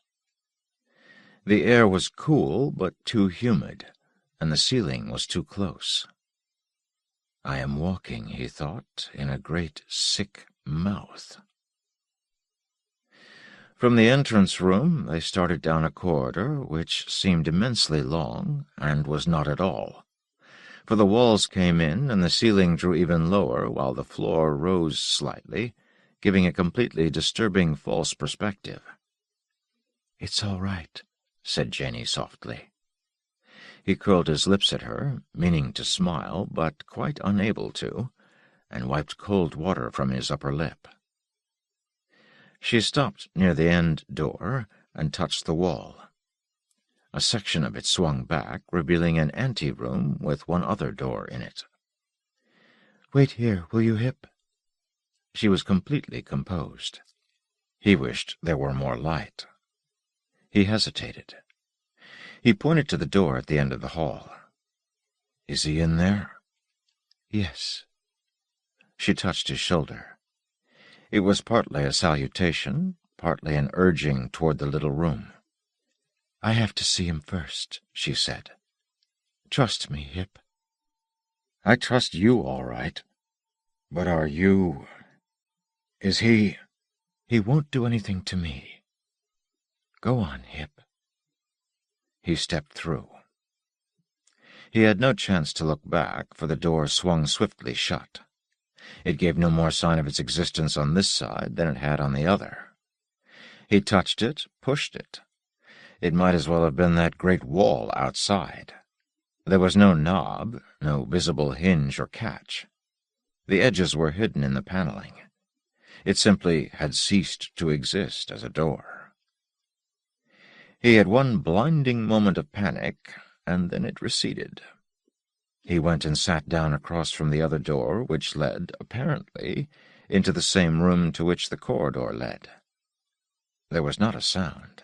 Speaker 2: The air was cool but too humid, and the ceiling was too close. "I am walking," he thought, "in a great sick mouth." From the entrance room they started down a corridor which seemed immensely long and was not at all, for the walls came in and the ceiling drew even lower while the floor rose slightly, giving a completely disturbing false perspective. "It's all right," said Janey softly. He curled his lips at her, meaning to smile, but quite unable to, and wiped cold water from his upper lip. She stopped near the end door and touched the wall. A section of it swung back, revealing an ante-room with one other door in it. "Wait here, will you, Hip?" She was completely composed. He wished there were more light. He hesitated. He pointed to the door at the end of the hall. "Is he in there?" "Yes." She touched his shoulder. It was partly a salutation, partly an urging toward the little room. "I have to see him first," she said. "Trust me, Hip."
Speaker 4: I trust you, all right. But are you... Is he...
Speaker 3: "He won't do anything to me. Go on, Hip."
Speaker 2: He stepped through. He had no chance to look back, for the door swung swiftly shut. It gave no more sign of its existence on this side than it had on the other. He touched it, pushed it. It might as well have been that great wall outside. There was no knob, no visible hinge or catch. The edges were hidden in the paneling. It simply had ceased to exist as a door. He had one blinding moment of panic, and then it receded. He went and sat down across from the other door, which led, apparently, into the same room to which the corridor led. There was not a sound.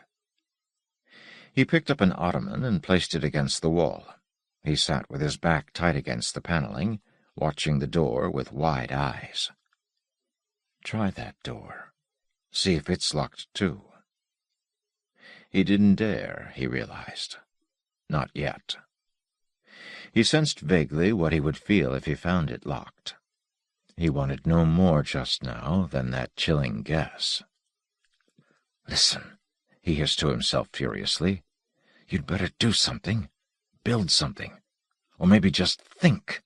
Speaker 2: He picked up an ottoman and placed it against the wall. He sat with his back tight against the paneling, watching the door with wide eyes. Try that door. See if it's locked, too. He didn't dare, he realized. Not yet. He sensed vaguely what he would feel if he found it locked. He wanted no more just now than that chilling guess. "Listen," he hissed to himself furiously. "You'd better do something. Build something. Or maybe just think.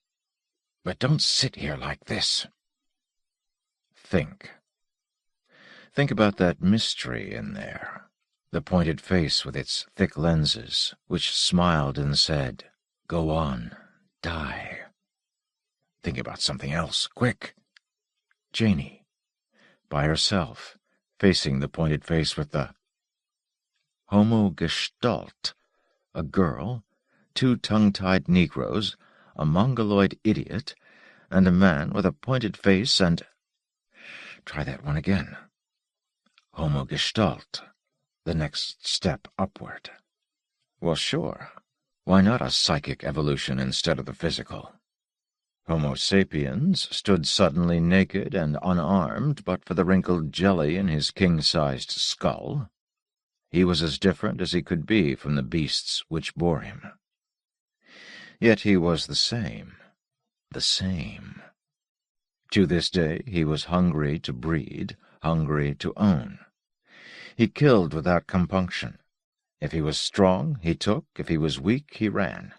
Speaker 2: But don't sit here like this." Think. Think about that mystery in there, the pointed face with its thick lenses, which smiled and said, "Go on, die." Think about something else, quick. Janey, by herself, facing the pointed face with the Homo Gestalt, a girl, 2 tongue-tied Negroes, a Mongoloid idiot, and a man with a pointed face and... Try that one again. Homo Gestalt, the next step upward. Well, sure. Why not a psychic evolution instead of the physical? Homo sapiens stood suddenly naked and unarmed but for the wrinkled jelly in his king-sized skull. He was as different as he could be from the beasts which bore him. Yet he was the same. The same. To this day he was hungry to breed, hungry to own. He killed without compunction. If he was strong, he took. If he was weak, he ran.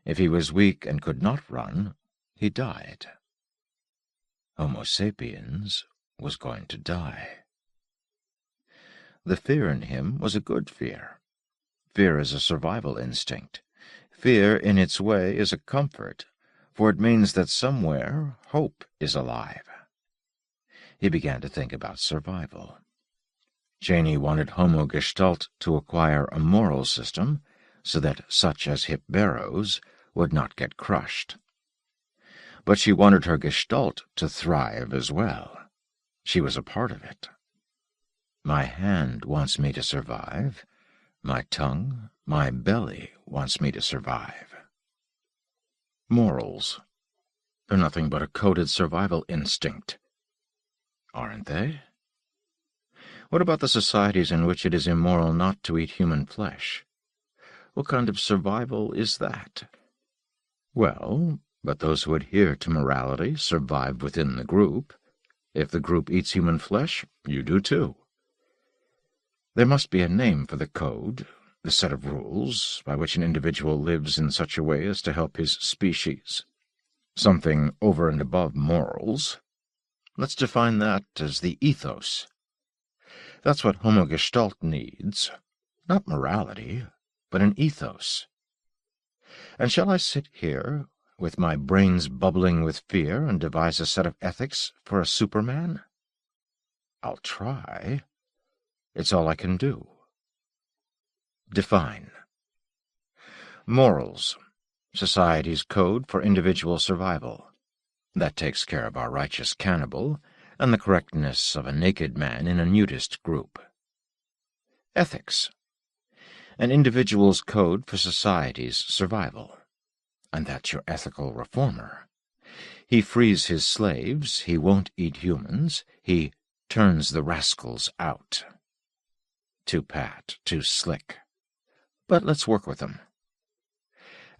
Speaker 2: If he was weak and could not run, he died. Homo sapiens was going to die. The fear in him was a good fear. Fear is a survival instinct. Fear, in its way, is a comfort, for it means that somewhere hope is alive. He began to think about survival. Janey wanted Homo Gestalt to acquire a moral system so that such as Hip Barrows would not get crushed. But she wanted her Gestalt to thrive as well. She was a part of it. My hand wants me to survive. My tongue, my belly wants me to survive. Morals. They're nothing but a coded survival instinct. Aren't they? What about the societies in which it is immoral not to eat human flesh? What kind of survival is that? Well, but those who adhere to morality survive within the group. If the group eats human flesh, you do too. There must be a name for the code, the set of rules by which an individual lives in such a way as to help his species. Something over and above morals. Let's define that as the ethos. That's what Homo Gestalt needs. Not morality, but an ethos. And shall I sit here, with my brains bubbling with fear, and devise a set of ethics for a superman? I'll try. It's all I can do. Define. Morals. Society's code for individual survival. That takes care of our righteous cannibal and the correctness of a naked man in a nudist group. Ethics. An individual's code for society's survival. And that's your ethical reformer. He frees his slaves, he won't eat humans, he turns the rascals out. Too pat, too slick. But let's work with him.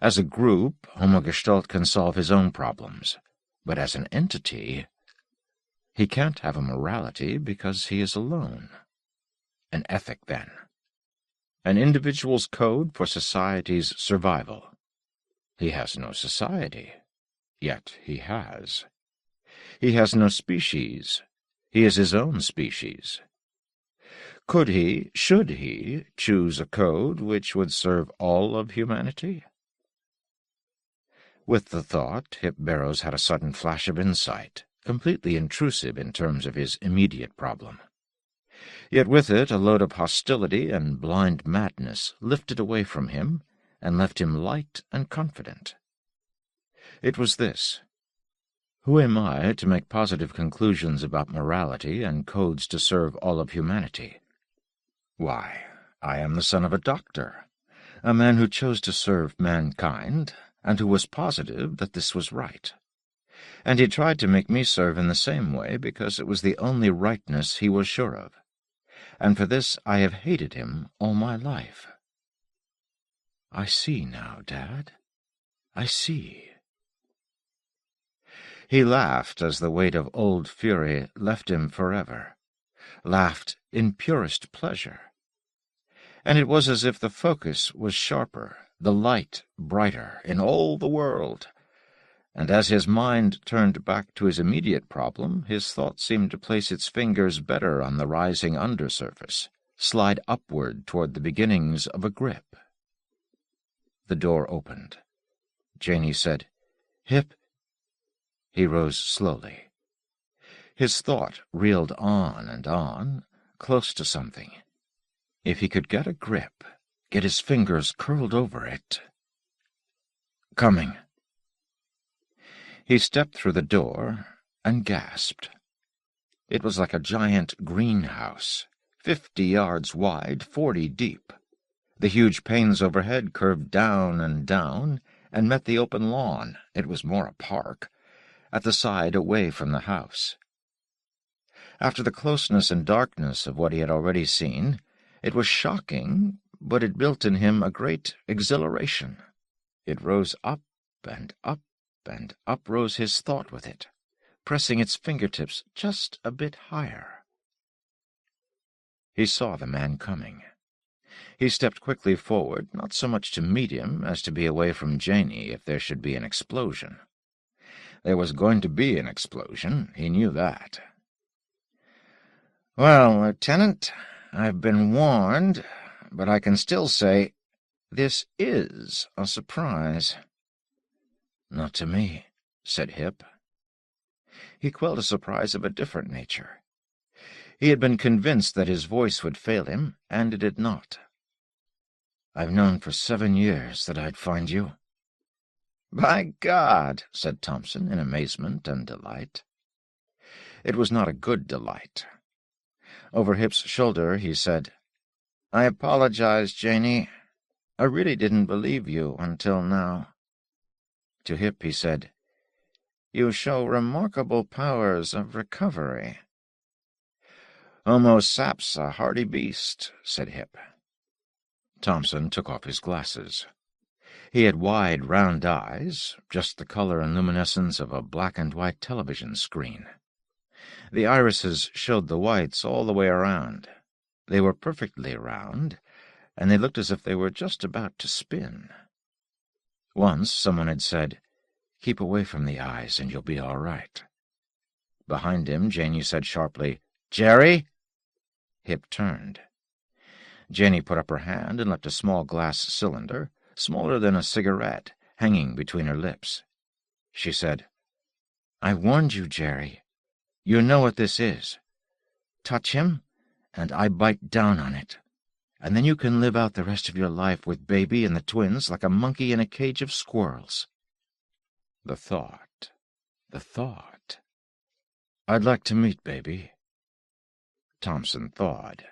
Speaker 2: As a group, Homo Gestalt can solve his own problems, but as an entity, he can't have a morality because he is alone. An ethic, then. An individual's code for society's survival. He has no society, yet he has. He has no species, he is his own species. Could he, should he, choose a code which would serve all of humanity? With the thought, Hip Barrows had a sudden flash of insight, completely intrusive in terms of his immediate problem. Yet with it a load of hostility and blind madness lifted away from him and left him light and confident. It was this: who am I to make positive conclusions about morality and codes to serve all of humanity? Why, I am the son of a doctor, a man who chose to serve mankind, and who was positive that this was right. And he tried to make me serve in the same way because it was the only rightness he was sure of. And for this I have hated him all my life. I see now, Dad. I see. He laughed as the weight of old fury left him forever, laughed in purest pleasure. And it was as if the focus was sharper, the light brighter in all the world, and as his mind turned back to his immediate problem, his thought seemed to place its fingers better on the rising undersurface, slide upward toward the beginnings of a grip. The door opened. Janey said, "Hip." He rose slowly. His thought reeled on, close to something. If he could get a grip, get his fingers curled over it. "Coming." He stepped through the door and gasped. It was like a giant greenhouse, 50 yards wide, 40 deep. The huge panes overhead curved down and met the open lawn. It was more a park, at the side away from the house. After the closeness and darkness of what he had already seen, it was shocking, but it built in him a great exhilaration. It rose up and up and up rose his thought with it, pressing its fingertips just a bit higher. He saw the man coming. He stepped quickly forward, not so much to meet him as to be away from Janey if there should be an explosion. There was going to be an explosion, he knew that. "Well, Lieutenant, I've been warned, but I can still say this is a surprise." "Not to me," said Hip. He quelled a surprise of a different nature. He had been convinced that his voice would fail him, and it did not. "I've known for 7 years that I'd find you." "By God!" said Thompson in amazement and delight. It was not a good delight. Over Hip's shoulder he said, "I apologize, Janey. I really didn't believe you until now." To Hip he said, "You show remarkable powers of recovery." "Homo sap's a hardy beast," said Hip. Thompson took off his glasses. He had wide, round eyes, just the color and luminescence of a black-and-white television screen. The irises showed the whites all the way around. They were perfectly round, and they looked as if they were just about to spin. Once someone had said, "Keep away from the eyes and you'll be all right." Behind him, Janey said sharply, "Jerry!" Hip turned. Janey put up her hand and left a small glass cylinder, smaller than a cigarette, hanging between her lips. She said, "I warned you, Jerry. You know what this is. Touch him, and I bite down on it. And then you can live out the rest of your life with Baby and the twins like a monkey in a cage of squirrels." The thought. "I'd like to meet Baby." Thompson thawed.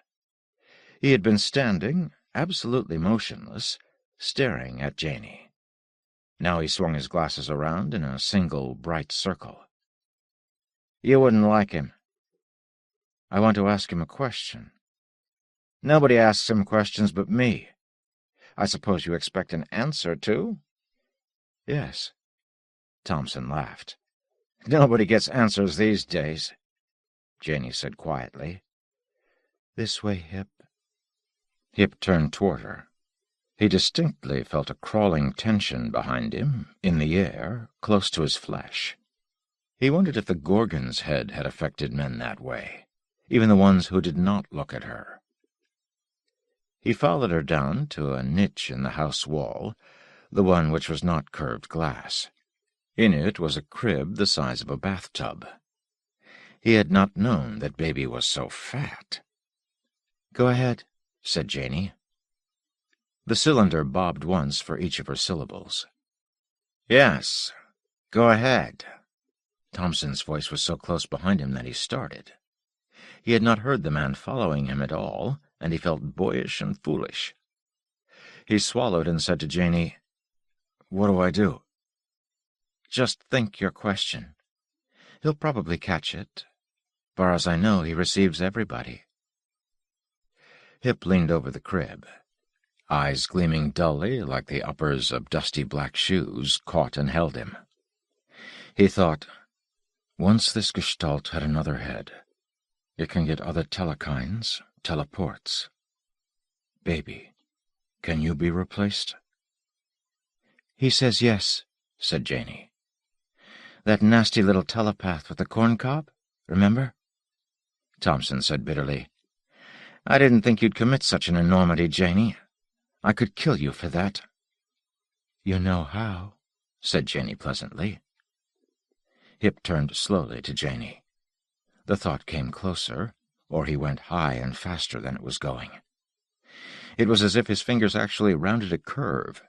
Speaker 2: He had been standing, absolutely motionless, staring at Janey. Now he swung his glasses around in a single bright circle. "You wouldn't like him." "I want to ask him a question." "Nobody asks him questions but me. I suppose you expect an answer, too?" "Yes." Thompson laughed. "Nobody gets answers these days," Janey said quietly. "This way, Hip." Hip turned toward her. He distinctly felt a crawling tension behind him, in the air, close to his flesh. He wondered if the Gorgon's head had affected men that way, even the ones who did not look at her. He followed her down to a niche in the house wall, the one which was not curved glass. In it was a crib the size of a bathtub. He had not known that Baby was so fat. "Go ahead," said Janey. The cylinder bobbed once for each of her syllables. "Yes, go ahead." Thompson's voice was so close behind him that he started. He had not heard the man following him at all, and he felt boyish and foolish. He swallowed and said to Janey, "What do I do?" "Just think your question. He'll probably catch it. Far as I know, he receives everybody." Hip leaned over the crib. Eyes gleaming dully like the uppers of dusty black shoes caught and held him. He thought, once this gestalt had another head, it can get other telekines, teleports. Baby, can you be replaced? "He says yes," said Janey.
Speaker 3: That nasty little telepath with the corncob, remember? Thompson said bitterly. I didn't think you'd commit such an enormity, Janey. I could kill you for that. You know how, said Janey pleasantly. Hip turned slowly to Janey. The thought came closer, or he went high and faster than it was going. It was as if his fingers actually rounded a curve,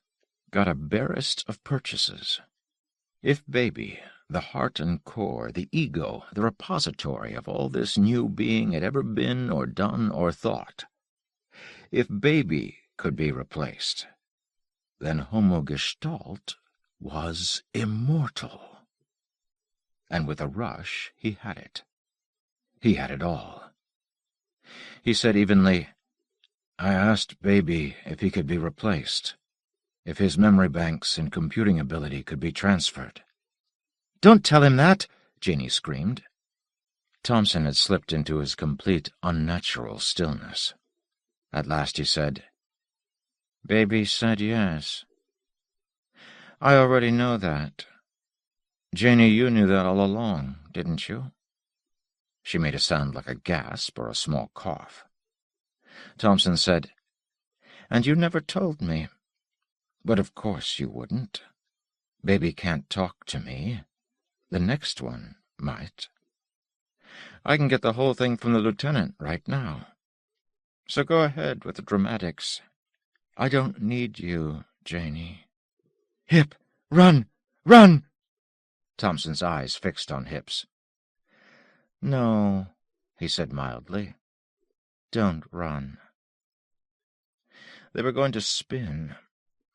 Speaker 3: got a barest of purchases. If Baby, the heart and core, the ego, the repository of all this new being had ever been or done or thought, if Baby could be replaced, then Homo Gestalt was immortal. And with a rush he had it. He had it all. He said evenly, I asked Baby if he could be replaced, if his memory banks and computing ability could be transferred. Don't tell him that, Janey screamed. Thompson had slipped into his complete, unnatural stillness. At last he said, Baby said yes. I already know that. Janey, you knew that all along, didn't you? She made a sound like a gasp or a small cough. Thompson said, And you never told me. But of course you wouldn't. Baby can't talk to me. The next one might. I can get the whole thing from the lieutenant right now. So go ahead with the dramatics. I don't need you, Janey. Hip, run! Run! Thompson's eyes fixed on Hip's. No, he said mildly. Don't run. They were going to spin.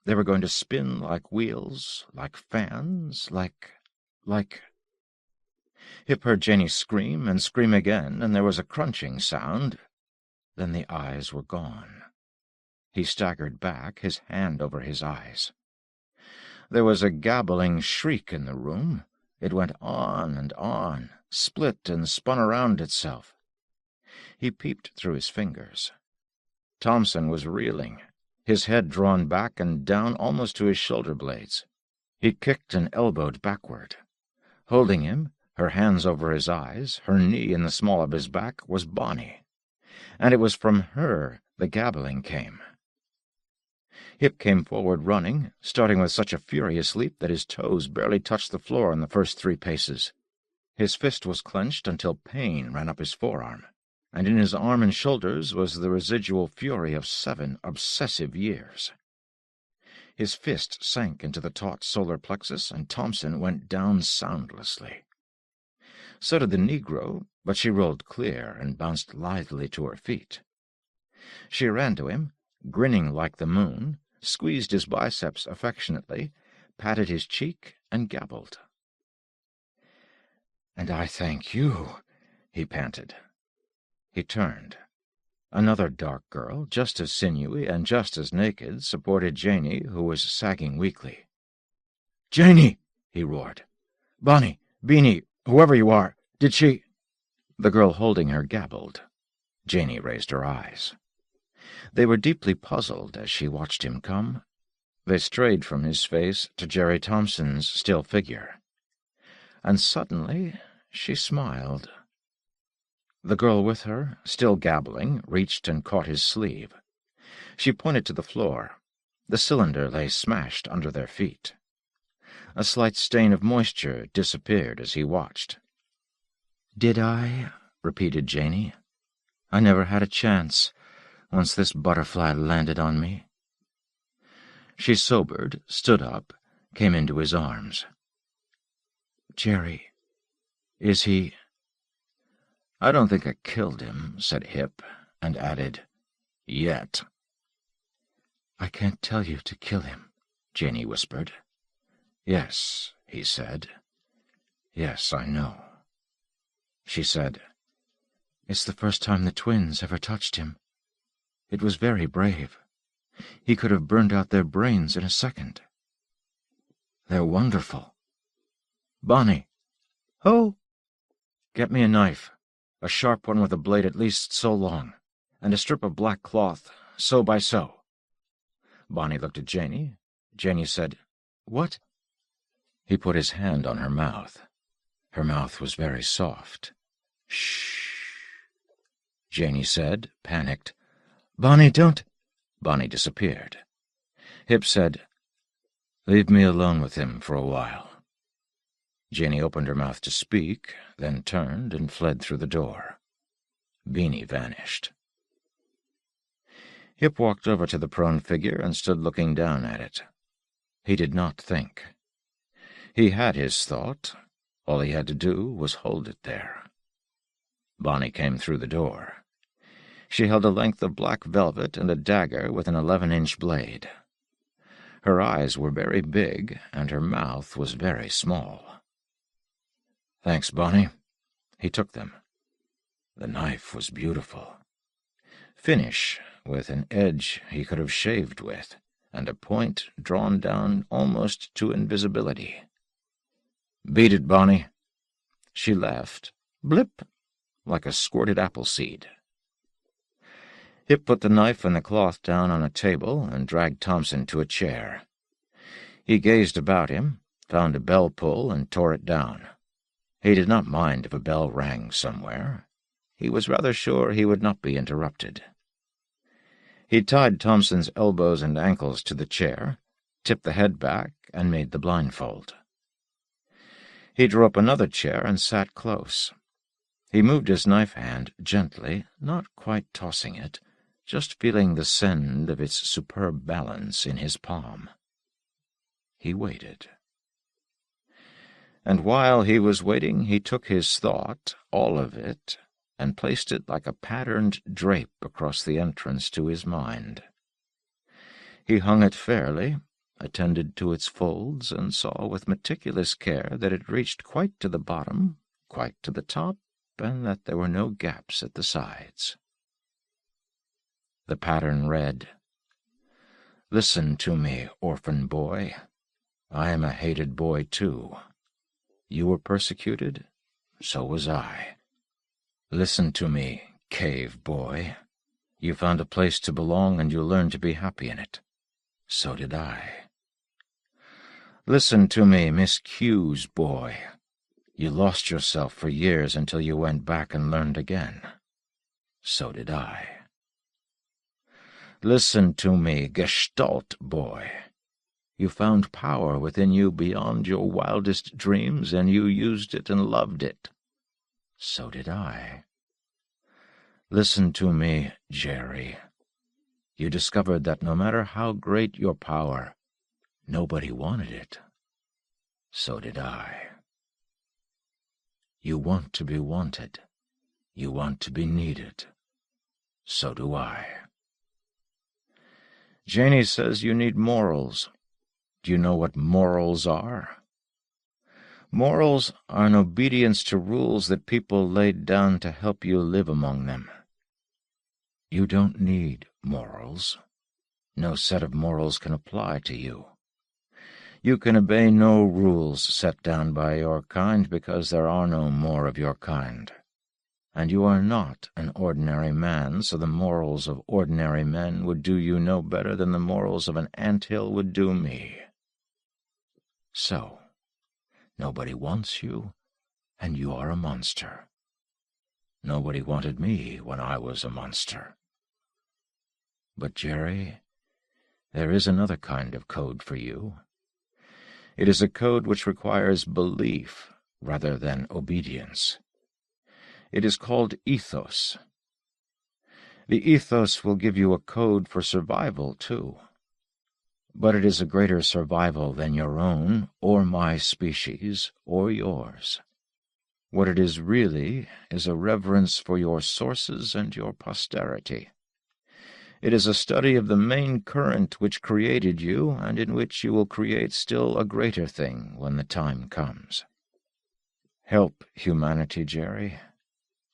Speaker 3: They were going to spin like wheels, like fans, like... Hip heard Janey scream and scream again, and there was a crunching sound. Then the eyes were gone. He staggered back, his hand over his eyes. There was a gabbling shriek in the room. It went on and on, split and spun around itself. He peeped through his fingers. Thompson was reeling, his head drawn back and down almost to his shoulder blades. He kicked and elbowed backward. Holding him, her hands over his eyes, her knee in the small of his back, was Bonnie. And it was from her the gabbling came. Hip came forward running, starting with such a furious leap that his toes barely touched the floor in the first 3 paces. His fist was clenched until pain ran up his forearm, and in his arm and shoulders was the residual fury of 7 obsessive years. His fist sank into the taut solar plexus, and Thompson went down soundlessly. So did the Negro, but she rolled clear and bounced lithely to her feet. She ran to him, grinning like the moon, squeezed his biceps affectionately, patted his cheek, and gabbled. "And I thank you," he panted. He turned. Another dark girl, just as sinewy and just as naked, supported Janey, who was sagging weakly. "Janey!" he roared. "Bonnie, Beanie, whoever you are, did she—" The girl holding her gabbled. Janey raised her eyes. They were deeply puzzled as she watched him come. They strayed from his face to Jerry Thompson's still figure. And suddenly she smiled. The girl with her, still gabbling, reached and caught his sleeve. She pointed to the floor. The cylinder lay smashed under their feet. A slight stain of moisture disappeared as he watched. "Did I?" repeated Janey. "I never had a chance, once this butterfly landed on me." She sobered, stood up, came into his arms. "Jerry, is he—" "I don't think I killed him," said Hip, and added, "yet." "I can't tell you to kill him," Janey whispered. "Yes," he said. "Yes, I know." She said, "It's the first time the twins ever touched him. It was very brave. He could have burned out their brains in a second." "They're wonderful." "Bonnie!" "Who?" "Get me a knife, a sharp one with a blade at least so long, and a strip of black cloth, so by so." Bonnie looked at Janey. Janey said, "What?" He put his hand on her mouth.
Speaker 2: Her mouth was very soft. "Shh," Janey said, panicked. "Bonnie, don't—" Bonnie disappeared. Hip said, "Leave me alone with him for a while." Janey opened her mouth to speak, then turned and fled through the door. Beanie vanished. Hip walked over to the prone figure and stood looking down at it. He did not think. He had his thought. All he had to do was hold it there. Bonnie came through the door. She held a length of black velvet and a dagger with an 11-inch blade. Her eyes were very big, and her mouth was very small. "Thanks, Bonnie." He took them. The knife was beautiful. Finish, with an edge he could have shaved with, and a point drawn down almost to invisibility. "Beat it, Bonnie." She laughed, blip, like a squirted apple seed. Hip put the knife and the cloth down on a table and dragged Thompson to a chair. He gazed about him, found a bell pull, and tore it down. He did not mind if a bell rang somewhere. He was rather sure he would not be interrupted. He tied Thompson's elbows and ankles to the chair, tipped the head back, and made the blindfold. He drew up another chair and sat close. He moved his knife hand gently, not quite tossing it, just feeling the send of its superb balance in his palm. He waited. And while he was waiting, he took his thought, all of it, and placed it like a patterned drape across the entrance to his mind. He hung it fairly, attended to its folds, and saw with meticulous care that it reached quite to the bottom, quite to the top, and that there were no gaps at the sides. The pattern read, "Listen to me, orphan boy. I am a hated boy, too. You were persecuted, so was I. Listen to me, cave boy. You found a place to belong, and you learned to be happy in it. So did I. Listen to me, Miss Q's boy. You lost yourself for years until you went back and learned again. So did I. Listen to me, Gestalt boy. You found power within you beyond your wildest dreams, and you used it and loved it. So did I. Listen to me, Jerry. You discovered that no matter how great your power, nobody wanted it. So did I. You want to be wanted. You want to be needed. So do I. Janey says you need morals. Do you know what morals are? Morals are an obedience to rules that people laid down to help you live among them. You don't need morals. No set of morals can apply to you. You can obey no rules set down by your kind because there are no more of your kind. And you are not an ordinary man, so the morals of ordinary men would do you no better than the morals of an anthill would do me. So, nobody wants you, and you are a monster. Nobody wanted me when I was a monster. But, Jerry, there is another kind of code for you. It is a code which requires belief rather than obedience. It is called ethos. The ethos will give you a code for survival, too. But it is a greater survival than your own, or my species, or yours. What it is really is a reverence for your sources and your posterity. It is a study of the main current which created you, and in which you will create still a greater thing when the time comes. Help humanity, Jerry,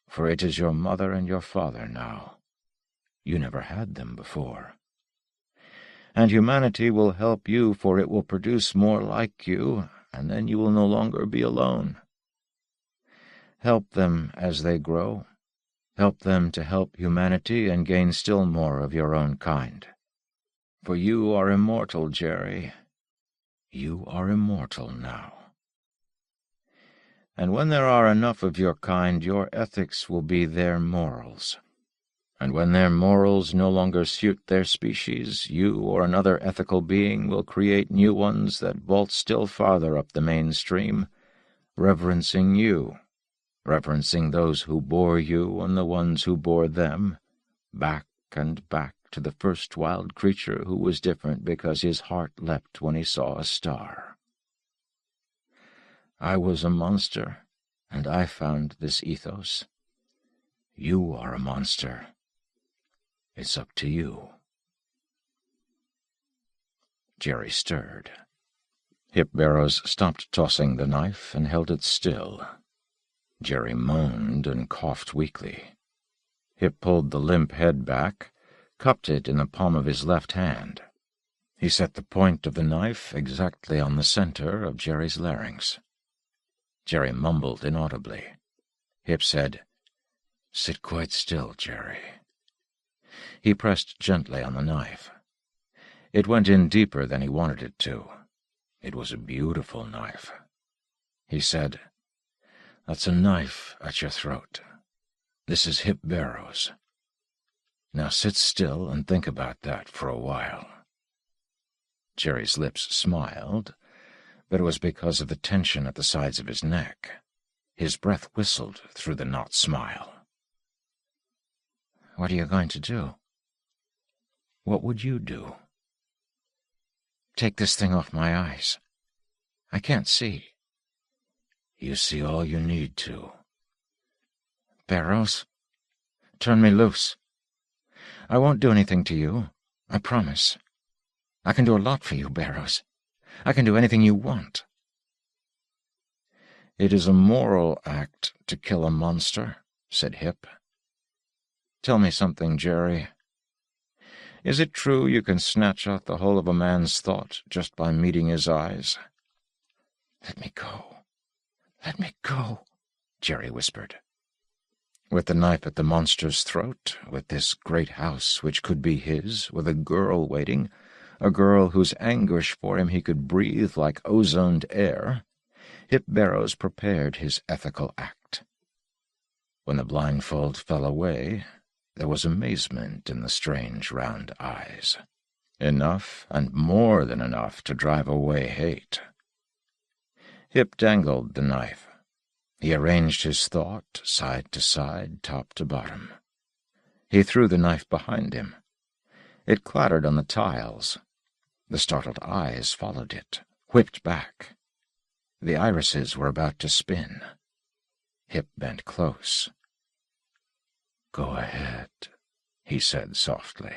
Speaker 2: for it is your mother and your father now. You never had them before. And humanity will help you, for it will produce more like you, and then you will no longer be alone. Help them as they grow. Help them to help humanity and gain still more of your own kind. For you are immortal, Jerry. You are immortal now. And when there are enough of your kind, your ethics will be their morals. And when their morals no longer suit their species, you or another ethical being will create new ones that vault still farther up the mainstream, reverencing you, reverencing those who bore you and the ones who bore them, back and back to the first wild creature who was different because his heart leapt when he saw a star. I was a monster, and I found this ethos. You are a monster. It's up to you. Jerry stirred. Hip Barrows stopped tossing the knife and held it still. Jerry moaned and coughed weakly. Hip pulled the limp head back, cupped it in the palm of his left hand. He set the point of the knife exactly on the center of Jerry's larynx. Jerry mumbled inaudibly. Hip said, "Sit quite still, Jerry." He pressed gently on the knife. It went in deeper than he wanted it to. It was a beautiful knife. He said, "That's a knife at your throat. This is Hip Barrows. Now sit still and think about that for a while." Jerry's lips smiled, but it was because of the tension at the sides of his neck. His breath whistled through the not smile. "What are you going to do?" "What would you do?" "Take this thing off my eyes. I can't see." "You see all you need to." "Barrows, turn me loose. I won't do anything to you, I promise. I can do a lot for you, Barrows. I can do anything you want." "It is a moral act to kill a monster," said Hip. "Tell me something, Jerry. Is it true you can snatch out the whole of a man's thought just by meeting his eyes?" "Let me go. Let me go," Jerry whispered. With the knife at the monster's throat, with this great house which could be his, with a girl waiting, a girl whose anguish for him he could breathe like ozoned air, Hip Barrows prepared his ethical act. When the blindfold fell away, there was amazement in the strange round eyes. Enough, and more than enough, to drive away hate. Hip dangled the knife. He arranged his thought, side to side, top to bottom. He threw the knife behind him. It clattered on the tiles. The startled eyes followed it, whipped back. The irises were about to spin. Hip bent close. "Go ahead," he said softly.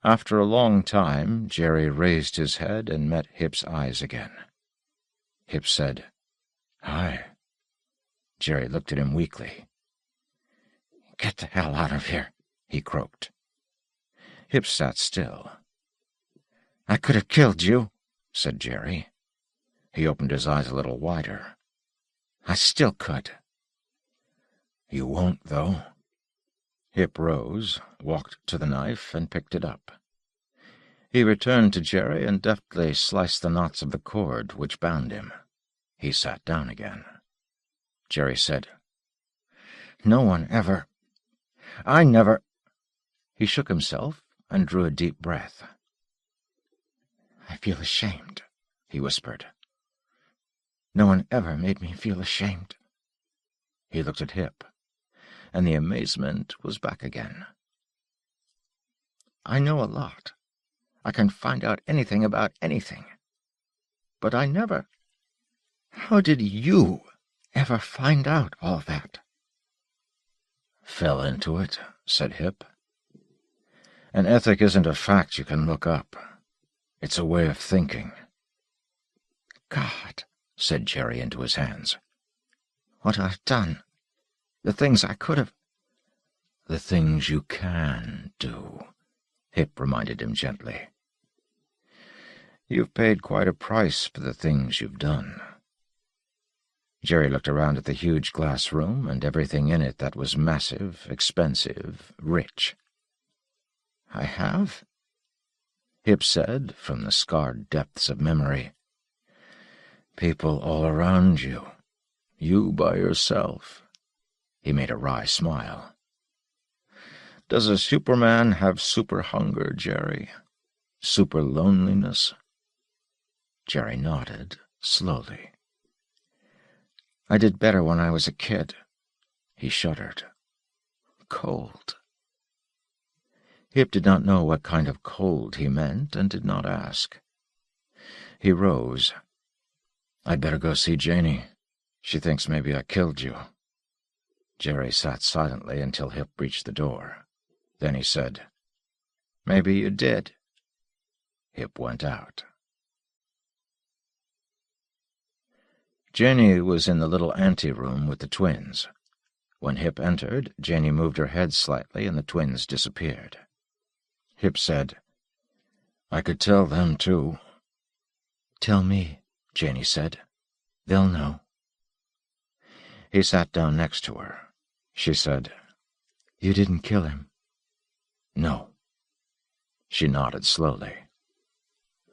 Speaker 2: After a long time, Jerry raised his head and met Hip's eyes again. Hip said, "Hi." Jerry looked at him weakly. "Get the hell out of here," he croaked. Hip sat still. "I could have killed you," said Jerry. He opened his eyes a little wider. "I still could." "You won't, though." Hip rose, walked to the knife, and picked it up. He returned to Jerry and deftly sliced the knots of the cord which bound him. He sat down again. Jerry said, "No one ever... I never..." He shook himself and drew a deep breath. "I feel ashamed," he whispered. "No one ever made me feel ashamed." He looked at Hip, and the amazement was back again. "I know a lot. I can find out anything about anything. But I never... How did you ever find out all that?" "Fell into it," said Hip. "An ethic isn't a fact you can look up. It's a way of thinking."
Speaker 3: "God," said Jerry into his hands. "What I've done. The things I could have..."
Speaker 2: "The things you can do," Hip reminded him gently. "You've paid quite a price for the things you've done." Jerry looked around at the huge glass room and everything in it that was massive, expensive, rich.
Speaker 3: "I have?"
Speaker 2: Hip said, from the scarred depths of memory. People all around you. You by yourself. He made a wry smile. Does a Superman have super hunger, Jerry? Super loneliness? Jerry nodded, slowly. I did better when I was a kid. He shuddered. Cold. Hip did not know what kind of cold he meant and did not ask. He rose. I'd better go see Janie. She thinks maybe I killed you. Jerry sat silently until Hip reached the door. Then he said, Maybe you did. Hip went out. Janie was in the little anteroom with the twins. When Hip entered, Janie moved her head slightly and the twins disappeared. Hip said, I could tell them, too. Tell me, Janie said. They'll know. He sat down next to her. She said, You didn't kill him? No. She nodded slowly.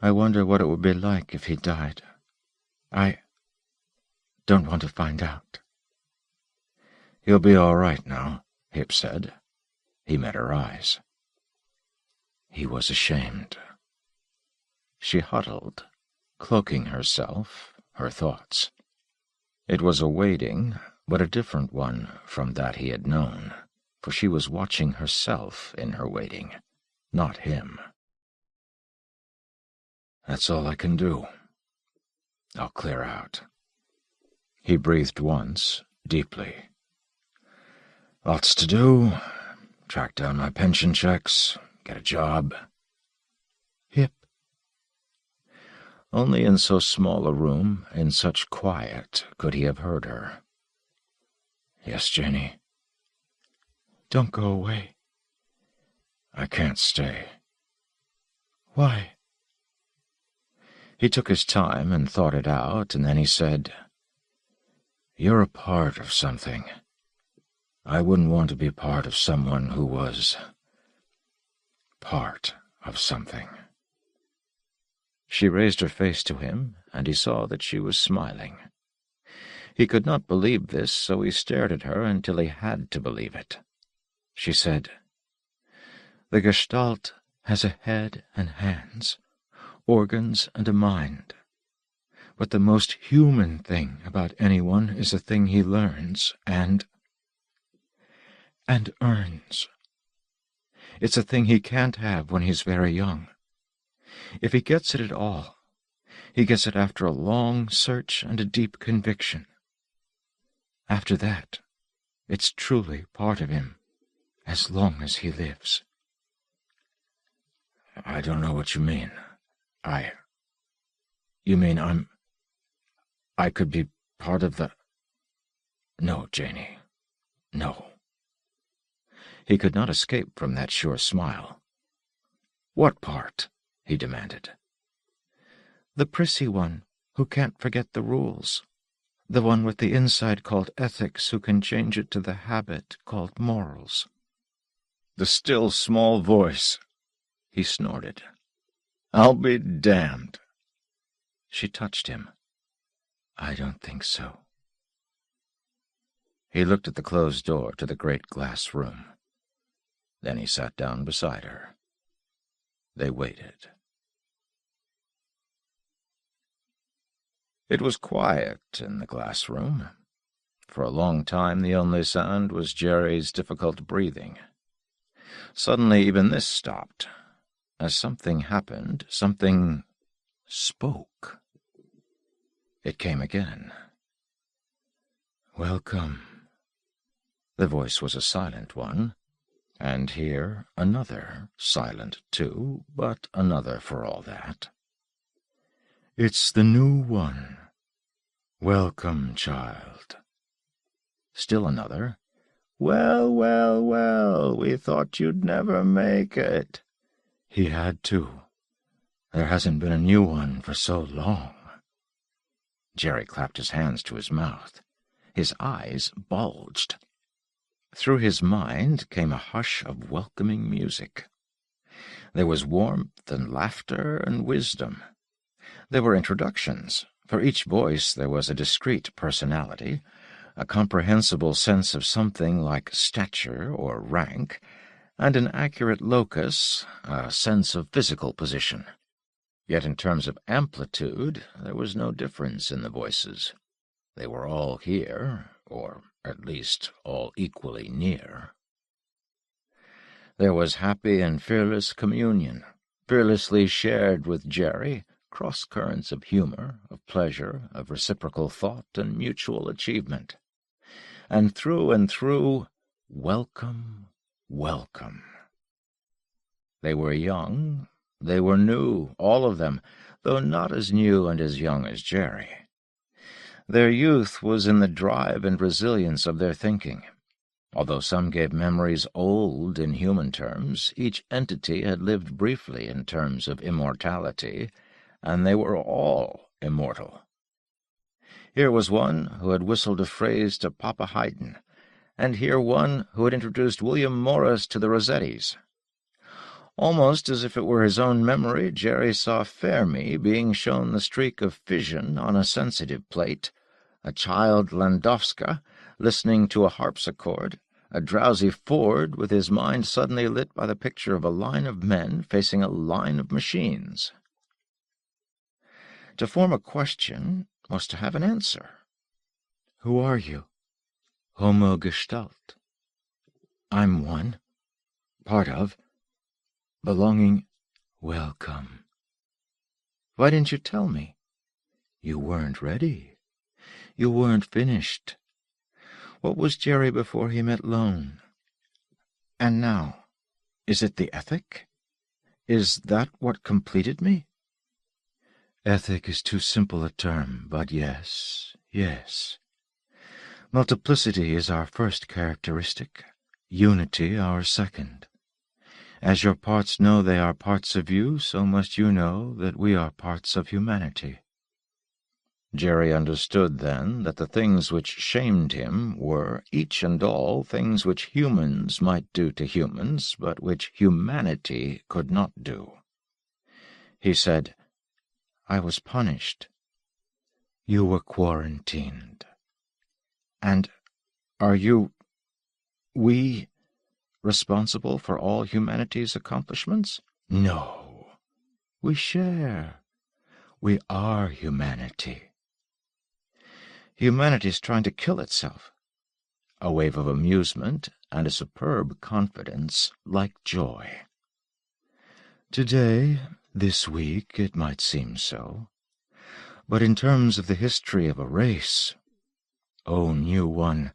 Speaker 2: I wonder what it would be like if he died. I don't want to find out. He'll be all right now, Hip said. He met her eyes. He was ashamed. She huddled, cloaking herself, her thoughts. It was a waiting, but a different one from that he had known, for she was watching herself in her waiting, not him. That's all I can do. I'll clear out. He breathed once, deeply. Lots to do. Track down my pension checks, get a job. Hip. Only in so small a room, in such quiet, could he have heard her. Yes, Janie. Don't go away. I can't stay. Why? He took his time and thought it out, and then he said, You're a part of something. I wouldn't want to be part of someone who was part of something. She raised her face to him, and he saw that she was smiling. He could not believe this, so he stared at her until he had to believe it. She said, The Gestalt has a head and hands, organs and a mind. But the most human thing about anyone is a thing he learns and earns. It's a thing he can't have when he's very young. If he gets it at all, he gets it after a long search and a deep conviction. After that, it's truly part of him, as long as he lives. I don't know what you mean. You mean I could be part of the... No, Janie, no. He could not escape from that sure smile. What part? He demanded. The prissy one, who can't forget the rules. The one with the inside called ethics, who can change it to the habit called morals. The still small voice. He snorted. I'll be damned. She touched him. I don't think so. He looked at the closed door to the great glass room. Then he sat down beside her. They waited. It was quiet in the glass room. For a long time the only sound was Jerry's difficult breathing. Suddenly even this stopped. As something happened, something spoke. It came again. Welcome. The voice was a silent one, and here another, silent too, but another for all that. It's the new one. Welcome, child. Still another. Well, well, well, we thought you'd never make it. He had to. There hasn't been a new one for so long. Jerry clapped his hands to his mouth. His eyes bulged. Through his mind came a hush of welcoming music. There was warmth and laughter and wisdom. There were introductions, For each voice there was a discrete personality, a comprehensible sense of something like stature or rank, and an accurate locus, a sense of physical position. Yet in terms of amplitude, there was no difference in the voices. They were all here, or at least all equally near. There was happy and fearless communion, fearlessly shared with Jerry, cross-currents of humor, of pleasure, of reciprocal thought and mutual achievement. And through, welcome, welcome. They were young, they were new, all of them, though not as new and as young as Jerry. Their youth was in the drive and resilience of their thinking. Although some gave memories old in human terms, each entity had lived briefly in terms of immortality, and they were all immortal. Here was one who had whistled a phrase to Papa Haydn, and here one who had introduced William Morris to the Rossettis. Almost as if it were his own memory, Jerry saw Fermi being shown the streak of fission on a sensitive plate, a child Landowska listening to a harpsichord, a drowsy Ford with his mind suddenly lit by the picture of a line of men facing a line of machines. To form a question was to have an answer. Who are you? Homo Gestalt. I'm one, part of, belonging. Welcome. Why didn't you tell me? You weren't ready. You weren't finished. What was Jerry before he met Lone? And now, is it the ethic? Is that what completed me? Ethic is too simple a term, but yes, yes. Multiplicity is our first characteristic, unity our second. As your parts know they are parts of you, so must you know that we are parts of humanity. Jerry understood then that the things which shamed him were, each and all, things which humans might do to humans, but which humanity could not do. He said, I was punished. You were quarantined. And are you, we, responsible for all humanity's accomplishments? No. We share. We are humanity. Humanity's trying to kill itself. A wave of amusement and a superb confidence like joy. Today, this week, it might seem so. But in terms of the history of a race, oh, new one,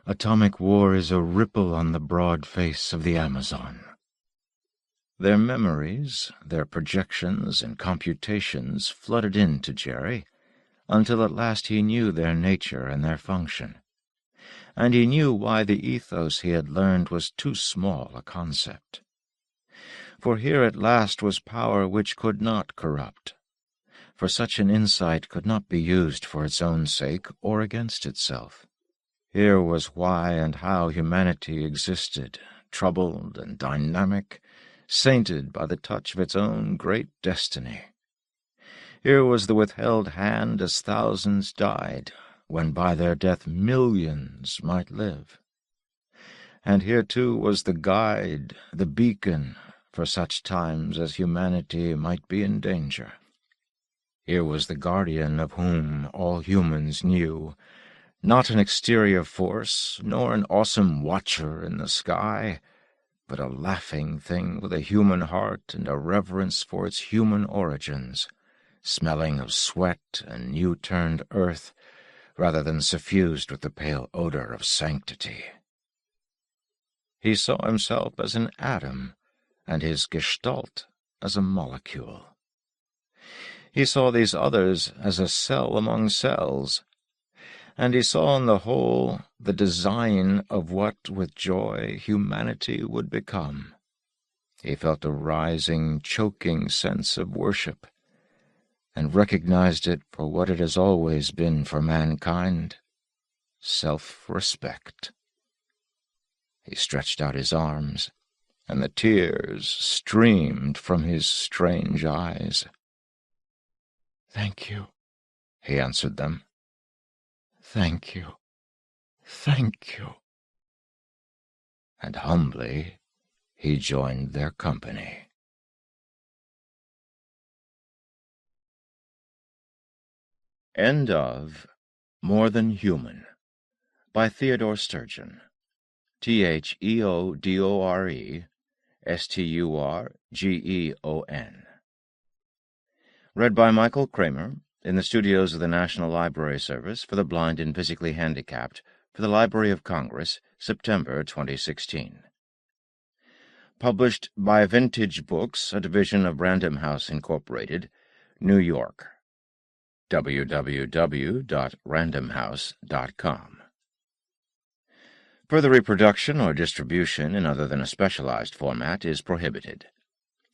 Speaker 2: atomic war is a ripple on the broad face of the Amazon. Their memories, their projections and computations flooded into Jerry, until at last he knew their nature and their function. And he knew why the ethos he had learned was too small a concept. For here at last was power which could not corrupt. For such an insight could not be used for its own sake or against itself. Here was why and how humanity existed, troubled and dynamic, sainted by the touch of its own great destiny. Here was the withheld hand as thousands died, when by their death millions might live. And here, too, was the guide, the beacon, for such times as humanity might be in danger. Here was the guardian of whom all humans knew, not an exterior force, nor an awesome watcher in the sky, but a laughing thing with a human heart and a reverence for its human origins, smelling of sweat and new-turned earth, rather than suffused with the pale odor of sanctity. He saw himself as an atom, and his gestalt as a molecule. He saw these others as a cell among cells, and he saw on the whole the design of what, with joy, humanity would become. He felt a rising, choking sense of worship, and recognized it for what it has always been for mankind, self-respect. He stretched out his arms, and the tears streamed from his strange eyes. "Thank you," he answered them.
Speaker 3: "Thank you. Thank you."
Speaker 2: And humbly he joined their company.
Speaker 1: End of More Than Human by Theodore Sturgeon. TheodoreSturgeon. Read by Michael Kramer in the studios of the National Library Service for the Blind and Physically Handicapped for the Library of Congress, September 2016. Published by Vintage Books, a division of Random House Incorporated, New York. www.randomhouse.com. Further reproduction or distribution in other than a specialized format is prohibited.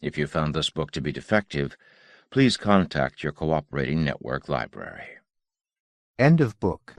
Speaker 1: If you found this book to be defective, please contact your cooperating network library.
Speaker 5: End of book.